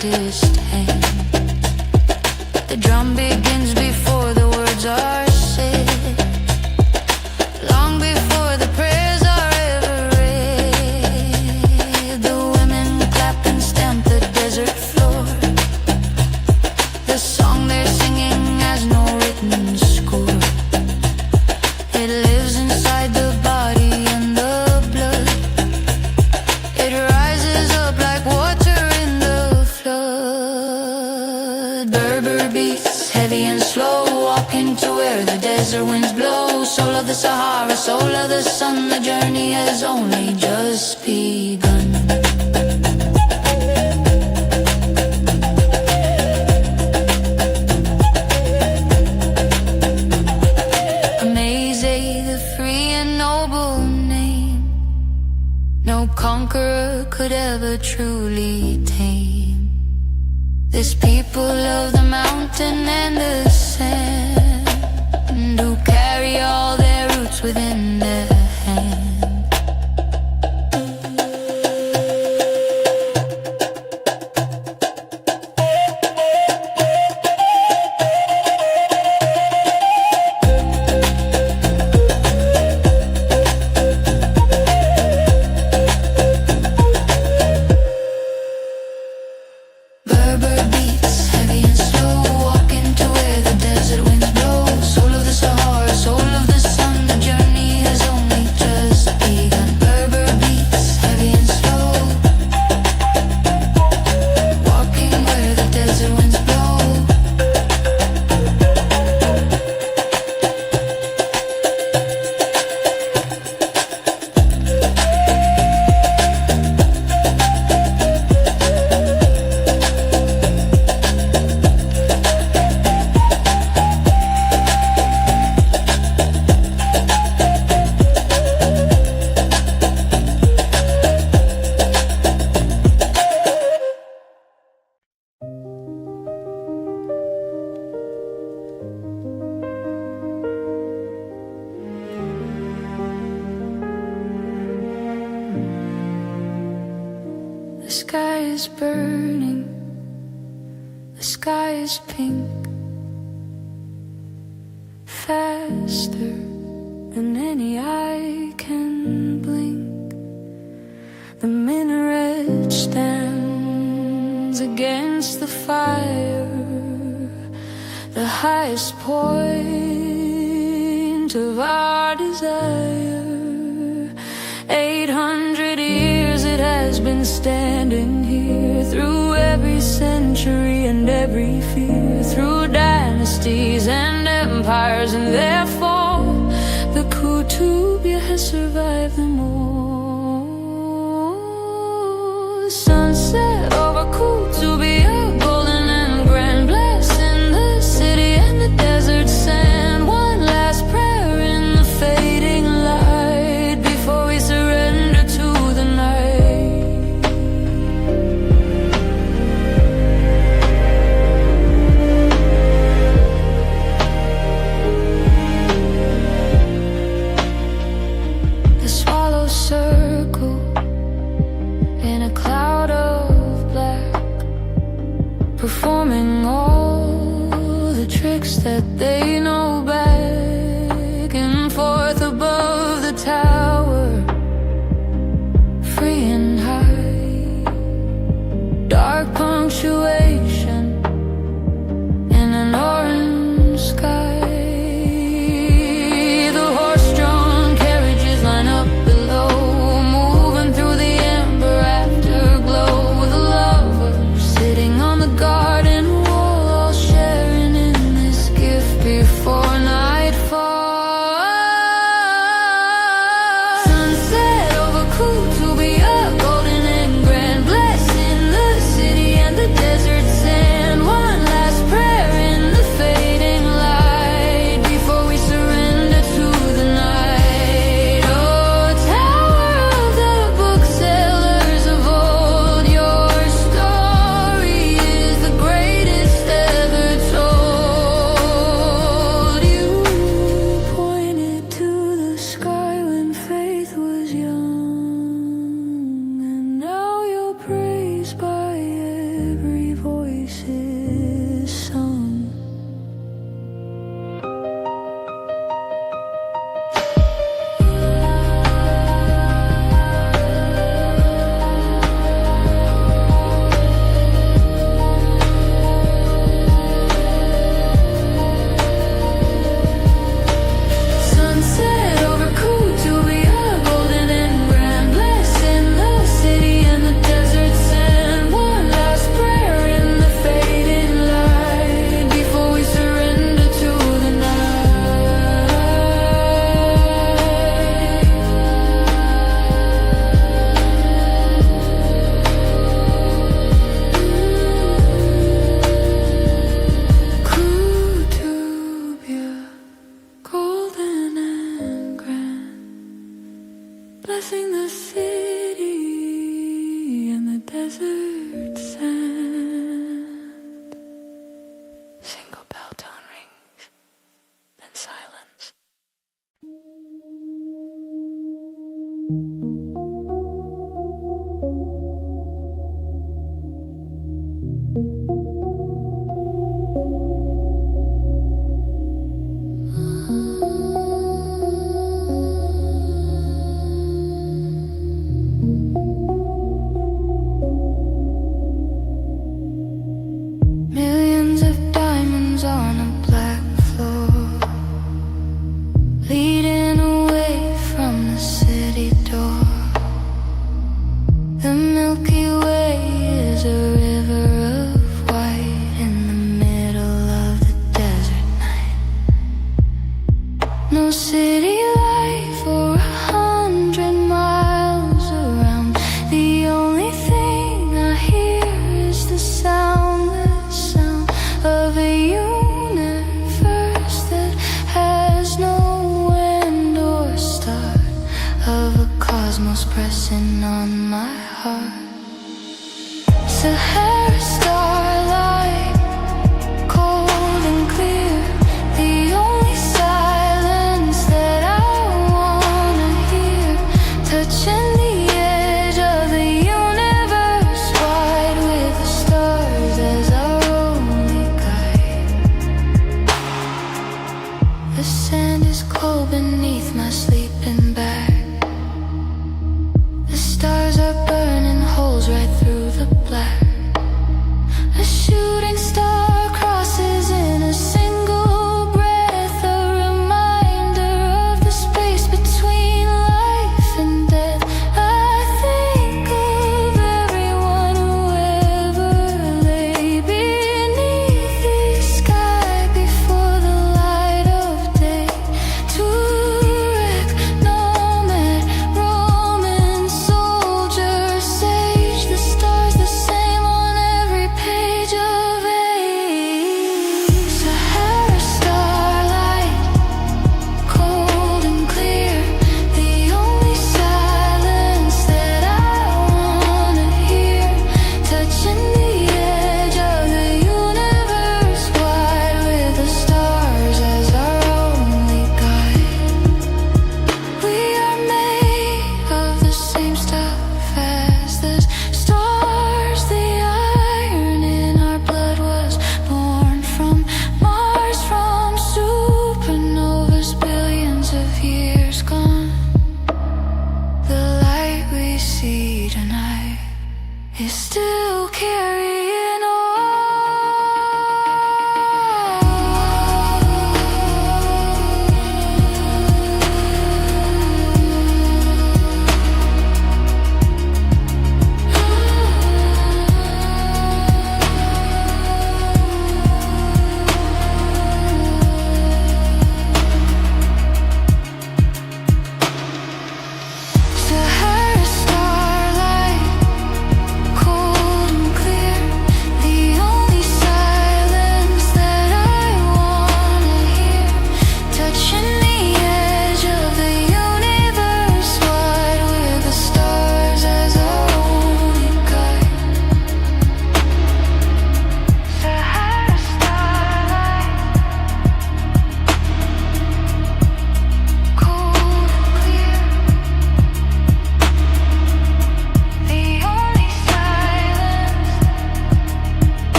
disdain. The drum begins before the words are said, long before the prayers are ever read. The women clap and stamp the desert floor. The song they're singing has no written score. It lives inside the body and the blood. It rises up like water in the flood. Berber beats, heavy and slow, walking to where the desert winds blow. Soul of the Sahara, soul of the sun, the journey has only just begun. Conqueror could ever truly tame this people of the mountain and the sand, who carry all their roots within their hand. The sky is burning, the sky is pink, faster than any eye can blink. The minaret stands against the fire, the highest point of our desire. 800 years it has been standing here, through every century and every fear, through dynasties and empires and their fall. The Kutubia has survived them all. The sunset over Kutubia, golden and grand, blessing the city and the desert sand. One last prayer in the fading light before we surrender to the night. The swallows circle in a cloud of black, performing all the tricks that they know, back and forth above the tower, free and high. Dark punctuation in an orange sky. The horse-drawn carriages line up below, moving through the amber afterglow. The lovers sitting on the garden wall, all sharing in this gift before nightfall. Sunset over Kutubia, golden and grand, blessing the city and the desert every voice is sung. Sunset over Kutubia, golden and grand, blessing the city and the desert sand. One last prayer in the fading light before we surrender to the night. Kutubia, golden and grand, blessing the city and the desert sand. Single bell tone rings, then silence. Millions of diamonds on a black floor, leading away from the city door. The Milky Way is a river of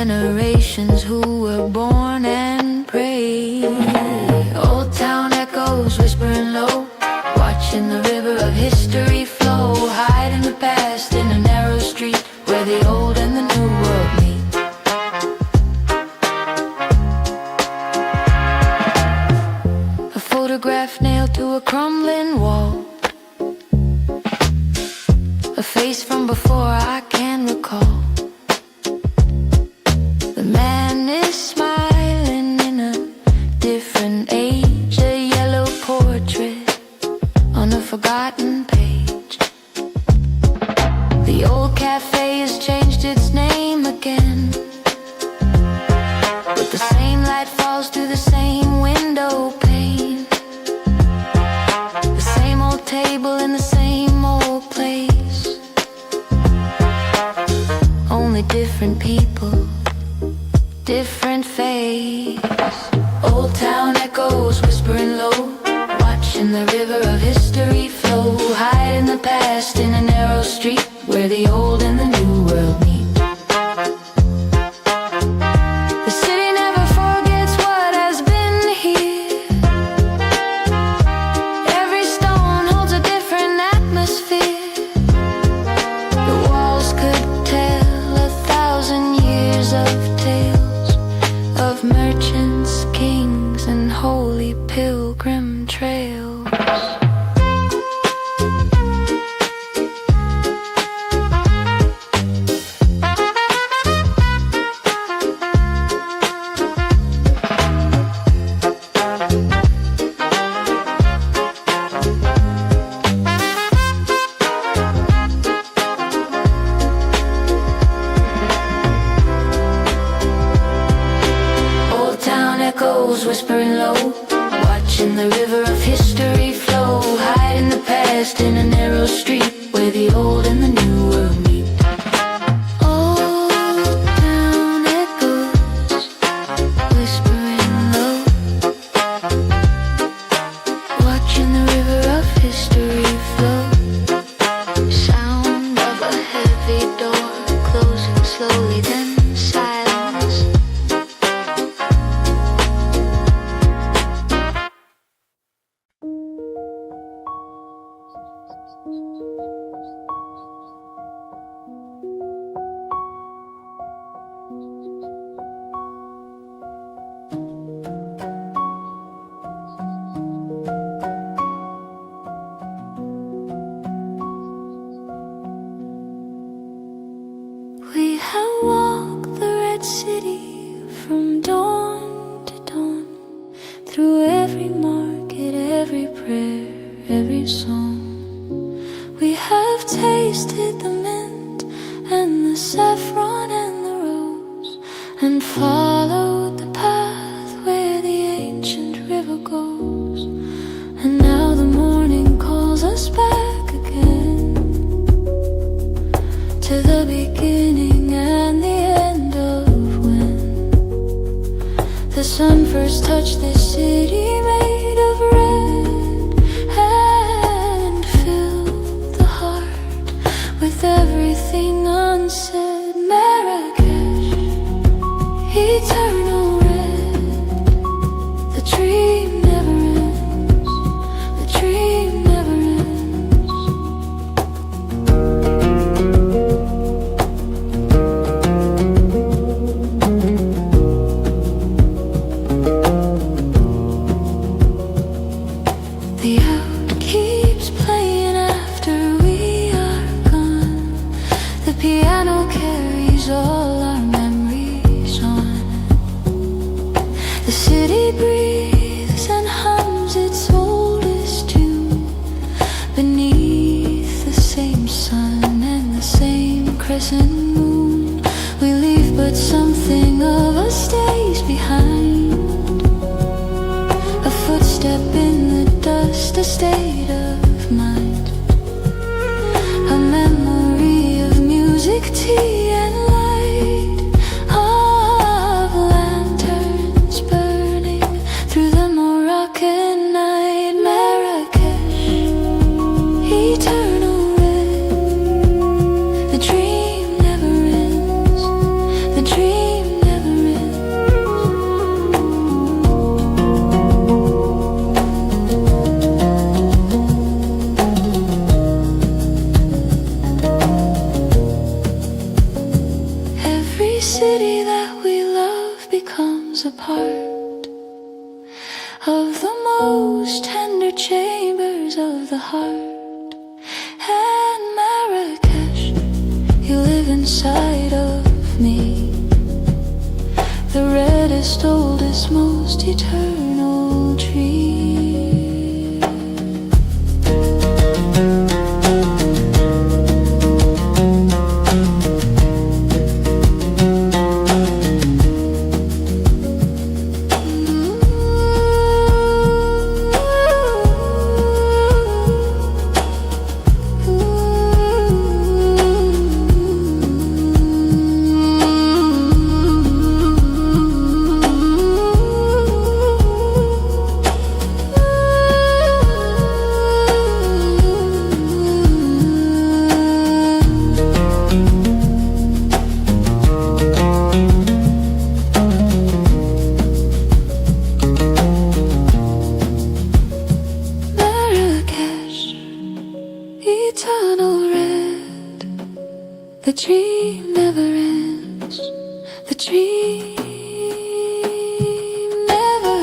generations who were born and pray. Old town echoes whispering low, watching the river of history flow, hide in the past in a narrow street where the old and the new world meet. A photograph nailed to a crumbling wall, a face from before I can recall. The man is smiling in a different age, a yellow portrait on a forgotten page. The old cafe has changed its name again, but the same light falls through the same window pane, the same old table in the same old place. Only different people, different face. Old town echoes whispering low, watching the river of history flow, hide in the past in a narrow street where the old and the new world meet. The city never forgets what has been here. Every stone holds a different atmosphere. The walls could tell 1,000 years of tales of merchants, kings, and holy pilgrim trails. Old town echoes whispering low, watching the river of history flow, hide in the past in a narrow street where the old and the new world meet. Old town echoes whispering low, watching the river of history flow, sound of a heavy door closing slowly, then silence. We have walked the red city from dawn to dawn, through every market, every prayer, every song. We have tasted the mint and the saffron and the rose, and followed the path where the ancient river goes. And now the morning calls us back again to the beginning and the end of when the sun first touched this city made of red, and filled the heart with everything unsaid. Marrakesh, eternal red, the dream never ends, the dream never ends. The out keeps playing after we are gone. The piano carries all our memories on. The city breathes and hums its oldest tune beneath the same sun and the same crescent moon. We leave, but something of us stays behind. A footstep in the dust, a state of mind, a memory of music, tea, and light, of lanterns burning through the Moroccan night. Marrakesh, eternal red, the dream never ends, the dream a part of the most tender chambers of the heart. And Marrakesh, you live inside of me, the reddest, oldest, most eternal tree. Eternal red, the dream never ends, the dream never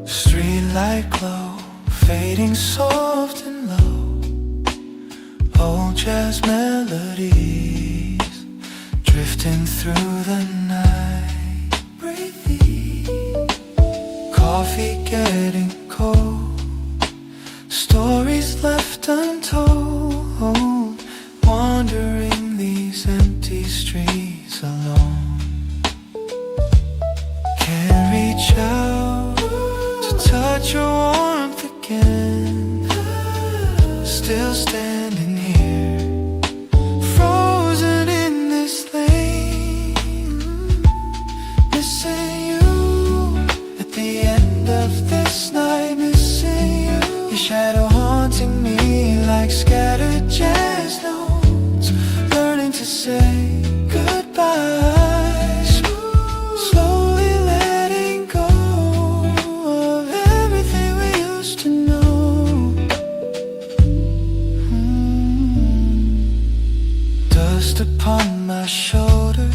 Streetlight glow, fading soft and low, old jazz melodies drifting through the night. Breathe in, coffee getting cold, stories left untold, wandering these empty streets alone. Can't reach out to touch your warmth again. Still standing here, frozen in this lane, missing you at the end of this night. Missing you, your shadow haunting me like scattered jazz notes, learning to say goodbye. Slowly letting go of everything we used to know. Dust upon my shoulders,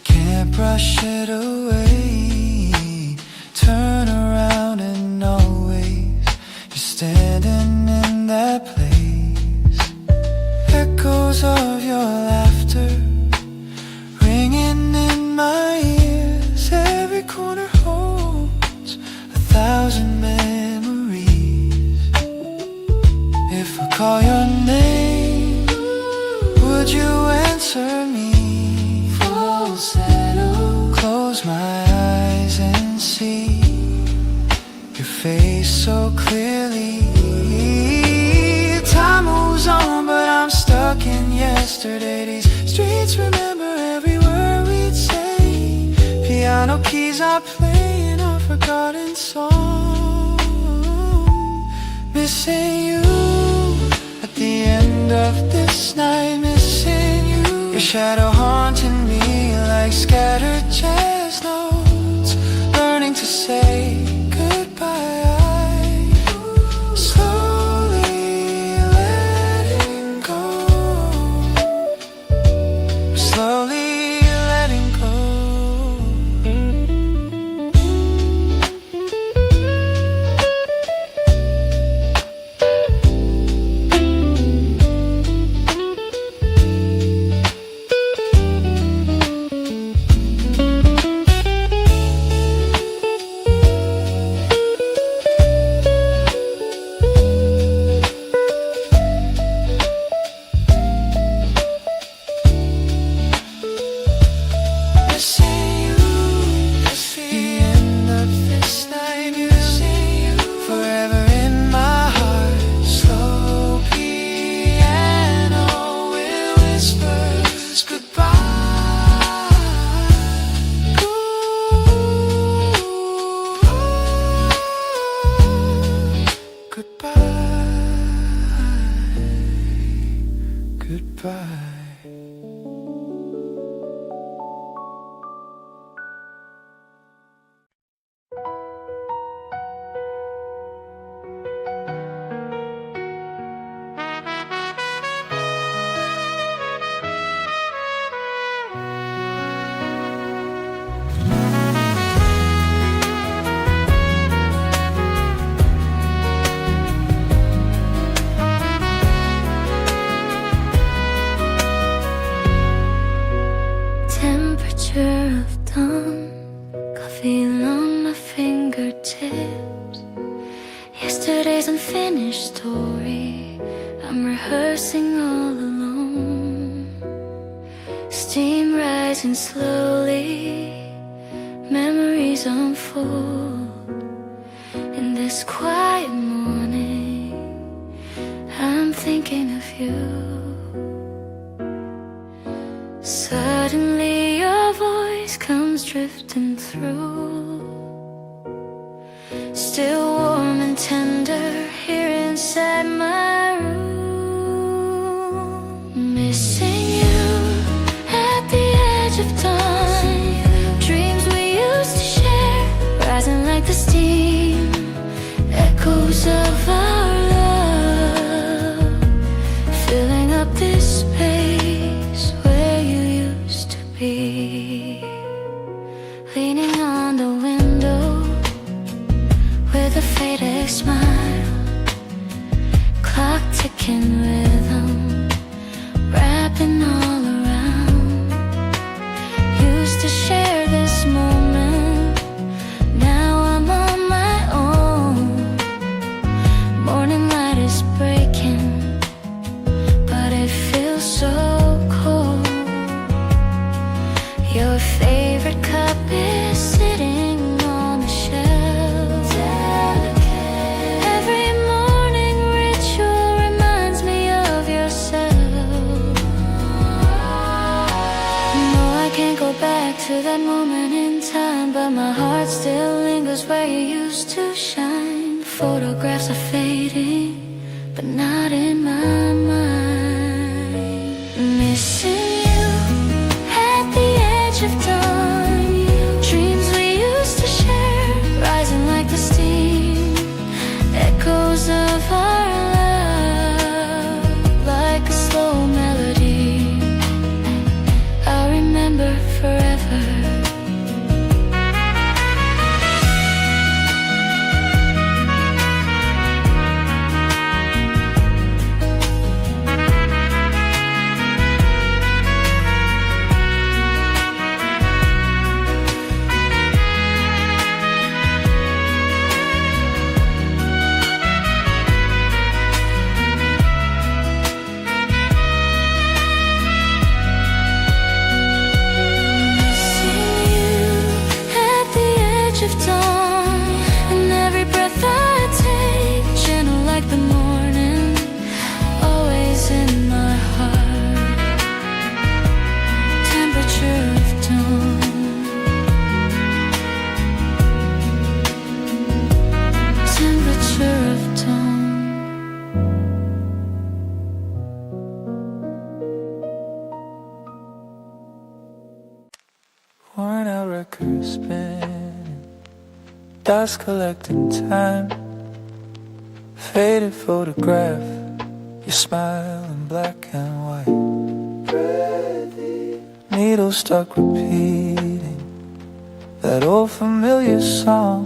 can't brush it away. Turn around and always you're standing in that place. Echoes of your laughter ringing in my ears. Every corner holds 1,000 memories. If I call your name, would you answer me? Falsetto, close my eyes and see your face so clearly. Time moves on, but I'm stuck in yesterday. These streets remember every word we'd say. Piano keys are playing a forgotten song. Missing you at the end of this night. Missing you, your shadow haunting me like scattered jazz notes, learning to say goodbye. Slowly letting go, slowly letting go. by. Temperature of dawn, coffee on my fingertips. Yesterday's unfinished story, I'm rehearsing all alone. Steam rising slowly, memories unfold. In this quiet morning, I'm thinking of you. Suddenly your voice comes drifting through, still warm and tender here inside my room. Missing you at the edge of dawn, dreams we used to share, rising like the steam, echoes of our love, filling up this space where you used to be. Leaning on the window with a faded smile, clock ticking rhythm, wrapping all around. Used to share this moment, now I'm on my own. Morning light is breaking, but it feels so cold. Your favorite cup is sitting on the shelf. Every morning ritual reminds me of yourself. No, I can't go back to that moment in time, but my heart still lingers where you used to shine. Photographs are fading, but not in my mind. Missing you at the edge of dawn, dreams we used to share, rising like the steam, echoes of our love, like a slow melody I'll remember forever. Of dawn, and every breath I take, gentle like the morning, always in my heart. Temperature of dawn, temperature of dawn. Worn out records spin, dust collecting time, faded photograph, your smile in black and white. Needle stuck repeating that old familiar song,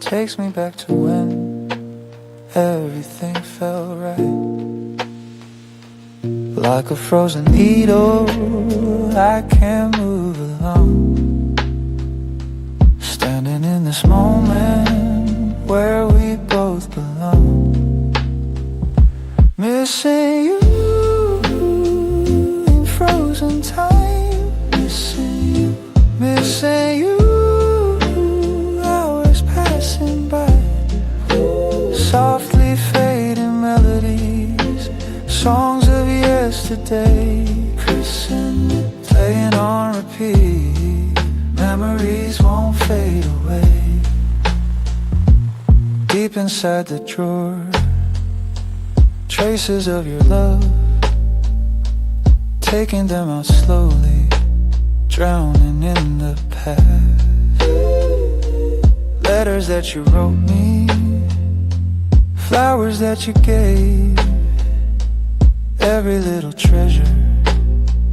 takes me back to when everything felt right. Like a frozen needle, I can't move along. Standing in this moment where we both belong. Missing you in frozen time. Missing you, hours passing by. Softly fading melodies, songs of yesterday, playing on repeat. Memories won't fade away. Deep inside the drawer, traces of your love, taking them out slowly, drowning in the past. Letters that you wrote me, flowers that you gave. Every little treasure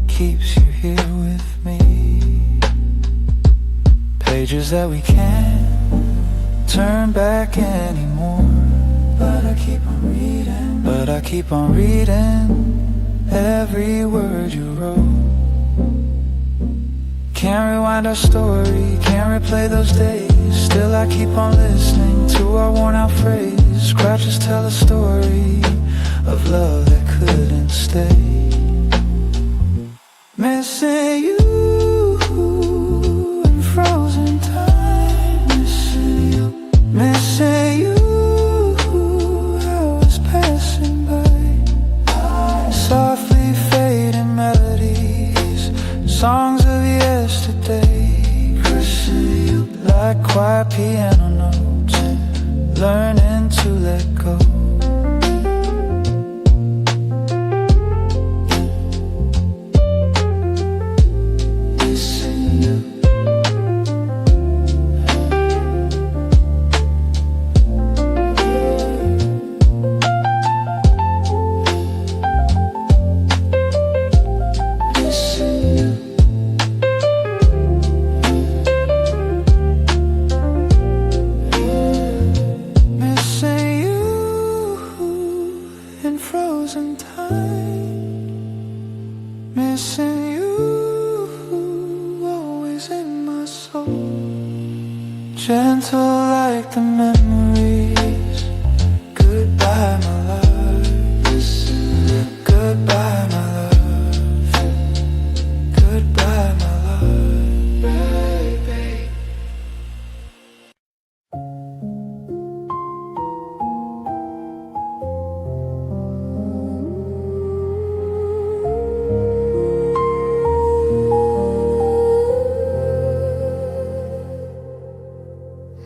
keeps you here with me. Pages that we can't turn back anymore, but I keep on reading, every word you wrote. Can't rewind our story, can't replay those days. Still I keep on listening to our worn out phrase. Scratches tell a story of love that couldn't stay. Missing you in frozen time. Missing you, hours passing by. Softly fading melodies, songs of yesterday. Pushing you like quiet piano notes, learning to let go. Gentle like the memories. Goodbye, my love. Goodbye, my love. Goodbye, my love. Baby.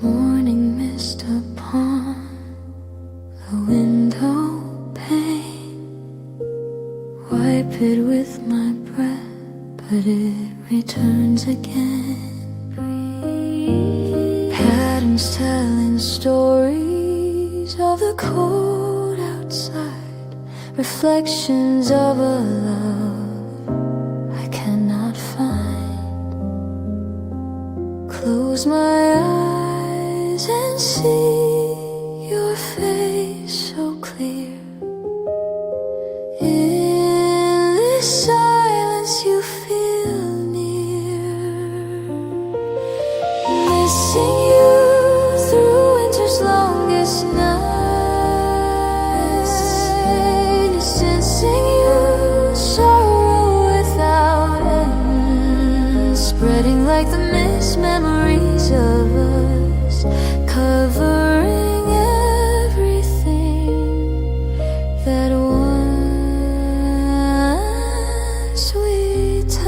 Morning mist upon the window pane. Wipe it with my breath, but it returns again. Patterns telling stories of the cold outside. Reflections of a love I cannot find. Close my eyes and see your face so clear. In this silence you feel near. Missing you through winter's longest night. Sensing you, sorrow without end. Spreading like the mist, memories of us, covering everything that once we touched.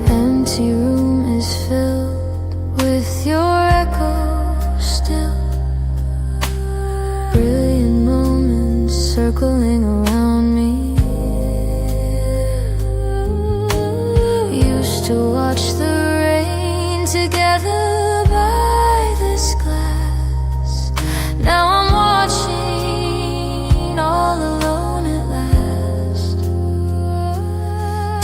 Empty room is filled with your echo still. Brilliant moments circling around me. Used to watch the rain together by this glass. Now I'm watching all alone at last.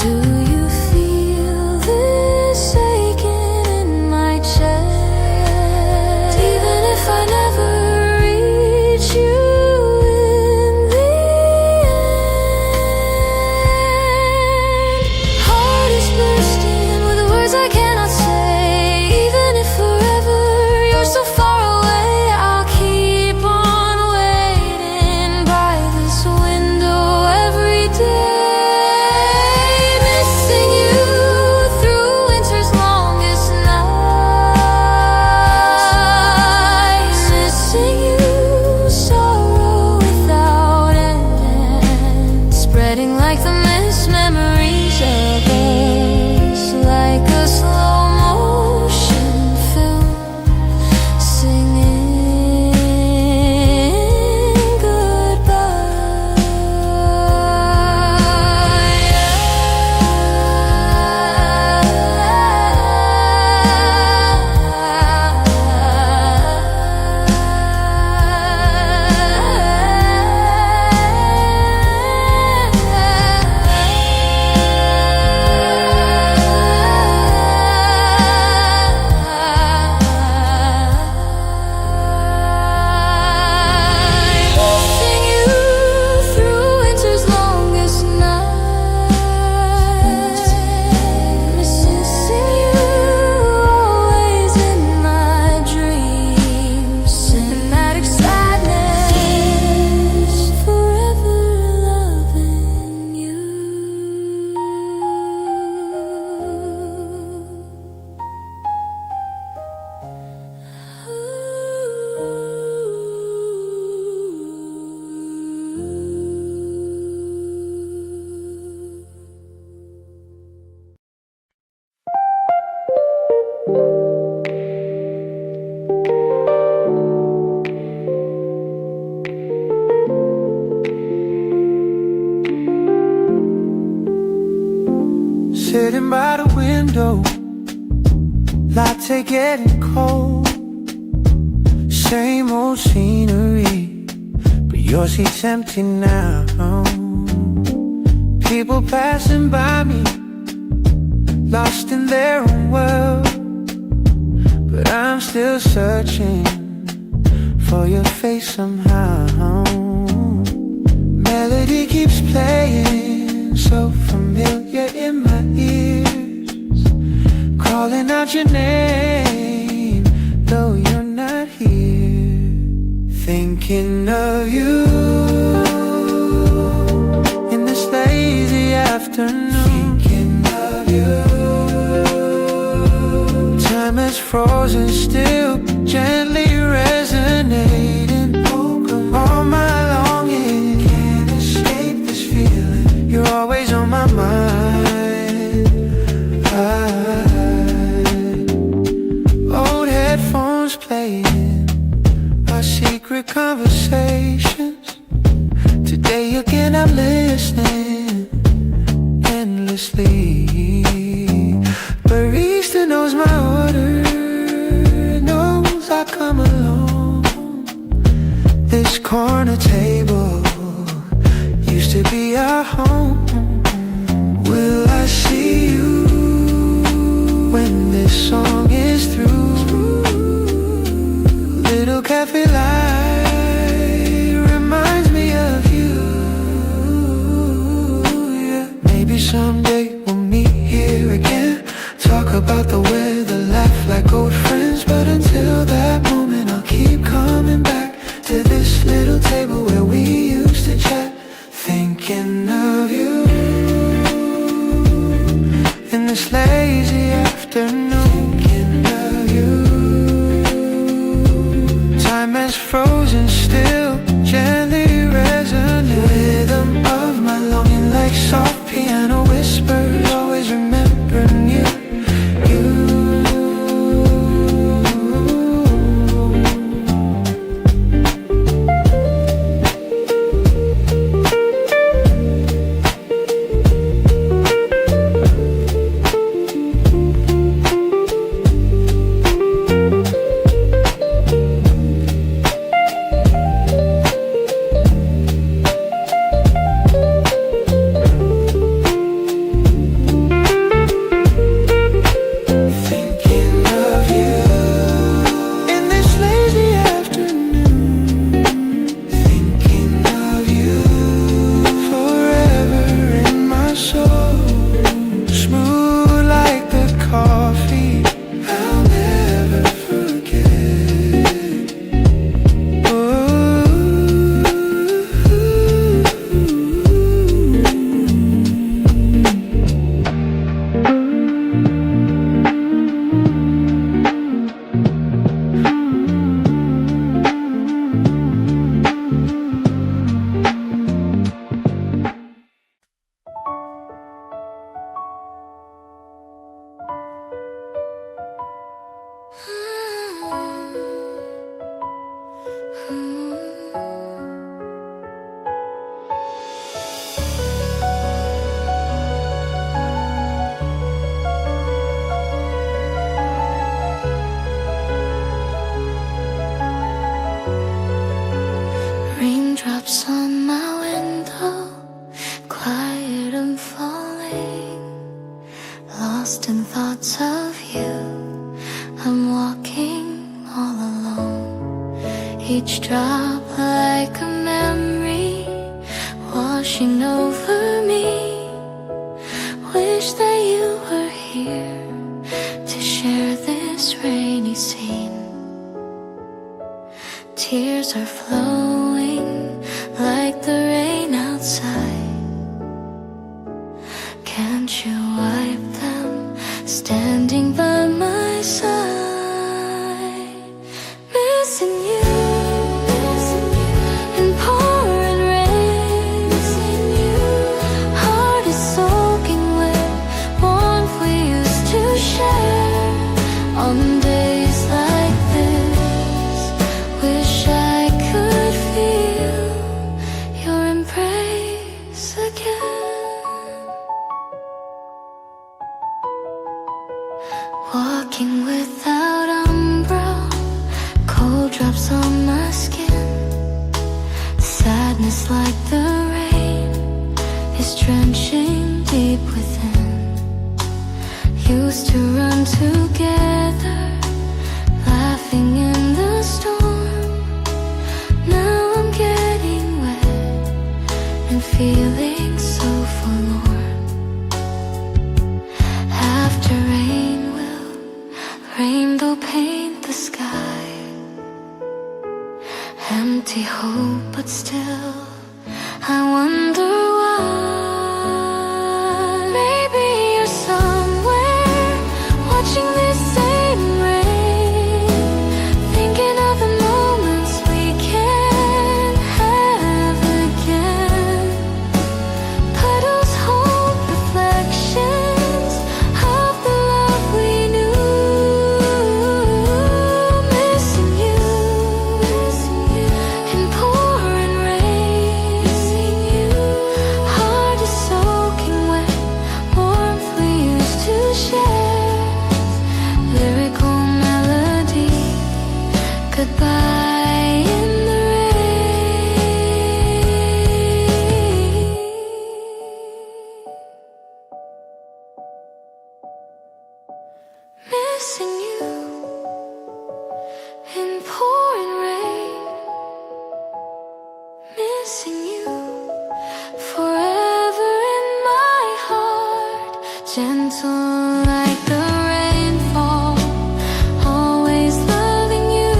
Do you feel this aching in my chest? Even if I never reach you in the end. Heart is bursting with words I cannot say. Even if forever you're so far away. Sitting by the window, latte getting cold. Same old scenery, but your seat's empty now. People passing by me, lost in their own world, but I'm still searching for your face somehow. Melody keeps playing, so familiar in my ears, calling out your name, though you're not here. Thinking of you in this lazy afternoon. Thinking of you. Time has frozen still, gently resonating. All my longing can't escape this feeling. You're always on my mind. Old headphones playing our secret conversations. Today again I'm listening endlessly. Barista knows my order, knows I come alone. This corner table used to be our home. Will I see you when this song is through? Little cafe light reminds me of you. Yeah. Maybe someday we'll meet here again, talk about the weather, laugh like old friends. But until that moment I'll keep coming back to this little table where we used to chat. Thinking of you in this lazy afternoon. Thinking of you. Time has frozen still, gently resonant. Rhythm of my longing like soft piano whispers, always remembering you. Raindrops on my window, quiet and falling, lost in thoughts of you. I'm walking all alone, each drop like a memory washing over me. Wish that you were here to share this rainy scene. Tears are flowing like the rain outside. Can't you wipe them, standing by my side? Missing you in pouring rain. Heart is soaking wet, warmth we used to share on days like this. Wish I could feel It's like the rain is drenching deep within. Used to run together, laughing in the storm. Now I'm getting wet and feeling so forlorn. After rain will rainbow paint the sky. Empty hope, but still I wonder why. Maybe you're somewhere watching this same rain, thinking of the moments we can have again. Puddles hold reflections of the love we knew. Missing you in pouring rain. Heart is soaking wet, warmth we used to share. Lyrical melody, goodbye in the rain. Missing you in pouring rain. Missing you forever in my heart. Gentle like the rainfall, always loving you.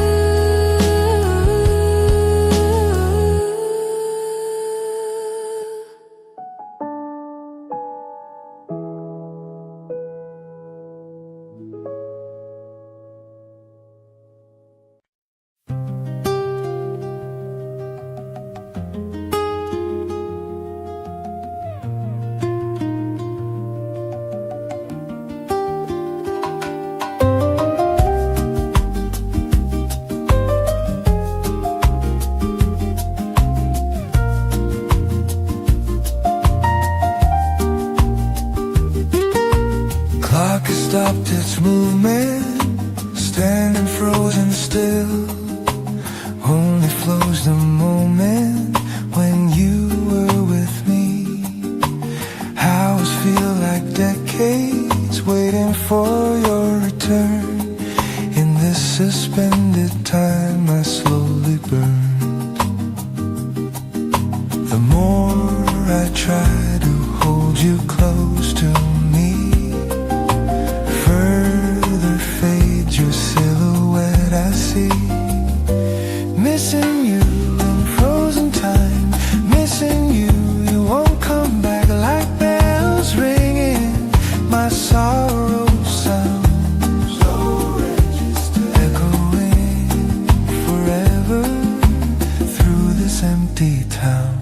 Clock has stopped its movement, standing frozen still. Only flows the moment when you were with me. Hours feel like decades waiting for your return. In this suspended time I slowly burned. The more I try to hold you close to me, further fades your silhouette I see. Missing you in frozen time, missing you, you won't come back like bells ringing. My sorrow sounds echoing forever through this empty town.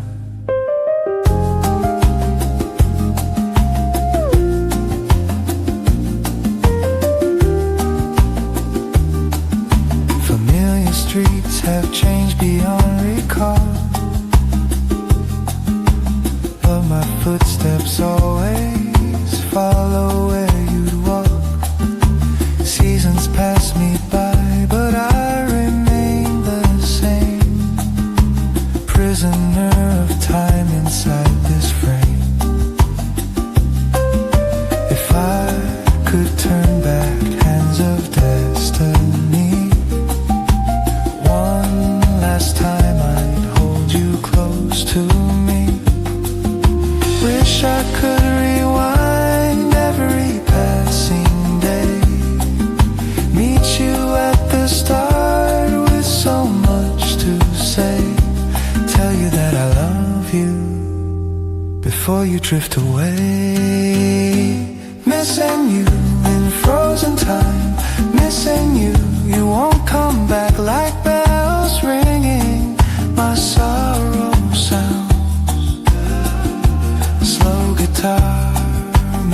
Familiar streets have changed beyond recall, but my footsteps always follow where you'd walk. Seasons pass me by, but I remain the same, prisoner of time inside this frame. If I could turn back hands of destiny, one last time I'd hold you close to me. Wish I could rewind every passing day, meet you at the start with so much to say, tell you that I love you before you drift away. Missing you in frozen time, missing you, you won't come back like bells ringing. My sorrow sounds slow guitar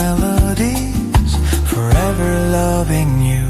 melodies, forever loving you.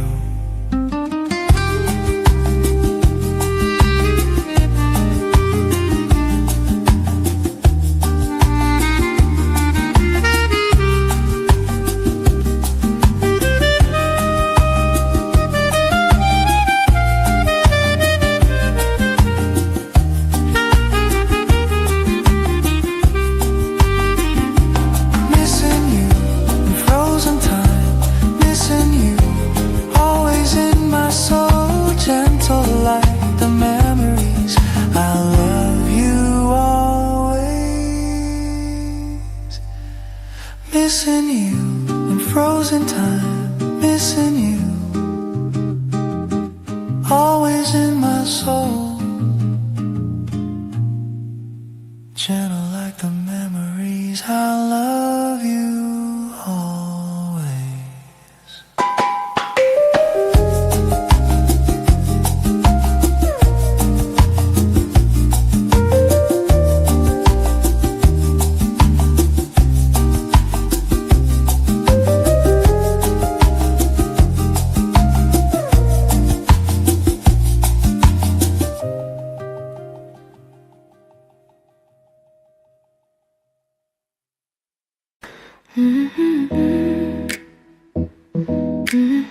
soul.